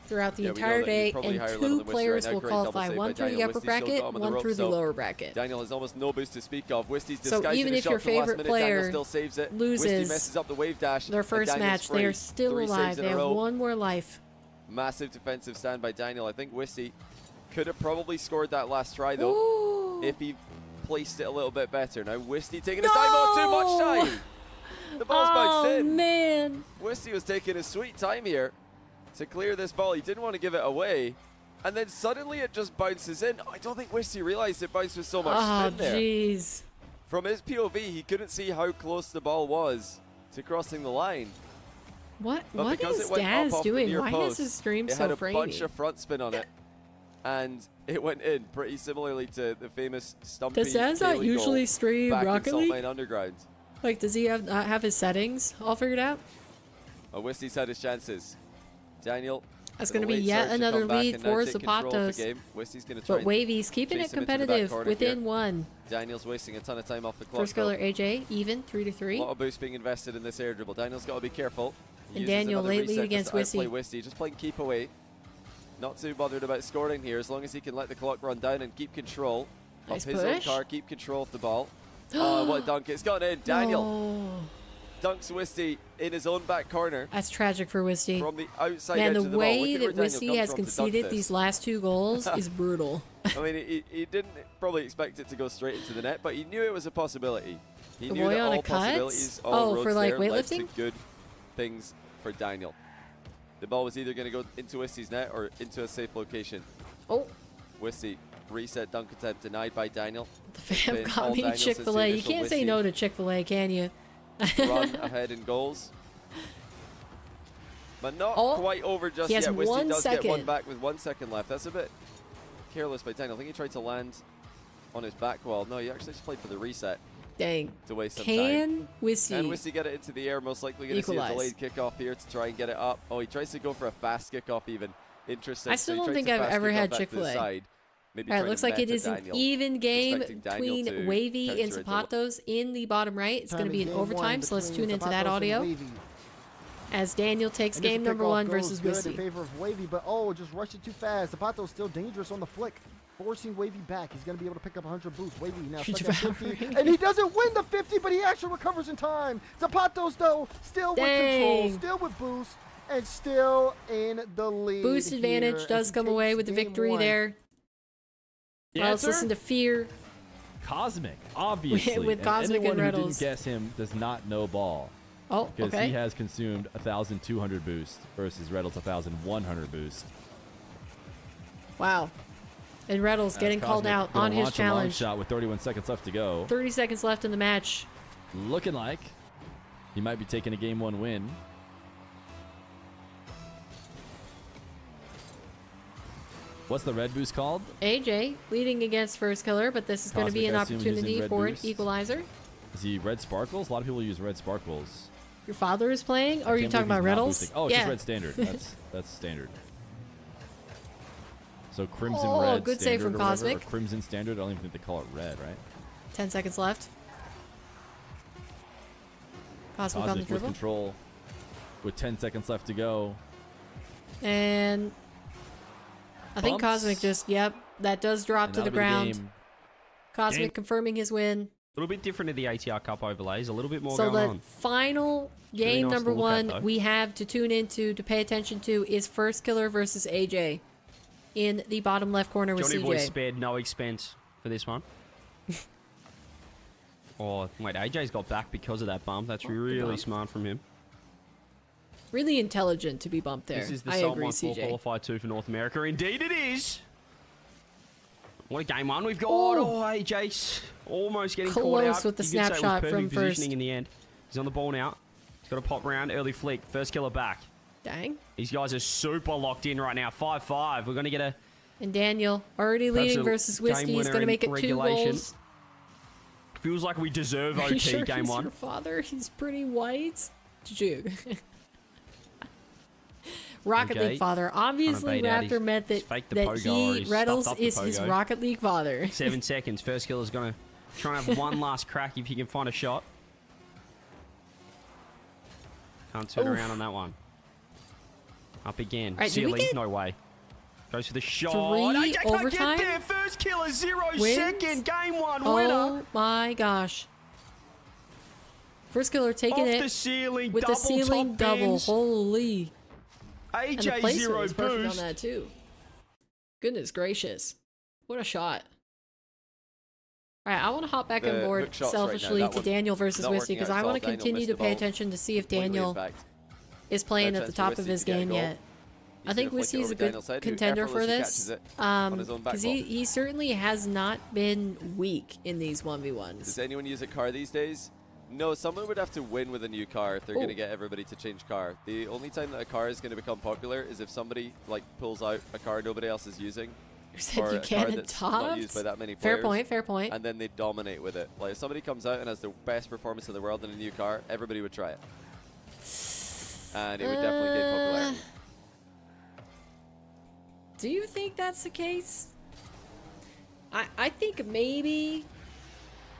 throughout the entire day, and 2 players will qualify, 1 through the upper bracket, 1 through the lower bracket. Daniel has almost no boost to speak of. Wisty's so even if your favorite player still saves it. loses messes up the wave dash, their first match, they are still alive. They have 1 more life. Massive defensive stand by Daniel. I think Wisty could have probably scored that last try though. Ooh. If he placed it a little bit better. Now Wisty taking his time. Oh, too much time. The ball's bounced in. Oh, man. Wisty was taking his sweet time here to clear this ball. He didn't want to give it away. And then suddenly it just bounces in. I don't think Wisty realized it bounced with so much spin there. Oh, jeez. From his POV, he couldn't see how close the ball was to crossing the line. What because is it went Daz up off the doing? near Why post, is his stream it so had a framey? bunch of front spin on it. And it went in pretty similarly to the famous Stumpy. Does Daz not Haley usually goal stream back in Rocket Salt League? Mine Underground. Like, does he have his settings all figured out? Oh, Wisty's had his chances. Daniel. That's going to be yet another lead for Zapatos. Wisty's going to try But Wavy's keeping it competitive within one. Daniel's wasting a ton of time off the clock. First killer AJ, even, 3-3. A lot of boost being invested in this air dribble. Daniel's got to be careful. And Daniel late lead against Wisty. Just playing keep away. Not too bothered about scoring here, as long as he can let the clock run down and keep control nice of his own car, keep control of the ball. Oh, what a dunk. It's gone in. Daniel dunks Wisty in his own back corner. That's tragic for Wisty. From the outside Man, edge the of the way ball. that Wisty has conceded these last 2 goals is brutal. I mean, he didn't probably expect it to go straight into the net, but he knew it was a possibility. He The knew boy that on all a cut? possibilities, all roads for like there led weightlifting? to good things for Daniel. The ball was either going to go into Wisty's net or into a safe location. Oh. Wisty, reset dunk attempt denied by Daniel. The fam got me Chick-fil-A. You can't say no to Chick-fil-A, can you? Run ahead in goals. But not quite over just yet. Wisty does get one back with 1 second left. That's a bit careless by Daniel. I think he tried to land on his back wall. No, he actually just played for the reset. Dang. To waste some time. Wisty. Can Wisty get it into the air? Most likely going to see a delayed kickoff here to try and get it up. Oh, he tries to go for a fast kickoff even. Interesting. I still don't think I've ever had Chick-fil-A. All right, looks like it is an even game between Wavy and Zapatos in the bottom right. It's going to be an overtime, so let's tune into that audio. As Daniel takes game number 1 versus Wisty. In favor of Wavy, but just rushed it too fast. Zapatos still dangerous on the flick, forcing Wavy back. He's going to be able to pick up 100 boost. Wavy now stuck at 50, and he doesn't win the 50, but he actually recovers in time. Zapatos, though, still with control, still with boost, and still in the lead. Boost advantage does come away with the victory there. Let's listen to Fear. Cosmic, obviously. with Cosmic and Anyone who Retals. didn't guess him does not know ball. Oh, because he has consumed 1,200 boost versus Retals 1,100 boost. Wow. And Retals getting called out on his challenge. Shot with 31 seconds left to go. 30 seconds left in the match. Looking like he might be taking a game 1 win. What's the red boost called? AJ leading against First Killer, but this is going to be an opportunity for an equalizer. Is he red sparkles? A lot of people use red sparkles. Your father is playing? Or are you talking about Retals? Oh, it's just red standard. That's standard. So crimson red good standard save from Cosmic. Or crimson standard. I don't even think they call it red, right? 10 seconds left. Cosmic on the dribble. With control with 10 seconds left to go. And I think Cosmic just, that does drop to the ground. Cosmic confirming his win. A little bit different to the ATR Cup overlays. A little bit more going on. So the final game number 1 we have to tune into, to pay attention to, is First Killer versus AJ in the bottom left corner with CJ. Johnny Boy spared no expense for this one. Oh, wait, AJ's got back because of that bump. That's really smart from him. Really intelligent to be bumped there. This is the I agree, CJ. Qualified 2 for North America. Indeed it is. What a game 1 we've got. Oh, AJ's almost getting caught out. With the snapshot from first. In the end. He's on the ball now. He's got a pop round, early flick. First Killer back. Dang. These guys are super locked in right now. 5-5. We're going to get a... And Daniel already leading versus Whiskey. He's going to make it 2 goals. Feels like we deserve OT sure game 1. Your father, he's pretty white. Jug. Rocket League father. Obviously, Raptor meant that Retals is his Rocket League father. 7 seconds. First Killer's going to try and have one last crack if he can find a shot. Can't turn around on that one. Up again. Right, ceiling. No way. Goes for the shot. 3 overtime. Get there. First Killer, 0 second. Game 1 winner. Oh my gosh. First Killer taking Off it the ceiling, with the ceiling double. Holy. AJ and 0 boost. Perfect on that too. Goodness gracious. What a shot. Alright, I want to hop back on board hook shots selfishly right now, to Daniel versus not Wisty working because out I at want all. to Daniel continue missed to the pay ball. attention to see if Completely, in Daniel fact. is playing No at the chance top for of Wisty his to get a game goal. yet. He's I think gonna flick it Wisty's over a good Daniel's head, who contender for effortlessly this catches it on his own back because ball. he certainly has not been weak in these 1v1s. Does anyone use a car these days? No, someone would have to win with a new car if they're going to get everybody to change car. The only time that a car is going to become popular is if somebody like pulls out a car nobody else is using. You said or you a car can't that's not adopt? used by that many Fair players. point, fair point. And then they dominate with it. Like if somebody comes out and has the best performance in the world in a new car, everybody would try it. And it would definitely gain popularity. Do you think that's the case? I think maybe...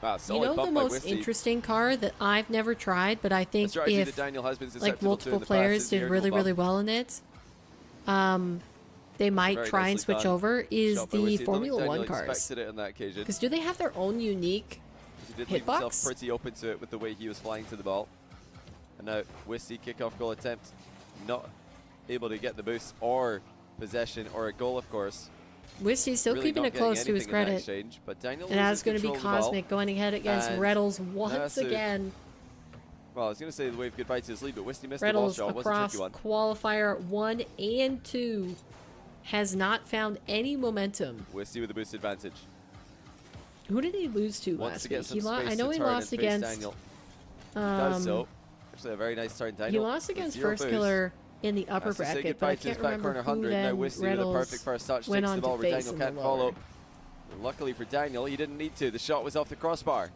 Wow, You solid know the bump by most Wisty. interesting car that I've never tried, but I The think strategy if that Daniel has been like susceptible to multiple in the past players is the did air really, bump. really well in it, they might Very try and nicely switch done. over is Shot by the Wisty. I don't think Formula Daniel 1 cars. expected it on that occasion. Because do they have their own unique He did leave himself hitbox? pretty open to it with the way he was flying to the ball. And now Wisty kickoff goal attempt, not able to get the boost or possession or a goal, of course. Wisty's still Really keeping not it getting close to his anything in that credit. exchange, but Daniel And that's loses going to be control of the ball. Cosmic going ahead against And Retals once that's a- again. Well, I was going to say the wave goodbye to his lead, but Wisty missed the ball Retals shot. It was a across tricky one. qualifier 1 and 2 has not found any momentum. Wisty with a boost advantage. Who did he lose to Wants last to get week? some He space I know to he turn lost and face against. Daniel. Does so. Actually, a very nice turn, Daniel. He lost with against zero First boost. Killer in the upper Has to say bracket, but I goodbye to his can't back remember corner who 100. Now then Wisty with a Retals perfect first touch went takes on the ball to where face Daniel in the can't lower. follow. Luckily for Daniel, he didn't need to. The shot was off the crossbar.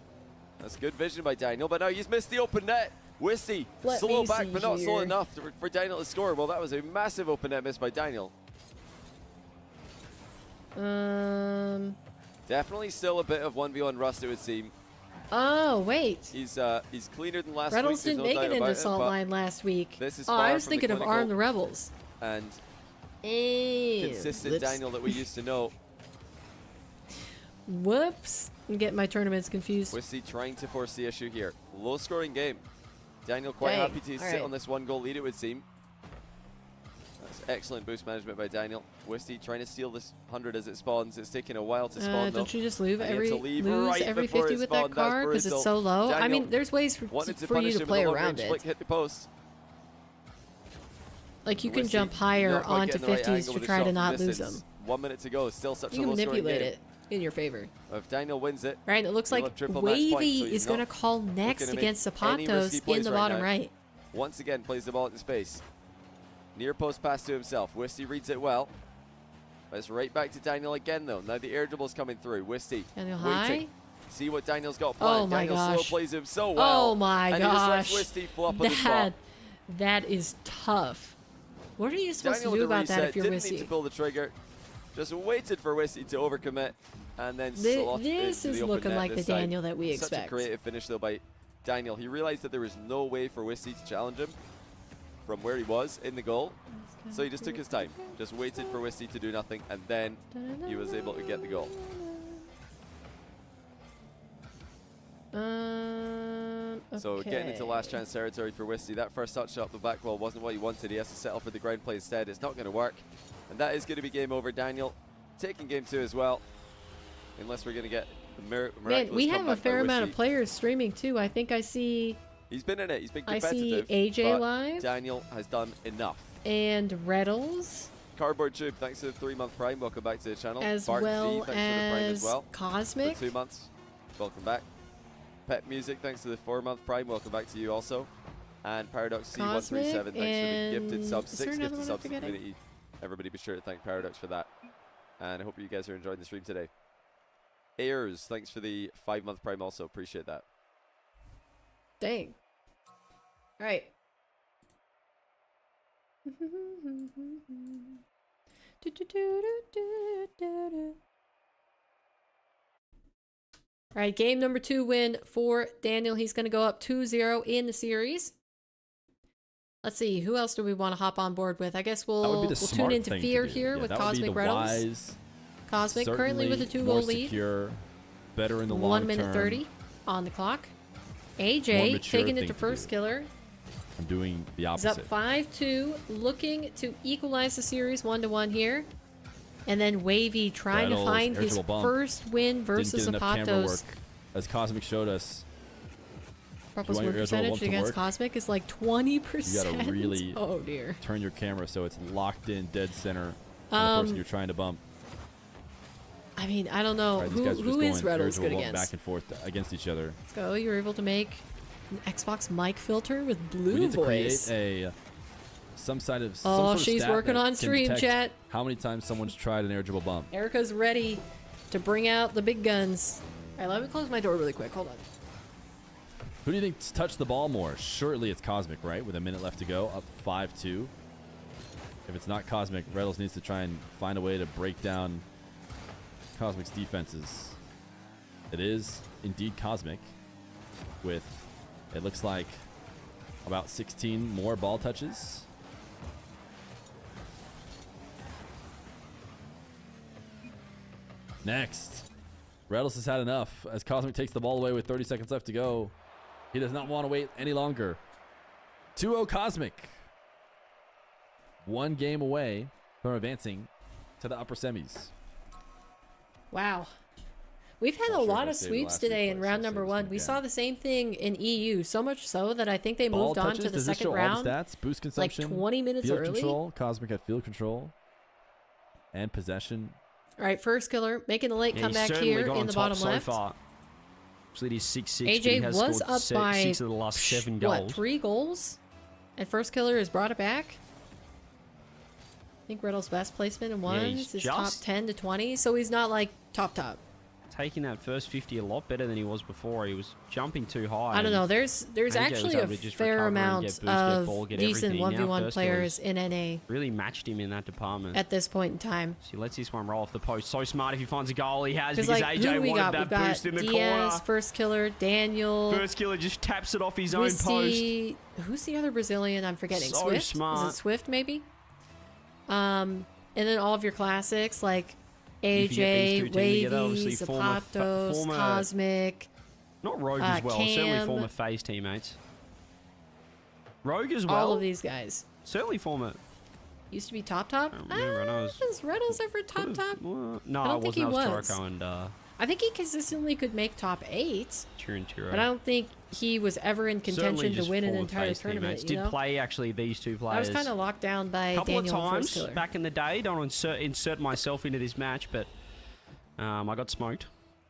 That's good vision by Daniel, but now he's missed the open net. Wisty, Let slow me back, see but not slow here. enough for Daniel to score. Well, that was a massive open net miss by Daniel. Definitely still a bit of 1v1 rust, it would seem. Oh, wait. He's cleaner than last week. Retals there's didn't no make doubt it into about Salt but Line last week. this is Oh, far I was from the thinking of clinical Arm the Rebels. And Ew. consistent Whoops. Daniel that we used to know. Whoops. I'm getting my tournaments confused. Wisty trying to force the issue here. Low scoring game. Daniel quite Dang. happy to sit Alright. on this 1 goal lead, it would seem. That's excellent boost management by Daniel. Wisty trying to steal this 100 as it spawns. It's taking a while to spawn though. Don't you just lose And he had every to leave lose right every before 50 it with spawned. that That's car because it's brutal. so low? I Daniel mean, there's ways wanted to for you punish to him play with a long around range it. flick, hit the post. Like you can Wisty jump higher not quite onto getting the right 50s angle to with the try shot to from not lose distance. them. 1 minute to go. Still such You a can low scoring manipulate game. it in your favor. If Daniel wins it, Right, and it looks he'll like have triple match points, so Wavy he's is going to not call next looking to make against any risky Zapatos in plays the right bottom now. right. Once again, plays the ball into space. Near post pass to himself. Wisty reads it well. But it's right back to Daniel again, though. Now the air dribble's coming through. Wisty Daniel waiting. high. See what Daniel's got planned. Oh my Daniel slow gosh. plays him so well. Oh my and gosh. he just lets Wisty flop on the spot. That is tough. What are you supposed Daniel to do with the about that reset, if you're didn't need Wisty? to pull the trigger. Just waited for Wisty to overcommit and then This slot into is the open looking net like the this time. Daniel that we Such expect. a creative finish though by Daniel. He realized that there was no way for Wisty to challenge him from where he was in the goal. So he just took his time, just waited for Wisty to do nothing, and then he was able to get the goal. So getting into last chance territory for Wisty. That first touch up the back wall wasn't what he wanted. He has to settle for the ground play instead. It's not going to work. And that is going to be game over. Daniel taking game 2 as well. Unless we're going to get a miraculous Man, we have a comeback by fair amount of Wisty. players streaming too. I think I see He's been in it. He's been I competitive. see AJ but live. Daniel has done enough. and Retals, Cardboard Tube, thanks for the 3-month prime. Welcome back to the channel. as Bart well G, thanks for the prime as as well. Cosmic. For 2 months. Welcome back. Pet Music, thanks to the 4-month prime. Welcome back to you also. And Paradox C137, thanks for the gifted and subs. is there 6 another gifted one I'm subs to the forgetting? community. Everybody be sure to thank Paradox for that. And I hope you guys are enjoying the stream today. Ayers, thanks for the 5-month prime also. Appreciate that. Dang. All right. All right, game number 2 win for Daniel. He's going to go up 2-0 in the series. Let's see, who else do we want to hop on board with? I guess That would be we'll the tune smart into thing Fear to do. here Yeah, with that would be Cosmic the Retals. wise, Cosmic currently with a certainly 2-goal more lead. secure, better in the 1 long minute term. 30 on the clock. More AJ mature taking it thing to to first do. killer. I'm doing the He's up opposite. 5-2, looking to equalize the series 1-1 here. And then Wavy trying to Retals, find air his dribble bump. first win versus Didn't get enough camera work. Zapatos as Cosmic showed us. Proper want your word air dribble percentage bump to against work? Cosmic is like 20%. You gotta really oh dear. turn your camera so it's locked in dead center on the person you're trying to bump. I mean, I don't know. Right, these guys are Who just is going Retals good air dribble against? back and forth against each other. Let's go. You were able to make an Xbox mic filter with We blue need to voice. create some sort of She's stat working that on can stream, detect chat. how many times someone's tried an air dribble bump. Erica's ready to bring out the big guns. All right, let me close my door really quick. Hold on. Who do you think's touched the ball more? Surely it's Cosmic, right? With a minute left to go, up 5-2. If it's not Cosmic, Retals needs to try and find a way to break down Cosmic's defenses. It is indeed Cosmic with, it looks like, about 16 more ball touches. Next, Retals has had enough as Cosmic takes the ball away with 30 seconds left to go. He does not want to wait any longer. 2-0 Cosmic. One game away from advancing to the upper semis. Wow. We've had a lot of sweeps today in round number 1. We saw the same thing in EU, so much so that I think they moved on to the second round. Stats? Boost consumption, like 20 minutes field early. Control. Cosmic had field control and possession. All right, first killer making a late comeback here in the bottom left. So it is 6-6. AJ was up by 6 of the last 7 goals. What, 3 goals? And first killer has brought it back. I think Riddle's best placement in ones is top 10 to 20, so he's not like top. Taking that first 50 a lot better than he was before. He was jumping too high. I don't know. There's actually a fair amount of decent 1v1 players in NA. Really matched him in that department at this point in time. So he lets this one roll off the post. So smart if he finds a goal. He has because like, AJ wanted that boost in the corner. First killer, Daniel. First killer just taps it off his own post. Who's the other Brazilian I'm forgetting? So Swift? smart. Is it Swift maybe? And then all of your classics like AJ, Wavy, Zapatos, Cosmic. Not Rogue as well. Cam, certainly former FaZe teammates. Rogue as well. All of these guys. Certainly former. Used to be top. Was Retals ever top? No, I don't think he was. Toriko and, I think he consistently could make top 8. True. But I don't think he was ever in contention to win an entire tournament. You know? Did play actually these two players. I was kind of locked down by Daniel Daniel couple of first times killer. back in the day. Don't insert myself into this match, but I got smoked.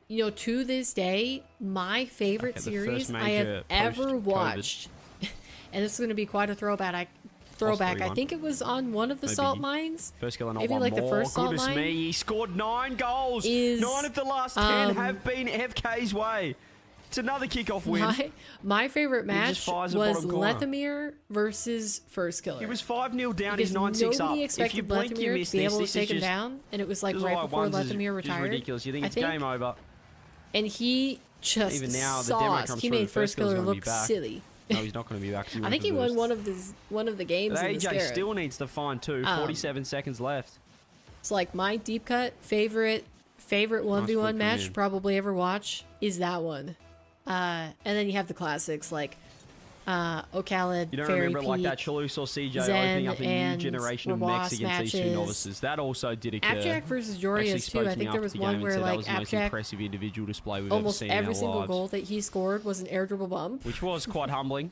You know, to this day, my favorite series I have ever watched, and this is going to be quite a throwback. I think it was on one of the salt mines. First kill and maybe like the first salt mine. Me, he scored 9 goals. 9 of the last 10 have been FK's way. It's another kickoff win. My favorite match was Lethamyr versus First Killer. He was 5-0 down. He's 9-6 up. Nobody expected Lethamyr to be able to take him down, and it was like right before Lethamyr retired. Ridiculous. You think it's game over? And he just even now the demo comes he made First Killer look silly. No, he's not going to be back. I think he won one of the games. But in AJ still needs to find 47 seconds left. It's like my deep cut favorite 1v1 match probably ever watch is that one. And then you have the classics like O'Khaled, you don't Fairy remember Pete, like that Chalusa or CJ Zen opening up a new generation of mechs against these two novices. That also did occur. ApparentlyJack versus Jorius too. I think there was one where like that was the most impressive individual display we've almost ever seen every in our single lives. goal that he scored was an air dribble bump, which was quite humbling.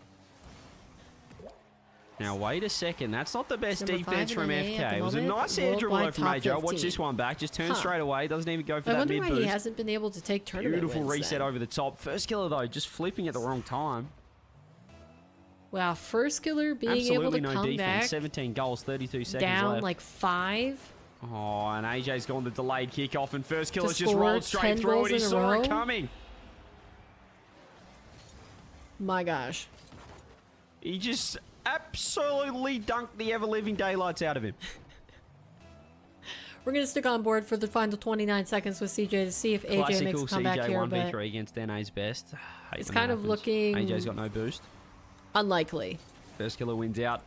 Now wait a second, that's not the best defense from FK. It was a nice air dribble from AJ. Watch this one back, just turn straight away. Doesn't even go for that mid boost. I wonder why he hasn't been able to take tournament Beautiful wins reset then. over the top. First killer though, just flipping at the wrong time. Wow, First Killer being Absolutely able to no come defense. back 17 goals, 32 seconds down left. like 5. Oh, and AJ's gone the delayed kickoff, and First Killer's just score rolled straight 10 through, goals and he in a saw row? it coming. My gosh. He just absolutely dunked the ever-living daylights out of him. We're going to stick on board for the final 29 seconds with CJ to see if AJ makes a comeback CJ here, 1v3 but against NA's best. it's kind of looking AJ's got no boost. Unlikely. First Killer wins out.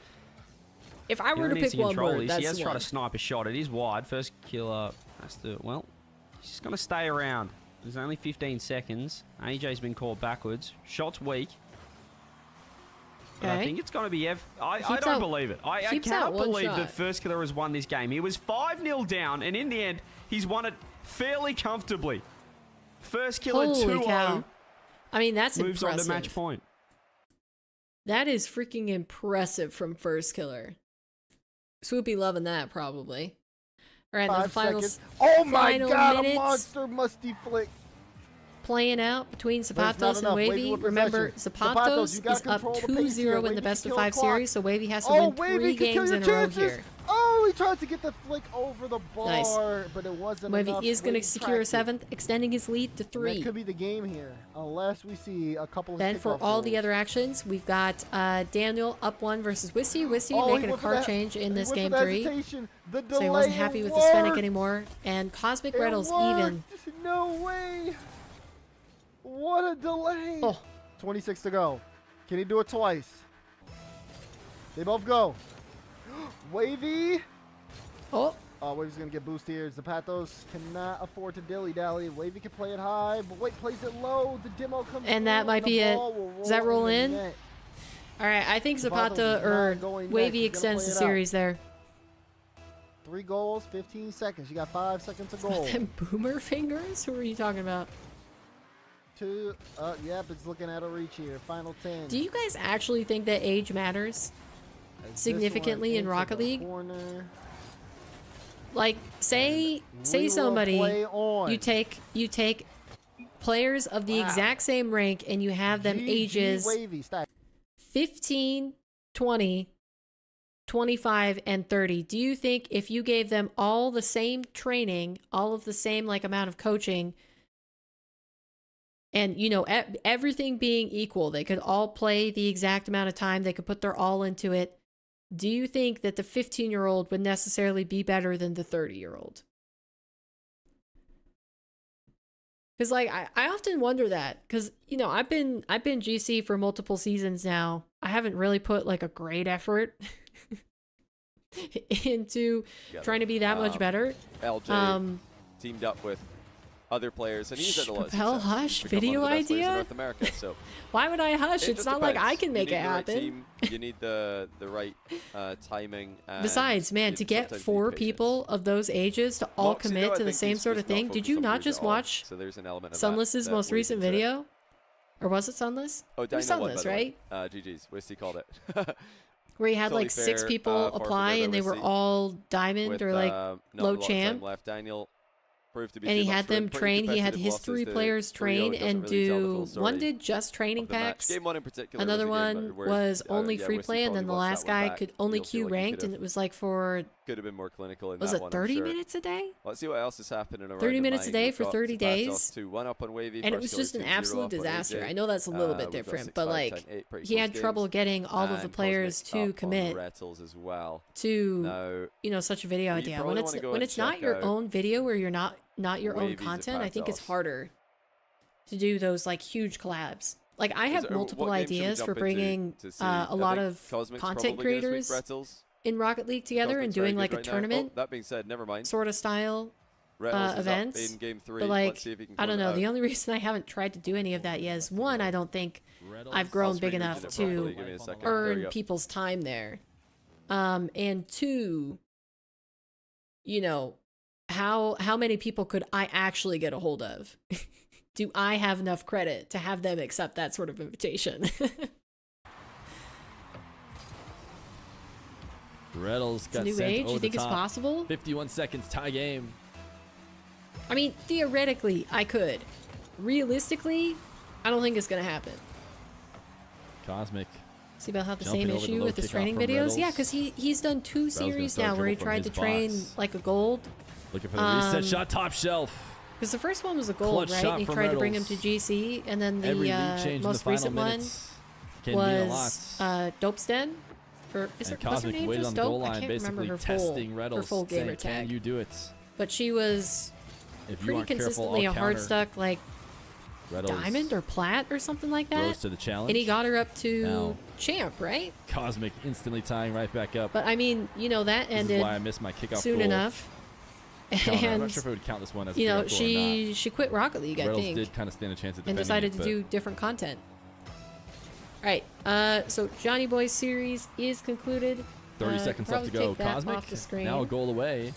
If I were to pick one word, that's he has the tried one. to snipe a shot. It is wide. First Killer has to, well, he's just going to stay around. There's only 15 seconds. AJ's been called backwards. Shot's weak. But I think it's going to be I don't believe it. I cannot believe that First Killer has won this game. He was 5-0 down, and in the end, he's won it fairly comfortably. First Killer 2-0 I mean, that's Moves on impressive. to match point. That is freaking impressive from First Killer. Swoopy loving that, probably. All right, then the 5 final, seconds. Oh my final god, minutes a monster musty flick. playing out between But it's not Zapatos and enough. Wavy Wavy. with Remember, possession. Zapatos you gotta is up control the pace here. 2-0 in Wavy the can best of kill the 5 clock. series, so Wavy has to Oh, win Wavy 3 can kill games your in a row chances. here. Oh, he tried to get the flick over the bar, Nice. but it wasn't Wavy enough. is going to Wavy secure a tracked it. 7th, extending his lead to And 3. that could be the game here, unless we see a couple of Then for kickoff all the goals. other actions, we've got Daniel up 1 versus Wissy. Wissy Oh, he making a went for card that- change in he this went for game the 3. hesitation. The So he delay, wasn't happy it with his Fennec worked. anymore. And Cosmic It Retals worked. even. No way. What a delay. Oh, 26 to go. Can he do it twice? They both go. Wavy. oh, Wavy's going to get boost here. Zapatos cannot afford to dilly-dally. Wavy can play it high, but wait, plays it low. The demo comes And that through, might the be it. ball will Does that roll the in? net. all right. I think Zapatos Zapata is or not going Wavy next. He's gonna extends the play it out. series there. 3 goals, 15 seconds. You got 5 seconds to goal. Them boomer fingers? Who are you talking about? 2. Yep, it's looking at a reach here. Final 10. Do you guys actually think that age matters As this significantly one in into Rocket the League? corner. Like, say We will somebody play on. you take players of the Wow. exact same rank and you have them GG ages Wavy. Stack. 15, 20, 25, and 30. Do you think if you gave them all the same training, all of the same like amount of coaching, and you know everything being equal, they could all play the exact amount of time, they could put their all into it, do you think that the 15-year-old would necessarily be better than the 30-year-old? Because like I often wonder that, because you know I've been GC for multiple seasons now. I haven't really put like a great effort into trying to be that much better. LJ teamed up with other players, and he's had a lot of Propel success. Hush He's become video one of the best players in idea? North America, so Why would I hush? it It's just not like depends. I can make you it need the right happen. team, you need the right timing. And Besides, man, you to get sometimes need 4 patience. people of those ages to all Mawkzy, commit though, I to the think same he's sort of just not thing, did focused you on not food just at all, watch so there's an element of Sunless's that most weighs recent into it. video? Or was it Sunless? Oh, It was Dino won, by Sunless, the way. right? GG's. Whisty called it. Where he had Totally like 6 fair, people forfeited apply by and they were Wissy all diamond with, or like not a low lot of time champ. left. Daniel proved to be And too he much had for him. them Pretty train. He had competitive his losses 3 to players 3-0 train doesn't and really tell the full do story one did just training of the match. packs. Game 1 in particular Another was a game one where, was only yeah, free Wissy play, and then probably the wants last that one guy back. could only You'll feel queue like you ranked, could've- and it was like for could have been more clinical in was that it one, 30 I'm sure. minutes a day? Let's see what else is happening around 30 the minutes a nine. day We've for got 30 Zapatos days. 2-1 up on Wavy. And it First was killer just an 2-0 absolute up on disaster. AJ. I know that's a little bit We've got different, 6, but 5, like 10, 8 pretty he close had trouble games. getting all of the And players Cosmic to up on commit Retals as well. to Now, you know such a video well, you idea. probably When wanna it's go when and it's not check your out own video where you're not your own Wavy's content, I think it's Retals. harder to do those like huge collabs. Like I have multiple what game should we ideas for jump into bringing to see? a I lot think of Cosmic's content probably gonna creators sweep Retals. in Rocket League together and Cosmic's very doing good like a right now. tournament Oh, that being said, never mind. sort of style Retals is up events. in game 3. But like Let's see if he can I don't close it know. out. The only reason I haven't tried to do any of that yet is one, I don't think I've I'll grown big screen enough read it properly. to Give me a second. There we earn go. people's time there. And 2, you know, how many people could I actually get a hold of? Do I have enough credit to have them accept that sort of invitation? Retals It's a got new sent age. over You think the it's top. possible? 51 seconds, tie game. I mean, theoretically, I could. Realistically, I don't think it's gonna happen. Cosmic. See about have the Jumping same over the issue low with his kickoff training from videos? Yeah, Retals. because he's done 2 gonna series start now where he dribble from tried to his train box. like a gold. Looking for the reset shot, top shelf. Because the first one was a gold, Clutch right? shot And he from tried to bring him Retals. to GC, and then the Every lead change in the most final recent one minutes can mean a was lot. Dopesden. Or is And her, what's her Cosmic name waited just on the goal Dope? I line, can't remember basically her testing full, her Retals, full gamer saying, tag. "Can you do it? But she was If you pretty aren't careful, consistently I'll a hard counter." stuck like Retals diamond or plat or something like that. rose to the challenge. And he got her up to Now- champ, right? Cosmic instantly tying right back up. But I mean, you know, that This is ended why I missed my kickoff soon goal enough. counter. I'm And not sure if I would count this one as a you know, kickoff goal or not. she quit Rocket League, I Retals think, did kind of stand a chance at and defending decided it, to but do different content. All right, so Johnny Boy's series is concluded. 30 seconds left to probably go. take that Cosmic off the screen. now a goal away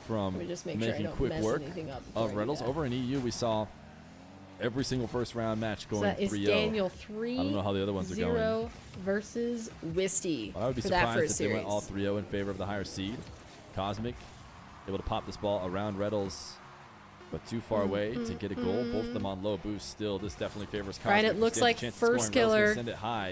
from Let me just make sure I making don't quick mess work anything up before of I do Retals. that. Over in EU, we saw every single first round match going So that is 3-0. Daniel 3. I don't know how the other ones are going. 0 versus Wisty I would be for that surprised first if they series. went all 3-0 in favor of the higher seed. Cosmic able to pop this ball around Retals, but too far away to get a goal. Both of them on low boost still. This definitely favors Cosmic. Right, it looks like First Killer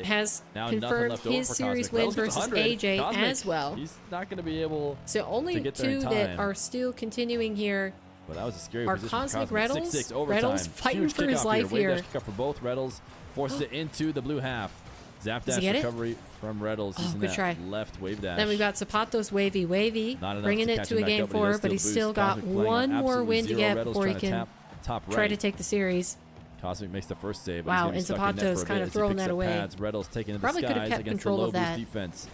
has now confirmed his series win versus AJ Cosmic, as well. He's not going to be able So only to get there in two time. that are still continuing here But that was a scary are position Cosmic for Cosmic. Retals. 6-6 overtime. Retals fighting Huge for his kickoff life Wave here. dash kickoff for both. Retals forces it into the blue half. Zap Does dash he get it? recovery from Retals. He's in good that try. left wave dash. Then we've got Zapatos Wavy, Not enough bringing to it catch to him a back game up, four, does but steal he's the still boost. got Cosmic playing one on more absolutely win to zero. get Retals before he trying to can top try to right. take the series. Cosmic makes the first save. But Wow, he's and gonna be stuck in net Zapato's for a kind bit of as he throwing picks that up away. pads. Retals taking the Probably could have skies kept against control the low of boost that. defense.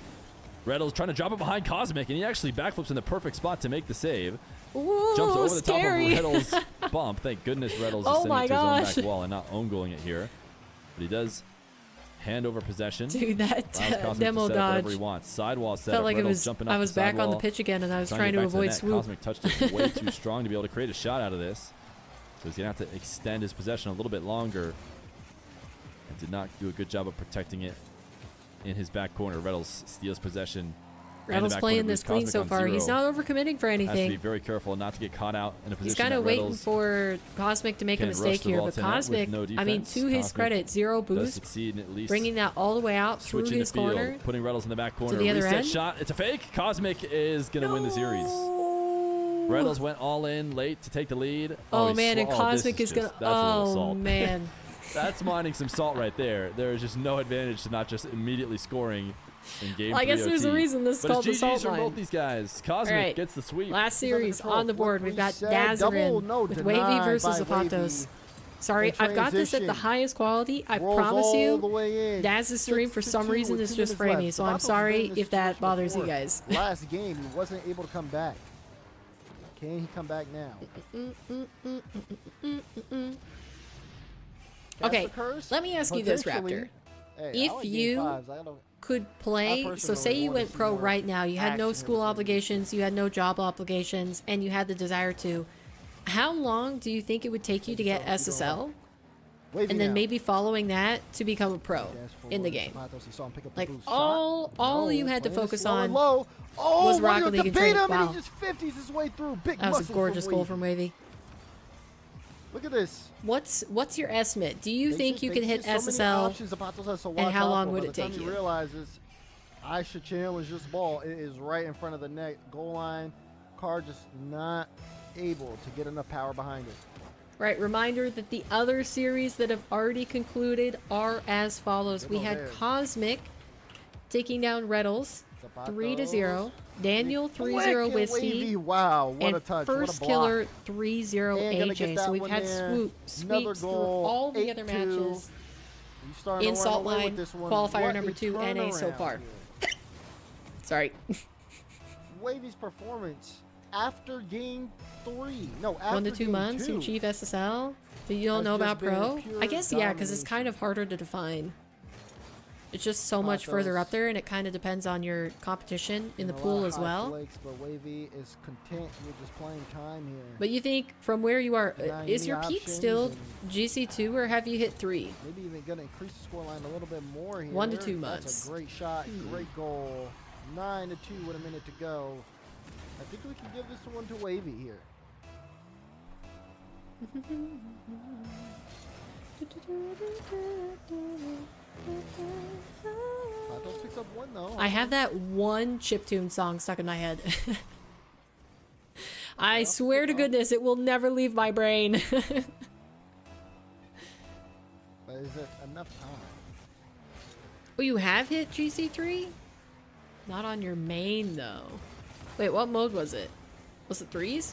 Retals trying to drop it behind Cosmic, and he actually backflips in the perfect spot to make the save. Ooh, Jumps over scary. the top of Retals' bump. Thank goodness Retals Oh is sending my it to his own gosh. back wall and not own goaling it here. But he does hand over possession. Dude, that Allows Cosmic demo to set up dodge whatever he wants. Sidewall set felt up. like it Retals was. jumping I off was the back on the sidewall, pitch again, and I was trying get to back the avoid net. swoop. Cosmic touched it way too strong to be able to create a shot out of this. So he's going to have to extend his possession a little bit longer. And did not do a good job of protecting it in his back corner. Retals steals possession. Rettles playing this clean so far. He's not overcommitting for Has to be anything. very careful not to get caught out in a position. He's kind of that waiting Retals for Cosmic to make a can rush mistake the here, ball but to net with Cosmic, no I mean, defense. to his Cosmic credit, 0 does boost, succeed in at least bringing that all the way out through switching his the field, corner. putting Retals in the back corner. the other Reset end. shot. It's a fake. Cosmic is going to win the series. Retals went all in late to take the lead. Oh he's man, and this Cosmic is gonna. that's a little Oh salt. man. That's mining some salt right there. There is just no advantage to not just immediately scoring in game Well, I guess 3 there's a OT. reason this is But called the it's salt GG's from line. both these guys. Cosmic All right. gets the sweep. Last He's under series control. on the board, we've got Reset. Double, Dazarin no, with Wavy denied versus by Zapatos. Wavy. Sorry, In I've got this at the transition. highest quality. I Rolls promise all the you. way in. Daz's stream for some 6-2 reason with is 2 just minutes framey, left. so I'm Zapatos has been sorry in this if that situation bothers you before. guys. Last game, he wasn't able to come back. Can he come back now? That's Okay, the curse? let me ask you this, Potentially. Raptor. Hey, If I like game you fives. I don't- Could play, so personally say you wanna went see pro more right now, you had no action school in the obligations, you had no job obligations, and you had the desire to, how long do you think it would take you to get SSL? Wavy And then now. maybe following that to become a pro Dash in the forward. game? Zapatos, he saw him pick up the Like boost shot. all No, you had to playing it focus slow and on low. Oh, was Rocket Rocket League and beat training. him, and Wow. he just 50s his way through. Big That was a muscle gorgeous from goal Wavy. from Wavy. Look at this. What's your estimate? Do you They think just- you they can hit just so many SSL? options Zapatos has to and watch how out long for. would By it the time take he you? realizes I should challenge this ball. It is right in front of the net, goal line. Car just not able to get enough power behind it. Right, reminder that the other series that have already concluded are as follows. We Good had there. Cosmic taking down Retals Zapatos. 3-0, Daniel Quick 3-0 and Whiskey, Wavy. Wow, what a and touch. First what a block. Killer 3-0 And gonna get AJ. that So we've one had there. sweeps Another through goal, all the other 8-2. matches You starting in to run Salt away with Line, this one. qualifier What number a 2 NA so turnaround far. here. Sorry. Wavy's performance after game 3. No, after 1 to 2 game months to 2. achieve SSL. But you don't Has know just about been pro? pure I guess, yeah, because it's kind domination. of harder to define. It's just so much further Pathos. up there, and it kind of depends on your competition in the A lot pool of as high well. flakes, but Wavy is content with just playing time here. But you think from where you are, Denying is any your peak options still and GC2 or have you hit 3? maybe even going to increase the scoreline a little bit more here. 1 to 2 That's months. a great shot, great goal. 9-2 with a minute to go. I think we can give this one to Wavy here. Patos picks up one though. I have that one chiptune song stuck in my head. I swear to goodness, it will never leave my brain. But is it enough time? Oh, you have hit GC3? Not on your main, though. Wait, what mode was it? Was it 3s?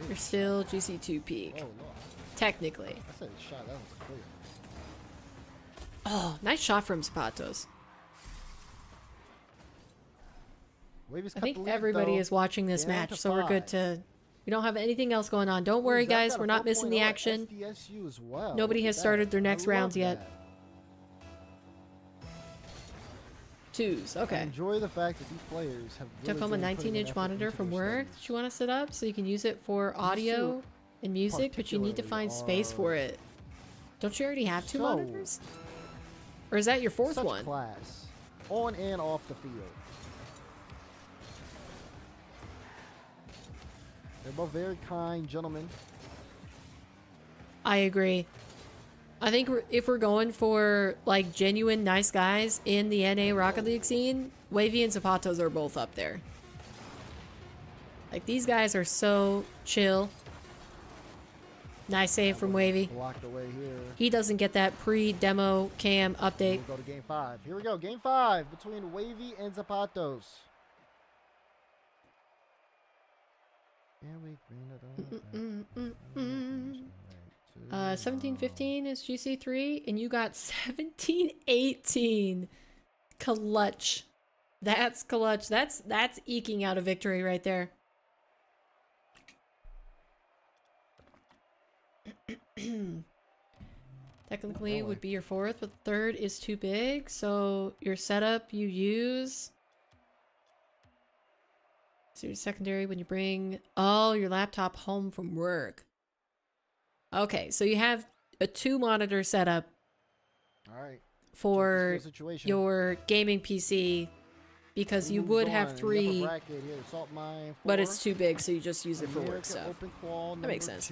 You're still GC2 peak. Oh, no. Technically. I said shot. That was clear. Oh, nice shot from Zapatos. Wavy's I cut think the lead, everybody though. is watching this Down match, to so we're good 5. to... We don't have anything else going on. Don't Ooh, worry, Zach guys. got a We're not missing the 4.0 at action. SDSU as well. Nobody Look has at started that. their next I love rounds yet. that. 2s, I okay. enjoy the fact that these players have Took really home a been putting 19-inch effort monitor into from their work studies. that you want to set up so you can use it for audio and music, but you need to find space for it. Don't you already have 2 monitors? Or is that your 4th Such one? class. On and off the field. They're both very kind gentlemen. I agree. I think if we're going for like genuine nice guys in the NA Rocket League scene, Wavy and Zapatos are both up there. Like these guys are so chill. Nice save from Wavy. Blocked away here. He doesn't get that pre-demo cam update. We'll go to game 5. Here we go. Game 5 between Wavy and Zapatos. And we bring it up. 17-15 is GC3, and you got 17-18. Clutch. That's clutch. That's eking out a victory right there. Technically would be your 4th, but the 3rd is too big. So your setup you use. So your secondary when you bring your laptop home from work. Okay, so you have a 2-monitor setup. All right. For your gaming PC because you would have 3, but it's too big, so you just use it for work stuff. That makes sense.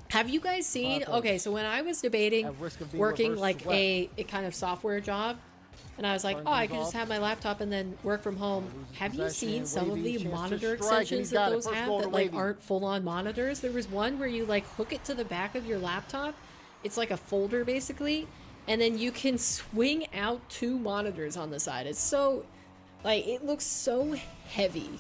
Have you guys seen? Okay, so when I was debating working like a kind of software job, and I was like, oh, I could just have my laptop and then work from home. Have you seen some of the monitor extensions that those have that like aren't full-on monitors? There was one where you like hook it to the back of your laptop. It's like a folder basically, and then you can swing out 2 monitors on the side. It's so, like, it looks so heavy.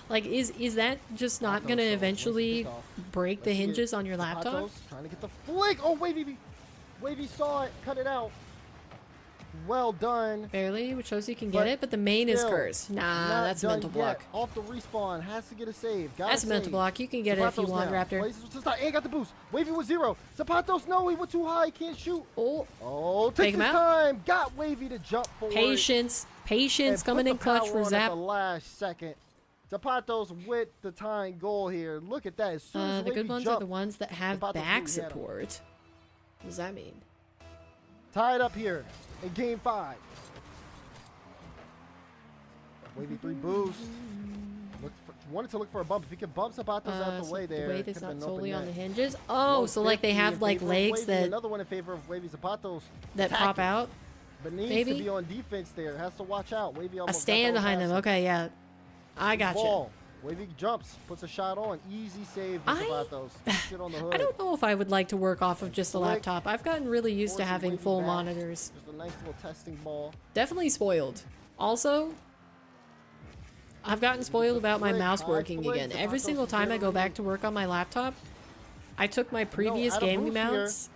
Like, is that just not gonna eventually break the hinges on your laptop? Trying to get the flick. Oh, Wavy saw it. Cut it out. Well done. Barely, which shows you can get it, but the main is cursed. Nah, that's a mental block. Off the respawn, has to get a save. That's a mental block. You can get it if you want, Raptor. And got the boost. Wavy was 0. Zapatos, no, he went too high. He can't shoot. Oh, takes his time. Got Wavy to jump forward. Patience coming in clutch for Zap. At the last second. Zapatos with the tying goal here. Look at that. As soon as the good ones jumped, are the ones that have back support. What does that mean? Tied up here in game 5. Wavy 3 boost. Wanted to look for a bump. If he could bump Zapatos out the way there. The weight is not solely on the hinges. Oh, so like they have like legs that. Another one in favor of Wavy Zapatos. That pop out. But needs to be on defense there. Has to watch out. Wavy almost a stand behind them. Okay, yeah. I got you. Wavy jumps, puts a shot on. Easy save with Zapatos. Sit on the hood. I don't know if I would like to work off of just a laptop. I've gotten really used to having full monitors. Just a nice little testing ball. Definitely spoiled. Also, I've gotten spoiled about my mouse working again. Every single time I go back to work on my laptop, I took my previous gaming mouse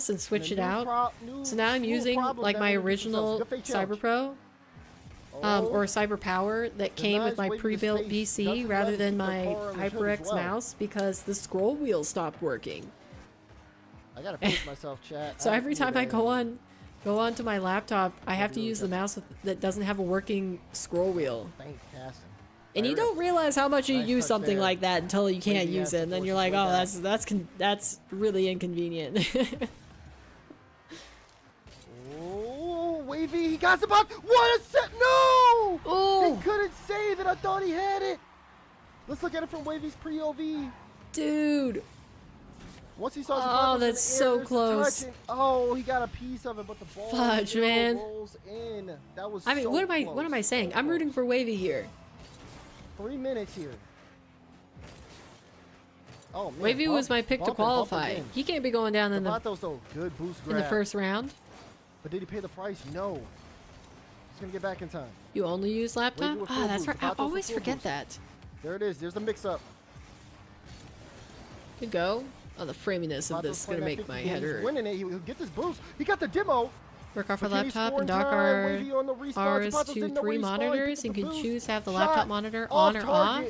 and switched it out. So now I'm using like my original CyberPro. Or Cyber Power that came with my pre-built PC rather than my HyperX mouse because the scroll wheel stopped working. I gotta pace myself, chat. So every time I go onto my laptop, I have to use the mouse that doesn't have a working scroll wheel. And you don't realize how much you use something like that until you can't use it, and then you're like, oh, that's really inconvenient. Wavy, he got about what a set. No! Oh! He couldn't save it. I thought he had it. Let's look at it from Wavy's pre-OV. Dude. Once he saw that's so close. Oh, he got a piece of it, but the ball rolls in. That was what am I saying? I'm rooting for Wavy here. 3 minutes here. Oh, man, Wavy was my pick to qualify. He can't be going down in the good boost in the first round. But did he pay the price? No. He's going to get back in time. You only use laptop? Ah, that's right. I always forget that. There it is. There's the mix-up. Good go. Oh, the framiness of this is going to make my head hurt. Winning it. He'll get this boost. He got the demo. Work off a laptop and dock our ours to 3 monitors. You can choose to have the laptop monitor on or off.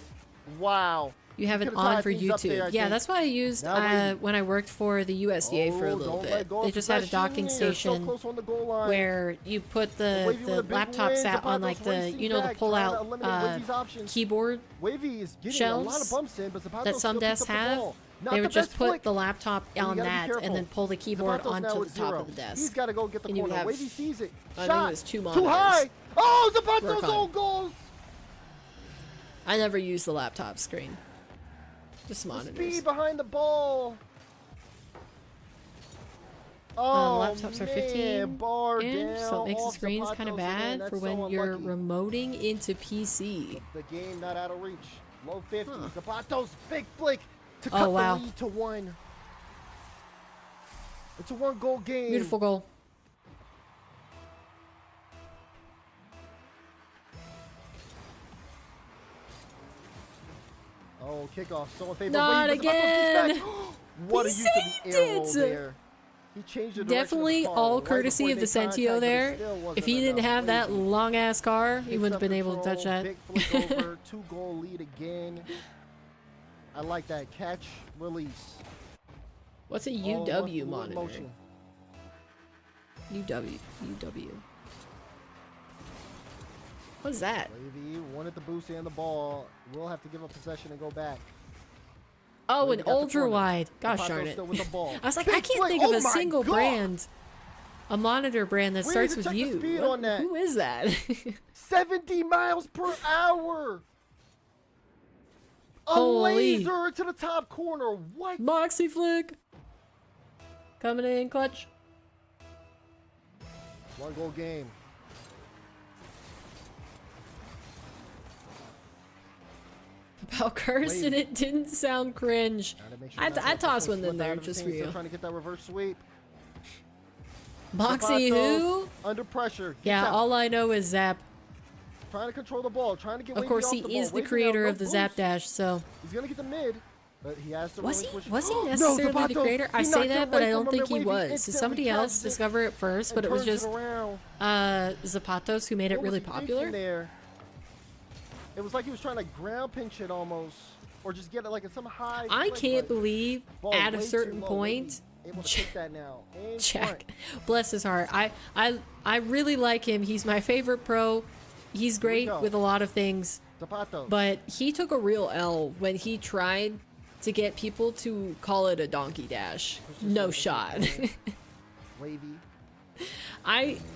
Wow. You have it could've on tied for things up YouTube. there, I Yeah, think. that's what I used Now when I worked for the USDA for a Oh, little don't bit. let go They of just had a possession. docking You're so station close on the goal line. where you put the Wavy with a big laptop win. sat on Zapato's like the racing you know the back, pull trying to out eliminate Wavy's options. keyboard Wavy is getting a lot of shelves bumps in, but Zapato's that some still picks desks up the have. ball. Not They the would just best put flick. the laptop You on gotta be that and careful. then pull the keyboard Zapato's now onto with the top zero. of the desk. He's got to go get the And you corner. have- Wavy sees it. I Shot. think it was 2 Too monitors. high. Oh, Work Zapato's on own it. goals. I never use the laptop screen. Just The monitors. speed behind the ball. Oh, laptops are 15 bar inch, so it makes the off screens kind of Zapato's bad end. for That's when so you're unlucky. remoting into PC. The game not out of reach. Low 50s. Huh. Zapato's big flick to Oh, cut wow. the lead to 1. It's a 1-goal game. Beautiful goal. Oh, kickoff. So in favor Not of Wavy, but Zapato's gets again. back. What He a use of the saved air roll it. there. He changed the direction Definitely of the car all right courtesy before of the they Sentio contact, but it there. still wasn't If he didn't enough. have that Wavy long ass car, he picks wouldn't up have been able to control, touch that. Big flick over, 2-goal lead again. I like that catch, release. What's a Oh, UW wants to move monitor? motion. UW. What is that? Wavy wanted the boost and the ball. Will have to give up possession and go back. Oh, Wavy an got the ultra corner. wide. Gosh Zapato darn it. still with the ball. I was like, Big I can't flick. think of Oh a my single God. brand. A monitor brand that We starts need to with check the you. speed What- on that. Who is that? 70 miles per hour. A Holy. laser to the top corner. What? Mawkzy flick. Coming in clutch. 1-goal game. About Carson, Wavy. it didn't sound cringe. Gotta make sure I'd not to toss push one in slip there out of his just for hands. Still you. trying to get that reverse sweep. Mawkzy Zapato who? Under pressure. Gets Yeah, out. all I know is Zap. Trying to control the ball. Trying to get Of Wavy course, off he the is ball. the Wavy creator now, of the no Zap boost. Dash, so He's gonna get the mid, but he has to was he relinquish. necessarily the Zapato, creator? I he say knocked it that, but away I don't from him, think he and Wavy was. Did instantly somebody else catches it discover it first? But and it was turns just around. Zapatos who made it What was really he thinking popular. there? It was like he was trying to ground pinch it almost, or just get it like at some high. I flick, can't but believe ball at a way too certain low. point, Wavy able to take that now. In Jack, front. bless his heart. I really like him. He's my favorite pro. He's great go. with a lot of things, Zapato. but he took a real L when he tried to get people to call it a donkey dash. No shot. Wavy.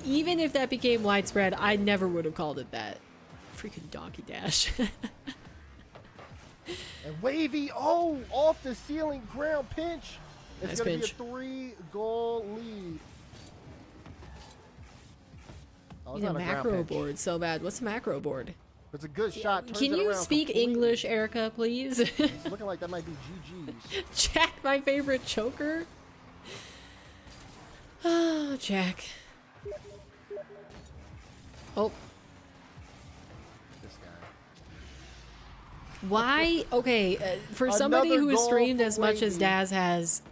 Even if that became widespread, I never would have called it that. Freaking donkey dash. And Wavy, oh, off the ceiling, ground pinch. It's Nice going pinch. to be a 3-goal lead. Oh, it's Need a not a ground macro pinch. board so bad. What's a macro board? It's a good shot. Turns Can it you around speak completely. English, Erica, please? It's looking like that might be GG's. Jack, my favorite choker. Oh, Jack. Oh, This guy. why? Okay, for somebody Another who has goal streamed for as much as Wavy. Daz has,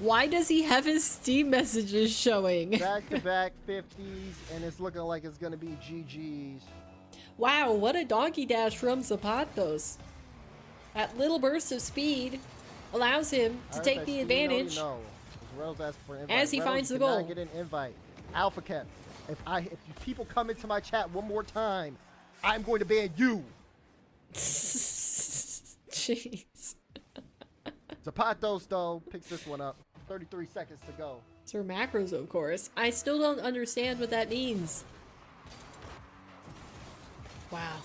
why does he have his Steam messages showing? Back-to-back 50s, and it's looking like it's going to be GG's. Wow, what a donkey dash from Zapatos. That little burst of speed allows him to Alright, take that the Steve, advantage. No. Reynolds asked for an invite. As he Reynolds, finds the you cannot goal. Get an invite. Alpha Cap. If you people come into my chat one more time, I'm going to ban you. Jeez. Zapatos though picks this one up. 33 seconds to go. Sir macros, of course. I still don't understand what that means. Wow.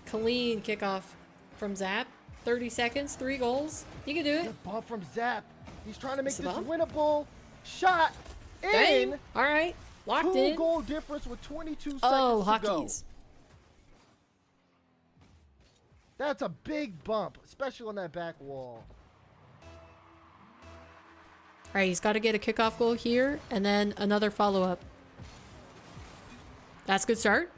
Clean kickoff from Zap. 30 seconds, 3 goals. You can do it. Good bump from Zap. He's trying to make It's a this bump? winnable shot. Dang. In. All right. Locked in. 2-goal difference with 22 seconds Oh, to go. hockeys. That's a big bump, especially on that back wall. All right, he's got to get a kickoff goal here and then another follow-up. That's a good start.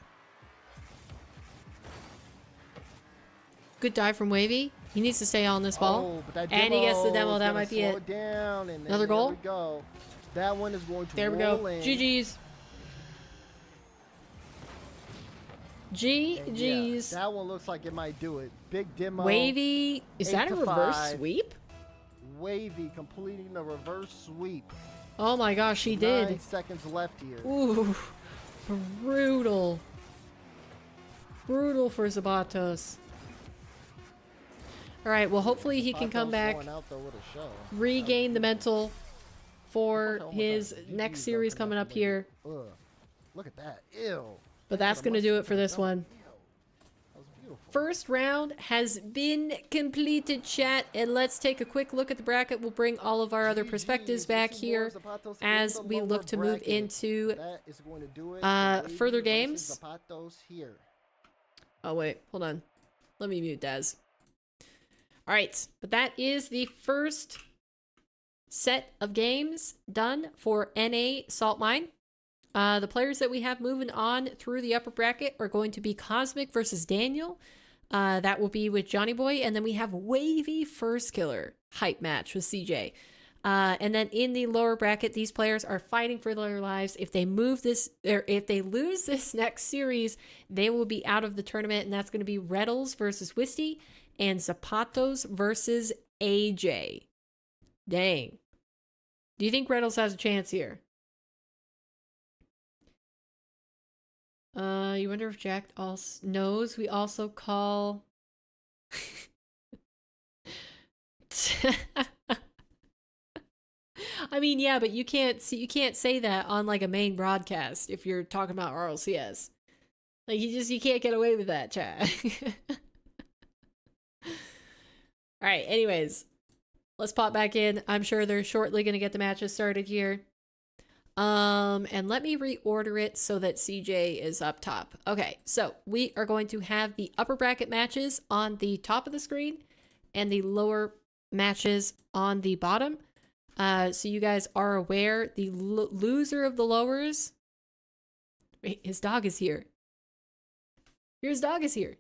Good dive from Wavy. He needs to stay on this ball. Oh, but that And he gets the demo. is That gonna might be slow it. Down, and then Another goal? There we go. That one is going to There we roll go. in. GG's. GG's. Yeah, that one looks like it might do it. Big demo. Wavy. Is that a reverse 5. sweep? Wavy completing the reverse sweep. Oh my gosh, she 9 did. seconds left here. Ooh. Brutal. Brutal for Zapatos. Alright, well hopefully he can come back, regain the mental for his next series coming up here. Ugh. Look at that. Ew. But that's going to do it for this one. First round has been completed, chat, and let's take a quick look at the bracket. We'll bring all of our other perspectives back here as we look to move into further games. Oh wait, hold on. Let me mute Daz. Alright, but that is the first set of games done for NA Salt Mine. The players that we have moving on through the upper bracket are going to be Cosmic versus Daniel. That will be with Johnny Boy. And then we have Wavy First Killer hype match with CJ. And then in the lower bracket, these players are fighting for their lives. If they move this, or if they lose this next series, they will be out of the tournament. And that's going to be Retals versus Wisty and Zapatos versus AJ. Dang. Do you think Retals has a chance here? You wonder if Jack also knows we also call... I mean, yeah, but you can't say that on like a main broadcast if you're talking about RLCS. Like you can't get away with that, chat. All right, anyways, let's pop back in. I'm sure they're shortly going to get the matches started here. And let me reorder it so that CJ is up top. Okay, so we are going to have the upper bracket matches on the top of the screen and the lower matches on the bottom. So you guys are aware, the loser of the lowers... Wait, his dog is here. His dog is here.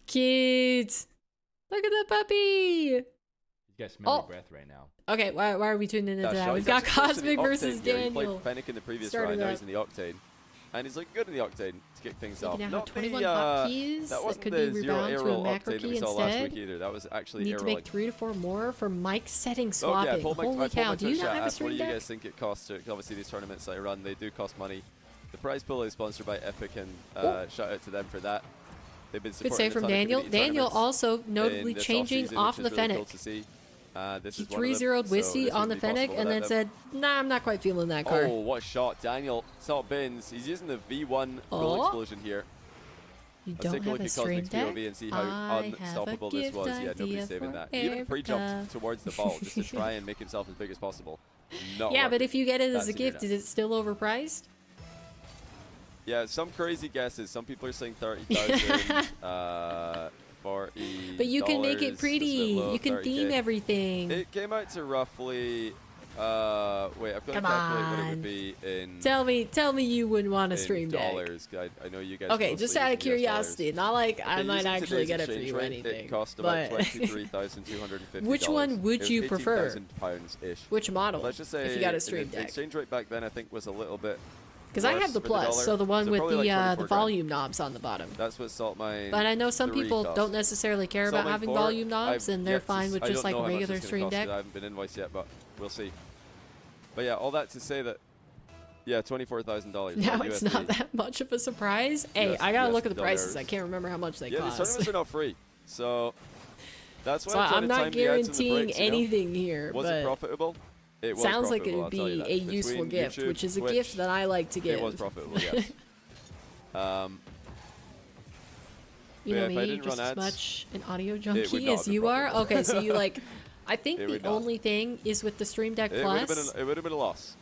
Kids, look at the puppy. You guys smell your breath right now. Okay, why are we tuning into that? We've got Cosmic versus Daniel. He played Fennec in the previous round, now he's in the Octane. And he's looking good in the Octane to kick things off. Now Not 21 the, hotkeys that wasn't could the be zero rebound to a arrow macro Octane that key we saw last instead. week either. That was actually Need to make 3 to 4 more for Mike setting swapping. Holy cow, do you not have a stream deck? What do you guys deck? think it costs? Obviously these tournaments that I run, they do cost money. The prize pool is sponsored by Epic, and shout out to them for that. They've been Good save from Daniel. Daniel also notably changing off the Fennec. He 3-0'd Wisty on the Fennec and then said, nah, I'm not quite feeling that card. Oh, what a shot. Daniel, stop bins. He's using the V1 full explosion here. You Let's take don't a look have a at stream Cosmic's deck? POV and see how unstoppable this was. Yeah, nobody's saving that. He even pre-jumped towards the ball just to try and make himself as big as possible. Yeah, but if you get it as a gift, is it still overpriced? Yeah, some crazy guesses. Some people are saying 30,000, 40. But you can make it pretty. You can 30K. theme everything. It came out to roughly. Wait, I've got to calculate what it would be in. Tell me you wouldn't want a stream deck. Dollars. I know you guys. Okay, just out of curiosity, not like I might using actually today's get it for exchange you or rate, anything. It cost about But $23,250. which one would you prefer? £18,000-ish. Which model? Let's just say if you got a stream the deck. exchange rate back then I think was a little bit. Because I have the Plus, so the one with the volume knobs on the bottom. That's what Salt Mine. But I know some people cost. don't necessarily care about having volume knobs, and they're fine with just like a regular stream deck. I haven't been invoiced yet, but we'll see. But yeah, all that to say that, yeah, $24,000. Now it's not that much of a surprise. Hey, I gotta look at the prices. I can't remember how much they cost. Yeah, these tournaments are not free, so that's why I'm not guaranteeing anything here. Was it profitable? It was sounds like it profitable, would be a useful gift, YouTube, which is a Twitch, gift that I like to give. It was profitable, yes. You know me, just as much an audio junkie as you are. Okay, so you like. I think the only thing is with the Stream Deck Plus. It would have been a loss.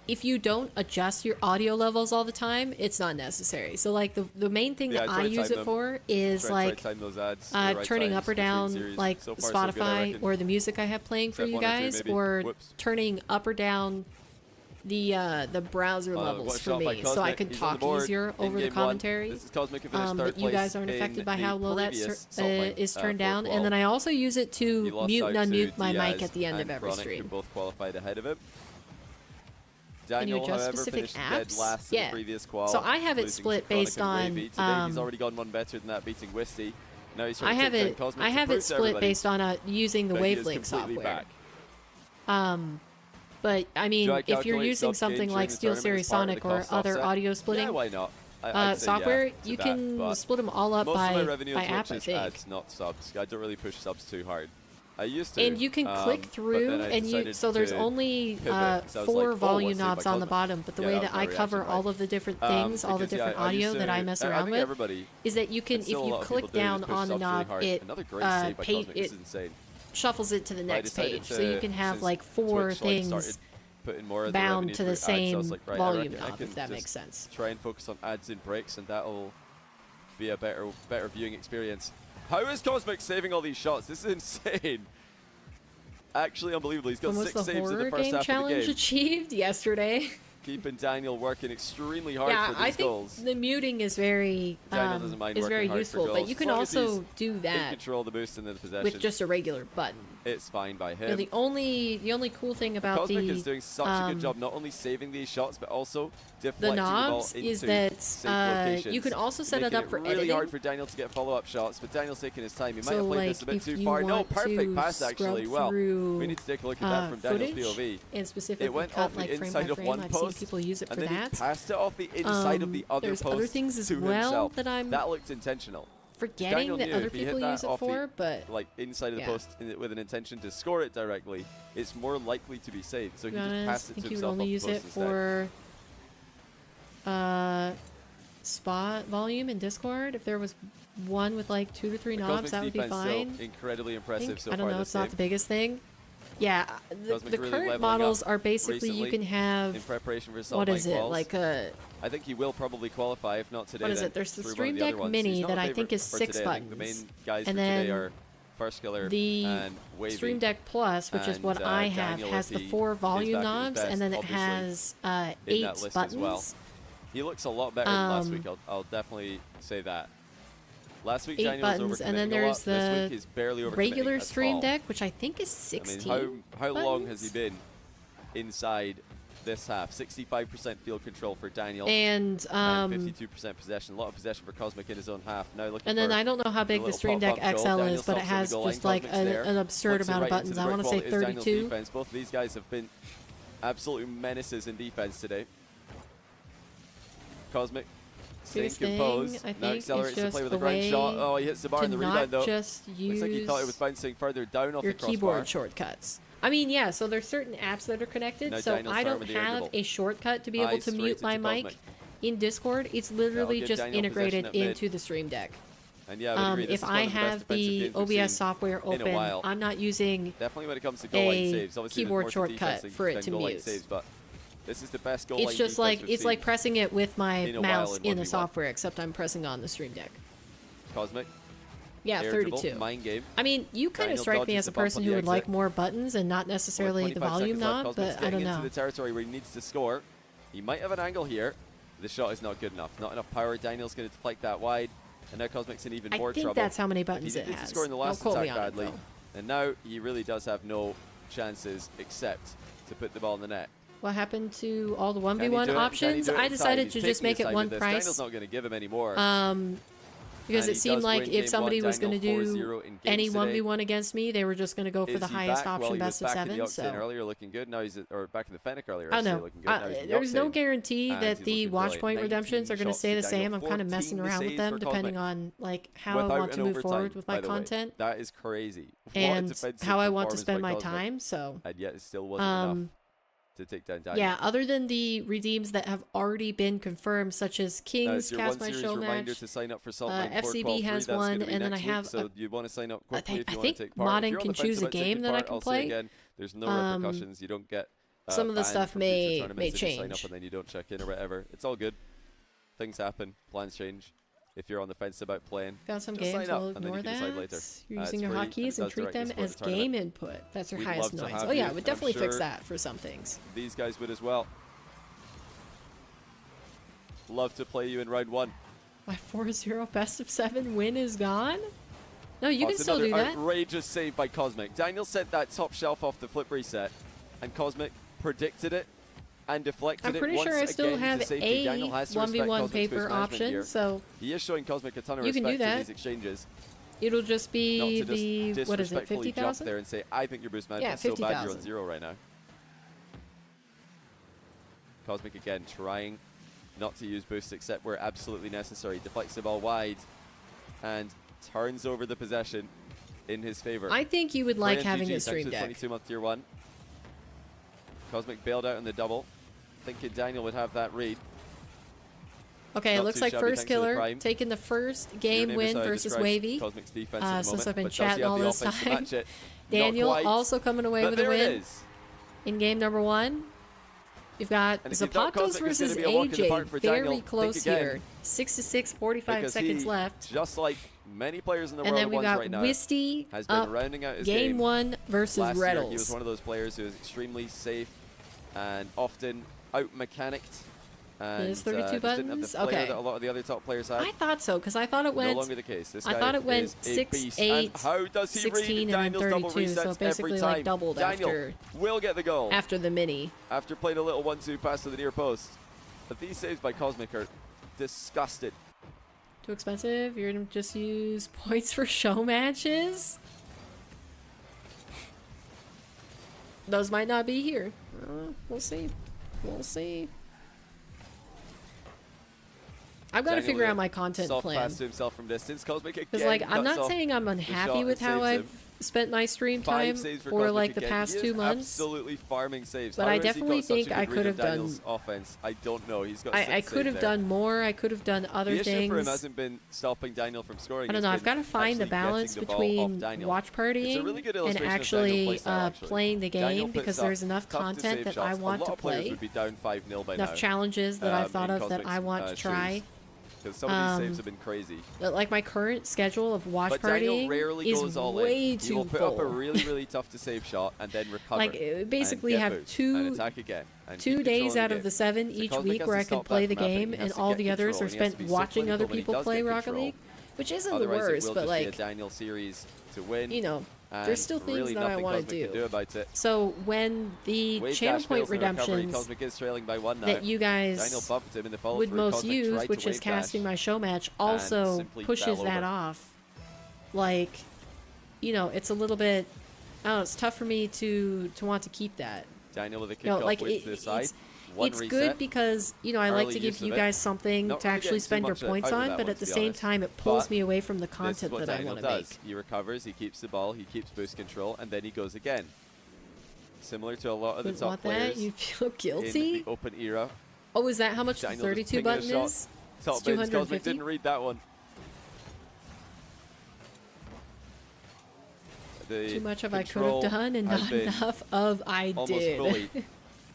If you don't adjust your audio levels all the time, it's not necessary. So like the main thing that I use it for is like turning up or down like Spotify or the music I have playing for you guys, or turning up or down the browser levels for me, so I could talk easier over the commentary. But you guys aren't affected by how low that is turned down. And then I also use it to mute and unmute my mic at the end of every stream. Both qualified ahead of him. Can you adjust specific apps? Yeah. So I have it split based on. He's already gone one better than that, beating Wisty. Now he's I have it split based on using the Wavelink software. But I mean, if you're using something like SteelSeries Sonic or other audio splitting software, you can split them all up by app, I think. Not subs. I don't really push subs too hard. I used to. And you can click through, and so there's only 4 volume knobs on the bottom. But the way that I cover all of the different things, all the different audio that I mess around with, is that you can, if you click down on the knob, it shuffles it to the next page. So you can have like 4 things bound to the same volume knob, if that makes sense. Try and focus on ads and breaks, and that'll be a better viewing experience. How is Cosmic saving all these shots? This is insane. Actually unbelievable. He's got 6 saves in the first half of the game. Challenge achieved yesterday. Keeping Daniel working extremely hard for these goals. The muting is very useful, but you can also do that control the boost and the possession with just a regular button. It's fine by him. You know, the only cool thing about Cosmic is doing such a good job not only saving these shots but also deflecting the knobs the ball is into that you can also set it up for really editing. Hard for Daniel to get follow-up shots, but Daniel's taking his time. He might have played this a bit too far. No, perfect pass actually. Well, we need to take a look at that from Daniel's POV. And specifically it went cut off the like frame inside by of frame. one I've post, seen people use it for and then that. he passed it off the inside of the other there's post other things as to well himself. that looked intentional. Forgetting that other people use it for, but like inside of the post with an intention to score it directly, it's more likely to be saved. So he just passed it to himself. I think you would only use it for spot volume in Discord. If there was one with like 2 to 3 knobs, that would be fine. So incredibly impressive so far. I don't know. It's not the biggest thing. Yeah, the really current models are basically you can have. In preparation for what is it like a? I think he will probably qualify, if not today. What is it? There's the Stream Deck Mini that I think is 6 buttons. The main guys and for then today are First Killer the and Wavy. Stream Deck Plus, which is what I have, has the 4 volume knobs, and then it has 8 buttons. Well. He looks a lot better than last week. I'll definitely say that. Last week, 8 buttons, and then there's the regular Stream Deck, which I think is 16. I mean, how long has he been inside this half? 65% field control for Daniel, and 52% possession. A lot of possession for Cosmic in his own half. Now looking. And then I don't know how big the Stream Deck XL is, but it has just like an absurd amount of buttons. I want to say 32. Both of these guys have been absolute menaces in defense today. Cosmic staying composed. Now accelerates to play with a ground shot. Oh, he hits the bar in the rebound though. Just looks like he thought it was bouncing further down off your the crossbar. Keyboard shortcuts. I mean, yeah, so there's certain apps that are connected, so I don't have a shortcut to be able to mute my mic in Discord. It's literally just integrated into the Stream Deck. And yeah, if I have the OBS software open, I'm not using definitely when it comes to goal line saves. Obviously, keyboard shortcut for it to mute. Saves, but this is the best goal it's just like like pressing it with my mouse in the software, except I'm pressing on the Stream Deck. Cosmic. Yeah, 32. Mind game. I mean, you kind of strike me as a person who would like more buttons and not necessarily the volume knob, but I don't know. Into the territory where he needs to score. He might have an angle here. The shot is not good enough. Not enough power. Daniel's going to deflect that wide, and now Cosmic's in even more trouble. I think that's how many buttons it has. He needed to score in the last attack badly, and now he really does have no chances except to put the ball in the net. What happened to all the 1v1 options? I decided to just make it one price. Daniel's not going to give him any more. Because it seemed like if somebody was going to do any 1v1 against me, they were just going to go for the highest option, best of 7. So earlier looking good. Now he's or back in the Fennec earlier. I know. There's no guarantee that the watch point redemptions are going to stay the same. I'm kind of messing around with them depending on like how I want to move forward with my content. That is crazy. And how I want to spend my time. So. And yet it still wasn't enough to take down Daniel. Yeah, other than the redeems that have already been confirmed, such as King's Cast My Show match, to sign up for FCB has one, and then I have. So you want to sign up quickly I think modding can choose a game that I can play. Again, there's no repercussions. You don't get. Some of the stuff may change. Sign up and then you don't check in or whatever. It's all good. Things happen. Plans change. If you're on the fence about playing, got some games, we'll ignore that. You're using your hotkeys and treat them as game input. That's your highest noise. Oh yeah, I would definitely fix that for some things. These guys would as well. love to play you in round 1. My 4-0 best of 7 win is gone? No, you can It's still do another that. outrageous save by Cosmic. Daniel sent that top shelf off the flip reset, and Cosmic predicted it and deflected I'm it pretty once sure I still again have to safety. a Daniel has to respect 1v1 Cosmic's paper boost management option, here. so He is showing Cosmic a ton of you can do respect in that. these exchanges. It'll just Not be to the, just what is it, disrespectfully jump 50,000? there and say, I think your boost management Yeah, is so bad you're on 50,000. 0 right now. Cosmic again trying not to use boosts except where absolutely necessary. Deflects the ball wide and turns over the possession in his favor. I think you would like Brilliant having GG, a thanks stream to the deck. 22-month tier 1. Cosmic bailed out on the double. Thinking Daniel would have that read. Okay, Not it looks too like shabby, first thanks to the killer prime. taking the first Your game name is win how I versus describe Wavy. Cosmic's defense at the Since moment, I've been but does he have chatting all the this offense to time. match it? Daniel Not quite, also coming away but with a there it win is. in game number 1. You've got And if you've got Zapatos Cosmic, it's gonna versus be a walk in the park AJ. for Very Daniel. close Think again. here. 6-6, 45 Because seconds he, left. just like many players in the And world then of we've ones got right now, Wisty has been up rounding out his game 1 versus Last year, he was Retals. one of those players who is extremely safe and often out-mechanicked. And It is 32 just didn't have the buttons? flair Okay. that a lot of the other top players had. I thought so, because I thought it No went longer the case. This I guy thought it went is a 6, beast. 8, And how does he 16, read and then Daniel's double 32, so resets basically, every like, time? doubled Daniel after- will get the goal after the mini. after playing a little 1-2 pass to the near post. But these saves by Cosmic are disgusted. Too expensive? You're going to just use points for show matches? Those might not be here. We'll see. We'll see. I've got to Daniel figure with out a my content soft plan. pass to himself from distance. Cosmic again Because, like, I'm cuts not off saying I'm the unhappy shot with and how saves I've him. spent my stream 5 time saves for, Cosmic like, the again. past He 2 is months. absolutely farming saves. But How I has he definitely got such a think good I read could of have done- Daniel's offense. I don't know. He's got I 6 could saves have there. done more. I could have done other The issue things. for him hasn't been stopping Daniel from scoring. I don't it's know. I've been got to find the actually getting balance the ball off between Daniel. watch It's partying a really good and illustration of Daniel's actually, playstyle, actually. playing the Daniel game, because puts up there's enough tough to content save that shots. I want a lot to of players play, would be down 5-0 by enough now. challenges that I've thought in of that I Cosmic's, want to try. Because some of these saves have been crazy. But, like, my current schedule of watch But Daniel partying rarely is goes all way in. He too will put full. up a really, really tough to save shot and then recover. Like, basically and get have boost and two attack again and 2 keep days controlling out the of the game. 7 So each Cosmic week has where to I can stop play that the from happening. game, He and has to all get the others control, are and he has spent to be so watching clinical, other but he people does play get Rocket control. League, which isn't the Otherwise, worst, it will but, just like, be a Daniel series to win. you know, and there's still things really that I nothing want Cosmic to can do about it. So when the Wave channel dash point fails in the recovery. redemptions Cosmic is trailing by 1 now. that you Daniel guys bumped him in the follow would through. most Cosmic use, tried to which is wave casting dash my show match, and also simply pushes fell that over. off. Like, you know, it's a little bit, I don't know, it's tough for me to want to keep that. Daniel with a No, kickoff like, wins to the side. One it's reset. good because, you know, I like Early to give use of you it. guys something Not to really actually getting too spend your much out points of on, that but one, at the to be same honest. time, it pulls But me away from the This is content what that I Daniel want to make. does. He recovers, he keeps the ball, he keeps boost control, and then he goes again. Similar to a lot of the Wouldn't top want players that? You feel in guilty? the open era. Oh, is that how much the Daniel just 32 pinging a button shot. is? Top It's bins. Cosmic 250? didn't read that one. The Too much of I could control have done and has not been enough of I almost did. fully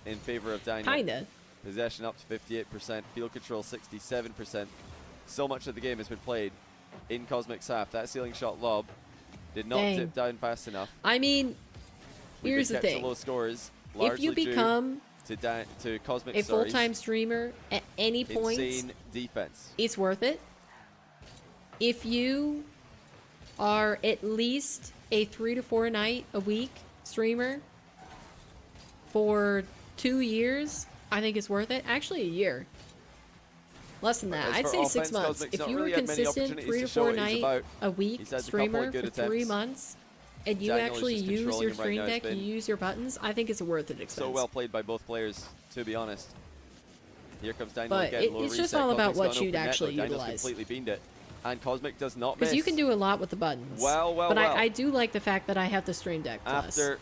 in favor of Daniel. Kinda. Possession up to 58%, field control 67%. So much of the game has been played in Cosmic's half. That ceiling shot lob did not Dang. tip down fast enough. I mean, We've here's been the kept to thing. low scores, If largely you due become to Cosmic a full-time streamer at any point, insane defense. it's worth it. If you are at least a 3 to 4 night a week streamer for 2 years, I think it's worth it. Actually, a year. Less than that. As I'd for say 6 offense, months. Cosmic's if not you really were had many consistent opportunities 3 to to show 4 what he's night about. a week He's had a couple of streamer good for 3 attempts. months, and you Daniel is actually just use controlling your him right stream now. It's deck, you been use your buttons, I think it's a worth it expense. So well played by both players, to be honest. Here comes Daniel But again. Low it's just reset. all about Cosmic's what got an you'd open net, actually though. Daniel's utilize. completely beamed it. And Cosmic does not miss. Because you can do a lot with the buttons. Well, but well. I do like the fact that I have the Stream Deck Plus. After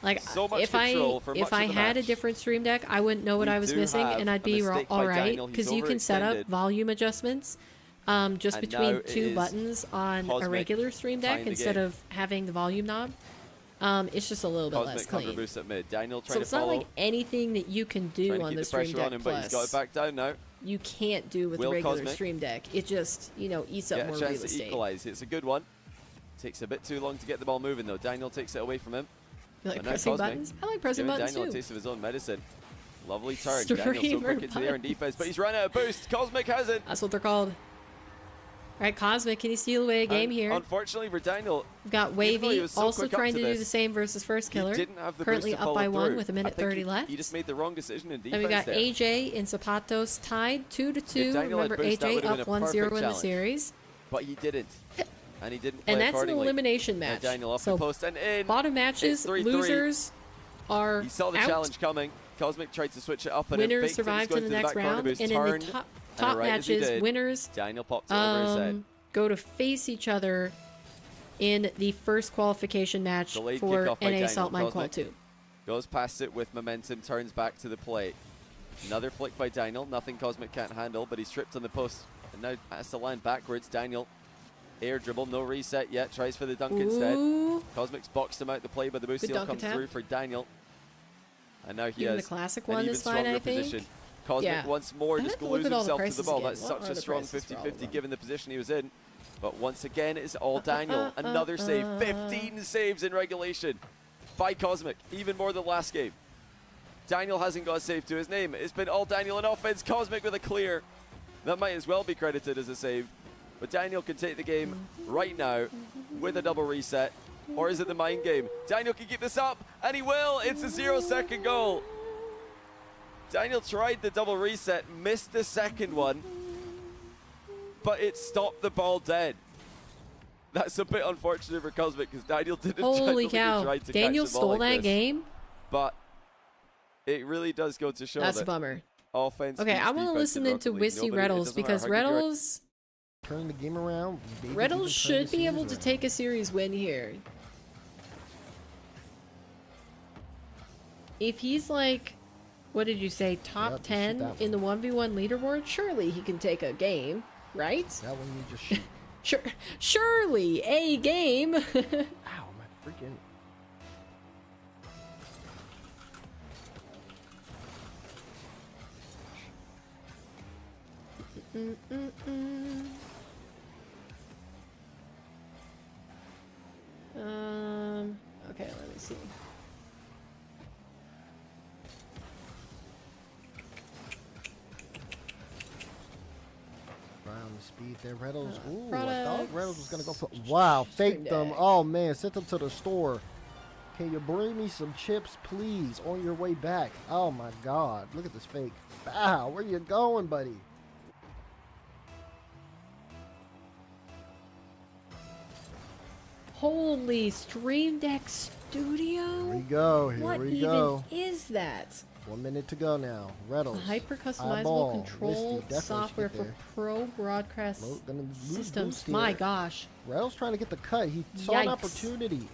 like, so much if control for if much I of the had a match, different Stream Deck, I wouldn't know what we I was do missing, have and I'd a be mistake all by right. Daniel. He's Because you can set up overextended. volume adjustments just And between now it 2 is buttons on a Cosmic regular Stream tying Deck the instead game. of having the volume knob. It's just a little bit less Cosmic counter clean. boost at mid. Daniel trying So to it's not follow. like anything that you can do Trying to on keep the the Stream pressure on Deck him, but he's got Plus. it back down now. You can't do with Will a regular Cosmic Stream Deck. It just, you know, eats up Get more a real chance to estate. equalize. It's a good one. Takes a bit too long to get the ball moving though. Daniel takes it away from him. You like But now pressing Cosmic buttons? I like pressing giving buttons Daniel too. a taste of his own medicine. Lovely turn. Daniel so quick into the air in defense, but he's run out of boost. Cosmic hasn't. That's what they're called. All right, Cosmic, can you steal away a game here? Unfortunately for Daniel, we've got Wavy also trying to do the same versus First Killer. Didn't have the currently boost to up by follow 1 through. with a minute 30 left. He just made the wrong decision in defense. And we got there. AJ and Zapatos tied 2-2. Remember, boost, AJ up 1-0 in the series. But he didn't. And he didn't play and that's an accordingly. elimination match. Daniel off so the post and in. Bottom matches, 3-3. losers are He saw the out. challenge coming. Cosmic tried to switch it up and winners survive to the next round. And in the top matches, winners Daniel popped it over his head. Go to face each other in the first qualification match Delayed for kickoff by NA Daniel. Salt Mine Qual Cosmic 2. Goes past it with momentum, turns back to the plate. Another flick by Daniel. Nothing Cosmic can't handle, but he's tripped on the post. And now has to land backwards. Daniel, air dribble, no reset yet. Tries for the dunk instead. Cosmic's boxed him out the play, but the boost steal comes through for Daniel. And now he has the classic an one even is fine, stronger I think. position. Cosmic once more just glues himself to the ball. Again. That's such a strong 50-50 given the position he was in. But once again, it's all Daniel. Another save. 15 saves in regulation by Cosmic. Even more than last game. Daniel hasn't got a save to his name. It's been all Daniel in offense. Cosmic with a clear. That might as well be credited as a save. But Daniel can take the game right now with a double reset. Or is it the mind game? Daniel can keep this up, and he will. It's a 0-second goal. Daniel tried the double reset, missed the second one, but it stopped the ball dead. That's a bit unfortunate for Cosmic because Daniel didn't Holy cow. try to Daniel catch the ball stole like that this. game? But it really does go to show That's that a bummer. offense. Okay, I want to listen into Wisty Retals because Retals... Turn the game around. Retals should be able to take a series win here. If he's like, what did you say, top 10 in the 1v1 leaderboard, surely he can take a game, right? That one you just shoot. Surely a game. Ow, my freaking... Okay, let me see. Around the speed there, Retals. Ooh, I products. thought Retals was gonna go for. Wow, faked them. Oh man, sent them to the store. Can you bring me some chips, please, on your way back? Oh my God, look at this fake. Wow, where you going, buddy? Holy Stream Deck Studio? Here we go. Here what we go. What even is that? 1 minute to go now. Retals. Hyper customizable Eyeball. control Misty, definitely software should for get there. pro broadcast systems. boost My here. gosh. Retals trying to get the cut. He saw an Yikes. opportunity.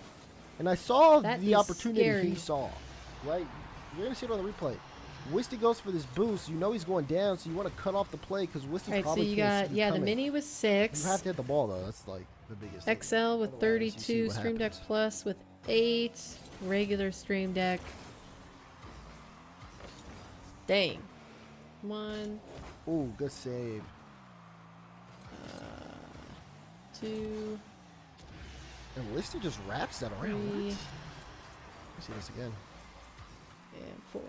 And I saw That the is opportunity scary. he saw. Right? You're going to see it on the replay. Wisty goes for this boost. You know he's going down, so you want to cut off the play because Wisty Alright, so probably you can't got, see it yeah, the coming. mini was You 6. have to hit the ball, though. That's like the biggest thing. XL with Otherwise, you see 32, what Stream Deck happens. Plus with 8, regular Stream Deck. Dang. 1, Ooh, good save. 2, And Wisty just wraps that around. 3, What? Let me see this again. and 4.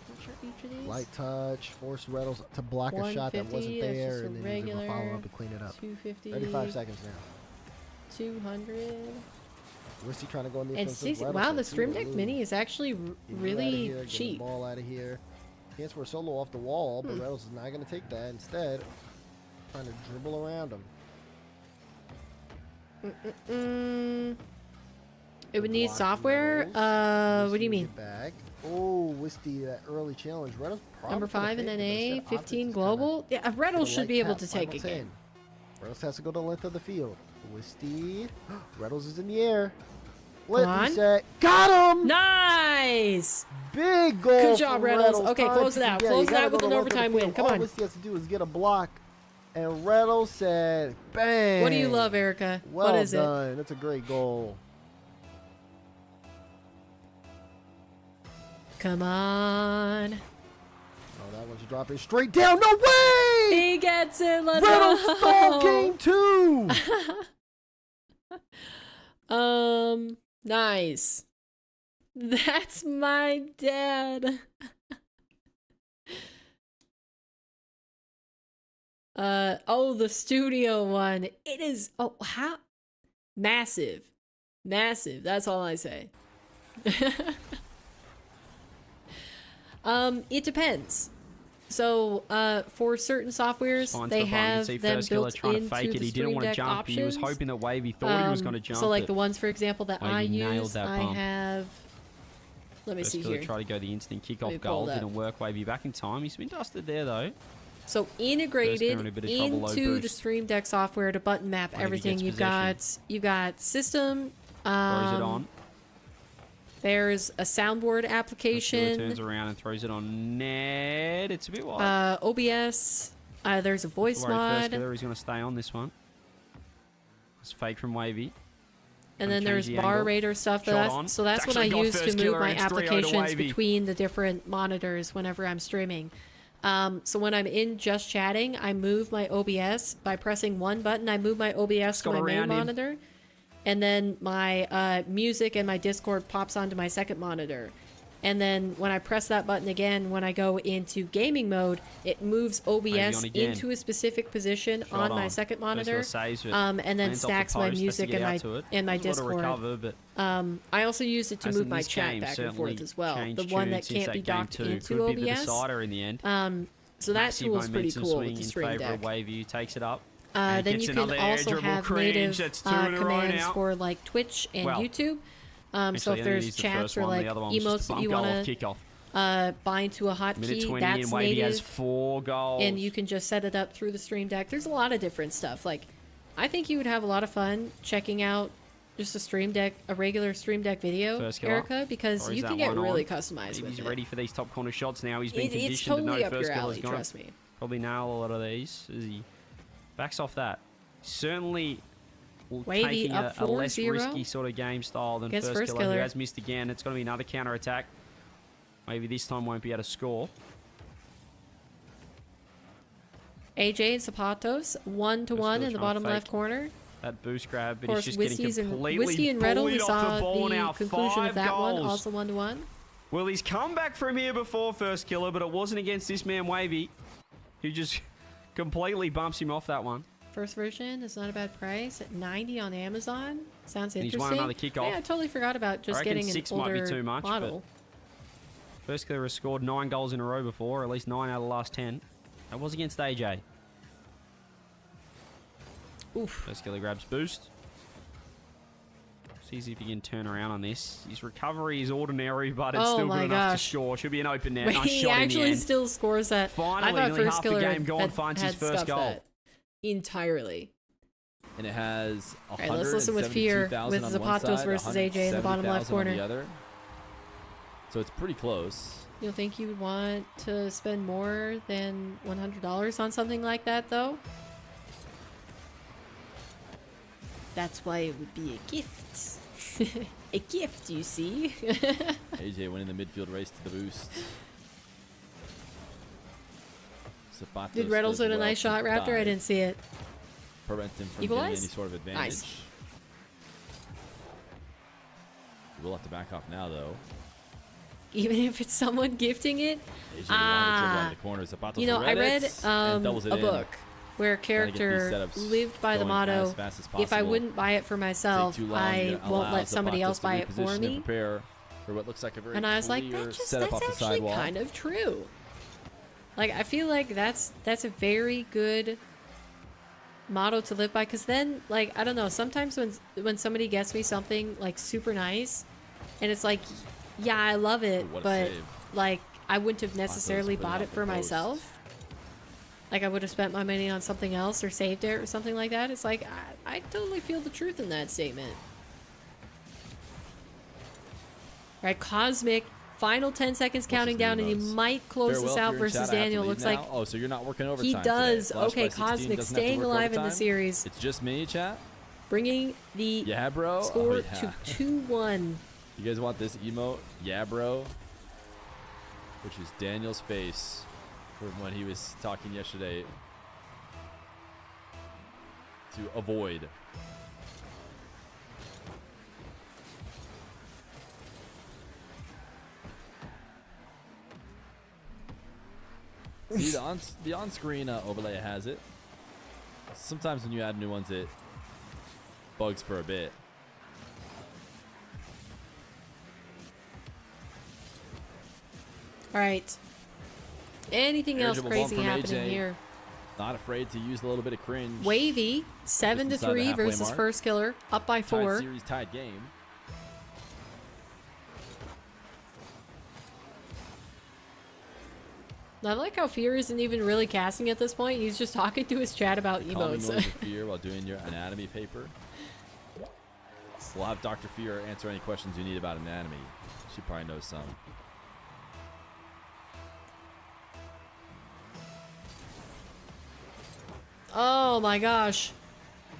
Not sure each of these. Light touch, forced Retals to block a shot that 150, wasn't that's there, just a and then he's able to regular. follow up and clean it up. 250. 35 seconds now. 200. Wisty trying to go on the And offensive. see, Retals wow, at the Stream Deck 2-0. Mini is actually Get him outta really here, get the cheap. ball out of here. Chance for a solo off the wall, but Retals is not going to take that. Instead, trying to dribble around him. It would need Block software. Retals. What do you Wisty mean? get back. Oh, Wisty, that early challenge. Retals probably Number 5 in could've taken it, but NA, instead 15 Optics is global. Yeah, kinda Retals should light be able tap, to take a final game. 10. Retals has to go the length of the field. Wisty. Retals is in the air. Let on. reset. Got him! Nice! Big goal. Good job, from Retals. Retals. Okay, Time close it to out. get. Close You it gotta out go with the an length of the overtime win. field. Come All on. Wisty has to do is get a block. And Retals said, bang. What do you love, Erica? Well What is it? done. That's a great goal. Come on. Oh, that one's dropping straight down. No way! He gets it. Let's Retals go. stole game 2. Nice. That's my dad. Oh, the studio one. It is, oh, how? Massive. Massive. That's all I say. It depends. So, for certain softwares, they have them built into the Stream Deck options. He was hoping that Wavy thought he was going to jump. So, like the ones, for example, that I Wavy nailed use, that I bump. have. Let me see here. Try to go the instant Let me kickoff pull goal. it up. Didn't work. Wavy back in time. He's been dusted there though. So integrated in a bit of trouble, low into the boost. Stream Deck software to button map Wavy everything. gets You've got system. Throws it on. There's a soundboard Turns application. around and throws it on net. It's a bit wide. OBS. There's a voice mod. He's going to stay on this one. It's fake from Wavy. And then there's the bar angle. rater stuff. So that's what I use to move my applications between the different monitors whenever I'm streaming. So when I'm in just chatting, I move my OBS by pressing one button. I move my OBS to my main monitor, and then my music and my Discord pops onto my second monitor. And then when I press that button again, when I go into gaming mode, it moves OBS into a specific position on my second monitor, and then stacks my music and my Discord. I also use it to move my chat back and forth as well. The one that can't be docked into OBS. So that tool is pretty cool with the Stream Deck. Takes it up. Then you can also have native commands for like Twitch and YouTube. So if there's chats or like emotes that you want to bind to a hotkey, that's native. Has 4 goals. And you can just set it up through the Stream Deck. There's a lot of different stuff. Like, I think you would have a lot of fun checking out just a regular Stream Deck video, Erica, because you can get really customized with it. He's ready for these top corner shots now. He's been It's conditioned totally to know up first your kill alley, is gonna trust me. probably nail a lot of these as he backs off that. Certainly Wavy taking up a less 4-0 risky sort of game style than against first first killer, who killer. has missed again. It's going to be another counter attack. Maybe this time won't be able to score. AJ and Zapatos, 1-1 in the bottom left corner. That boost grab, but Of course, he's just getting completely Whiskey and Retals, we bullied saw off the ball the now. conclusion 5 of that goals. one, also 1-1. Well, he's come back from here before first killer, but it wasn't against this man Wavy, who just completely bumps him off that one. First version is not a bad price at $90 on Amazon. Sounds And interesting. he's won another kickoff. Yeah, I totally forgot about just getting an 6 older might be too much, model. but first killer has scored 9 goals in a row before, or at least 9 out of the last 10. That was against AJ. Oof. First killer grabs boost. Sees if he can turn around on this. His recovery is ordinary, but it's still good enough to score. Should be an open net. Nice he shot actually in the end. still scores that. Finally, I thought first half killer the game gone, had finds his first goal. that entirely. And it has Alright, let's listen with Fear with Zapatos versus AJ in the bottom left corner. So it's pretty close. You don't think you would want to spend more than $100 on something like that, though? That's why it would be a gift. A gift, you see. AJ winning the midfield race to the boost. Zapatos Did Retals does hit a nice shot, Raptor? I didn't see it. Prevent him from Equalize? getting any sort of advantage. Nice. We'll have to back off now, though. Even if it's someone gifting it? AJ will want to dribble out of the corner. Zapatos You know, I read a in. book where a character lived by the motto, if I wouldn't buy it for myself, I won't let somebody else buy it for me. For what looks like a very And I was like, that's actually kind of true. Like, I feel like that's a very good motto to live by, because then, like, I don't know, sometimes when somebody gets me something like super nice and it's like, yeah, I love it, but like I wouldn't have necessarily bought it for myself. Like, I would have spent my money on something else or saved it or something like that. It's like, I totally feel the truth in that statement. Right, Cosmic, final 10 seconds counting down, and he might close this out versus Daniel. Looks like so you're not working overtime. He does. Today. Okay, Cosmic staying alive in the series. It's just me, chat. Bringing the score to 2-1. You guys want this emote? Yeah, bro. Which is Daniel's face from when he was talking yesterday to avoid. See, the on-screen overlay has it. Sometimes when you add new ones, it bugs for a bit. All right. Anything else Irritable crazy bump from happening AJ. here? Not afraid to use a little bit of cringe. Wavy, 7 to inside the 3 halfway versus mark. First Killer, up by 4. Tied series, tied game. I like how Fear isn't even really casting at this point. He's just talking to his chat about Calming emotes. noise of fear while doing your anatomy paper. We'll have Dr. Fear answer any questions you need about anatomy. She probably knows some. Oh my gosh.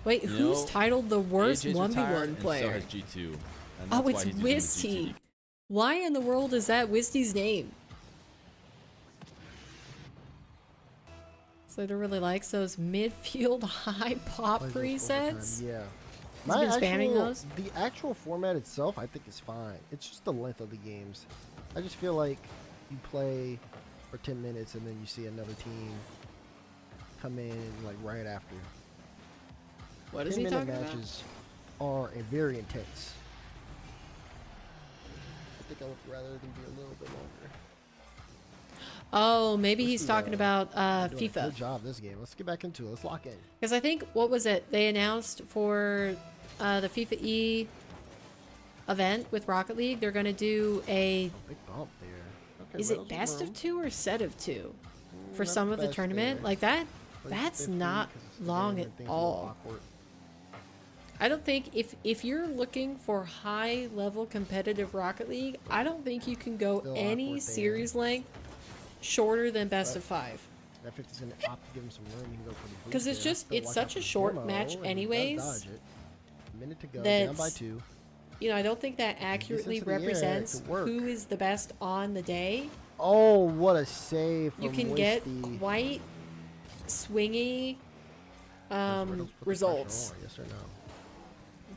Wait, You who's know, titled the worst AJ's 1v1 retired, and player? so has G2. And Oh, that's it's why he's using the Wisty. GT. Why in the world is that Wisty's name? So I don't really like those midfield high pop Plays those overtime, presets. Yeah. He's been spamming those. The actual format itself, I think, is fine. It's just the length of the games. I just feel like you play for 10 minutes and then you see another team come in like right after. What is he talking about? matches are very intense. I think I would rather them be a little bit longer. Oh, maybe he's Wisty, talking about doing a FIFA. Good job this game. Let's get back into it. Let's lock in. Because I think, what was it? They announced for the FIFA E event with Rocket League, they're going to do a... Oh, big bump there. Okay, Is it Reynolds best room. of 2 or set of 2 for Not some the of the best tournament? there. Like that? But it's That's 15 not 'cause it's the long game at and things are a little all. awkward. I don't think if you're looking for high level competitive Rocket League, I don't think you can go Still any awkward there. series length shorter than best of 5. That 50's gonna opt to give him some room. He can go for the boost 'Cause it's there. just- Still it's watch such out a for short Demo, match and he does anyways, dodge it. A minute to go. that's- Down by 2. You know, I don't think that accurately into the air, it represents could work. who is the best on the day. Oh, what a save from You can get Wisty. quite swingy Does Reynolds put the pressure results on, yes or no?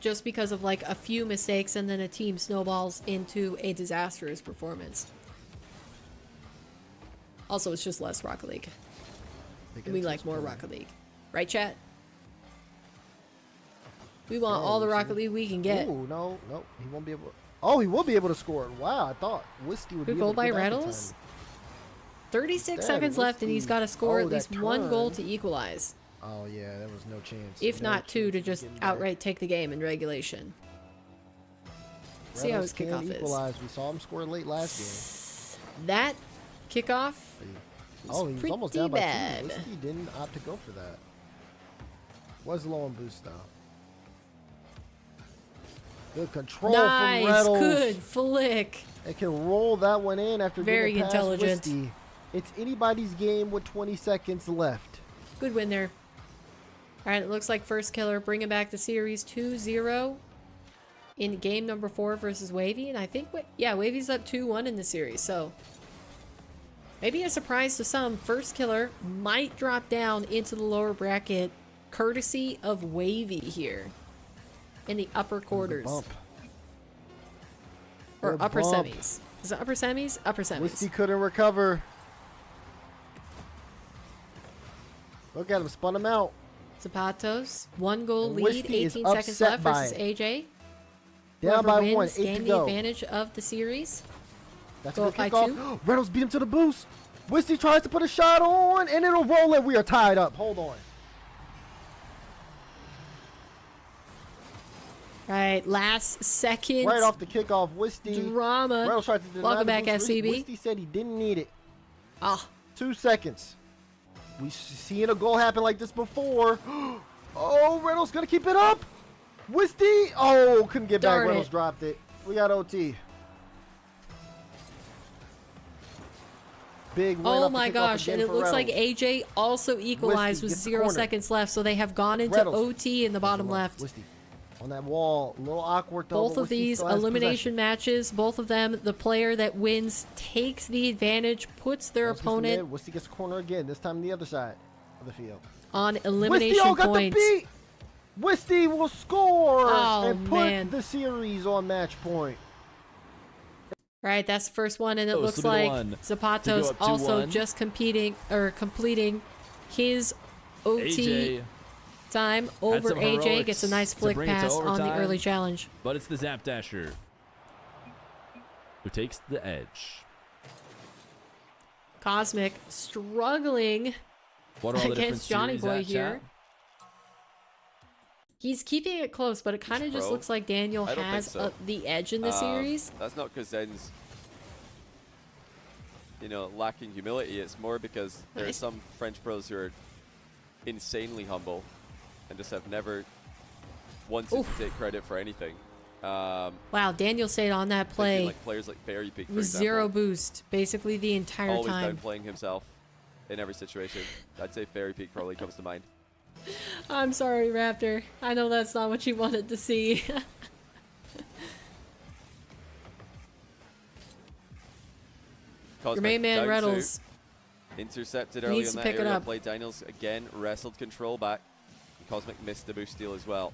just because of like a few mistakes and then a team snowballs into a disastrous performance. Also, it's just less Rocket League. Big We like emphasis more point. Rocket League. Right, chat? We want Yeah, all the we Rocket see. League we can get. Ooh, no, he won't be able. Oh, he will be able to score. Wow, I thought Wisty would Good be goal able to by get that Retals. time. 36 Damn, seconds left, and he's Wisty. got to score Oh, at least that one goal turn. to equalize. Oh yeah, there was no chance. If No not two, chance to of just getting back. outright take the game in regulation. See how his Reynolds kickoff can is. equalize. We saw him score late last That kickoff game. Oh, he was pretty almost down bad. by 2. Wisty didn't opt to go for that. Was low on boost though. Good control nice, from Retals. good flick. They can roll that one in after Very getting past intelligent. Wisty. It's anybody's game with 20 seconds left. Good win there. All right, it looks like First Killer bringing back the series 2-0 in game number 4 versus Wavy, and I think yeah, Wavy's up 2-1 in the series. So maybe a surprise to some. First Killer might drop down into the lower bracket, courtesy of Wavy here in the upper quarters Bump. or Good upper bump. semis. Is it upper semis? Upper semis. Wisty couldn't recover. Look at him, spun him out. Zapatos, 1 goal And lead, Wisty is 18 seconds upset left by versus it. AJ. Down Whoever by wins, 1, 8 gain to the go. advantage of the series. That's Go a up good by kickoff. Reynolds beat him to the boost. Wisty tries to put a shot on, and it'll roll it. We are tied up. Hold on. Right, last second Right off the kickoff, Wisty. drama. Reynolds tried to deny Welcome the back, boost. FCB. Wisty said he didn't need it. Ah, 2 seconds. We seen a goal happen like this before. Oh, Reynolds gonna keep it up. Wisty. Oh, couldn't get Darn back. Reynolds it. dropped it. We got OT. Big win oh off the my kickoff gosh, again and it for looks like Reynolds. AJ also equalized Wisty with gets the 0 corner. seconds left, so they have gone into Reynolds. OT in the bottom left. Wisty on that wall. A little awkward though. Both but of Wisty these still has elimination possession. matches, both of them, the player that wins takes the advantage, puts their Reynolds gets the opponent mid. Wisty gets the corner again, this time the other side of the field. on Wisty elimination got the points. beat. Wisty will score Oh, and put man. the series on match point. Right, that's the first one, and it Oh, looks slip it like one. To Zapatos go up also 2-1. just completing his OT. AJ time over some AJ. heroics Gets a nice to flick bring it to pass on the overtime. early challenge. But it's the Zap Dasher who takes the edge. Cosmic struggling What are all the different against Johnny series Boy at, here. chat? He's keeping it close, but it kind of just pro? looks like Daniel I don't think has so. the edge in the series. That's not because Zen's, lacking humility. It's more because there are some French pros who are insanely humble and just have never wanted to take credit for anything. Wow, Daniel stayed on that play Like players like Fairy Peak, for with example, 0 boost, basically the entire always time. downplaying himself in every situation. I'd say Fairy Peak probably comes to mind. I'm sorry, Raptor. I know that's not what you wanted to see. Your main man, Retals. Intercepted early Needs in to that pick it area. up. Play Daniels again, wrestled control back. Cosmic missed the boost steal as well.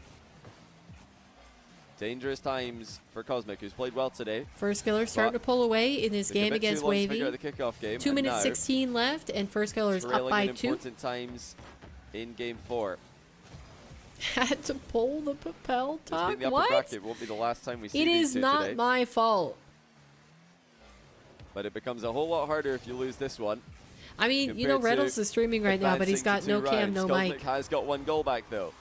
Dangerous times for Cosmic, who's played well today. First Killer starting to pull away in his game against Wavy. The kickoff game, 2 minutes 16 left, and First Killer is up by 2. Important times in game 4. Had to pull the Propel top. The upper What? bracket won't be the last time we see It these is two not today. my fault. But it becomes a whole lot harder if you lose this one. I mean, you know, Retals is streaming right now, but he's got no cam, no mic. Cosmic has got 1 goal back though.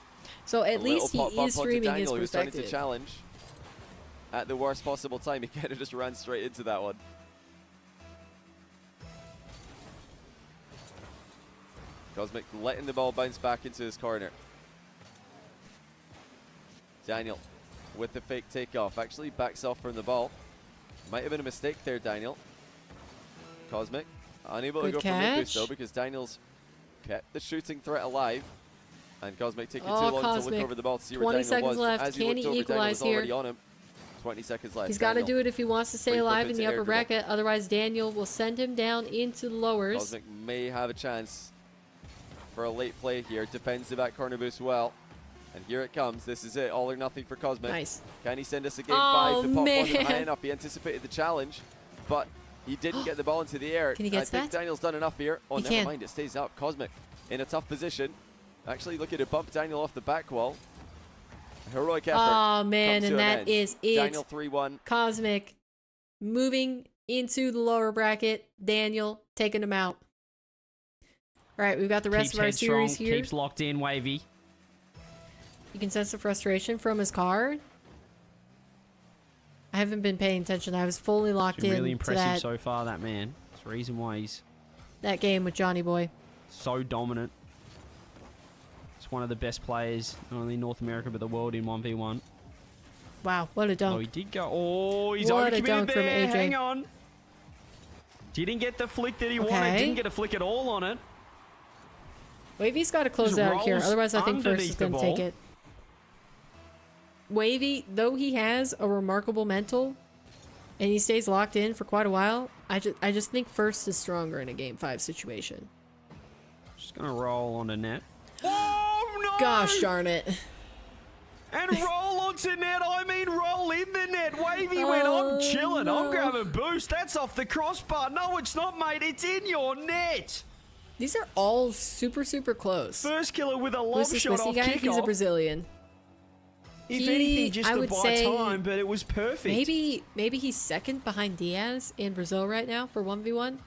So at least he is streaming his Daniel, who's trying to perspective. challenge at the worst possible time. He kind of just ran straight into that one. Cosmic letting the ball bounce back into his corner. Daniel with the fake takeoff. Actually backs off from the ball. Might have been a mistake there, Daniel. Cosmic unable to go for mid-boost though, because Daniel's kept the shooting threat alive. And Cosmic taking too long to look over the ball to see where 20 Daniel seconds was. left. As he Can looked he over, Daniel equalize was already here? on him. 20 seconds left. He's got to Daniel. do it if he wants to stay Free flip alive in into the air upper dribble. bracket. Otherwise, Daniel will send him down into the lowers. Cosmic may have a chance for a late play here. Defends the back corner boost well. And here it comes. This is it. All or nothing for Cosmic. Nice. Can he send us a game Oh, 5? The pop wasn't high man. enough. He anticipated the challenge, but he didn't get the ball into the air. Can he get I think that? Daniel's done enough here. Oh, He never can. mind. It stays up. Cosmic in a tough position. Actually looking to bump Daniel off the back wall. Heroic effort. Oh, man, comes to and an that end. is it. Daniel 3-1. Cosmic moving into the lower bracket. Daniel taking him out. All right, we've got the rest Keeps of our headstrong, series here. keeps locked in, Wavy. You can sense the frustration from his card. I haven't been paying attention. I was fully locked Been really in to impressive that, so far, that man. It's the reason why he's that game with Johnny Boy. so dominant. He's one of the best players, not only in North America, but the world in 1v1. Wow, what a dunk. Oh, he did go. Oh, he's What a overcommitted dunk from there. AJ. Hang on. Didn't get the flick that he wanted. Okay. Didn't get a flick at all on it. Wavy's got to close Just out here. rolls Otherwise, I think First is underneath the going to take ball. it. Wavy, though he has a remarkable mental, and he stays locked in for quite a while, I just think First is stronger in a Game 5 situation. Just going to roll on the net. Oh, no! Gosh darn it. And roll onto net. I mean, roll in the net. Wavy went, I'm chilling. no. I'm grabbing boost. That's off the crossbar. No, it's not, mate. It's in your net. These are all super, super close. First Killer with a lob Who's this shot Missy off guy? He's a kickoff. Brazilian. If anything, just I to would buy say time, but it was perfect. Maybe he's second behind Diaz in Brazil right now for 1v1.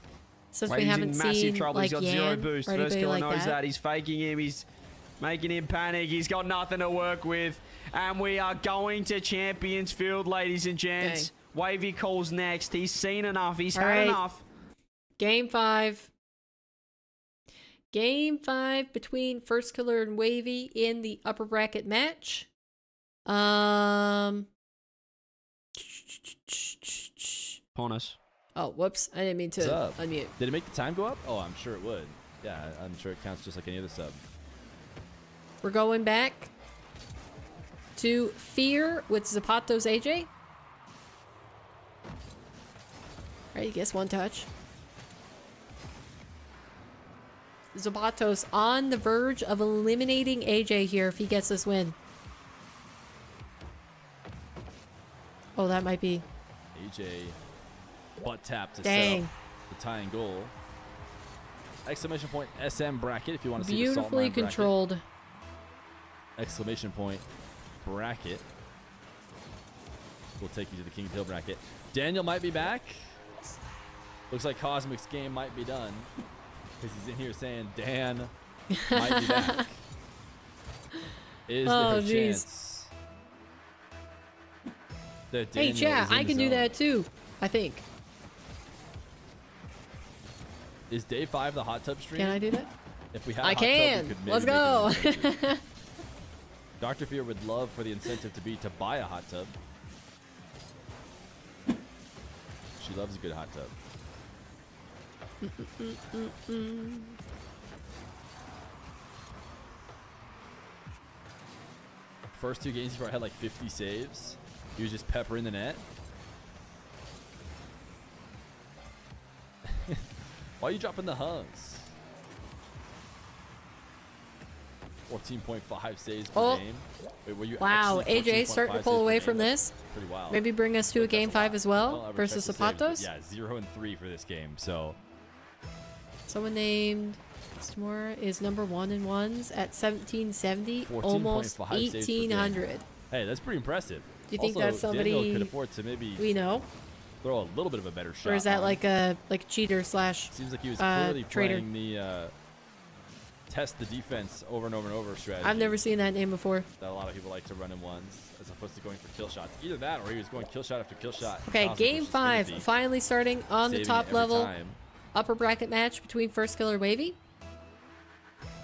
Since we Wavy's haven't in massive seen trouble. like He's got Yan 0 boost. or First anybody Killer like knows that. that. He's faking him. He's making him panic. He's got nothing to work with. And we are going to Champions Field, ladies and gents. Wavy calls next. He's seen enough. He's All had right. enough. Game 5. Game 5 between First Killer and Wavy in the upper bracket match. Upon us. Oh, whoops. I didn't mean What's to up? unmute. Did it make the time go up? Oh, I'm sure it would. Yeah, I'm sure it counts just like any other sub. We're going back to Fear with Zapato's AJ. All right, you guess one touch. Zapatos on the verge of eliminating AJ here if he gets this win. Oh, that might be. AJ butt tap to Dang. set up the tying goal. Exclamation point SM bracket if you want to see the Beautifully Salt Mine controlled. exclamation point bracket. We'll take you to the King of the Hill bracket. Daniel might be back. Looks like Cosmic's game might be done because he's in here saying Dan might be back. Is there a chance that Daniel Hey, chat, is in I the can do zone? that too, I think. Is day 5 the hot tub stream? Can I do that? If we had I a hot tub, can. we could maybe Let's make go. an incentive. Dr. Fear would love for the incentive to be to buy a hot tub. She loves a good hot tub. First 2 games, he probably had like 50 saves. He was just peppering the net. Why are you dropping the hugs? 14.5 saves per game. Wait, were you Wow, actually AJ, starting to 14.5 pull saves away per from game? this. Pretty wild. Maybe bring us to a But game that's a 5 lot. as I well don't ever versus check the saves, but Zapatos. yeah, 0-3 for this game. So Someone named Stumora is number 1 in ones at 1770, almost 14.5 saves per game. 1800. hey, that's pretty impressive. Do you think Also, that's somebody Daniel could afford to maybe we know? throw a little bit of a better shot. Or is that on. like a cheater slash Seems like he was clearly traitor? playing the test the defense over and over and over strategy. I've never seen that name before. That a lot of people like to run in ones as opposed to going for kill shots. Either that or he was going kill shot after kill shot. Okay, Cosmic game versus 5 Timothy, finally starting on the saving top it every level. time. Upper bracket match between First Killer Wavy.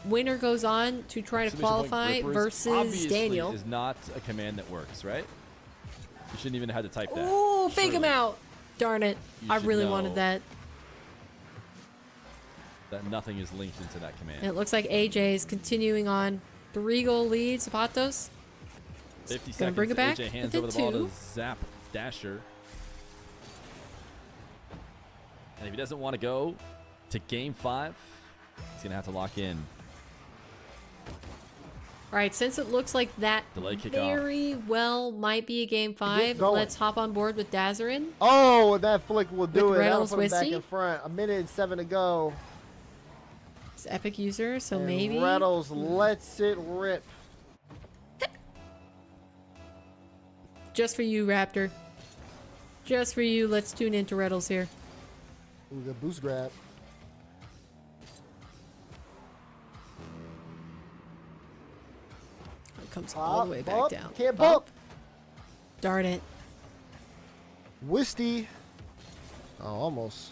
Winner goes on to try to Submission point qualify grippers versus obviously Daniel. is not a command that works, right? You shouldn't even have had to type that. Ooh, fake him Surely out. Darn it. you I should really know wanted that. that nothing is linked into that command. And it looks like AJ is continuing on. 3-goal lead, Zapatos. 50 Gonna seconds. bring it back AJ hands within over the ball 2. to Zap Dasher. And if he doesn't want to go to game 5, he's going to have to lock in. All right, since it looks like that Delay kickoff. very well might be a game 5, going. let's hop on board with Dazarin. Oh, that flick will do With it. That'll Retals put him back Wisty? in front. 1:07 to go. It's epic user, so And maybe. Retals lets it rip. Just for you, Raptor. Just for you, let's tune into Retals here. Ooh, the boost grab. It comes all the way back Bump. down. Can't bump. Darn it. Wisty. Oh, almost.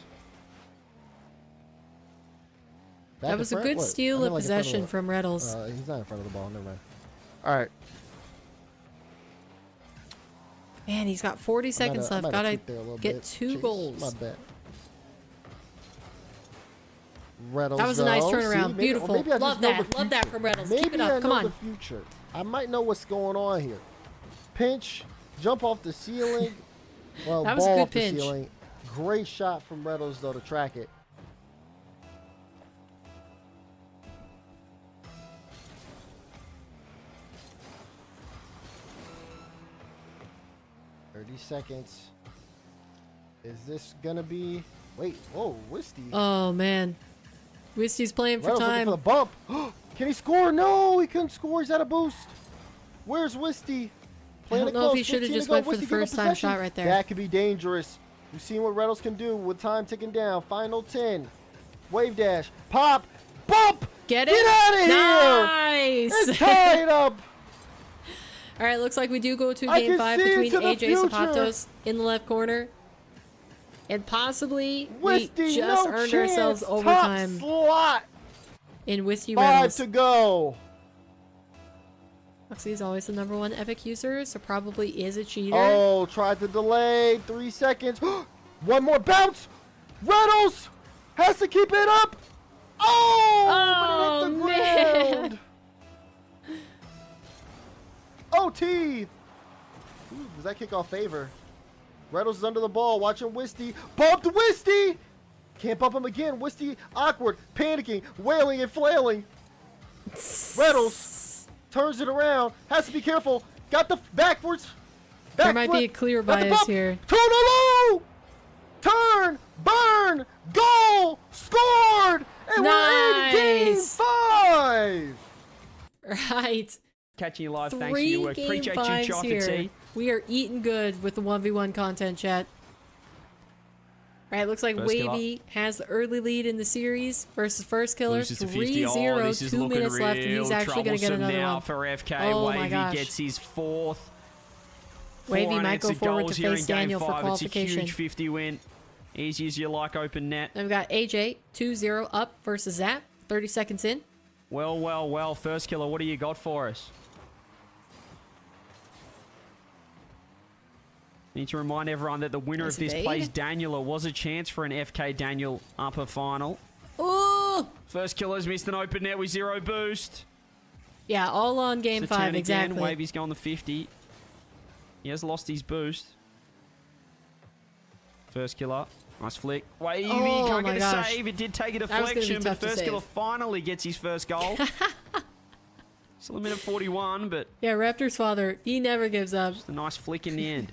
Back That in was a front? good What? steal I meant of like in front of possession the- from Retals. He's not in front of the ball. Never mind. All right. Man, he's got 40 seconds I left. might have Gotta tweaked there a little get bit. 2 Jeez, goals. My bad. Retals, That was a nice though. turnaround. See, maybe- or Beautiful. maybe I Love just know that. the Love that future. from Retals. Maybe Keep it up. I Come know on. the future. I might know what's going on here. Pinch, jump off the ceiling. Well, That was a ball good off the pinch. ceiling. Great shot from Retals, though, to track it. Seconds. Is this gonna be? Wait, whoa, Wisty. Oh, man. Wisty's playing for Reynolds looking time. for the bump. Can he score? No, he couldn't score. He's at a boost. Where's Wisty? I don't it know if close. he should have 15 to just go. went for Wisty the give up first time possession. shot right there. That could be dangerous. We've seen what Reynolds can do with time ticking down. Final 10. Wave dash. Pop. Bump. Get it? Get out of here. Nice. It's tied up. All right, looks like we do go to I game can 5 see between into the AJ future. Zapatos in the left corner. And possibly Wisty, we just no earned chance. ourselves Top overtime slot. in Wisty 5 Reynolds. to go. Mawkzy is always the #1 epic user, so probably is a cheater. Oh, tried to delay. 3 seconds. One more bounce. Reynolds has to keep it up. Oh, but it hit the man. ground. OT. Ooh, does that kick off favor? Reynolds is under the ball, watching Wisty. Bumped Wisty. Can't bump him again. Wisty awkward, panicking, wailing and flailing. Reynolds turns it around. Has to be careful. Got the backwards. There might be flip. a clear Got the bias bump. here. Toodaloo! Turn, burn, goal, scored, and we're in game Nice. 5. Right. catching you live. Thanks for your work. Game Appreciate you, fives Jaffa here. T. We are eating good with the 1v1 content, chat. All right, looks like First Wavy has the early lead in the series versus First Killer. Loses to 50. 3-0, This is 2 looking minutes left, and he's actually going to get troublesome another now one. for FK. Oh my Wavy gosh. gets his fourth. Wavy might go unanswered forward goals to here face in game Daniel for 5. qualification. It's a huge 50 win. Easy as you like, open net. Then we've got AJ 2-0 up versus Zap. 30 seconds in. Well. First Killer, what do you got for us? Need to remind everyone that the winner of this plays Daniel. It was a chance for an FK Daniel upper final. Oh! First Killer's missed an open net with 0 boost. Yeah, all on game 5, exactly. Again. Wavy's going the 50. He has lost his boost. First Killer. Nice flick. Wavy can't get a save. It did take a deflection, but First Killer finally gets his first goal. Still a minute 41, but... Yeah, Raptor's father, he never gives up. Just a nice flick in the end.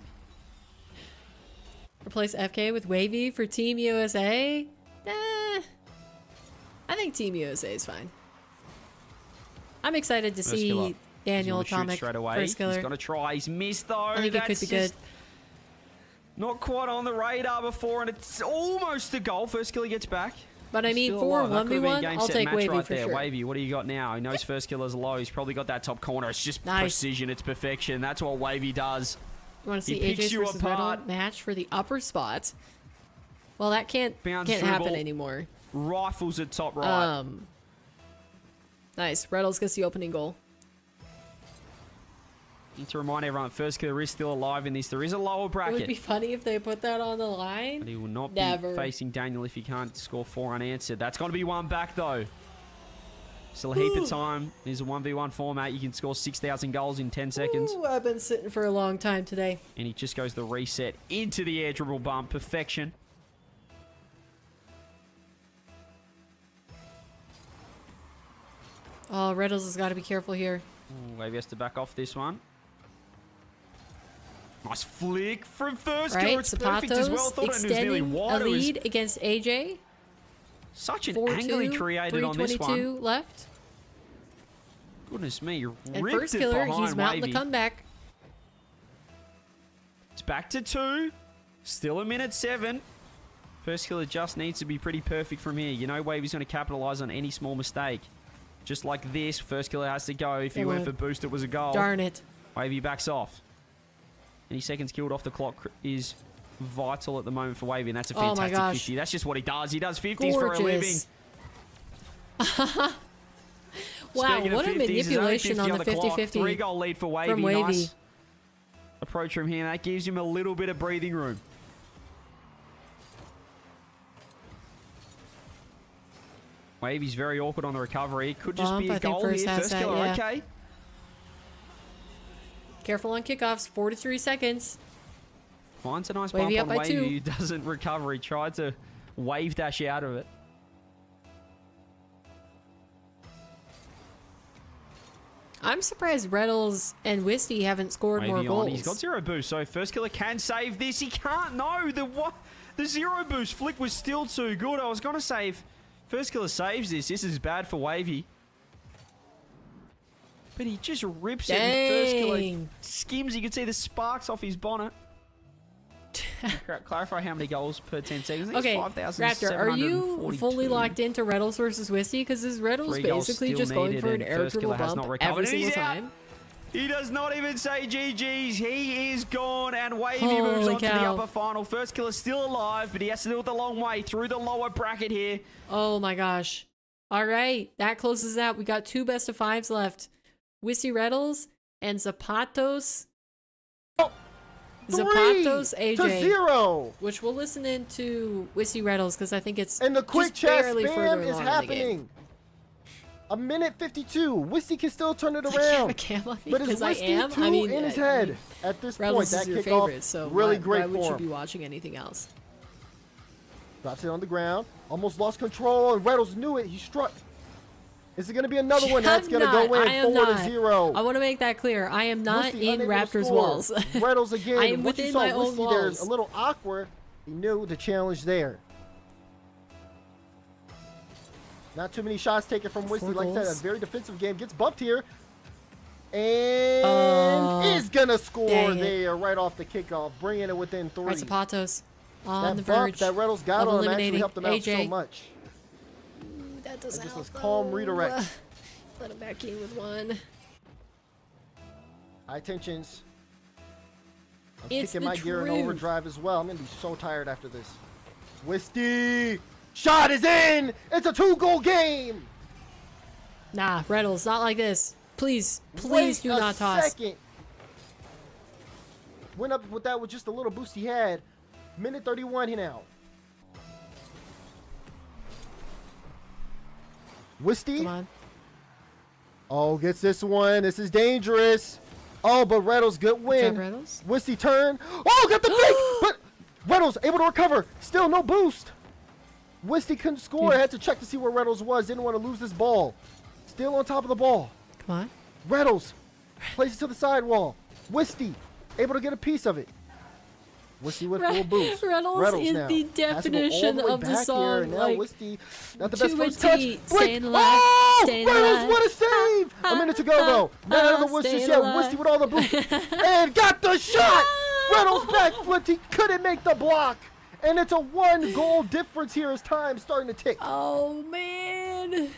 Replace FK with Wavy for Team USA? I think Team USA is fine. I'm excited to see Daniel Atomic First Killer. He's going to try. He's missed, though. I think it could be good. Not quite on the radar before, and it's almost a goal. First Killer gets back. But I mean, for 1v1, I'll take Wavy right for there. sure. Wavy, what do you got now? He knows First Killer's low. He's probably got that top corner. It's just precision. It's perfection. That's what Wavy does. You want to see AJ's versus Riddle match for the upper spot? Well, that can't happen anymore. Rifles at top right. Nice. Retals gets the opening goal. Need to remind everyone, First Killer is still alive in this. There is a lower bracket. It would be funny if they put that on the line. But he will not be facing Daniel if he can't score 4 unanswered. That's going to be one back, though. Still a heap of time. There's a 1v1 format. You can score 6,000 goals in 10 seconds. Ooh, I've been sitting for a long time today. And he just goes the reset into the air dribble bump. Perfection. Oh, Retals has got to be careful here. Ooh, Wavy has to back off this one. Nice flick from First Killer. It's perfect as well. Thought it was nearly wide. A lead against AJ. Such an angle he created on this one. 3:22 left. Goodness me, and First Killer, he's mounting the comeback. It's back to 2. Still a minute 7. First Killer just needs to be pretty perfect from here. You know Wavy's going to capitalize on any small mistake. Just like this, First Killer has to go. If he went for boost, it was a goal. Darn it. Wavy backs off. Any seconds killed off the clock is vital at the moment for Wavy, and that's a fantastic 50. That's just what he does. He does 50s for a living. Wow, what a manipulation on the 50-50. 3-goal lead for Wavy. From Wavy. Nice approach from here. That gives him a little bit of breathing room. Wavy's very awkward on the recovery. Could just be a goal here. First Killer, okay. Careful on kickoffs. 43 seconds. Finds a nice bump on Wavy. Who doesn't recover. He tried to wave dash out of it. I'm surprised Retals and Wisty haven't scored more goals. He's got 0 boost, so First Killer can save this. He can't. No, the 0 boost flick was still too good. I was going to save. First Killer saves this. This is bad for Wavy. But he just rips it. And First Killer skims. You can see the sparks off his bonnet. Clarify how many goals per 10 seconds. Okay, Raptor, are you fully locked into Retals versus Wisty? Because this Retals basically just going for an air dribble bump every single time. He does not even say GG's. He is gone, and Wavy moves on to the upper final. First Killer still alive, but he has to do it the long way through the lower bracket here. Oh my gosh. All right, that closes out. We got 2 best of 5s left. Wisty Retals and Zapatos. Zapatos AJ 0, which we'll listen into Wisty Retals because I think it's and the quick chat barely spam is happening. A minute 52. Wisty can still turn it around. But is Wisty in his head at this point? That kickoff, so really great for him. Why would you be watching anything else? Drops it on the ground. Almost lost control, and Retals knew it. He struck. Is it going to be another one that's going to go in 4-0? I want to make that clear. I am not in Raptors walls. Retals again. I am within my own walls. There's a little awkward. He knew the challenge there. Not too many shots taken from Wisty. Like I said, a very defensive game. Gets bumped here. And is gonna score dang it. there right off the kickoff, bringing it within 3. Right, Zapatos on the That bump verge that Retals got of on him actually eliminating helped him out so AJ. much. Ooh, that doesn't Just help. this calm though. redirect. Let him back in with one. High tensions. I'm It's kicking the my gear in truth. overdrive as well. I'm gonna be so tired after this. Wisty! Shot is in! It's a 2-goal game! Nah, Retals, not like this. Please, please Wait do a not toss. second. Went up with that with just a little boost he had. Minute 31 here now. Wisty. Come on. Oh, gets this one. This is dangerous. Oh, but Retals, good win. Good job, Retals. Wisty turn. Oh, got the fake! But Retals able to recover. Still no boost. Wisty couldn't score. Had to check to see where Retals was. Didn't want to lose this ball. Still on top of the ball. Come on. Retals places to the sidewall. Wisty able to get a piece of it. Wisty with full boost. Retals is now the has to go all definition the way of the back song, Here, and now like, Wisty, not the best to a first touch. T, Blake, staying alive, oh, staying Retals, alive. what a save! A minute to go though. Not out of the woods just staying yet. alive. Wisty with all the boost and got the shot. Retals backflipped. He couldn't make the block, and it's a 1-goal difference here as time starting to tick. Oh, man.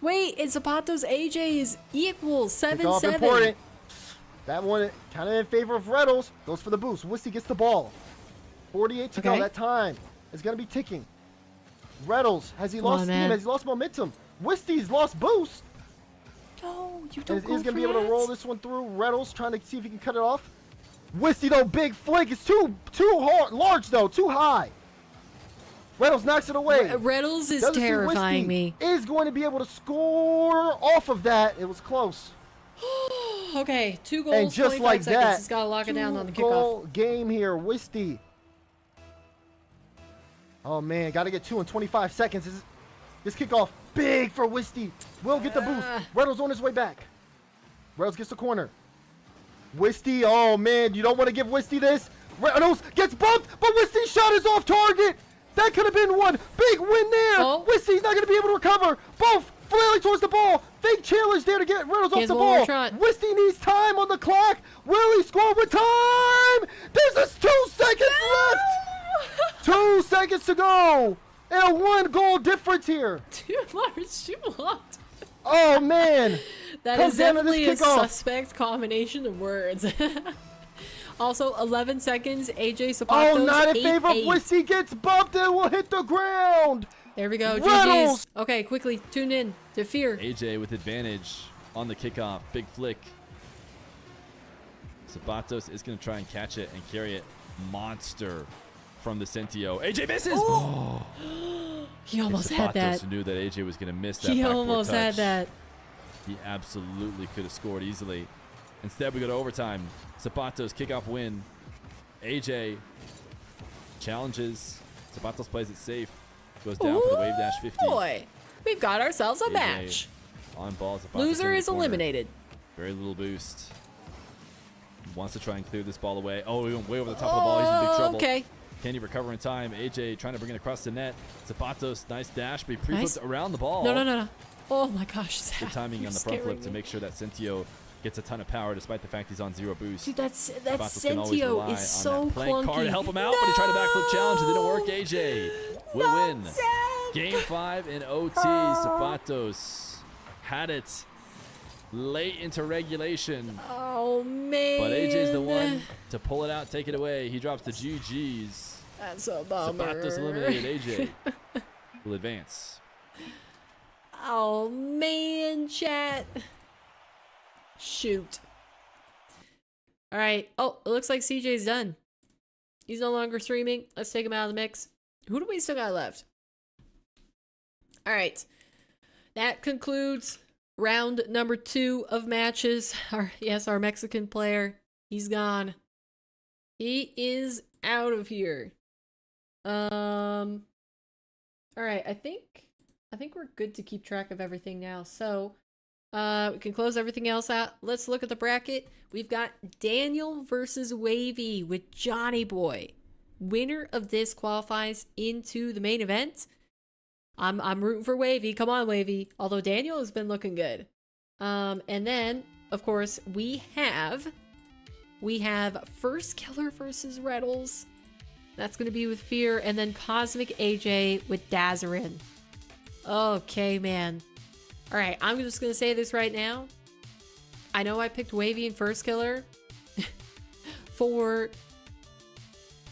Wait, it's Zapatos AJ is equal. Kickoff 7-7. important. That one kind of in favor of Retals. Goes for the boost. Wisty gets the ball. 48 to go. Okay. That time is going to be ticking. Retals, has he Come on, lost steam? man. Has he lost momentum? Wisty's lost boost. No, you And don't is go going to for be able to that. roll this one through. Retals trying to see if he can cut it off. Wisty though, big flick. It's too hard, large though, too high. Retals knocks it away. Retals is Doesn't see terrifying Wisty me. is going to be able to score off of that. It was close. Okay, 2 goals, And just 25 like seconds. that, He's got to lock it down on the kickoff. 2-goal game here. Wisty. Oh man, got to get 2 in 25 seconds. This kickoff big for Wisty. Will get the boost. Retals on his way back. Retals gets the corner. Wisty, oh man, you don't want to give Wisty this. Retals gets bumped, but Wisty's shot is off target. That could have been one. Big win there. Oh. Wisty's not going to be able to recover. Both flailing towards the ball. Fake challenge there to get Retals off has the one more ball. shot. Wisty needs time on the clock. Will he score with time? There's just 2 seconds left. 2 seconds to go. And a 1-goal difference here. Too large, too long. Oh man. That Comes is down to definitely a this kickoff. suspect combination of words. Also, 11 seconds. AJ Zapatos. Oh, not in favor of 8-8. Wisty. Gets bumped and will hit the ground. There we go. Retals. GG's. Okay, quickly tune in to Fear. AJ with advantage on the kickoff. Big flick. Zapatos is going to try and catch it and carry it. Monster from the Centio. AJ misses! Oh. He almost had that. Zapatos knew that AJ was going to miss that He backboard almost touch. had that. He absolutely could have scored easily. Instead, we go to overtime. Zapatos kickoff win. AJ challenges. Zapatos plays it safe. Goes down for the wave dash 50. Boy, we've got ourselves a AJ match. on ball. Zapatos Loser in the is corner. eliminated. Very little boost. Wants to try and clear this ball away. Oh, he went way over the top of the ball. He's in big trouble. Okay. Can he recover in time? AJ trying to bring it across the net. Zapatos, nice dash, but he pre-flipped Nice. around the ball. No. Oh my gosh, Zach. Good timing you're on the front flip scaring to me. make sure that Centio gets a ton of power despite the fact he's on 0 boost. Dude, that Zapatos can always rely Centio is so on that playing clunky. card to help him out, but he tried a backflip challenge. It didn't work. AJ will win. Zach. Game 5 in OT. Zapatos had it late into regulation. Oh man. But AJ's the one to pull it out, take it away. He drops the GG's. That's a bummer. Zapatos eliminated. AJ will advance. Oh man, chat. Shoot. All right. Oh, it looks like CJ's done. He's no longer streaming. Let's take him out of the mix. Who do we still got left? All right. That concludes round number 2 of matches. Our Mexican player, he's gone. He is out of here. All right, I think we're good to keep track of everything now. So, we can close everything else out. Let's look at the bracket. We've got Daniel versus Wavy with Johnny Boy. Winner of this qualifies into the main event. I'm rooting for Wavy. Come on, Wavy. Although Daniel has been looking good. And then of course, we have First Killer versus Retals. That's going to be with Fear, and then Cosmic AJ with Dazarin. Okay, man. All right, I'm just going to say this right now. I know I picked Wavy and First Killer for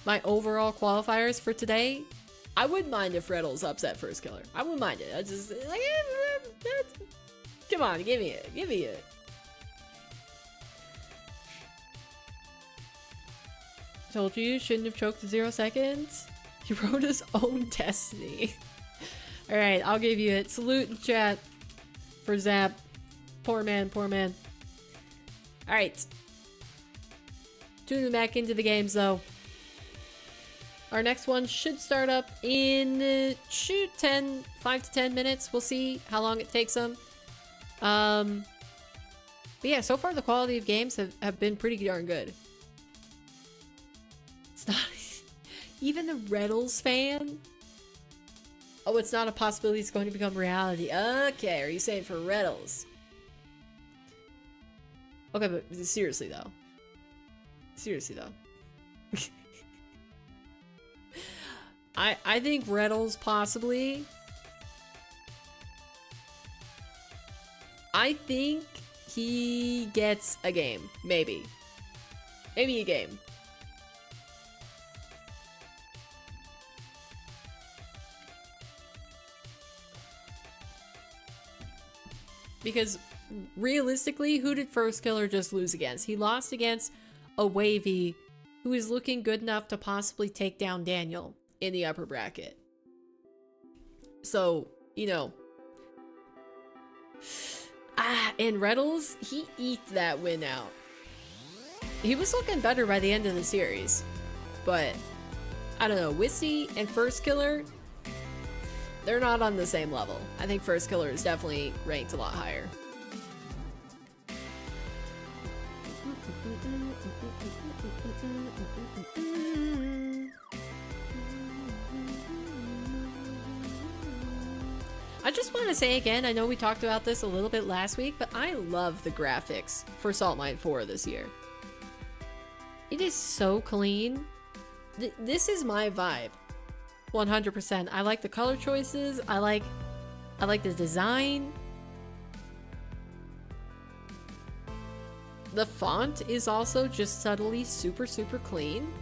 my overall qualifiers for today. I wouldn't mind if Retals upset First Killer. I wouldn't mind it. I just like, come on, give me it. Give me it. Told you shouldn't have choked to 0 seconds. He wrote his own destiny. All right, I'll give you it. Salute in chat for Zap. Poor man, poor man. All right. Tuning back into the games though. Our next one should start up in 5 to 10 minutes. We'll see how long it takes them. But yeah, so far the quality of games have been pretty darn good. It's not even a Retals fan. Oh, it's not a possibility it's going to become reality. Okay, are you saying for Retals? Okay, but seriously though. Seriously though. I think Retals possibly. I think he gets a game. Maybe. Maybe a game. Because realistically, who did First Killer just lose against? He lost against a Wavy who is looking good enough to possibly take down Daniel in the upper bracket. So, you know. And Retals, he eat that win out. He was looking better by the end of the series. But, I don't know, Wissy and First Killer, they're not on the same level. I think First Killer is definitely ranked a lot higher. I just want to say again, I know we talked about this a little bit last week, but I love the graphics for Salt Mine 4 this year. It is so clean. This is my vibe. 100%. I like the color choices. I like the design. The font is also just subtly super, super clean.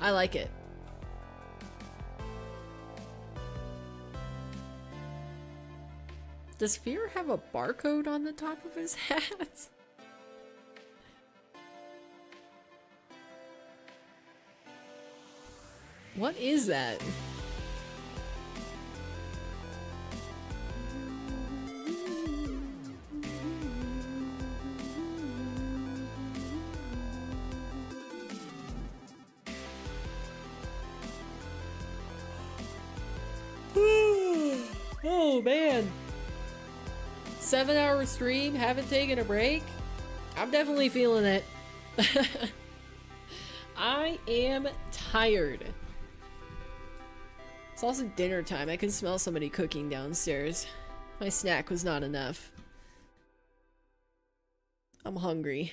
I like it. Does Fear have a barcode on the top of his hat? What is that? Oh man. 7-hour stream, haven't taken a break. I'm definitely feeling it. I am tired. It's also dinner time. I can smell somebody cooking downstairs. My snack was not enough. I'm hungry.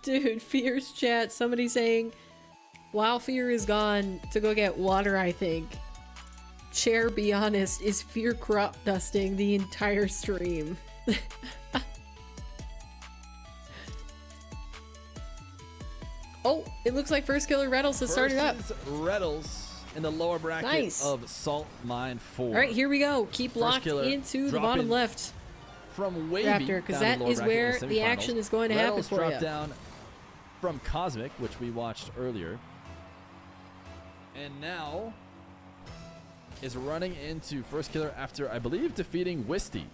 Dude, Fear's chat. Somebody saying, while Fear is gone to go get water, I think. Chair, be honest, is Fear crop dusting the entire stream? Oh, it looks like First Killer Retals has started up. Retals in the lower bracket nice. Of Salt Mine 4. All right, here we go. Keep locked into the bottom left. From Wavy Raptor, because that is where the action is going to happen for you. Down from Cosmic, which we watched earlier, and now is running into First Killer after, I believe, defeating Wisty,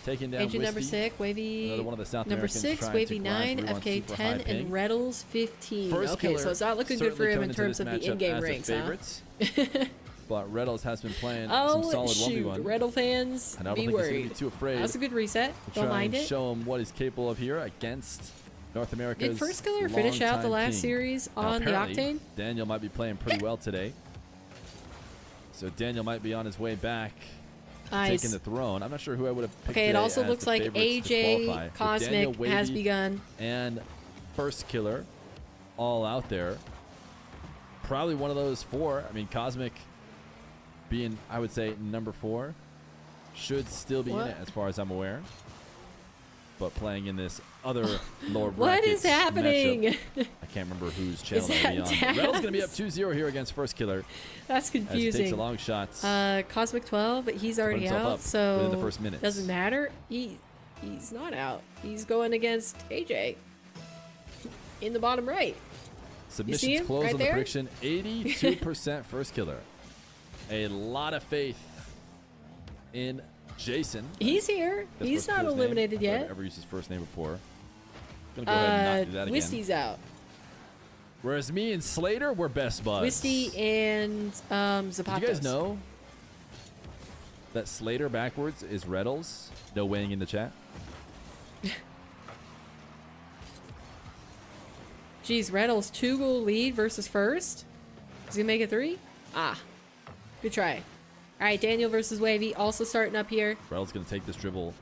taking down Agent Wisty, number 6, Wavy. another one of the South number Americans 6, Wavy 9, FK 10, and Retals 15. First okay, so it's not looking good for him in terms of the in-game ranks, huh? but Retals has been playing Oh, some solid shoot. 1v1. Rettle fans, And I don't be think he's worried. going to be too afraid That's a good reset. to Don't try mind and it. show him what he's capable of here against North America's Did First Killer finish out the longtime last king. series Now, on the apparently, Octane? Daniel might be playing pretty well today. So Daniel might be on his way back, Nice. taking the throne. I'm not sure who I would have picked Okay, it today also as looks the like favorites to AJ qualify. With Cosmic Daniel, has Wavy, begun. and First Killer all out there. Probably one of those four. I mean, Cosmic being, I would say, number 4 should still be in it as far as I'm aware. But playing in this other lower bracket What is happening? matchup. I can't remember whose channel Is that'll be that on. But Reynolds going to be up Daz? 2-0 here against First Killer That's as he takes confusing. a long shot. Cosmic 12, but he's already himself out, up so within the first minutes. doesn't matter. He's not out. He's going against AJ in the bottom right. see Submissions him close right on there? the prediction. 82% First Killer. A lot of faith in Jason. He's here. That's He's First not Killer's name. eliminated I don't think yet. I've ever used his first name before. Gonna go ahead and not do that again. Wisty's out. Whereas me and Slater were best buds. Wisty and Zapatos. Did you guys know that Slater backwards is Retals? No weighing in the chat. Geez, Retals 2-goal lead versus first. Is he gonna make it 3? Ah, good try. All right, Daniel versus Wavy also starting up here. Retals gonna take this dribble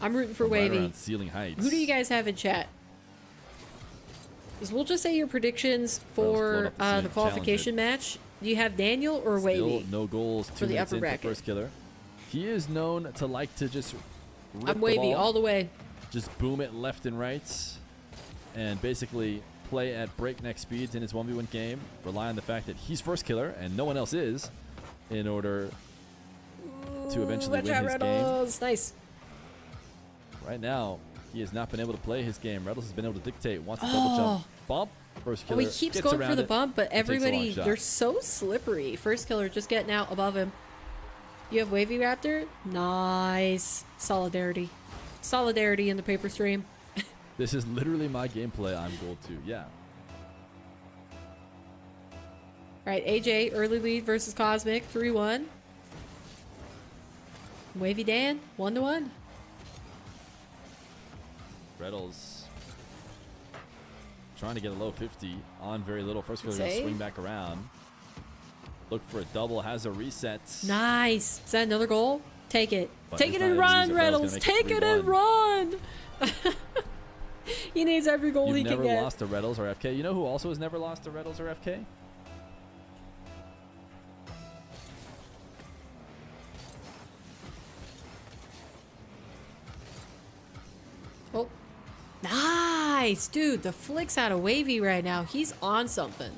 I'm rooting for from right Wavy. around ceiling heights. Who do you guys have in chat? 'Cause we'll just say your predictions for float up the the qualification match. Do you have Daniel or Still Wavy? no goals. 2 the minutes upper in bracket. for First Killer. He is known to like to just rip I'm the Wavy ball, all the way. just boom it left and right, and basically play at breakneck speeds in his 1v1 game. Rely on the fact that he's First Killer and no one else is, in order to eventually Watch win out, his game. Retals. Nice. Right now, he has not been able to play his game. Retals has been able to dictate. Wants a double jump bump. First Oh, Killer he keeps gets going for around the it bump, but and takes a long everybody, shot. they're so slippery. First Killer just getting out above him. You have Wavy Raptor? Nice. Solidarity. Solidarity in the paper stream. This is literally my gameplay. I'm gold 2. Yeah. All right, AJ, early lead versus Cosmic, 3-1. Wavy Dan, 1-1. Retals trying to get a low 50 on very little. First Killer going to Save. swing back around. Look for a double. Has a reset. Nice. Is that another goal? Take it. But Take it's it not and able to run, use it. Retals Retals. gonna make it Take it and 3-1. run. He needs every goal he You've can never get. lost to Retals or FK. You know who also has never lost to Retals or FK? Oh. Nice. Dude, the flick's out of Wavy right now. He's on something.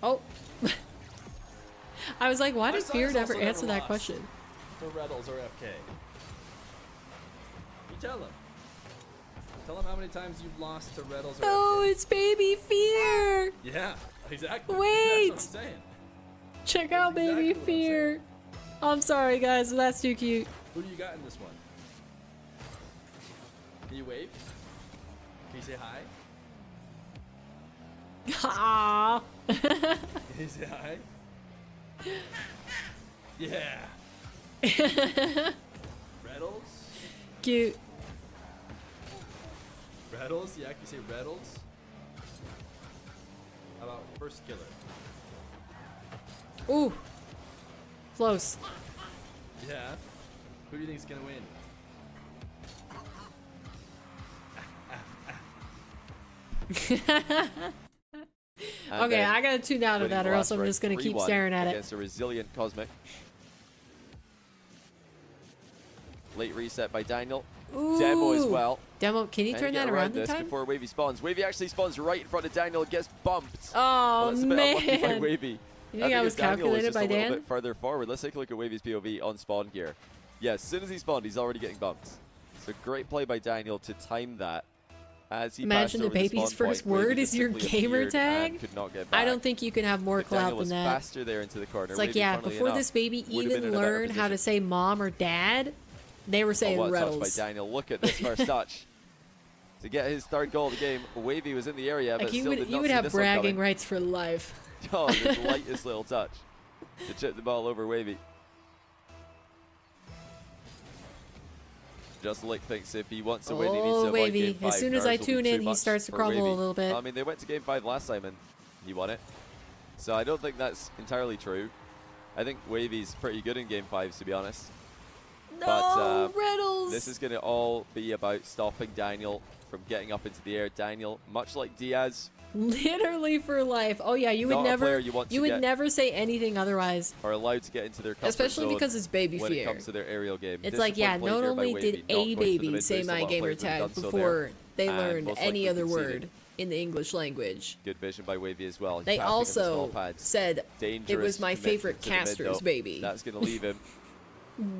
Oh. I was like, why did Fear never answer that question? To Retals or FK. You tell him. Tell him how many times you've lost to Retals or Oh, FK. it's baby Fear. Yeah, exactly. Wait. That's what I'm saying. Check out That's baby exactly what I'm Fear. I'm sorry, guys, but that's too cute. Who do you got in this one? Can you wave? Can you say hi? Ah. Can you say hi? Yeah. Retals? Cute. Retals? Yeah, can you say Retals? How about First Killer? Ooh. Close. Yeah. Who do you think is gonna win? And Okay, then I gotta tune out of winning that, the or last else I'm round just gonna keep 3-1 staring at it. against a resilient Cosmic. Late reset by Daniel. Ooh. Demo as well. Demo, can you Trying turn to get that around in this time? before Wavy spawns. Wavy actually spawns right in front of Daniel and gets bumped. Oh, That's a bit unlucky by man. Wavy. You think I was Daniel was calculated just by a little Dan? bit further forward. Let's take a look at Wavy's POV on spawn here. Yeah, as soon as he spawned, he's already getting bumped. So great play by Daniel to time that. As he Imagine the passed over baby's spawn first point, Wavy word just is your simply gamer appeared and tag? could not get I back. don't think you can have more But clout Daniel than was that. faster there into the corner. It's like, Wavy, yeah, funnily before enough, this baby would have been even in a better learned how to position. say mom or dad, They were saying what a touch Retals. by Daniel. Look at this first touch. To get his third goal of the game, Wavy was in the area, but still did not you would see have this one bragging coming. rights for life. Oh, the lightest little touch to chip the ball over Wavy. Just Lick thinks if he wants to win, he needs to avoid Wavy. game 5. As soon as Nerves I will be tune too in, he much starts to for crumble Wavy. a little bit. I mean, they went to game 5 last time and he won it. So I don't think that's entirely true. I think Wavy's pretty good in game 5s, to be honest. No, But Retals. this is going to all be about stopping Daniel from getting up into the air. Daniel, much like Diaz, literally for life. Oh yeah, you would Not a never. player you want to would get. never say anything otherwise. are allowed to get into their comfort Especially zone because it's baby when it fear. comes to their aerial game. It's like, yeah, Disciplined play not here by only Wavy, did not a going for the baby mid say boost. A my lot of gamer players have tag done so there, before they and learned most any likely other conceded. word in the English language. Good vision by Wavy as well. He's They passing him the small also pads. said it Dangerous was my commitment favorite to the mid, caster's though. baby. That's going to leave him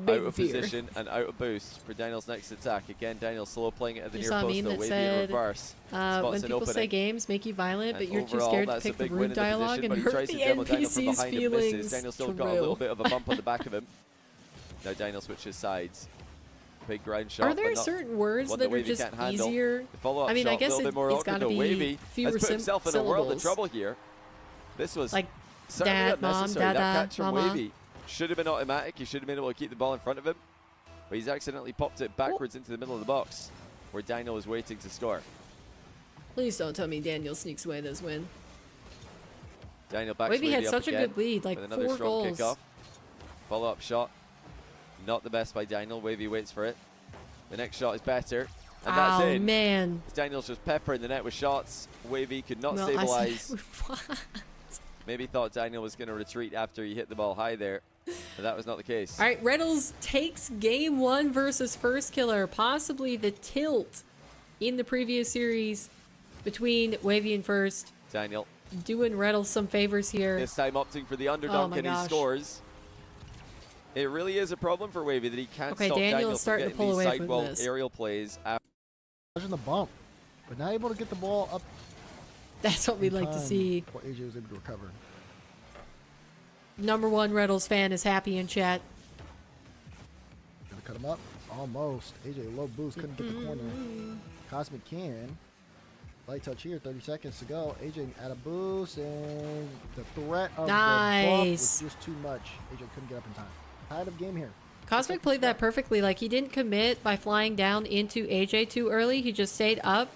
Big out of fear. position and out of boost for Daniel's next attack. Again, Daniel slow playing it at the You near saw a post, meme though. that Wavy said, in reverse. when Spots an people say opening. games make you violent, but And you're too overall, scared to that's a pick the big win rude in the dialogue position, and but he hurt tries the to demo Daniel from NPC's behind and misses. feelings. Daniel's still got a True. little bit of a bump on the back of him. Now Daniel switches sides. Big ground shot. Are there but not certain words one that are Wavy just can't handle. easier? The follow-up I mean, shot, I guess a little bit more it's awkward, got to though. be Wavy fewer has put himself in a world of syllables. trouble here. This was Like certainly dad, mom, unnecessary. dada, That catch from mama. Wavy should have been automatic. He should have been able to keep the ball in front of him. But he's accidentally popped it backwards into the middle of the box where Daniel was waiting to score. Please don't tell me Daniel sneaks away this win. Daniel backs Wavy had up such a again good lead, like with another 4 strong goals. kickoff. Follow-up shot. Not the best by Daniel. Wavy waits for it. The next shot is better. And that's Oh in. man. Daniel's just peppering the net with shots. Wavy could not Well, stabilize. what? Maybe thought Daniel was going to retreat after he hit the ball high there. But that was not the case. All right, Retals takes game 1 versus First Killer, possibly the tilt in the previous series between Wavy and First. Daniel Doing Retals some favors here. this time opting for the underdog, Oh my and he gosh. scores. It really is a problem for Wavy that he can't Okay, stop Daniel's Daniel from starting to getting pull these away from sidewall this. aerial plays. Dodging the bump, but not able to get the ball up. That's what we'd in like to time see. before AJ was able to recover. Number 1 Retals fan is happy in chat. Gonna cut him up. Almost. AJ low boost, couldn't get the corner. Cosmic can. Light touch here, 30 seconds to go. AJ at a boost, and the threat of the bump was just too much. AJ couldn't get up in time. Tied of game here. Cosmic played that perfectly. Like, he didn't commit by flying down into AJ too early. He just stayed up,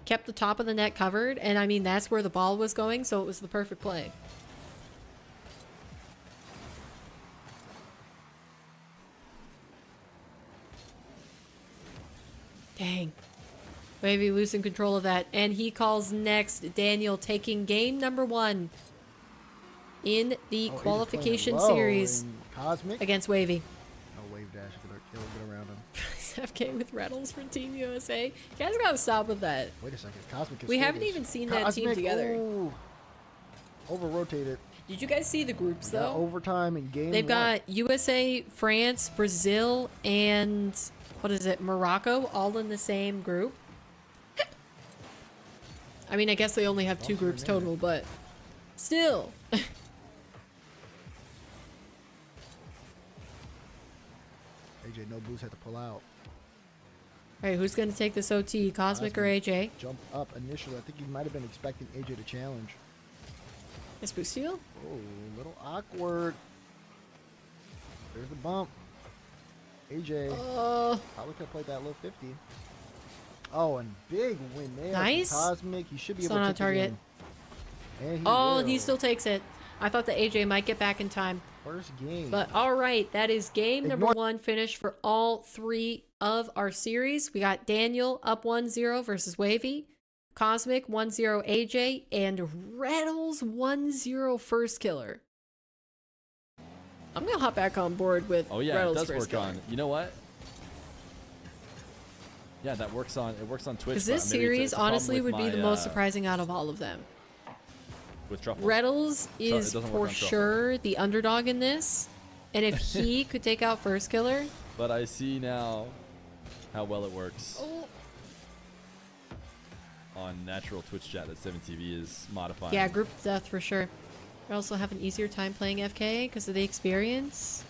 kept the top of the net covered, and I mean, that's where the ball was going, so it was the perfect play. Dang. Wavy losing control of that. And he calls next Daniel taking game number 1 in the Oh, qualification AJ playing low, series and Cosmic. against Wavy. No wave dash. He'll get around him. FK with Retals for Team USA. You guys gotta stop with that. Wait a second. Cosmic is We haven't sluggish. even seen that team together. Ooh. Over rotated. Did you guys see the groups Got though? overtime in game They've 1. got USA, France, Brazil, and what is it, Morocco, all in the same group. I mean, I guess they only have 2 groups total, but still. AJ no boost, had to pull out. All right, who's gonna take this OT, Cosmic or AJ? Jump up initially. I think he might have been expecting AJ to challenge. Is Boosteel? Oh, a little awkward. There's the bump. AJ probably could have played that low 50. Oh, and big win there. from Nice. Cosmic. He should be Still able to on take the target. game. And he Oh, will. he still takes it. I thought that AJ might get back in time. First game. But all right, that is game number Ignore- 1 finish for all 3 of our series. We got Daniel up 1-0 versus Wavy, Cosmic 1-0 AJ, and Retals 1-0 First Killer. I'm gonna hop back on board with Oh yeah, Retals it does First work Killer. on. You know what? Yeah, that works on. It works on Twitch. Because this but maybe it's series a problem honestly with would be my, the most surprising out of all of them. With Truffle. Retals it is doesn't work for on Truffle. sure the underdog in this, and if he could take out First Killer, But I see now how well it works on natural Twitch chat that 7TV is modifying. yeah, group death for sure. We also have an easier time playing FK because of the experience.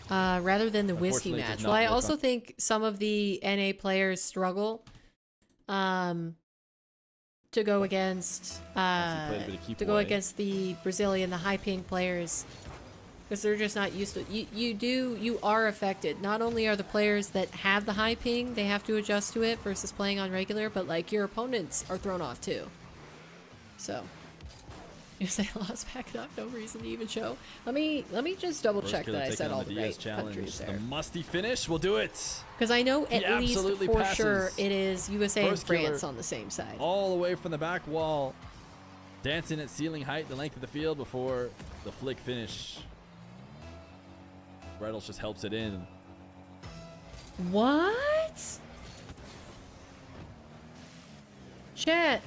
rather than the whiskey Unfortunately, it does match. not Well, I work also on- think some of the NA players struggle to go against played a bit of keep to go away. against the Brazilian, the high ping players, because they're just not used to it. You are affected. Not only are the players that have the high ping, they have to adjust to it versus playing on regular, but like your opponents are thrown off too. So you say lost back up, no reason to even show. Let me just double First check killer that I taking said on all the the Diaz right challenge. countries The there. musty finish will do it. Because I know He at least absolutely for passes. sure it is USA and First killer France on the same side. All the way from the back wall. Dancing at ceiling height, the length of the field before the flick finish. Retals just helps it in. What? Chat.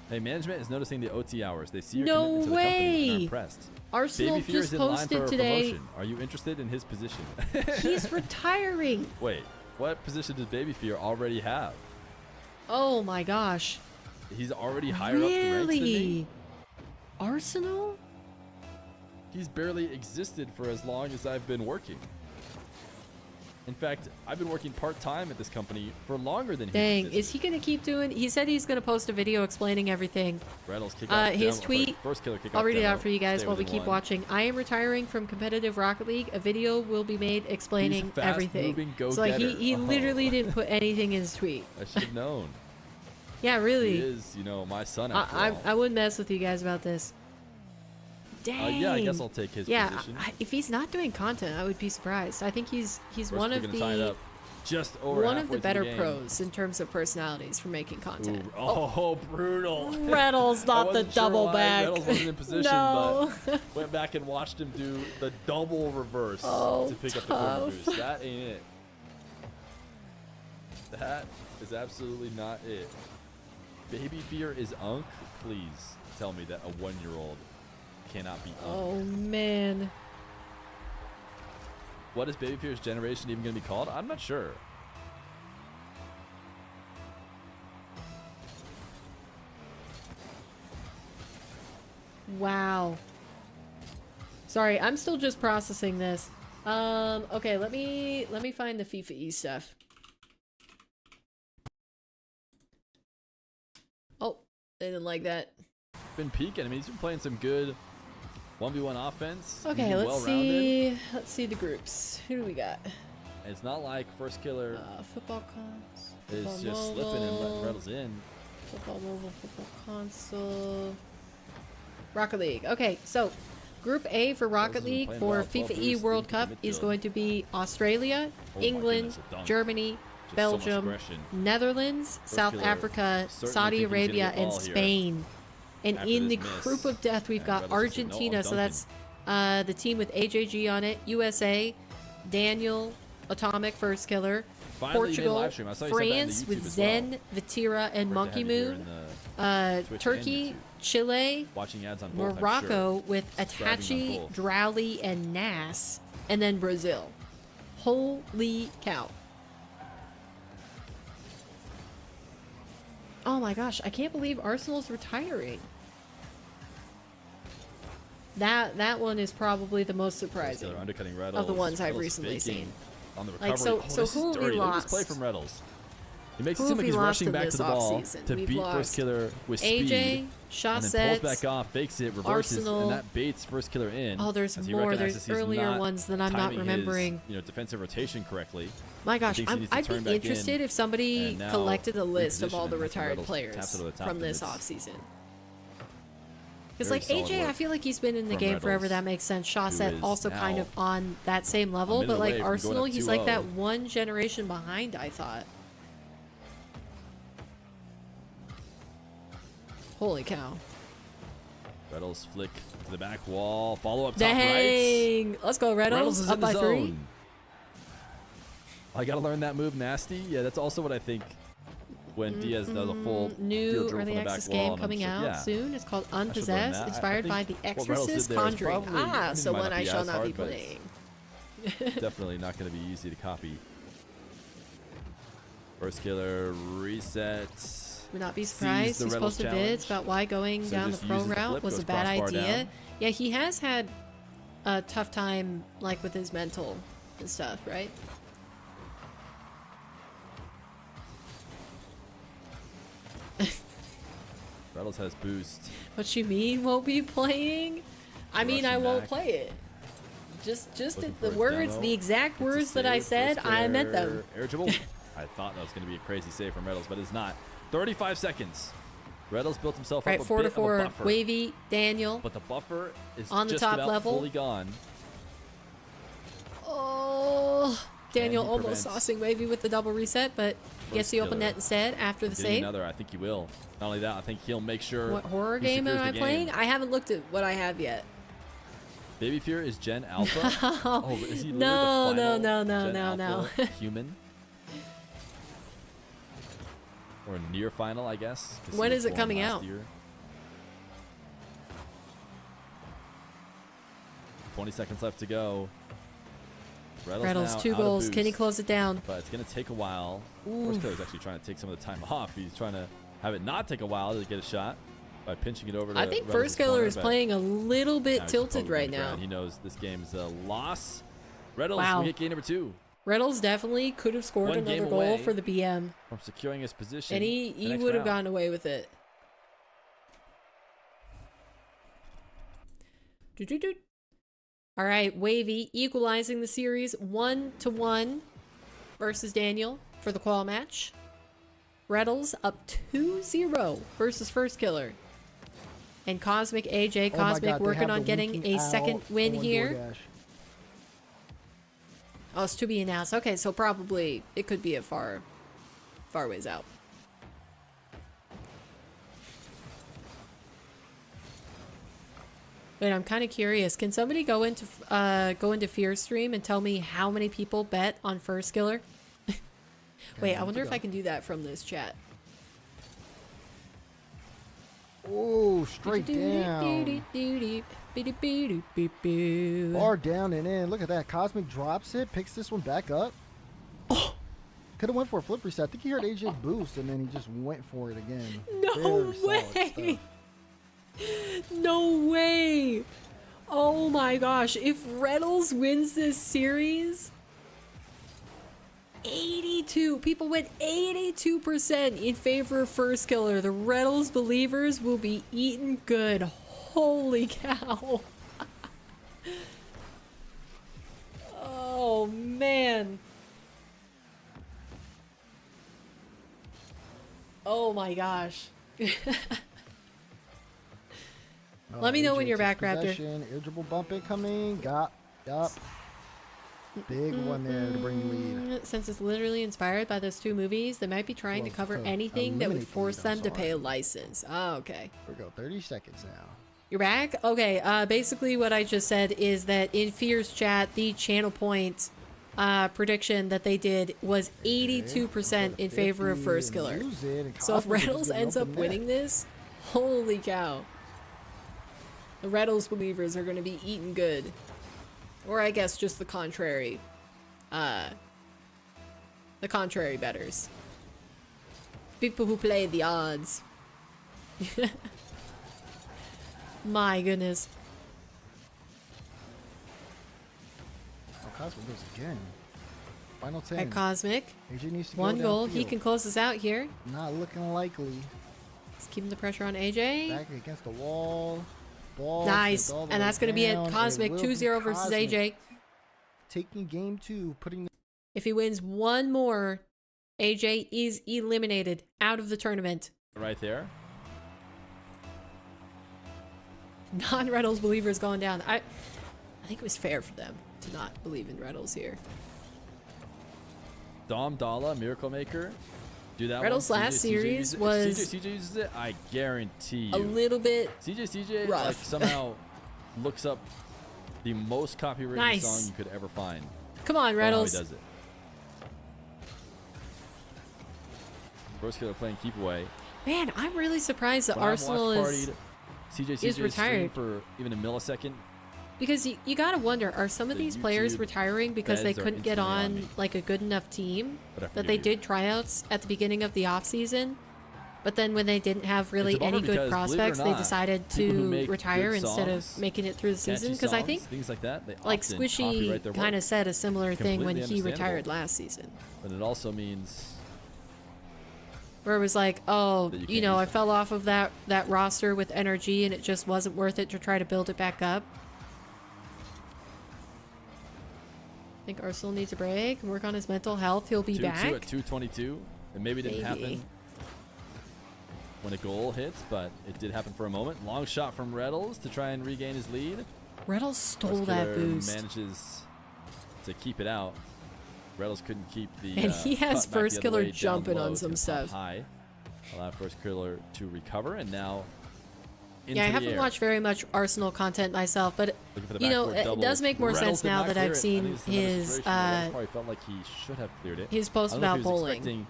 Hey, management is noticing the OT hours. They see your No commitment to the company and are way. impressed. Arsenal Baby Fear just is in line for posted a today. promotion. Are you interested in his position? He's retiring. Wait, what position does Baby Fear already have? Oh my gosh. He's already higher up the ranks than me? Really? Arsenal? He's barely existed for as long as I've been working. In fact, I've been working part-time at this company for longer than he Dang, existed. is he gonna keep doing? He said he's gonna post a video explaining everything. Retals kick off His demo- tweet. First killer kick I'll off read it demo. out for you guys Stay while we within keep one. watching. I am retiring from competitive Rocket League. A video will be made explaining everything. fast-moving So like go-getter. he Oh. literally didn't put anything in his tweet. I should have known. Yeah, He really. is, my son after all. I wouldn't mess with you guys about this. Dang. Yeah, I guess I'll take his Yeah, position. if he's not doing content, I would be surprised. I think he's First one killer of gonna sign the up just over one of halfway the through better game. pros in terms of personalities for making content. Ooh, oh, brutal. Retals, not I the wasn't sure double why back. Retals wasn't in position, No. but went back and watched him do the double reverse Oh, to pick up the corner tough. boost. That ain't it. That is absolutely not it. Baby Fear is Unk? Please tell me that a 1-year-old cannot be Unk. Oh man. What is Baby Fear's generation even going to be called? I'm not sure. Wow. Sorry, I'm still just processing this. Okay, let me find the FIFA E stuff. Oh, they didn't like that. Been peaking. I mean, he's been playing some good 1v1 offense. He's Okay, been let's well-rounded. see. Let's see the groups. Who do we got? It's not like first killer Football cons. is Football just slipping and letting mobile, Retals in. Football mobile, football console. Rocket League. Okay, so Group A for Rocket has been League playing for well. FIFA 12 E boost World into Cup the is midfield. going to be Australia, Oh my England, goodness, a dunk. Germany, Just so much Belgium, aggression. Netherlands, South killer Africa, certainly Saudi thinking he's gonna Arabia, get and ball here Spain. And after in the this miss. group of death, we've And got Retals just said, "No, I'm Argentina, so dunking." that's the team with AJG on it, USA, Daniel, Atomic, First Killer, Finally, you made a Portugal, live stream. I saw you said that in the France YouTube with as Zen, Vatira, and Great to Monkey have you here Moon, in the Twitch and Turkey, YouTube. Chile, watching ads on both, I'm Morocco sure. with Subscribing Atachi, on both. Drowley, and Nas, and then Brazil. Holy cow. Oh my gosh, I can't believe Arsenal's retiring. That one is probably the most First surprising. killer undercutting Retals. of the ones I've Retals recently faking seen. on the recovery. Like, so oh, so this who is have we dirty. Look at this play lost? from Retals. He makes Who it seem have like we he's lost rushing in back to this the ball offseason? to We've beat lost first killer with speed. AJ, And Shawsett, then pulls back off, fakes it, reverses, Arsenal. and that baits first killer in. Oh, there's as he more. recognizes There's he's earlier not ones that I'm not timing his, remembering. defensive rotation correctly. My gosh, thinks he needs to I'd turn be back interested in, if somebody and now collected a list of all reposition the him as retired Retals players taps it to the top, from and this it's offseason. Because very like solid AJ, I work feel like he's been in the from game forever. Retals, That makes sense. Shawsett is also kind now of on that same level, minute but like away from going Arsenal, up he's like 2-0. that one generation behind, I thought. Holy cow. Retals flick to the back wall, follow up top right. Dang! Let's go, Retals Retals. is Up in the by 3. zone. I gotta learn that move, nasty. Yeah, that's also what I think when Diaz does a full New field drill early from the back access wall. game and I'm coming just like, out yeah, soon. It's called I should learn Unpossessed, that. inspired by The what Retals did Exorcist there is Conjuring. probably- I mean, So it might one not I be shall as not be hard, but it's playing. definitely not going to be easy to copy. First killer reset. Would not be Sees surprised. the He's Retals posted challenge. vids about why going So down the just pro uses the route flip, was a goes bad crossbar idea. down. Yeah, he has had a tough time, like, with his mental and stuff, right? Retals has boost. What you mean won't be playing? I mean, I won't play it. Just the words, the exact words that I said, I meant them. Air dribble. I thought that was going to be a crazy save from Retals, but it's not. 35 seconds. Retals built himself up a 4 to bit 4, of a buffer. Wavy, Daniel. But the buffer is on the just top about level. fully gone. Oh, Daniel he almost prevents saucing Wavy with the double reset, but gets the open net instead after the Getting save. another, I think he will. Not only that, I think he'll make sure. What horror he game am secures I the playing? game. I haven't looked at what I have yet. Baby Fear is Gen Alpha. Oh, is he literally No, the final no, Gen no. Alpha human? Or near final, I guess. 'cause When he is was it born coming last out? year. 20 seconds left to go. Retals, 2 goals. Can he close it down? But it's going to take a while. First Killer's actually trying to take some of the time off. He's trying to have it not take a while to get a shot by pinching it over to I think Retals' First Killer corner, is but playing a little bit now he's tilted totally right on the now. ground. He knows this game is a loss. Retals, Wow. wicket game number 2. Retals definitely could have scored One another game goal away for the BM. From securing his position. And the he next would have round. gotten away with it. Doo-doo-doo. All right, Wavy equalizing the series 1-1 versus Daniel for the qual match. Retals up 2-0 versus First Killer. And Cosmic AJ, Oh my Cosmic God, they working have on the getting winking a second out win on here. DoorDash. Oh, it's to be announced. Okay, so probably it could be a far ways out. Wait, I'm kind of curious. Can somebody go into Fear Stream and tell me how many people bet on First Killer? Wait, I wonder if I can do that from this chat. Oh, straight down. Bar down and in. Look at that. Cosmic drops it, picks this one back up. Oh. Could have went for a flip reset. I think he heard AJ boost and then he just went for it again. No Very solid way. stuff. No way. Oh my gosh. If Retals wins this series, 82. People went 82% in favor of First Killer. The Retals believers will be eating good. Holy cow. Oh man. Oh my gosh. Let me know when AJ you're back, takes Raptor. possession. Air dribble bump incoming. Yup. Big one there to bring the lead. Since it's literally inspired by those 2 movies, they might be trying to cover anything that would eliminate the force lead, I'm them to pay a sorry. license. Oh, okay. Here we go. 30 seconds now. You're back? Okay, basically what I just said is that in Fear's chat, the channel point prediction that they did was 82% in favor of First Killer. So if Retals ends up winning this, holy cow. The Retals believers are going to be eating good. Or I guess just the contrary. The contrary betters. People who play the odds. My goodness. Oh, Cosmic goes again. Final 10. At Cosmic. AJ needs to 1 go goal. He downfield. can close this out here. Not looking likely. He's keeping the pressure on AJ. Back against the wall. Ball Nice. sent all the And way that's going to be down. at Cosmic. It will 2-0 be versus Cosmic AJ. taking game 2, putting the If he wins 1 more, AJ is eliminated out of the tournament. Right there. Non-Retals believers going down. I think it was fair for them to not believe in Retals here. Dom Dalla, Miracle Maker. Do that Retals' one. last CJ series uses it. was If CJ uses it, I guarantee a you. little bit CJ rough. like somehow looks up the most copywritten Nice. song you could ever find. Come on, Or how he Retals. does it. First Killer playing keep away. Man, I'm really surprised that When I've Arsenal watched is... partied, CJ is stream retired. for even a millisecond. Because you gotta wonder, are some of The these players YouTube retiring because they beds are couldn't get instantly on on me. like a good enough team But I that forgive they you. did tryouts at the beginning of the off season But then when they didn't have really any good prospects, they decided to retire instead of making it through the season. Because I think things like that, like Squishy kind of said a similar thing when he retired last season. But it also means where it was like, oh, you know, I fell off of that roster with NRG and it just wasn't worth it to try to build it back up. I think Arsenal needs a break and work on his mental health. He'll be back. 2-2 at 222. It maybe didn't happen when a goal hits, but it did happen for a moment. Long shot from Retals to try and regain his lead. Retals stole that boost. Manages to keep it out. Retals couldn't keep the and he has first killer jumping on some stuff. High. Allow first killer to recover, and now yeah, I haven't watched very much Arsenal content myself, but you know, it does make more sense now that I've seen his probably felt like he should have cleared it. His post about bowling.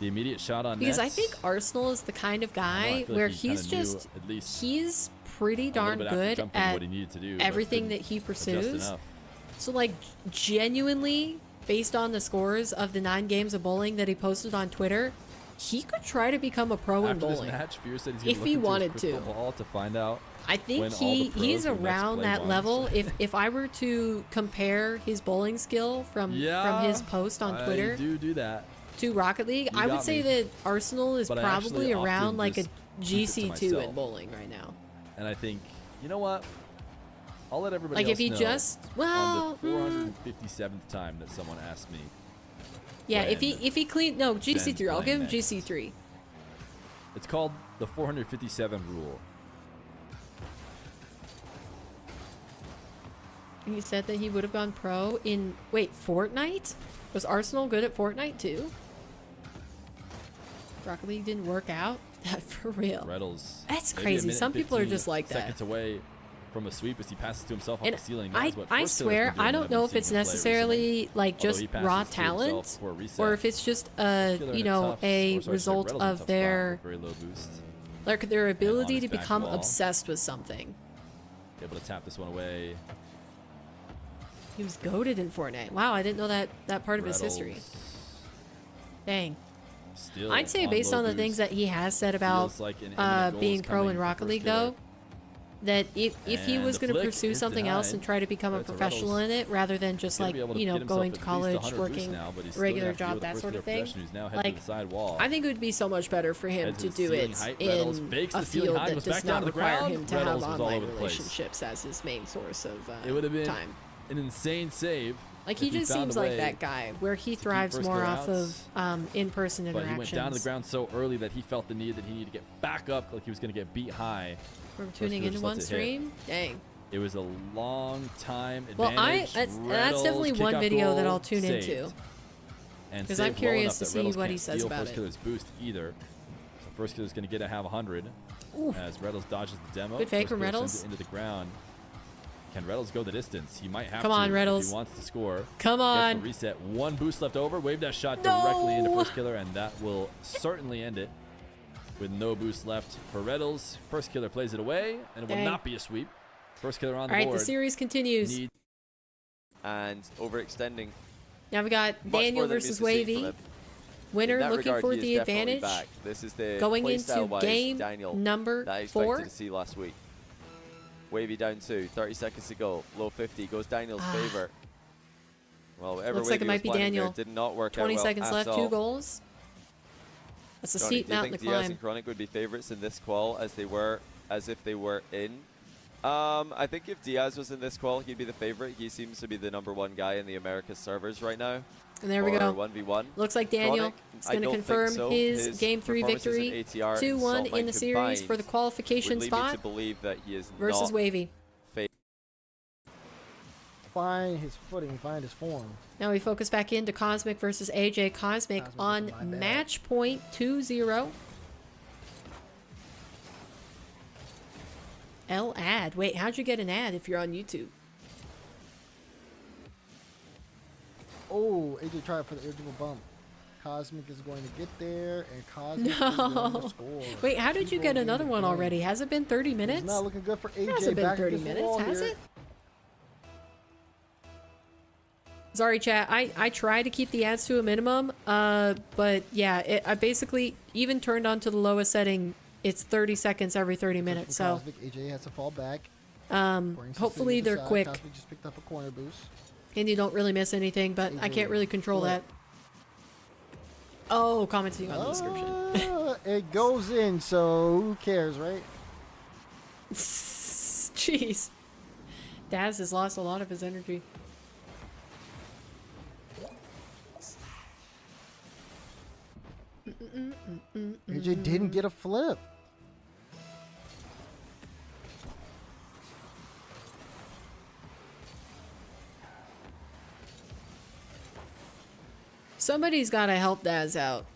The immediate shot on because I think Arsenal is the kind of guy where he's pretty darn good at everything that he pursues. So like genuinely, based on the scores of the 9 games of bowling that he posted on Twitter, he could try to become a pro in bowling if he wanted to. Find out I think he's around that level. If I were to compare his bowling skill from his post on Twitter do that. to Rocket League, I would say that Arsenal is probably around like a GC2 in bowling right now. And I think, you know what? I'll let everybody like else if he know just on the 457th time that someone asked me. Yeah, if he clean GC3, I'll give him GC3. It's called the 457 rule. He said that he would have gone pro in Fortnite? Was Arsenal good at Fortnite too? Rocket League didn't work out? For real. Retals. That's crazy. Some people are just like that. Seconds away from a sweep as he passes to himself off the ceiling. I swear, I don't know if it's necessarily like just raw talent or if it's just a result of their ability to become obsessed with something. Able to tap this one away. He was goated in Fortnite. Wow, I didn't know that part of his history. Dang. I'd say based on the things that he has said about being pro in Rocket League though, that if he was going to pursue something else and try to become a professional in it rather than just like, you know, going to college, working a regular job, that sort of thing, like, I think it would be so much better for him to do it in a field that does not require him to have online relationships as his main source of time. An insane save. Like, he just seems like that guy, where he thrives more off of in-person interactions. But he went down to the ground so early that he felt the need that he needed to get back up, like he was going to get beat high. From tuning into one stream? Dang. It was a long time advantage. Well, that's definitely one video that I'll tune into. Because I'm curious to see what he says about it. First killer's boost either. So first killer's going to get a have 100 as Retals dodges the demo. Good fake from Retals. Into the ground. Can Retals go the distance? He might have Come on, Retals. if he wants to score. Come on. Reset. One boost left over. Wave dash shot directly into first killer, and that will certainly end it. With no boost left for Retals. First killer plays it away, and it will not be a sweep. First killer on the board. All right, the series continues. And overextending. Now we got Daniel versus Wavy. Winner looking for the advantage. This is the going into game number 4. That I expected to see last week. Wavy down 2, 30 seconds to go. Low 50 goes Daniel's favor. Well, whatever looks like it might be Daniel. Did not work 20 out well seconds left, 2 goals. That's a steep mountain to climb. Diaz and Chronic would be favorites in this qual as if they were in. I think if Diaz was in this qual, he'd be the favorite. He seems to be the #1 guy in the Americas servers right now. And there we go. 1v1. Looks like Daniel is going to confirm his Game 3 victory. 2-1 in the series for the qualification spot to believe that he is versus Wavy. Find his footing, find his form. Now we focus back into Cosmic versus AJ. Cosmic on match point 2-0. ad. Wait, how'd you get an ad if you're on YouTube? Oh, AJ tried for the irritable bump. Cosmic is going to get there, and Cosmic is going to score. Wait, how did you get another one already? Has it been 30 minutes? It's not looking good for AJ. It hasn't been 30 minutes, has it? Sorry, chat. I try to keep the ads to a minimum. But yeah, I basically even turned on to the lowest setting. It's 30 seconds every 30 minutes. So AJ has to fall back. hopefully they're quick. Cosmic just picked up a corner boost. And you don't really miss anything, but I can't really control that. Oh, commenting on the description. It goes in, so who cares, right? Jeez. Daz has lost a lot of his energy. AJ didn't get a flip. Somebody's got to help Daz out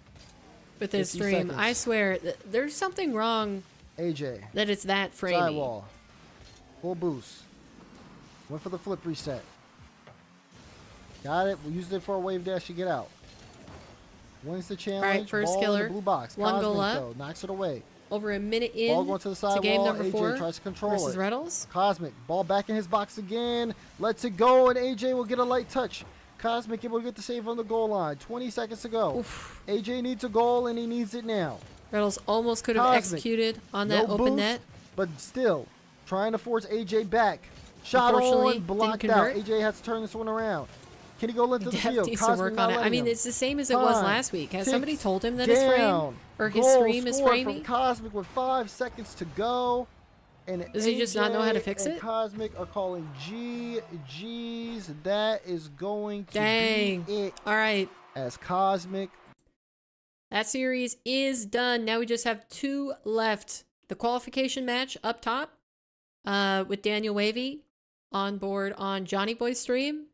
with his stream. Seconds. I swear, there's something wrong. AJ. That it's that framey. Sidewall. Full boost. Went for the flip reset. Got it. We used it for a wave dash to get out. Wins the challenge. All right, first ball killer. In the blue box. One Cosmic, goal up. though, knocks it away. Over a minute in Ball going to the sidewall. game number AJ 4 tries to control versus it. Retals. Cosmic. Ball back in his box again. Lets it go, and AJ will get a light touch. Cosmic able to get the save on the goal line. 20 seconds to go. Oof. AJ needs a goal, and he needs it now. Retals almost could have Cosmic. executed on that No open boost, net. but still trying to force AJ back. Shot Unfortunately, on, blocked didn't out. convert. AJ has to turn this one around. Can he go into the Def field? needs to Cosmic work not on it. I letting mean, him. it's the same as it was 5, last week. Has 6, somebody told him that his frame down. or his Goal stream is scored framey? from Cosmic with 5 seconds to go. And Does he just not know how to AJ fix and it? Cosmic are calling GG's. That is going to Dang. be it All right. as Cosmic. That series is done. Now we just have 2 left. The qualification match up top with Daniel Wavy on board on Johnny Boy's stream.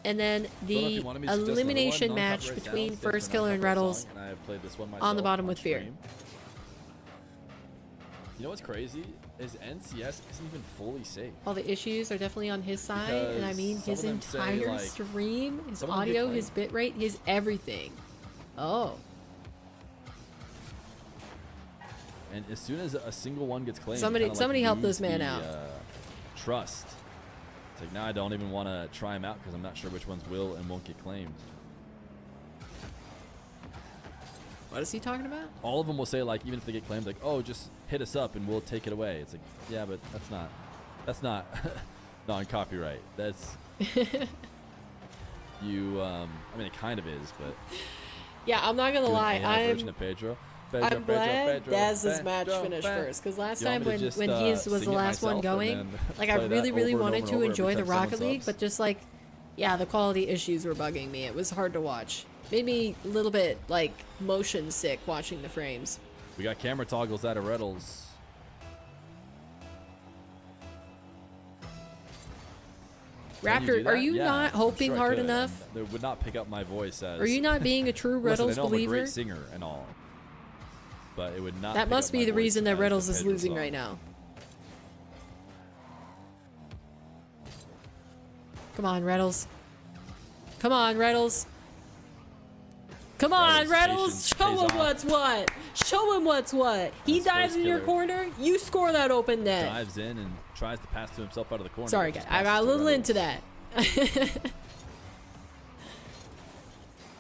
And then the elimination match between First Killer and Retals on the bottom with Fear. You know what's crazy? Is NCS isn't even fully safe. All the issues are definitely on his side, and I mean his entire stream, his audio, his bitrate, his everything. Oh. And as soon as a single one gets claimed, somebody help this man out. Trust. It's like now I don't even want to try him out because I'm not sure which ones will and won't get claimed. What is he talking about? All of them will say like, even if they get claimed, like, oh, just hit us up and we'll take it away. It's like, yeah, but that's not non-copyright. That's you. I mean, it kind of is, but yeah, I'm not gonna lie. Version of Pedro. I'm glad Daz's match finished first, because last time when his was the last one going, like I really wanted to enjoy the Rocket League, but just like, yeah, the quality issues were bugging me. It was hard to watch. Made me a little bit like motion sick watching the frames. We got camera toggles out of Retals. Raptor, are you not hoping hard enough? They would not pick up my voice as. Are you not being a true Retals believer? I'm a great singer and all, but it would not. That must be the reason that Retals is losing right now. Come on, Retals. Come on, Retals. Come on, Retals. Show him what's what. Show him what's what. He dives in your corner. You score that open net. Dives in and tries to pass to himself out of the corner. Sorry, guys. I got a little into that.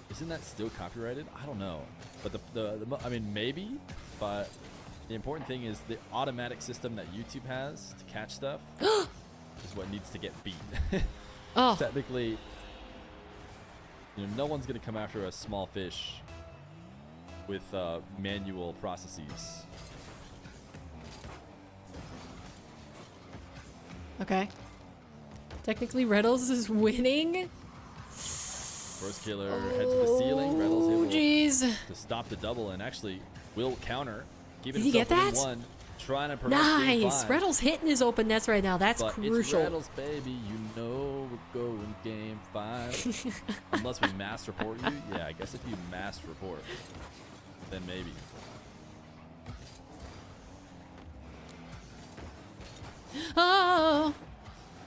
Isn't that still copyrighted? I don't know. But I mean, maybe. But the important thing is the automatic system that YouTube has to catch stuff is what needs to get beat. Oh. Technically, you know, no one's going to come after a small fish with manual processes. Okay. Technically, Retals is winning. First killer heads to the ceiling. Retals able to stop the double and actually will counter. Did he get that? One, trying to prevent nice. Retals hitting his open nets right now. That's crucial. It's Retals, baby. You know we're going game 5. Unless we mass report you. Yeah, I guess if you mass report, then maybe. Oh.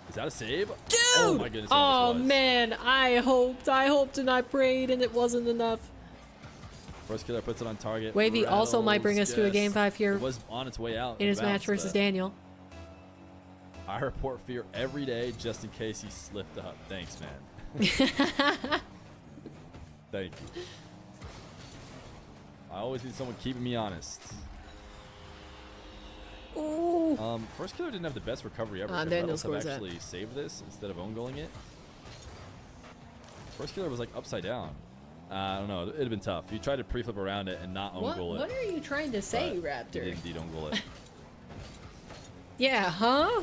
Is that a save? Dude! Oh my goodness. Oh man, I hoped and I prayed and it wasn't enough. First killer puts it on target. Wavy also might bring us to a game 5 here. It was on its way out in his match versus Daniel. I report Fear every day just in case he slipped up. Thanks, man. Thank you. I always need someone keeping me honest. Ooh. First killer didn't have the best recovery ever. Daniel Retals have scores actually saved this instead of own goaling it. First killer was like upside down. I don't know. It'd have been tough. You tried to pre-flip around it and not own goal it. What are you trying to say, But Raptor? you did indeed own goal it. Yeah, huh?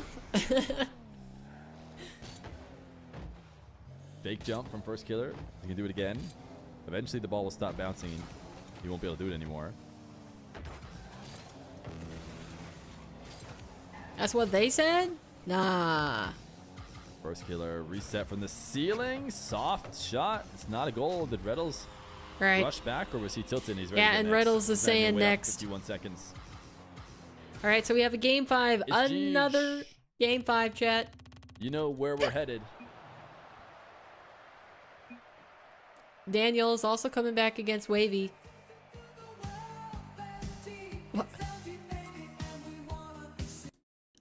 Fake jump from first killer. You can do it again. Eventually the ball will stop bouncing. You won't be able to do it anymore. That's what they said? Nah. First killer reset from the ceiling. Soft shot. It's not a goal. Did Retals rush back or was he tilted? He's ready. Yeah, and Retals is saying next. 51 seconds. All right, so we have a game 5. It's Another game 5, chat. You know where we're headed. Daniel's also coming back against Wavy. What?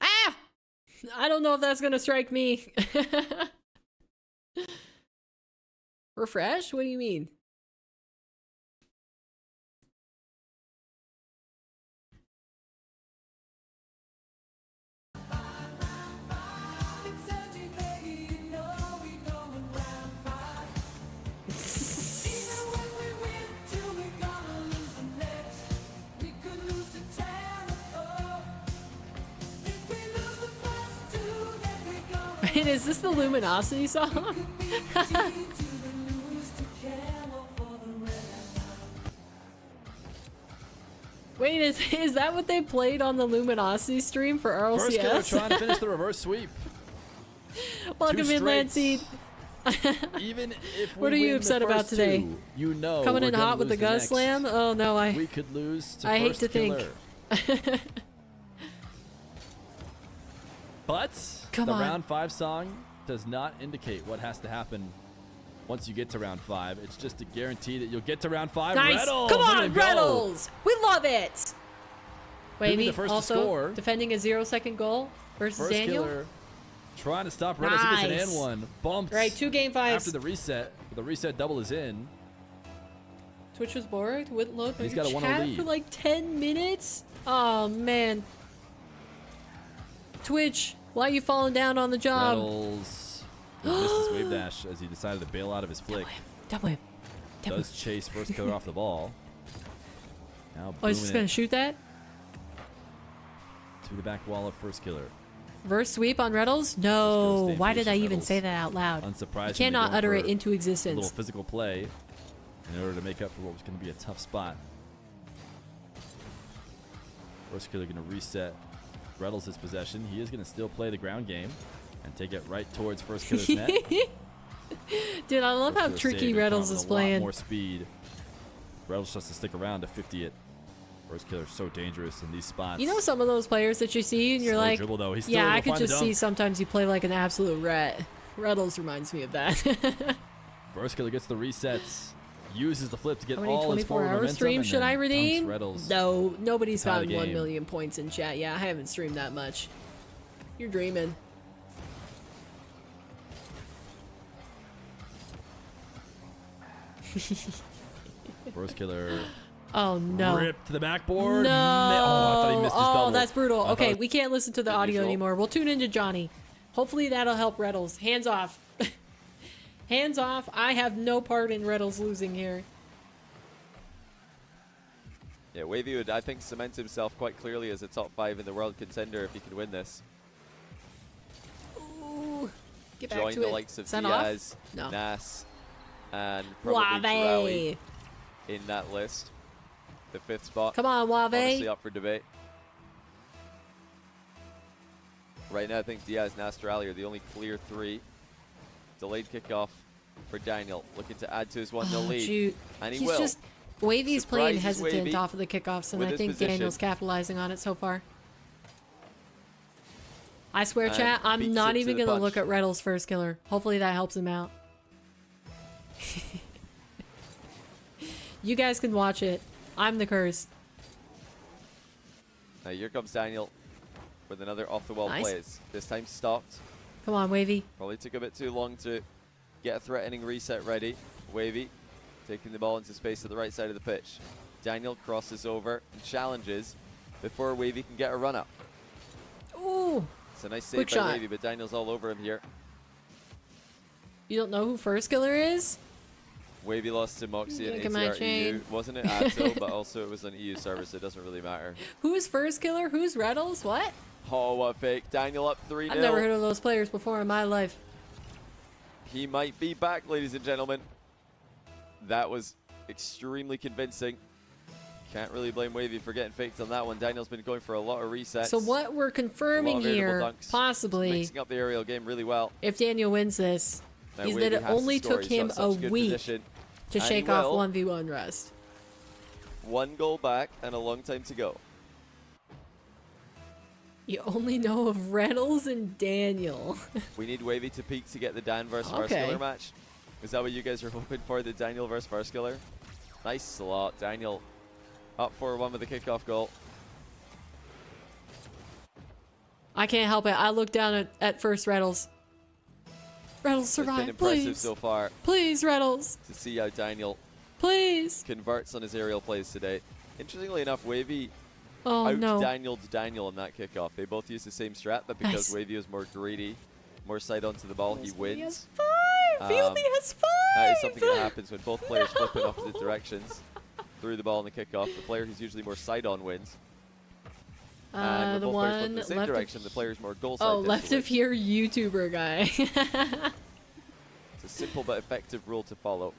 Ah! I don't know if that's gonna strike me. Refresh? What do you mean? Wait, is this the Luminosity song? Wait, is that what they played on the Luminosity stream for RLCS? First killer trying to finish the reverse sweep. Welcome in, Landseed. Even if we what are you win upset the about first today? two, you know coming in we're hot with the lose Gus next. Slam? Oh no, we could lose to I hate first to killer. think. But Come the on. round 5 song does not indicate what has to happen once you get to round 5. It's just a guarantee that you'll get to round 5. Nice. Retals, Come look on, at him go. Retals. We love it. He'll be Wavy the first to also score. defending a 0-second goal versus First Daniel. killer trying to stop Retals. He gets an and one. Bumped. Right, 2 game 5s. After the reset. The reset double is in. Twitch was bored. Wouldn't load He's your got a 1-0 chat lead. for like 10 minutes. Oh man. Twitch, why are you falling down on the job? Retals missed his wave dash as he decided to bail out of his flick. Double him. Does chase first killer off the ball. Now Oh, he's just booming gonna it shoot that? to the back wall of first killer. Reverse sweep on Retals? No. stay Why did I patient, even Retals. say that out loud? Unsurprisingly, You cannot going utter for it into a existence. little physical play in order to make up for what was going to be a tough spot. First killer going to reset Retals his possession. He is going to still play the ground game and take it right towards first killer's net. Dude, I love First how killer tricky saved and Retals with is a lot playing. more speed. Retals just to stick around to 50 it. First killer's so dangerous in these spots. You know some of those players that you see and you're Slow like, dribble, though. He's still yeah, able I to could find the just see dunk. sometimes you play like an absolute rat. Retals reminds me of that. First killer gets the resets. Uses the flip to get How many all his 24-hour forward momentum. streams and should then I redeem? dunks Retals. No, nobody's Tie the gotten 1 game. million points in chat. Yeah, I haven't streamed that much. You're dreaming. First killer Oh no. ripped to the backboard. No. Oh, I thought he missed his double. that's brutal. I Okay, thought- we can't listen to the audio unusual. anymore. We'll tune into Johnny. Hopefully that'll help Retals. Hands off. Hands off. I have no part in Retals losing here. Yeah, Wavy would, I think, cement himself quite clearly as a top 5 in the world contender if he can win this. Ooh. Get back Join to the it. likes of Send Diaz, off? No. Nas, and probably Wave. Drowie in that list. The 5th spot. Come on, Honestly Wave. up for debate. Right now, I think Diaz and Astrali are the only clear 3. Delayed kickoff for Daniel, looking to add to his 1-0 lead. Shoot. And he He's will. just Wavy's playing Surprises hesitant Wavy off of the kickoffs, and with I his think position. Daniel's capitalizing on it so far. I swear, And chat, I'm beats not it to even the gonna punch. look at Retals' first killer. Hopefully that helps him out. You guys can watch it. I'm the curse. Now here comes Daniel with another off-the-wall Nice. plays. This time stopped. Come on, Wavy. Probably took a bit too long to get a threatening reset ready. Wavy taking the ball into space at the right side of the pitch. Daniel crosses over and challenges before Wavy can get a run up. Ooh. It's a nice save by Wavy, but Daniel's all over him here. You don't know who first killer is? Wavy lost to Mawkzy and my ATR chain. EU. Wasn't it Atto, but also it was an EU server, so it doesn't really matter. Who's first killer? Who's Retals? What? Oh, what fake. Daniel up 3-0. I've never heard of those players before in my life. He might be back, ladies and gentlemen. That was extremely convincing. Can't really blame Wavy for getting faked on that one. Daniel's been going for a lot of resets. So what we're confirming here, dunks, possibly, mixing up the aerial game really well. if Daniel wins this, Now is Wavy that it has to only score. took He's got him such a good week position. to And shake he off will. 1v1 rust. 1 goal back and a long time to go. You only know of Retals and Daniel. We need Wavy to peak to get the Dan versus Okay. Farskiller match. Is that what you guys are hoping for, the Daniel versus Farskiller? Nice slot. Daniel up 4-1 with the kickoff goal. I can't help it. I looked down at first Retals. Retals It's been survive, impressive please. so far Please, Retals. to see how Daniel Please. converts on his aerial plays today. Interestingly enough, Wavy Oh, no. out-Danieled Daniel on that kickoff. They both used the same strat, but because Nice. Wavy was more greedy, more side onto the ball, he He wins. has 5. He only has 5. That is something that happens when both players flip in opposite directions through the ball in the kickoff. The player who's usually more side-on wins. And when The both players flip one in the same left direction, the player's more goal side. Oh, tends to left win. of here YouTuber guy. It's a simple but effective rule to follow.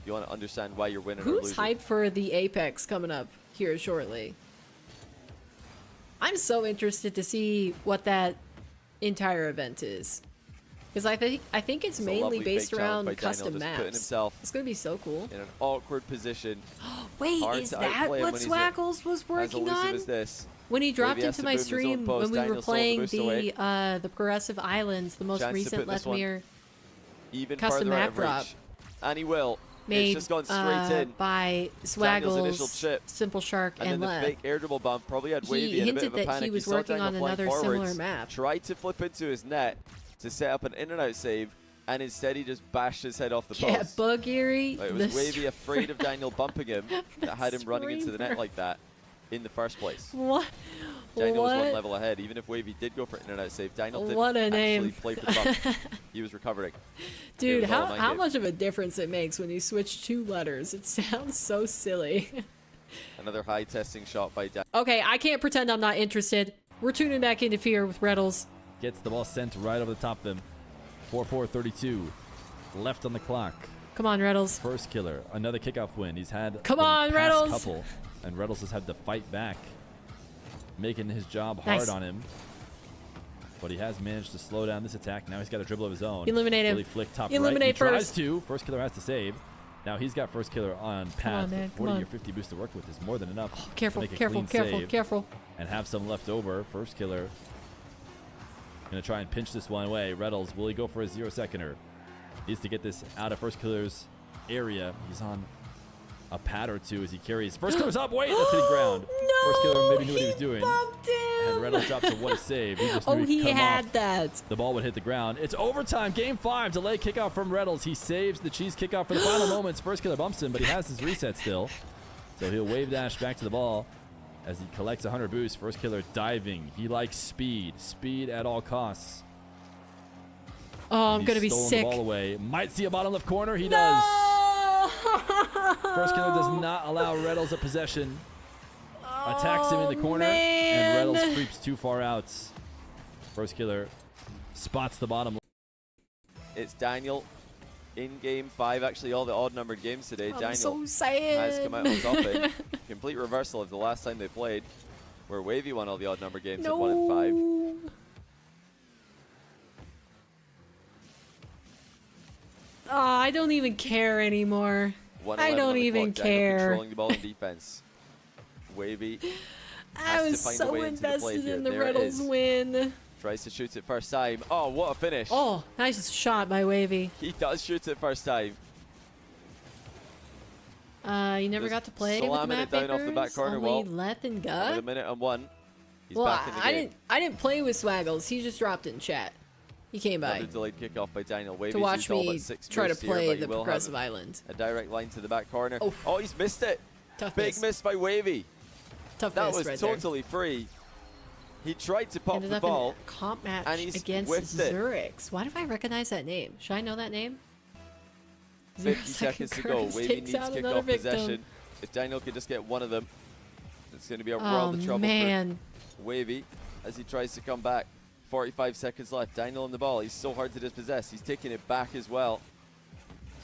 You want to understand why you're winning or Who's losing. hyped for the Apex coming up here shortly? I'm so interested to see what that entire event is. Because I think it's It's a mainly lovely based fake challenge around by Daniel, custom just putting maps. himself It's gonna be so cool. in an awkward position. Wait, Hard is to that outplay him what when he's Swaggles was as working elusive on? as this. When he dropped Wavy has into to my boom his own stream post. when we were Daniel stole the playing boost away. the Progressive Islands, the most Chance to recent put this one Letmere Even custom farther out map of drop. reach. And he will. made It's just gone straight in. by Daniel's initial Swaggles, chip. Simple Shark, And then the Lev. fake air dribble bump probably had Wavy He in a bit hinted of a that panic. he was saw working Daniel on flying another similar forwards, map. tried to flip into his net to set up an in and out save, and instead he just bashed his head off the Yeah, post. Bug Eerie. Like, it was Wavy afraid of Daniel bumping him that had him running into the net Screamer. like that in the first place. What? Daniel was one What? level ahead. Even if Wavy did go for an in and out save, Daniel didn't What a actually name. play for the bump. He was recovering. Dude, It was all a how mind game. much of a difference it makes when you switch 2 letters. It sounds so silly. Another high testing shot by Daniel. Okay, I can't pretend I'm not interested. We're tuning back into Fear with Retals. Gets the ball sent right over the top of them. 4-4-32. Left on the clock. Come on, Retals. First killer. Another kickoff win. He's had Come the on, past Retals. couple, and Retals has had to fight back, making his job Nice. hard on him. But he has managed to slow down this attack. Now he's got a dribble of his own. Eliminate him. Really flick top Eliminate right. He first. tries to. First killer has to save. Now he's got first killer on path. man, but come 40 on. or 50 boost to work with is more than enough. Careful, to make a careful, clean careful, save careful. and have some left over. First killer gonna try and pinch this one away. Retals, will he go for a 0-seconder? Needs to get this out of first killer's area. He's on a pad or two as he carries. First killer's up. Wait, that's hitting ground. No, First killer maybe knew what he was doing. bumped him. And Retals drops a what a save. He just knew Oh, he'd he come had off. that. The ball would hit the ground. It's overtime. Game 5. Delay kickoff from Retals. He saves the cheese kickoff for the final moments. First killer bumps him, but he has his reset still. So he'll wave dash back to the ball as he collects 100 boost. First killer diving. He likes speed. Speed at all costs. Oh, I'm He's gonna be stolen sick. the ball away. Might see a bottom left corner. He does. First killer does not allow Retals a possession. Attacks him in the corner, and man. Retals creeps too far out. First killer spots the bottom. It's Daniel in game 5. Actually, all the odd numbered games today. I'm Daniel so sad. has come out on top. Complete reversal of the last time they played, where Wavy won all the odd number games at 1 and 5. Oh, I don't even care anymore. 1-11 I on don't the even clock. Daniel care. controlling the ball in defense. Wavy I has to was find a so way into the play invested here. in the There it Retals is. win. Tries to shoot it first time. Oh, what a finish. Oh, nice shot by Wavy. He does shoot it first time. You never Just got to play with the slamming map it down off the back makers? corner Only wall. Leth and With Gut? 1 minute and 1. He's Well, back in the game. I didn't play with Swaggles. He just dropped in chat. He came by. Another delayed kickoff by Daniel. Wavy to watch me try to play here, the progressive island. A direct line to the back corner. Oh, he's missed it. Tough Big miss by Wavy. Tough that miss was right totally free. He tried to pop Ended the up in ball. a comp match and he's against whiffed it. Zurich. Why do I recognize that name? Should I know that name? 50 seconds to go. Wavy takes needs out another kickoff victim. possession. If Daniel could just get one of them, it's going to be a world of trouble man. for Wavy as he tries to come back. 45 seconds left. Daniel on the ball. He's so hard to dispossess. He's taking it back as well.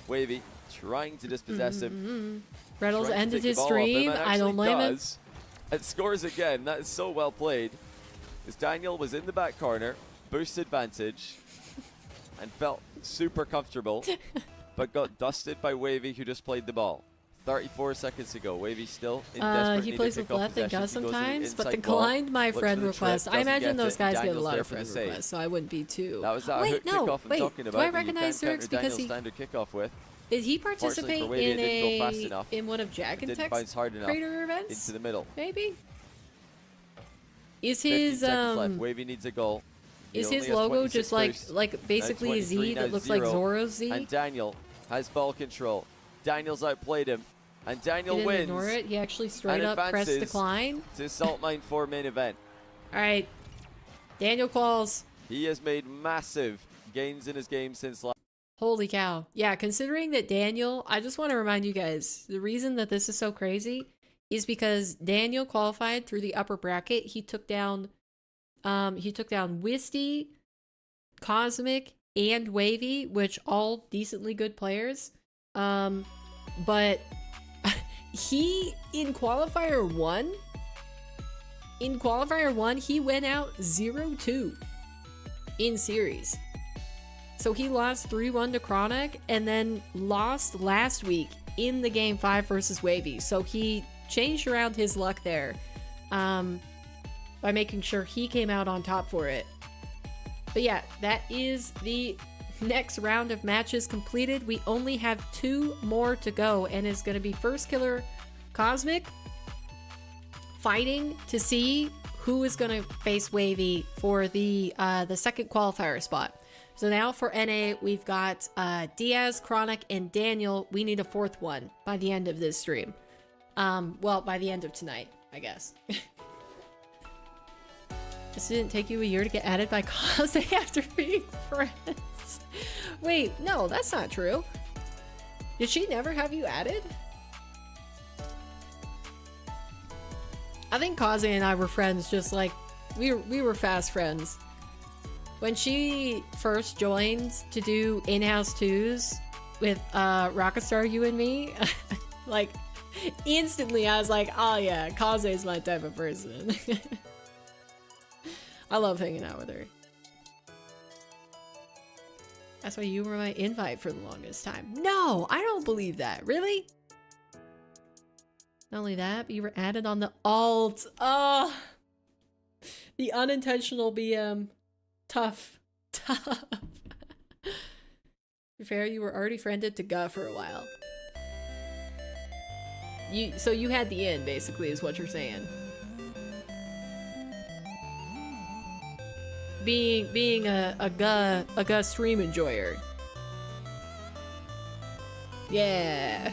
Wavy trying to dispossess him. Retals ended his stream. I don't blame him. It scores again. That is so well played. As Daniel was in the back corner, boost advantage, and felt super comfortable, but got dusted by Wavy, who just played the ball. 34 seconds to go. Wavy still in desperate he need plays to with pick up left and possession. Gus He goes to the sometimes, but inside ball, declined my looks friend for the trip, request. I doesn't imagine get those it. guys get a Daniel's lot there of for the friend save. requests, so I wouldn't be too. That was that wait, hook no, kickoff I'm wait. talking about. Do I that you recognize can't Zurich counter because Daniel's standard kickoff with. did he Fortunately participate for Wavy, it didn't go fast in enough. in one of Jack and Didn't Tech's bounce hard enough creator events? into the middle. Maybe. Is 15 his seconds left. Wavy needs a goal. He is only his has logo 26 just boosts. like basically a 23, Z now that looks 0. like Zoro's Z? And Daniel has ball control. Daniel's outplayed him. And Daniel He didn't wins. ignore it. He actually straight and up pressed advances decline. to Salt Mine 4 main event. All right, Daniel calls. He has made massive gains in his game since last. Holy cow. Yeah, considering that Daniel, I just want to remind you guys, the reason that this is so crazy is because Daniel qualified through the upper bracket. He took down Wisty, Cosmic, and Wavy, which all decently good players. But he in qualifier 1, he went out 0-2 in series. So he lost 3-1 to Chronic and then lost last week in the game 5 versus Wavy. So he changed around his luck there by making sure he came out on top for it. But yeah, that is the next round of matches completed. We only have 2 more to go, and it's going to be First Killer Cosmic fighting to see who is going to face Wavy for the second qualifier spot. So now for NA, we've got Diaz, Chronic, and Daniel. We need a 4th one by the end of this stream. Well, by the end of tonight, I guess. This didn't take you a year to get added by Kaze after being friends. Wait, no, that's not true. Did she never have you added? I think Kaze and I were friends, just like we were fast friends. When she first joined to do in-house 2s with Rocketstar, you and me, like instantly I was like, oh yeah, Kaze is my type of person. I love hanging out with her. That's why you were my invite for the longest time. No, I don't believe that. Really? Not only that, but you were added on the alt. Oh, the unintentional BM. Tough. To be fair, you were already friended to Guh for a while. So you had the in, basically, is what you're saying. Being a Guh stream enjoyer. Yeah.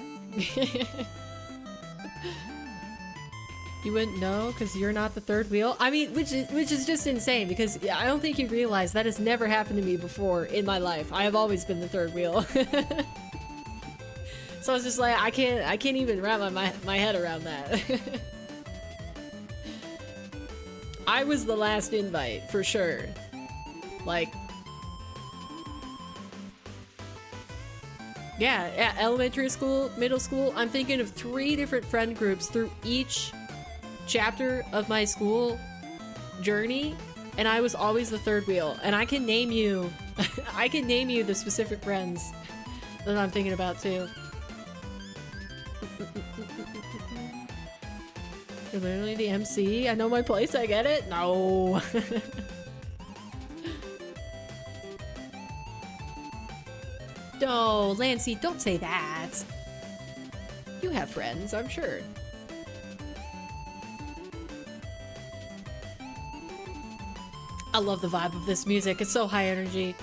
You wouldn't know because you're not the third wheel. I mean, which is just insane because I don't think you realize that has never happened to me before in my life. I have always been the third wheel. So I was just like, I can't even wrap my head around that. I was the last invite for sure. Like, yeah, elementary school, middle school. I'm thinking of 3 different friend groups through each chapter of my school journey, and I was always the third wheel. And I can name you I can name you the specific friends that I'm thinking about too. You're literally the MC. I know my place, I get it. No. No, Lancey, don't say that. You have friends, I'm sure. I love the vibe of this music. It's so high energy.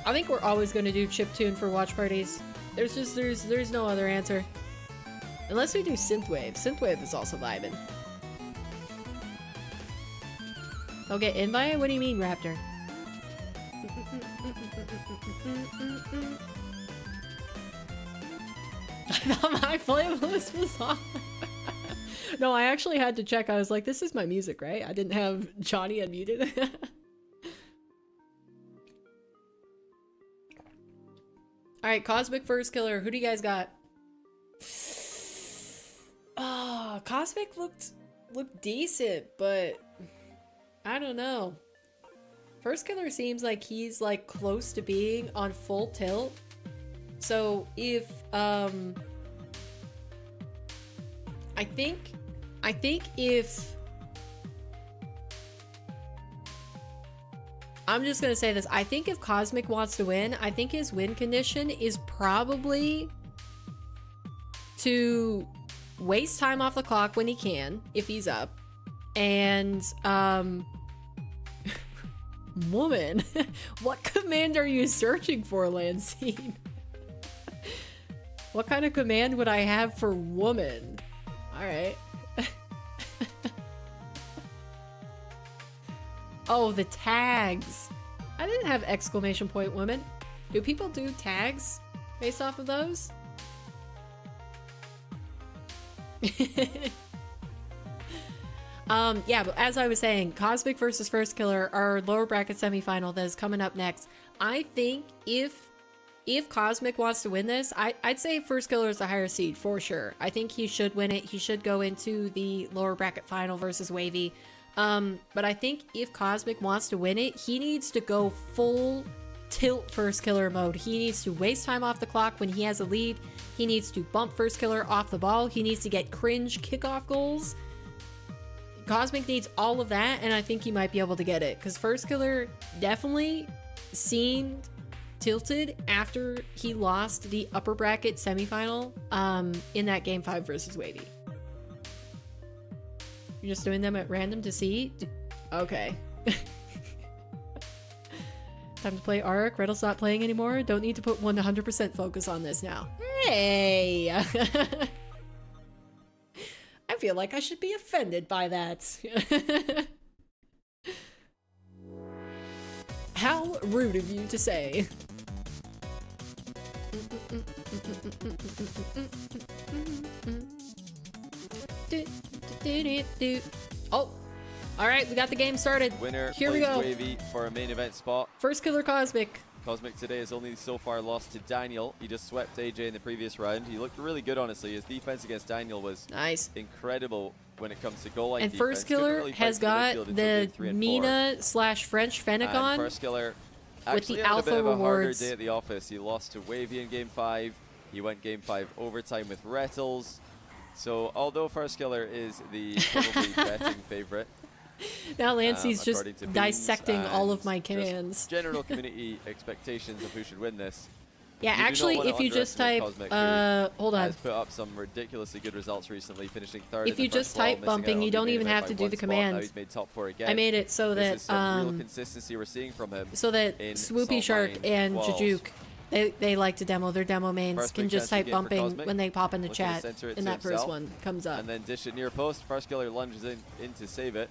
I think we're always going to do chiptune for watch parties. There's no other answer. Unless we do synthwave. Synthwave is also vibing. Okay, invite? What do you mean, Raptor? I thought my playlist was on. No, I actually had to check. I was like, this is my music, right? I didn't have Johnny unmuted. Alright, Cosmic First Killer. Who do you guys got? Oh, Cosmic looked decent, but I don't know. First Killer seems like he's like close to being on full tilt. So if I think if I'm just gonna say this, I think if Cosmic wants to win, I think his win condition is probably to waste time off the clock when he can, if he's up, and woman, what command are you searching for, Lancine? What kind of command would I have for woman? Alright. Oh, the tags. I didn't have exclamation point women. Do people do tags based off of those? Yeah, but as I was saying, Cosmic versus First Killer, our lower bracket semifinal that is coming up next. I think if Cosmic wants to win this, I'd say First Killer is the higher seed for sure. I think he should win it. He should go into the lower bracket final versus Wavy. But I think if Cosmic wants to win it, he needs to go full tilt First Killer mode. He needs to waste time off the clock when he has a lead. He needs to bump First Killer off the ball. He needs to get cringe kickoff goals. Cosmic needs all of that, and I think he might be able to get it, because First Killer definitely seemed tilted after he lost the upper bracket semifinal in that game 5 versus Wavy. You're just doing them at random to see? Okay. Time to play Arc. Retals not playing anymore. Don't need to put 100% focus on this now. Hey! I feel like I should be offended by that. How rude of you to say. Oh, all right, we got the game started. Winner Here we go. Wavy for a main event spot. First Killer Cosmic. Cosmic today has only so far lost to Daniel. He just swept AJ in the previous round. He looked really good, honestly. His defense against Daniel was nice, incredible when it comes to goal line and defense. First Killer really has got the Mina / French Fennegon. First Killer with the had alpha a bit rewards. Of a harder day at the office. He lost to Wavy in Game 5. He went Game 5 overtime with Retals. So although First Killer is the probably betting favorite, now Lancey's just dissecting all of my commands. General community expectations of who should win this. Yeah, actually, if you just type, hold on. Has put up some ridiculously good results recently, finishing third. If you just type bumping, you don't even have to do the command. He's made top 4 again. I made it so that this is some real consistency we're seeing from him. So that Swoopy Shark and Jajuk, they like to demo. Their demo mains can just type bumping when they pop in the chat, and that first one comes up. And then dish it near post. First Killer lunges in to save it.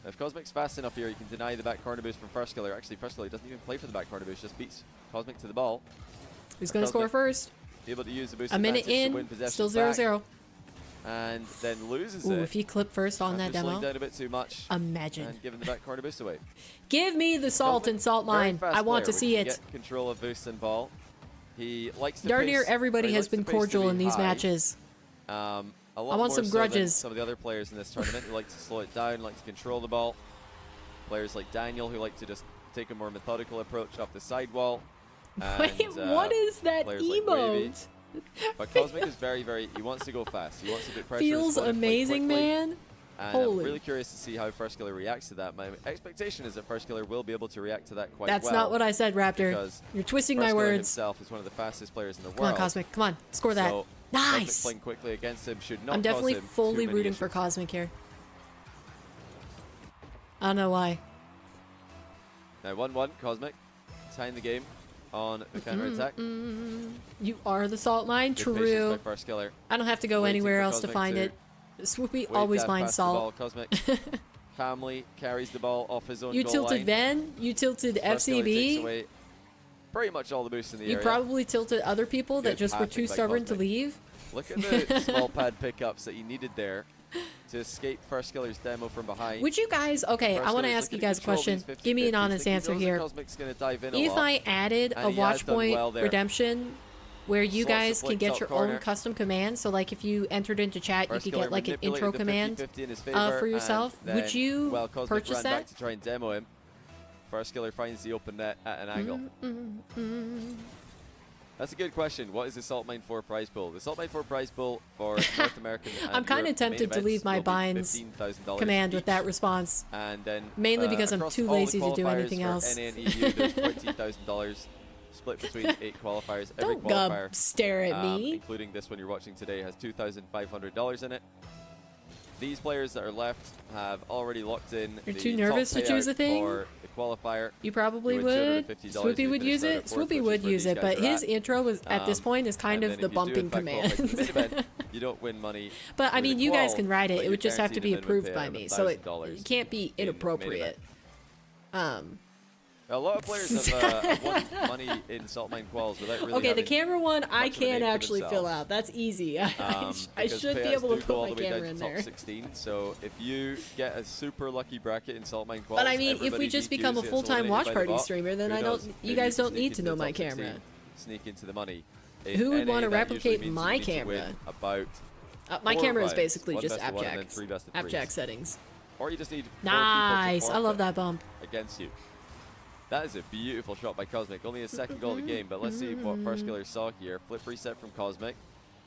If Cosmic's fast enough here, you can deny the back corner boost from First Killer. Actually, First Killer doesn't even play for the back corner boost, just beats Cosmic to the ball. Who's going to score first? Be able to use the boost a minute in, to win still 0-0. And then loses it. If he clipped first on that demo. Slowing down a bit too much. Imagine. And giving the back corner boost away. Give me the salt and salt mine. I want to see it. Get control of boost and ball. He likes to darn near everybody has been cordial in these matches. I want some grudges. Some of the other players in this tournament who like to slow it down, like to control the ball. Players like Daniel who like to just take a more methodical approach up the sidewall. Wait, what is that emote? But Cosmic is very, he wants to go fast. He wants to put pressure. Feels amazing, man. And Holy. I'm really curious to see how First Killer reacts to that. My expectation is that First Killer will be able to react to that quite well. That's not what I said, Raptor. You're twisting my words. Himself is one of the fastest players in the world. Come on, Cosmic. Come on. Score that. So nice. Cosmic playing quickly against him should not I'm definitely cause him fully too many rooting issues. for Cosmic here. I don't know why. Now 1-1, Cosmic. Tying the game on the counter-attack. You are the salt mine, Good true. patience by First Killer. I don't have to go Waiting anywhere for else to Cosmic find to it. Swoopy Wait always dash finds past the ball. salt. Cosmic calmly carries the ball off his own You goal tilted line. Ven, you tilted First Killer takes FCB, away pretty much all the boosts in the you area. probably tilted other people that Good just were passing too by stubborn to Cosmic. leave. Look at the small pad pickups that you needed there to escape First Killer's demo from behind. Would you guys, okay, First I want to Killer's ask you looking guys a control question. these 50-50s. Give me an honest Think he answer knows that here. Cosmic's gonna dive in a If lot, I added and a he has watch done point well there. redemption where you Slots the guys can flick get top your corner. own custom command, so like if you entered into chat, First you could Killer get like an manipulated intro the command 50-50 in his favor, for yourself, and would then, you well, Cosmic purchase ran that? back to try and demo him. First Killer finds the open net at an angle. That's a good question. What is the Salt Mine 4 prize pool? The Salt Mine 4 prize pool for North American and I'm kind of Europe main tempted to events leave my will be binds $15,000 command with each. that response. And then Mainly because I'm across too all the lazy to do qualifiers anything for else. NA and EU, there's $20,000 split between 8 qualifiers. Every Don't qualifier, stare at me. including this one you're watching today, has $2,500 in it. These players that are left have already locked in You're the too top nervous to choose payout a thing? for the qualifier. You probably You would. $250 Swoopy if you would finish use third or it. fourth, Swoopy which would is where use these it, guys but are his at. intro was at this point is kind And of then the if you do, bumping in fact, qualify command. for the main event, you don't win money. But I through mean, the you guys qual, can ride it. but It you're would just have to guaranteed be a minimum approved by payout me, of so it $1,000 can't be in the main inappropriate. A lot of players have won money in Salt Mine Quals without really Okay, the having camera one I much of a name can't for actually fill themselves. out. That's easy. I because should be payouts able to do put go all my the way down camera to in top there. 16, so if you get a super lucky bracket in Salt Mine Quals, But I mean, if we everybody just DQs become a gets full-time eliminated watch by the party bot. streamer, then Who I knows? don't. Maybe You guys can don't sneak need to into know the my top 16, camera. Sneak into the money. In Who would NA, want to that usually replicate means my you need to win camera? About My 4 camera is rounds, basically 1 just best of 1 and then 3 best of 3s. AppJack settings. Or you just need 4 Nice. people to I love forfeit that bump. against you. That is a beautiful shot by Cosmic. Only his second goal of the game, but let's see what First Killer saw here. Flip reset from Cosmic.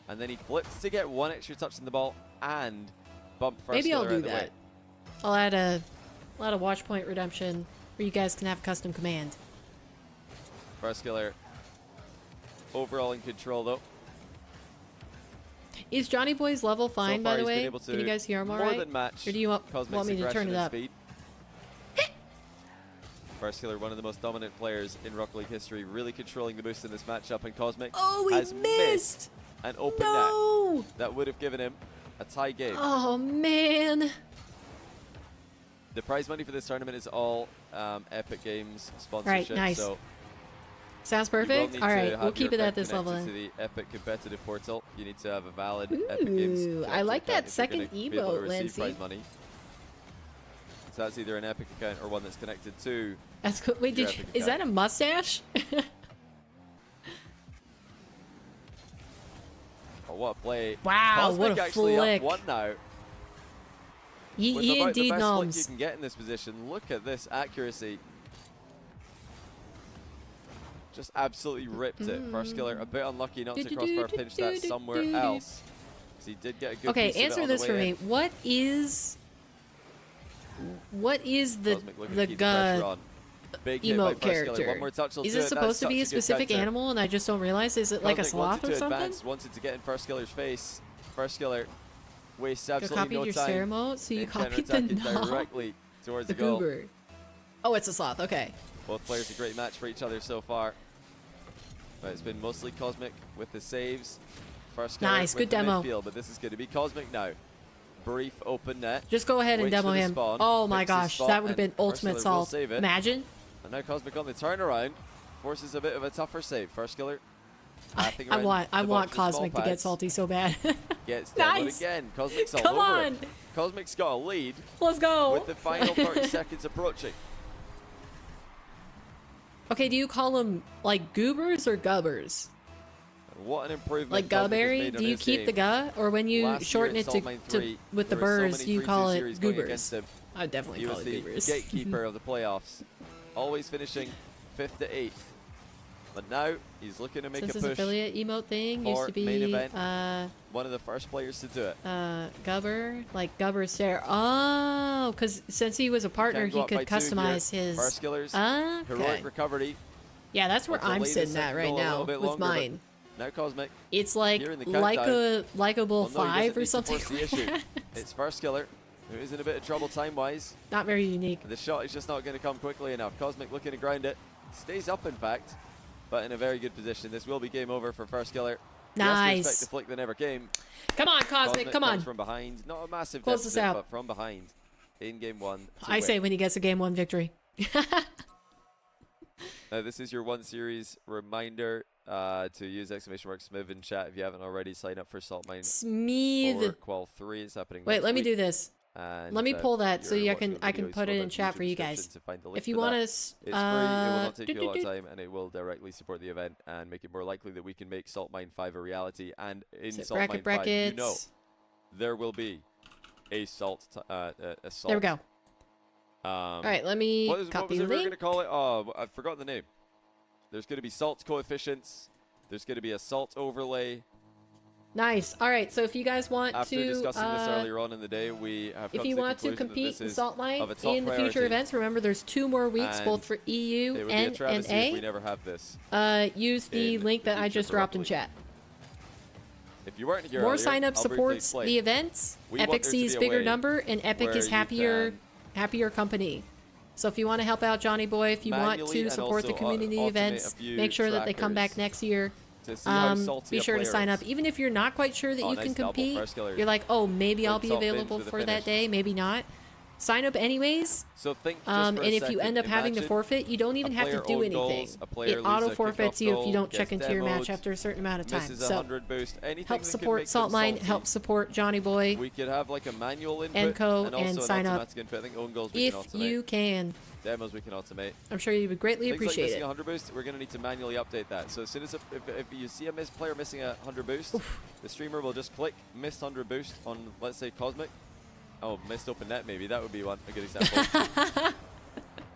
And then he flips to get 1 extra touch in the ball and bump First Maybe I'll Killer do out the way. that. I'll add a watch point redemption where you guys can have custom command. First Killer overall in control though. Is Johnny Boy's level fine, So by far the he's been way? able to Can you guys hear him all more right? than match Or do you want Cosmic's me to turn aggression it and up? speed. First Killer, one of the most dominant players in Rocket League history, really controlling the boost in this matchup, and Cosmic Oh, he has missed! an open No! net that would have given him a tie game. Oh, man. The prize money for this tournament is all Epic Games sponsorship. nice. So Sounds you will perfect. need All to right, have we'll keep your it at account this level. connected to the Epic competitive portal. You need to have a valid Epic Games. Ooh, I collector like account that if you're gonna second be able to emote, receive Lindsay. prize money. So that's either an Epic account or one that's connected to. That's cool. Wait, your did you, Epic is that a mustache? Oh, what a play! Wow, Cosmic what a actually flick. up 1 now. Ye With ye about indeed, the best flick you noms. can get in this position. Look at this accuracy. Just absolutely ripped it. First Killer a bit unlucky not to crossbar pinch that somewhere else. Because he did get a good Okay, piece of it answer on the this way for in. me. What is the Cosmic looking to keep the pressure on. Big hit by emote First Killer. character? One more touch will Is do it That's supposed to be a such good specific counter. animal and I just don't realize? Is it like a Cosmic sloth wanted or to something? advance, wanted to get in First Killer's face. First Killer wastes You absolutely copied no your time. stair mode, so you in copied the counterattacking knob. directly towards The the goal. goober. Oh, it's a sloth. Okay. Both players a great match for each other so far. But it's been mostly Cosmic with the saves. First Killer Nice, with good the demo. midfield, but this is going to be Cosmic now. Brief open net. Just go ahead and Waits for demo the him. spawn, Oh my picks his gosh, spot, that would have been and First ultimate Killer will salt. save it. Imagine. And now Cosmic on the turnaround forces a bit of a tougher save. First Killer. I tapping want around the want box with small Cosmic to get pads. salty so bad. Gets Nice. demoed again. Cosmic's all Come over on. it. Cosmic's got a lead Let's go. with the final 30 seconds approaching. Okay, do you call them like goobers or gubbers? What an improvement. Like Cosmic has gubberry? made on Do you his keep the game. gu, or when you Last year shorten in it Salt Mine 3, with the there were so burrs, many you 3-2 call it series going goobers? against him. I would definitely He call was it the goobers. gatekeeper of the playoffs, always finishing 5th to 8th. But now he's looking to make Since a this push. affiliate emote thing used for to be main event. One of the first players to do it. gubber, like gubber stare. Oh, because since he was a partner, Can go he up by could 2 here. customize his. First Killers, Okay. heroic recovery. Yeah, that's where Until I'm late sitting second at right goal, a now little bit with longer, but mine. Now Cosmic. It's like here in the like countdown. a likeable Well, no, he 5 doesn't or need to something. force the issue. It's First Killer who is in a bit of trouble time-wise. Not very unique. The shot is just not going to come quickly enough. Cosmic looking to ground it. Stays up, in fact, but in a very good position. This will be game over for First Killer. Nice. He has to expect the flick that never came. Come on, Cosmic, come on. Comes from behind. Not a massive Close this deficit, out. but from behind in game 1. I say when he gets a game 1 victory. This is your 1 series reminder to use !Smith in chat if you haven't already. Sign up for Salt Mine Smith. or QUAL 3. It's happening Wait, next let me week. do this. And, let me pull that so you're I can watching the video, put it scroll in down chat to for you description guys. to find the link If you for want that. to, It's free. It will not take you a lot of time, and it will directly support the event and make it more likely that we can make Salt Mine 5 a reality. And in Salt Mine 5, you know, there will be a salt. There we go. All right, let me what was copy it we were link. going to call it? Oh, I've forgotten the name. There's going to be salt coefficients. There's going to be a salt overlay. Nice. All right, so if you guys want After to, discussing this earlier on in the day, we have if come you to the want to conclusion that compete this in is Salt Mine of a top in the future priority. events, remember there's 2 more weeks, And both for EU it would be a and travesty if we never have this. use the in link the that I future just dropped in correctly. chat. If you weren't here More earlier, sign-up I'll briefly supports explain. the events. We want Epic there to sees be a bigger way number, and Epic where is you happier can happier company. So if you want to help out Johnny Boy, if you want manually to and support the also community automate a events, few make sure that they come back trackers next year. to see how salty Be a sure to player sign up. is. Even if you're not quite sure that Oh, you nice can double. compete, First killer. you're like, oh, maybe I'll be top bins available with the for that finish. day, maybe not. Sign up anyways. So think just And for a if you second, end up having to imagine forfeit, you don't even a have to player do own anything. goals, a player It auto loses a forfeits kickoff you if you goal, don't check gets into your match demoed, after a certain amount of time. misses a So 100 boost. Anything help that could support make them Salt Mine, salty. help support Johnny Boy. We could have like a manual input and co and and also sign an up automatic input. I think own goals we if can automate. you can. Demos we can automate. I'm sure you would greatly Things appreciate like missing it. 100 boost, we're going to need to manually update that. So as soon as if you see a player missing a 100 boost, the streamer will just click missed 100 boost on, let's say, Cosmic. Oh, missed open net maybe. That would be a good example.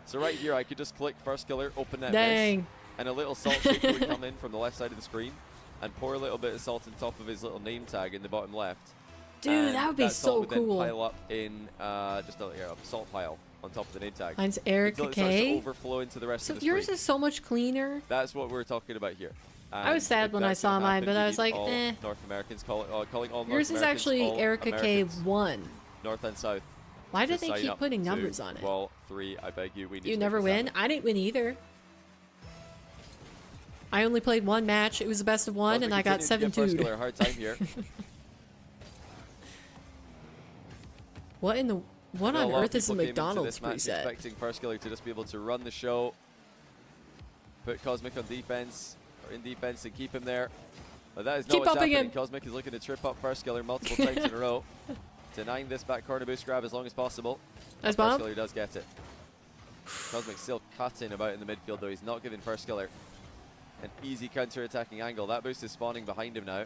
So right here, I could just click first killer, open net Dang. miss, and a little salt shaker would come in from the left side of the screen and pour a little bit of salt on top of his little name tag in the bottom left. Dude, And that would be salt so would then cool. pile up in just a salt pile on top of the name tag. Mine's Until Erica it starts to K. overflow into the rest So of the yours screen. is so much cleaner. That's what we're talking about here. I was And sad if when I that's saw gonna mine, happen, but we I was need like, all eh. North Americans calling all Yours North is Americans actually all Erica Americans, K1. North and South. Why to did they sign keep up putting to numbers on it? QUAL 3, I beg you. We need You to never make this win? happen. I didn't win either. I only played one match. It was the best of one, Cosmic and I got continues to give First 7-2'd. Killer a hard time here. What in the... What I know on a lot of earth is a people came into McDonald's this match preset? expecting First Killer to just be able to run the show, put Cosmic on defense, or in defense, and keep him there. But that is not Keep what's upping happening. him. Cosmic is looking to trip up First Killer multiple times in a row, denying this back corner boost grab as long as possible. Nice First bomb. Killer does get it. Cosmic still cutting about in the midfield, though. He's not giving First Killer an easy counter-attacking angle. That boost is spawning behind him now.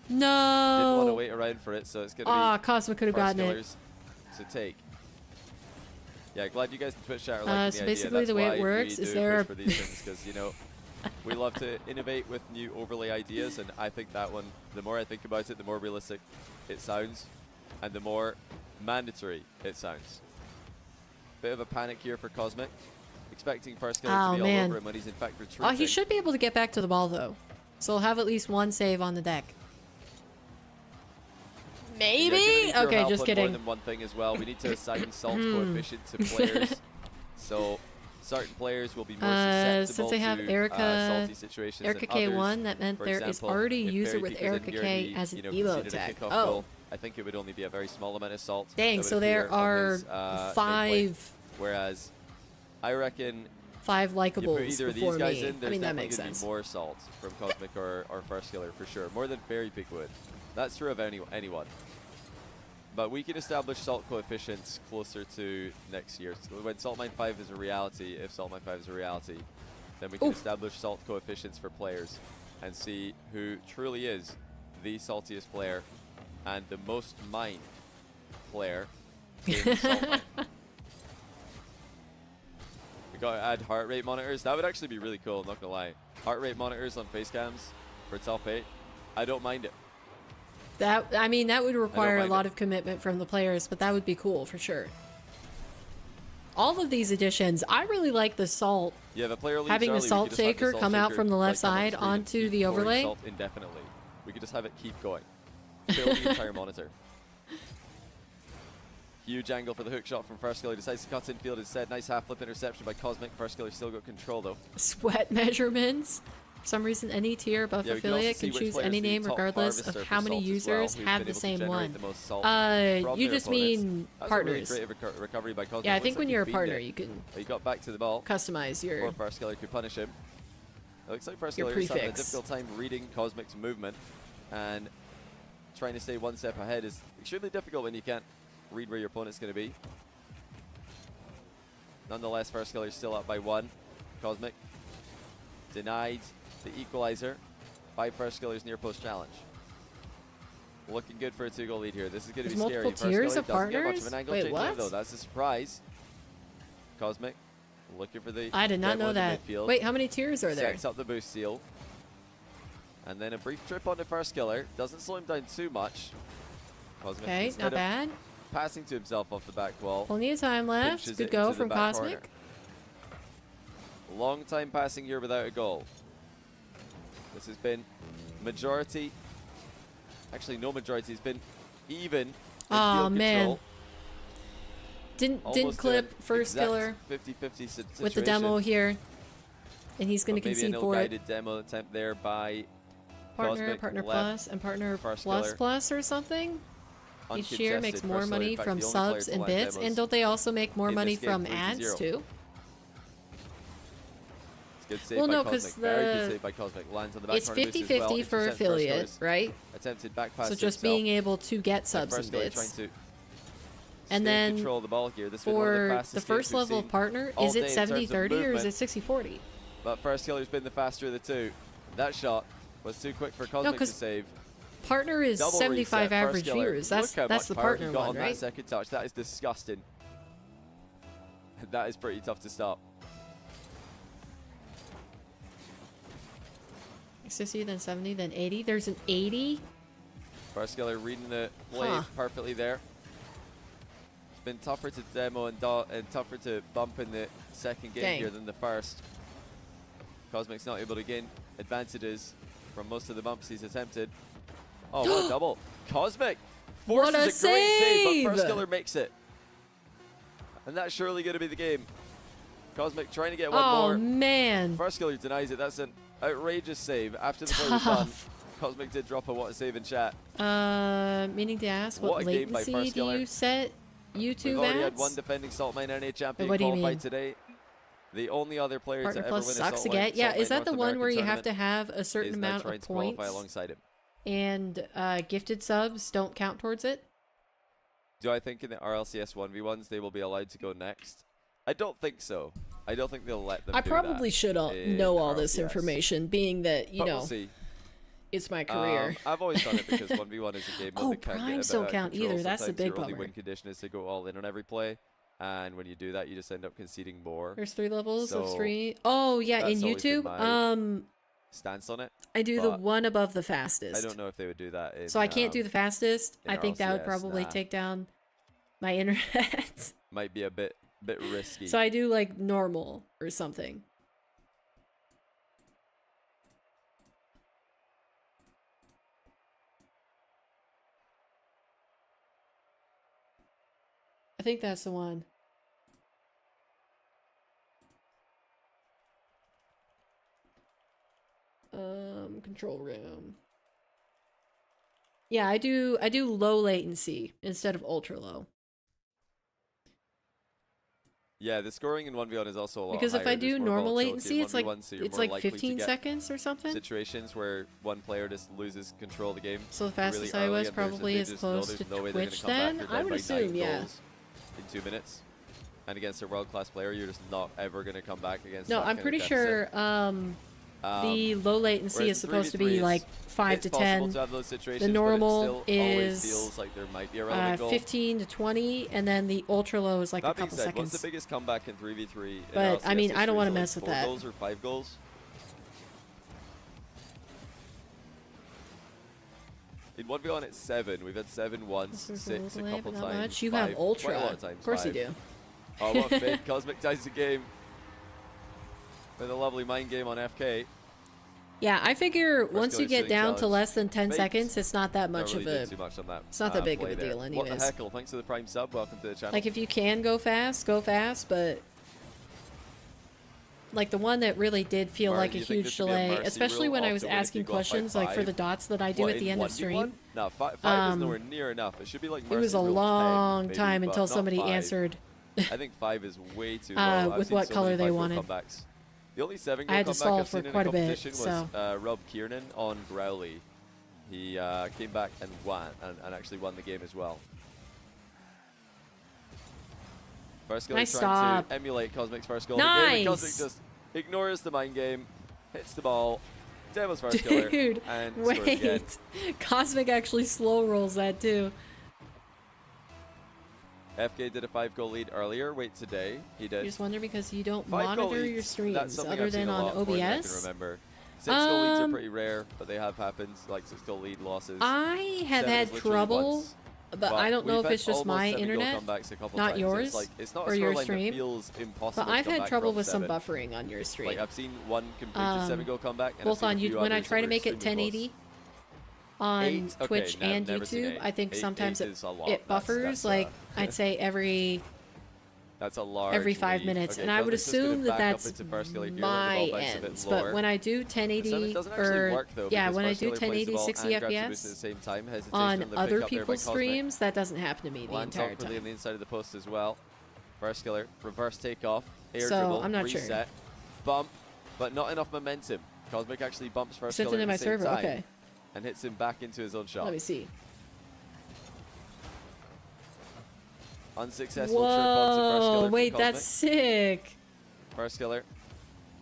Didn't want to No! wait around for it, so it's going Ah, to be Cosmic could have First gotten it. Killers to take. Yeah, glad you guys in Twitch chat are liking So the basically idea. the way it That's why works we is do there push for these things, because, you know, we love to innovate with new overlay ideas, and I think that one, the more I think about it, the more realistic it sounds, and the more mandatory it sounds. Bit of a panic here for Cosmic, expecting First Killer Oh, to be man. all over him when he's in fact retreating. Oh, he should be able to get back to the ball, though. So he'll have at least one save on the deck. You're gonna Maybe? need your Okay, help just on kidding. More than one thing as well. We need to assign salt coefficient to players, so certain players will be more susceptible since I have to Erica, salty situations Erica than others. K1, that meant For there is example, already a if user Fairy with Peak was in Erica near K the, as an you know, emo conceded a tag. kickoff Oh, goal, I think it would only be a very small amount of salt. dang, that so would there appear on are his, nameplate. 5 Whereas I reckon five you put likables either of before these guys me. in, I there's mean, that definitely makes going to sense. be more salt from Cosmic or First Killer for sure, more than Fairy Peak would. That's true of anyone. But we can establish salt coefficients closer to next year. So when Salt Mine 5 is a reality, if Salt Mine 5 is a reality, then we can establish salt coefficients for players and see who truly is the saltiest player and the most mined player in Salt Mine. We got to add heart rate monitors. That would actually be really cool, I'm not gonna lie. Heart rate monitors on face cams for top 8. I don't mind it. That, I mean, that would require a mind lot it. of commitment from the players, but that would be cool for sure. All of these additions, I really like the salt. Yeah, the player leaves Having the early, we salt could just have the shaker salt come out shaker, from the left like, come on side screen and onto keep the pouring overlay. Salt indefinitely. We could just have it keep going. Fill the entire monitor. Huge angle for the hook shot from First Skiller. Decides to cut infield instead. Nice half flip interception by Cosmic. First Skiller still got control though. Sweat measurements. For some reason, any tier above affiliate can choose any name regardless of how many users have the same one. You just mean partners. Really great recovery by Cosmic. Yeah, I think when you're a partner, you can he got back to the ball. Customize your. Before First Skiller could punish him. It looks like First Skiller is having a difficult time reading Cosmic's movement, and trying to stay one step ahead is extremely difficult when you can't read where your opponent's going to be. Nonetheless, First Skiller is still up by 1. Cosmic denied the equalizer by First Skiller's near post challenge. Looking good for a 2-goal lead here. This is going to be scary. Multiple tiers of partners? Wait, what? Though. That's a surprise. Cosmic looking for the. I did not know that. Wait, how many tiers are there? Sets up the boost seal. And then a brief trip on the First Skiller. Doesn't slow him down too much. Cosmic, okay, not bad. Passing to himself off the back wall. Plenty of time left. Good go from Cosmic. Corner. Long time passing here without a goal. This has been majority. Actually, no majority. It's been even. Oh man. Control. Didn't clip First Skiller 50-50 situation. With the demo here, and he's going to concede for it. Maybe an ill-guided demo attempt there by Partner, Partner Plus, and Partner Plus or something. Each tier makes more money from subs and bits, and don't they also make more money from ads too? Good save by no, because it's 50-50 for affiliate, right? Attempted back pass so just being able to get subs and bits. And then the ball here. For the first level of partner, is it 70-30 or is it 60-40? But First Killer's been the faster of the two. That shot was too quick for Cosmic to save. Partner is 75 average viewers. That's the partner one, on right? That second touch. That is disgusting. That is pretty tough to stop. 60, then 70, then 80. There's an 80. First Skiller reading the play perfectly there. It's been tougher to demo and tougher to bump in the second game here than the first. Cosmic's not able to gain advantages from most of the bumps he's attempted. Oh, what a double. Cosmic forces a great save, but First Skiller makes it. And that's surely going to be the game. Cosmic trying to get one more. Oh, man. First Skiller denies it. That's an outrageous save. After the play was done, Cosmic did drop a what a save in chat. Meaning to ask, what latency do you set YouTube We've already ads? had one defending Saltmine NA champion qualified today. The only other player Partner to ever win Plus a sucks again. Yeah, is that the one where you have to have a certain amount of points alongside him? And gifted subs don't count towards it? Do I think in the RLCS 1v1s they will be allowed to go next? I don't think so. I don't think they'll let them I do probably that should know all this information, being that, you know, we'll see. It's my career. I've always done it because 1v1 is a game mode that can't primes get a don't bit count either. That's the big your only bummer. win condition is to go all in on every play. And when you do that, you just end up conceding more. There's 3 levels of stream. Oh, yeah, in YouTube. Stance on it. I do the one above the fastest. I don't know if they would do that. In, so I can't do the fastest. I think that would RLCS, probably take down my internet. Might be a bit risky. So I do like normal or something. I think that's the one. Control room. Yeah, I do low latency instead of ultra low. Yeah, the scoring in 1v1 is also a lot because if I do normal latency, it's like so 15 seconds or something. Situations where one player just loses control of the game. So the fastest I was probably as close to Twitch then? I would assume, yeah. In 2 minutes. And against a world-class player, you're just not ever going to come back against No, I'm pretty sure the low latency is supposed to be like 5 to 10. The normal is feels like there might be a 15 to 20, and then the ultra low is like a couple seconds. What's the biggest comeback in 3v3? But I mean, I don't want to mess with that. 4 goals or 5 goals? In 1v1 it's 7. We've had 7 once, 6 a couple times. You have ultra. Of course you do. Oh, what fate. Cosmic ties the game with a lovely mind game on FK. Yeah, I figure First once you killer get down to challenge. less than 10 Faked. seconds, it's not that much Not really of did a... too much on that, It's not that big of play a deal there. anyways. What the heckle? Thanks for the Prime sub. Welcome to the channel. Like, if you can go fast, but... Like, the one that really did feel Mark, like a you think huge this should be a delay, mercy especially rule when I off was to win if asking you go up by questions, like, for 5? the dots that I do What, at the in end of 1v1? stream. No, 5 is nowhere near enough. It should be like It was mercy a rule 10, long maybe, time but until not somebody 5. answered I think 5 is way too low. I've with seen what so color many they 5-goal wanted. comebacks. The only 7-goal I had to comeback stall I've for seen in a quite a bit, competition was Rob Kiernan on Growly. He came back and won, and actually won the game as well. First goal Nice trying stop. to emulate Cosmic's first goal. Nice. Of the game, and Cosmic just ignores the mind game, hits the ball, Demo's first killer, Dude, and scores again. wait. Cosmic actually slow rolls that too. FK did a 5-goal lead earlier. Wait, today he did. You just wonder because you don't 5-goal monitor your leads, streams that's something other I've seen than a on lot more than I can OBS. remember. 6-goal leads are pretty rare, but they have happened, like 6-goal lead losses. I have 7 had is literally trouble, once. but I don't know we've if had it's just almost my 7-goal internet, comebacks a couple not times. yours, It's like, it's not or a your scoreline that stream. feels impossible But I've to come had back trouble from with some 7. buffering on your stream. Like I've seen one completed 7-goal comeback, and both I've on seen a few YouTube when I others try that to were make it extremely 1080 close. on 8? Okay, Twitch no, and never seen YouTube. 8. I think 8 sometimes is a lot. it buffers That's, like I'd say that's a large every 5 lead. minutes, Okay, and I would Cosmic's just gonna assume that back up that's into first killer here, let the my ball bounce a bit ends. lower. But when I do 1080 doesn't actually or work, though, yeah, because when I first do killer plays the 1080 ball 60 and grabs the boost at FPS the same time. Hesitation on on the other pick up there by people's Cosmic. streams, that doesn't happen to me the Lands entire awkwardly on time. the inside of the post as well. First killer, reverse takeoff, air So, dribble, I'm not sure. reset, bump, but not enough momentum. Cosmic actually bumps first Sent killer into at my the same server. time Okay, and hits him back into his own shot. let me see. Unsuccessful trip onto first Whoa, killer from wait, Cosmic. that's sick. First killer.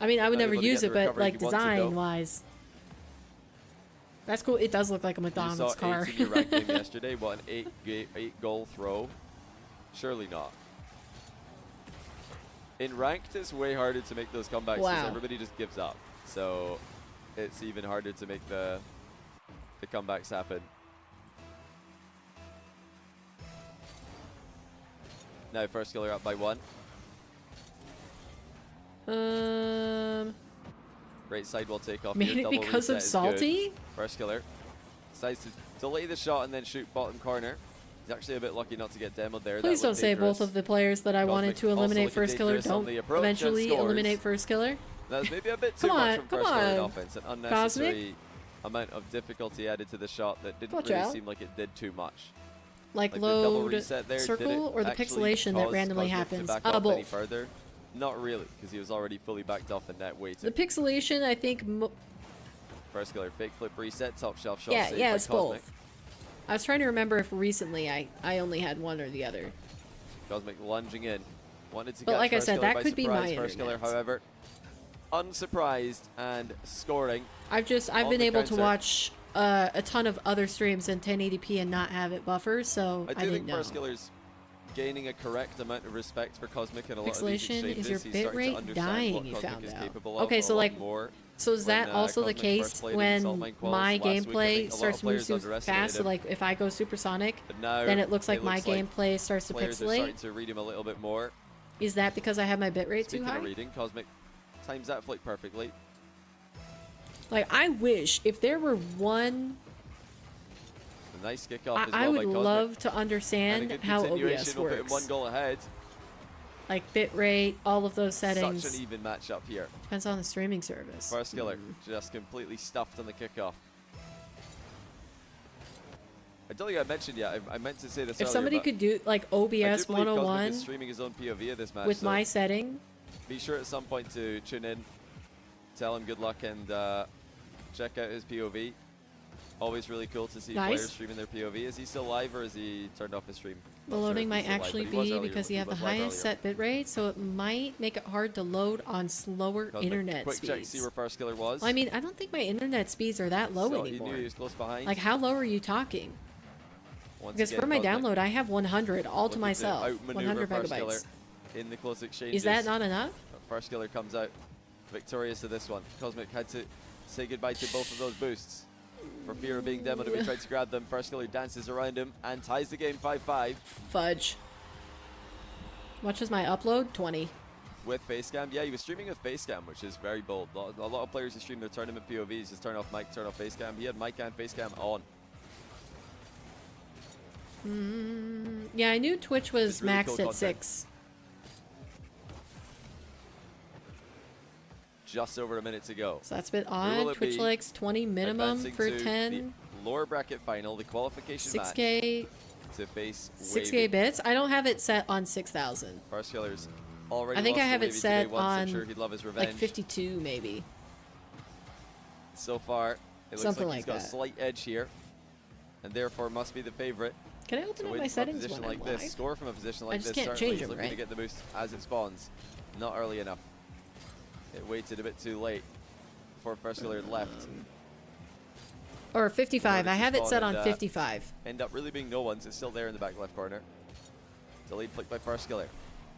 I mean, I would Not never able to use get it, the but recovery like he wanted, though. design-wise, that's cool. It does look like a You McDonald's saw car. 8 in your ranked game yesterday. What, an 8-goal throw? Surely not. In ranked, it's way harder to make those comebacks because Wow. everybody just gives up. So it's even harder to make the comebacks happen. Now first killer up by 1. Great sidewall takeoff. Made here. it Double because reset of is Salty? good. First killer decides to delay the shot and then shoot bottom corner. He's actually a bit lucky not to get demoed there. Please That don't looked say dangerous. both of the players that I wanted to also eliminate looking first killer dangerous on don't the approach and eventually scores. eliminate first killer. That was maybe a bit too Come much on, from come first killer in on. offense. An unnecessary amount of difficulty added to the shot that didn't Watch really out. seem like it did too much. Like the double load reset there, did circle it or the actually pixelation that cause randomly Cosmic happens. to back off any Both. further? Not really, because he was already fully backed off the net waiting. The pixelation, I think. First killer, fake flip reset, top shelf shot. Yeah, saved yeah, by it's Cosmic. both. I was trying to remember if recently I only had one or the other. Cosmic lunging in. Wanted to But catch like I first said, killer that by could be surprise. my First killer, internet. however, unsurprised and scoring. I've On been the able to counter. watch a ton of other streams in 1080p and not have it buffer, so I I do didn't think know. first killer's gaining a correct amount of respect for Cosmic in a lot of these Pixelation exchanges. is your He's bit starting to rate understand dying, what you Cosmic found is out. capable of Okay, a so lot like, more. so is that When, also the Cosmic first case played in when Salt Mine Quals my last week, I gameplay think a lot starts of to move players too underestimated fast? So him. like if I go supersonic, But now then it looks like my looks like gameplay starts to players are starting pixelate. to read him a little bit more. Is that because I have my bitrate too Speaking high? of reading, Cosmic times that flick perfectly. Like I wish if there were one, A nice kick off as well I by would Cosmic. love to And a understand good how continuation OBS will put him works. one goal ahead. Like bitrate, all of those settings. Such an even matchup here. Depends on the streaming service. First killer just completely stuffed on the kickoff. I don't think I mentioned yet. I meant to say this If earlier, somebody but could do like I do OBS believe Cosmic 101 is streaming his own POV of this match. with so my setting, be sure at some point to tune in, tell him good luck, and check out his POV. Always really cool to see Nice. players streaming their POV. Is he still live or is he turned off his stream? the Not sure loading if might he's still live, actually but he was be earlier. because He you have the was live highest earlier. set bitrate, so it might make it hard to load on slower Cosmic, internet quick check to speeds. see where first killer was. Well, I mean, I don't think my internet speeds are that low so anymore. he knew he was close behind. Like, how low are you talking? Once Because again, for my Cosmic download, I have 100 all to looking myself, outmaneuver 100 first killer megabytes. in the close exchanges. Is that not enough? But first killer comes out victorious to this one. Cosmic had to say goodbye to both of those boosts for fear of being demoed. We tried to grab them. First killer dances around him and ties the game 5-5. Fudge. Much as my upload? 20. with Facecam. Yeah, he was streaming with Facecam, which is very bold. A lot of players who stream their tournament POVs just turn off mic, turn off Facecam. He had mic and Facecam on. Yeah, I knew Twitch was really maxed cool at content. 6. Just over a minute to go. So that's a bit will odd. it Twitch be likes 20 minimum Advancing for to 10. the lower bracket final, the qualification match 6K. to face 6K Wavy. bits? I don't have it set on 6,000. First Killer's already I think I lost to have it Wavy set today once. I'm on sure he'd love his revenge. like 52 maybe. So far, it looks Something like he's like got a that. slight edge here, and therefore must be the favorite. Can I open To up win my from a settings position when I'm like live? this, score from a position like just this, can't certainly change he's them, looking to right? get the boost as it spawns. Not early enough. It waited a bit too late before First Killer left. Or 55. I Notice have the it set spawn on and, 55. End up really being no one's. It's still there in the back left corner. Delayed flick by First Killer.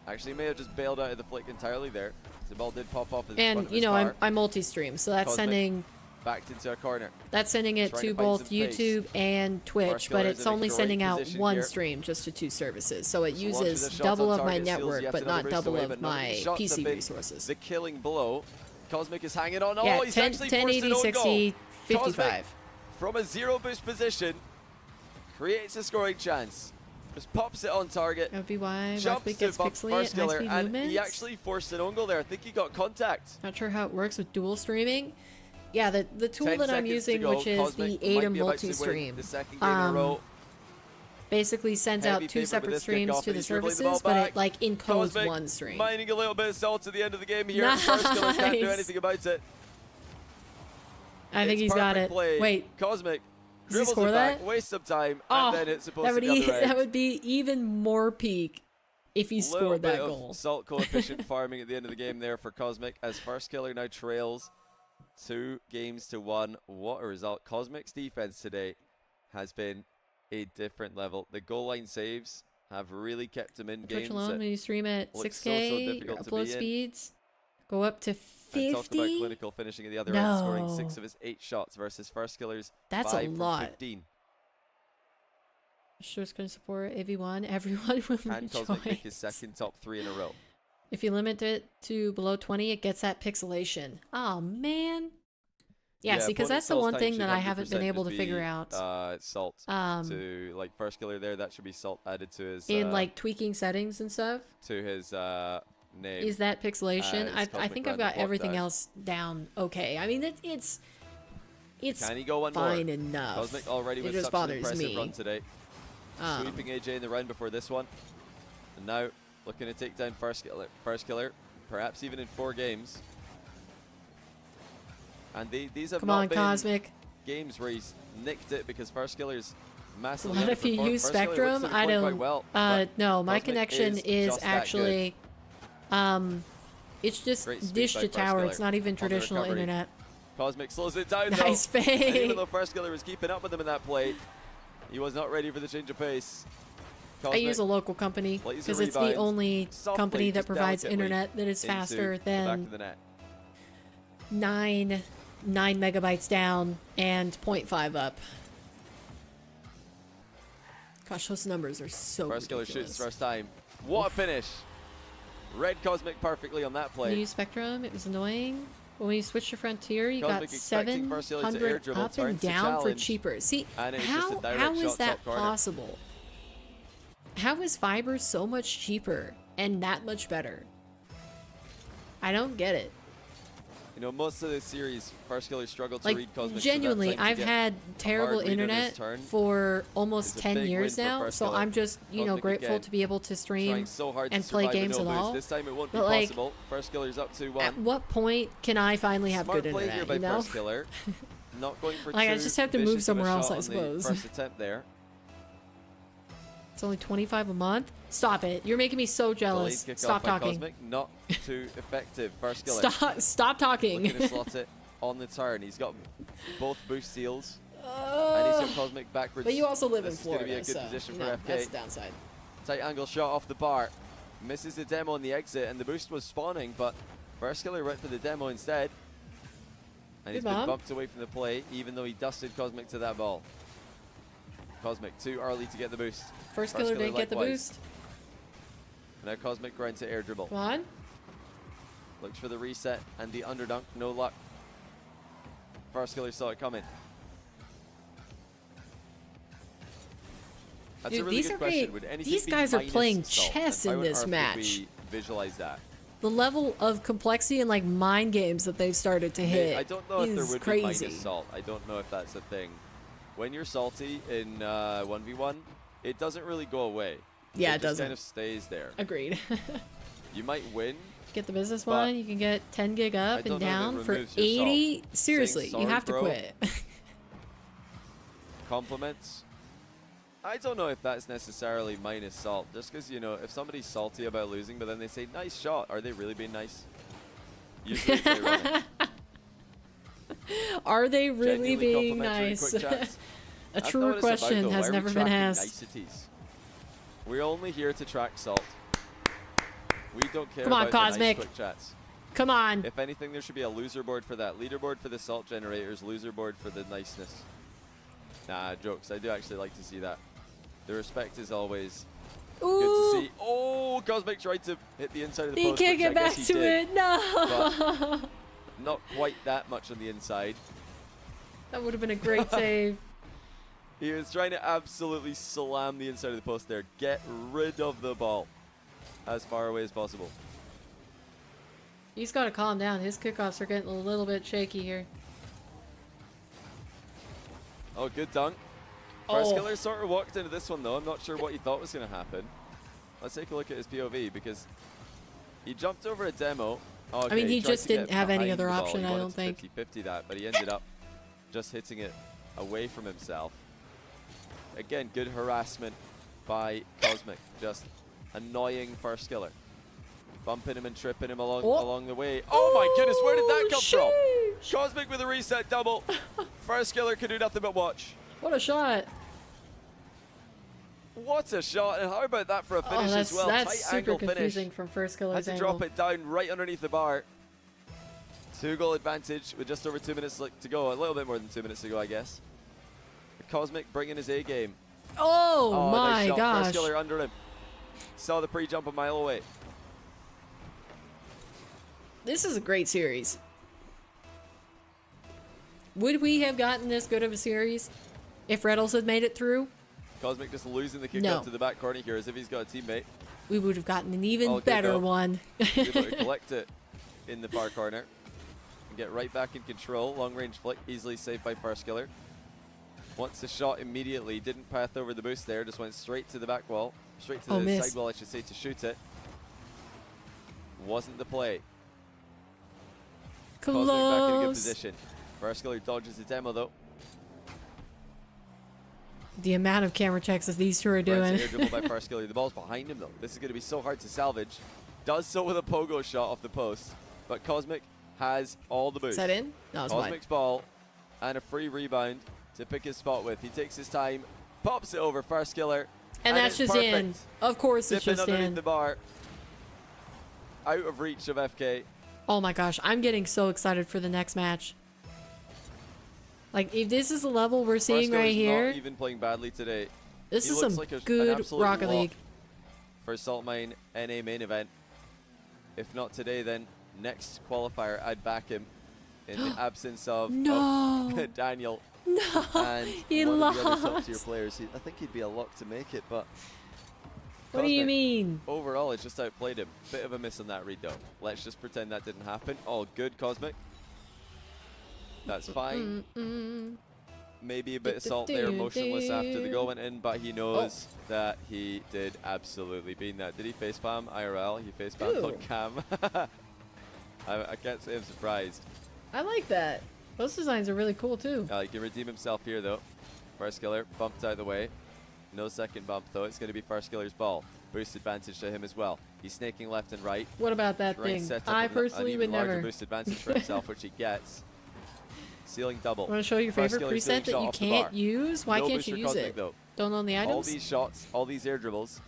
Actually, may have just bailed out of the flick entirely there. The ball did pop off. And you know, I multi-stream, so that's Cosmic sending backed into a corner. it Trying to to find both some space. YouTube and Twitch, First but Killer it's is in a only great sending out position one here. stream just to 2 services. So it So launches uses the shots double on of my target, steals network, yet but another not boost double away, of but none of my these shots have PC been resources. The killing blow. Cosmic is hanging on. Yeah, Oh, he's 10, actually 1080, forced an own 60, goal. 55. Cosmic, from a 0 boost position, creates a scoring chance. Just pops it on target. That would be why Jumps Rocketleague to gets bump pixely First at high Killer, speed and movements. he actually forced an own goal there. I think he got contact. Not sure how it works with dual streaming. Yeah, the tool 10 that I'm seconds to using, go. which is Cosmic the ADA might be about to win multi-stream, the second game in a row. basically sends Heavy out 2 favorite with separate this streams kickoff, to and the he's dribbling the services, ball but back. it like encodes Cosmic one stream. mining a little bit of salt at the end of the game here. First Killer can't do Nice. anything about it. I think It's he's got perfect it. play. Wait, Cosmic does he dribbles score it back, that? wastes some time, Oh, and then it's supposed that would to be the other that would be even more peak if he Little scored bit that of goal. salt coefficient farming at the end of the game there for Cosmic, as First Killer now trails 2 games to 1. What a result. Cosmic's defense today has been a different level. The goal line saves have really kept him in Twitch games. alone, when you stream at look 6K, difficult your to upload be in. speeds go up to And talk about 50. clinical finishing at the other end, scoring No. 6 of his 8 shots versus First Killer's That's 5 a from lot. 15. Sure, it's going to support AV1. Everyone will Can Cosmic make his rejoice. second top 3 in a row? If you limit it to below 20, it gets that pixelation. Oh, man. Yeah, see, because opponent that's the Salt's one time thing should that I haven't been 100% able to just figure be, out. Salt Um, to like First Killer there. That should be salt added to his in like tweaking settings and stuff. to his name. Is that pixelation? as I Cosmic think I've ran the got clock everything down. else down okay. I mean, it's Can he go one fine more? enough. Cosmic already It with just such an bothers impressive me. run today. Um, Sweeping AJ in the round before this one, and now looking to take down First Killer. First Killer, perhaps even in 4 games. And these have Come not on, been Cosmic. games where he's nicked it because First Killer's massively What if you underperformed. use First Killer Spectrum? looks to be I playing don't. quite well, but No, my Cosmic connection is just that actually, it's just Great speed dish by to First tower. Killer It's not even on the traditional recovery. internet. Cosmic slows it down Nice though. And fade. even though First Killer was keeping up with him in that play, he was not ready for the change of pace. I Cosmic use a local company plays because a it's the rebound, only softly, company that just provides delicately internet that is into faster the back than of the net. 9 megabytes down and 0.5 up. Gosh, those numbers are so First Killer ridiculous. shoots first time. What a finish! Read Cosmic perfectly on that When you play. use Spectrum, it was annoying. But when you switch to Frontier, you Cosmic got expecting First Killer to air 700 dribble, up and turns to down for challenge, cheaper. See, and it's just a direct how shot is that top corner. possible? How is fiber so much cheaper and that much better? I don't get it. You know, most of the series, First Killer struggled to Like, read Cosmic. so that genuinely, time to I've get had terrible hard read on his internet turn for almost is a 10 big years win for now, First so Killer. I'm just, you know, Cosmic grateful again, to be able to trying stream so hard and to play survive with games no at boost. all. This time it won't be But, like, possible. First Killer's up 2-1. At what point can I finally have Smart good play internet, here by you know? First Killer. Not going for Like, I too just have to move vicious of a somewhere else, shot I on the suppose. First attempt there. It's only 25 a month? Stop it. You're making me so jealous. Delayed kickoff Stop by talking. Cosmic, not too effective. First Killer Stop talking. looking to slot it on the turn. He's got both boost seals, and he's got Cosmic backwards. But you also live in This is gonna Florida, be a good so, position you for know, FK. that's the downside. Tight angle shot off the bar. Misses the demo on the exit, and the boost was spawning, but First Killer went for the demo instead. And he's Good been bomb. bumped away from the play, even though he dusted Cosmic to that ball. Cosmic too early to get the boost. First Killer didn't get the likewise. boost. Now Cosmic grinds to air dribble. Come on. Looks for the reset and the underdunk. No luck. First killer saw it coming. That's Dude, a really these good are question. great. Would anything These be guys are minus playing salt? chess And in how on this earth would match. we visualize that? The level of complexity and like mind games that they've started to hit I don't know if there is would crazy. be minus salt. I don't know if that's a thing. When you're salty in 1v1, it doesn't really go away. Yeah, it it just doesn't. kind of stays there. Agreed. You might win. Get the business But one. You can get 10 gig I up don't and know if it down for removes your 80. salt. Seriously, Saying you sorry, have to bro. quit. Compliments. I don't know if that's necessarily minus salt. Just because, you know, if somebody's salty about losing, but then they say, nice shot, are they really being nice? Usually it's ironic. Are they really Genuinely being complimentary nice? quick chats. A That's truer not what it's about, question though. has Why are we never been tracking asked. Niceties? We're only here to track salt. We don't care Come on, about the nice Cosmic. quick chats. Come on. If anything, there should be a loser board for that. Leaderboard for the salt generators, loser board for the niceness. Nah, jokes. I do actually like to see that. The respect is always good to Ooh, see. Oh, Cosmic tried to hit the inside of the he post, can't which I get back guess he to did, it. No. not quite that much on the inside. That would have been a great save. He was trying to absolutely slam the inside of the post there. Get rid of the ball as far away as possible. He's got to calm down. His kickoffs are getting a little bit shaky here. Oh, good dunk. First Oh. killer sort of walked into this one, though. I'm not sure what he thought was going to happen. Let's take a look at his POV, because he jumped over a demo. Oh, okay, I mean, he tried just to get didn't have any behind other the ball. option, He I wanted don't to think. 50-50 that, but he ended up just hitting it away from himself. Again, good harassment by Cosmic. Just annoying first killer. Bumping him and tripping him along the way. Oh my goodness, where did that come sheesh. from? Cosmic with a reset double. First killer could do nothing but watch. What a shot. What a shot, and how about that for a finish Oh, that's, as well? that's Tight super angle confusing finish. from first Had killer's to angle. drop it down right underneath the bar. 2-goal advantage with just over 2 minutes to go. A little bit more than 2 minutes to go, I guess. Cosmic bringing his A game. Oh, nice my shot. gosh. First killer under him. Saw the pre-jump a mile away. This is a great series. Would we have gotten this good of a series if Retals had made it through? Cosmic just losing the kick No. out to the back corner here as if he's got a teammate. We would have gotten an even Oh, good better though. one. Able to collect it in the far corner and get right back in control. Long range flick, easily saved by first killer. Wants the shot immediately, didn't path over the boost there, just went straight to the back wall, straight to the miss. side wall, I should say, to shoot it. Wasn't the play. Cosmic back in a good Close. position. First killer dodges the demo though. The amount of camera checks that these two are doing. Air dribble by first killer. The ball's behind him though. This is going to be so hard to salvage. Does so with a pogo shot off the post, but Cosmic has all the boost. Is that in? No, it's fine. Cosmic's ball and a free rebound to pick his spot with. He takes his time, pops it over first killer, And that's it's just in. perfect. Of course it's Dipping just underneath in. the bar. Out of reach of FK. Oh my gosh, I'm getting so excited for the next match. Like, if this is the level we're seeing First right killer's here, not even playing badly today. this He is looks some like an good absolute Rocket lock League. for Salt Mine NA main event. If not today, then next qualifier, I'd back him in the absence of No. Daniel No, and he one of the other top lost. tier players. I think he'd be a lock to make it, but What do you Cosmic mean? overall has just outplayed him. Bit of a miss on that read though. Let's just pretend that didn't happen. Oh, good Cosmic. That's fine. Maybe a bit of salt there, motionless after the goal went in, but he knows that he did absolutely beat that. Did he facepalm IRL? He facepalmed on cam. I can't say I'm surprised. I like that. Those designs are really cool too. He can redeem himself here though. First killer bumped out of the way. No second bump though. It's going to be first killer's ball. Boost advantage to him as well. He's snaking left and right. What about that Trying to thing? set up I an personally even would larger never. boost advantage for himself, which he gets. Ceiling double. Want to show your First favorite killer's doing preset that shot you off the can't bar. use? Why No can't boost you for use Cosmic, it? though. Don't own the items? All these shots, all these air dribbles,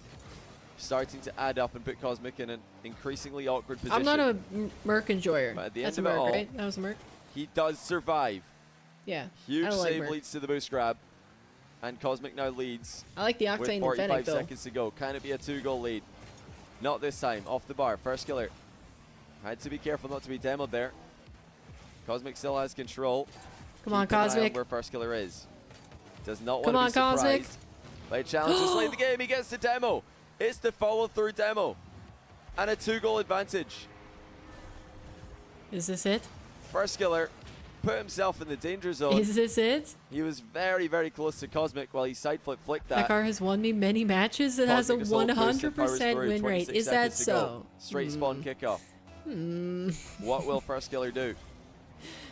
starting to add up and put Cosmic in an increasingly awkward position. I'm not a Merc enjoyer. But at the That's end a of it Merc, all, right? That was a Merc? He does survive. Yeah. Huge I don't like save Merc. leads to the boost grab. And Cosmic now leads I like the with Octane and 45 Fennec though. seconds to go. Can it be a 2-goal lead? Not this time. Off the bar. First killer Had to be careful not to be demoed there. Cosmic still has control. Come on, Keep an eye Cosmic. where First Killer is. Does not Come want to on, be Cosmic. surprised by challenges late in the game. He gets the demo. It's the follow-through demo. And a 2-goal advantage. Is this it? First Killer put himself in the danger zone. Is this it? He was very, very close to Cosmic while he side flicked That that. car has won me many matches. It has a Cosmic Assault boosted power 100% story, win rate. 26 Is that seconds to go. so? Straight spawn kickoff. What will First Killer do?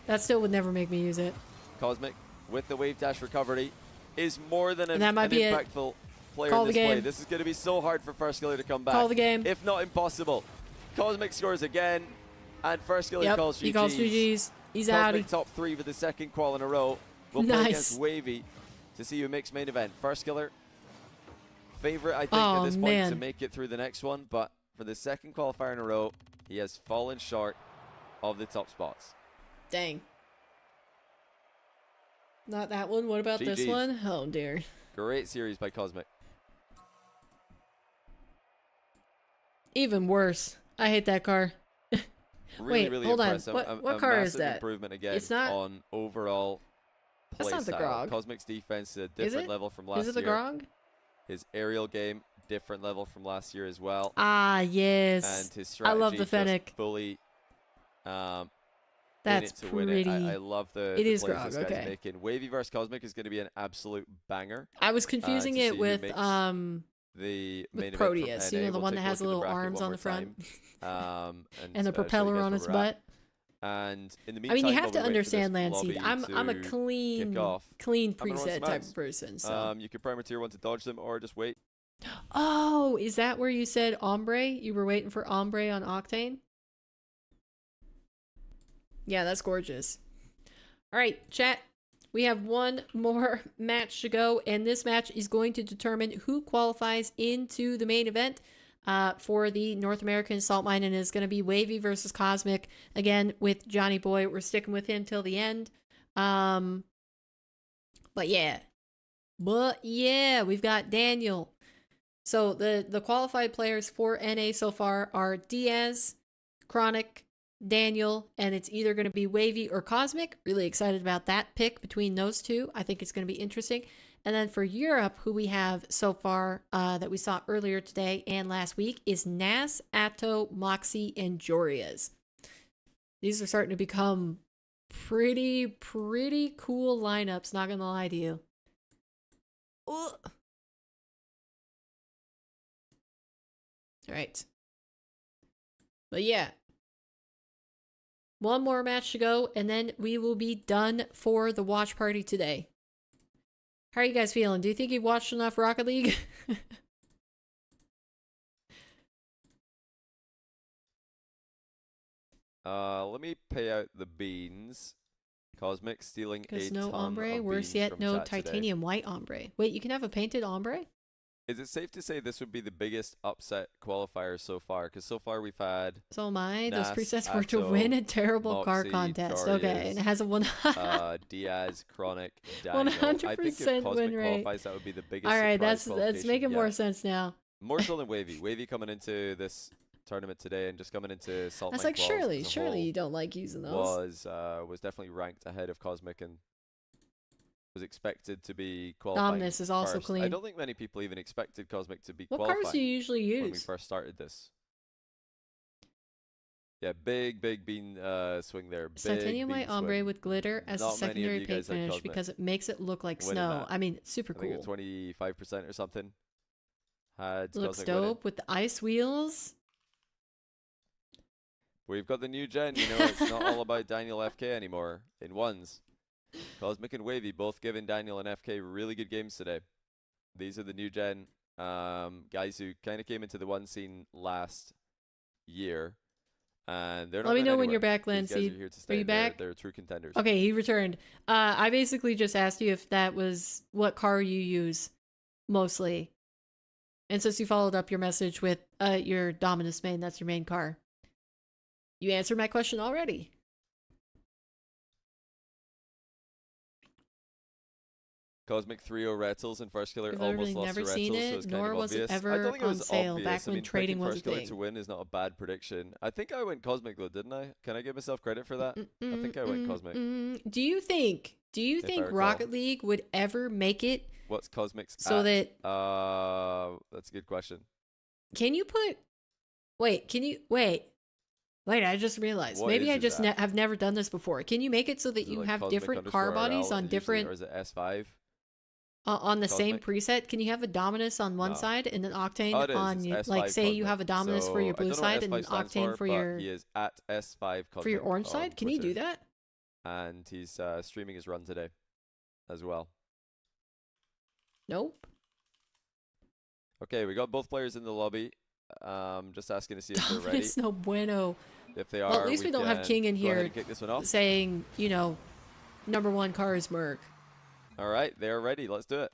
That still would never make me use it. Cosmic, with the wave dash recovery, is more than an That might be it. impactful player Call in the this play. game. This is going to be so hard for First Killer to come back. Call the game. If not impossible. Cosmic scores again, and First Killer Yep, calls GG's. he calls GG's. He's out. Cosmic top 3 for the second qual in a row. We'll play Nice. against Wavy to see who makes main event. First Killer, favorite, I think, Oh, at this point to man. make it through the next one, but for the second qualifier in a row, he has fallen short of the top spots. Dang. Not that one. What about this GG's. one? Oh, dear. Great series by Cosmic. Even worse. I hate that car. Really, Wait, really hold on. impressive. What car is massive that? improvement again It's not- on overall That's play not the style. Grog. Cosmic's defense is a Is different it? level from last Is it the year. Grog? His aerial game, different level from last year as well. Ah, yes. And his I strategy love the just Fennec. fully That's in it to win it. pretty. I love the It is plays Grog, this guy's okay. making. Wavy versus Cosmic is going to be an absolute banger. I was confusing to see it who with makes with The main event Proteus, from you know, NA. the We'll one take that a has look the at little bracket arms one on more the front. time. And the show you propeller guys on where his we're at. butt. And in the I meantime, mean, you have while to we wait for this understand, Landseed. lobby I'm a to clean, kick off, clean I'm gonna run preset some type ads. of person. So. You could primer tier 1 to dodge them or just wait. Oh, is that where you said ombre? You were waiting for ombre on Octane? Yeah, that's gorgeous. All right, chat. We have one more match to go, and this match is going to determine who qualifies into the main event for the North American Salt Mine, and it's going to be Wavy versus Cosmic. Again, with Johnny Boy. We're sticking with him till the end. But yeah, we've got Daniel. So the qualified players for NA so far are Diaz, Chronic, Daniel, and it's either going to be Wavy or Cosmic. Really excited about that pick between those two. I think it's going to be interesting. And then for Europe, who we have so far that we saw earlier today and last week is Nas, Atto, Mawkzy, and Jorias. These are starting to become pretty cool lineups, not going to lie to you. Ugh. All right. But yeah. One more match to go, and then we will be done for the watch party today. How are you guys feeling? Do you think you've watched enough Rocket League? Let me pay out the beans. Cosmic stealing a Because no ton ombre, of worse beans yet, from no chat today. titanium white ombre. Wait, you can have a painted ombre? Is it safe to say this would be the biggest upset qualifier so far? Because so far we've had So am I. Those Nas, presets were to Atto, win a terrible car Mawkzy, contest. Okay, and it has a one. Diaz, Chronic, Daniel. I think if 100% Cosmic win rate. qualifies, that would be the biggest. All right, surprise that's qualification making more yet. sense now. More so than Wavy. Wavy coming into this tournament today and just coming into Salt I was Mine like, quals as a surely whole you don't like using those. was definitely ranked ahead of Cosmic and was expected to be qualifying. Dominus is also first. clean. I don't think many people even expected Cosmic to be What qualifying cars do you usually when we use? first started this. Yeah, big bean swing there. Big Titanium bean white ombre swing. with glitter as Not a many of secondary you paint guys had finish Cosmic because it makes it look like winning snow. that. I mean, super I think cool. it's 25% or something. Had Looks Cosmic winning. dope with the ice wheels. We've got the new gen, you know, it's not all about Daniel FK anymore in ones. Cosmic and Wavy both giving Daniel and FK really good games today. These are the new gen guys who kind of came into the one scene last year. And they're not Let me going know when anywhere. you're back, These guys Lindsay. are here to Are stay. you back? They're true contenders. Okay, he returned. I basically just asked you if that was what car you use mostly. And since you followed up your message with your Dominus main, that's your main car. You answered my question already. Cosmic 3-0 Retals and first killer I've almost literally lost never to seen Retals, it, so it's nor kind of was it obvious. I ever don't think it on was sale obvious. back I when mean, trading picking was a first killer thing. to win is not a bad prediction. I think I went Cosmic though, didn't I? Can I give myself credit for that? I think I went Cosmic. Do you think I recall. Rocket League would ever make it What's Cosmic's so at? that That's a good question. can you put Wait, I just realized. What Maybe is I it just at? have never done this before. Can you make it so that Is it you like have Cosmic different car _ bodies RL on usually, different or is it S5? on the same Cosmic? preset? Can you have a Dominus on one No. side and an Octane Oh, it is. on It's you? S5 Like, say you Cosmic. have a Dominus for your So, I blue don't know what side and an S5 stands Octane for but your he is at S5 Cosmic orange on side. Can you do Twitter. that? And he's streaming his run today as well. Nope. Okay, we got both players in the lobby. Just asking to see if they're ready. Dominus no bueno. If they are, Well, at least we don't have can King in go ahead here and kick this one off. saying, you know, #1 car is Merc. All right, they are ready. Let's do it.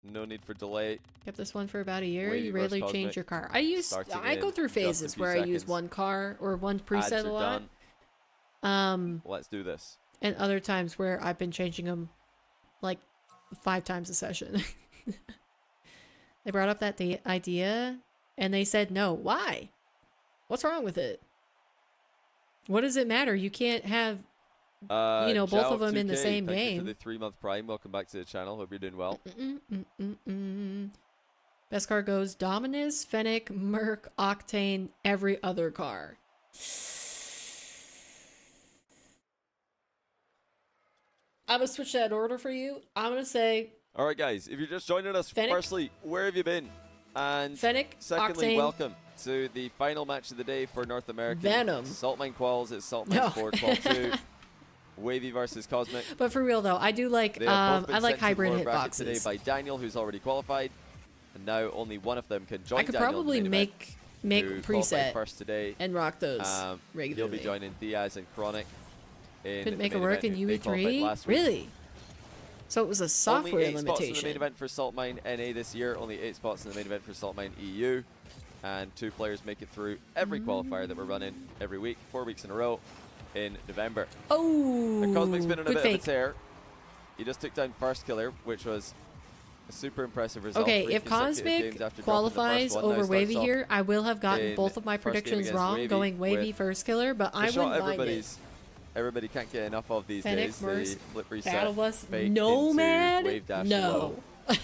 No need for delay. Kept this one for about a year. Wavy You versus rarely Cosmic. change your car. Starting I go in through just a phases few where I use seconds. one car or one Ads preset are a lot. done. Let's do this. And other times where I've been changing them like 5 times a session. They brought up that idea and they said no. Why? What's wrong with it? What does it matter? You can't have both of them in the same thank game. You for the 3-month prime. Welcome back to the channel. Hope you're doing well. Best car goes Dominus, Fennec, Merc, Octane, every other car. I'm gonna switch that order for you. I'm gonna say All right, guys. If you're just joining us, Fennec. firstly, where have you been? And Fennec, secondly, Octane. welcome to the final match of the day for North American Venom. Saltmine Quals. It's Saltmine No. 4, Qual 2. Wavy versus Cosmic. But for real though, I do like They have both I been like sent to the hybrid lower bracket today hitboxes. by Daniel, who's already qualified, and now only one of them can join. I could Daniel probably in the main make event, who qualified preset first today. and rock those He'll regularly. be joining Diaz and Chronic. Couldn't make the it main work in event. They qualified UE3? last week. Really? So it was a software only 8 spots in the limitation. main event for Saltmine NA this year. Only 8 spots in the main event for Saltmine EU. And 2 players make it through every qualifier that we're running every week, 4 weeks in a row in November. Oh, And Cosmic's been on a good bit fake. of a tear. He just took down first killer, which was a super impressive result. Okay, 3 if consecutive Cosmic games after dropping the qualifies first one. Now over starts Wavy off here, I will have gotten in both of my first game predictions against wrong, Wavy going Wavy with first killer, but I the shot wouldn't mind it. everybody can't get enough of these Fennec, days. Merc, The flip reset, Battle Bus, fake Nomad, into wave dash no. low.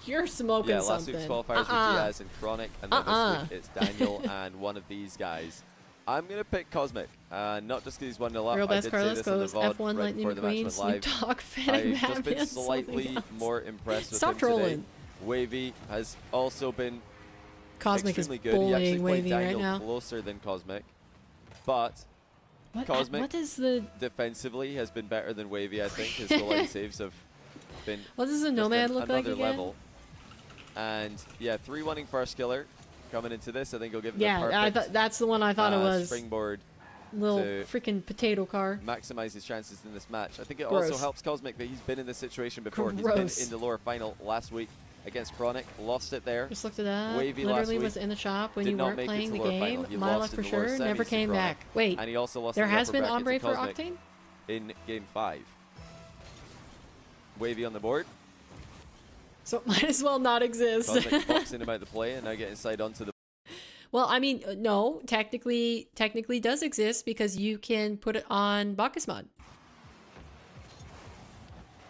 You're smoking Yeah, last something. week's qualifiers were Diaz and Chronic, and then this week it's Daniel and one of these guys. I'm going to pick Cosmic, not just because he's 1-0 up. Real I best did Carlos say this in the goes VOD F1 right Lightning before the match McQueen, went Snoop live. Dogg, Phantom I've just been Batman, slightly something else. more impressed with Stop him today. trolling. Wavy has also been Cosmic is extremely good. He actually bullying played Wavy right Daniel now. closer than Cosmic, but What, what is the defensively has been better than Wavy, I think. His goal line saves have been what does the just Nomad look like another again? level. And yeah, 3-1-ing first killer coming into this. I think he'll give him Yeah, the perfect that's the one I thought it was. springboard Little to freaking potato car. maximize his chances in this match. I think it Gross. also helps Cosmic that he's been in this situation before. Gross. He's been in the lower final last week against Chronic, lost it there. Just looked it up. Wavy last Literally week was in the shop when did you not weren't make it playing to the lower game. final. He My lost luck in for the lower sure. semis Never to came Chronic. back. Wait, And he also lost there in the has upper been bracket Ombre to for Cosmic Octane? in game 5. Wavy on the board. So it might as well not exist. Cosmic boxing about the play and now getting side onto the Well, I mean, no, technically does exist because you can put it on Bacchus mod.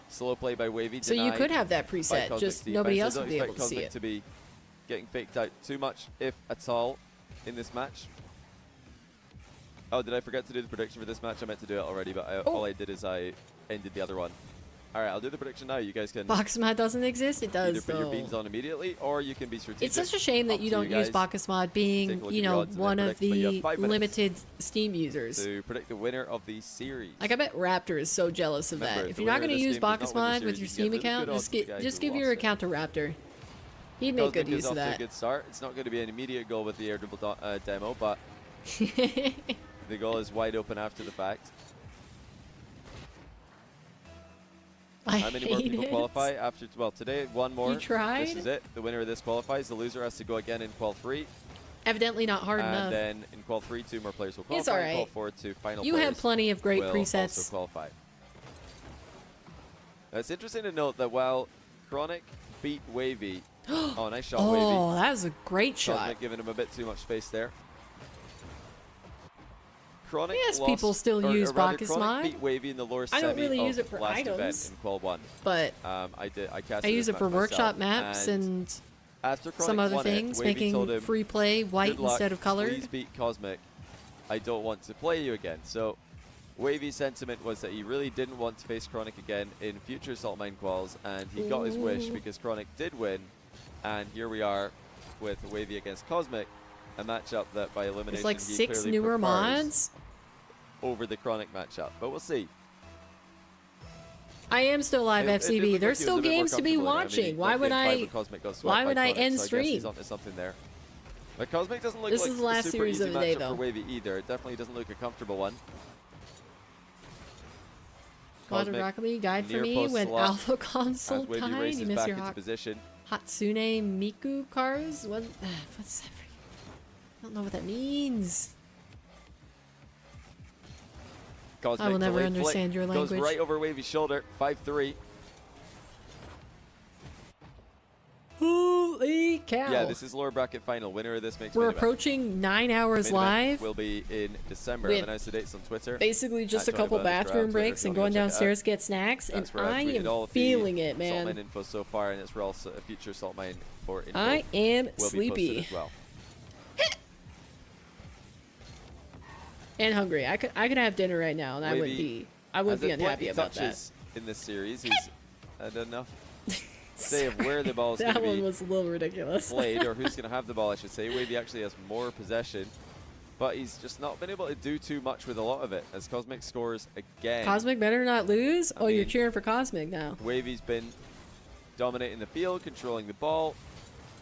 slow play by Wavy. So you denied could have that by preset, Cosmic's just defense. nobody I else don't would be able expect to see Cosmic it. to be getting faked out too much, if at all, in this match. Oh, did I forget to do the prediction for this match? I meant to do it already, but all I did is I ended the other one. All right, I'll do the prediction now. You guys can Bacchus mod doesn't exist. It either does put your though. beans on immediately, or you can be strategic. It's such a shame that Up you to don't use guys. Bacchus mod Take a being, look you at the know, odds and then one of predict, but you the have 5 minutes limited Steam users. to predict the winner of the series. Like I bet Raptor is so jealous of Remember, that. if If the you're not winner going of to this use game does Bacchus not win the mod with series, your you Steam get really account, good odds for the guy just who give your lost it. account to Raptor. He'd make Cosmic good is use off of to a that. good start. It's not going to be an immediate goal with the air dribble demo, but the goal is wide open after the fact. How many more hate people it. qualify after? Well, today one more. You tried? This is it. The winner of this qualifies. The loser has to go again in qual 3, Evidently not hard and enough. then in qual 3, 2 more players will It's qualify. all In qual right. 4, 2 final You players have plenty of great will presets. also qualify. It's interesting to note that while Chronic beat Wavy, oh, nice shot, Oh, Wavy. that was a great shot. Cosmic giving him a bit too much space there. Chronic Yes, lost, people still or use rather, Pocket Chronic Smite. beat Wavy in the lower I don't semi really of use it for last items, event in Qual 1. but I casted I use this it for match workshop myself, maps and after Chronic some other won it, things, Wavy told making him, free play white "Good luck, instead of colored. Please beat Cosmic. I don't want to play you again." So Wavy's sentiment was that he really didn't want to face Chronic again in future Salt Mine Quals, and he got his wish because Chronic did win. And here we are with Wavy against Cosmic, a matchup that by elimination There's like he 6 clearly newer prefers mods. over the Chronic matchup. But we'll see. I am still live It did FCB. look There's like he was still a bit more games to be comfortable in it. I mean, watching. he Why got would game 5 I? when Cosmic got swept Why by would I Chronic, end so I guess stream? he's onto something there. But Cosmic doesn't look This like is the last a super series easy of the day, matchup though. for Wavy either. It definitely doesn't look a comfortable one. Mod Cosmic Rocket League guide for near me post when slot Alpha Console as Wavy died. races You miss back your into position. Hatsune Miku cars? What's that? I don't know what that means. Cosmic I will never delayed flick, understand your language. Goes right over Wavy's shoulder. 5-3. Holy cow. Yeah, this is lower bracket final. Winner of this makes We're main event. approaching 9 hours Main event live. will be in December. With I've announced the dates on Twitter. Basically just a Johnny couple Butler's crowd bathroom on Twitter breaks if you and wanna going go check it out. downstairs to get snacks, and That's where I I've tweeted all am of the feeling it, Salt man. Mine info so far, and it's where also a future Salt Mine for info I am will be posted sleepy as well. and hungry. I could have dinner right now, and I wouldn't Wavy be has had unhappy plenty about that. touches in this series. He's had enough say of where the ball is going That to one be was a little ridiculous. played, or who's going to have the ball, I should say. Wavy actually has more possession, but he's just not been able to do too much with a lot of it, as Cosmic scores again. Cosmic better not lose. I You're mean, cheering for Cosmic now. Wavy's been dominating the field, controlling the ball,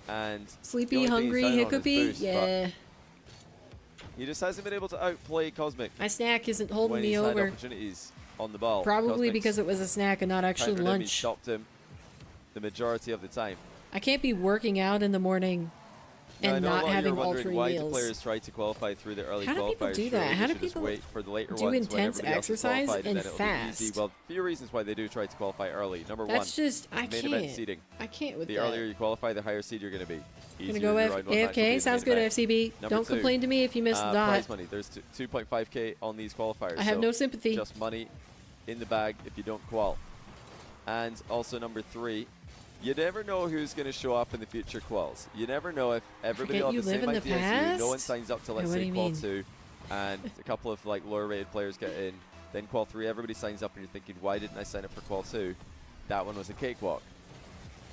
and Sleepy, the only thing hungry, he's down on is hiccupy. boost, but Yeah. he just hasn't been able to outplay Cosmic My snack isn't holding when me he's had over. opportunities on the ball. Probably Cosmic's because it was a snack and not actually countered him, he lunch. stopped him the majority of the time. I can't be working out in the morning Now, I and know a not lot of you having are wondering altering why meals. do players try to qualify through the early How do people qualifiers? do that? Surely How they do should just people wait for the later do ones when intense everybody else is exercise qualified, and then it'll be easy. fast? Well, a few reasons why they do try to qualify early. Number That's one, just, I main event can't. seeding. I can't with The that. earlier you qualify, the higher seed you're going to be. Gonna Easier go your round one match will be in AFK. the Sounds main good, event. FCB. Number Don't two, complain to me if you missed the dot. prize money. There's 2.5k on these qualifiers. I have so no sympathy. Just money in the bag if you don't qual. And also number three, you never know who's going to show up in the future quals. You never know if everybody Forget will you have the live same in the idea as you. No one past? signs up to, Wait, let's what do say, you qual mean? 2, and a couple of like lower rated players get in. Then qual 3, everybody signs up, and you're thinking, why didn't I sign up for qual 2? That one was a cakewalk.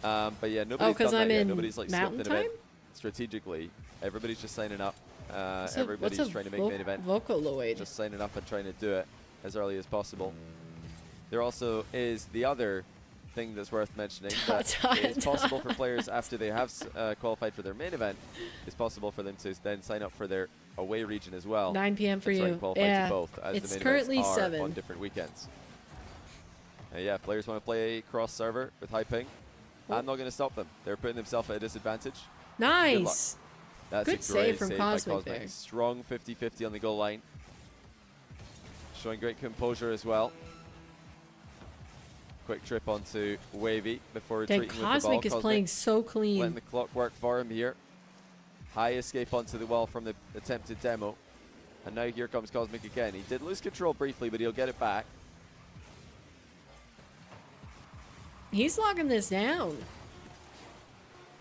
But yeah, nobody's 'cause done I'm that yet. in Nobody's like Mountain skipped an event Time? strategically. Everybody's just signing up. What's Everybody's a trying to make main event. Vocaloid? Just signing up and trying to do it as early as possible. There also is the other thing that's worth mentioning, that it's possible for players after they have qualified for their main event, it's possible for them to then sign up for their away region as well. 9 p.m. for and try you. and qualify Yeah. to both, as It's the main currently events are 7. on different weekends. Yeah, if players want to play cross server with high ping, I'm not going to stop them. They're putting themselves at a disadvantage. Nice. That's Good a save great from save Cosmic by Cosmic. there. Strong 50-50 on the goal line. Showing great composure as well. Quick trip onto Wavy before Dang, retreating with the ball. Cosmic is playing so letting clean. the clock work for him here. High escape onto the wall from the attempted demo. And now here comes Cosmic again. He did lose control briefly, but he'll get it back. He's locking this down.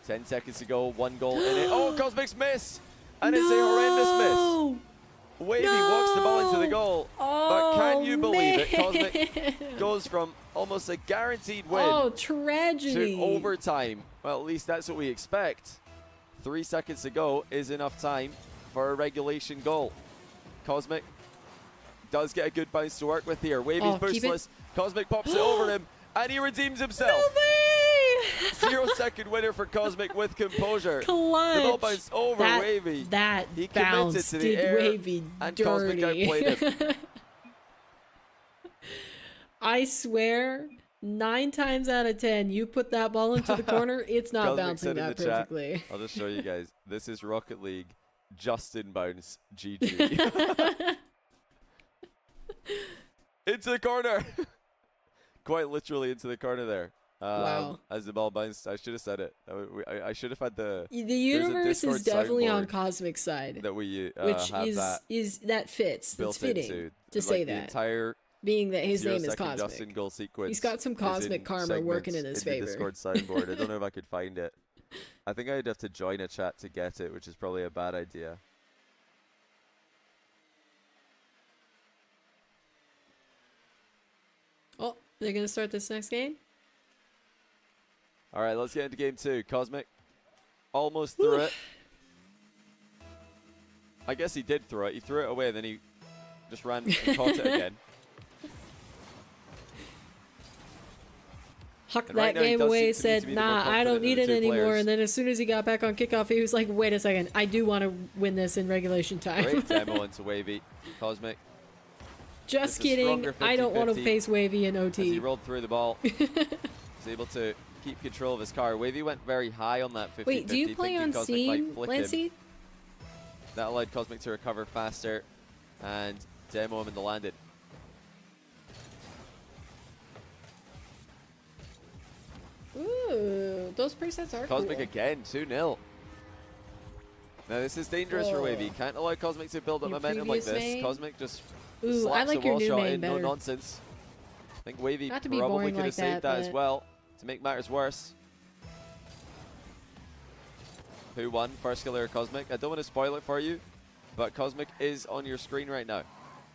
10 seconds to go, 1 goal in it. Oh, Cosmic's missed! And it's a horrendous miss. Wavy walks the ball into the goal. But can you believe it? Cosmic goes from almost a guaranteed win Oh, tragedy. to overtime. Well, at least that's what we expect. 3 seconds to go is enough time for a regulation goal. Cosmic does get a good bounce to work with here. Wavy's keep it. boostless. Cosmic pops it over him, and he redeems himself. 0 second winner for Cosmic with composure. Clutch. The ball bounced over that, Wavy. That He bounce committed to the did air, Wavy and dirty. Cosmic outplayed him. I swear, 9 times out of 10, you put that ball into the corner, it's not Cosmic bouncing said in that the chat, perfectly. I'll just show you guys. This is Rocket League. Justin bounce. GG. Into the corner. quite literally into the corner there. Wow. As the ball bounced, I should have said it. I should have had the. The universe is definitely on soundboard Cosmic's side, that we which have that fits. That's fitting to say the that. Entire being that his name is 0-second Cosmic. Justin goal sequence. He's got some cosmic karma working in his favor. The Discord soundboard. I don't know if I could find it. I think I'd have to join a chat to get it, which is probably a bad idea. Oh, they're gonna start this next game. All right, let's get into game 2. Cosmic almost threw it. I guess he did throw it. He threw it away, and then he just ran and caught it again. Hucked And that right now he game does away, seem to said, be the more nah, I don't confident need of it the two anymore. players. And then as soon as he got back on kickoff, he was like, wait a second, I do want to win this in regulation time. Great demo into Wavy. Cosmic. Just It's a kidding. stronger I don't want to 50-50 face Wavy in As he OT. rolled through the ball, he's able to keep control of his car. Wavy went very high on that 50-50. Wait, do you play on Cosmic might Steam, flick him. Lancey? That allowed Cosmic to recover faster and demo him in the landing. Ooh, those presets are Cosmic cool. again, 2-0. Now this is dangerous for Wavy. Can't allow Cosmic to build up Your momentum like previous this. main? Cosmic just Ooh, I slaps like a your wall new shot main in, no better. nonsense. I think Wavy Not to be probably boring could have like saved that as but- well to make matters worse. Who won? First killer or Cosmic? I don't want to spoil it for you, but Cosmic is on your screen right now.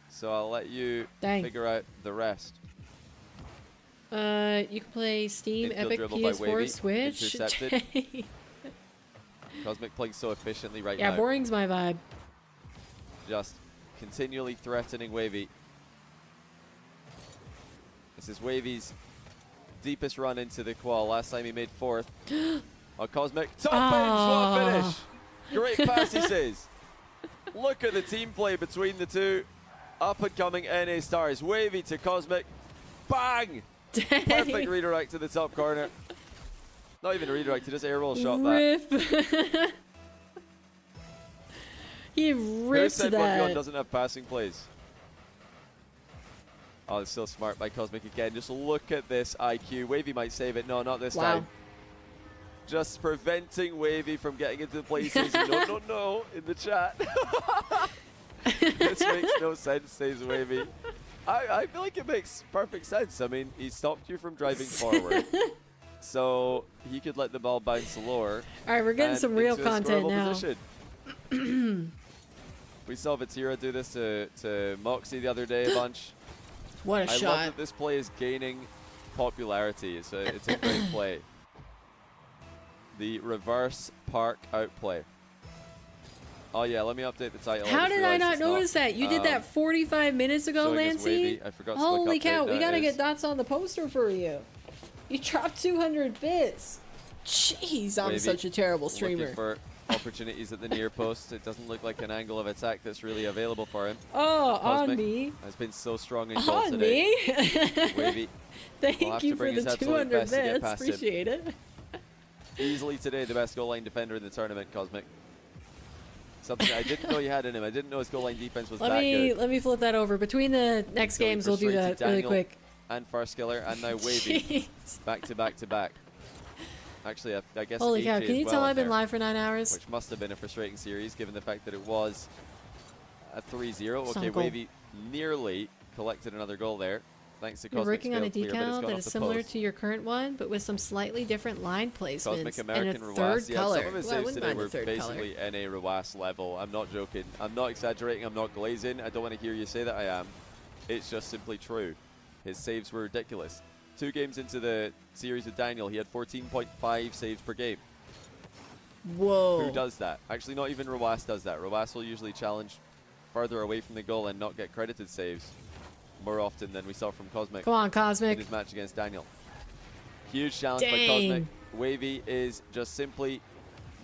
So I'll let you figure out the rest. You can play Steam, Infield Epic, dribble by PS4, Wavy, Switch. intercepted. Cosmic playing so efficiently right Yeah, now. boring's my vibe. Just continually threatening Wavy. This is Wavy's deepest run into the QUAL. Last time he made 4th. Oh, Cosmic. Top ends, what a finish. Great pass, he says. Look at the team play between the two up-and-coming NA stars. Wavy to Cosmic. Bang! Dang. Perfect redirect to the top corner. Not even a redirect, he just air roll shot Rip. that. He Who ripped said that. 1v1 doesn't have passing plays? Oh, it's still smart by Cosmic again. Just look at this IQ. Wavy might save it. No, not this time. Just preventing Wavy from getting into the places. No, in the chat. This makes no sense, says Wavy. I feel like it makes perfect sense. I mean, he stopped you from driving forward, so he could let the ball bounce lower. All right, we're getting some real into a content scoreable now. position. We saw Vatira do this to Mawkzy the other day a bunch. What a I shot. love that this play is gaining popularity. It's a great play. The reverse park outplay. Oh yeah, let me update the title. How did I realized not it's notice that? You did that 45 minutes ago, showing us Lancey? Wavy. I forgot to Holy click cow, update. we Now gotta it get is dots on the poster for you. You dropped 200 bits. Jeez, I'm Wavy such a terrible looking streamer. for opportunities at the near post. It doesn't look like an angle of attack that's really available for him. Oh, Cosmic on me. has been so strong in goal On today. me? Wavy Thank will have you to for bring his the absolute 200 best to get bits. past him. Appreciate it. Easily today the best goal line defender in the tournament, Cosmic. Something I didn't know he had in him. I didn't know his goal line defense was that good. Let me flip that over. Between the next Going games, for we'll do straight to that really Daniel quick. And first killer, and now Wavy. Jeez. Back to back to back. Actually, I guess Holy cow, AJ can as you well tell in I've been there, live for 9 hours? which must have been a frustrating series given the fact that it was a 3-0. Son Okay, of a goal. Wavy nearly collected another goal there. Thanks to You're Cosmic's working on a failed clear, but it's decal gone that off is the similar post. to your current one, but with some slightly different line placements Cosmic and American a Rawas. third Yeah, color. some of his Well, I saves wouldn't today mind a were third basically color. NA Rawas level. I'm not joking. I'm not exaggerating. I'm not glazing. I don't want to hear you say that I am. It's just simply true. His saves were ridiculous. 2 games into the series with Daniel, he had 14.5 saves per game. Whoa. Who does that? Actually, not even Rawas does that. Rawas will usually challenge further away from the goal and not get credited saves more often than we saw from Cosmic Come on, in Cosmic. his match against Daniel. Huge challenge by Dang. Cosmic. Wavy is just simply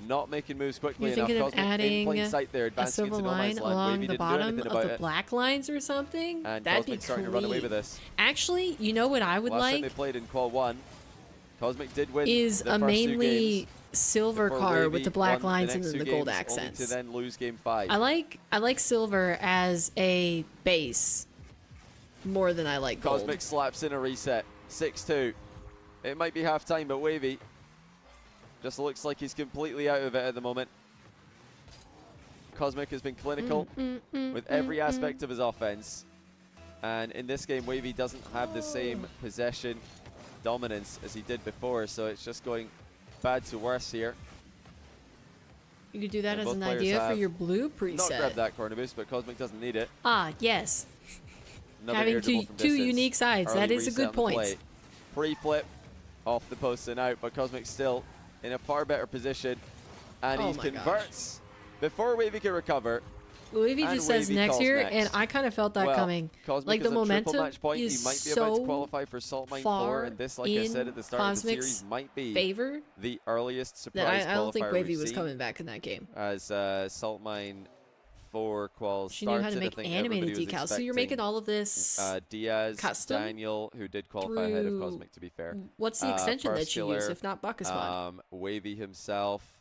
not making moves quickly You're enough. thinking of Cosmic in adding plain sight there, a advancing silver into no line man's land. along Wavy the didn't do bottom anything of about the it. black lines or something? And That'd Cosmic's be starting to run away with clean. this. Actually, you know what I would Last time like they played in QUAL 1, Cosmic did win is the a first 2 mainly games silver before car with Wavy the black won lines and next then 2 the gold games, accents. only to then lose game 5. I like silver as a base more than I like gold. Cosmic slaps in a reset. 6-2. It might be half time, but Wavy just looks like he's completely out of it at the moment. Cosmic has been clinical with every aspect of his offense. And in this game, Wavy doesn't have the same possession dominance as he did before, so it's just going bad to worse here. You could do that as an idea for your blue preset. Not grab that corner boost, but Cosmic doesn't need it. Ah, yes. Another Having two unique sides, that is a good point. Pre-flip off the post and out, but Cosmic's still in a far better position. And he converts before Wavy can recover. Wavy just says next here, and I kind of felt that coming. Cosmic like the momentum match point. is he might be so about to qualify for Salt Mine 4, and this, like I said at the start of the series, might be the earliest surprise I don't think qualifier Wavy we've was seen coming back in that game. As Salt Mine 4 qual She started. knew how to make animated decals, so you're making all of this Diaz, custom Daniel, who did qualify ahead of Cosmic, to be fair. What's the extension that you use, if not Buckus Mod? Wavy himself,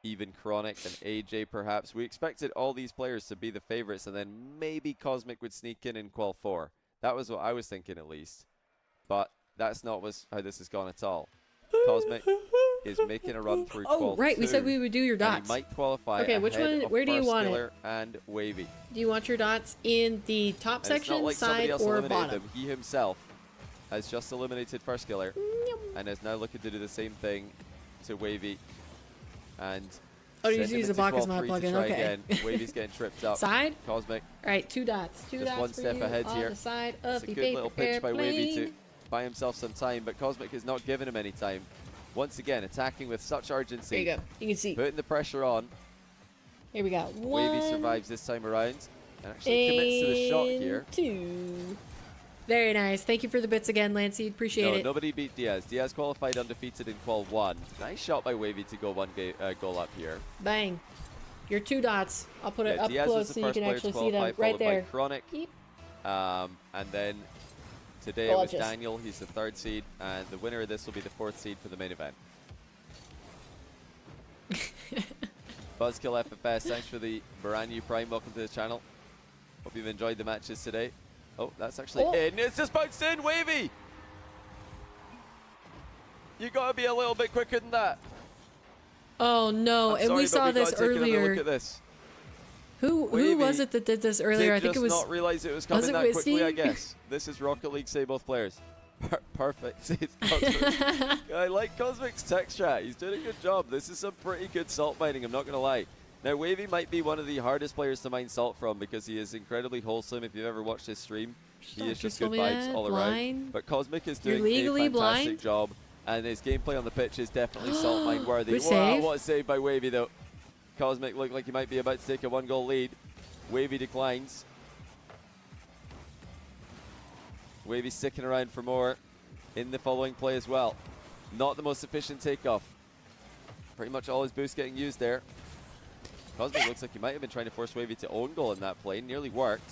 even Chronic and AJ perhaps. We expected all these players to be the favorites, and then maybe Cosmic would sneak in Qual 4. That was what I was thinking, at least. But that's not how this has gone at all. Cosmic is making a run through Qual 2. We said we would do your dots. He might qualify. Okay, which one? Where do you want it? And Wavy. Do you want your dots in the top section, side, or bottom? He himself has just eliminated First Killer and is now looking to do the same thing to Wavy. And you use a Buckus Mod plugin. Okay. Again. Wavy's getting tripped up. Side. Cosmic. All right, 2 dots. Two just dots one for step you ahead on here. The side of it's a the good little pitch by Wavy airplane. to buy himself some time, but Cosmic is not giving him any time. Once again, attacking with such urgency. There you go. You can see. Putting the pressure on. Here we go. Wavy survives this time around and actually commits to the shot here. 2. Very nice. Thank you for the bits again, Lancey. Appreciate it. Nobody beat Diaz. Diaz qualified undefeated in Qual 1. Nice shot by Wavy to go one goal up here. Bang. Your 2 dots. I'll put it up Diaz close so you can actually see them right there. By Chronic. Yep. And then today it was Daniel. He's the 3rd seed, and the winner of this will be the 4th seed for the main event. Buzzkill FFS, thanks for the brand new Prime. Welcome to the channel. Hope you've enjoyed the matches today. Oh, that's actually in. It's just bounced in, Wavy! You gotta be a little bit quicker than that. Oh no, and we saw this earlier. Look at this. Who was it that did this earlier? I think it was. Not realize it was coming that quickly, I guess. This is Rocket League, say both players. Perfect. I like Cosmic's tech strat. He's doing a good job. This is some pretty good salt mining, I'm not going to lie. Now, Wavy might be one of the hardest players to mine salt from because he is incredibly wholesome. If you've ever watched his stream, he is just good vibes all around. But Cosmic is doing a fantastic job, and his gameplay on the pitch is definitely salt mine worthy. Wow, what a save by Wavy, though. Cosmic looked like he might be about to take a 1-goal lead. Wavy declines. Wavy sticking around for more in the following play as well. Not the most efficient takeoff. Pretty much all his boost getting used there. Cosmic looks like he might have been trying to force Wavy to own goal in that play. Nearly worked.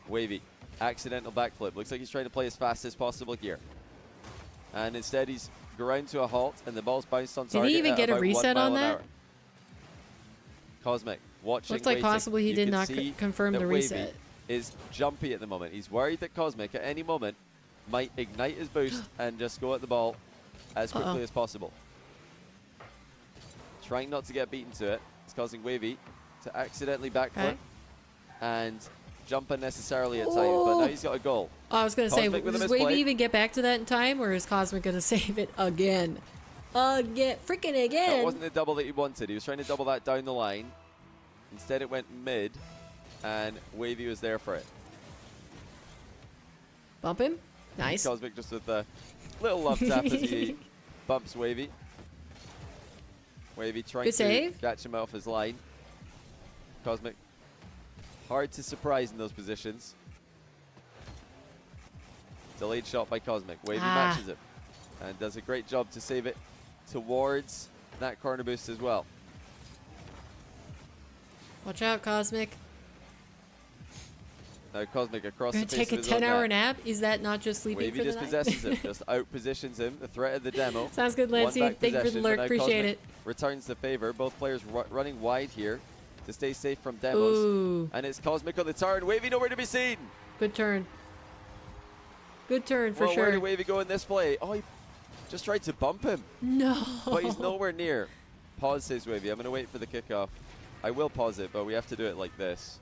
Wavy, accidental backflip. Looks like he's trying to play as fast as possible here. And instead he's ground to a halt and the ball's bounced on target. Did he even get a reset on that? Cosmic watching. Looks like possibly he did not confirm the reset. Is jumpy at the moment. He's worried that Cosmic at any moment might ignite his boost and just go at the ball as quickly as possible. Trying not to get beaten to it. It's causing Wavy to accidentally backflip and jump unnecessarily at times, but now he's got a goal. I was going to say, does Wavy even get back to that in time, or is Cosmic going to save it again? Freaking again! That wasn't the double that he wanted. He was trying to double that down the line. Instead it went mid, and Wavy was there for it. Bump him. Nice. Cosmic just with a little love tap as he bumps Wavy. Wavy trying to catch him off his line. Cosmic hard to surprise in those positions. Delayed shot by Cosmic. Wavy matches it and does a great job to save it towards that corner boost as well. Watch out, Cosmic. Now Cosmic across the face take a 10-hour nap? Is that not just sleeping Wavy for the just night? possesses him, just out-positions him. The threat of the demo. Sounds good, Lancey. Thank you for the lurk. Appreciate it. Returns the favor. Both players running wide here to stay safe from demos. Ooh. And it's Cosmic on the turn. Wavy nowhere to be seen. Good turn. Good turn for Well, sure. where did Wavy go in this play? Oh, he just tried to bump him. No. But he's nowhere near. Pause, says Wavy. I'm going to wait for the kickoff. I will pause it, but we have to do it like this.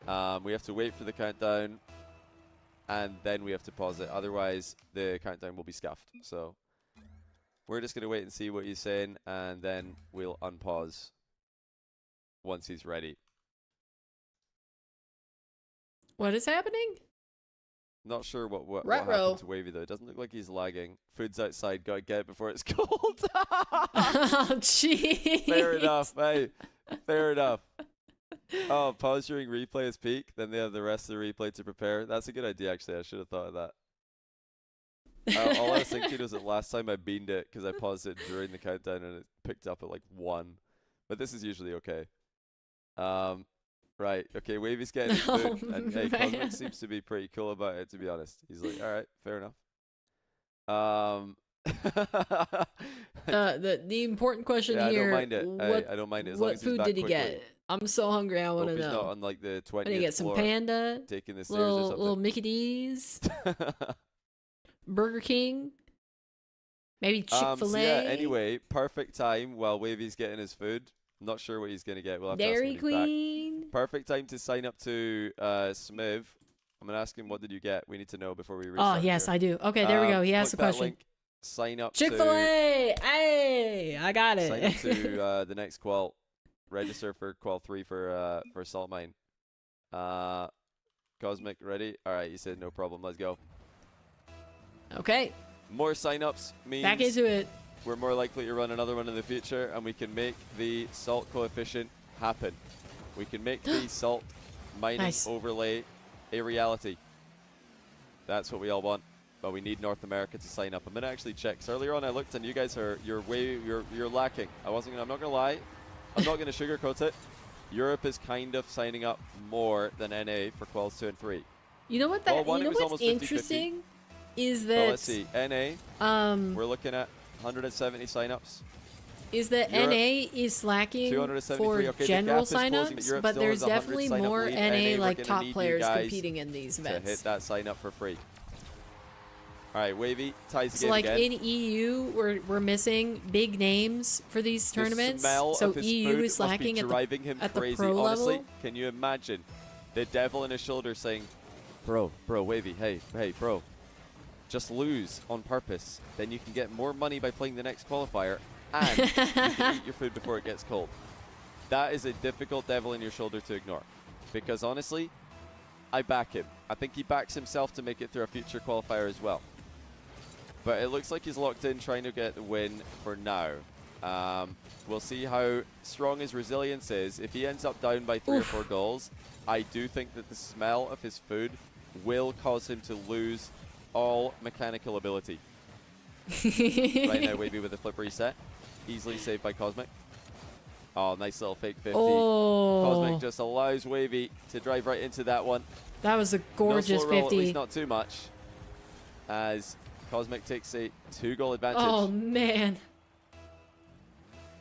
We have to wait for the countdown, and then we have to pause it. Otherwise, the countdown will be scuffed. So we're just going to wait and see what he's saying, and then we'll unpause once he's ready. What is happening? Not sure what happened to Wavy, though. It doesn't look like he's lagging. Food's outside. Got to get it before it's cold. Oh, jeez. Fair enough. Hey, fair enough. Oh, pause during replay is peak. Then they have the rest of the replay to prepare. That's a good idea, actually. I should have thought of that. All I was thinking was that last time I beamed it because I paused it during the countdown and it picked up at like 1. But this is usually okay. Right. Okay, Wavy's getting his food. And hey, Cosmic seems to be pretty cool about it, to be honest. He's like, all right, fair enough. The important question here. I don't mind it. I don't mind it as long as he's What food back did he quickly. get? I'm so hungry. I want to Hope he's know. not on like the 20th What did he get? Some floor, panda? taking the stairs or something. Little Mickey D's? Burger King? Maybe Chick-fil-A? So yeah, anyway, perfect time while Wavy's getting his food. I'm not sure what he's going to get. We'll have to ask him Dairy when he's back. Queen? Perfect time to sign up to Smiv. I'm going to ask him, what did you get? We need to know before we restart. Oh, yes, here. I do. Okay, there we go. He asked click the that question. link, sign up Chick-fil-A! Hey! I got it. Sign up to the next QUAL. Register for QUAL 3 for Salt Mine. Cosmic, ready? All right, you said no problem. Let's go. Okay. More sign-ups means Back into it. we're more likely to run another one in the future, and we can make the salt coefficient happen. We can make the salt mining overlay a reality. That's what we all want, but we need North America to sign up. I'm gonna actually check. So earlier on, I looked, and you guys are you're lacking. I'm not gonna lie. I'm not gonna sugarcoat it. Europe is kind of signing up more than NA for QUALs 2 and 3. You know what? What's interesting is that. Well, let's see. NA. We're looking at 170 signups. Is that Europe, NA is lacking for general signups, but there's definitely more NA like top players competing in these events. To hit that sign up for free. All right, Wavy ties the So game like again. in EU, we're missing big names for these tournaments. So of his EU food is must lacking be at driving him the crazy. pro Honestly, level. can you imagine the devil in his shoulder saying, "Bro, Wavy, hey, bro, just lose on purpose. Then you can get more money by playing the next qualifier, and you can eat your food before it gets cold." That is a difficult devil in your shoulder to ignore, because honestly, I back him. I think he backs himself to make it through a future qualifier as well. But it looks like he's locked in, trying to get the win for now. We'll see how strong his resilience is. If he ends up down by 3 or 4 goals, I do think that the smell of his food will cause him to lose all mechanical ability. Right now, Wavy with a flip reset. Easily saved by Cosmic. Oh, nice little fake 50. Oh. Cosmic just allows Wavy to drive right into that one. That was a gorgeous no slow roll, 50. At least not too much. As Cosmic takes a 2-goal advantage. Oh, man.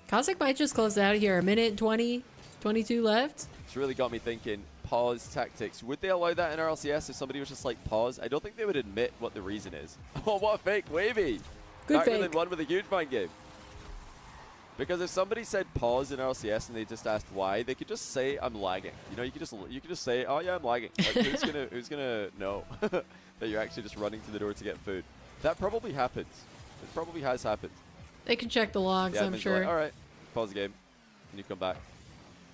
Cosmic might just close it out here. A minute 20, 22 left. It's really got me thinking, pause tactics. Would they allow that in RLCS if somebody was just like, pause? I don't think they would admit what the reason is. Oh, what a fake, Wavy. Good Darker fake. than one with a huge mind game. Because if somebody said pause in RLCS and they just asked why, they could just say, I'm lagging. You know, you could just say, oh yeah, I'm lagging. Like, who's gonna know that you're actually just running to the door to get food? That probably happens. It probably has happened. They can check the logs, Yeah, I'm sure. Like, all right, pause the game, and you come back.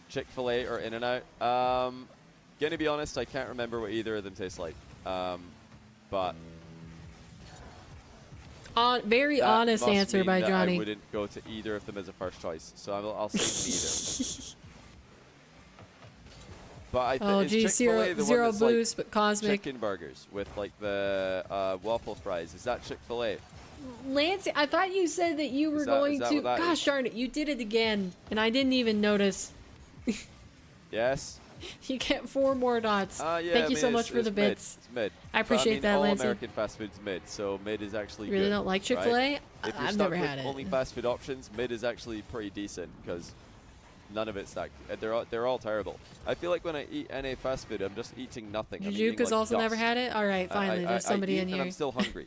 Chick-fil-A or In-N-Out. Gonna be honest, I can't remember what either of them taste like. But very honest must answer mean by that Johnny. I wouldn't go to either of them as a first choice, so I'll say neither. But I think Oh, it's geez, Chick-fil-A the zero one that's boost, like but Cosmic. chicken burgers with like the waffle fries. Is that Chick-fil-A? Lance, I thought you said that you were going is to. what that Gosh is? darn it, you did it again, and I didn't even notice. Yes. You get 4 more dots. Yeah, Thank you so much it's for the mid. bits. It's mid. I appreciate but, that, all Lancey. American fast food's mid, so mid is actually You really good, don't like Chick-fil-A? right? If you're I've stuck never with had it. only fast food options, mid is actually pretty decent because none of it's that. They're all terrible. I feel like when I eat NA fast food, I'm just eating nothing. Jujuka's like also dust. never had it. All right, finally, there's somebody I eat in here. And I'm still hungry.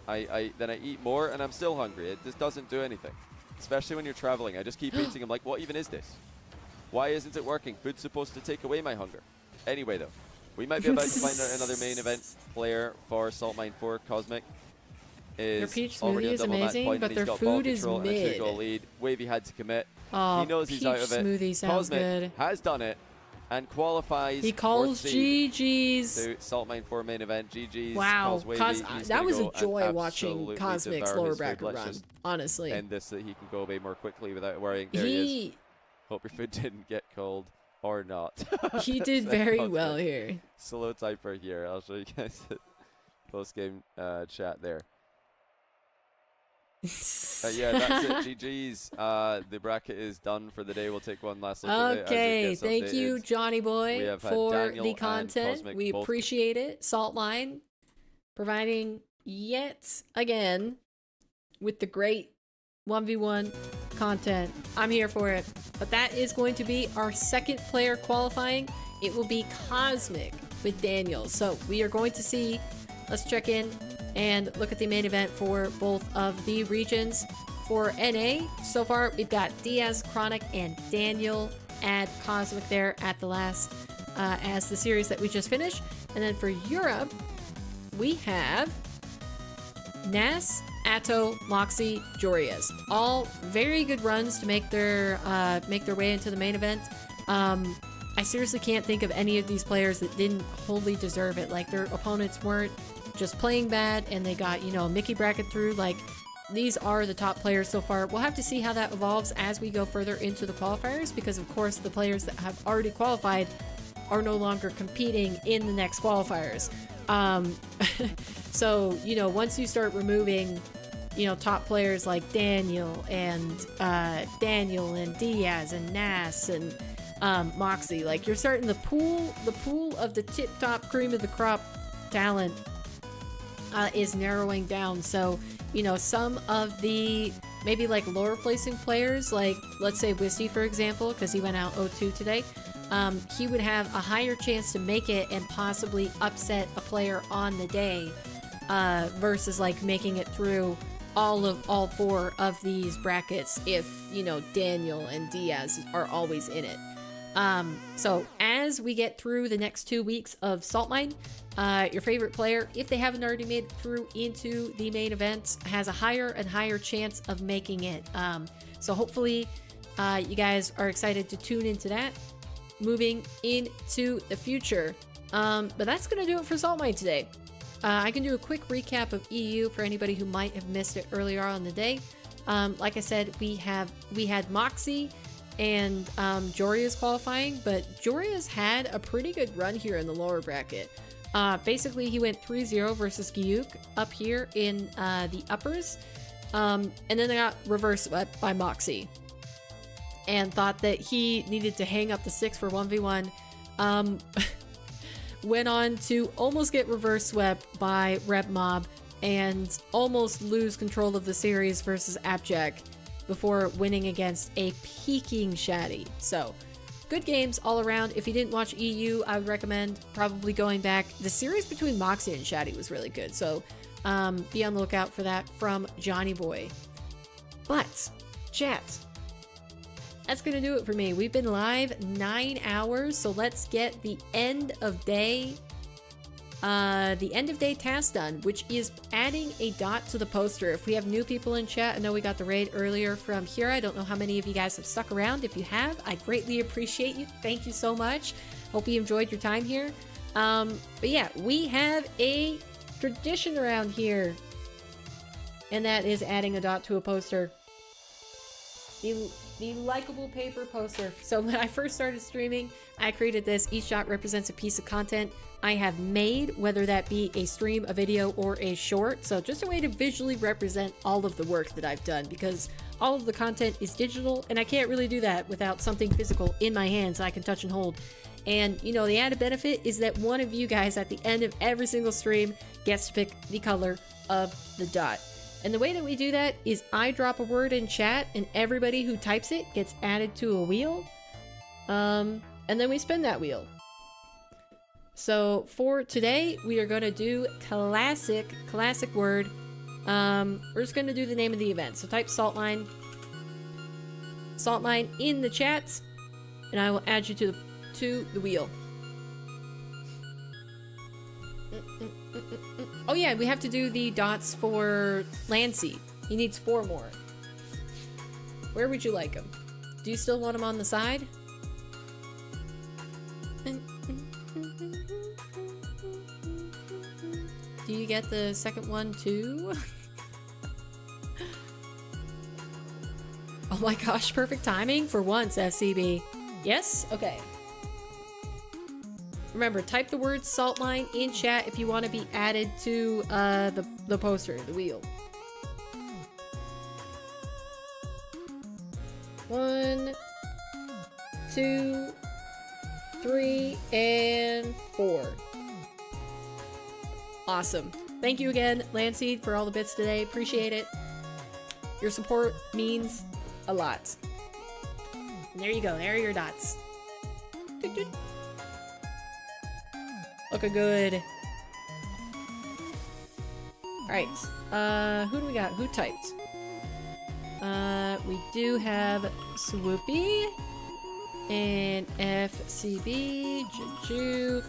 Then I eat more and I'm still hungry. It just doesn't do anything, especially when you're traveling. I just keep eating. I'm like, what even is this? Why isn't it working? Food's supposed to take away my hunger. Anyway, though, we might be about to find out another main event player for Salt Mine 4. Cosmic Their is peach already smoothie on is double match amazing, point, but and their he's got food ball is control and a mid. 2-goal lead. Wavy had to commit. Oh, He knows he's out of it. smoothie sounds Cosmic good. has done it and qualifies. He calls GG's. to Salt Mine 4 main event. GG's. Wow, calls Wavy. He's that gonna was a go and joy watching absolutely Cosmic's devour lower his food. bracket Let's run. just Honestly, end this so that he can go away more quickly without worrying. There he is. Hope your food didn't get cold or not. he did very well here. Slow typer here. I'll show you guys the post-game chat there. Yeah, that's it. GG's. The bracket is done for the day. We'll take one last look at it. Okay, thank you, Johnny We Boy, have had for Daniel the and content. Cosmic We both- appreciate it. Salt Line providing yet again with the great 1v1 content. I'm here for it. But that is going to be our second player qualifying. It will be Cosmic with Daniel. So we are going to see, let's check in and look at the main event for both of the regions. For NA, so far we've got Diaz, Chronic, and Daniel. Add Cosmic there at the last as the series that we just finished. And then for Europe, we have Nas, Atto, Mawkzy, Jorias. All very good runs to make their way into the main event. I seriously can't think of any of these players that didn't wholly deserve it. Like, their opponents weren't just playing bad and they got, a Mickey bracket through. Like, these are the top players so far. We'll have to see how that evolves as we go further into the qualifiers, because of course the players that have already qualified are no longer competing in the next qualifiers. So, once you start removing, top players like Daniel and Diaz and Nas and Mawkzy, like, you're starting the pool of the tip-top cream of the crop talent is narrowing down. So, some of the maybe like lower placing players, like let's say Wisty, for example, because he went out 0-2 today, he would have a higher chance to make it and possibly upset a player on the day versus like making it through all four of these brackets if Daniel and Diaz are always in it. So as we get through the next 2 weeks of Salt Mine, your favorite player, if they haven't already made it through into the main event, has a higher and higher chance of making it. So hopefully you guys are excited to tune into that moving into the future. But that's going to do it for Salt Mine today. I can do a quick recap of EU for anybody who might have missed it earlier on in the day. Like I said, we had Mawkzy and Joria's qualifying, but Joria's had a pretty good run here in the lower bracket. Basically, he went 3-0 versus Gyuk up here in the uppers, and then they got reverse swept by Mawkzy, and thought that he needed to hang up the 6 for 1v1. Went on to almost get reverse swept by Rep Mob and almost lose control of the series versus ApparentlyJack before winning against a peaking Shaddy. So, good games all around. If you didn't watch EU, I would recommend probably going back. The series between Mawkzy and Shaddy was really good, so be on the lookout for that from Johnny Boy. But, chat, that's gonna do it for me. We've been live 9 hours, so let's get the end of day task done, which is adding a dot to the poster. If we have new people in chat, I know we got the raid earlier from here. I don't know how many of you guys have stuck around. If you have, I greatly appreciate you. Thank you so much. Hope you enjoyed your time here. But yeah, we have a tradition around here, and that is adding a dot to a poster. The likable paper poster. So when I first started streaming, I created this. Each dot represents a piece of content I have made, whether that be a stream, a video, or a short. So just a way to visually represent all of the work that I've done, because all of the content is digital, and I can't really do that without something physical in my hands I can touch and hold. And, the added benefit is that one of you guys at the end of every single stream gets to pick the color of the dot. And the way that we do that is I drop a word in chat and everybody who types it gets added to a wheel. And then we spin that wheel. So for today, we are going to do classic word. We're just going to do the name of the event. So type Saltline in the chat, and I will add you to the wheel. Oh yeah, we have to do the dots for Lancy. He needs 4 more. Where would you like him? Do you still want him on the side? Do you get the second one too? Oh my gosh, perfect timing for once, FCB. Yes? Okay. Remember, type the word Saltline in chat if you want to be added to the poster, the wheel. 1, 2, 3, and 4. Awesome. Thank you again, Landseed, for all the bits today. Appreciate it. Your support means a lot. And there you go. There are your dots. Doot, doot. Looking good. Alright. Who do we got? Who typed? We do have Swoopy and FCB, Juke.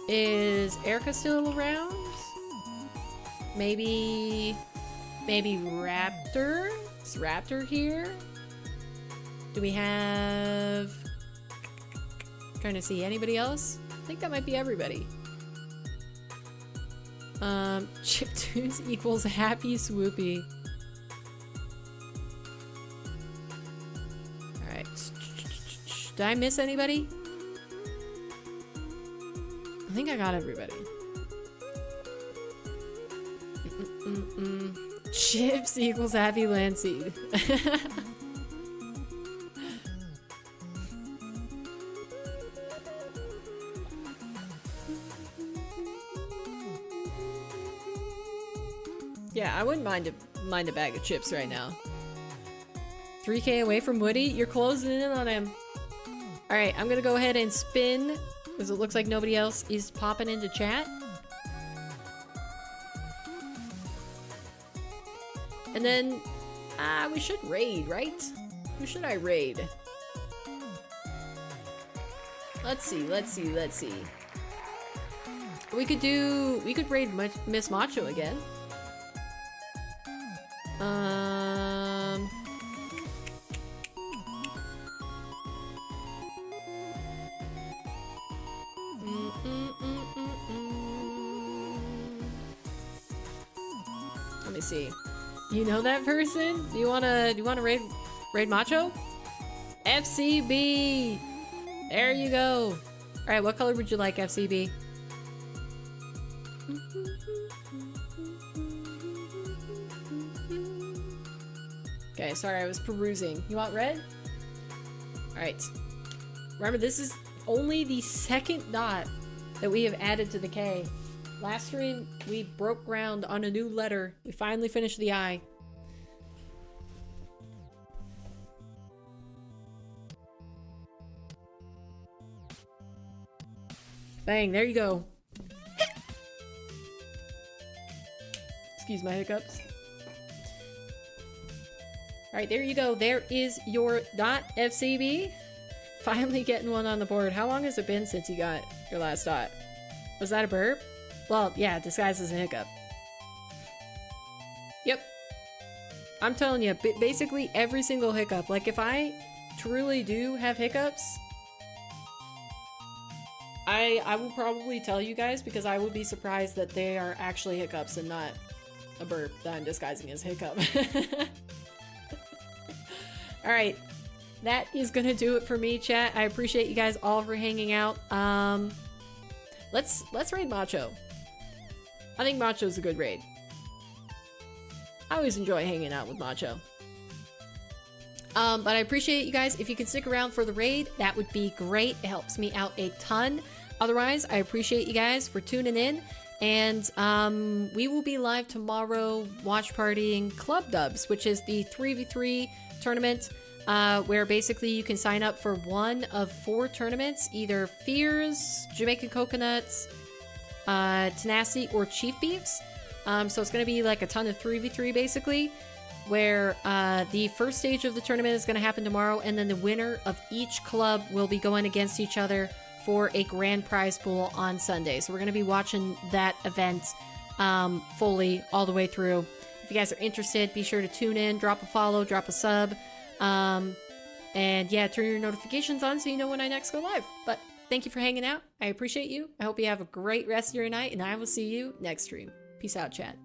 Is Erica still around? Maybe Raptor? Is Raptor here? Do we have... trying to see anybody else? I think that might be everybody. Chiptunes equals happy Swoopy. Alright. Did I miss anybody? I think I got everybody. Chips equals happy Landseed. Yeah, I wouldn't mind a bag of chips right now. 3K away from Woody? You're closing in on him. Alright, I'm gonna go ahead and spin, because it looks like nobody else is popping into chat. And then, we should raid, right? Who should I raid? Let's see. We could raid Miss Macho again. Let me see. You know that person? Do you wanna raid Macho? FCB! There you go. Alright, what color would you like, FCB? Okay, sorry, I was perusing. You want red? Alright. Remember, this is only the second dot that we have added to the K. Last stream, we broke ground on a new letter. We finally finished the I. Bang, there you go. Excuse my hiccups. Alright, there you go. There is your dot, FCB. Finally getting one on the board. How long has it been since you got your last dot? Was that a burp? Well, yeah, disguised as a hiccup. Yep. I'm telling you, basically every single hiccup. Like, if I truly do have hiccups, I will probably tell you guys, because I would be surprised that they are actually hiccups and not a burp that I'm disguising as hiccup. Alright. That is gonna do it for me, chat. I appreciate you guys all for hanging out. Let's raid Macho. I think Macho's a good raid. I always enjoy hanging out with Macho. But I appreciate you guys. If you can stick around for the raid, that would be great. It helps me out a ton. Otherwise, I appreciate you guys for tuning in, And we will be live tomorrow watch partying Club Dubs, which is the 3v3 tournament where basically you can sign up for one of 4 tournaments, either Fears, Jamaican Coconuts, Tenacity, or Chief Beefs. So it's going to be like a ton of 3v3 basically, where the first stage of the tournament is going to happen tomorrow, and then the winner of each club will be going against each other for a grand prize pool on Sunday. So we're going to be watching that event fully all the way through. If you guys are interested, be sure to tune in, drop a follow, drop a sub, and yeah, turn your notifications on so you know when I next go live. But thank you for hanging out. I appreciate you. I hope you have a great rest of your night, and I will see you next stream. Peace out, chat.